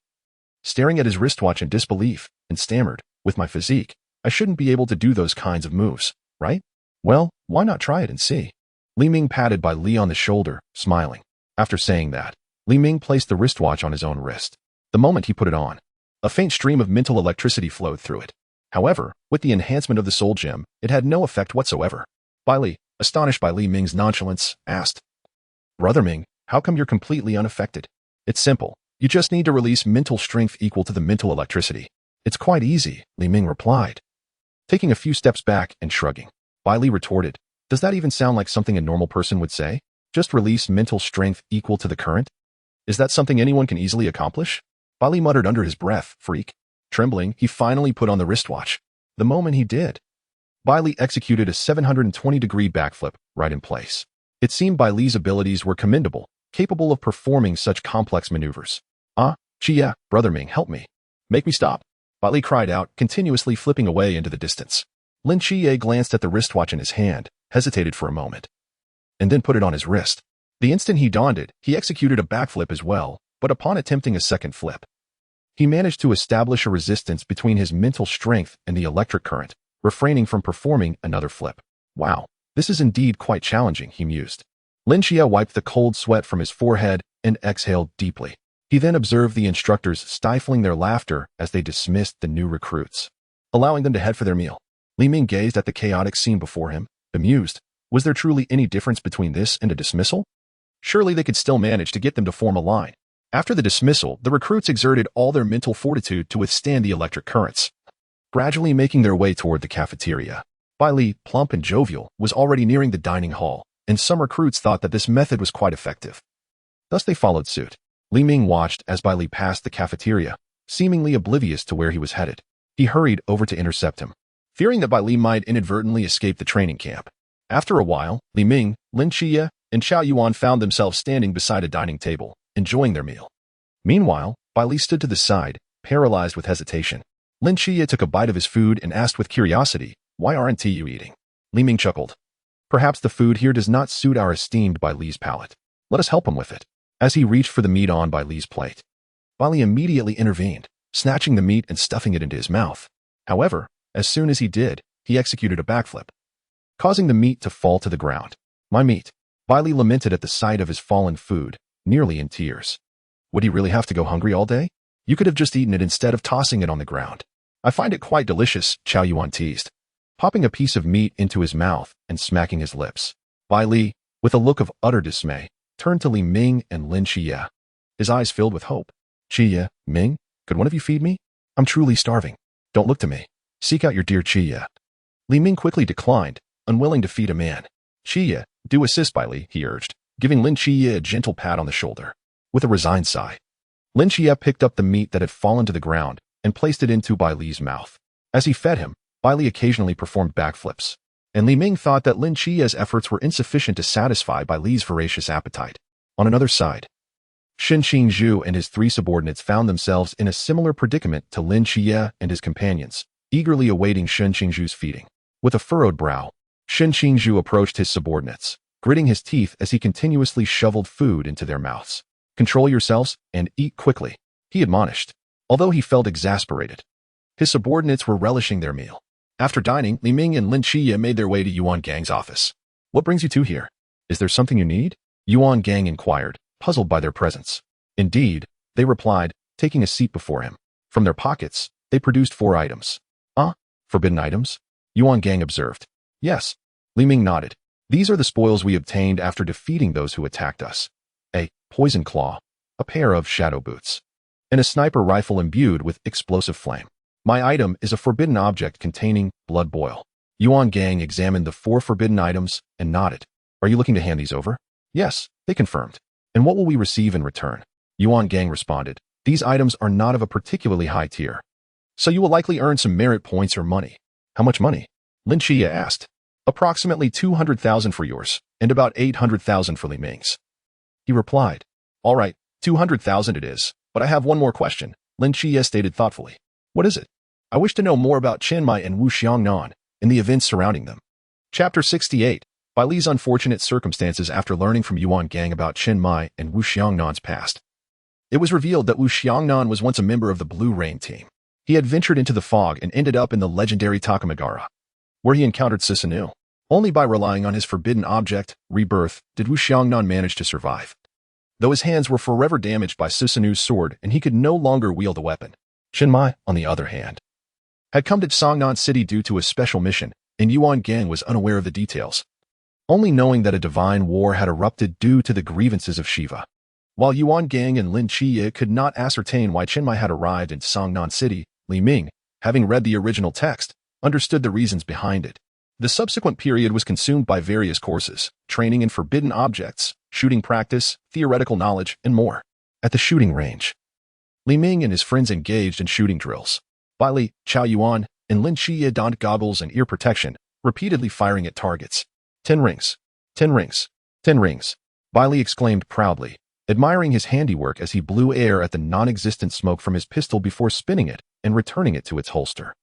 staring at his wristwatch in disbelief, and stammered, "With my physique, I shouldn't be able to do those kinds of moves, right? Well, why not try it and see?" Li Ming patted Bai Li on the shoulder, smiling. After saying that, Li Ming placed the wristwatch on his own wrist. The moment he put it on, a faint stream of mental electricity flowed through it. However, with the enhancement of the Soul Gem, it had no effect whatsoever. Bai Li, astonished by Li Ming's nonchalance, asked, "Brother Ming, how come you're completely unaffected?" "It's simple. You just need to release mental strength equal to the mental electricity. It's quite easy," Li Ming replied, taking a few steps back and shrugging. Bai Li retorted, "Does that even sound like something a normal person would say? Just release mental strength equal to the current? Is that something anyone can easily accomplish?" Bai Li muttered under his breath, "Freak." Trembling, he finally put on the wristwatch. The moment he did, Bai Li executed a 720-degree backflip right in place. It seemed Bai Li's abilities were commendable, capable of performing such complex maneuvers. "Ah, Qiye, Brother Ming, help me. Make me stop," Bai Li cried out, continuously flipping away into the distance. Lin Qiye glanced at the wristwatch in his hand, hesitated for a moment, and then put it on his wrist. The instant he donned it, he executed a backflip as well, but upon attempting a second flip, he managed to establish a resistance between his mental strength and the electric current, refraining from performing another flip. "Wow, this is indeed quite challenging," he mused. Lin Qiye wiped the cold sweat from his forehead and exhaled deeply. He then observed the instructors stifling their laughter as they dismissed the new recruits, allowing them to head for their meal. Li Ming gazed at the chaotic scene before him, bemused. Was there truly any difference between this and a dismissal? Surely they could still manage to get them to form a line. After the dismissal, the recruits exerted all their mental fortitude to withstand the electric currents, gradually making their way toward the cafeteria. Bai Li, plump and jovial, was already nearing the dining hall, and some recruits thought that this method was quite effective. Thus they followed suit. Li Ming watched as Bai Li passed the cafeteria, seemingly oblivious to where he was headed. He hurried over to intercept him, fearing that Bai Li might inadvertently escape the training camp. After a while, Li Ming, Lin Qiye, and Xiao Yuan found themselves standing beside a dining table, enjoying their meal. Meanwhile, Bai Li stood to the side, paralyzed with hesitation. Lin Qiye took a bite of his food and asked with curiosity, "Why aren't you eating?" Li Ming chuckled, Perhaps the food here does not suit our esteemed Bai Li's palate. Let us help him with it. As he reached for the meat on Bai Li's plate, Bai Li immediately intervened, snatching the meat and stuffing it into his mouth. However, as soon as he did, he executed a backflip, causing the meat to fall to the ground. My meat. Bai Li lamented at the sight of his fallen food, nearly in tears. Would he really have to go hungry all day? You could have just eaten it instead of tossing it on the ground. I find it quite delicious, Qiao Yuan teased, popping a piece of meat into his mouth and smacking his lips. Bai Li, with a look of utter dismay, turned to Li Ming and Lin Qiye, his eyes filled with hope. Qiye, Ming, could one of you feed me? I'm truly starving. Don't look to me. Seek out your dear Qiye. Li Ming quickly declined, unwilling to feed a man. Qiye, do assist Bai Li, he urged, giving Lin Qiye a gentle pat on the shoulder. With a resigned sigh, Lin Qiye picked up the meat that had fallen to the ground and placed it into Bai Li's mouth. As he fed him, Bai Li occasionally performed backflips, and Li Ming thought that Lin Qiye's efforts were insufficient to satisfy Bai Li's voracious appetite. On another side, Shen Qingzhu and his three subordinates found themselves in a similar predicament to Lin Qiye and his companions, eagerly awaiting Shen Qingzhu's feeding. With a furrowed brow, Shen Qingzhu approached his subordinates, gritting his teeth as he continuously shoveled food into their mouths. Control yourselves and eat quickly, he admonished. Although he felt exasperated, his subordinates were relishing their meal. After dining, Li Ming and Lin Qiye made their way to Yuan Gang's office. What brings you two here? Is there something you need? Yuan Gang inquired, puzzled by their presence. Indeed, they replied, taking a seat before him. From their pockets, they produced 4 items. Forbidden items? Yuan Gang observed. Yes. Li Ming nodded. These are the spoils we obtained after defeating those who attacked us. A poison claw, a pair of shadow boots, and a sniper rifle imbued with explosive flame. My item is a forbidden object containing blood boil. Yuan Gang examined the 4 forbidden items and nodded. Are you looking to hand these over? Yes, they confirmed. And what will we receive in return? Yuan Gang responded. These items are not of a particularly high tier, so you will likely earn some merit points or money. How much money? Lin Qiye asked. Approximately 200,000 for yours, and about 800,000 for Li Ming's. He replied. All right, 200,000 it is, but I have one more question, Lin Qiye stated thoughtfully. What is it? I wish to know more about Chen Mai and Wu Xiangnan and the events surrounding them. Chapter 68. Bai Li's unfortunate circumstances after learning from Yuan Gang about Chen Mai and Wu Xiangnan's past. It was revealed that Wu Xiangnan was once a member of the Blue Rain team. He had ventured into the fog and ended up in the legendary Takamagara, where he encountered Susanoo. Only by relying on his forbidden object, Rebirth, did Wu Xiangnan manage to survive. Though his hands were forever damaged by Susanoo's sword and he could no longer wield a weapon. Chen Mai, on the other hand, had come to Songnan City due to a special mission, and Yuan Gang was unaware of the details, only knowing that a divine war had erupted due to the grievances of Shiva. While Yuan Gang and Lin Qiye could not ascertain why Chen Mai had arrived in Songnan City, Li Ming, having read the original text, understood the reasons behind it. The subsequent period was consumed by various courses, training in forbidden objects, shooting practice, theoretical knowledge, and more. At the shooting range, Li Ming and his friends engaged in shooting drills. Bai Li, Qiao Yuan, and Lin Qiye donned goggles and ear protection, repeatedly firing at targets. 10 rings. 10 rings. 10 rings. Bai Li exclaimed proudly, admiring his handiwork as he blew air at the non-existent smoke from his pistol before spinning it and returning it to its holster.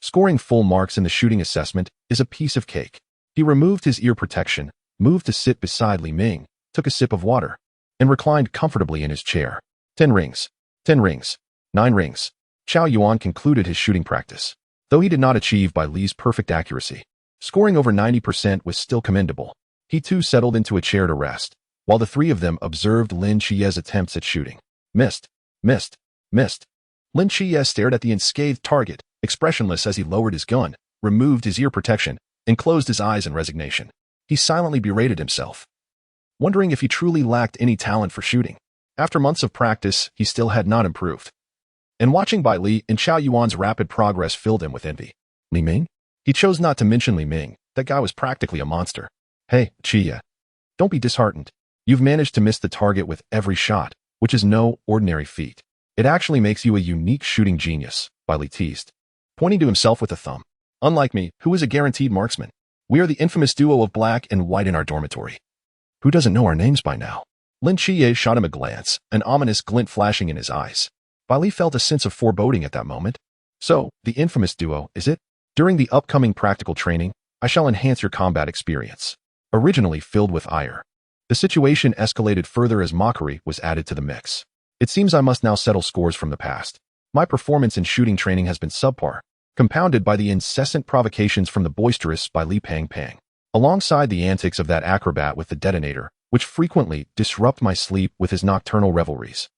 Scoring full marks in the shooting assessment is a piece of cake. He removed his ear protection, moved to sit beside Li Ming, took a sip of water, and reclined comfortably in his chair. 10 rings. 10 rings. 9 rings. Qiao Yuan concluded his shooting practice. Though he did not achieve Bai Li's perfect accuracy, scoring over 90% was still commendable. He too settled into a chair to rest, while the 3 of them observed Lin Qiye's attempts at shooting. Missed. Missed. Missed. Lin Qiye stared at the unscathed target, expressionless as he lowered his gun, removed his ear protection, and closed his eyes in resignation. He silently berated himself, wondering if he truly lacked any talent for shooting. After months of practice, he still had not improved. And watching Bai Li and Qiao Yuan's rapid progress filled him with envy. Li Ming? He chose not to mention Li Ming. That guy was practically a monster. Hey, Qiye. Don't be disheartened. You've managed to miss the target with every shot, which is no ordinary feat. It actually makes you a unique shooting genius, Bai Li teased, pointing to himself with a thumb. Unlike me, who is a guaranteed marksman. We are the infamous duo of black and white in our dormitory. Who doesn't know our names by now? Lin Qiye shot him a glance, an ominous glint flashing in his eyes. Bai Li felt a sense of foreboding at that moment. So, the infamous duo, is it? During the upcoming practical training, I shall enhance your combat experience. Originally filled with ire, the situation escalated further as mockery was added to the mix. It seems I must now settle scores from the past. My performance in shooting training has been subpar, compounded by the incessant provocations from the boisterous by Li Pang Pang, alongside the antics of that acrobat with the detonator, which frequently disrupt my sleep with his nocturnal revelries.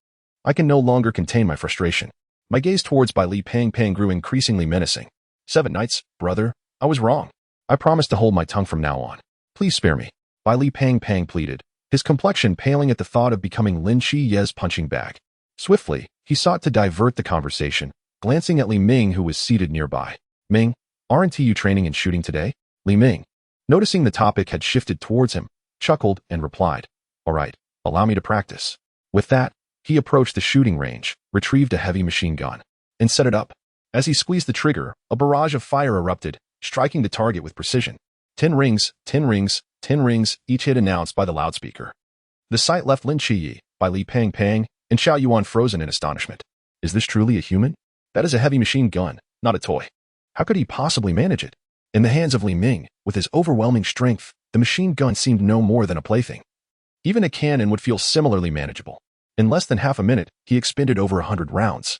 I can no longer contain my frustration. My gaze towards Bai Li Pang Pang grew increasingly menacing. 7 Knights, brother, I was wrong. I promise to hold my tongue from now on. Please spare me. Bai Li Pang Pang pleaded, his complexion paling at the thought of becoming Lin Qiye's punching bag. Swiftly, he sought to divert the conversation, glancing at Li Ming, who was seated nearby. Ming, aren't you training in shooting today? Li Ming, noticing the topic had shifted towards him, chuckled and replied, all right, allow me to practice. With that, he approached the shooting range, retrieved a heavy machine gun, and set it up. As he squeezed the trigger, a barrage of fire erupted, striking the target with precision. 10 rings, 10 rings, 10 rings, each hit announced by the loudspeaker. The sight left Lin Qiye, Bai Li Pang Pang, and Xiao Yuan frozen in astonishment. Is this truly a human? That is a heavy machine gun, not a toy. How could he possibly manage it? In the hands of Li Ming, with his overwhelming strength, the machine gun seemed no more than a plaything. Even a cannon would feel similarly manageable. In less than half a minute, he expended over 100 rounds.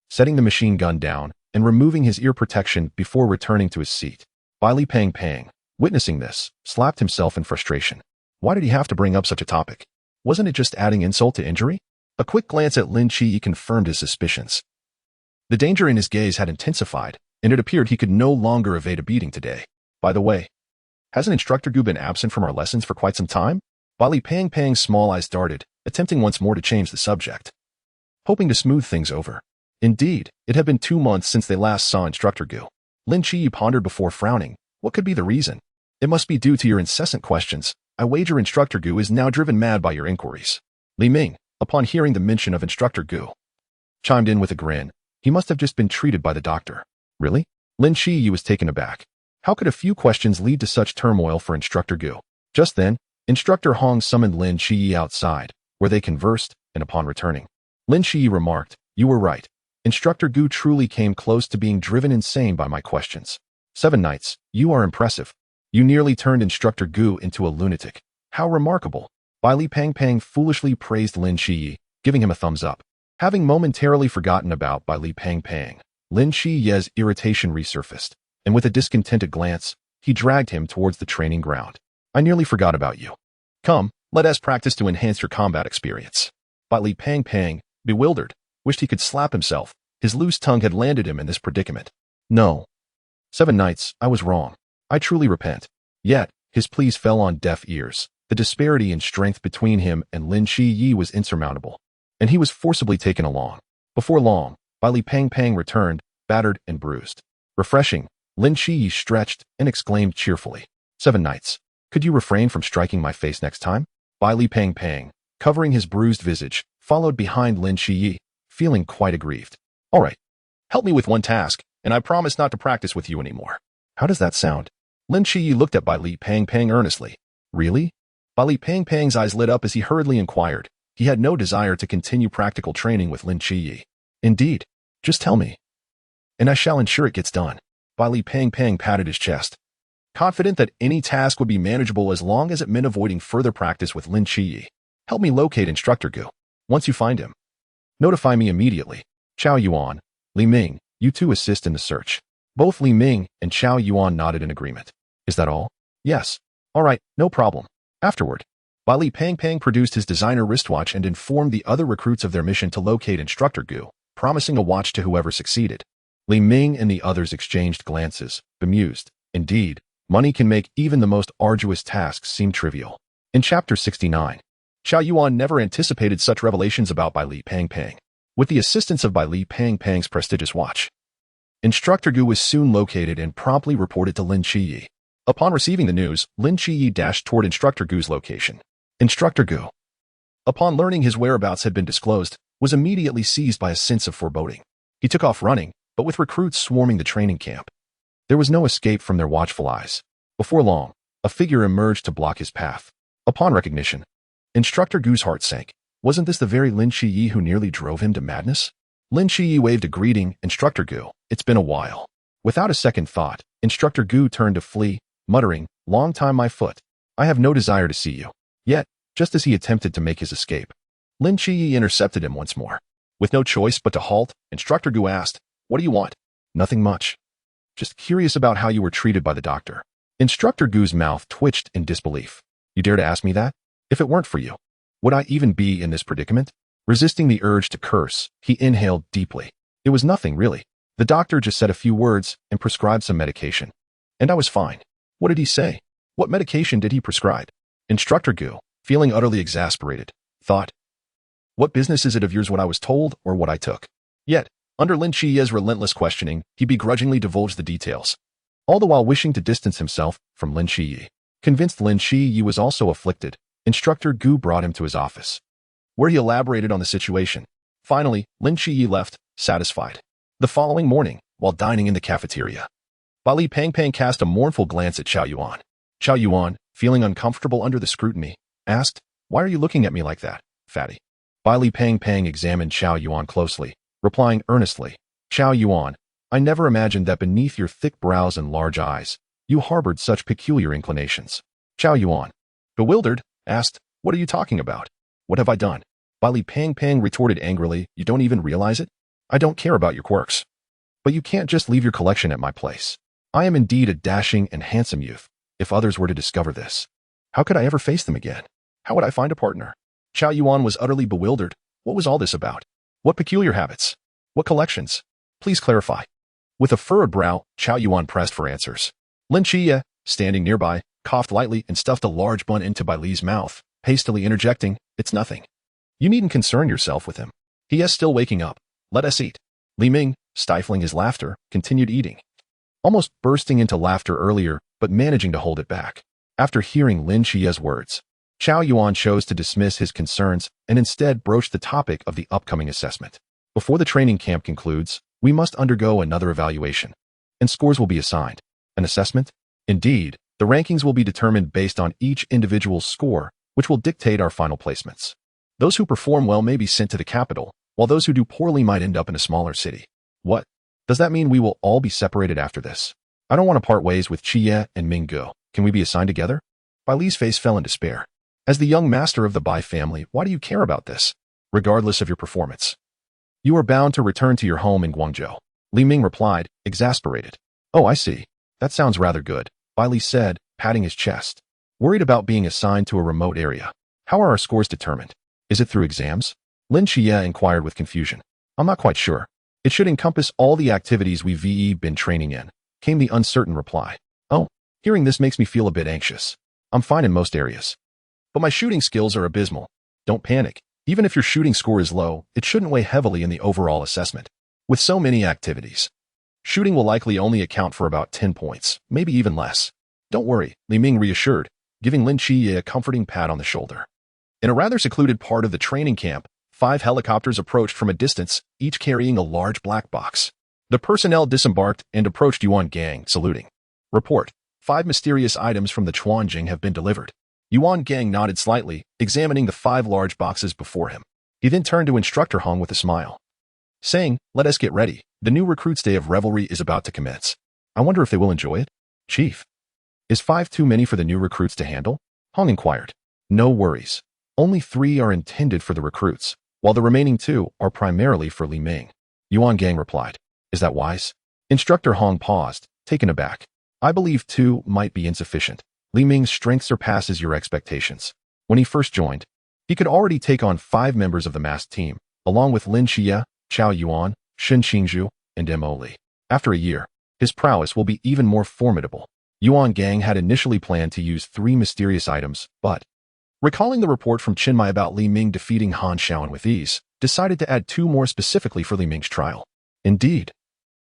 Setting the machine gun down and removing his ear protection before returning to his seat, Bai Li Pang Pang, witnessing this, slapped himself in frustration. Why did he have to bring up such a topic? Wasn't it just adding insult to injury? A quick glance at Lin Qiye confirmed his suspicions. The danger in his gaze had intensified, and it appeared he could no longer evade a beating today. By the way, hasn't Instructor Gu been absent from our lessons for quite some time? Bai Li Pang Pang's small eyes darted, attempting once more to change the subject, hoping to smooth things over. Indeed, it had been 2 months since they last saw Instructor Gu. Lin Qiye pondered before frowning. What could be the reason? It must be due to your incessant questions. I wager Instructor Gu is now driven mad by your inquiries. Li Ming, upon hearing the mention of Instructor Gu, chimed in with a grin. He must have just been treated by the doctor. Really? Lin Qiye was taken aback. How could a few questions lead to such turmoil for Instructor Gu? Just then, Instructor Hong summoned Lin Qiye outside, where they conversed, and upon returning, Lin Qiye remarked, you were right. Instructor Gu truly came close to being driven insane by my questions. 7 Knights, you are impressive. You nearly turned Instructor Gu into a lunatic. How remarkable. Bai Li Pang Pang foolishly praised Lin Qiye, giving him a thumbs up. Having momentarily forgotten about Bai Li Pang Pang, Lin Qiye's irritation resurfaced, and with a discontented glance, he dragged him towards the training ground. I nearly forgot about you. Come, let us practice to enhance your combat experience. Bai Li Pang Pang, bewildered, wished he could slap himself. His loose tongue had landed him in this predicament. No. 7 Knights, I was wrong. I truly repent. Yet, his pleas fell on deaf ears. The disparity in strength between him and Lin Qiye was insurmountable, and he was forcibly taken along. Before long, Bai Li Pang Pang returned, battered and bruised. Refreshing, Lin Qiye stretched and exclaimed cheerfully, 7 Knights, could you refrain from striking my face next time? Bai Li Pang Pang, covering his bruised visage, followed behind Lin Qiye, feeling quite aggrieved. All right, help me with one task, and I promise not to practice with you anymore. How does that sound? Lin Qiye looked at Bai Li Pang Pang earnestly. Really? Bai Li Pang Pang's eyes lit up as he hurriedly inquired. He had no desire to continue practical training with Lin Qiye. Indeed, just tell me, and I shall ensure it gets done. Bai Li Pang Pang patted his chest, confident that any task would be manageable as long as it meant avoiding further practice with Lin Qiye. Help me locate Instructor Gu. Once you find him, notify me immediately. Xiao Yuan, Li Ming, you two assist in the search. Both Li Ming and Xiao Yuan nodded in agreement. Is that all? Yes. All right, no problem. Afterward, Bai Li Pang Pang produced his designer wristwatch and informed the other recruits of their mission to locate Instructor Gu, promising a watch to whoever succeeded. Li Ming and the others exchanged glances, bemused. Indeed, money can make even the most arduous tasks seem trivial. In Chapter 69, Xiao Yuan never anticipated such revelations about Bai Li Pang Pang. With the assistance of Bai Li Pang Pang's prestigious watch, Instructor Gu was soon located and promptly reported to Lin Qiye. Upon receiving the news, Lin Qiye dashed toward Instructor Gu's location. Instructor Gu, upon learning his whereabouts had been disclosed, was immediately seized by a sense of foreboding. He took off running, but with recruits swarming the training camp, there was no escape from their watchful eyes. Before long, a figure emerged to block his path. Upon recognition, Instructor Gu's heart sank. Wasn't this the very Lin Qiye who nearly drove him to madness? Lin Qiye waved a greeting. Instructor Gu, it's been a while. Without a second thought, Instructor Gu turned to flee, muttering, "Long time my foot. I have no desire to see you." Yet, just as he attempted to make his escape, Lin Qiye intercepted him once more. With no choice but to halt, Instructor Gu asked, "What do you want?" "Nothing much. Just curious about how you were treated by the doctor." Instructor Gu's mouth twitched in disbelief. "You dare to ask me that? If it weren't for you, would I even be in this predicament?" Resisting the urge to curse, he inhaled deeply. "It was nothing, really. The doctor just said a few words and prescribed some medication. And I was fine." "What did he say? What medication did he prescribe?" Instructor Gu, feeling utterly exasperated, thought, "What business is it of yours what I was told or what I took?" Yet, under Lin Qiye's relentless questioning, he begrudgingly divulged the details, all the while wishing to distance himself from Lin Qiye. Convinced Lin Qiye was also afflicted, Instructor Gu brought him to his office, where he elaborated on the situation. Finally, Lin Qiye left, satisfied. The following morning, while dining in the cafeteria, Bali Pangpang cast a mournful glance at Chao Yuan. Chao Yuan, feeling uncomfortable under the scrutiny, asked, "Why are you looking at me like that, fatty?" Bali Pangpang examined Chao Yuan closely, replying earnestly, "Chao Yuan, I never imagined that beneath your thick brows and large eyes, you harbored such peculiar inclinations." Chao Yuan, bewildered, asked, "What are you talking about? What have I done?" Bali Pangpang retorted angrily, "You don't even realize it? I don't care about your quirks. But you can't just leave your collection at my place. I am indeed a dashing and handsome youth. If others were to discover this, how could I ever face them again? How would I find a partner?" Chao Yuan was utterly bewildered. What was all this about? What peculiar habits? What collections? Please clarify. With a furrowed brow, Chao Yuan pressed for answers. Lin Qiye, standing nearby, coughed lightly and stuffed a large bun into Bai Li's mouth, hastily interjecting, "It's nothing. You needn't concern yourself with him. He is still waking up. Let us eat." Li Ming, stifling his laughter, continued eating, almost bursting into laughter earlier, but managing to hold it back. After hearing Lin Qiye's words, Chao Yuan chose to dismiss his concerns and instead broached the topic of the upcoming assessment. "Before the training camp concludes, we must undergo another evaluation, and scores will be assigned." "An assessment?" "Indeed, the rankings will be determined based on each individual's score, which will dictate our final placements. Those who perform well may be sent to the capital, while those who do poorly might end up in a smaller city." "What? Does that mean we will all be separated after this? I don't want to part ways with Qiye and Ming. Can we be assigned together?" Bai Li's face fell in despair. "As the young master of the Bai family, why do you care about this? Regardless of your performance, you are bound to return to your home in Guangzhou." Li Ming replied, exasperated. "Oh, I see. That sounds rather good," Bai Li said, patting his chest. "Worried about being assigned to a remote area. How are our scores determined? Is it through exams?" Lin Qiye inquired with confusion. "I'm not quite sure. It should encompass all the activities we've been training in," came the uncertain reply. "Oh, hearing this makes me feel a bit anxious. I'm fine in most areas, but my shooting skills are abysmal." "Don't panic. Even if your shooting score is low, it shouldn't weigh heavily in the overall assessment. With so many activities, shooting will likely only account for about 10 points, maybe even less." "Don't worry," Li Ming reassured, giving Lin Qiye a comforting pat on the shoulder. In a rather secluded part of the training camp, 5 helicopters approached from a distance, each carrying a large black box. The personnel disembarked and approached Yuan Gang, saluting. "Report. 5 mysterious items from the Chuanjing have been delivered." Yuan Gang nodded slightly, examining the 5 large boxes before him. He then turned to Instructor Hong with a smile, saying, "Let us get ready. The new recruits' day of revelry is about to commence. I wonder if they will enjoy it?" "Chief, is 5 too many for the new recruits to handle?" Hong inquired. "No worries. Only 3 are intended for the recruits, while the remaining 2 are primarily for Li Ming," Yuan Gang replied. "Is that wise?" Instructor Hong paused, taken aback. "I believe 2 might be insufficient. Li Ming's strength surpasses your expectations. When he first joined, he could already take on 5 members of the masked team, along with Lin Qiye, Chao Yuan, Shen Qingzhu, and Mo Li. After a year, his prowess will be even more formidable." Yuan Gang had initially planned to use 3 mysterious items, but, recalling the report from Chinmai about Li Ming defeating Han Shaoan with ease, decided to add 2 more specifically for Li Ming's trial. Indeed,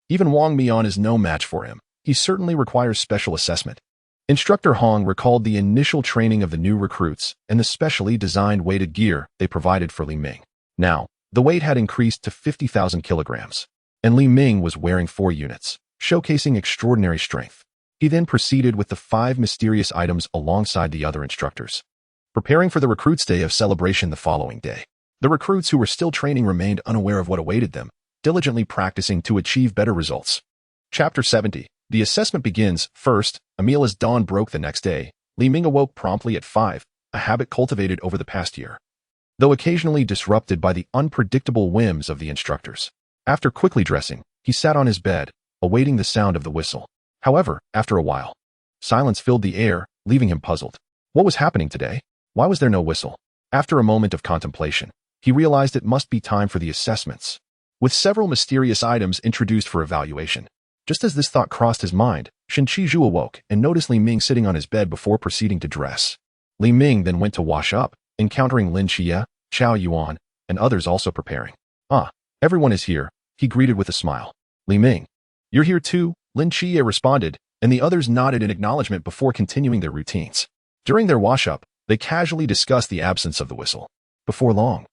even Wang Mian is no match for him. He certainly requires special assessment. Instructor Hong recalled the initial training of the new recruits and the specially designed weighted gear they provided for Li Ming. Now, the weight had increased to 50,000 kilograms, and Li Ming was wearing 4 units, showcasing extraordinary strength. He then proceeded with the 5 mysterious items alongside the other instructors, preparing for the recruits' day of celebration the following day. The recruits who were still training remained unaware of what awaited them, diligently practicing to achieve better results. Chapter 70. The assessment begins. First, a meal as dawn broke the next day. Li Ming awoke promptly at 5, a habit cultivated over the past year, though occasionally disrupted by the unpredictable whims of the instructors. After quickly dressing, he sat on his bed, awaiting the sound of the whistle. However, after a while, silence filled the air, leaving him puzzled. What was happening today? Why was there no whistle? After a moment of contemplation, he realized it must be time for the assessments, with several mysterious items introduced for evaluation. Just as this thought crossed his mind, Shen Qizhu awoke and noticed Li Ming sitting on his bed before proceeding to dress. Li Ming then went to wash up, encountering Lin Qiye, Chao Yuan, and others also preparing. "Ah, everyone is here," he greeted with a smile. "Li Ming, you're here too?" Lin Qiye responded, and the others nodded in acknowledgement before continuing their routines. During their wash-up, they casually discussed the absence of the whistle. Before long,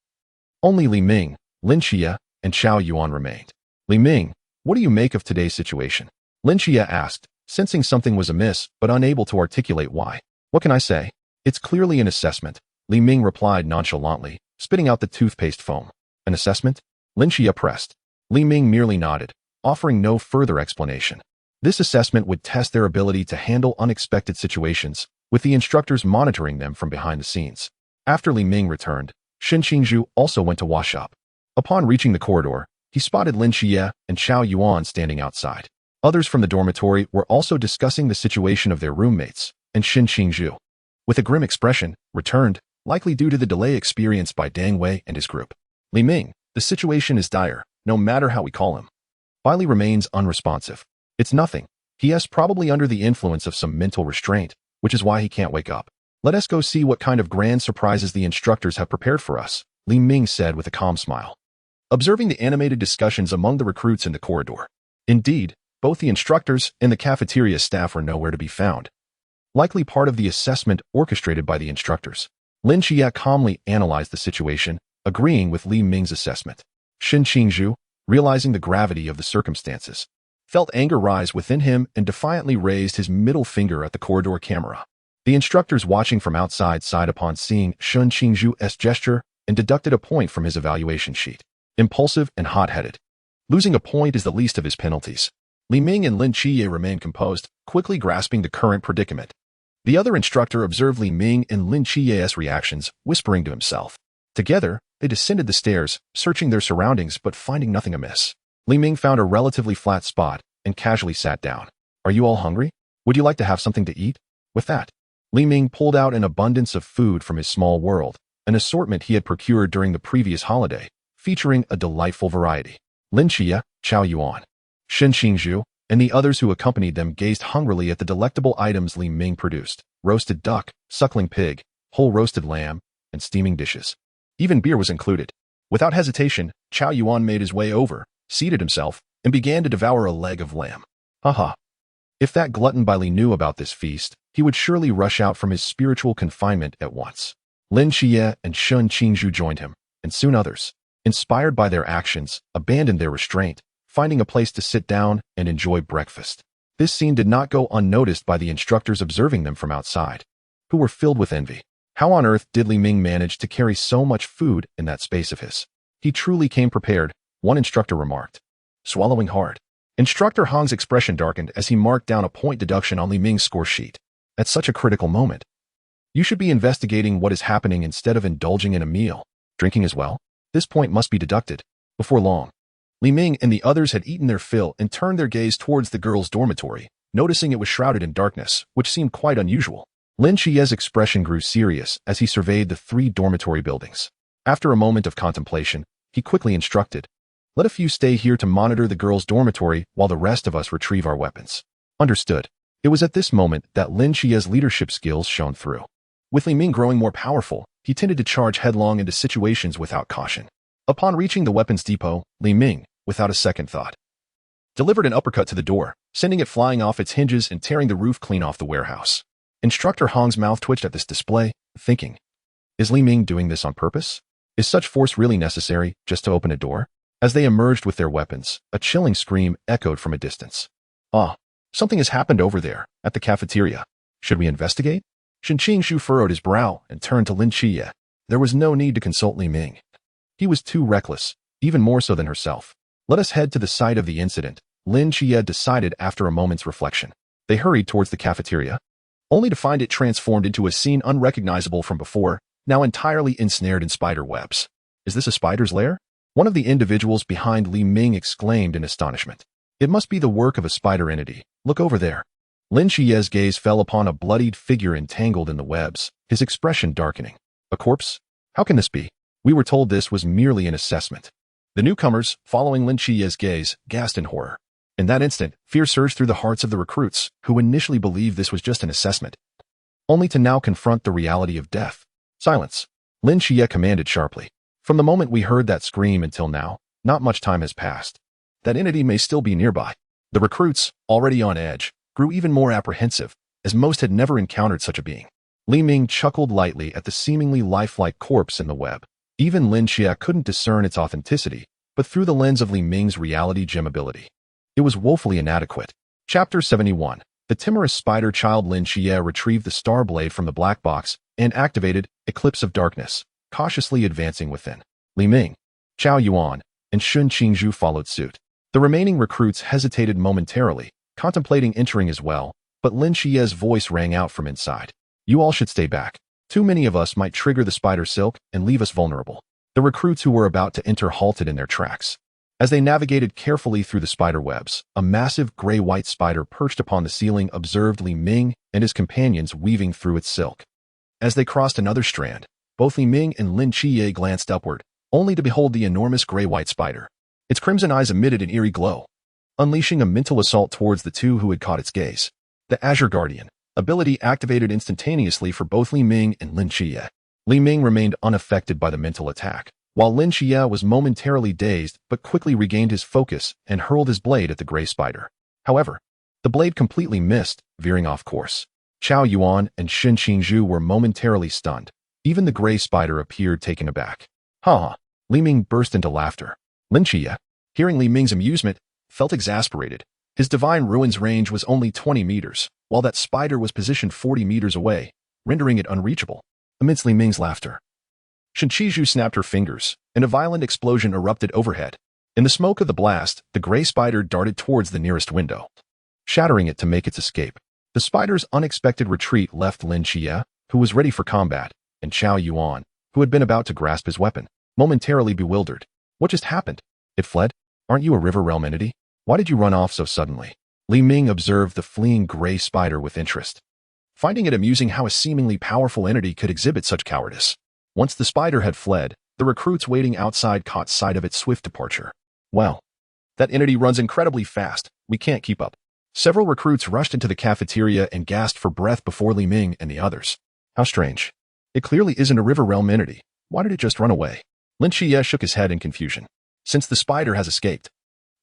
only Li Ming, Lin Qiye, and Chao Yuan remained. "Li Ming, what do you make of today's situation?" Lin Qiye asked, sensing something was amiss but unable to articulate why. "What can I say? It's clearly an assessment," Li Ming replied nonchalantly, spitting out the toothpaste foam. "An assessment?" Lin Qiye pressed. Li Ming merely nodded, offering no further explanation. This assessment would test their ability to handle unexpected situations, with the instructors monitoring them from behind the scenes. After Li Ming returned, Shen Qingzhu also went to wash up. Upon reaching the corridor, he spotted Lin Qiye and Chao Yuan standing outside. Others from the dormitory were also discussing the situation of their roommates, and Shen Qingzhu, with a grim expression, returned, likely due to the delay experienced by Dang Wei and his group. "Li Ming, the situation is dire, no matter how we call him." Bailey remains unresponsive. "It's nothing. He is probably under the influence of some mental restraint, which is why he can't wake up. Let us go see what kind of grand surprises the instructors have prepared for us," Li Ming said with a calm smile, observing the animated discussions among the recruits in the corridor. Indeed, both the instructors and the cafeteria staff were nowhere to be found, likely part of the assessment orchestrated by the instructors. Lin Qiye calmly analyzed the situation, agreeing with Li Ming's assessment. Shen Qingzhu, realizing the gravity of the circumstances, felt anger rise within him and defiantly raised his middle finger at the corridor camera. The instructors watching from outside sighed upon seeing Shen Qingzhu's gesture and deducted a point from his evaluation sheet. Impulsive and hot-headed. Losing a point is the least of his penalties. Li Ming and Lin Qiye remained composed, quickly grasping the current predicament. The other instructor observed Li Ming and Lin Qiye's reactions, whispering to himself. Together, they descended the stairs, searching their surroundings but finding nothing amiss. Li Ming found a relatively flat spot and casually sat down. "Are you all hungry? Would you like to have something to eat?" With that, Li Ming pulled out an abundance of food from his small world, an assortment he had procured during the previous holiday, featuring a delightful variety. Lin Qiye, Chao Yuan, Shen Qingzhu, and the others who accompanied them gazed hungrily at the delectable items Li Ming produced: roasted duck, suckling pig, whole roasted lamb, and steaming dishes. Even beer was included. Without hesitation, Chao Yuan made his way over, seated himself, and began to devour a leg of lamb. Haha. If that glutton Bailey knew about this feast, he would surely rush out from his spiritual confinement at once. Lin Qiye and Shen Qingzhu joined him, and soon others, inspired by their actions, abandoned their restraint, finding a place to sit down and enjoy breakfast. This scene did not go unnoticed by the instructors observing them from outside, who were filled with envy. How on earth did Li Ming manage to carry so much food in that space of his? He truly came prepared, one instructor remarked. Swallowing hard. Instructor Hong's expression darkened as he marked down a point deduction on Li Ming's score sheet. At such a critical moment, you should be investigating what is happening instead of indulging in a meal. Drinking as well? This point must be deducted. Before long, Li Ming and the others had eaten their fill and turned their gaze towards the girls' dormitory, noticing it was shrouded in darkness, which seemed quite unusual. Lin Qiye's expression grew serious as he surveyed the 3 dormitory buildings. After a moment of contemplation, he quickly instructed, "Let a few stay here to monitor the girls' dormitory while the rest of us retrieve our weapons." Understood. It was at this moment that Lin Qiye's leadership skills shone through. With Li Ming growing more powerful, he tended to charge headlong into situations without caution. Upon reaching the weapons depot, Li Ming, without a second thought, delivered an uppercut to the door, sending it flying off its hinges and tearing the roof clean off the warehouse. Instructor Hong's mouth twitched at this display, thinking, is Li Ming doing this on purpose? Is such force really necessary just to open a door? As they emerged with their weapons, a chilling scream echoed from a distance. Ah, something has happened over there, at the cafeteria. Should we investigate? Shen Qingzhu furrowed his brow and turned to Lin Qiye. There was no need to consult Li Ming. He was too reckless, even more so than herself. Let us head to the site of the incident, Lin Qiye decided after a moment's reflection. They hurried towards the cafeteria, only to find it transformed into a scene unrecognizable from before, now entirely ensnared in spider webs. Is this a spider's lair? One of the individuals behind Li Ming exclaimed in astonishment. It must be the work of a spider entity. Look over there. Lin Qiye's gaze fell upon a bloodied figure entangled in the webs, his expression darkening. A corpse? How can this be? We were told this was merely an assessment. The newcomers, following Lin Qiye's gaze, gasped in horror. In that instant, fear surged through the hearts of the recruits, who initially believed this was just an assessment, only to now confront the reality of death. Silence. Lin Qiye commanded sharply. From the moment we heard that scream until now, not much time has passed. That entity may still be nearby. The recruits, already on edge, grew even more apprehensive, as most had never encountered such a being. Li Ming chuckled lightly at the seemingly lifelike corpse in the web. Even Lin Qiye couldn't discern its authenticity, but through the lens of Li Ming's reality gem ability, it was woefully inadequate. Chapter 71. The timorous spider child Lin Qiye retrieved the star blade from the black box and activated Eclipse of Darkness, cautiously advancing within. Li Ming, Chao Yuan, and Shun Qingzhu followed suit. The remaining recruits hesitated momentarily, contemplating entering as well, but Lin Qiye's voice rang out from inside. You all should stay back. Too many of us might trigger the spider silk and leave us vulnerable. The recruits who were about to enter halted in their tracks. As they navigated carefully through the spider webs, a massive gray-white spider perched upon the ceiling observed Li Ming and his companions weaving through its silk. As they crossed another strand, both Li Ming and Lin Qiye glanced upward, only to behold the enormous gray-white spider. Its crimson eyes emitted an eerie glow, unleashing a mental assault towards the two who had caught its gaze. The Azure Guardian, ability activated instantaneously for both Li Ming and Lin Qiye. Li Ming remained unaffected by the mental attack, while Lin Qiye was momentarily dazed but quickly regained his focus and hurled his blade at the gray spider. However, the blade completely missed, veering off course. Chao Yuan and Shun Qingzhu were momentarily stunned. Even the gray spider appeared taken aback. Ha! Li Ming burst into laughter. Lin Qiye, hearing Li Ming's amusement, felt exasperated. His divine ruin's range was only 20 meters, while that spider was positioned 40 meters away, rendering it unreachable. Amidst Li Ming's laughter, Shun Qingzhu snapped her fingers, and a violent explosion erupted overhead. In the smoke of the blast, the gray spider darted towards the nearest window, shattering it to make its escape. The spider's unexpected retreat left Lin Qiye, who was ready for combat, and Chao Yuan, who had been about to grasp his weapon, momentarily bewildered. What just happened? It fled? Aren't you a river realm entity? Why did you run off so suddenly? Li Ming observed the fleeing gray spider with interest, finding it amusing how a seemingly powerful entity could exhibit such cowardice. Once the spider had fled, the recruits waiting outside caught sight of its swift departure. Well, that entity runs incredibly fast. We can't keep up. Several recruits rushed into the cafeteria and gasped for breath before Li Ming and the others. How strange. It clearly isn't a river realm entity. Why did it just run away? Lin Qiye shook his head in confusion. Since the spider has escaped,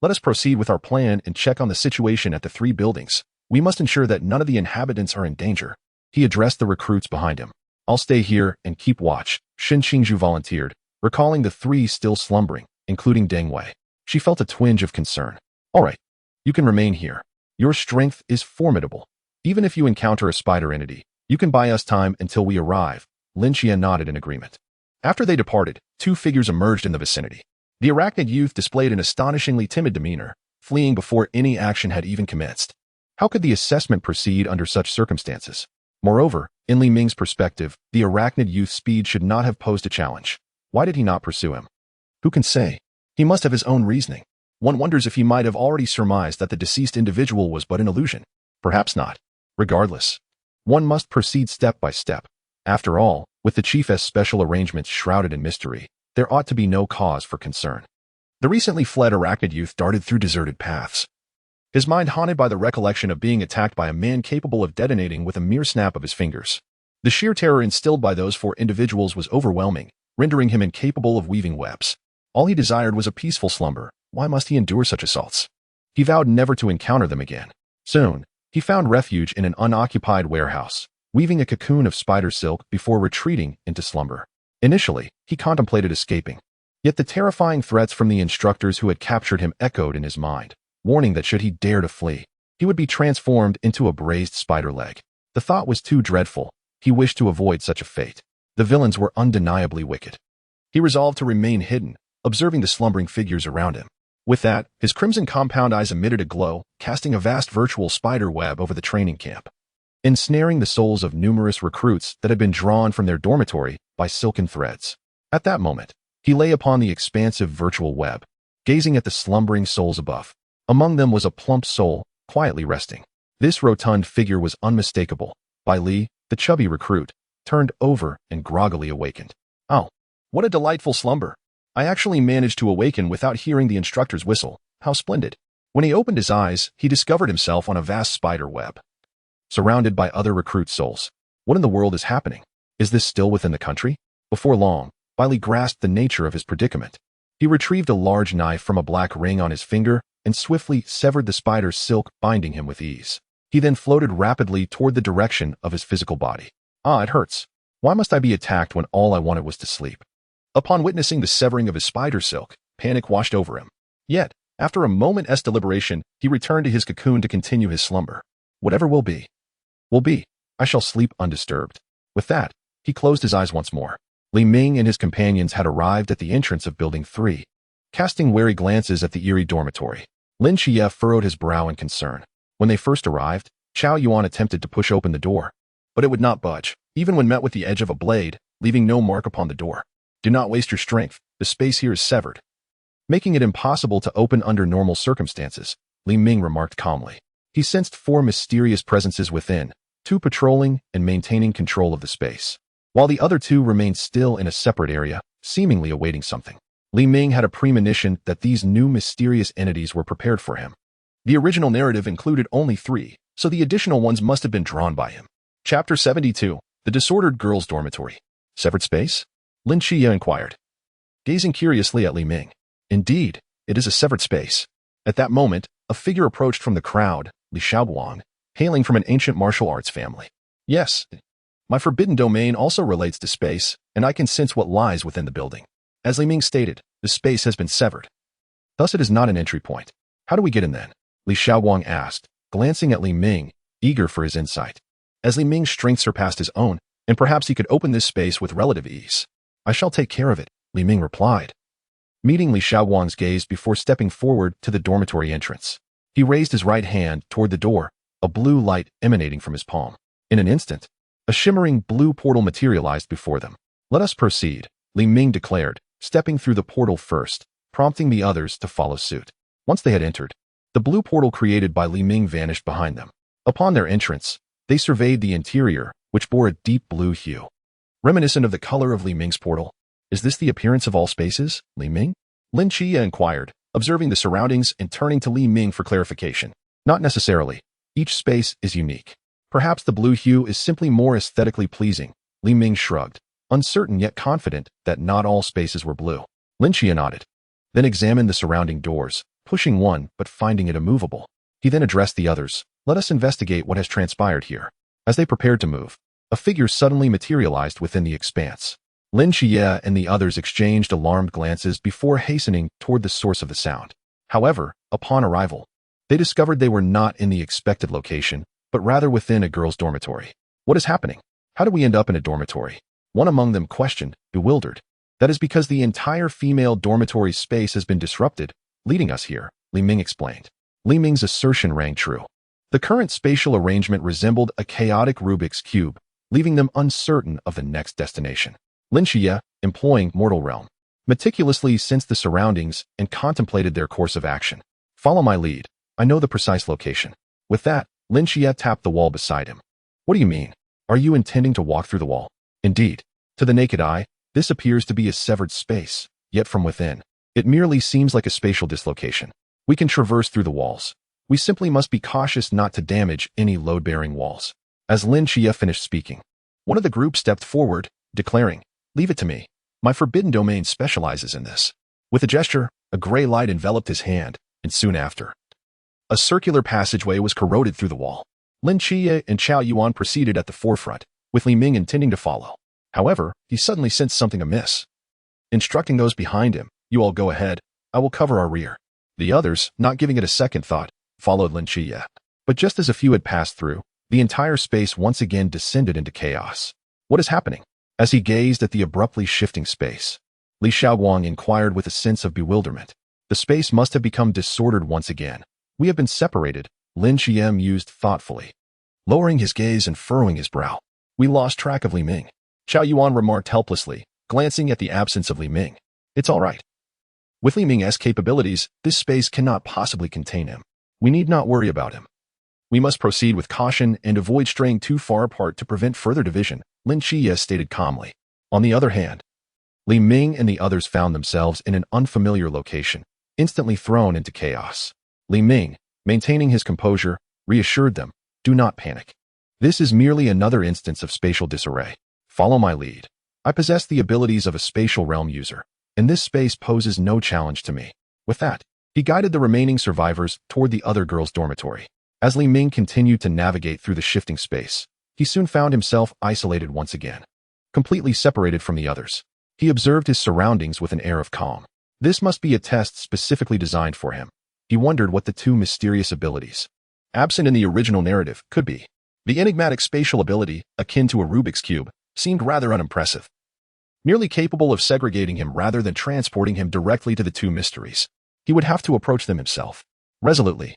let us proceed with our plan and check on the situation at the 3 buildings. We must ensure that none of the inhabitants are in danger. He addressed the recruits behind him. I'll stay here and keep watch, Shun Qingzhu volunteered, recalling the 3 still slumbering, including Deng Wei. She felt a twinge of concern. All right, you can remain here. Your strength is formidable. Even if you encounter a spider entity, you can buy us time until we arrive. Lin Qiye nodded in agreement. After they departed, 2 figures emerged in the vicinity. The arachnid youth displayed an astonishingly timid demeanor, fleeing before any action had even commenced. How could the assessment proceed under such circumstances? Moreover, in Li Ming's perspective, the arachnid youth's speed should not have posed a challenge. Why did he not pursue him? Who can say? He must have his own reasoning. One wonders if he might have already surmised that the deceased individual was but an illusion. Perhaps not. Regardless, one must proceed step by step. After all, with the chief's special arrangements shrouded in mystery, there ought to be no cause for concern. The recently fled arachnid youth darted through deserted paths, his mind haunted by the recollection of being attacked by a man capable of detonating with a mere snap of his fingers. The sheer terror instilled by those 4 individuals was overwhelming, rendering him incapable of weaving webs. All he desired was a peaceful slumber. Why must he endure such assaults? He vowed never to encounter them again. Soon, he found refuge in an unoccupied warehouse, weaving a cocoon of spider silk before retreating into slumber. Initially, he contemplated escaping. Yet the terrifying threats from the instructors who had captured him echoed in his mind, warning that should he dare to flee, he would be transformed into a braised spider leg. The thought was too dreadful. He wished to avoid such a fate. The villains were undeniably wicked. He resolved to remain hidden, observing the slumbering figures around him. With that, his crimson compound eyes emitted a glow, casting a vast virtual spider web over the training camp, ensnaring the souls of numerous recruits that had been drawn from their dormitory by silken threads. At that moment, he lay upon the expansive virtual web, gazing at the slumbering souls above. Among them was a plump soul, quietly resting. This rotund figure was unmistakable. By Li, the chubby recruit, turned over and groggily awakened. Oh, what a delightful slumber. I actually managed to awaken without hearing the instructor's whistle. How splendid. When he opened his eyes, he discovered himself on a vast spider web, surrounded by other recruit souls. What in the world is happening? Is this still within the country? Before long, Li grasped the nature of his predicament. He retrieved a large knife from a black ring on his finger and swiftly severed the spider's silk, binding him with ease. He then floated rapidly toward the direction of his physical body. Ah, it hurts. Why must I be attacked when all I wanted was to sleep? Upon witnessing the severing of his spider silk, panic washed over him. Yet, after a moment's deliberation, he returned to his cocoon to continue his slumber. Whatever will be. I shall sleep undisturbed. With that, he closed his eyes once more. Li Ming and his companions had arrived at the entrance of Building 3. Casting wary glances at the eerie dormitory, Lin Qiye furrowed his brow in concern. When they first arrived, Qiao Yuan attempted to push open the door, but it would not budge, even when met with the edge of a blade, leaving no mark upon the door. Do not waste your strength, the space here is severed. Making it impossible to open under normal circumstances, Li Ming remarked calmly. He sensed 4 mysterious presences within, 2 patrolling and maintaining control of the space, while the other 2 remained still in a separate area, seemingly awaiting something. Li Ming had a premonition that these new mysterious entities were prepared for him. The original narrative included only 3, so the additional ones must have been drawn by him. Chapter 72, The Disordered Girls' Dormitory. Severed space? Lin Qiye inquired, gazing curiously at Li Ming. Indeed, it is a severed space. At that moment, a figure approached from the crowd, Li Xiaoguang, hailing from an ancient martial arts family. Yes, my forbidden domain also relates to space, and I can sense what lies within the building. As Li Ming stated, the space has been severed. Thus it is not an entry point. How do we get in then? Li Xiaoguang asked, glancing at Li Ming, eager for his insight. As Li Ming's strength surpassed his own, and perhaps he could open this space with relative ease. I shall take care of it, Li Ming replied, meeting Li Xiaoguang's gaze before stepping forward to the dormitory entrance. He raised his right hand toward the door, a blue light emanating from his palm. In an instant, a shimmering blue portal materialized before them. Let us proceed, Li Ming declared, stepping through the portal first, prompting the others to follow suit. Once they had entered, the blue portal created by Li Ming vanished behind them. Upon their entrance, they surveyed the interior, which bore a deep blue hue, reminiscent of the color of Li Ming's portal. Is this the appearance of all spaces, Li Ming? Lin Qiye inquired, observing the surroundings and turning to Li Ming for clarification. Not necessarily. Each space is unique. Perhaps the blue hue is simply more aesthetically pleasing. Li Ming shrugged, uncertain yet confident that not all spaces were blue. Lin Qiye nodded, then examined the surrounding doors, pushing one but finding it immovable. He then addressed the others. Let us investigate what has transpired here. As they prepared to move, a figure suddenly materialized within the expanse. Lin Qiye and the others exchanged alarmed glances before hastening toward the source of the sound. However, upon arrival, they discovered they were not in the expected location, but rather within a girls' dormitory. What is happening? How did we end up in a dormitory? One among them questioned, bewildered. That is because the entire female dormitory space has been disrupted, leading us here, Li Ming explained. Li Ming's assertion rang true. The current spatial arrangement resembled a chaotic Rubik's Cube, leaving them uncertain of the next destination. Lin Qiye, employing Mortal Realm, meticulously sensed the surroundings and contemplated their course of action. Follow my lead. I know the precise location. With that, Lin Qiye tapped the wall beside him. What do you mean? Are you intending to walk through the wall? Indeed. To the naked eye, this appears to be a severed space, yet from within, it merely seems like a spatial dislocation. We can traverse through the walls. We simply must be cautious not to damage any load-bearing walls. As Lin Qiye finished speaking, one of the group stepped forward, declaring, Leave it to me. My forbidden domain specializes in this. With a gesture, a gray light enveloped his hand, and soon after, a circular passageway was corroded through the wall. Lin Qiye and Qiao Yuan proceeded at the forefront, with Li Ming intending to follow. However, he suddenly sensed something amiss. Instructing those behind him, you all go ahead, I will cover our rear. The others, not giving it a second thought, followed Lin Qiye. But just as a few had passed through, the entire space once again descended into chaos. What is happening? As he gazed at the abruptly shifting space, Li Xiaoguang inquired with a sense of bewilderment. The space must have become disordered once again. We have been separated, Lin Qiye mused thoughtfully, lowering his gaze and furrowing his brow. We lost track of Li Ming. Xiao Yuan remarked helplessly, glancing at the absence of Li Ming. It's all right. With Li Ming's capabilities, this space cannot possibly contain him. We need not worry about him. We must proceed with caution and avoid straying too far apart to prevent further division, Lin Qiye stated calmly. On the other hand, Li Ming and the others found themselves in an unfamiliar location, instantly thrown into chaos. Li Ming, maintaining his composure, reassured them, do not panic. This is merely another instance of spatial disarray. Follow my lead. I possess the abilities of a spatial realm user, and this space poses no challenge to me. With that, he guided the remaining survivors toward the other girls' dormitory. As Li Ming continued to navigate through the shifting space, he soon found himself isolated once again, completely separated from the others. He observed his surroundings with an air of calm. This must be a test specifically designed for him. He wondered what the two mysterious abilities, absent in the original narrative, could be. The enigmatic spatial ability, akin to a Rubik's Cube, seemed rather unimpressive, merely capable of segregating him rather than transporting him directly to the two mysteries. He would have to approach them himself. Resolutely,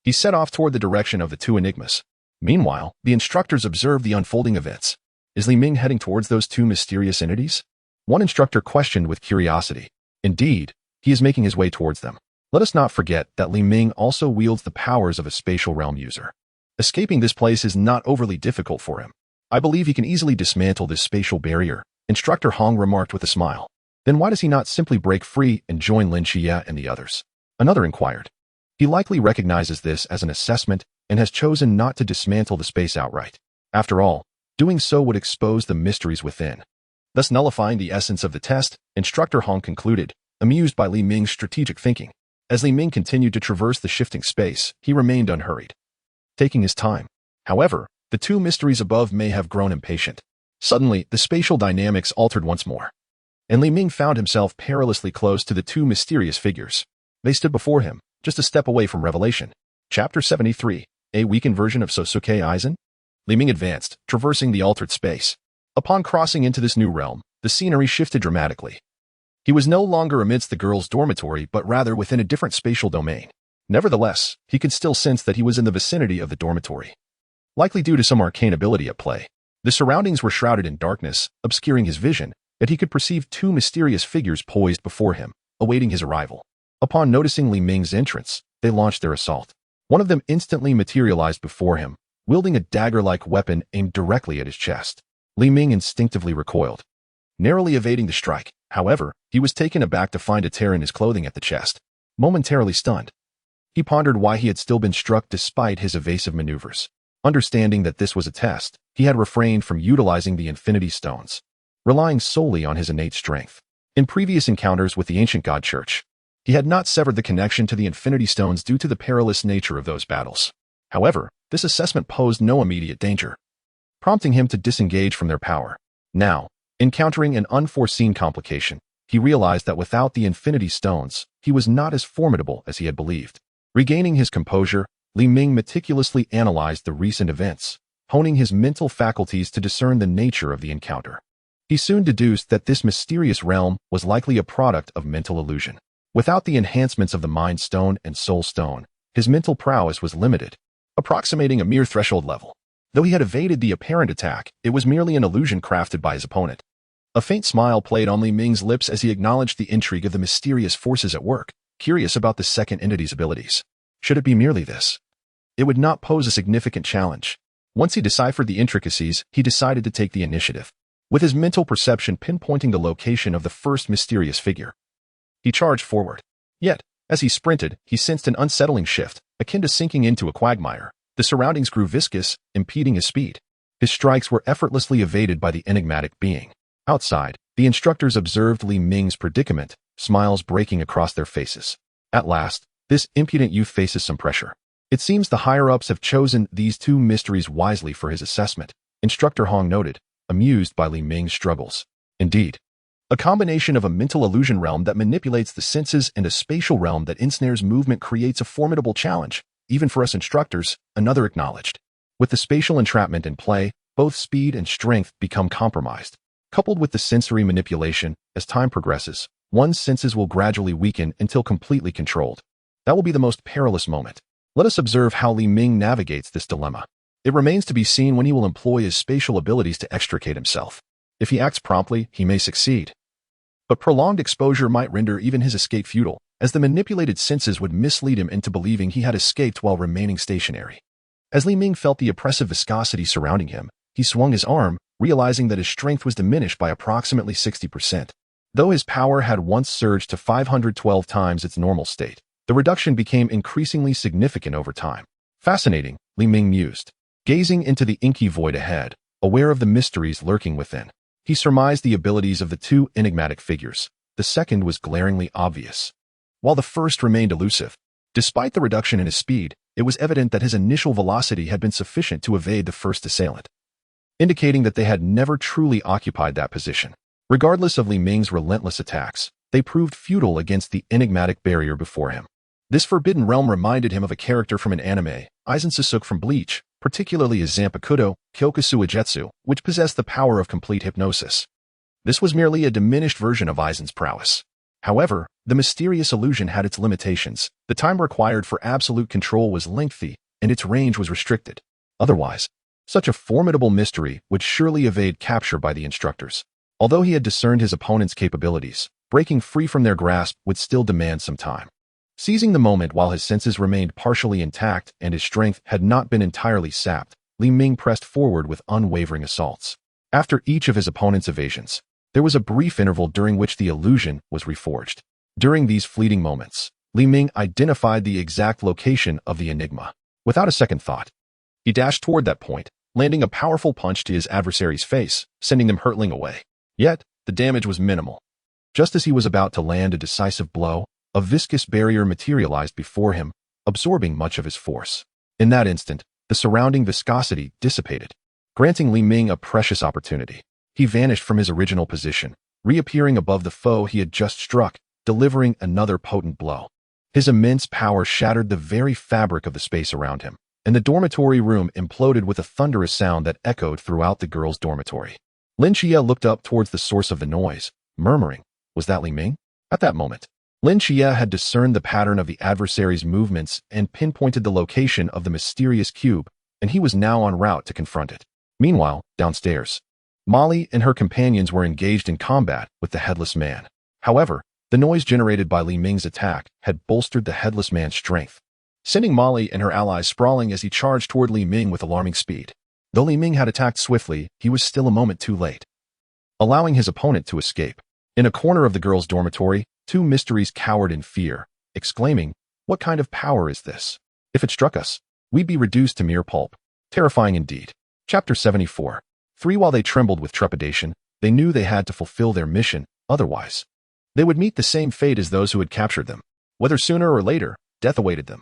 he set off toward the direction of the two enigmas. Meanwhile, the instructors observed the unfolding events. Is Li Ming heading towards those two mysterious entities? One instructor questioned with curiosity. Indeed, he is making his way towards them. Let us not forget that Li Ming also wields the powers of a spatial realm user. Escaping this place is not overly difficult for him. I believe he can easily dismantle this spatial barrier, Instructor Hong remarked with a smile. Then why does he not simply break free and join Lin Qiye and the others? Another inquired. He likely recognizes this as an assessment and has chosen not to dismantle the space outright. After all, doing so would expose the mysteries within, thus nullifying the essence of the test, Instructor Hong concluded, amused by Li Ming's strategic thinking. As Li Ming continued to traverse the shifting space, he remained unhurried, taking his time. However, the two mysteries above may have grown impatient. Suddenly, the spatial dynamics altered once more, and Li Ming found himself perilously close to the two mysterious figures. They stood before him, just a step away from revelation. Chapter 73, a weakened version of Sosuke Aizen? Li Ming advanced, traversing the altered space. Upon crossing into this new realm, the scenery shifted dramatically. He was no longer amidst the girls' dormitory but rather within a different spatial domain. Nevertheless, he could still sense that he was in the vicinity of the dormitory, likely due to some arcane ability at play. The surroundings were shrouded in darkness, obscuring his vision, yet he could perceive two mysterious figures poised before him, awaiting his arrival. Upon noticing Li Ming's entrance, they launched their assault. One of them instantly materialized before him, wielding a dagger-like weapon aimed directly at his chest. Li Ming instinctively recoiled, narrowly evading the strike. However, he was taken aback to find a tear in his clothing at the chest. Momentarily stunned, he pondered why he had still been struck despite his evasive maneuvers. Understanding that this was a test, he had refrained from utilizing the Infinity Stones, relying solely on his innate strength. In previous encounters with the ancient god church, he had not severed the connection to the Infinity Stones due to the perilous nature of those battles. However, this assessment posed no immediate danger, prompting him to disengage from their power. Now, encountering an unforeseen complication, he realized that without the Infinity Stones, he was not as formidable as he had believed. Regaining his composure, Li Ming meticulously analyzed the recent events, honing his mental faculties to discern the nature of the encounter. He soon deduced that this mysterious realm was likely a product of mental illusion. Without the enhancements of the Mind Stone and Soul Stone, his mental prowess was limited, approximating a mere threshold level. Though he had evaded the apparent attack, it was merely an illusion crafted by his opponent. A faint smile played on Li Ming's lips as he acknowledged the intrigue of the mysterious forces at work, curious about the second entity's abilities. Should it be merely this? It would not pose a significant challenge. Once he deciphered the intricacies, he decided to take the initiative. With his mental perception pinpointing the location of the first mysterious figure, he charged forward. Yet, as he sprinted, he sensed an unsettling shift, akin to sinking into a quagmire. The surroundings grew viscous, impeding his speed. His strikes were effortlessly evaded by the enigmatic being. Outside, the instructors observed Li Ming's predicament, smiles breaking across their faces. At last, this impudent youth faces some pressure. It seems the higher-ups have chosen these two mysteries wisely for his assessment, Instructor Hong noted, amused by Li Ming's struggles. Indeed, a combination of a mental illusion realm that manipulates the senses and a spatial realm that ensnares movement creates a formidable challenge, even for us instructors, another acknowledged. With the spatial entrapment in play, both speed and strength become compromised. Coupled with the sensory manipulation, as time progresses, One's senses will gradually weaken until completely controlled. That will be the most perilous moment. Let us observe how Li Ming navigates this dilemma. It remains to be seen when he will employ his spatial abilities to extricate himself. If he acts promptly, he may succeed. But prolonged exposure might render even his escape futile, as the manipulated senses would mislead him into believing he had escaped while remaining stationary. As Li Ming felt the oppressive viscosity surrounding him, he swung his arm, realizing that his strength was diminished by approximately 60%. Though his power had once surged to 512 times its normal state, the reduction became increasingly significant over time. Fascinating, Li Ming mused. Gazing into the inky void ahead, aware of the mysteries lurking within, he surmised the abilities of the two enigmatic figures. The second was glaringly obvious, while the first remained elusive. Despite the reduction in his speed, it was evident that his initial velocity had been sufficient to evade the first assailant, indicating that they had never truly occupied that position. Regardless of Li Ming's relentless attacks, they proved futile against the enigmatic barrier before him. This forbidden realm reminded him of a character from an anime, Aizen Sasuke from Bleach, particularly his Zanpakuto, Kyokusu Ugetsu, which possessed the power of complete hypnosis. This was merely a diminished version of Aizen's prowess. However, the mysterious illusion had its limitations. The time required for absolute control was lengthy, and its range was restricted. Otherwise, such a formidable mystery would surely evade capture by the instructors. Although he had discerned his opponent's capabilities, breaking free from their grasp would still demand some time. Seizing the moment while his senses remained partially intact and his strength had not been entirely sapped, Li Ming pressed forward with unwavering assaults. After each of his opponent's evasions, there was a brief interval during which the illusion was reforged. During these fleeting moments, Li Ming identified the exact location of the enigma. Without a second thought, he dashed toward that point, landing a powerful punch to his adversary's face, sending them hurtling away. Yet, the damage was minimal. Just as he was about to land a decisive blow, a viscous barrier materialized before him, absorbing much of his force. In that instant, the surrounding viscosity dissipated, granting Li Ming a precious opportunity. He vanished from his original position, reappearing above the foe he had just struck, delivering another potent blow. His immense power shattered the very fabric of the space around him, and the dormitory room imploded with a thunderous sound that echoed throughout the girls' dormitory. Lin Qiye looked up towards the source of the noise, murmuring, "Was that Li Ming?" At that moment, Lin Qiye had discerned the pattern of the adversary's movements and pinpointed the location of the mysterious cube, and he was now en route to confront it. Meanwhile, downstairs, Molly and her companions were engaged in combat with the Headless Man. However, the noise generated by Li Ming's attack had bolstered the Headless Man's strength, sending Molly and her allies sprawling as he charged toward Li Ming with alarming speed. Though Li Ming had attacked swiftly, he was still a moment too late, allowing his opponent to escape. In a corner of the girls' dormitory, two mysteries cowered in fear, exclaiming, "What kind of power is this? If it struck us, we'd be reduced to mere pulp." Terrifying indeed. Chapter 74. 3. While they trembled with trepidation, they knew they had to fulfill their mission, otherwise they would meet the same fate as those who had captured them. Whether sooner or later, death awaited them,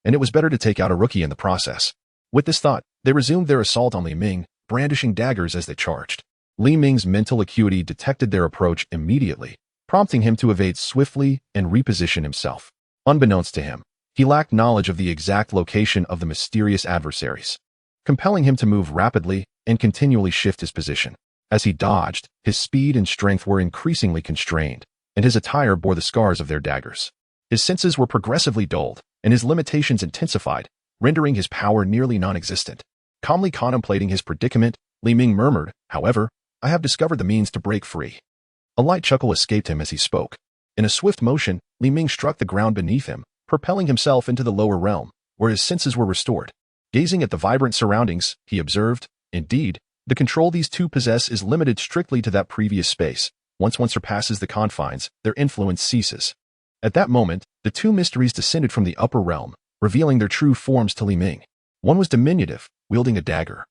and it was better to take out a rookie in the process. With this thought, they resumed their assault on Li Ming, brandishing daggers as they charged. Li Ming's mental acuity detected their approach immediately, prompting him to evade swiftly and reposition himself. Unbeknownst to him, he lacked knowledge of the exact location of the mysterious adversaries, compelling him to move rapidly and continually shift his position. As he dodged, his speed and strength were increasingly constrained, and his attire bore the scars of their daggers. His senses were progressively dulled, and his limitations intensified, rendering his power nearly non-existent. Calmly contemplating his predicament, Li Ming murmured, "However, I have discovered the means to break free." A light chuckle escaped him as he spoke. In a swift motion, Li Ming struck the ground beneath him, propelling himself into the lower realm, where his senses were restored. Gazing at the vibrant surroundings, he observed, "Indeed, the control these two possess is limited strictly to that previous space. Once one surpasses the confines, their influence ceases." At that moment, the two mysteries descended from the upper realm, revealing their true forms to Li Ming. One was diminutive, wielding a dagger,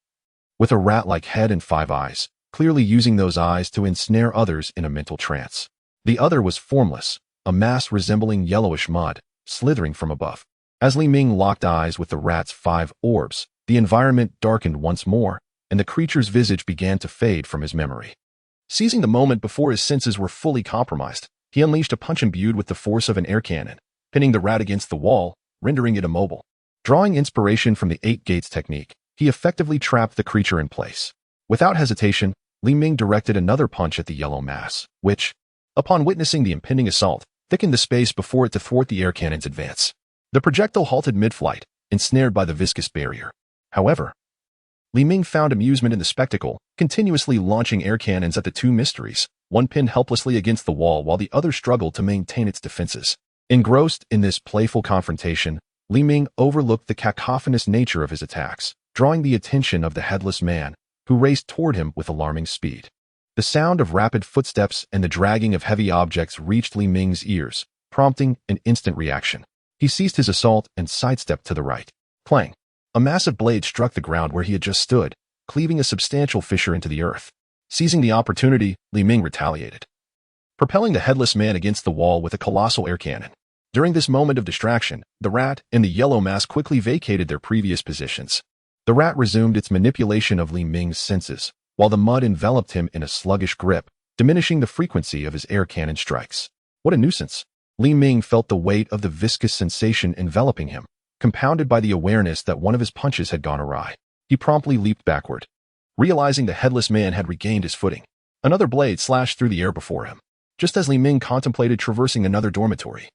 with a rat-like head and 5 eyes, clearly using those eyes to ensnare others in a mental trance. The other was formless, a mass resembling yellowish mud, slithering from above. As Li Ming locked eyes with the rat's 5 orbs, the environment darkened once more, and the creature's visage began to fade from his memory. Seizing the moment before his senses were fully compromised, he unleashed a punch imbued with the force of an air cannon, pinning the rat against the wall, rendering it immobile. Drawing inspiration from the 8 gates technique, he effectively trapped the creature in place. Without hesitation, Li Ming directed another punch at the yellow mass, which, upon witnessing the impending assault, thickened the space before it to thwart the air cannon's advance. The projectile halted mid-flight, ensnared by the viscous barrier. However, Li Ming found amusement in the spectacle, continuously launching air cannons at the two mysteries, one pinned helplessly against the wall while the other struggled to maintain its defenses. Engrossed in this playful confrontation, Li Ming overlooked the cacophonous nature of his attacks, drawing the attention of the headless man, who raced toward him with alarming speed. The sound of rapid footsteps and the dragging of heavy objects reached Li Ming's ears, prompting an instant reaction. He ceased his assault and sidestepped to the right. Clang! A massive blade struck the ground where he had just stood, cleaving a substantial fissure into the earth. Seizing the opportunity, Li Ming retaliated, propelling the headless man against the wall with a colossal air cannon. During this moment of distraction, the rat and the yellow mass quickly vacated their previous positions. The rat resumed its manipulation of Li Ming's senses, while the mud enveloped him in a sluggish grip, diminishing the frequency of his air cannon strikes. What a nuisance! Li Ming felt the weight of the viscous sensation enveloping him, compounded by the awareness that one of his punches had gone awry. He promptly leaped backward, realizing the headless man had regained his footing. Another blade slashed through the air before him, just as Li Ming contemplated traversing another dormitory.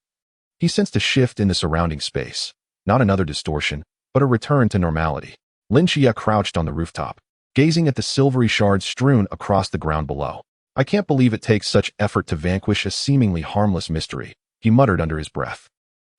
He sensed a shift in the surrounding space, not another distortion, but a return to normality. Lin Qiye crouched on the rooftop, gazing at the silvery shards strewn across the ground below. I can't believe it takes such effort to vanquish a seemingly harmless mystery, he muttered under his breath.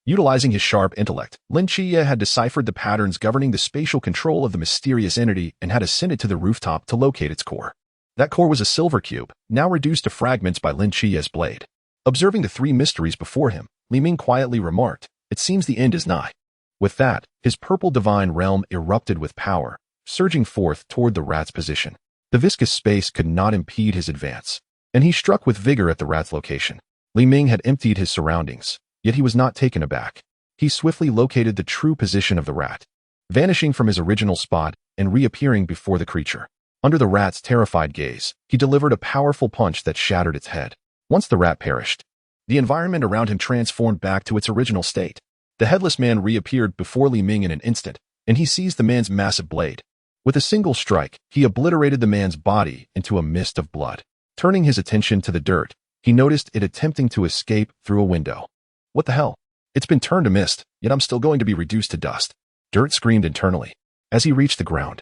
Utilizing his sharp intellect, Lin Qiye had deciphered the patterns governing the spatial control of the mysterious entity and had ascended to the rooftop to locate its core. That core was a silver cube, now reduced to fragments by Lin Qiye's blade. Observing the three mysteries before him, Li Ming quietly remarked, "It seems the end is nigh." With that, his purple divine realm erupted with power, surging forth toward the rat's position. The viscous space could not impede his advance, and he struck with vigor at the rat's location. Li Ming had emptied his surroundings, yet he was not taken aback. He swiftly located the true position of the rat, vanishing from his original spot and reappearing before the creature. Under the rat's terrified gaze, he delivered a powerful punch that shattered its head. Once the rat perished, the environment around him transformed back to its original state. The headless man reappeared before Li Ming in an instant, and he seized the man's massive blade. With a single strike, he obliterated the man's body into a mist of blood. Turning his attention to the dirt, he noticed it attempting to escape through a window. What the hell? It's been turned to mist, yet I'm still going to be reduced to dust. Dirt screamed internally. As he reached the ground,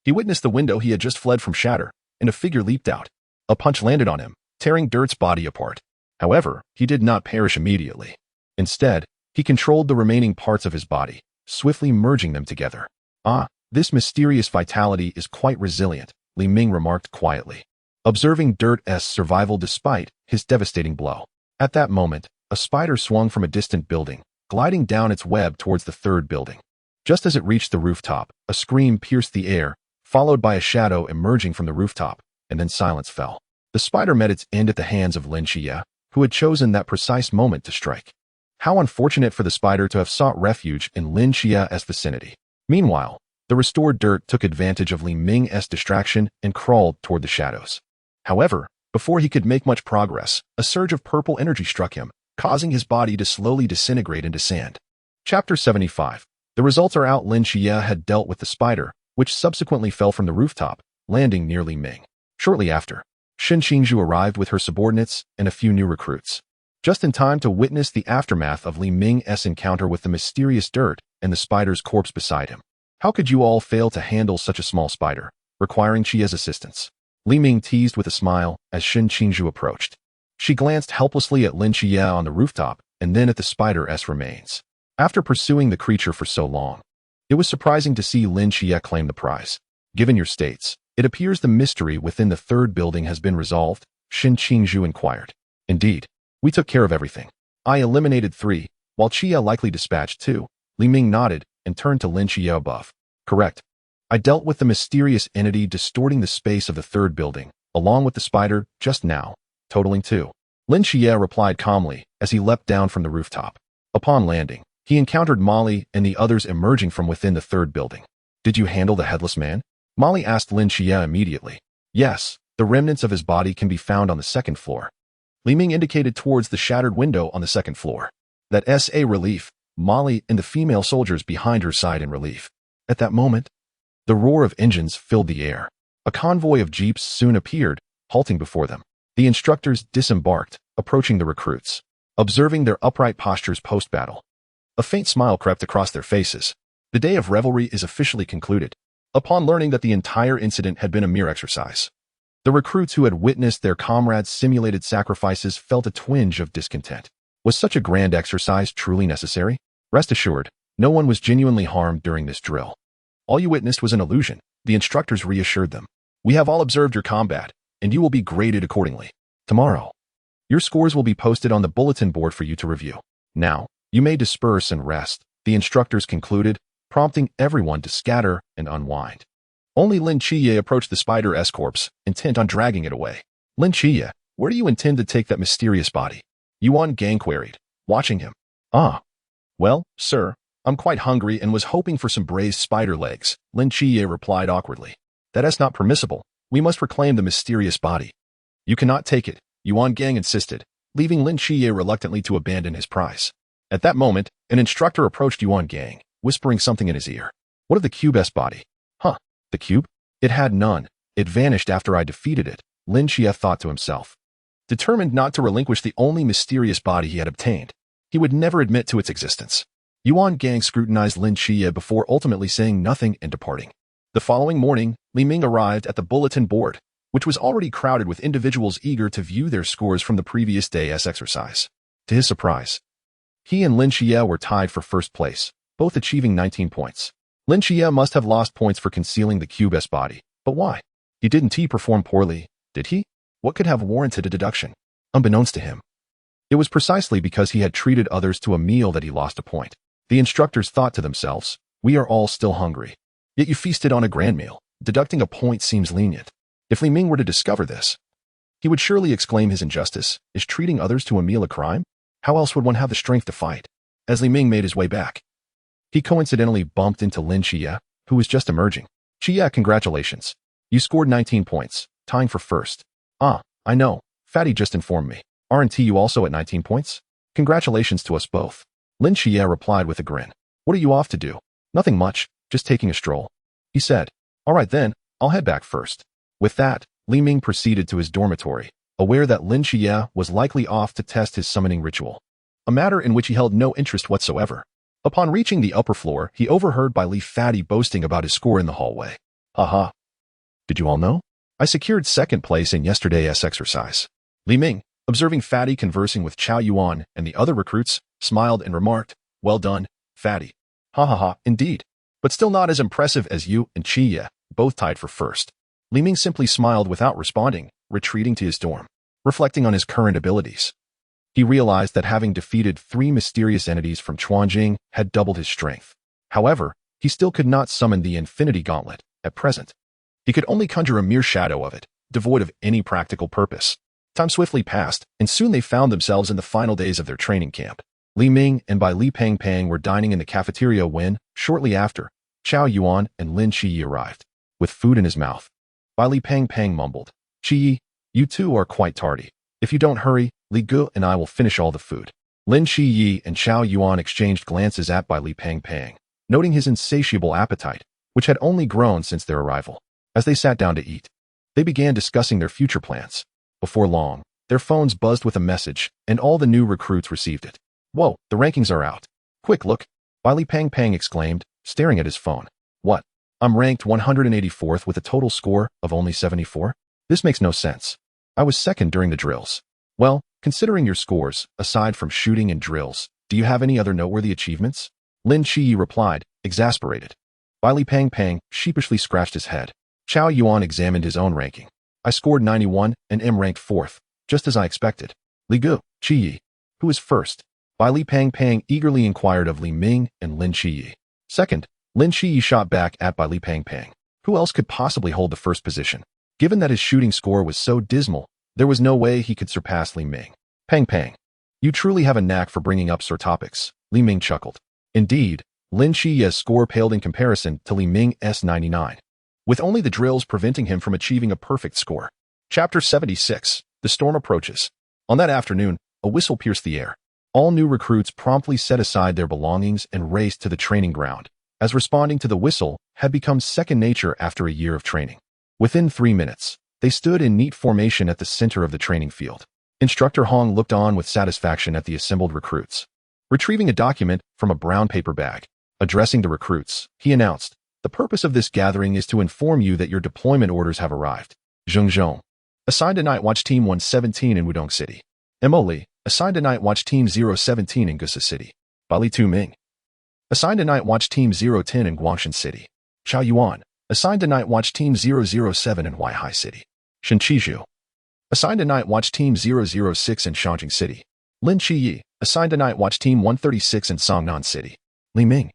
he witnessed the window he had just fled from shatter, and a figure leaped out. A punch landed on him, tearing Dirt's body apart. However, he did not perish immediately. Instead, he controlled the remaining parts of his body, swiftly merging them together. Ah, this mysterious vitality is quite resilient, Li Ming remarked quietly, observing Dirt's survival despite his devastating blow. At that moment, a spider swung from a distant building, gliding down its web towards the third building. Just as it reached the rooftop, a scream pierced the air, followed by a shadow emerging from the rooftop, and then silence fell. The spider met its end at the hands of Lin Qiye, who had chosen that precise moment to strike. How unfortunate for the spider to have sought refuge in Lin Qiye's vicinity. Meanwhile, the restored Dirt took advantage of Li Ming's distraction and crawled toward the shadows. However, before he could make much progress, a surge of purple energy struck him, causing his body to slowly disintegrate into sand. Chapter 75. The results are out. Lin Qiye had dealt with the spider, which subsequently fell from the rooftop, landing near Li Ming. Shortly after, Shen arrived with her subordinates and a few new recruits, just in time to witness the aftermath of Li Ming's encounter with the mysterious Dirt and the spider's corpse beside him. How could you all fail to handle such a small spider, requiring Qiye's assistance? Li Ming teased with a smile as Shen approached. She glanced helplessly at Lin Qiye on the rooftop and then at the spider's remains. After pursuing the creature for so long, it was surprising to see Lin Qiye claim the prize. Given your states, it appears the mystery within the third building has been resolved, Shen inquired. Indeed, we took care of everything. I eliminated 3, while Qiye likely dispatched 2. Li Ming nodded and turned to Lin Qiye above. Correct. I dealt with the mysterious entity distorting the space of the third building, along with the spider, just now, totaling 2. Lin Qiye replied calmly as he leapt down from the rooftop. Upon landing, he encountered Molly and the others emerging from within the third building. Did you handle the headless man? Molly asked Lin Qiye immediately. Yes, the remnants of his body can be found on the second floor. Li Ming indicated towards the shattered window on the second floor. That's a relief. Molly and the female soldiers behind her sighed in relief. At that moment, the roar of engines filled the air. A convoy of jeeps soon appeared, halting before them. The instructors disembarked, approaching the recruits, observing their upright postures post-battle. A faint smile crept across their faces. The day of revelry is officially concluded. Upon learning that the entire incident had been a mere exercise, the recruits who had witnessed their comrades' simulated sacrifices felt a twinge of discontent. Was such a grand exercise truly necessary? Rest assured, no one was genuinely harmed during this drill. All you witnessed was an illusion, the instructors reassured them. We have all observed your combat, and you will be graded accordingly. Tomorrow, your scores will be posted on the bulletin board for you to review. Now, you may disperse and rest, the instructors concluded, prompting everyone to scatter and unwind. Only Lin Qiye approached the spider S-corpse, intent on dragging it away. Lin Qiye, where do you intend to take that mysterious body? Yuan Gang queried, watching him. Well, sir, I'm quite hungry and was hoping for some braised spider legs, Lin Qiye replied awkwardly. That is not permissible. We must reclaim the mysterious body. You cannot take it, Yuan Gang insisted, leaving Lin Qiye reluctantly to abandon his prize. At that moment, an instructor approached Yuan Gang, whispering something in his ear. What of the cube S body? The cube? It had none. It vanished after I defeated it, Lin Qiye thought to himself. Determined not to relinquish the only mysterious body he had obtained, he would never admit to its existence. Yuan Gang scrutinized Lin Qiye before ultimately saying nothing and departing. The following morning, Ming arrived at the bulletin board, which was already crowded with individuals eager to view their scores from the previous day's exercise. To his surprise, he and Lin Qiye were tied for first place, both achieving 19 points. Lin Qiye must have lost points for concealing the cube S body, but why? Didn't he perform poorly, did he? What could have warranted a deduction? Unbeknownst to him, it was precisely because he had treated others to a meal that he lost a point. The instructors thought to themselves, we are all still hungry. Yet you feasted on a grand meal. Deducting a point seems lenient. If Li Ming were to discover this, he would surely exclaim his injustice. Is treating others to a meal a crime? How else would one have the strength to fight? As Li Ming made his way back, he coincidentally bumped into Lin Qiye, who was just emerging. Qiye, congratulations. You scored 19 points, tying for first. I know. Fatty just informed me. Aren't you also at 19 points? Congratulations to us both. Lin Qiye replied with a grin. What are you off to do? Nothing much, just taking a stroll. He said. All right then, I'll head back first. With that, Li Ming proceeded to his dormitory, aware that Lin Qiye was likely off to test his summoning ritual, a matter in which he held no interest whatsoever. Upon reaching the upper floor, he overheard Bai Li Fatty boasting about his score in the hallway. Haha. Did you all know? I secured second place in yesterday's exercise. Li Ming, observing Fatty conversing with Chao Yuan and the other recruits, smiled and remarked, well done, Fatty. Indeed. But still not as impressive as you and Qiye, both tied for first. Li Ming simply smiled without responding, retreating to his dorm. Reflecting on his current abilities, he realized that having defeated 3 mysterious entities from Chuanjing had doubled his strength. However, he still could not summon the Infinity Gauntlet at present. He could only conjure a mere shadow of it, devoid of any practical purpose. Time swiftly passed, and soon they found themselves in the final days of their training camp. Li Ming and Bai Li Pang were dining in the cafeteria when, shortly after, Chao Yuan and Lin Qiye arrived. With food in his mouth, Bai Li Pang mumbled, Qiye, you two are quite tardy. If you don't hurry, Li Gu and I will finish all the food. Lin Qiye and Chao Yuan exchanged glances at Bai Li Pang, noting his insatiable appetite, which had only grown since their arrival. As they sat down to eat, they began discussing their future plans. Before long, their phones buzzed with a message, and all the new recruits received it. Whoa, the rankings are out. Quick, look, Bai Li Pang exclaimed, staring at his phone. What? I'm ranked 184th with a total score of only 74? This makes no sense. I was second during the drills. Well, considering your scores, aside from shooting and drills, do you have any other noteworthy achievements? Lin Qiye replied, exasperated. Bai Li Pang sheepishly scratched his head. Chao Yuan examined his own ranking. I scored 91 and am ranked 4th, just as I expected. Li Gu, Qiye, who is first? Bai Li Pang eagerly inquired of Li Ming and Lin Qiye. Second, Lin Qiye shot back at Bai Li Pang. Who else could possibly hold the first position? Given that his shooting score was so dismal, there was no way he could surpass Li Ming. Pang, you truly have a knack for bringing up sore topics, Li Ming chuckled. Indeed, Lin Qiye's score paled in comparison to Li Ming's 99, with only the drills preventing him from achieving a perfect score. Chapter 76, The Storm Approaches. On that afternoon, a whistle pierced the air. All new recruits promptly set aside their belongings and raced to the training ground, as responding to the whistle had become second nature after a year of training. Within 3 minutes, They stood in neat formation at the center of the training field. Instructor Hong looked on with satisfaction at the assembled recruits. Retrieving a document from a brown paper bag, addressing the recruits, he announced, "The purpose of this gathering is to inform you that your deployment orders have arrived. Zhengzhong, assigned to Night Watch Team 117 in Wudong City. Emily, assigned to Night Watch Team 017 in Gusa City. Bali Tu Ming, assigned to Night Watch Team 010 in Guangshan City. Chao Yuan, assigned to Night Watch Team 007 in Huaihai City. Shen Qizhu, assigned to Night Watch Team 006 in Shangjing City. Lin Qiye, assigned to Night Watch Team 136 in Songnan City. Li Ming,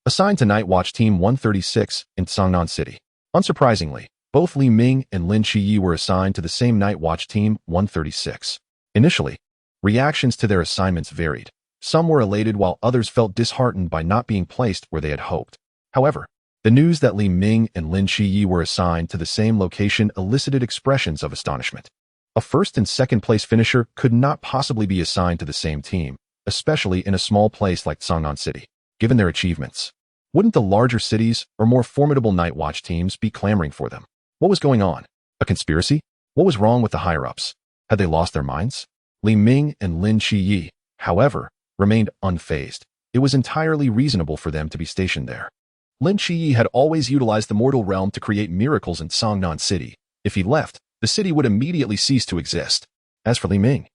assigned to Night Watch Team 136 in Songnan City." Unsurprisingly, both Li Ming and Lin Qiye were assigned to the same Night Watch Team 136. Initially, reactions to their assignments varied. Some were elated while others felt disheartened by not being placed where they had hoped. However, the news that Li Ming and Lin Qiye were assigned to the same location elicited expressions of astonishment. A first and second place finisher could not possibly be assigned to the same team, especially in a small place like Songnan City, given their achievements. Wouldn't the larger cities or more formidable Night Watch teams be clamoring for them? What was going on? A conspiracy? What was wrong with the higher-ups? Had they lost their minds? Li Ming and Lin Qiye, however, remained unfazed. It was entirely reasonable for them to be stationed there. Lin Qiye had always utilized the mortal realm to create miracles in Songnan City. If he left, the city would immediately cease to exist. As for Li Ming,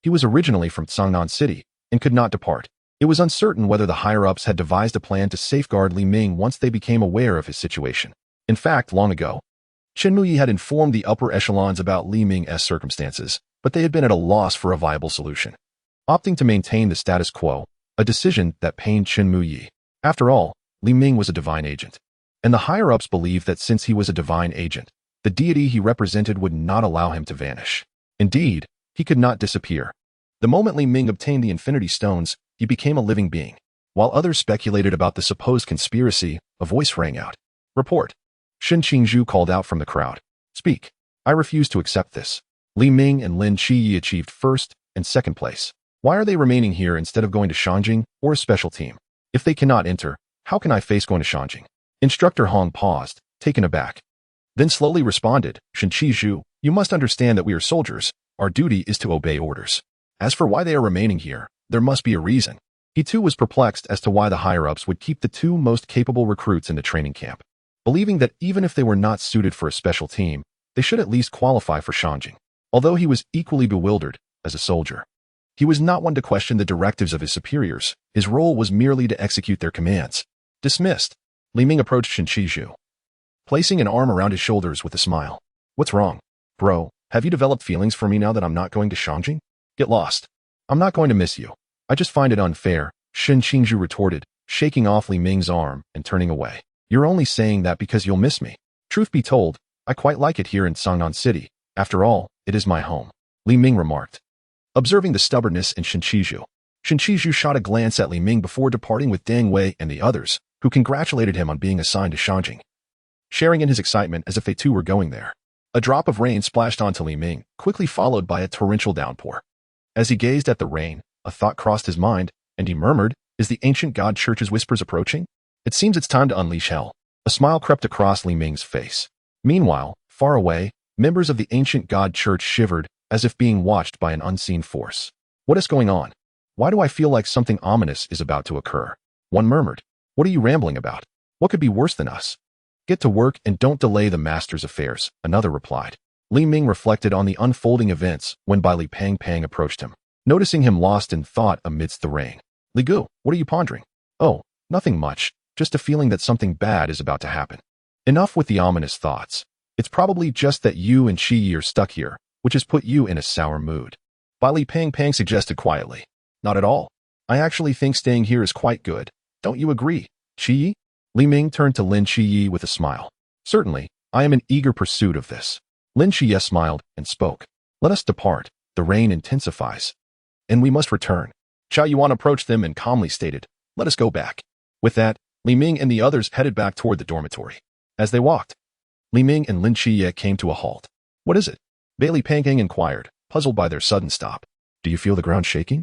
he was originally from Songnan City and could not depart. It was uncertain whether the higher-ups had devised a plan to safeguard Li Ming once they became aware of his situation. In fact, long ago, Chen Muyi had informed the upper echelons about Li Ming's circumstances, but they had been at a loss for a viable solution, opting to maintain the status quo, a decision that pained Chen Muyi. After all, Li Ming was a divine agent, and the higher-ups believed that since he was a divine agent, the deity he represented would not allow him to vanish. Indeed, he could not disappear. The moment Li Ming obtained the Infinity Stones, he became a living being. While others speculated about the supposed conspiracy, a voice rang out. "Report." Shen Qingzhu called out from the crowd. "Speak. I refuse to accept this. Li Ming and Lin Qiye achieved first and second place. Why are they remaining here instead of going to Shangjing or a special team? If they cannot enter, how can I face going to Shangjing?" Instructor Hong paused, taken aback. Then slowly responded, "Shen Qizhu, you must understand that we are soldiers. Our duty is to obey orders. As for why they are remaining here, there must be a reason." He too was perplexed as to why the higher-ups would keep the two most capable recruits in the training camp, believing that even if they were not suited for a special team, they should at least qualify for Shangjing. Although he was equally bewildered as a soldier, he was not one to question the directives of his superiors. His role was merely to execute their commands. Dismissed, Li Ming approached Shen Qizhu, placing an arm around his shoulders with a smile. "What's wrong? Bro, have you developed feelings for me now that I'm not going to Shangjing? Get lost. I'm not going to miss you. I just find it unfair," Shen Qingzhu retorted, shaking off Li Ming's arm and turning away. "You're only saying that because you'll miss me. Truth be told, I quite like it here in Songnan City. After all, it is my home," Li Ming remarked. Observing the stubbornness in Shen Qizhu shot a glance at Li Ming before departing with Deng Wei and the others, who congratulated him on being assigned to Shangjing, sharing in his excitement as if they too were going there. A drop of rain splashed onto Li Ming, quickly followed by a torrential downpour. As he gazed at the rain, a thought crossed his mind, and he murmured, "Is the ancient god church's whispers approaching? It seems it's time to unleash hell." A smile crept across Li Ming's face. Meanwhile, far away, members of the ancient god church shivered, as if being watched by an unseen force. "What is going on? Why do I feel like something ominous is about to occur?" One murmured. "What are you rambling about? What could be worse than us?" "Get to work and don't delay the master's affairs," another replied. Li Ming reflected on the unfolding events when Bai Li Pang approached him, noticing him lost in thought amidst the rain. "Li Gu, what are you pondering?" "Oh, nothing much, just a feeling that something bad is about to happen." "Enough with the ominous thoughts. It's probably just that you and Qiye are stuck here, which has put you in a sour mood," Bai Li Pang suggested quietly. "Not at all. I actually think staying here is quite good. Don't you agree, Qiye?" Li Ming turned to Lin Qiye with a smile. "Certainly, I am in eager pursuit of this." Lin Qiye smiled and spoke. "Let us depart. The rain intensifies, and we must return." Chao Yuan approached them and calmly stated, "Let us go back." With that, Li Ming and the others headed back toward the dormitory. As they walked, Li Ming and Lin Qiye came to a halt. "What is it?" Bai Li Pang inquired, puzzled by their sudden stop. "Do you feel the ground shaking?"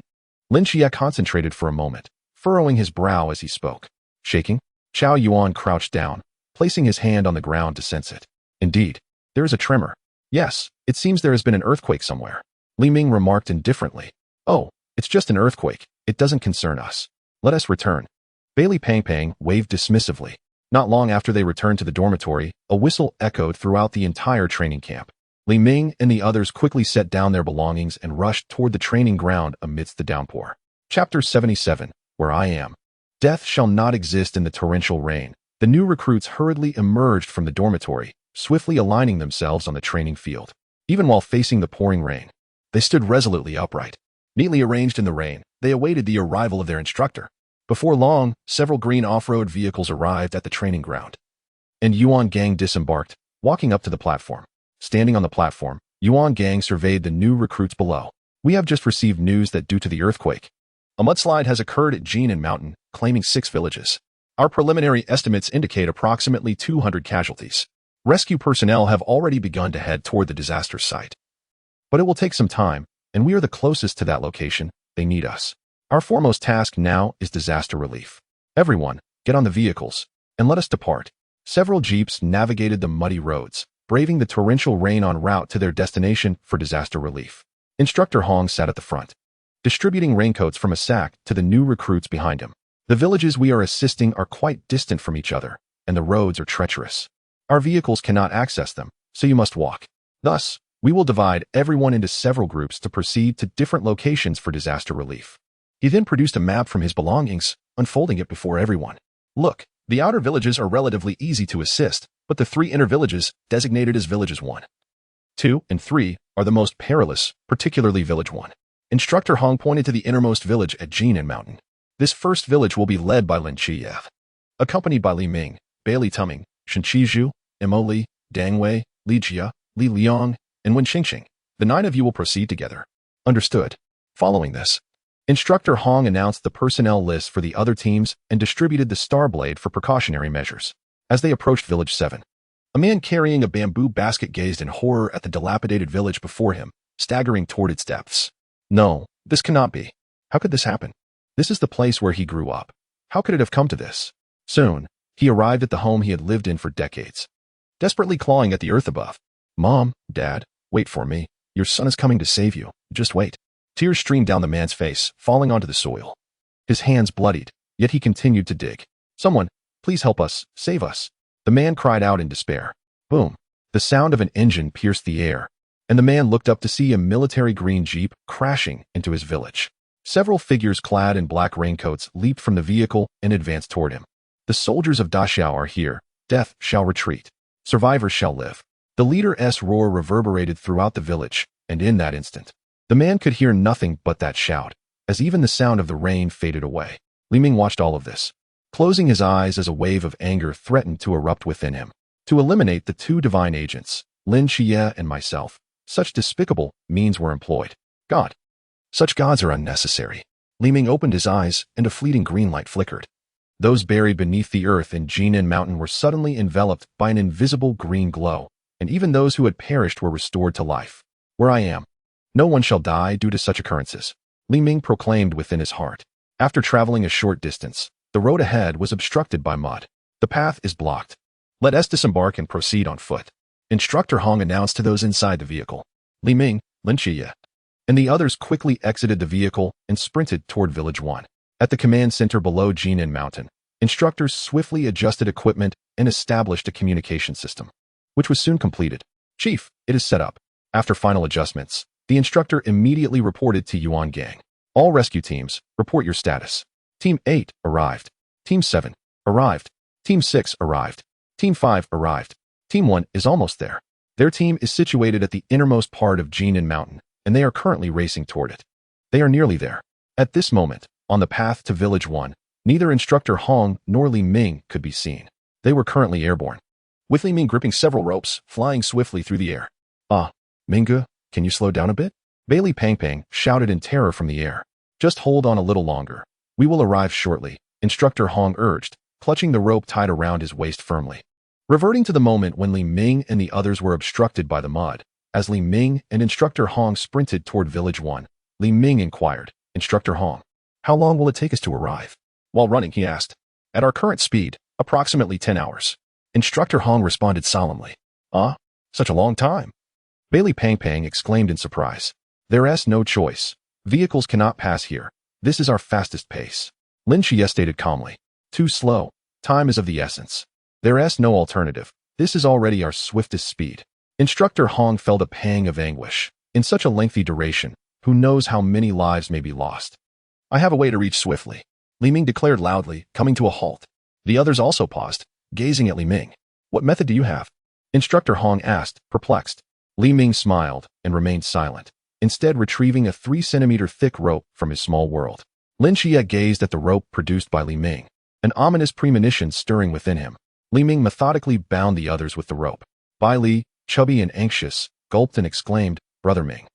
Lin Qiye concentrated for a moment, furrowing his brow as he spoke. "Shaking?" Chao Yuan crouched down, placing his hand on the ground to sense it. "Indeed, there is a tremor. Yes, it seems there has been an earthquake somewhere. Li Ming remarked indifferently. Oh, it's just an earthquake. It doesn't concern us. Let us return. Bailey Pang Pang waved dismissively. Not long after they returned to the dormitory, a whistle echoed throughout the entire training camp. Li Ming and the others quickly set down their belongings and rushed toward the training ground amidst the downpour. Chapter 77, Where I Am. Death shall not exist in the torrential rain. The new recruits hurriedly emerged from the dormitory, swiftly aligning themselves on the training field. Even while facing the pouring rain, they stood resolutely upright. Neatly arranged in the rain, they awaited the arrival of their instructor. Before long, several green off-road vehicles arrived at the training ground, and Yuan Gang disembarked, walking up to the platform. Standing on the platform, Yuan Gang surveyed the new recruits below. We have just received news that due to the earthquake, a mudslide has occurred at Jinan Mountain, claiming 6 villages. Our preliminary estimates indicate approximately 200 casualties. Rescue personnel have already begun to head toward the disaster site. But it will take some time, and we are the closest to that location. They need us. Our foremost task now is disaster relief. Everyone, get on the vehicles, and let us depart. Several jeeps navigated the muddy roads, braving the torrential rain en route to their destination for disaster relief. Instructor Hong sat at the front, distributing raincoats from a sack to the new recruits behind him. The villages we are assisting are quite distant from each other, and the roads are treacherous. Our vehicles cannot access them, so you must walk. Thus, we will divide everyone into several groups to proceed to different locations for disaster relief. He then produced a map from his belongings, unfolding it before everyone. Look, the outer villages are relatively easy to assist, but the 3 inner villages, designated as Villages 1, 2, and 3, are the most perilous, particularly Village 1. Instructor Hong pointed to the innermost village at Jinan Mountain. This first village will be led by Lin Qiye, accompanied by Li Ming, Bailey Tuming, Shen Qizhu, Mo Li, Dang Wei, Li Jia, Li Liang, and Wen Xingxing. The 9 of you will proceed together. Understood. Following this, Instructor Hong announced the personnel list for the other teams and distributed the Star Blade for precautionary measures. As they approached Village 7, a man carrying a bamboo basket gazed in horror at the dilapidated village before him, staggering toward its depths. No, this cannot be. How could this happen? This is the place where he grew up. How could it have come to this? Soon, he arrived at the home he had lived in for decades, desperately clawing at the earth above. Mom, Dad, wait for me. Your son is coming to save you. Just wait. Tears streamed down the man's face, falling onto the soil. His hands bloodied, yet he continued to dig. Someone, please help us, save us. The man cried out in despair. Boom. The sound of an engine pierced the air, and the man looked up to see a military green jeep crashing into his village. Several figures clad in black raincoats leaped from the vehicle and advanced toward him. The soldiers of Daxiao are here. Death shall retreat. Survivors shall live. The leader's roar reverberated throughout the village, and in that instant, the man could hear nothing but that shout, as even the sound of the rain faded away. Li Ming watched all of this, closing his eyes as a wave of anger threatened to erupt within him. To eliminate the 2 divine agents, Lin Qiye and myself, such despicable means were employed. God. Such gods are unnecessary. Li Ming opened his eyes, and a fleeting green light flickered. Those buried beneath the earth in Jinan Mountain were suddenly enveloped by an invisible green glow, and even those who had perished were restored to life. Where I am. No one shall die due to such occurrences, Li Ming proclaimed within his heart. After traveling a short distance, the road ahead was obstructed by mud. The path is blocked. Let us disembark and proceed on foot. Instructor Hong announced to those inside the vehicle. Li Ming, Lin Qiye, and the others quickly exited the vehicle and sprinted toward Village 1. At the command center below Jinan Mountain, instructors swiftly adjusted equipment and established a communication system, which was soon completed. Chief, it is set up. After final adjustments, the instructor immediately reported to Yuan Gang. All rescue teams, report your status. Team 8 arrived. Team 7 arrived. Team 6 arrived. Team 5 arrived. Team 1 is almost there. Their team is situated at the innermost part of Jinan Mountain, and they are currently racing toward it. They are nearly there. At this moment, on the path to Village 1, neither Instructor Hong nor Li Ming could be seen. They were currently airborne, with Li Ming gripping several ropes, flying swiftly through the air. Mingge, can you slow down a bit? Bailey Pang Pang shouted in terror from the air. Just hold on a little longer. We will arrive shortly, Instructor Hong urged, clutching the rope tied around his waist firmly. Reverting to the moment when Li Ming and the others were obstructed by the mud, as Li Ming and Instructor Hong sprinted toward Village 1, Li Ming inquired, Instructor Hong, how long will it take us to arrive? While running, he asked. At our current speed, approximately 10 hours. Instructor Hong responded solemnly. Such a long time. Bailey Pang Pang exclaimed in surprise. There's no choice. Vehicles cannot pass here. This is our fastest pace. Lin Qiye stated calmly. Too slow. Time is of the essence. There's no alternative. This is already our swiftest speed. Instructor Hong felt a pang of anguish. In such a lengthy duration, who knows how many lives may be lost? I have a way to reach swiftly, Li Ming declared loudly, coming to a halt. The others also paused, gazing at Li Ming. What method do you have? Instructor Hong asked, perplexed. Li Ming smiled and remained silent, instead retrieving a 3-centimeter thick rope from his small world. Lin Qiye gazed at the rope produced by Li Ming, an ominous premonition stirring within him. Li Ming methodically bound the others with the rope. Bai Li, chubby and anxious, gulped and exclaimed, Brother Ming,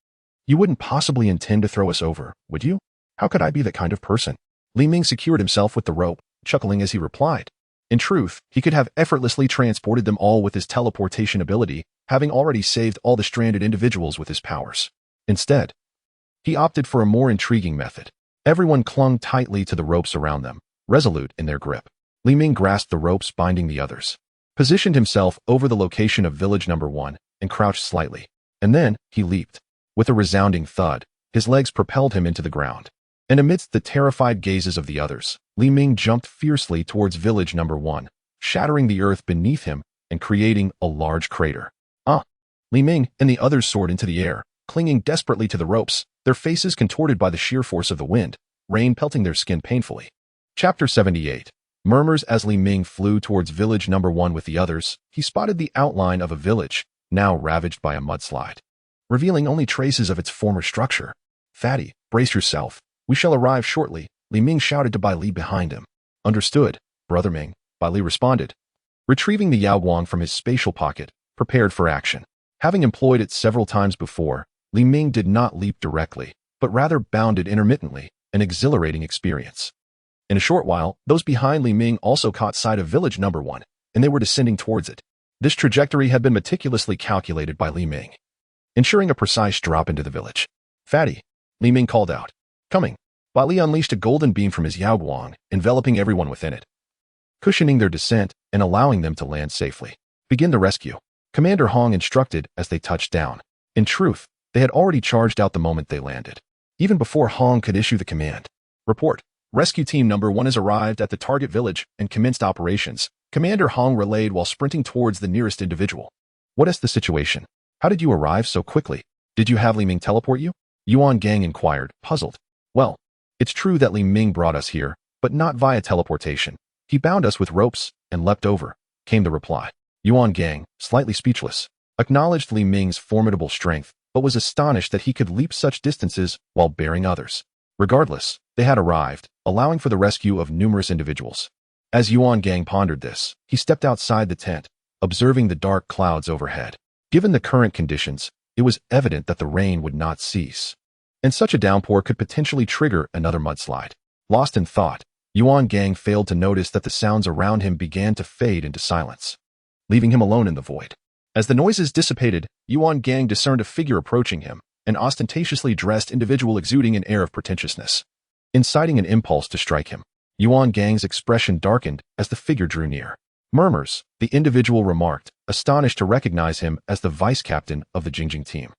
you wouldn't possibly intend to throw us over, would you? How could I be that kind of person? Li Ming secured himself with the rope, chuckling as he replied. In truth, he could have effortlessly transported them all with his teleportation ability, having already saved all the stranded individuals with his powers. Instead, he opted for a more intriguing method. Everyone clung tightly to the ropes around them, resolute in their grip. Li Ming grasped the ropes binding the others, positioned himself over the location of village number 1, and crouched slightly. And then, he leaped. With a resounding thud, his legs propelled him into the ground. And amidst the terrified gazes of the others, Li Ming jumped fiercely towards village number 1, shattering the earth beneath him and creating a large crater. Li Ming and the others soared into the air, clinging desperately to the ropes, their faces contorted by the sheer force of the wind, rain pelting their skin painfully. Chapter 78. Murmurs. As Li Ming flew towards village number 1 with the others, he spotted the outline of a village, now ravaged by a mudslide, revealing only traces of its former structure. Fatty, brace yourself. We shall arrive shortly, Li Ming shouted to Bai Li behind him. Understood, Brother Ming, Bai Li responded, retrieving the Yaoguang from his spatial pocket, prepared for action. Having employed it several times before, Li Ming did not leap directly, but rather bounded intermittently, an exhilarating experience. In a short while, those behind Li Ming also caught sight of village number 1, and they were descending towards it. This trajectory had been meticulously calculated by Li Ming, ensuring a precise drop into the village. Fatty, Li Ming called out. Coming. Bai Li unleashed a golden beam from his Yaoguang, enveloping everyone within it, cushioning their descent and allowing them to land safely. Begin the rescue, Commander Hong instructed as they touched down. In truth, they had already charged out the moment they landed, even before Hong could issue the command. Report. Rescue Team Number 1 has arrived at the target village and commenced operations, Commander Hong relayed while sprinting towards the nearest individual. What is the situation? How did you arrive so quickly? Did you have Li Ming teleport you? Yuan Gang inquired, puzzled. Well, it's true that Li Ming brought us here, but not via teleportation. He bound us with ropes and leapt over, came the reply. Yuan Gang, slightly speechless, acknowledged Li Ming's formidable strength, but was astonished that he could leap such distances while bearing others. Regardless, they had arrived, allowing for the rescue of numerous individuals. As Yuan Gang pondered this, he stepped outside the tent, observing the dark clouds overhead. Given the current conditions, it was evident that the rain would not cease, and such a downpour could potentially trigger another mudslide. Lost in thought, Yuan Gang failed to notice that the sounds around him began to fade into silence, leaving him alone in the void. As the noises dissipated, Yuan Gang discerned a figure approaching him, an ostentatiously dressed individual exuding an air of pretentiousness, inciting an impulse to strike him. Yuan Gang's expression darkened as the figure drew near. Murmurs, the individual remarked, astonished to recognize him as the vice-captain of the Jingjing team.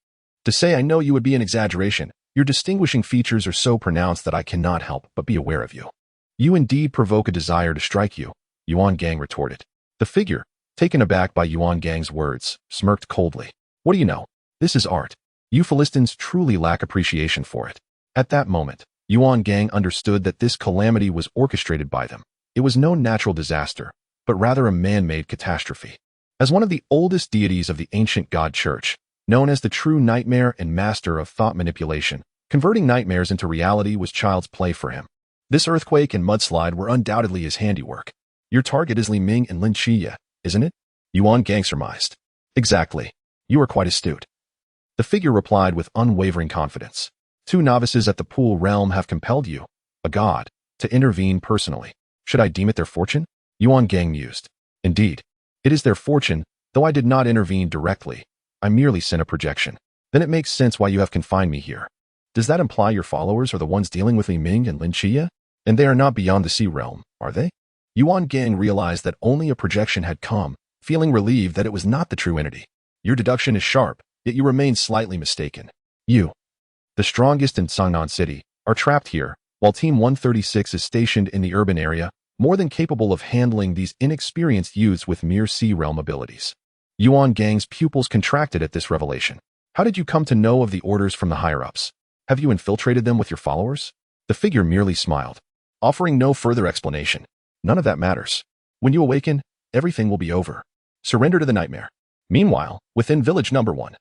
To say I know you would be an exaggeration. Your distinguishing features are so pronounced that I cannot help but be aware of you. You indeed provoke a desire to strike you, Yuan Gang retorted. The figure, taken aback by Yuan Gang's words, smirked coldly. What do you know? This is art. You Philistines truly lack appreciation for it. At that moment, Yuan Gang understood that this calamity was orchestrated by them. It was no natural disaster, but rather a man-made catastrophe. As one of the oldest deities of the ancient God Church, known as the true nightmare and master of thought manipulation, converting nightmares into reality was child's play for him. This earthquake and mudslide were undoubtedly his handiwork. Your target is Li Ming and Lin Qiye, isn't it? Yuan Gang surmised. Exactly. You are quite astute. The figure replied with unwavering confidence. 2 novices at the pool realm have compelled you, a god, to intervene personally. Should I deem it their fortune? Yuan Gang mused. Indeed, it is their fortune, though I did not intervene directly. I merely sent a projection. Then it makes sense why you have confined me here. Does that imply your followers are the ones dealing with Li Ming and Lin Qiye? And they are not beyond the sea realm, are they? Yuan Gang realized that only a projection had come, feeling relieved that it was not the true entity. Your deduction is sharp, yet you remain slightly mistaken. You, the strongest in Sangnan City, are trapped here, while Team 136 is stationed in the urban area, more than capable of handling these inexperienced youths with mere Sea Realm abilities. Yuan Gang's pupils contracted at this revelation. How did you come to know of the orders from the higher-ups? Have you infiltrated them with your followers? The figure merely smiled, offering no further explanation. None of that matters. When you awaken, everything will be over. Surrender to the nightmare. Meanwhile, within village number 1,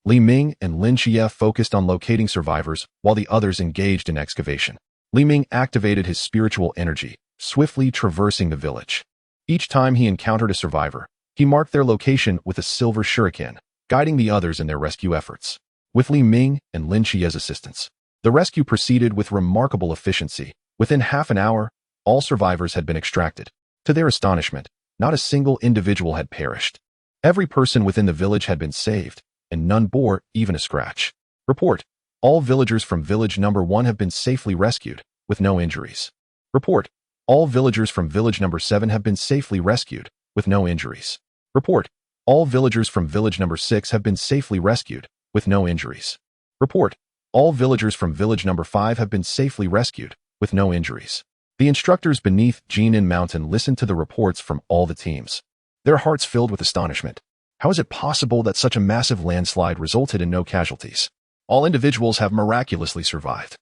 Li Ming and Lin Qiye focused on locating survivors while the others engaged in excavation. Li Ming activated his spiritual energy, swiftly traversing the village. Each time he encountered a survivor, he marked their location with a silver shuriken, guiding the others in their rescue efforts. With Li Ming and Lin Qiye's assistance, the rescue proceeded with remarkable efficiency. Within half an hour, all survivors had been extracted. To their astonishment, not a single individual had perished. Every person within the village had been saved, and none bore even a scratch. Report: all villagers from village number 1 have been safely rescued, with no injuries. Report: all villagers from village number 7 have been safely rescued, with no injuries. Report: all villagers from village number 6 have been safely rescued, with no injuries. Report: all villagers from village number 5 have been safely rescued, with no injuries. The instructors beneath Jinan Mountain listened to the reports from all the teams. Their hearts filled with astonishment. How is it possible that such a massive landslide resulted in no casualties? All individuals have miraculously survived,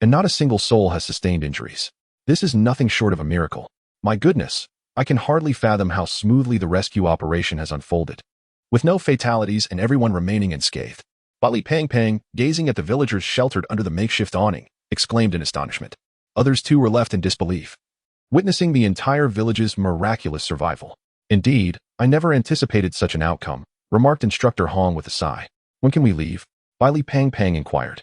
and not a single soul has sustained injuries. This is nothing short of a miracle. My goodness, I can hardly fathom how smoothly the rescue operation has unfolded, with no fatalities and everyone remaining unscathed. Li Pang Pang, gazing at the villagers sheltered under the makeshift awning, exclaimed in astonishment. Others too were left in disbelief, witnessing the entire village's miraculous survival. Indeed, I never anticipated such an outcome, remarked Instructor Hong with a sigh. When can we leave? Li Pang Pang inquired.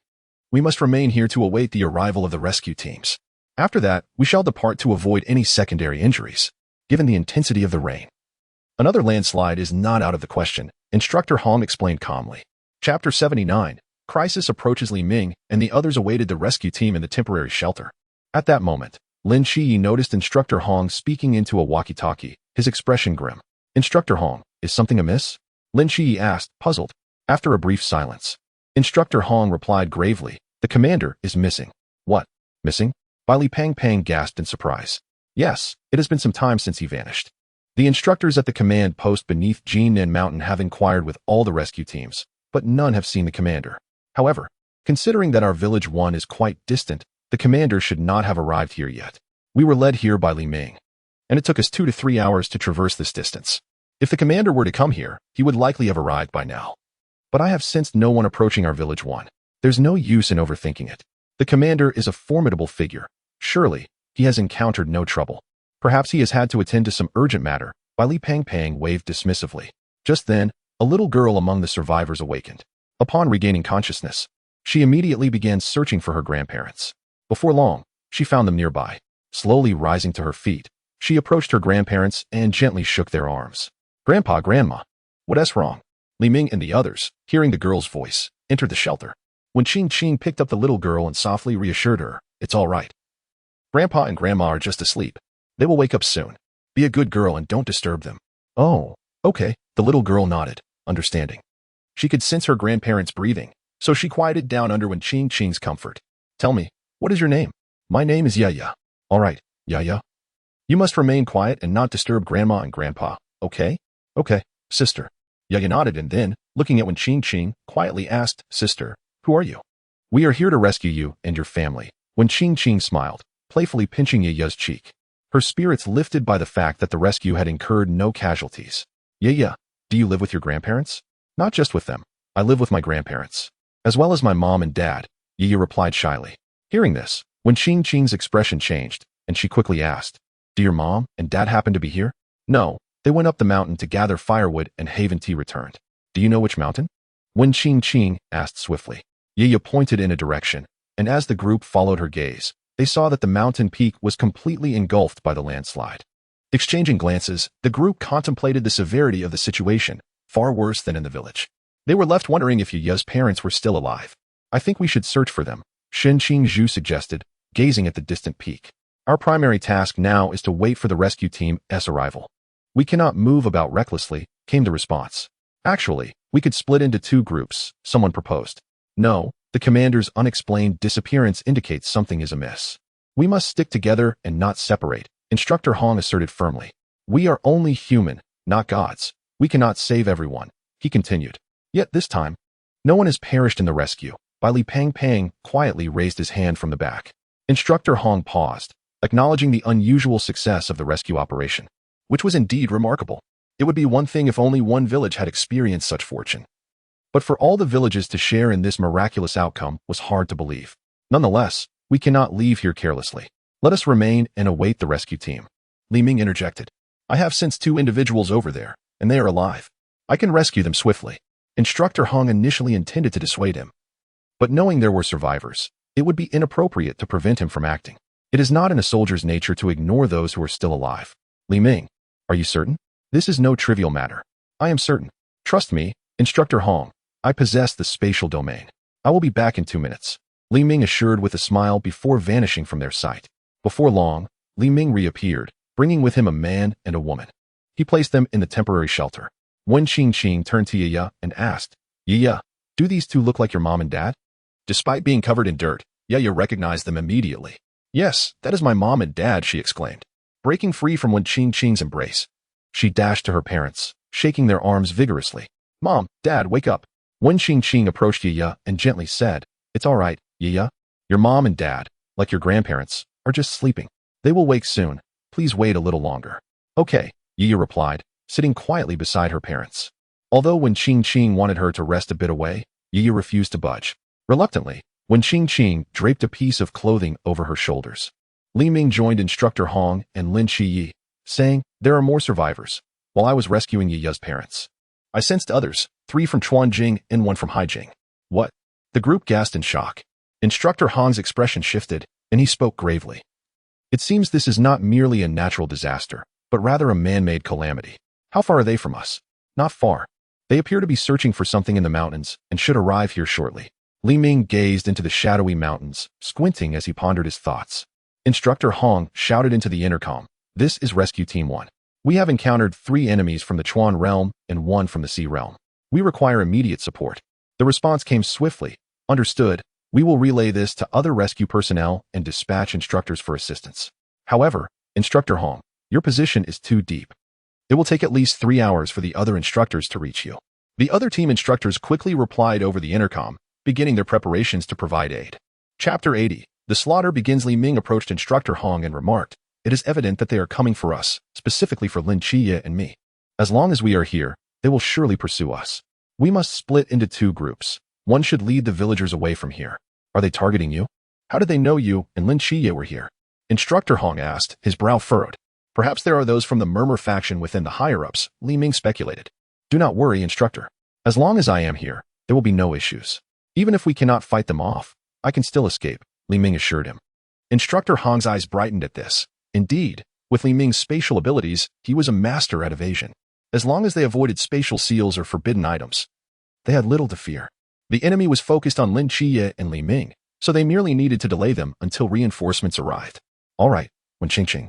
We must remain here to await the arrival of the rescue teams. After that, we shall depart to avoid any secondary injuries, given the intensity of the rain. Another landslide is not out of the question, Instructor Hong explained calmly. Chapter 79, Crisis approaches. Li Ming and the others awaited the rescue team in the temporary shelter. At that moment, Lin Qiye noticed Instructor Hong speaking into a walkie-talkie, his expression grim. Instructor Hong, is something amiss? Lin Qiye asked, puzzled. After a brief silence, Instructor Hong replied gravely, the commander is missing. What? Missing? Li Pang Pang gasped in surprise. Yes, it has been some time since he vanished. The instructors at the command post beneath Jinan Mountain have inquired with all the rescue teams, but none have seen the commander. However, considering that our village 1 is quite distant, the commander should not have arrived here yet. We were led here by Li Ming, and it took us 2 to 3 hours to traverse this distance. If the commander were to come here, he would likely have arrived by now. But I have sensed no one approaching our village 1. There's no use in overthinking it. The commander is a formidable figure. Surely, he has encountered no trouble. Perhaps he has had to attend to some urgent matter. Li Pang Pang waved dismissively. Just then, a little girl among the survivors awakened. Upon regaining consciousness, she immediately began searching for her grandparents. Before long, she found them nearby. Slowly rising to her feet, she approached her grandparents and gently shook their arms. Grandpa, Grandma, what's wrong? Li Ming and the others, hearing the girl's voice, entered the shelter. When Qing picked up the little girl and softly reassured her, it's all right. Grandpa and Grandma are just asleep. They will wake up soon. Be a good girl and don't disturb them. Oh, okay, the little girl nodded, understanding. She could sense her grandparents breathing, so she quieted down under Qing's comfort. Tell me, what is your name? My name is Yaya. All right, Yaya. You must remain quiet and not disturb Grandma and Grandpa, okay? Okay, sister. Yaya nodded and then, looking at Qing, quietly asked, Sister, who are you? We are here to rescue you and your family. Qing smiled, playfully pinching Yaya's cheek. Her spirits lifted by the fact that the rescue had incurred no casualties. Yaya, do you live with your grandparents? Not just with them. I live with my grandparents, as well as my mom and dad, Yaya replied shyly. Hearing this, Qing's expression changed, and she quickly asked, do your mom and dad happen to be here? No, they went up the mountain to gather firewood and Haven Tea returned. Do you know which mountain? Qing asked swiftly. Yaya pointed in a direction, and as the group followed her gaze, they saw that the mountain peak was completely engulfed by the landslide. Exchanging glances, the group contemplated the severity of the situation, far worse than in the village. They were left wondering if Yaya's parents were still alive. I think we should search for them, Shen Qingzhu suggested, gazing at the distant peak. Our primary task now is to wait for the rescue team's arrival. We cannot move about recklessly, came the response. Actually, we could split into 2 groups, someone proposed. No, the commander's unexplained disappearance indicates something is amiss. We must stick together and not separate, Instructor Hong asserted firmly. We are only human, not gods. We cannot save everyone, he continued. Yet this time, no one has perished in the rescue. Li Pang quietly raised his hand from the back. Instructor Hong paused, acknowledging the unusual success of the rescue operation, which was indeed remarkable. It would be one thing if only one village had experienced such fortune. But for all the villages to share in this miraculous outcome was hard to believe. Nonetheless, we cannot leave here carelessly. Let us remain and await the rescue team. Li Ming interjected. I have sent 2 individuals over there, and they are alive. I can rescue them swiftly. Instructor Hong initially intended to dissuade him. But knowing there were survivors, it would be inappropriate to prevent him from acting. It is not in a soldier's nature to ignore those who are still alive. Li Ming, are you certain? This is no trivial matter. I am certain. Trust me, Instructor Hong. I possess the spatial domain. I will be back in 2 minutes. Li Ming assured with a smile before vanishing from their sight. Before long, Li Ming reappeared, bringing with him a man and a woman. He placed them in the temporary shelter. Wen Qingqing turned to Yiye and asked, Yiye, do these 2 look like your mom and dad? Despite being covered in dirt, Yiye recognized them immediately. Yes, that is my mom and dad, she exclaimed. Breaking free from Wen Qingqing's embrace, she dashed to her parents, shaking their arms vigorously. Mom, Dad, wake up. Wen Qingqing approached Yiye and gently said, It's all right, Yiye. Your mom and dad, like your grandparents, are just sleeping. They will wake soon. Please wait a little longer. Okay, Yiye replied, sitting quietly beside her parents. Although Wen Qingqing wanted her to rest a bit away, Yiye refused to budge. Reluctantly, Wen Qingqing draped a piece of clothing over her shoulders. Li Ming joined Instructor Hong and Lin Qiye, saying, There are more survivors, while I was rescuing Yiye's parents. I sensed others, 3 from Chuanjing and 1 from Haijing. What? The group gasped in shock. Instructor Hong's expression shifted, and he spoke gravely. It seems this is not merely a natural disaster, but rather a man-made calamity. How far are they from us? Not far. They appear to be searching for something in the mountains and should arrive here shortly. Li Ming gazed into the shadowy mountains, squinting as he pondered his thoughts. Instructor Hong shouted into the intercom, This is Rescue Team 1. We have encountered 3 enemies from the Chuan realm and 1 from the Sea realm. We require immediate support. The response came swiftly. Understood. We will relay this to other rescue personnel and dispatch instructors for assistance. However, Instructor Hong, your position is too deep. It will take at least 3 hours for the other instructors to reach you. The other team instructors quickly replied over the intercom, beginning their preparations to provide aid. Chapter 80. The slaughter begins. Li Ming approached Instructor Hong and remarked, It is evident that they are coming for us, specifically for Lin Qiye and me. As long as we are here, they will surely pursue us. We must split into 2 groups. One should lead the villagers away from here. Are they targeting you? How did they know you and Lin Qiye were here? Instructor Hong asked, his brow furrowed. Perhaps there are those from the Murmur faction within the higher-ups, Li Ming speculated. Do not worry, Instructor. As long as I am here, there will be no issues. Even if we cannot fight them off, I can still escape, Li Ming assured him. Instructor Hong's eyes brightened at this. Indeed, with Li Ming's spatial abilities, he was a master at evasion. As long as they avoided spatial seals or forbidden items, they had little to fear. The enemy was focused on Lin Qiye and Li Ming, so they merely needed to delay them until reinforcements arrived. All right, Wen Qingqing.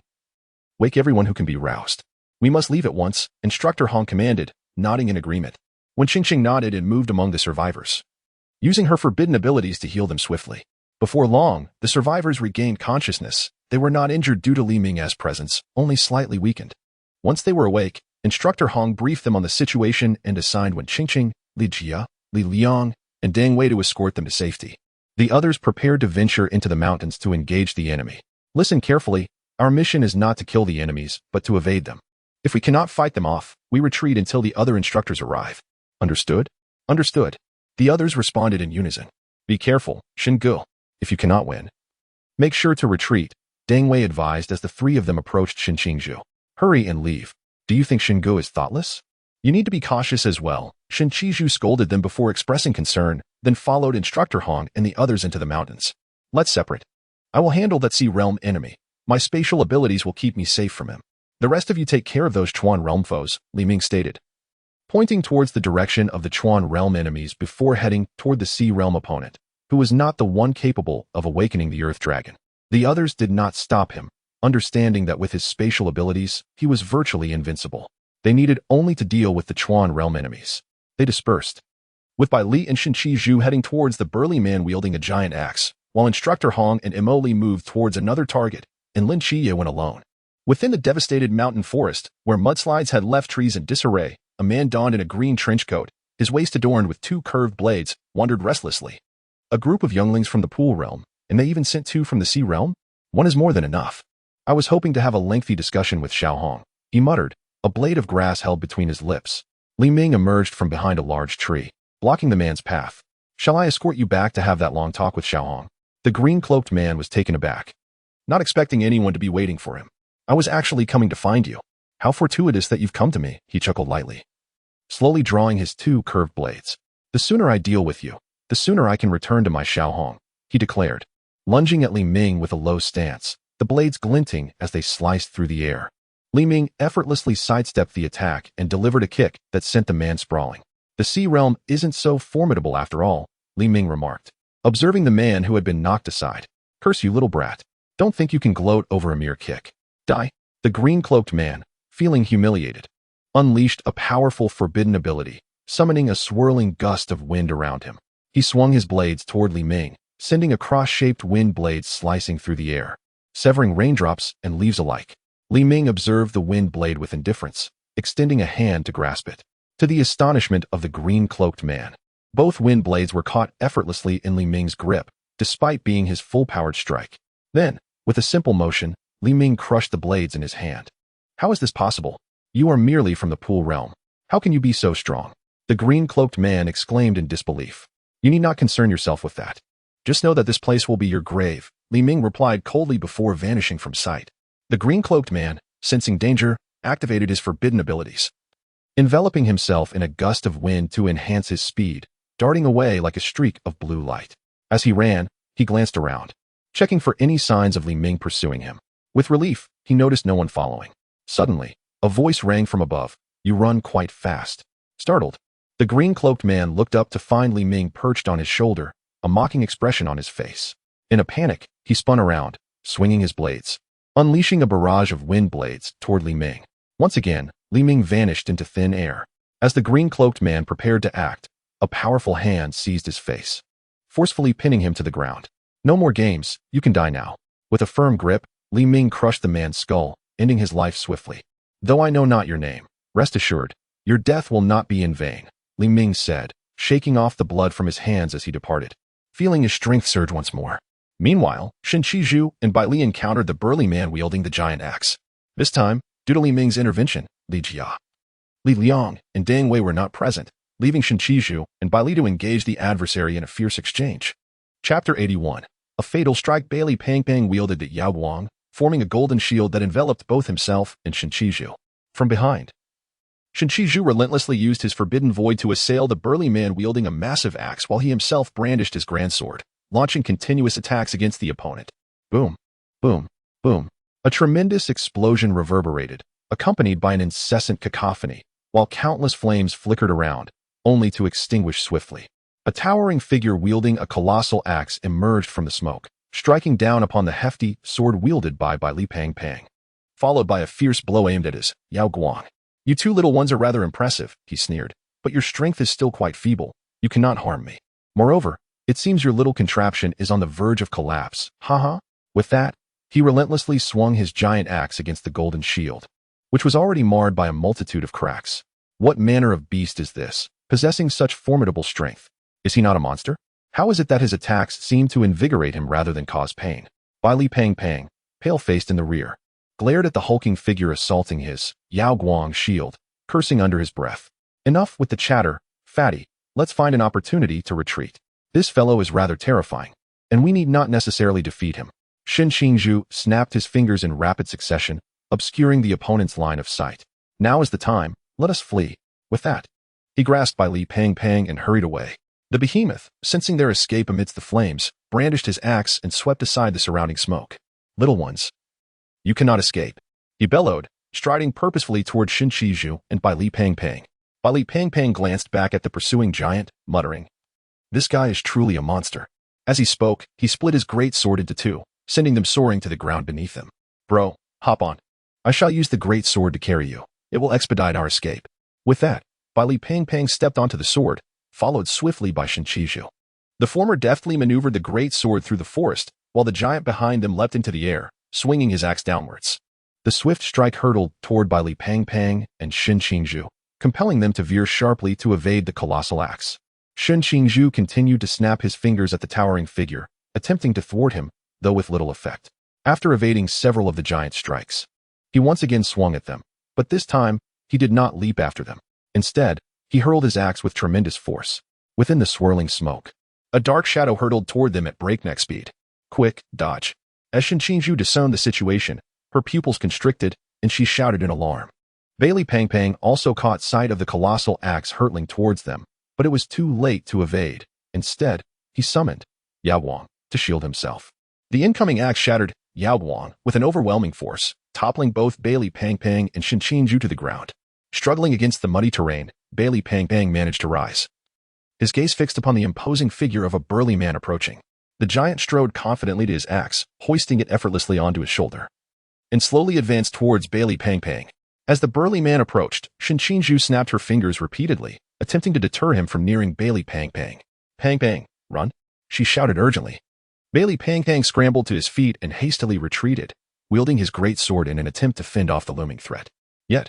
Wake everyone who can be roused. We must leave at once, Instructor Hong commanded, nodding in agreement. Wen Qingqing nodded and moved among the survivors, using her forbidden abilities to heal them swiftly. Before long, the survivors regained consciousness. They were not injured due to Li Ming's presence, only slightly weakened. Once they were awake, Instructor Hong briefed them on the situation and assigned Wen Qingqing, Li Jia, Li Liang, and Dang Wei to escort them to safety. The others prepared to venture into the mountains to engage the enemy. Listen carefully, our mission is not to kill the enemies, but to evade them. If we cannot fight them off, we retreat until the other instructors arrive. Understood? Understood. The others responded in unison. Be careful, Shen Gu. If you cannot win, make sure to retreat, Dang Wei advised as the 3 of them approached Shen Qingzhu. Hurry and leave. Do you think Shen Gu is thoughtless? You need to be cautious as well. Shen Qingzhu scolded them before expressing concern, then followed Instructor Hong and the others into the mountains. Let's separate. I will handle that Sea realm enemy. My spatial abilities will keep me safe from him. The rest of you take care of those Chuan realm foes, Li Ming stated, pointing towards the direction of the Chuan realm enemies before heading toward the Sea realm opponent, who was not the one capable of awakening the Earth Dragon. The others did not stop him, understanding that with his spatial abilities, he was virtually invincible. They needed only to deal with the Chuan realm enemies. They dispersed, with Bai Li and Shen Qizhu heading towards the burly man wielding a giant axe, while Instructor Hong and Emily moved towards another target, and Lin Qiye went alone. Within the devastated mountain forest, where mudslides had left trees in disarray, a man donned in a green trench coat, his waist adorned with 2 curved blades, wandered restlessly. A group of younglings from the pool realm, and they even sent 2 from the sea realm? One is more than enough. I was hoping to have a lengthy discussion with Xiao Hong, he muttered, a blade of grass held between his lips. Li Ming emerged from behind a large tree, blocking the man's path. Shall I escort you back to have that long talk with Xiao Hong? The green-cloaked man was taken aback, not expecting anyone to be waiting for him. I was actually coming to find you. How fortuitous that you've come to me, he chuckled lightly, slowly drawing his 2 curved blades. The sooner I deal with you, the sooner I can return to my Xiao Hong, he declared, lunging at Li Ming with a low stance, the blades glinting as they sliced through the air. Li Ming effortlessly sidestepped the attack and delivered a kick that sent the man sprawling. The sea realm isn't so formidable after all, Li Ming remarked, observing the man who had been knocked aside. Curse you, little brat. Don't think you can gloat over a mere kick. Die. The green-cloaked man, feeling humiliated, unleashed a powerful forbidden ability, summoning a swirling gust of wind around him. He swung his blades toward Li Ming, sending a cross-shaped wind blade slicing through the air, severing raindrops and leaves alike. Li Ming observed the wind blade with indifference, extending a hand to grasp it. To the astonishment of the green-cloaked man, both wind blades were caught effortlessly in Li Ming's grip, despite being his full-powered strike. Then, with a simple motion, Li Ming crushed the blades in his hand. How is this possible? You are merely from the pool realm. How can you be so strong? The green-cloaked man exclaimed in disbelief. You need not concern yourself with that. Just know that this place will be your grave, Li Ming replied coldly before vanishing from sight. The green-cloaked man, sensing danger, activated his forbidden abilities, enveloping himself in a gust of wind to enhance his speed, darting away like a streak of blue light. As he ran, he glanced around, checking for any signs of Li Ming pursuing him. With relief, he noticed no one following. Suddenly, a voice rang from above. You run quite fast. Startled, the green-cloaked man looked up to find Li Ming perched on his shoulder, a mocking expression on his face. In a panic, he spun around, swinging his blades, unleashing a barrage of wind blades toward Li Ming. Once again, Li Ming vanished into thin air. As the green-cloaked man prepared to act, a powerful hand seized his face, forcefully pinning him to the ground. No more games, you can die now. With a firm grip, Li Ming crushed the man's skull, ending his life swiftly. Though I know not your name, rest assured, your death will not be in vain, Li Ming said, shaking off the blood from his hands as he departed, feeling his strength surge once more. Meanwhile, Shen Qizhu and Bai Li encountered the burly man wielding the giant axe. This time, due to Li Ming's intervention, Li Jia, Li Liang, and Dang Wei were not present, leaving Shen Qizhu and Bai Li to engage the adversary in a fierce exchange. Chapter 81. A fatal strike. Bai Li Pang wielded the Yao Guang, forming a golden shield that enveloped both himself and Shen Qizhu. From behind, Shen Qizhu relentlessly used his forbidden void to assail the burly man wielding a massive axe while he himself brandished his grand sword, launching continuous attacks against the opponent. Boom, boom, boom. A tremendous explosion reverberated, accompanied by an incessant cacophony, while countless flames flickered around, only to extinguish swiftly. A towering figure wielding a colossal axe emerged from the smoke, striking down upon the hefty sword wielded by Li Pang, followed by a fierce blow aimed at his Yao Guang. You 2 little ones are rather impressive, he sneered, but your strength is still quite feeble. You cannot harm me. Moreover, it seems your little contraption is on the verge of collapse. Haha. With that, he relentlessly swung his giant axe against the golden shield, which was already marred by a multitude of cracks. What manner of beast is this, possessing such formidable strength? Is he not a monster? How is it that his attacks seem to invigorate him rather than cause pain? Li Pang, pale-faced in the rear, glared at the hulking figure assaulting his Yao Guang shield, cursing under his breath. Enough with the chatter, fatty. Let's find an opportunity to retreat. This fellow is rather terrifying, and we need not necessarily defeat him. Shen Qizhu snapped his fingers in rapid succession, obscuring the opponent's line of sight. Now is the time, let us flee. With that, he grasped Li Pang and hurried away. The behemoth, sensing their escape amidst the flames, brandished his axe and swept aside the surrounding smoke. Little ones, you cannot escape, he bellowed, striding purposefully toward Shen Qizhu and Li Pang. Li Pang glanced back at the pursuing giant, muttering, "This guy is truly a monster." As he spoke, he split his great sword into 2, sending them soaring to the ground beneath him. Bro, hop on. I shall use the great sword to carry you. It will expedite our escape. With that, Li Pengpeng stepped onto the sword, followed swiftly by Shen Qiye. The former deftly maneuvered the great sword through the forest, while the giant behind them leapt into the air, swinging his axe downwards. The swift strike hurtled toward Li Pengpeng and Shen Qiye, compelling them to veer sharply to evade the colossal axe. Shen Qiye continued to snap his fingers at the towering figure, attempting to thwart him, though with little effect. After evading several of the giant's strikes, he once again swung at them, but this time, he did not leap after them. Instead, he hurled his axe with tremendous force. Within the swirling smoke, a dark shadow hurtled toward them at breakneck speed. Quick, dodge. As Shen Qiye discerned the situation, her pupils constricted, and she shouted in alarm. Li Pengpeng also caught sight of the colossal axe hurtling towards them, but it was too late to evade. Instead, he summoned Yaoguang to shield himself. The incoming axe shattered Yaoguang with an overwhelming force, toppling both Li Pengpeng and Shen Qiye to the ground. Struggling against the muddy terrain, Li Pengpeng managed to rise. His gaze fixed upon the imposing figure of a burly man approaching. The giant strode confidently to his axe, hoisting it effortlessly onto his shoulder, and slowly advanced towards Li Pengpeng. As the burly man approached, Shen Qiye snapped her fingers repeatedly, attempting to deter him from nearing Li Pengpeng. Pengpeng, run! She shouted urgently. Li Pengpeng scrambled to his feet and hastily retreated, wielding his great sword in an attempt to fend off the looming threat. Yet,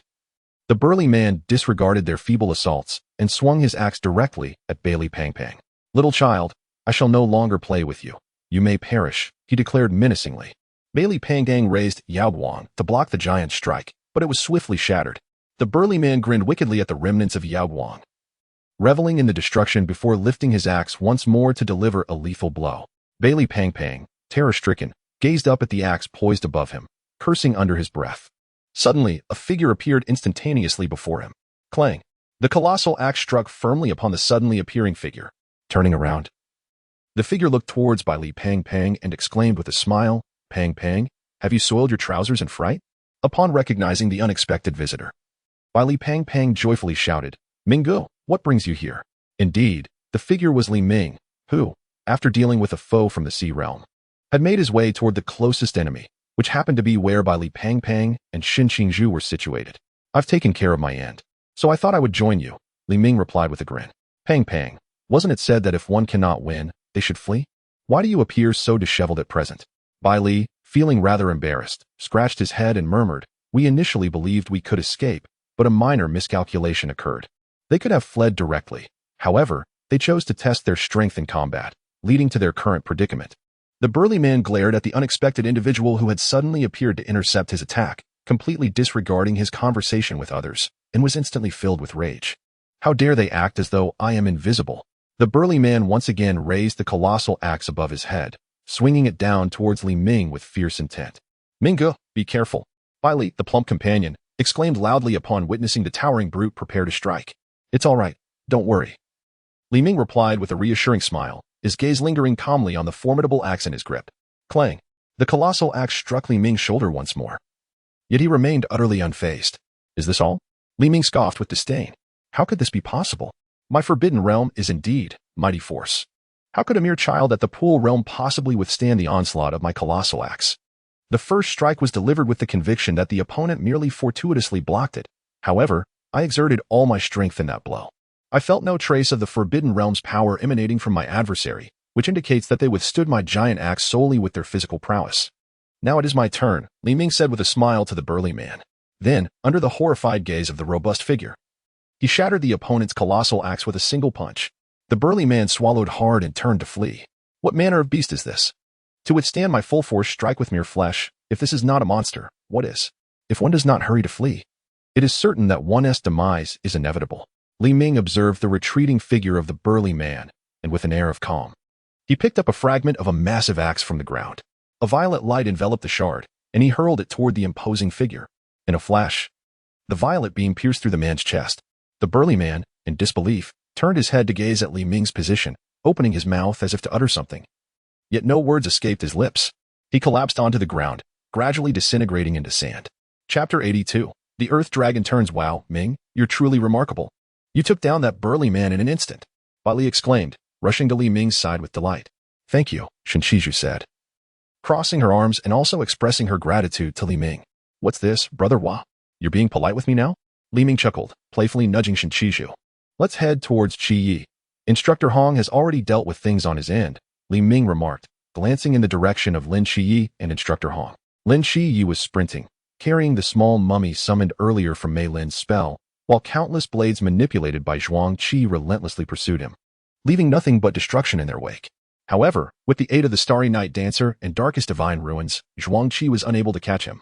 the burly man disregarded their feeble assaults and swung his axe directly at Li Pengpeng. Little child, I shall no longer play with you. You may perish, he declared menacingly. Li Pengpeng raised Yaoguang to block the giant's strike, but it was swiftly shattered. The burly man grinned wickedly at the remnants of Yaoguang, reveling in the destruction before lifting his axe once more to deliver a lethal blow. Li Pengpeng, terror-stricken, gazed up at the axe poised above him, cursing under his breath. Suddenly, a figure appeared instantaneously before him. Clang! The colossal axe struck firmly upon the suddenly appearing figure. Turning around, the figure looked towards Li Pengpeng and exclaimed with a smile, Pengpeng, have you soiled your trousers in fright? Upon recognizing the unexpected visitor, Li Pengpeng joyfully shouted, Ming, what brings you here? Indeed, the figure was Li Ming, who, after dealing with a foe from the sea realm, had made his way toward the closest enemy, which happened to be where Li Pengpeng and Shen Qiye were situated. I've taken care of my end, so I thought I would join you, Li Ming replied with a grin. Pengpeng, wasn't it said that if one cannot win, they should flee? Why do you appear so disheveled at present? Li, feeling rather embarrassed, scratched his head and murmured, we initially believed we could escape, but a minor miscalculation occurred. They could have fled directly. However, they chose to test their strength in combat, leading to their current predicament. The burly man glared at the unexpected individual who had suddenly appeared to intercept his attack, completely disregarding his conversation with others, and was instantly filled with rage. How dare they act as though I am invisible? The burly man once again raised the colossal axe above his head, swinging it down towards Li Ming with fierce intent. Ming, be careful. Li, the plump companion, exclaimed loudly upon witnessing the towering brute prepare to strike. It's all right, don't worry. Li Ming replied with a reassuring smile, his gaze lingering calmly on the formidable axe in his grip. Clang! The colossal axe struck Li Ming's shoulder once more. Yet he remained utterly unfazed. Is this all? Li Ming scoffed with disdain. How could this be possible? My forbidden realm is indeed mighty force. How could a mere child at the pool realm possibly withstand the onslaught of my colossal axe? The first strike was delivered with the conviction that the opponent merely fortuitously blocked it. However, I exerted all my strength in that blow. I felt no trace of the Forbidden Realm's power emanating from my adversary, which indicates that they withstood my giant axe solely with their physical prowess. Now it is my turn, Li Ming said with a smile to the burly man. Then, under the horrified gaze of the robust figure, he shattered the opponent's colossal axe with a single punch. The burly man swallowed hard and turned to flee. What manner of beast is this? To withstand my full force strike with mere flesh, if this is not a monster, what is? If one does not hurry to flee, it is certain that one's demise is inevitable. Li Ming observed the retreating figure of the burly man, and with an air of calm, he picked up a fragment of a massive axe from the ground. A violet light enveloped the shard, and he hurled it toward the imposing figure. In a flash, the violet beam pierced through the man's chest. The burly man, in disbelief, turned his head to gaze at Li Ming's position, opening his mouth as if to utter something. Yet no words escaped his lips. He collapsed onto the ground, gradually disintegrating into sand. Chapter 82. The Earth Dragon turns. Wow, Ming, you're truly remarkable. You took down that burly man in an instant. Li exclaimed, rushing to Li Ming's side with delight. Thank you, Shen Qiye said, crossing her arms and also expressing her gratitude to Li Ming. What's this, brother Hua? You're being polite with me now? Li Ming chuckled, playfully nudging Shen Qiye. Let's head towards Qiye. Instructor Hong has already dealt with things on his end, Li Ming remarked, glancing in the direction of Lin Qiye and Instructor Hong. Lin Qiye was sprinting, carrying the small mummy summoned earlier from Mei Lin's spell, while countless blades manipulated by Zhuang Qi relentlessly pursued him, leaving nothing but destruction in their wake. However, with the aid of the Starry Night Dancer and Darkest Divine Ruins, Zhuang Qi was unable to catch him.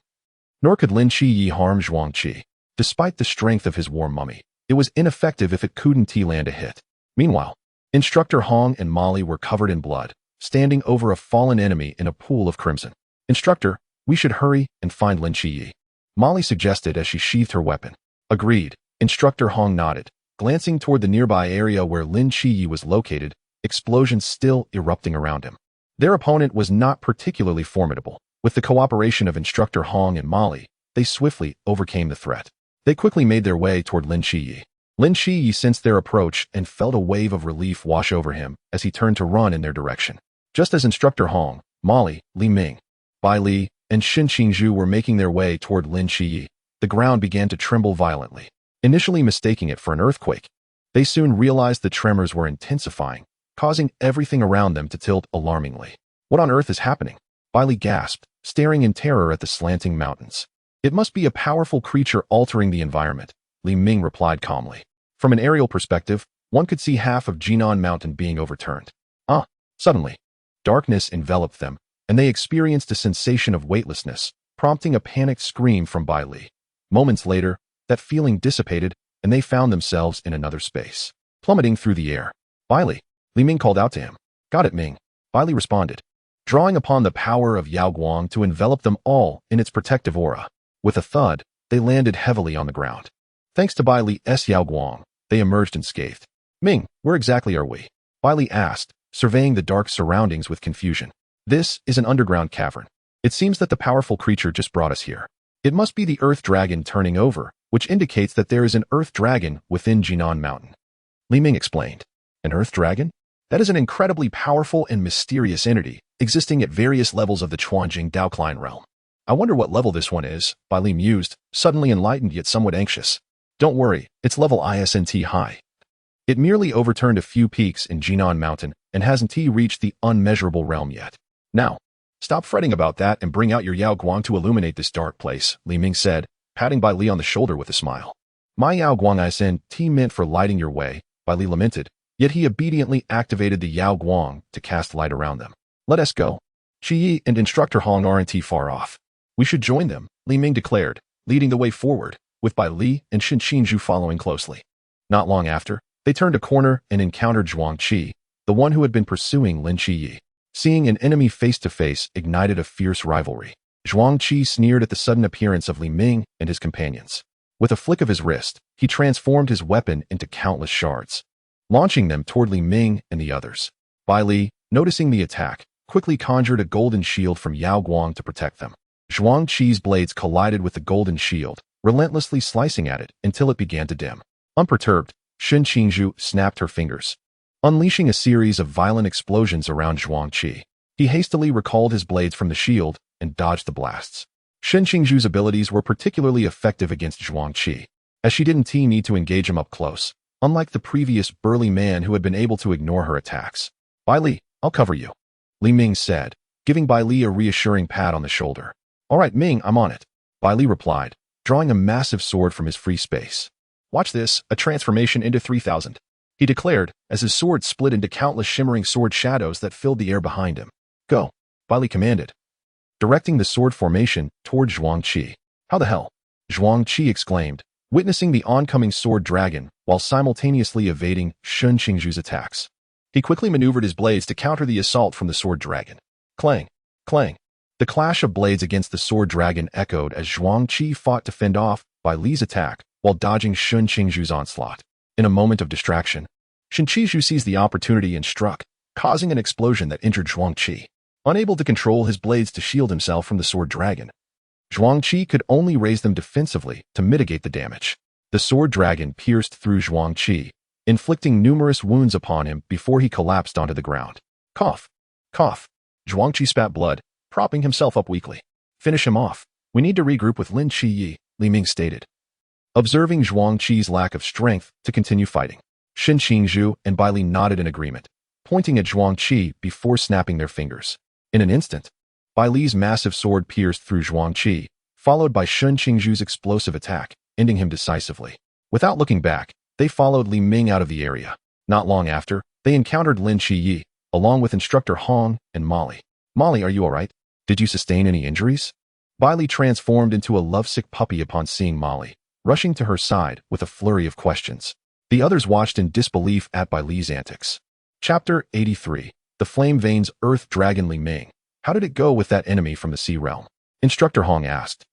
Nor could Lin Qiye harm Zhuang Qi. Despite the strength of his war mummy, it was ineffective if it couldn't land a hit. Meanwhile, Instructor Hong and Molly were covered in blood, standing over a fallen enemy in a pool of crimson. Instructor, we should hurry and find Lin Qiye, Molly suggested as she sheathed her weapon. Agreed, Instructor Hong nodded, glancing toward the nearby area where Lin Qiye was located, explosions still erupting around him. Their opponent was not particularly formidable. With the cooperation of Instructor Hong and Molly, they swiftly overcame the threat. They quickly made their way toward Lin Qiye. Lin Qiye sensed their approach and felt a wave of relief wash over him as he turned to run in their direction. Just as Instructor Hong, Molly, Li Ming, Bai Li, and Shen Qingzhu were making their way toward Lin Qiye, the ground began to tremble violently. Initially mistaking it for an earthquake, they soon realized the tremors were intensifying, causing everything around them to tilt alarmingly. What on earth is happening? Bai Li gasped, staring in terror at the slanting mountains. It must be a powerful creature altering the environment, Li Ming replied calmly. From an aerial perspective, one could see half of Jinan Mountain being overturned. Suddenly, darkness enveloped them, and they experienced a sensation of weightlessness, prompting a panicked scream from Bai Li. Moments later, that feeling dissipated, and they found themselves in another space, plummeting through the air. Bai Li, Li Ming called out to him. Got it, Ming, Bai Li responded, drawing upon the power of Yao Guang to envelop them all in its protective aura. With a thud, they landed heavily on the ground. Thanks to Bai Li's Yao Guang, they emerged unscathed. Ming, where exactly are we? Bai Li asked, surveying the dark surroundings with confusion. This is an underground cavern. It seems that the powerful creature just brought us here. It must be the Earth Dragon turning over, which indicates that there is an Earth Dragon within Jinan Mountain. Li Ming explained. An Earth Dragon? That is an incredibly powerful and mysterious entity, existing at various levels of the Chuanjing Daocline realm. I wonder what level this one is, Bai Li mused, suddenly enlightened yet somewhat anxious. Don't worry, it's level ISNT high. It merely overturned a few peaks in Jinan Mountain and hasn't reached the unmeasurable realm yet. Now, stop fretting about that and bring out your Yao Guang to illuminate this dark place, Li Ming said, patting Bai Li on the shoulder with a smile. My Yao Guang ISNT meant for lighting your way, Bai Li lamented, yet he obediently activated the Yao Guang to cast light around them. Let us go. Qiye and Instructor Hong aren't far off. We should join them, Li Ming declared, leading the way forward, with Bai Li and Shen Qingzhu following closely. Not long after, they turned a corner and encountered Zhuang Qi, the one who had been pursuing Lin Qiye. Seeing an enemy face-to-face ignited a fierce rivalry. Zhuang Qi sneered at the sudden appearance of Li Ming and his companions. With a flick of his wrist, he transformed his weapon into countless shards, launching them toward Li Ming and the others. Bai Li, noticing the attack, quickly conjured a golden shield from Yao Guang to protect them. Zhuang Qi's blades collided with the golden shield, relentlessly slicing at it until it began to dim. Unperturbed, Shen Qingzhu snapped her fingers, unleashing a series of violent explosions around Zhuang Qi. He hastily recalled his blades from the shield and dodged the blasts. Shen Qingzhu's abilities were particularly effective against Zhuang Qi, as she didn't need to engage him up close, unlike the previous burly man who had been able to ignore her attacks. Bai Li, I'll cover you, Li Ming said, giving Bai Li a reassuring pat on the shoulder. All right, Ming, I'm on it, Bai Li replied, drawing a massive sword from his free space. Watch this, a transformation into 3000, he declared, as his sword split into countless shimmering sword shadows that filled the air behind him. Go, Bai Li commanded, directing the sword formation toward Zhuang Qi. How the hell? Zhuang Qi exclaimed, witnessing the oncoming sword dragon while simultaneously evading Shen Qingzhu's attacks. He quickly maneuvered his blades to counter the assault from the sword dragon. Clang, clang. The clash of blades against the sword dragon echoed as Zhuang Qi fought to fend off Bai Li's attack while dodging Shen Qingzhu's onslaught. In a moment of distraction, Shen Qingzhu seized the opportunity and struck, causing an explosion that injured Zhuang Qi. Unable to control his blades to shield himself from the sword dragon, Zhuang Qi could only raise them defensively to mitigate the damage. The sword dragon pierced through Zhuang Qi, inflicting numerous wounds upon him before he collapsed onto the ground. Cough, cough. Zhuang Qi spat blood, propping himself up weakly. Finish him off. We need to regroup with Lin Qiye, Li Ming stated. observing Zhuang Qi's lack of strength to continue fighting. Shen Qingzhu and Bai Li nodded in agreement, pointing at Zhuang Qi before snapping their fingers. In an instant, Bai Li's massive sword pierced through Zhuang Qi, followed by Shen Qingzhu's explosive attack, ending him decisively. Without looking back, they followed Li Ming out of the area. Not long after, they encountered Lin Qiye, along with Instructor Hong and Molly. Molly, are you alright? Did you sustain any injuries? Bai Li transformed into a lovesick puppy upon seeing Molly, rushing to her side with a flurry of questions. The others watched in disbelief at Bai Li's antics. Chapter 83. The Flame Veins Earth Dragon Li Ming. How did it go with that enemy from the Sea Realm? Instructor Hong asked,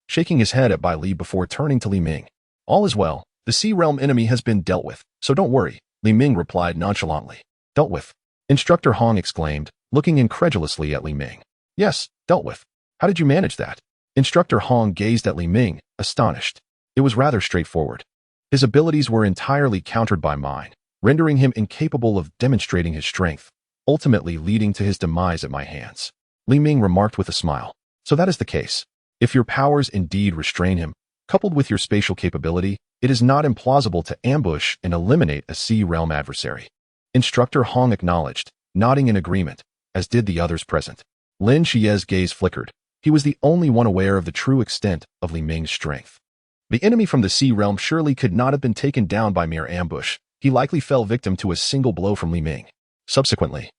shaking his head at Bai Li before turning to Li Ming. All is well. The Sea Realm enemy has been dealt with, so don't worry, Li Ming replied nonchalantly. Dealt with? Instructor Hong exclaimed, looking incredulously at Li Ming. Yes, dealt with. How did you manage that? Instructor Hong gazed at Li Ming, astonished. It was rather straightforward. His abilities were entirely countered by mine, rendering him incapable of demonstrating his strength, ultimately leading to his demise at my hands. Li Ming remarked with a smile. So that is the case. If your powers indeed restrain him, coupled with your spatial capability, it is not implausible to ambush and eliminate a Sea Realm adversary. Instructor Hong acknowledged, nodding in agreement, as did the others present. Lin Qiye's gaze flickered. He was the only one aware of the true extent of Li Ming's strength. The enemy from the Sea Realm surely could not have been taken down by mere ambush. He likely fell victim to a single blow from Li Ming. Subsequently,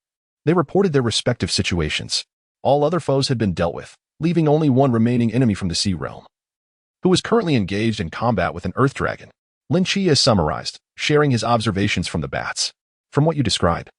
they reported their respective situations. All other foes had been dealt with, leaving only one remaining enemy from the Sea Realm, who was currently engaged in combat with an Earth Dragon. Lin Qiye summarized, sharing his observations from the bats. From what you describe,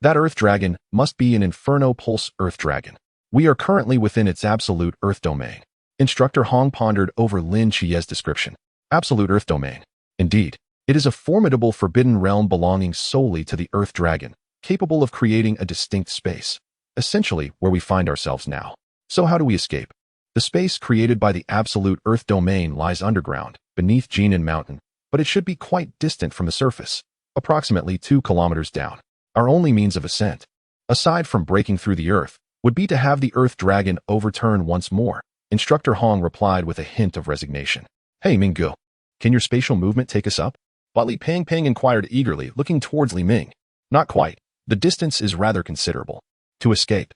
that Earth Dragon must be an Inferno Pulse Earth Dragon. We are currently within its absolute Earth domain. Instructor Hong pondered over Lin Qiye's description. Absolute Earth domain. Indeed, it is a formidable forbidden realm belonging solely to the Earth Dragon, capable of creating a distinct space, essentially where we find ourselves now. So how do we escape? The space created by the absolute Earth domain lies underground, beneath Jinan Mountain, but it should be quite distant from the surface, approximately 2 kilometers down. Our only means of ascent, aside from breaking through the Earth, would be to have the Earth Dragon overturn once more. Instructor Hong replied with a hint of resignation. Hey, Ming, can your spatial movement take us up? Li Pang inquired eagerly, looking towards Li Ming. Not quite. The distance is rather considerable. To escape,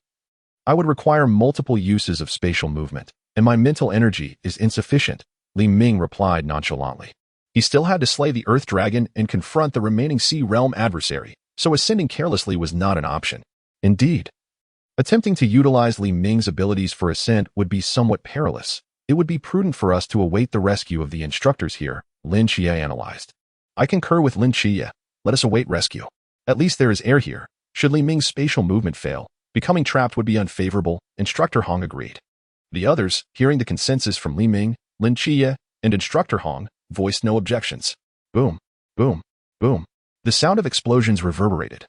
I would require multiple uses of spatial movement, and my mental energy is insufficient, Li Ming replied nonchalantly. He still had to slay the Earth Dragon and confront the remaining Sea Realm adversary, so ascending carelessly was not an option. Indeed, attempting to utilize Li Ming's abilities for ascent would be somewhat perilous. It would be prudent for us to await the rescue of the instructors here, Lin Qiye analyzed. I concur with Lin Qiye. Let us await rescue. At least there is air here. Should Li Ming's spatial movement fail, becoming trapped would be unfavorable, Instructor Hong agreed. The others, hearing the consensus from Li Ming, Lin Qiye, and Instructor Hong, voiced no objections. Boom, boom, boom. The sound of explosions reverberated,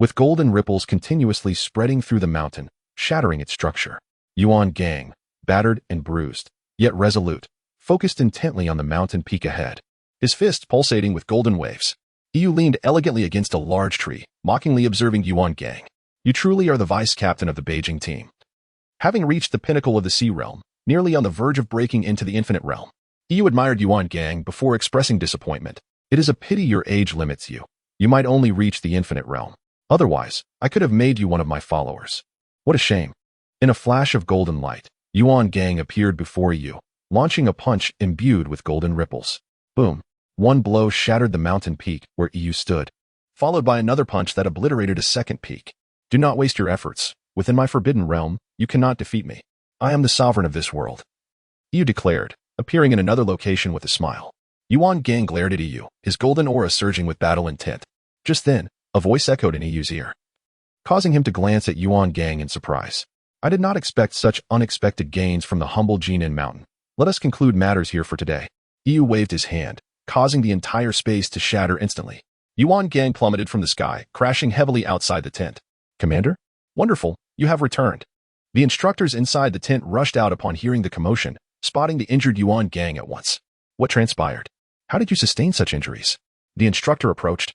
with golden ripples continuously spreading through the mountain, shattering its structure. Yuan Gang, battered and bruised, yet resolute, focused intently on the mountain peak ahead, his fist pulsating with golden waves. Yu leaned elegantly against a large tree, mockingly observing Yuan Gang. You truly are the vice-captain of the Beijing team. Having reached the pinnacle of the Sea Realm, nearly on the verge of breaking into the Infinite Realm, Yu admired Yuan Gang before expressing disappointment. It is a pity your age limits you. You might only reach the Infinite Realm. Otherwise, I could have made you one of my followers. What a shame. In a flash of golden light, Yuan Gang appeared before Yu, launching a punch imbued with golden ripples. Boom. One blow shattered the mountain peak where Yu stood, followed by another punch that obliterated a second peak. Do not waste your efforts. Within my forbidden realm, you cannot defeat me. I am the sovereign of this world, Yu declared, appearing in another location with a smile. Yuan Gang glared at Yu, his golden aura surging with battle intent. Just then, a voice echoed in Yu's ear, causing him to glance at Yuan Gang in surprise. I did not expect such unexpected gains from the humble Jinan Mountain. Let us conclude matters here for today. Yu waved his hand, causing the entire space to shatter instantly. Yuan Gang plummeted from the sky, crashing heavily outside the tent. Commander? Wonderful, you have returned. The instructors inside the tent rushed out upon hearing the commotion, spotting the injured Yuan Gang at once. What transpired? How did you sustain such injuries? The instructor approached,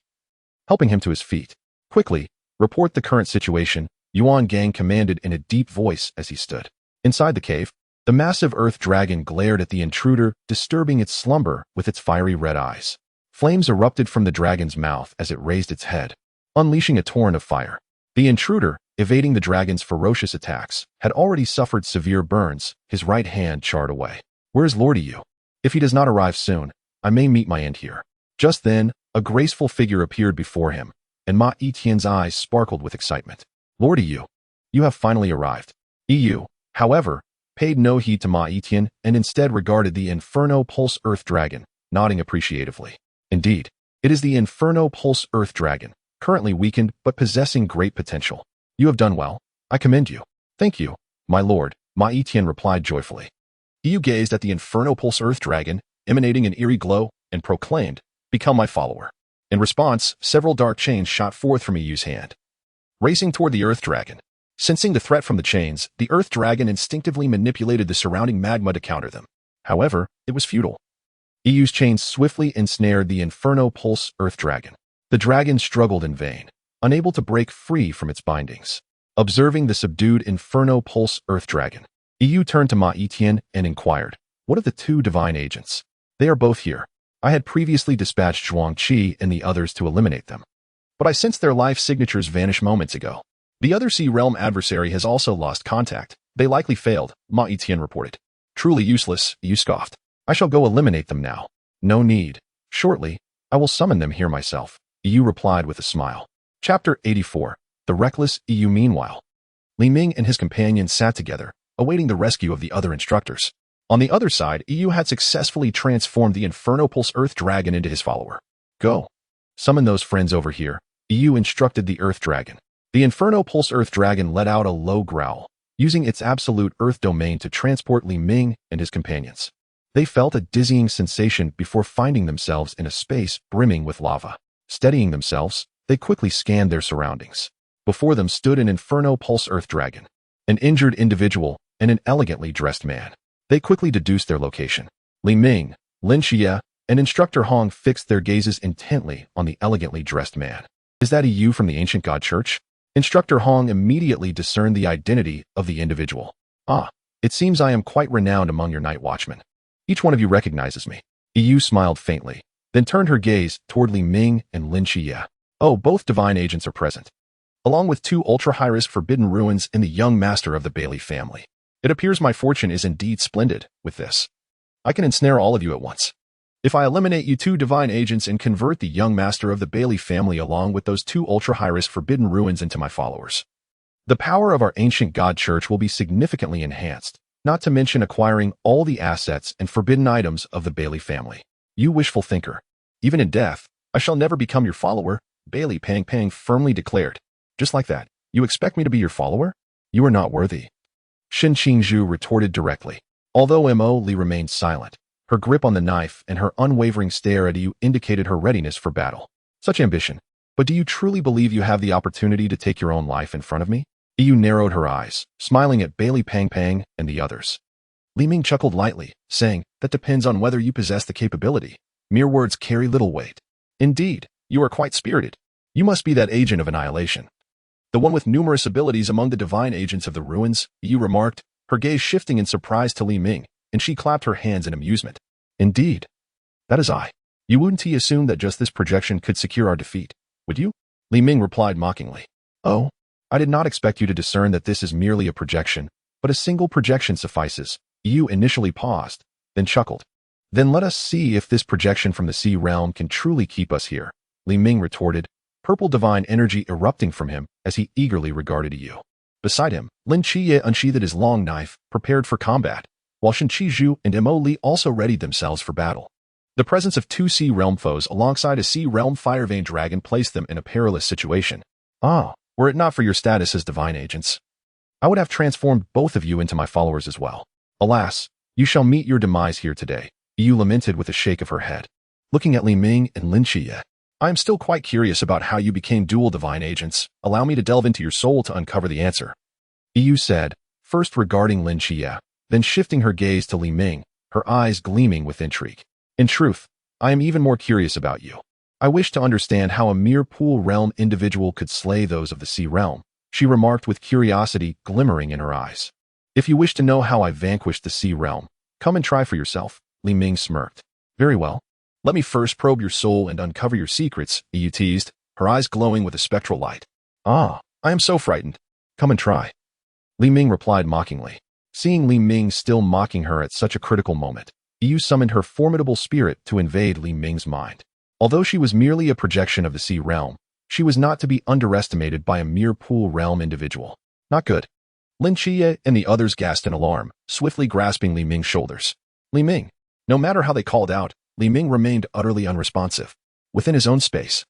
helping him to his feet. Quickly, report the current situation, Yuan Gang commanded in a deep voice as he stood. Inside the cave, The massive earth dragon glared at the intruder, disturbing its slumber with its fiery red eyes. Flames erupted from the dragon's mouth as it raised its head, unleashing a torrent of fire. The intruder, evading the dragon's ferocious attacks, had already suffered severe burns, his right hand charred away. "Where is Lord Qiye? If he does not arrive soon, I may meet my end here." Just then, a graceful figure appeared before him, and Ma Etienne's eyes sparkled with excitement. "Lord Qiye, you have finally arrived." Qiye, however, paid no heed to Ma Etienne and instead regarded the Inferno Pulse Earth Dragon, nodding appreciatively. "Indeed, it is the Inferno Pulse Earth Dragon, currently weakened but possessing great potential. You have done well. I commend you." "Thank you, my lord," Ma Etienne replied joyfully. Qiye gazed at the Inferno Pulse Earth Dragon, emanating an eerie glow, and proclaimed, "Become my follower." In response, several dark chains shot forth from Qiye's hand, racing toward the Earth Dragon. Sensing the threat from the chains, the Earth Dragon instinctively manipulated the surrounding magma to counter them. However, it was futile. Qiye's chains swiftly ensnared the Inferno Pulse Earth Dragon. The dragon struggled in vain, unable to break free from its bindings. Observing the subdued Inferno Pulse Earth Dragon, Qiye turned to Ma Etienne and inquired, "What of the two divine agents?" "They are both here. I had previously dispatched Zhuang Qi and the others to eliminate them, but I sensed their life signatures vanish moments ago. The other Sea Realm adversary has also lost contact. They likely failed," Ma Etienne reported. "Truly useless," Qiye scoffed. "I shall go eliminate them now." "No need. Shortly, I will summon them here myself," Qiye replied with a smile. Chapter 84. The Reckless Qiye. Meanwhile, Li Ming and his companions sat together, awaiting the rescue of the other instructors. On the other side, Qiye had successfully transformed the Inferno Pulse Earth Dragon into his follower. "Go. Summon those friends over here," Qiye instructed the Earth Dragon. The Inferno Pulse Earth Dragon let out a low growl, using its absolute Earth domain to transport Li Ming and his companions. They felt a dizzying sensation before finding themselves in a space brimming with lava. Steadying themselves, they quickly scanned their surroundings. Before them stood an Inferno Pulse Earth Dragon, an injured individual, and an elegantly dressed man. They quickly deduced their location. Li Ming, Lin Qiye, and Instructor Hong fixed their gazes intently on the elegantly dressed man. "Is that Qiye from the ancient god church?" Instructor Hong immediately discerned the identity of the individual. "Ah, it seems I am quite renowned among your night watchmen. Each one of you recognizes me." Qiye smiled faintly, then turned her gaze toward Li Ming and Lin Qiye. "Oh, both divine agents are present, along with two ultra-high-risk forbidden ruins and the young master of the Bailey family. It appears my fortune is indeed splendid with this. I can ensnare all of you at once. If I eliminate you two divine agents and convert the young master of the Bailey family along with those two ultra-high-risk forbidden ruins into my followers, the power of our ancient god church will be significantly enhanced, not to mention acquiring all the assets and forbidden items of the Bailey family. You wishful thinker. Even in death, I shall never become your follower," Bailey Pang Pang firmly declared. "Just like that, you expect me to be your follower? You are not worthy," Shen Qingzhu retorted directly. Although Mo Li remained silent, her grip on the knife and her unwavering stare at Qiye indicated her readiness for battle. "Such ambition. But do you truly believe you have the opportunity to take your own life in front of me?" Qiye narrowed her eyes, smiling at Bailey Pang Pang and the others. Li Ming chuckled lightly, saying, "That depends on whether you possess the capability. Mere words carry little weight." "Indeed, you are quite spirited. You must be that agent of annihilation, the one with numerous abilities among the divine agents of the ruins," Qiye remarked, her gaze shifting in surprise to Li Ming, and she clapped her hands in amusement. "Indeed, that is I. You wouldn't assume that just this projection could secure our defeat, would you?" Li Ming replied mockingly. "Oh, I did not expect you to discern that this is merely a projection, but a single projection suffices." Qiye initially paused, then chuckled. "Then let us see if this projection from the Sea Realm can truly keep us here," Li Ming retorted, purple divine energy erupting from him as he eagerly regarded Qiye. Beside him, Lin Qiye unsheathed his long knife, prepared for combat, while Shen Qingzhu and Mo Li also readied themselves for battle. The presence of two Sea Realm foes alongside a Sea Realm Firevane dragon placed them in a perilous situation. "Ah, were it not for your status as divine agents, I would have transformed both of you into my followers as well. Alas, you shall meet your demise here today," Qiye lamented with a shake of her head. Looking at Li Ming and Lin Qiye, "I am still quite curious about how you became dual divine agents. Allow me to delve into your soul to uncover the answer," Qiye said, first regarding Lin Qiye, then shifting her gaze to Li Ming, her eyes gleaming with intrigue. "In truth, I am even more curious about you. I wish to understand how a mere pool realm individual could slay those of the Sea Realm," she remarked with curiosity glimmering in her eyes. If you wish to know how I vanquished the Sea Realm, come and try for yourself, Li Ming smirked. Very well. Let me first probe your soul and uncover your secrets, Yu teased, her eyes glowing with a spectral light. Ah, I am so frightened. Come and try. Li Ming replied mockingly. Seeing Li Ming still mocking her at such a critical moment, Yu summoned her formidable spirit to invade Li Ming's mind. Although she was merely a projection of the Sea Realm, she was not to be underestimated by a mere Pool Realm individual. Not good. Lin Qiye and the others gasped in alarm, swiftly grasping Li Ming's shoulders. Li Ming. No matter how they called out, Li Ming remained utterly unresponsive. Within his own space,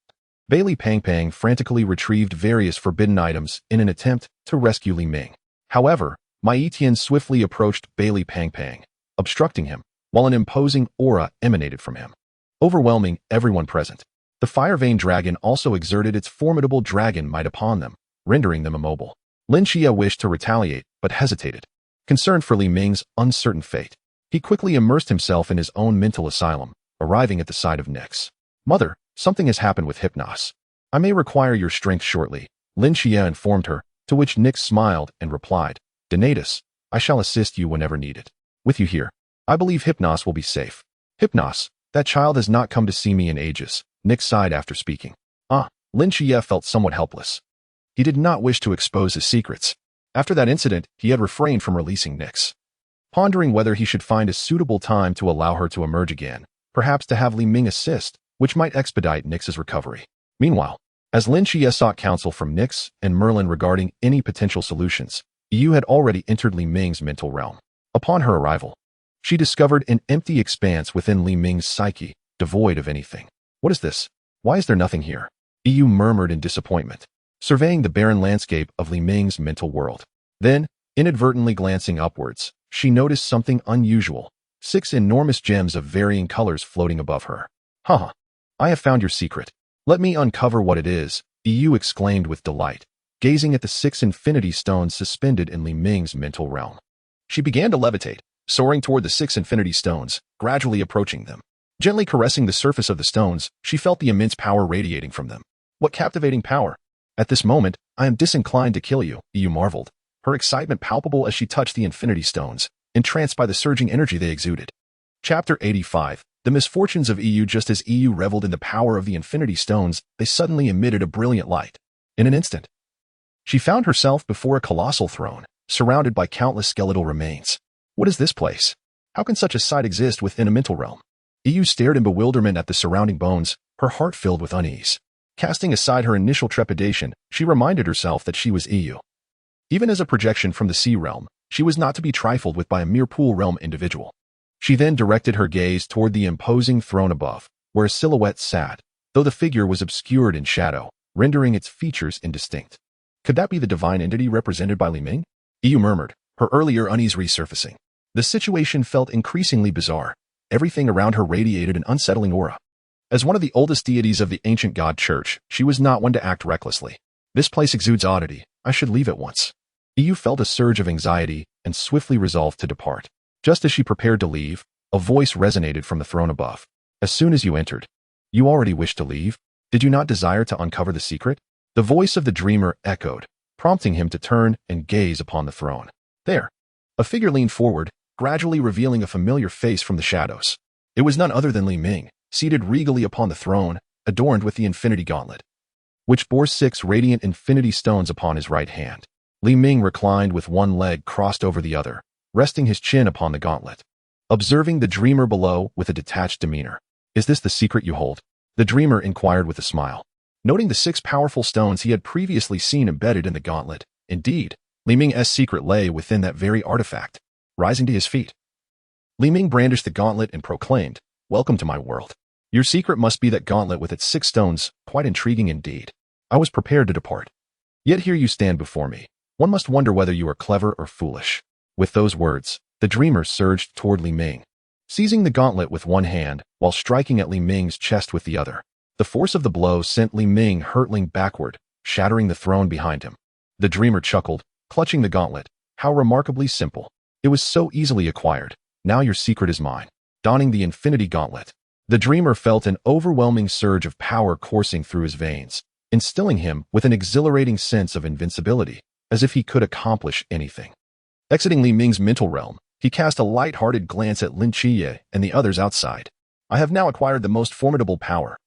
Bailey Pang Pang frantically retrieved various forbidden items in an attempt to rescue Li Ming. However, Mai Tian swiftly approached Bailey Pang Pang, obstructing him, while an imposing aura emanated from him, overwhelming everyone present. The Fire Vein Dragon also exerted its formidable dragon might upon them, rendering them immobile. Lin Qiye wished to retaliate, but hesitated. Concerned for Li Ming's uncertain fate, he quickly immersed himself in his own mental asylum, arriving at the side of Nyx. Mother, something has happened with Hypnos. I may require your strength shortly, Lin Qiye informed her, to which Nyx smiled and replied, Donatus, I shall assist you whenever needed. With you here, I believe Hypnos will be safe. Hypnos, that child has not come to see me in ages, Nyx sighed after speaking. Lin Qiye felt somewhat helpless. He did not wish to expose his secrets. After that incident, he had refrained from releasing Nyx, pondering whether he should find a suitable time to allow her to emerge again, perhaps to have Li Ming assist, which might expedite Nyx's recovery. Meanwhile, as Lin Qiye sought counsel from Nyx and Merlin regarding any potential solutions, Yu had already entered Li Ming's mental realm. Upon her arrival, she discovered an empty expanse within Li Ming's psyche, devoid of anything. What is this? Why is there nothing here? Yu murmured in disappointment, surveying the barren landscape of Li Ming's mental world. Then, inadvertently glancing upwards, she noticed something unusual, 6 enormous gems of varying colors floating above her. Haha, I have found your secret. Let me uncover what it is, Yu exclaimed with delight, gazing at the 6 infinity stones suspended in Li Ming's mental realm. She began to levitate, soaring toward the 6 infinity stones, gradually approaching them. Gently caressing the surface of the stones, she felt the immense power radiating from them. What captivating power! At this moment, I am disinclined to kill you, Yu marveled, her excitement palpable as she touched the infinity stones, entranced by the surging energy they exuded. Chapter 85. The misfortunes of Yu. Just as Yu reveled in the power of the infinity stones, they suddenly emitted a brilliant light. In an instant, she found herself before a colossal throne, surrounded by countless skeletal remains. What is this place? How can such a sight exist within a mental realm? Yu stared in bewilderment at the surrounding bones, her heart filled with unease. Casting aside her initial trepidation, she reminded herself that she was Yu. Even as a projection from the Sea Realm, she was not to be trifled with by a mere Pool Realm individual. She then directed her gaze toward the imposing throne above, where a silhouette sat, though the figure was obscured in shadow, rendering its features indistinct. Could that be the divine entity represented by Li Ming? Yu murmured, her earlier unease resurfacing. The situation felt increasingly bizarre. Everything around her radiated an unsettling aura. As one of the oldest deities of the ancient god church, she was not one to act recklessly. This place exudes oddity. I should leave at once. Yu felt a surge of anxiety and swiftly resolved to depart. Just as she prepared to leave, a voice resonated from the throne above. As soon as you entered, you already wished to leave? Did you not desire to uncover the secret? The voice of the dreamer echoed, prompting him to turn and gaze upon the throne. There, a figure leaned forward, gradually revealing a familiar face from the shadows. It was none other than Li Ming, seated regally upon the throne, adorned with the infinity gauntlet, which bore 6 radiant infinity stones upon his right hand. Li Ming reclined with one leg crossed over the other, resting his chin upon the gauntlet, observing the dreamer below with a detached demeanor. Is this the secret you hold? The dreamer inquired with a smile, noting the 6 powerful stones he had previously seen embedded in the gauntlet. Indeed, Li Ming's secret lay within that very artifact. Rising to his feet, Li Ming brandished the gauntlet and proclaimed, Welcome to my world. Your secret must be that gauntlet with its 6 stones, quite intriguing indeed. I was prepared to depart. Yet here you stand before me. One must wonder whether you are clever or foolish. With those words, the dreamer surged toward Li Ming, seizing the gauntlet with one hand while striking at Li Ming's chest with the other. The force of the blow sent Li Ming hurtling backward, shattering the throne behind him. The dreamer chuckled, clutching the gauntlet. How remarkably simple. It was so easily acquired. Now your secret is mine. Donning the infinity gauntlet, the dreamer felt an overwhelming surge of power coursing through his veins, instilling him with an exhilarating sense of invincibility, as if he could accomplish anything. Exiting Li Ming's mental realm, he cast a light-hearted glance at Lin Qiye and the others outside. I have now acquired the most formidable power.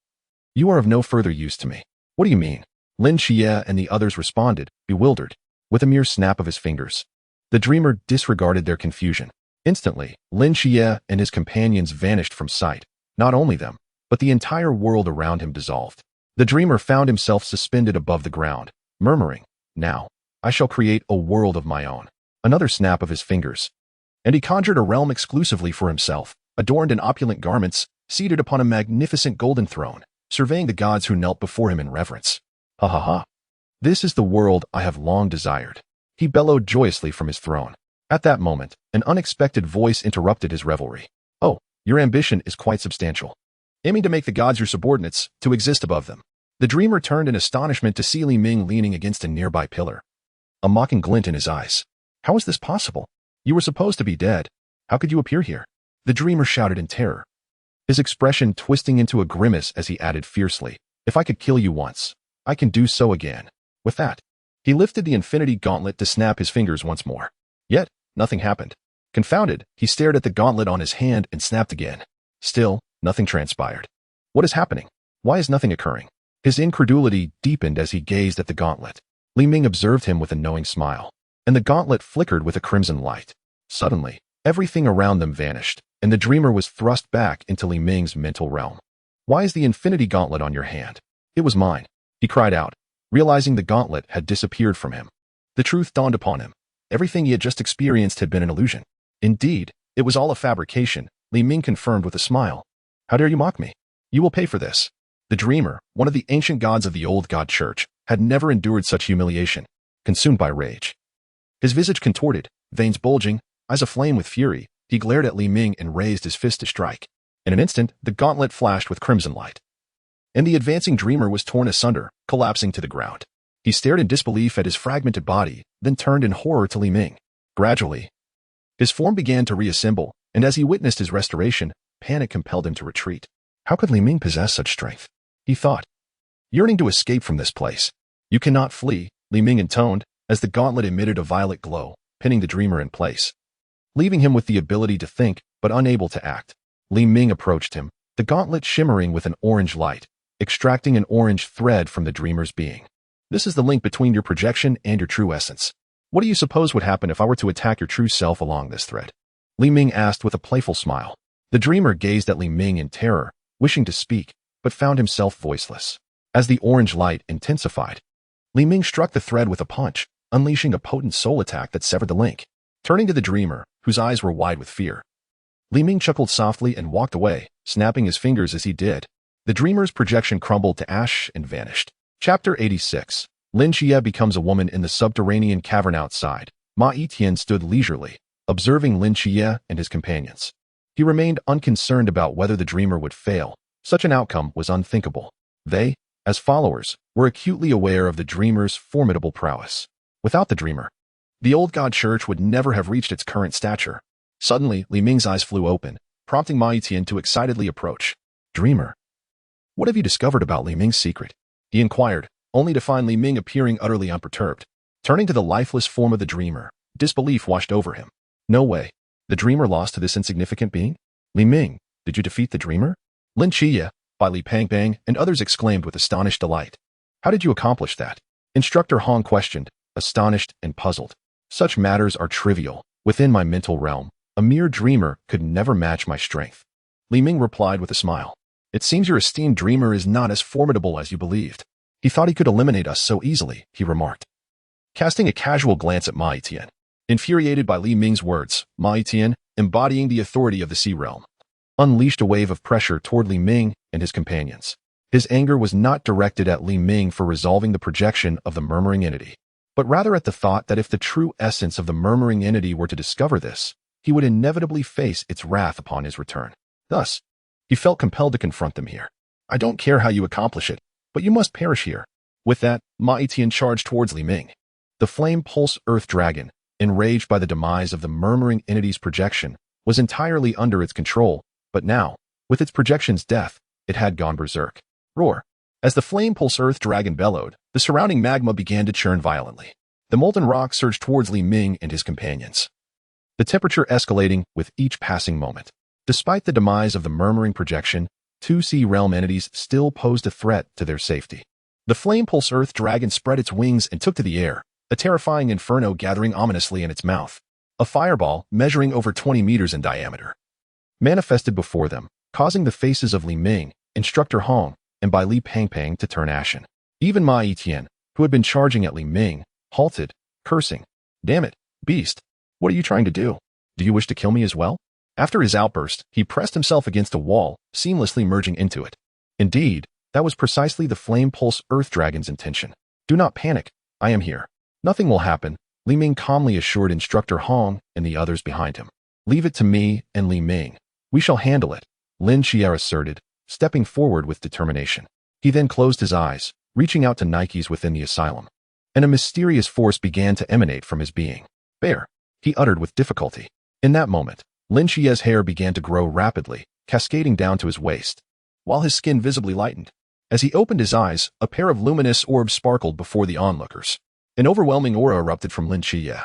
You are of no further use to me. What do you mean? Lin Qiye and the others responded, bewildered, with a mere snap of his fingers. The dreamer disregarded their confusion. Instantly, Lin Qiye and his companions vanished from sight. Not only them, but the entire world around him dissolved. The dreamer found himself suspended above the ground, murmuring, "Now, I shall create a world of my own." Another snap of his fingers, and he conjured a realm exclusively for himself, adorned in opulent garments, seated upon a magnificent golden throne, surveying the gods who knelt before him in reverence. Ha ha ha. This is the world I have long desired. He bellowed joyously from his throne. At that moment, an unexpected voice interrupted his revelry. Oh, your ambition is quite substantial. Aiming to make the gods your subordinates, to exist above them. The dreamer turned in astonishment to see Li Ming leaning against a nearby pillar. A mocking glint in his eyes. How is this possible? You were supposed to be dead. How could you appear here? The dreamer shouted in terror, his expression twisting into a grimace as he added fiercely, "If I could kill you once, I can do so again." With that, he lifted the infinity gauntlet to snap his fingers once more. Yet, nothing happened. Confounded, he stared at the gauntlet on his hand and snapped again. Still, nothing transpired. What is happening? Why is nothing occurring? His incredulity deepened as he gazed at the gauntlet. Li Ming observed him with a knowing smile, and the gauntlet flickered with a crimson light. Suddenly, everything around them vanished, and the dreamer was thrust back into Li Ming's mental realm. "Why is the infinity gauntlet on your hand?" "It was mine," he cried out, realizing the gauntlet had disappeared from him. The truth dawned upon him. Everything he had just experienced had been an illusion. Indeed, it was all a fabrication, Li Ming confirmed with a smile. "How dare you mock me? You will pay for this." The dreamer, one of the ancient gods of the old god church, had never endured such humiliation. Consumed by rage, his visage contorted, veins bulging, eyes aflame with fury, he glared at Li Ming and raised his fist to strike. In an instant, the gauntlet flashed with crimson light, and the advancing dreamer was torn asunder, collapsing to the ground. He stared in disbelief at his fragmented body, then turned in horror to Li Ming. Gradually, his form began to reassemble, and as he witnessed his restoration, panic compelled him to retreat. How could Li Ming possess such strength? He thought, yearning to escape from this place. "You cannot flee," Li Ming intoned, as the gauntlet emitted a violet glow, pinning the dreamer in place, leaving him with the ability to think, but unable to act. Li Ming approached him, the gauntlet shimmering with an orange light, extracting an orange thread from the dreamer's being. "This is the link between your projection and your true essence. What do you suppose would happen if I were to attack your true self along this thread?" Li Ming asked with a playful smile. The dreamer gazed at Li Ming in terror, wishing to speak, but found himself voiceless. As the orange light intensified, Li Ming struck the thread with a punch, unleashing a potent soul attack that severed the link. Turning to the dreamer, whose eyes were wide with fear, Li Ming chuckled softly and walked away, snapping his fingers as he did. The dreamer's projection crumbled to ash and vanished. Chapter 86. Lin Qiye becomes a woman in the subterranean cavern outside. Ma Yitian stood leisurely, observing Lin Qiye and his companions. He remained unconcerned about whether the dreamer would fail. Such an outcome was unthinkable. They, as followers, were acutely aware of the dreamer's formidable prowess. Without the dreamer, the old god church would never have reached its current stature. Suddenly, Li Ming's eyes flew open, prompting Ma Yitian to excitedly approach. "Dreamer, what have you discovered about Li Ming's secret?" he inquired, only to find Li Ming appearing utterly unperturbed. Turning to the lifeless form of the dreamer, disbelief washed over him. "No way. The dreamer lost to this insignificant being? Li Ming, did you defeat the dreamer?" Lin Qiye, Bai Li Pangbang, and others exclaimed with astonished delight. "How did you accomplish that?" Instructor Hong questioned, astonished and puzzled. "Such matters are trivial. Within my mental realm, a mere dreamer could never match my strength." Li Ming replied with a smile. "It seems your esteemed dreamer is not as formidable as you believed. He thought he could eliminate us so easily," he remarked, casting a casual glance at Ma Yitian. Infuriated by Li Ming's words, Ma Yitian, embodying the authority of the Sea Realm, unleashed a wave of pressure toward Li Ming and his companions. His anger was not directed at Li Ming for resolving the projection of the murmuring entity, but rather at the thought that if the true essence of the murmuring entity were to discover this, he would inevitably face its wrath upon his return. Thus, he felt compelled to confront them here. "I don't care how you accomplish it, but you must perish here." With that, Ma Yitian charged towards Li Ming. The flame pulse earth dragon, enraged by the demise of the murmuring entity's projection, was entirely under its control, but now, with its projection's death, it had gone berserk. Roar. As the flame pulse earth dragon bellowed, the surrounding magma began to churn violently. The molten rock surged towards Li Ming and his companions, the temperature escalating with each passing moment. Despite the demise of the murmuring projection, two sea realm entities still posed a threat to their safety. The flame pulse earth dragon spread its wings and took to the air, a terrifying inferno gathering ominously in its mouth. A fireball, measuring over 20 meters in diameter, manifested before them, causing the faces of Li Ming, Instructor Hong, and Bai Li Pangpang to turn ashen. Even Ma Yiqian, who had been charging at Li Ming, halted, cursing. "Damn it, beast. What are you trying to do? Do you wish to kill me as well?" After his outburst, he pressed himself against a wall, seamlessly merging into it. Indeed, that was precisely the Flame Pulse Earth Dragon's intention. "Do not panic. I am here. Nothing will happen," Li Ming calmly assured Instructor Hong and the others behind him. "Leave it to me and Li Ming. We shall handle it," Lin Qiye asserted, stepping forward with determination. He then closed his eyes, reaching out to Nikes within the asylum, and a mysterious force began to emanate from his being. "Bear," he uttered with difficulty. In that moment, Lin Qiye's hair began to grow rapidly, cascading down to his waist, while his skin visibly lightened. As he opened his eyes, a pair of luminous orbs sparkled before the onlookers. An overwhelming aura erupted from Lin Qiye,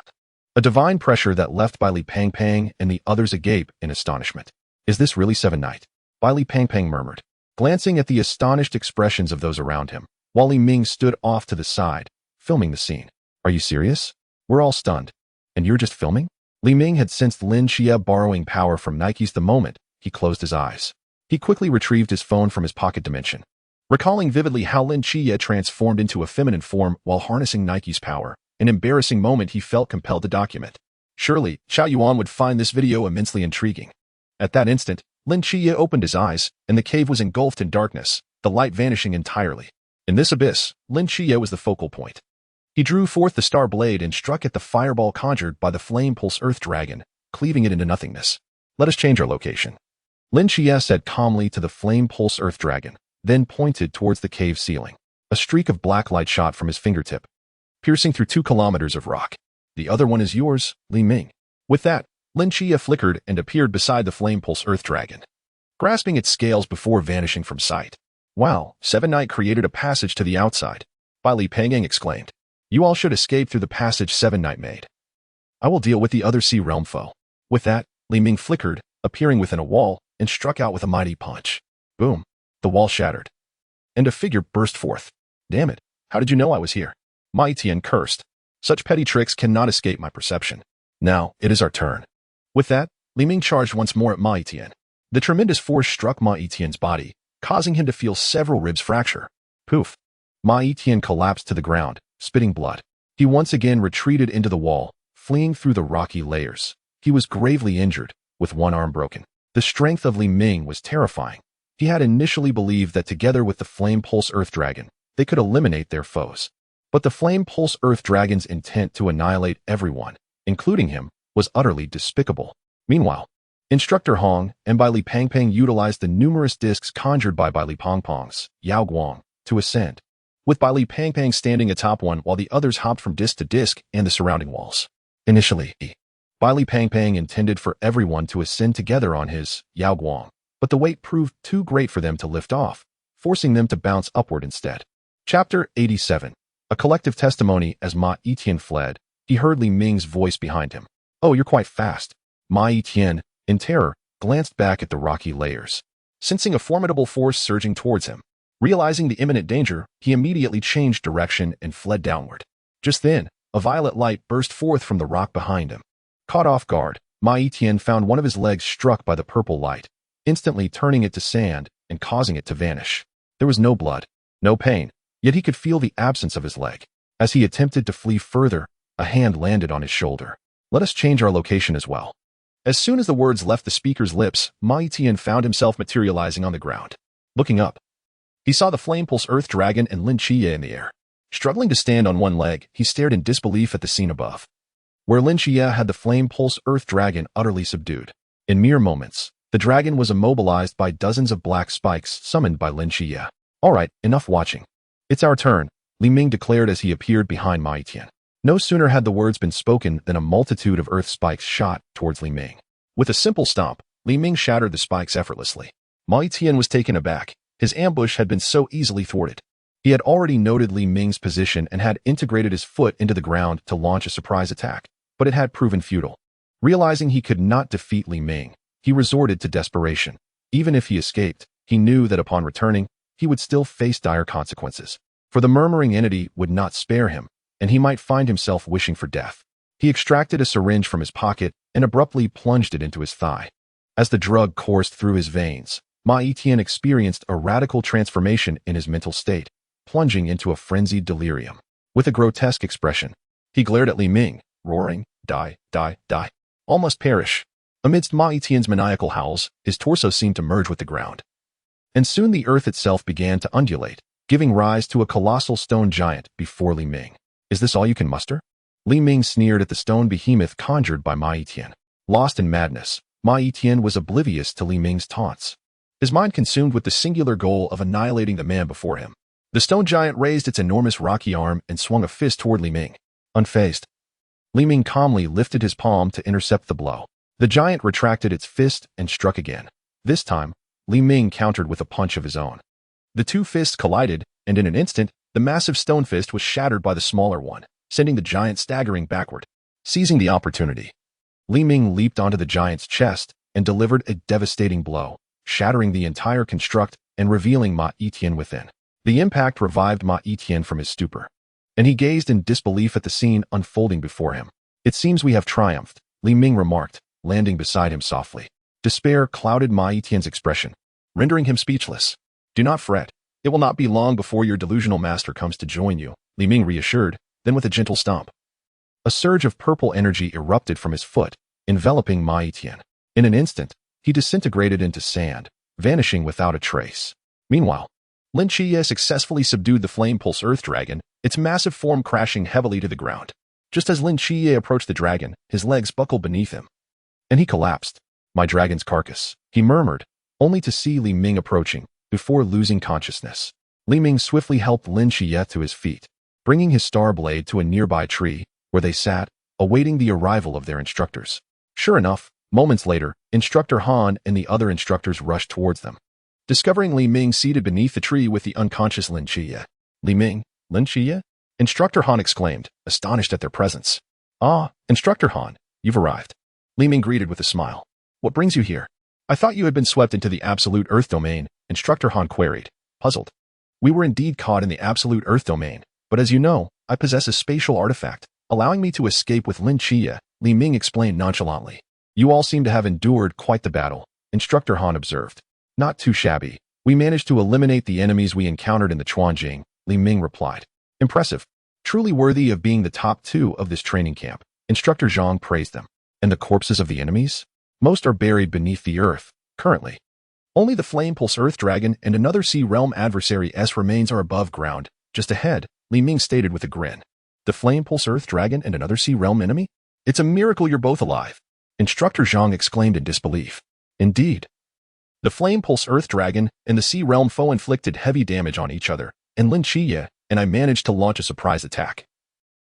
a divine pressure that left Bai Li Pangpang and the others agape in astonishment. "Is this really Seven Night?" Bai Li Pangpang murmured, glancing at the astonished expressions of those around him, while Li Ming stood off to the side, filming the scene. "Are you serious? We're all stunned. And you're just filming?" Li Ming had sensed Lin Qiye borrowing power from Nikes the moment he closed his eyes. He quickly retrieved his phone from his pocket dimension, recalling vividly how Lin Qiye transformed into a feminine form while harnessing Nike's power, an embarrassing moment he felt compelled to document. Surely, Xiao Yuan would find this video immensely intriguing. At that instant, Lin Qiye opened his eyes, and the cave was engulfed in darkness, the light vanishing entirely. In this abyss, Lin Qiye was the focal point. He drew forth the star blade and struck at the fireball conjured by the Flame Pulse Earth Dragon, cleaving it into nothingness. "Let us change our location," Lin Qiye said calmly to the Flame Pulse Earth Dragon, then pointed towards the cave ceiling. A streak of black light shot from his fingertip, piercing through 2 kilometers of rock. "The other one is yours, Li Ming." With that, Lin Qiye flickered and appeared beside the Flame Pulse Earth Dragon, grasping its scales before vanishing from sight. "Wow, Seven Night created a passage to the outside," Bai Li Pangpang exclaimed. "You all should escape through the passage Seven Night made. I will deal with the other Sea Realm foe." With that, Li Ming flickered, appearing within a wall, and struck out with a mighty punch. Boom! The wall shattered, and a figure burst forth. "Damn it, how did you know I was here?" Ma Yiqian cursed. "Such petty tricks cannot escape my perception. Now, it is our turn." With that, Li Ming charged once more at Ma Yiqian. The tremendous force struck Ma Yiqian's body, causing him to feel several ribs fracture. Poof! Ma Yiqian collapsed to the ground, spitting blood. He once again retreated into the wall, fleeing through the rocky layers. He was gravely injured, with one arm broken. The strength of Li Ming was terrifying. He had initially believed that together with the Flame Pulse Earth Dragon, they could eliminate their foes. But the Flame Pulse Earth Dragon's intent to annihilate everyone, including him, was utterly despicable. Meanwhile, Instructor Hong and Bai Li Pangpang utilized the numerous discs conjured by Bai Li Pangpang's Yao Guang to ascend, with Bai Li Pangpang standing atop one while the others hopped from disc to disc and the surrounding walls. Initially, Bai Li Pangpang intended for everyone to ascend together on his Yao Guang, but the weight proved too great for them to lift off, forcing them to bounce upward instead. Chapter 87. A collective testimony. As Ma Yiqian fled, he heard Li Ming's voice behind him. "Oh, you're quite fast." Ma Yiqian, in terror, glanced back at the rocky layers, sensing a formidable force surging towards him. Realizing the imminent danger, he immediately changed direction and fled downward. Just then, a violet light burst forth from the rock behind him. Caught off guard, Ma Yiqian found one of his legs struck by the purple light, instantly turning it to sand and causing it to vanish. There was no blood, no pain, yet he could feel the absence of his leg. As he attempted to flee further, a hand landed on his shoulder. "Let us change our location as well." As soon as the words left the speaker's lips, Ma Yiqian found himself materializing on the ground. Looking up, he saw the Flame Pulse Earth Dragon and Lin Qiye in the air. Struggling to stand on one leg, he stared in disbelief at the scene above, where Lin Qiye had the Flame Pulse Earth Dragon utterly subdued. In mere moments, the dragon was immobilized by dozens of black spikes summoned by Lin Qiye. "All right, enough watching. It's our turn," Li Ming declared as he appeared behind Ma Yiqian. No sooner had the words been spoken than a multitude of earth spikes shot towards Li Ming. With a simple stomp, Li Ming shattered the spikes effortlessly. Ma Yiqian was taken aback. His ambush had been so easily thwarted. He had already noted Li Ming's position and had integrated his foot into the ground to launch a surprise attack, but it had proven futile. Realizing he could not defeat Li Ming, he resorted to desperation. Even if he escaped, he knew that upon returning, he would still face dire consequences. For the murmuring entity would not spare him, and he might find himself wishing for death. He extracted a syringe from his pocket and abruptly plunged it into his thigh. As the drug coursed through his veins, Ma Yiqian experienced a radical transformation in his mental state, plunging into a frenzied delirium. With a grotesque expression, he glared at Li Ming, roaring, "Die, die, die. All must perish." Amidst Ma Yiqian's maniacal howls, his torso seemed to merge with the ground. And soon the earth itself began to undulate, giving rise to a colossal stone giant before Li Ming. "Is this all you can muster?" Li Ming sneered at the stone behemoth conjured by Ma Yiqian. Lost in madness, Ma Yiqian was oblivious to Li Ming's taunts. His mind consumed with the singular goal of annihilating the man before him. The stone giant raised its enormous rocky arm and swung a fist toward Li Ming. Unfazed, Li Ming calmly lifted his palm to intercept the blow. The giant retracted its fist and struck again. This time, Li Ming countered with a punch of his own. The two fists collided, and in an instant, the massive stone fist was shattered by the smaller one, sending the giant staggering backward. Seizing the opportunity, Li Ming leaped onto the giant's chest and delivered a devastating blow, shattering the entire construct and revealing Ma Yiqian within. The impact revived Ma Yiqian from his stupor, and he gazed in disbelief at the scene unfolding before him. "It seems we have triumphed," Li Ming remarked, landing beside him softly. Despair clouded Ma Yiqian's expression, rendering him speechless. "Do not fret. It will not be long before your delusional master comes to join you," Li Ming reassured, then with a gentle stomp, a surge of purple energy erupted from his foot, enveloping Ma Yiqian. In an instant, he disintegrated into sand, vanishing without a trace. Meanwhile, Lin Qiye successfully subdued the Flame Pulse Earth Dragon, its massive form crashing heavily to the ground. Just as Lin Qiye approached the dragon, his legs buckled beneath him, and he collapsed. "My dragon's carcass," he murmured, only to see Li Ming approaching, before losing consciousness. Li Ming swiftly helped Lin Qiye to his feet, bringing his star blade to a nearby tree, where they sat, awaiting the arrival of their instructors. Sure enough, moments later, Instructor Han and the other instructors rushed towards them. Discovering Li Ming seated beneath the tree with the unconscious Lin Qiye. "Li Ming, Lin Qiye?" Instructor Han exclaimed, astonished at their presence. "Ah, Instructor Han, you've arrived." Li Ming greeted with a smile. "What brings you here?" "I thought you had been swept into the Absolute Earth Domain," Instructor Han queried, puzzled. "We were indeed caught in the Absolute Earth Domain, but as you know, I possess a spatial artifact, allowing me to escape with Lin Qiye," Li Ming explained nonchalantly. "You all seem to have endured quite the battle," Instructor Han observed. "Not too shabby. We managed to eliminate the enemies we encountered in the Chuanjing," Li Ming replied. "Impressive. Truly worthy of being the top 2 of this training camp," Instructor Zhang praised them. "And the corpses of the enemies? Most are buried beneath the earth, currently. Only the Flame Pulse Earth Dragon and another Sea Realm adversary's remains are above ground, just ahead," Li Ming stated with a grin. "The Flame Pulse Earth Dragon and another Sea Realm enemy? It's a miracle you're both alive," Instructor Zhang exclaimed in disbelief. "Indeed. The Flame Pulse Earth Dragon and the Sea Realm foe inflicted heavy damage on each other, and Lin Qiye and I managed to launch a surprise attack,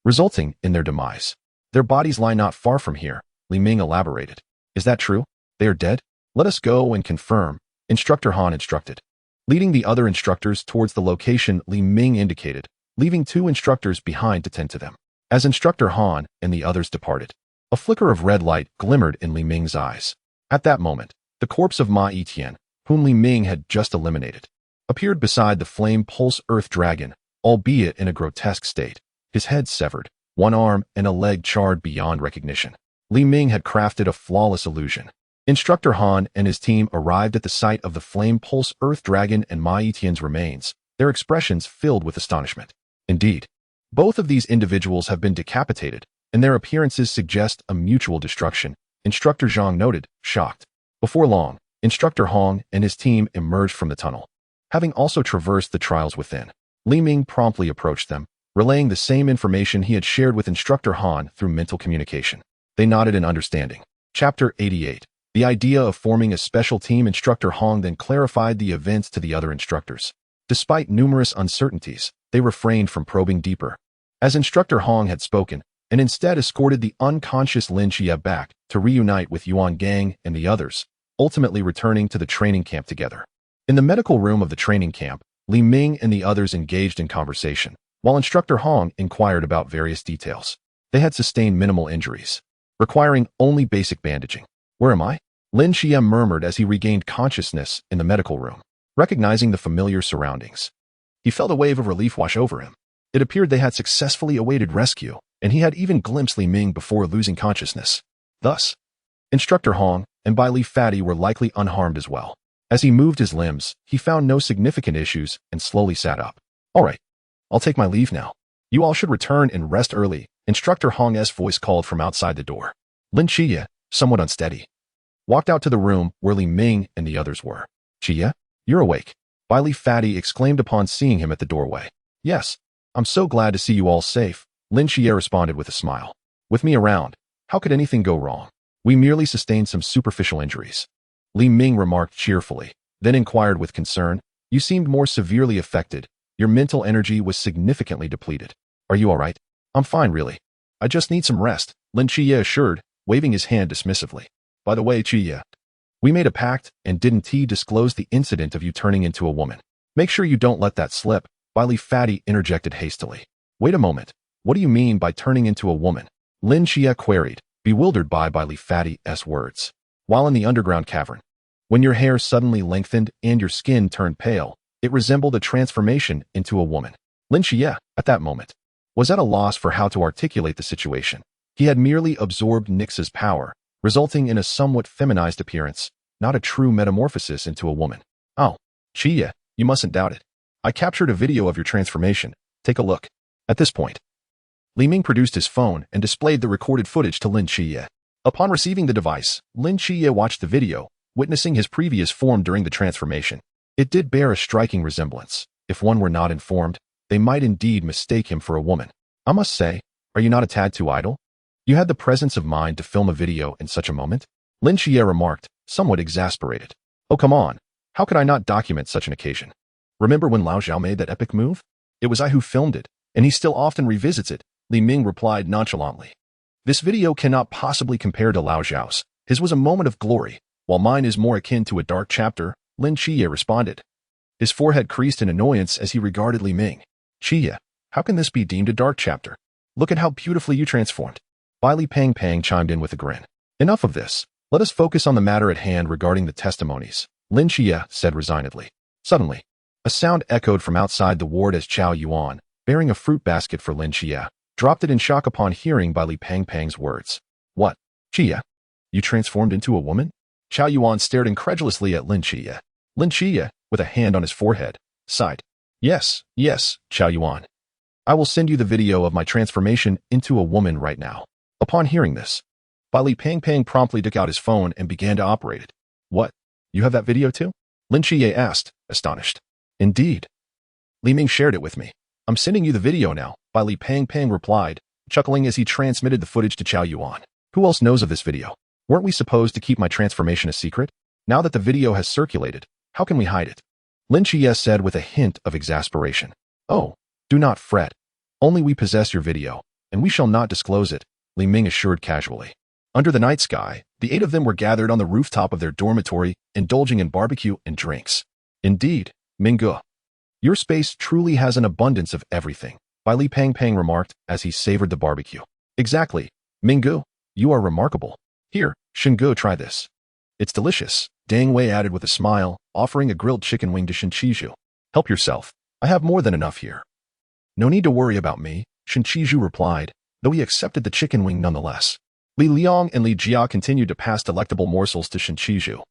resulting in their demise. Their bodies lie not far from here," Li Ming elaborated. "Is that true? They are dead? Let us go and confirm," Instructor Han instructed, leading the other instructors towards the location Li Ming indicated, leaving 2 instructors behind to tend to them. As Instructor Han and the others departed, a flicker of red light glimmered in Li Ming's eyes. At that moment, the corpse of Ma Yiqian, whom Li Ming had just eliminated, appeared beside the Flame Pulse Earth Dragon, albeit in a grotesque state, his head severed, one arm and a leg charred beyond recognition. Li Ming had crafted a flawless illusion. Instructor Han and his team arrived at the site of the Flame Pulse Earth Dragon and Ma Yiqian's remains, their expressions filled with astonishment. Indeed, both of these individuals have been decapitated, and their appearances suggest a mutual destruction, Instructor Zhang noted, shocked. Before long, Instructor Hong and his team emerged from the tunnel, having also traversed the trials within. Li Ming promptly approached them, relaying the same information he had shared with Instructor Han through mental communication. They nodded in understanding. Chapter 88. The idea of forming a special team. Instructor Hong then clarified the events to the other instructors. Despite numerous uncertainties, they refrained from probing deeper, as Instructor Hong had spoken, and instead escorted the unconscious Lin Qiye back to reunite with Yuan Gang and the others, ultimately returning to the training camp together. In the medical room of the training camp, Li Ming and the others engaged in conversation, while Instructor Hong inquired about various details. They had sustained minimal injuries, requiring only basic bandaging. Where am I? Lin Qiye murmured as he regained consciousness in the medical room, recognizing the familiar surroundings. He felt a wave of relief wash over him. It appeared they had successfully awaited rescue, and he had even glimpsed Li Ming before losing consciousness. Thus, Instructor Hong and Bai Li Fatty were likely unharmed as well. As he moved his limbs, he found no significant issues and slowly sat up. All right, I'll take my leave now. You all should return and rest early, Instructor Hong's voice called from outside the door. Lin Qiye, somewhat unsteady, walked out to the room where Li Ming and the others were. Qiye, you're awake. Bai Li Fatty exclaimed upon seeing him at the doorway. Yes, I'm so glad to see you all safe, Lin Qiye responded with a smile. With me around, how could anything go wrong? We merely sustained some superficial injuries. Li Ming remarked cheerfully, then inquired with concern, you seemed more severely affected. Your mental energy was significantly depleted. Are you all right? I'm fine, really. I just need some rest, Lin Qiye assured, waving his hand dismissively. By the way, Qiye, we made a pact, and didn't he disclose the incident of you turning into a woman? Make sure you don't let that slip, Bai Li Fatty interjected hastily. Wait a moment. What do you mean by turning into a woman? Lin Qiye queried, bewildered by Bai Li Fatty's words. While in the underground cavern, when your hair suddenly lengthened and your skin turned pale, it resembled a transformation into a woman. Lin Qiye, at that moment, was at a loss for how to articulate the situation. He had merely absorbed Nix's power, resulting in a somewhat feminized appearance, not a true metamorphosis into a woman. Oh, Qiye, you mustn't doubt it. I captured a video of your transformation. Take a look. At this point, Li Ming produced his phone and displayed the recorded footage to Lin Qiye. Upon receiving the device, Lin Qiye watched the video, witnessing his previous form during the transformation. It did bear a striking resemblance. If one were not informed, they might indeed mistake him for a woman. I must say, are you not a tad too idle? You had the presence of mind to film a video in such a moment? Lin Qiye remarked, somewhat exasperated. Oh, come on. How could I not document such an occasion? Remember when Lao Zhao made that epic move? It was I who filmed it, and he still often revisits it, Li Ming replied nonchalantly. This video cannot possibly compare to Lao Zhao's. His was a moment of glory, while mine is more akin to a dark chapter, Lin Qiye responded. His forehead creased in annoyance as he regarded Li Ming. Qiye, how can this be deemed a dark chapter? Look at how beautifully you transformed. Bai Li Pang chimed in with a grin. Enough of this. Let us focus on the matter at hand regarding the testimonies, Lin Qiye said resignedly. Suddenly, a sound echoed from outside the ward as Chao Yuan, bearing a fruit basket for Lin Qiye, dropped it in shock upon hearing Bai Li Pang's words. What? Qiye? You transformed into a woman? Chao Yuan stared incredulously at Lin Qiye. Lin Qiye, with a hand on his forehead, sighed. Yes, Chao Yuan. I will send you the video of my transformation into a woman right now. Upon hearing this, Bai Li Pang promptly took out his phone and began to operate it. What? You have that video too? Lin Qiye asked, astonished. Indeed. Li Ming shared it with me. I'm sending you the video now, Bai Li Pang replied, chuckling as he transmitted the footage to Chao Yuan. Who else knows of this video? Weren't we supposed to keep my transformation a secret? Now that the video has circulated, how can we hide it? Lin Qiye said with a hint of exasperation. Oh, do not fret. Only we possess your video, and we shall not disclose it, Li Ming assured casually. Under the night sky, the 8 of them were gathered on the rooftop of their dormitory, indulging in barbecue and drinks. Indeed, Minggu, your space truly has an abundance of everything, Bai Li Pang remarked as he savored the barbecue. Exactly, Minggu, you are remarkable. Here, Shengu, try this. It's delicious, Dang Wei added with a smile, offering a grilled chicken wing to Shen Qizhu. Help yourself. I have more than enough here. No need to worry about me, Shen Qizhu replied, though he accepted the chicken wing nonetheless. Li Liang and Li Jia continued to pass delectable morsels to Shen Qizhu.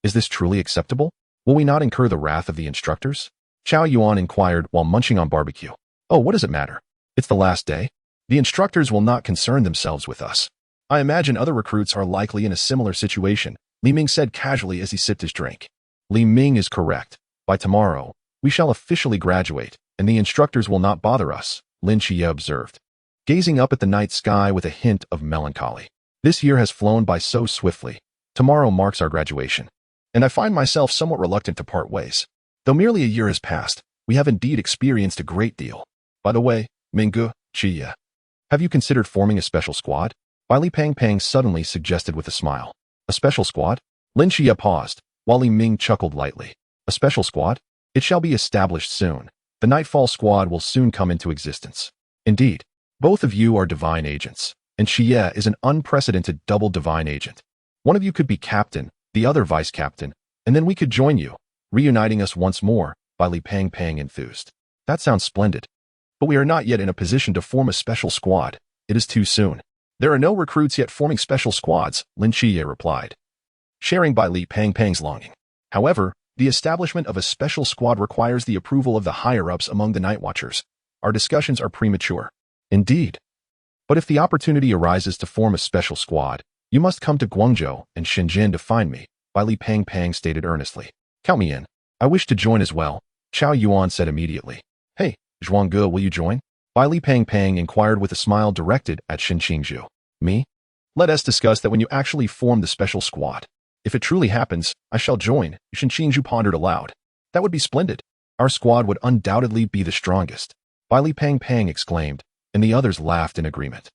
Is this truly acceptable? Will we not incur the wrath of the instructors? Chao Yuan inquired while munching on barbecue. Oh, what does it matter? It's the last day. The instructors will not concern themselves with us. I imagine other recruits are likely in a similar situation, Li Ming said casually as he sipped his drink. Li Ming is correct. By tomorrow, we shall officially graduate, and the instructors will not bother us, Lin Qiye observed, gazing up at the night sky with a hint of melancholy. This year has flown by so swiftly. Tomorrow marks our graduation, and I find myself somewhat reluctant to part ways. Though merely a year has passed, we have indeed experienced a great deal. By the way, Minggu, Qiye, have you considered forming a special squad? Bai Li Pang suddenly suggested with a smile. A special squad? Lin Qiye paused, while Li Ming chuckled lightly. A special squad? It shall be established soon. The Nightfall Squad will soon come into existence. Indeed, both of you are divine agents, and Qiye is an unprecedented double divine agent. One of you could be captain, the other vice captain, and then we could join you, reuniting us once more, by Li Pang enthused. That sounds splendid. But we are not yet in a position to form a special squad. It is too soon. There are no recruits yet forming special squads, Lin Qiye replied, sharing by Li Pang's longing. However, the establishment of a special squad requires the approval of the higher-ups among the Night Watchers. Our discussions are premature. Indeed. But if the opportunity arises to form a special squad, you must come to Guangzhou and Shenzhen to find me, Bai Li Pang stated earnestly. Count me in. I wish to join as well, Chao Yuan said immediately. Hey, Zhuangge, will you join? Bai Li Pang inquired with a smile directed at Shen Qingzhu. Me? Let us discuss that when you actually form the special squad. If it truly happens, I shall join, Shen Qingzhu pondered aloud. That would be splendid. Our squad would undoubtedly be the strongest. Bai Li Pang exclaimed, and the others laughed in agreement.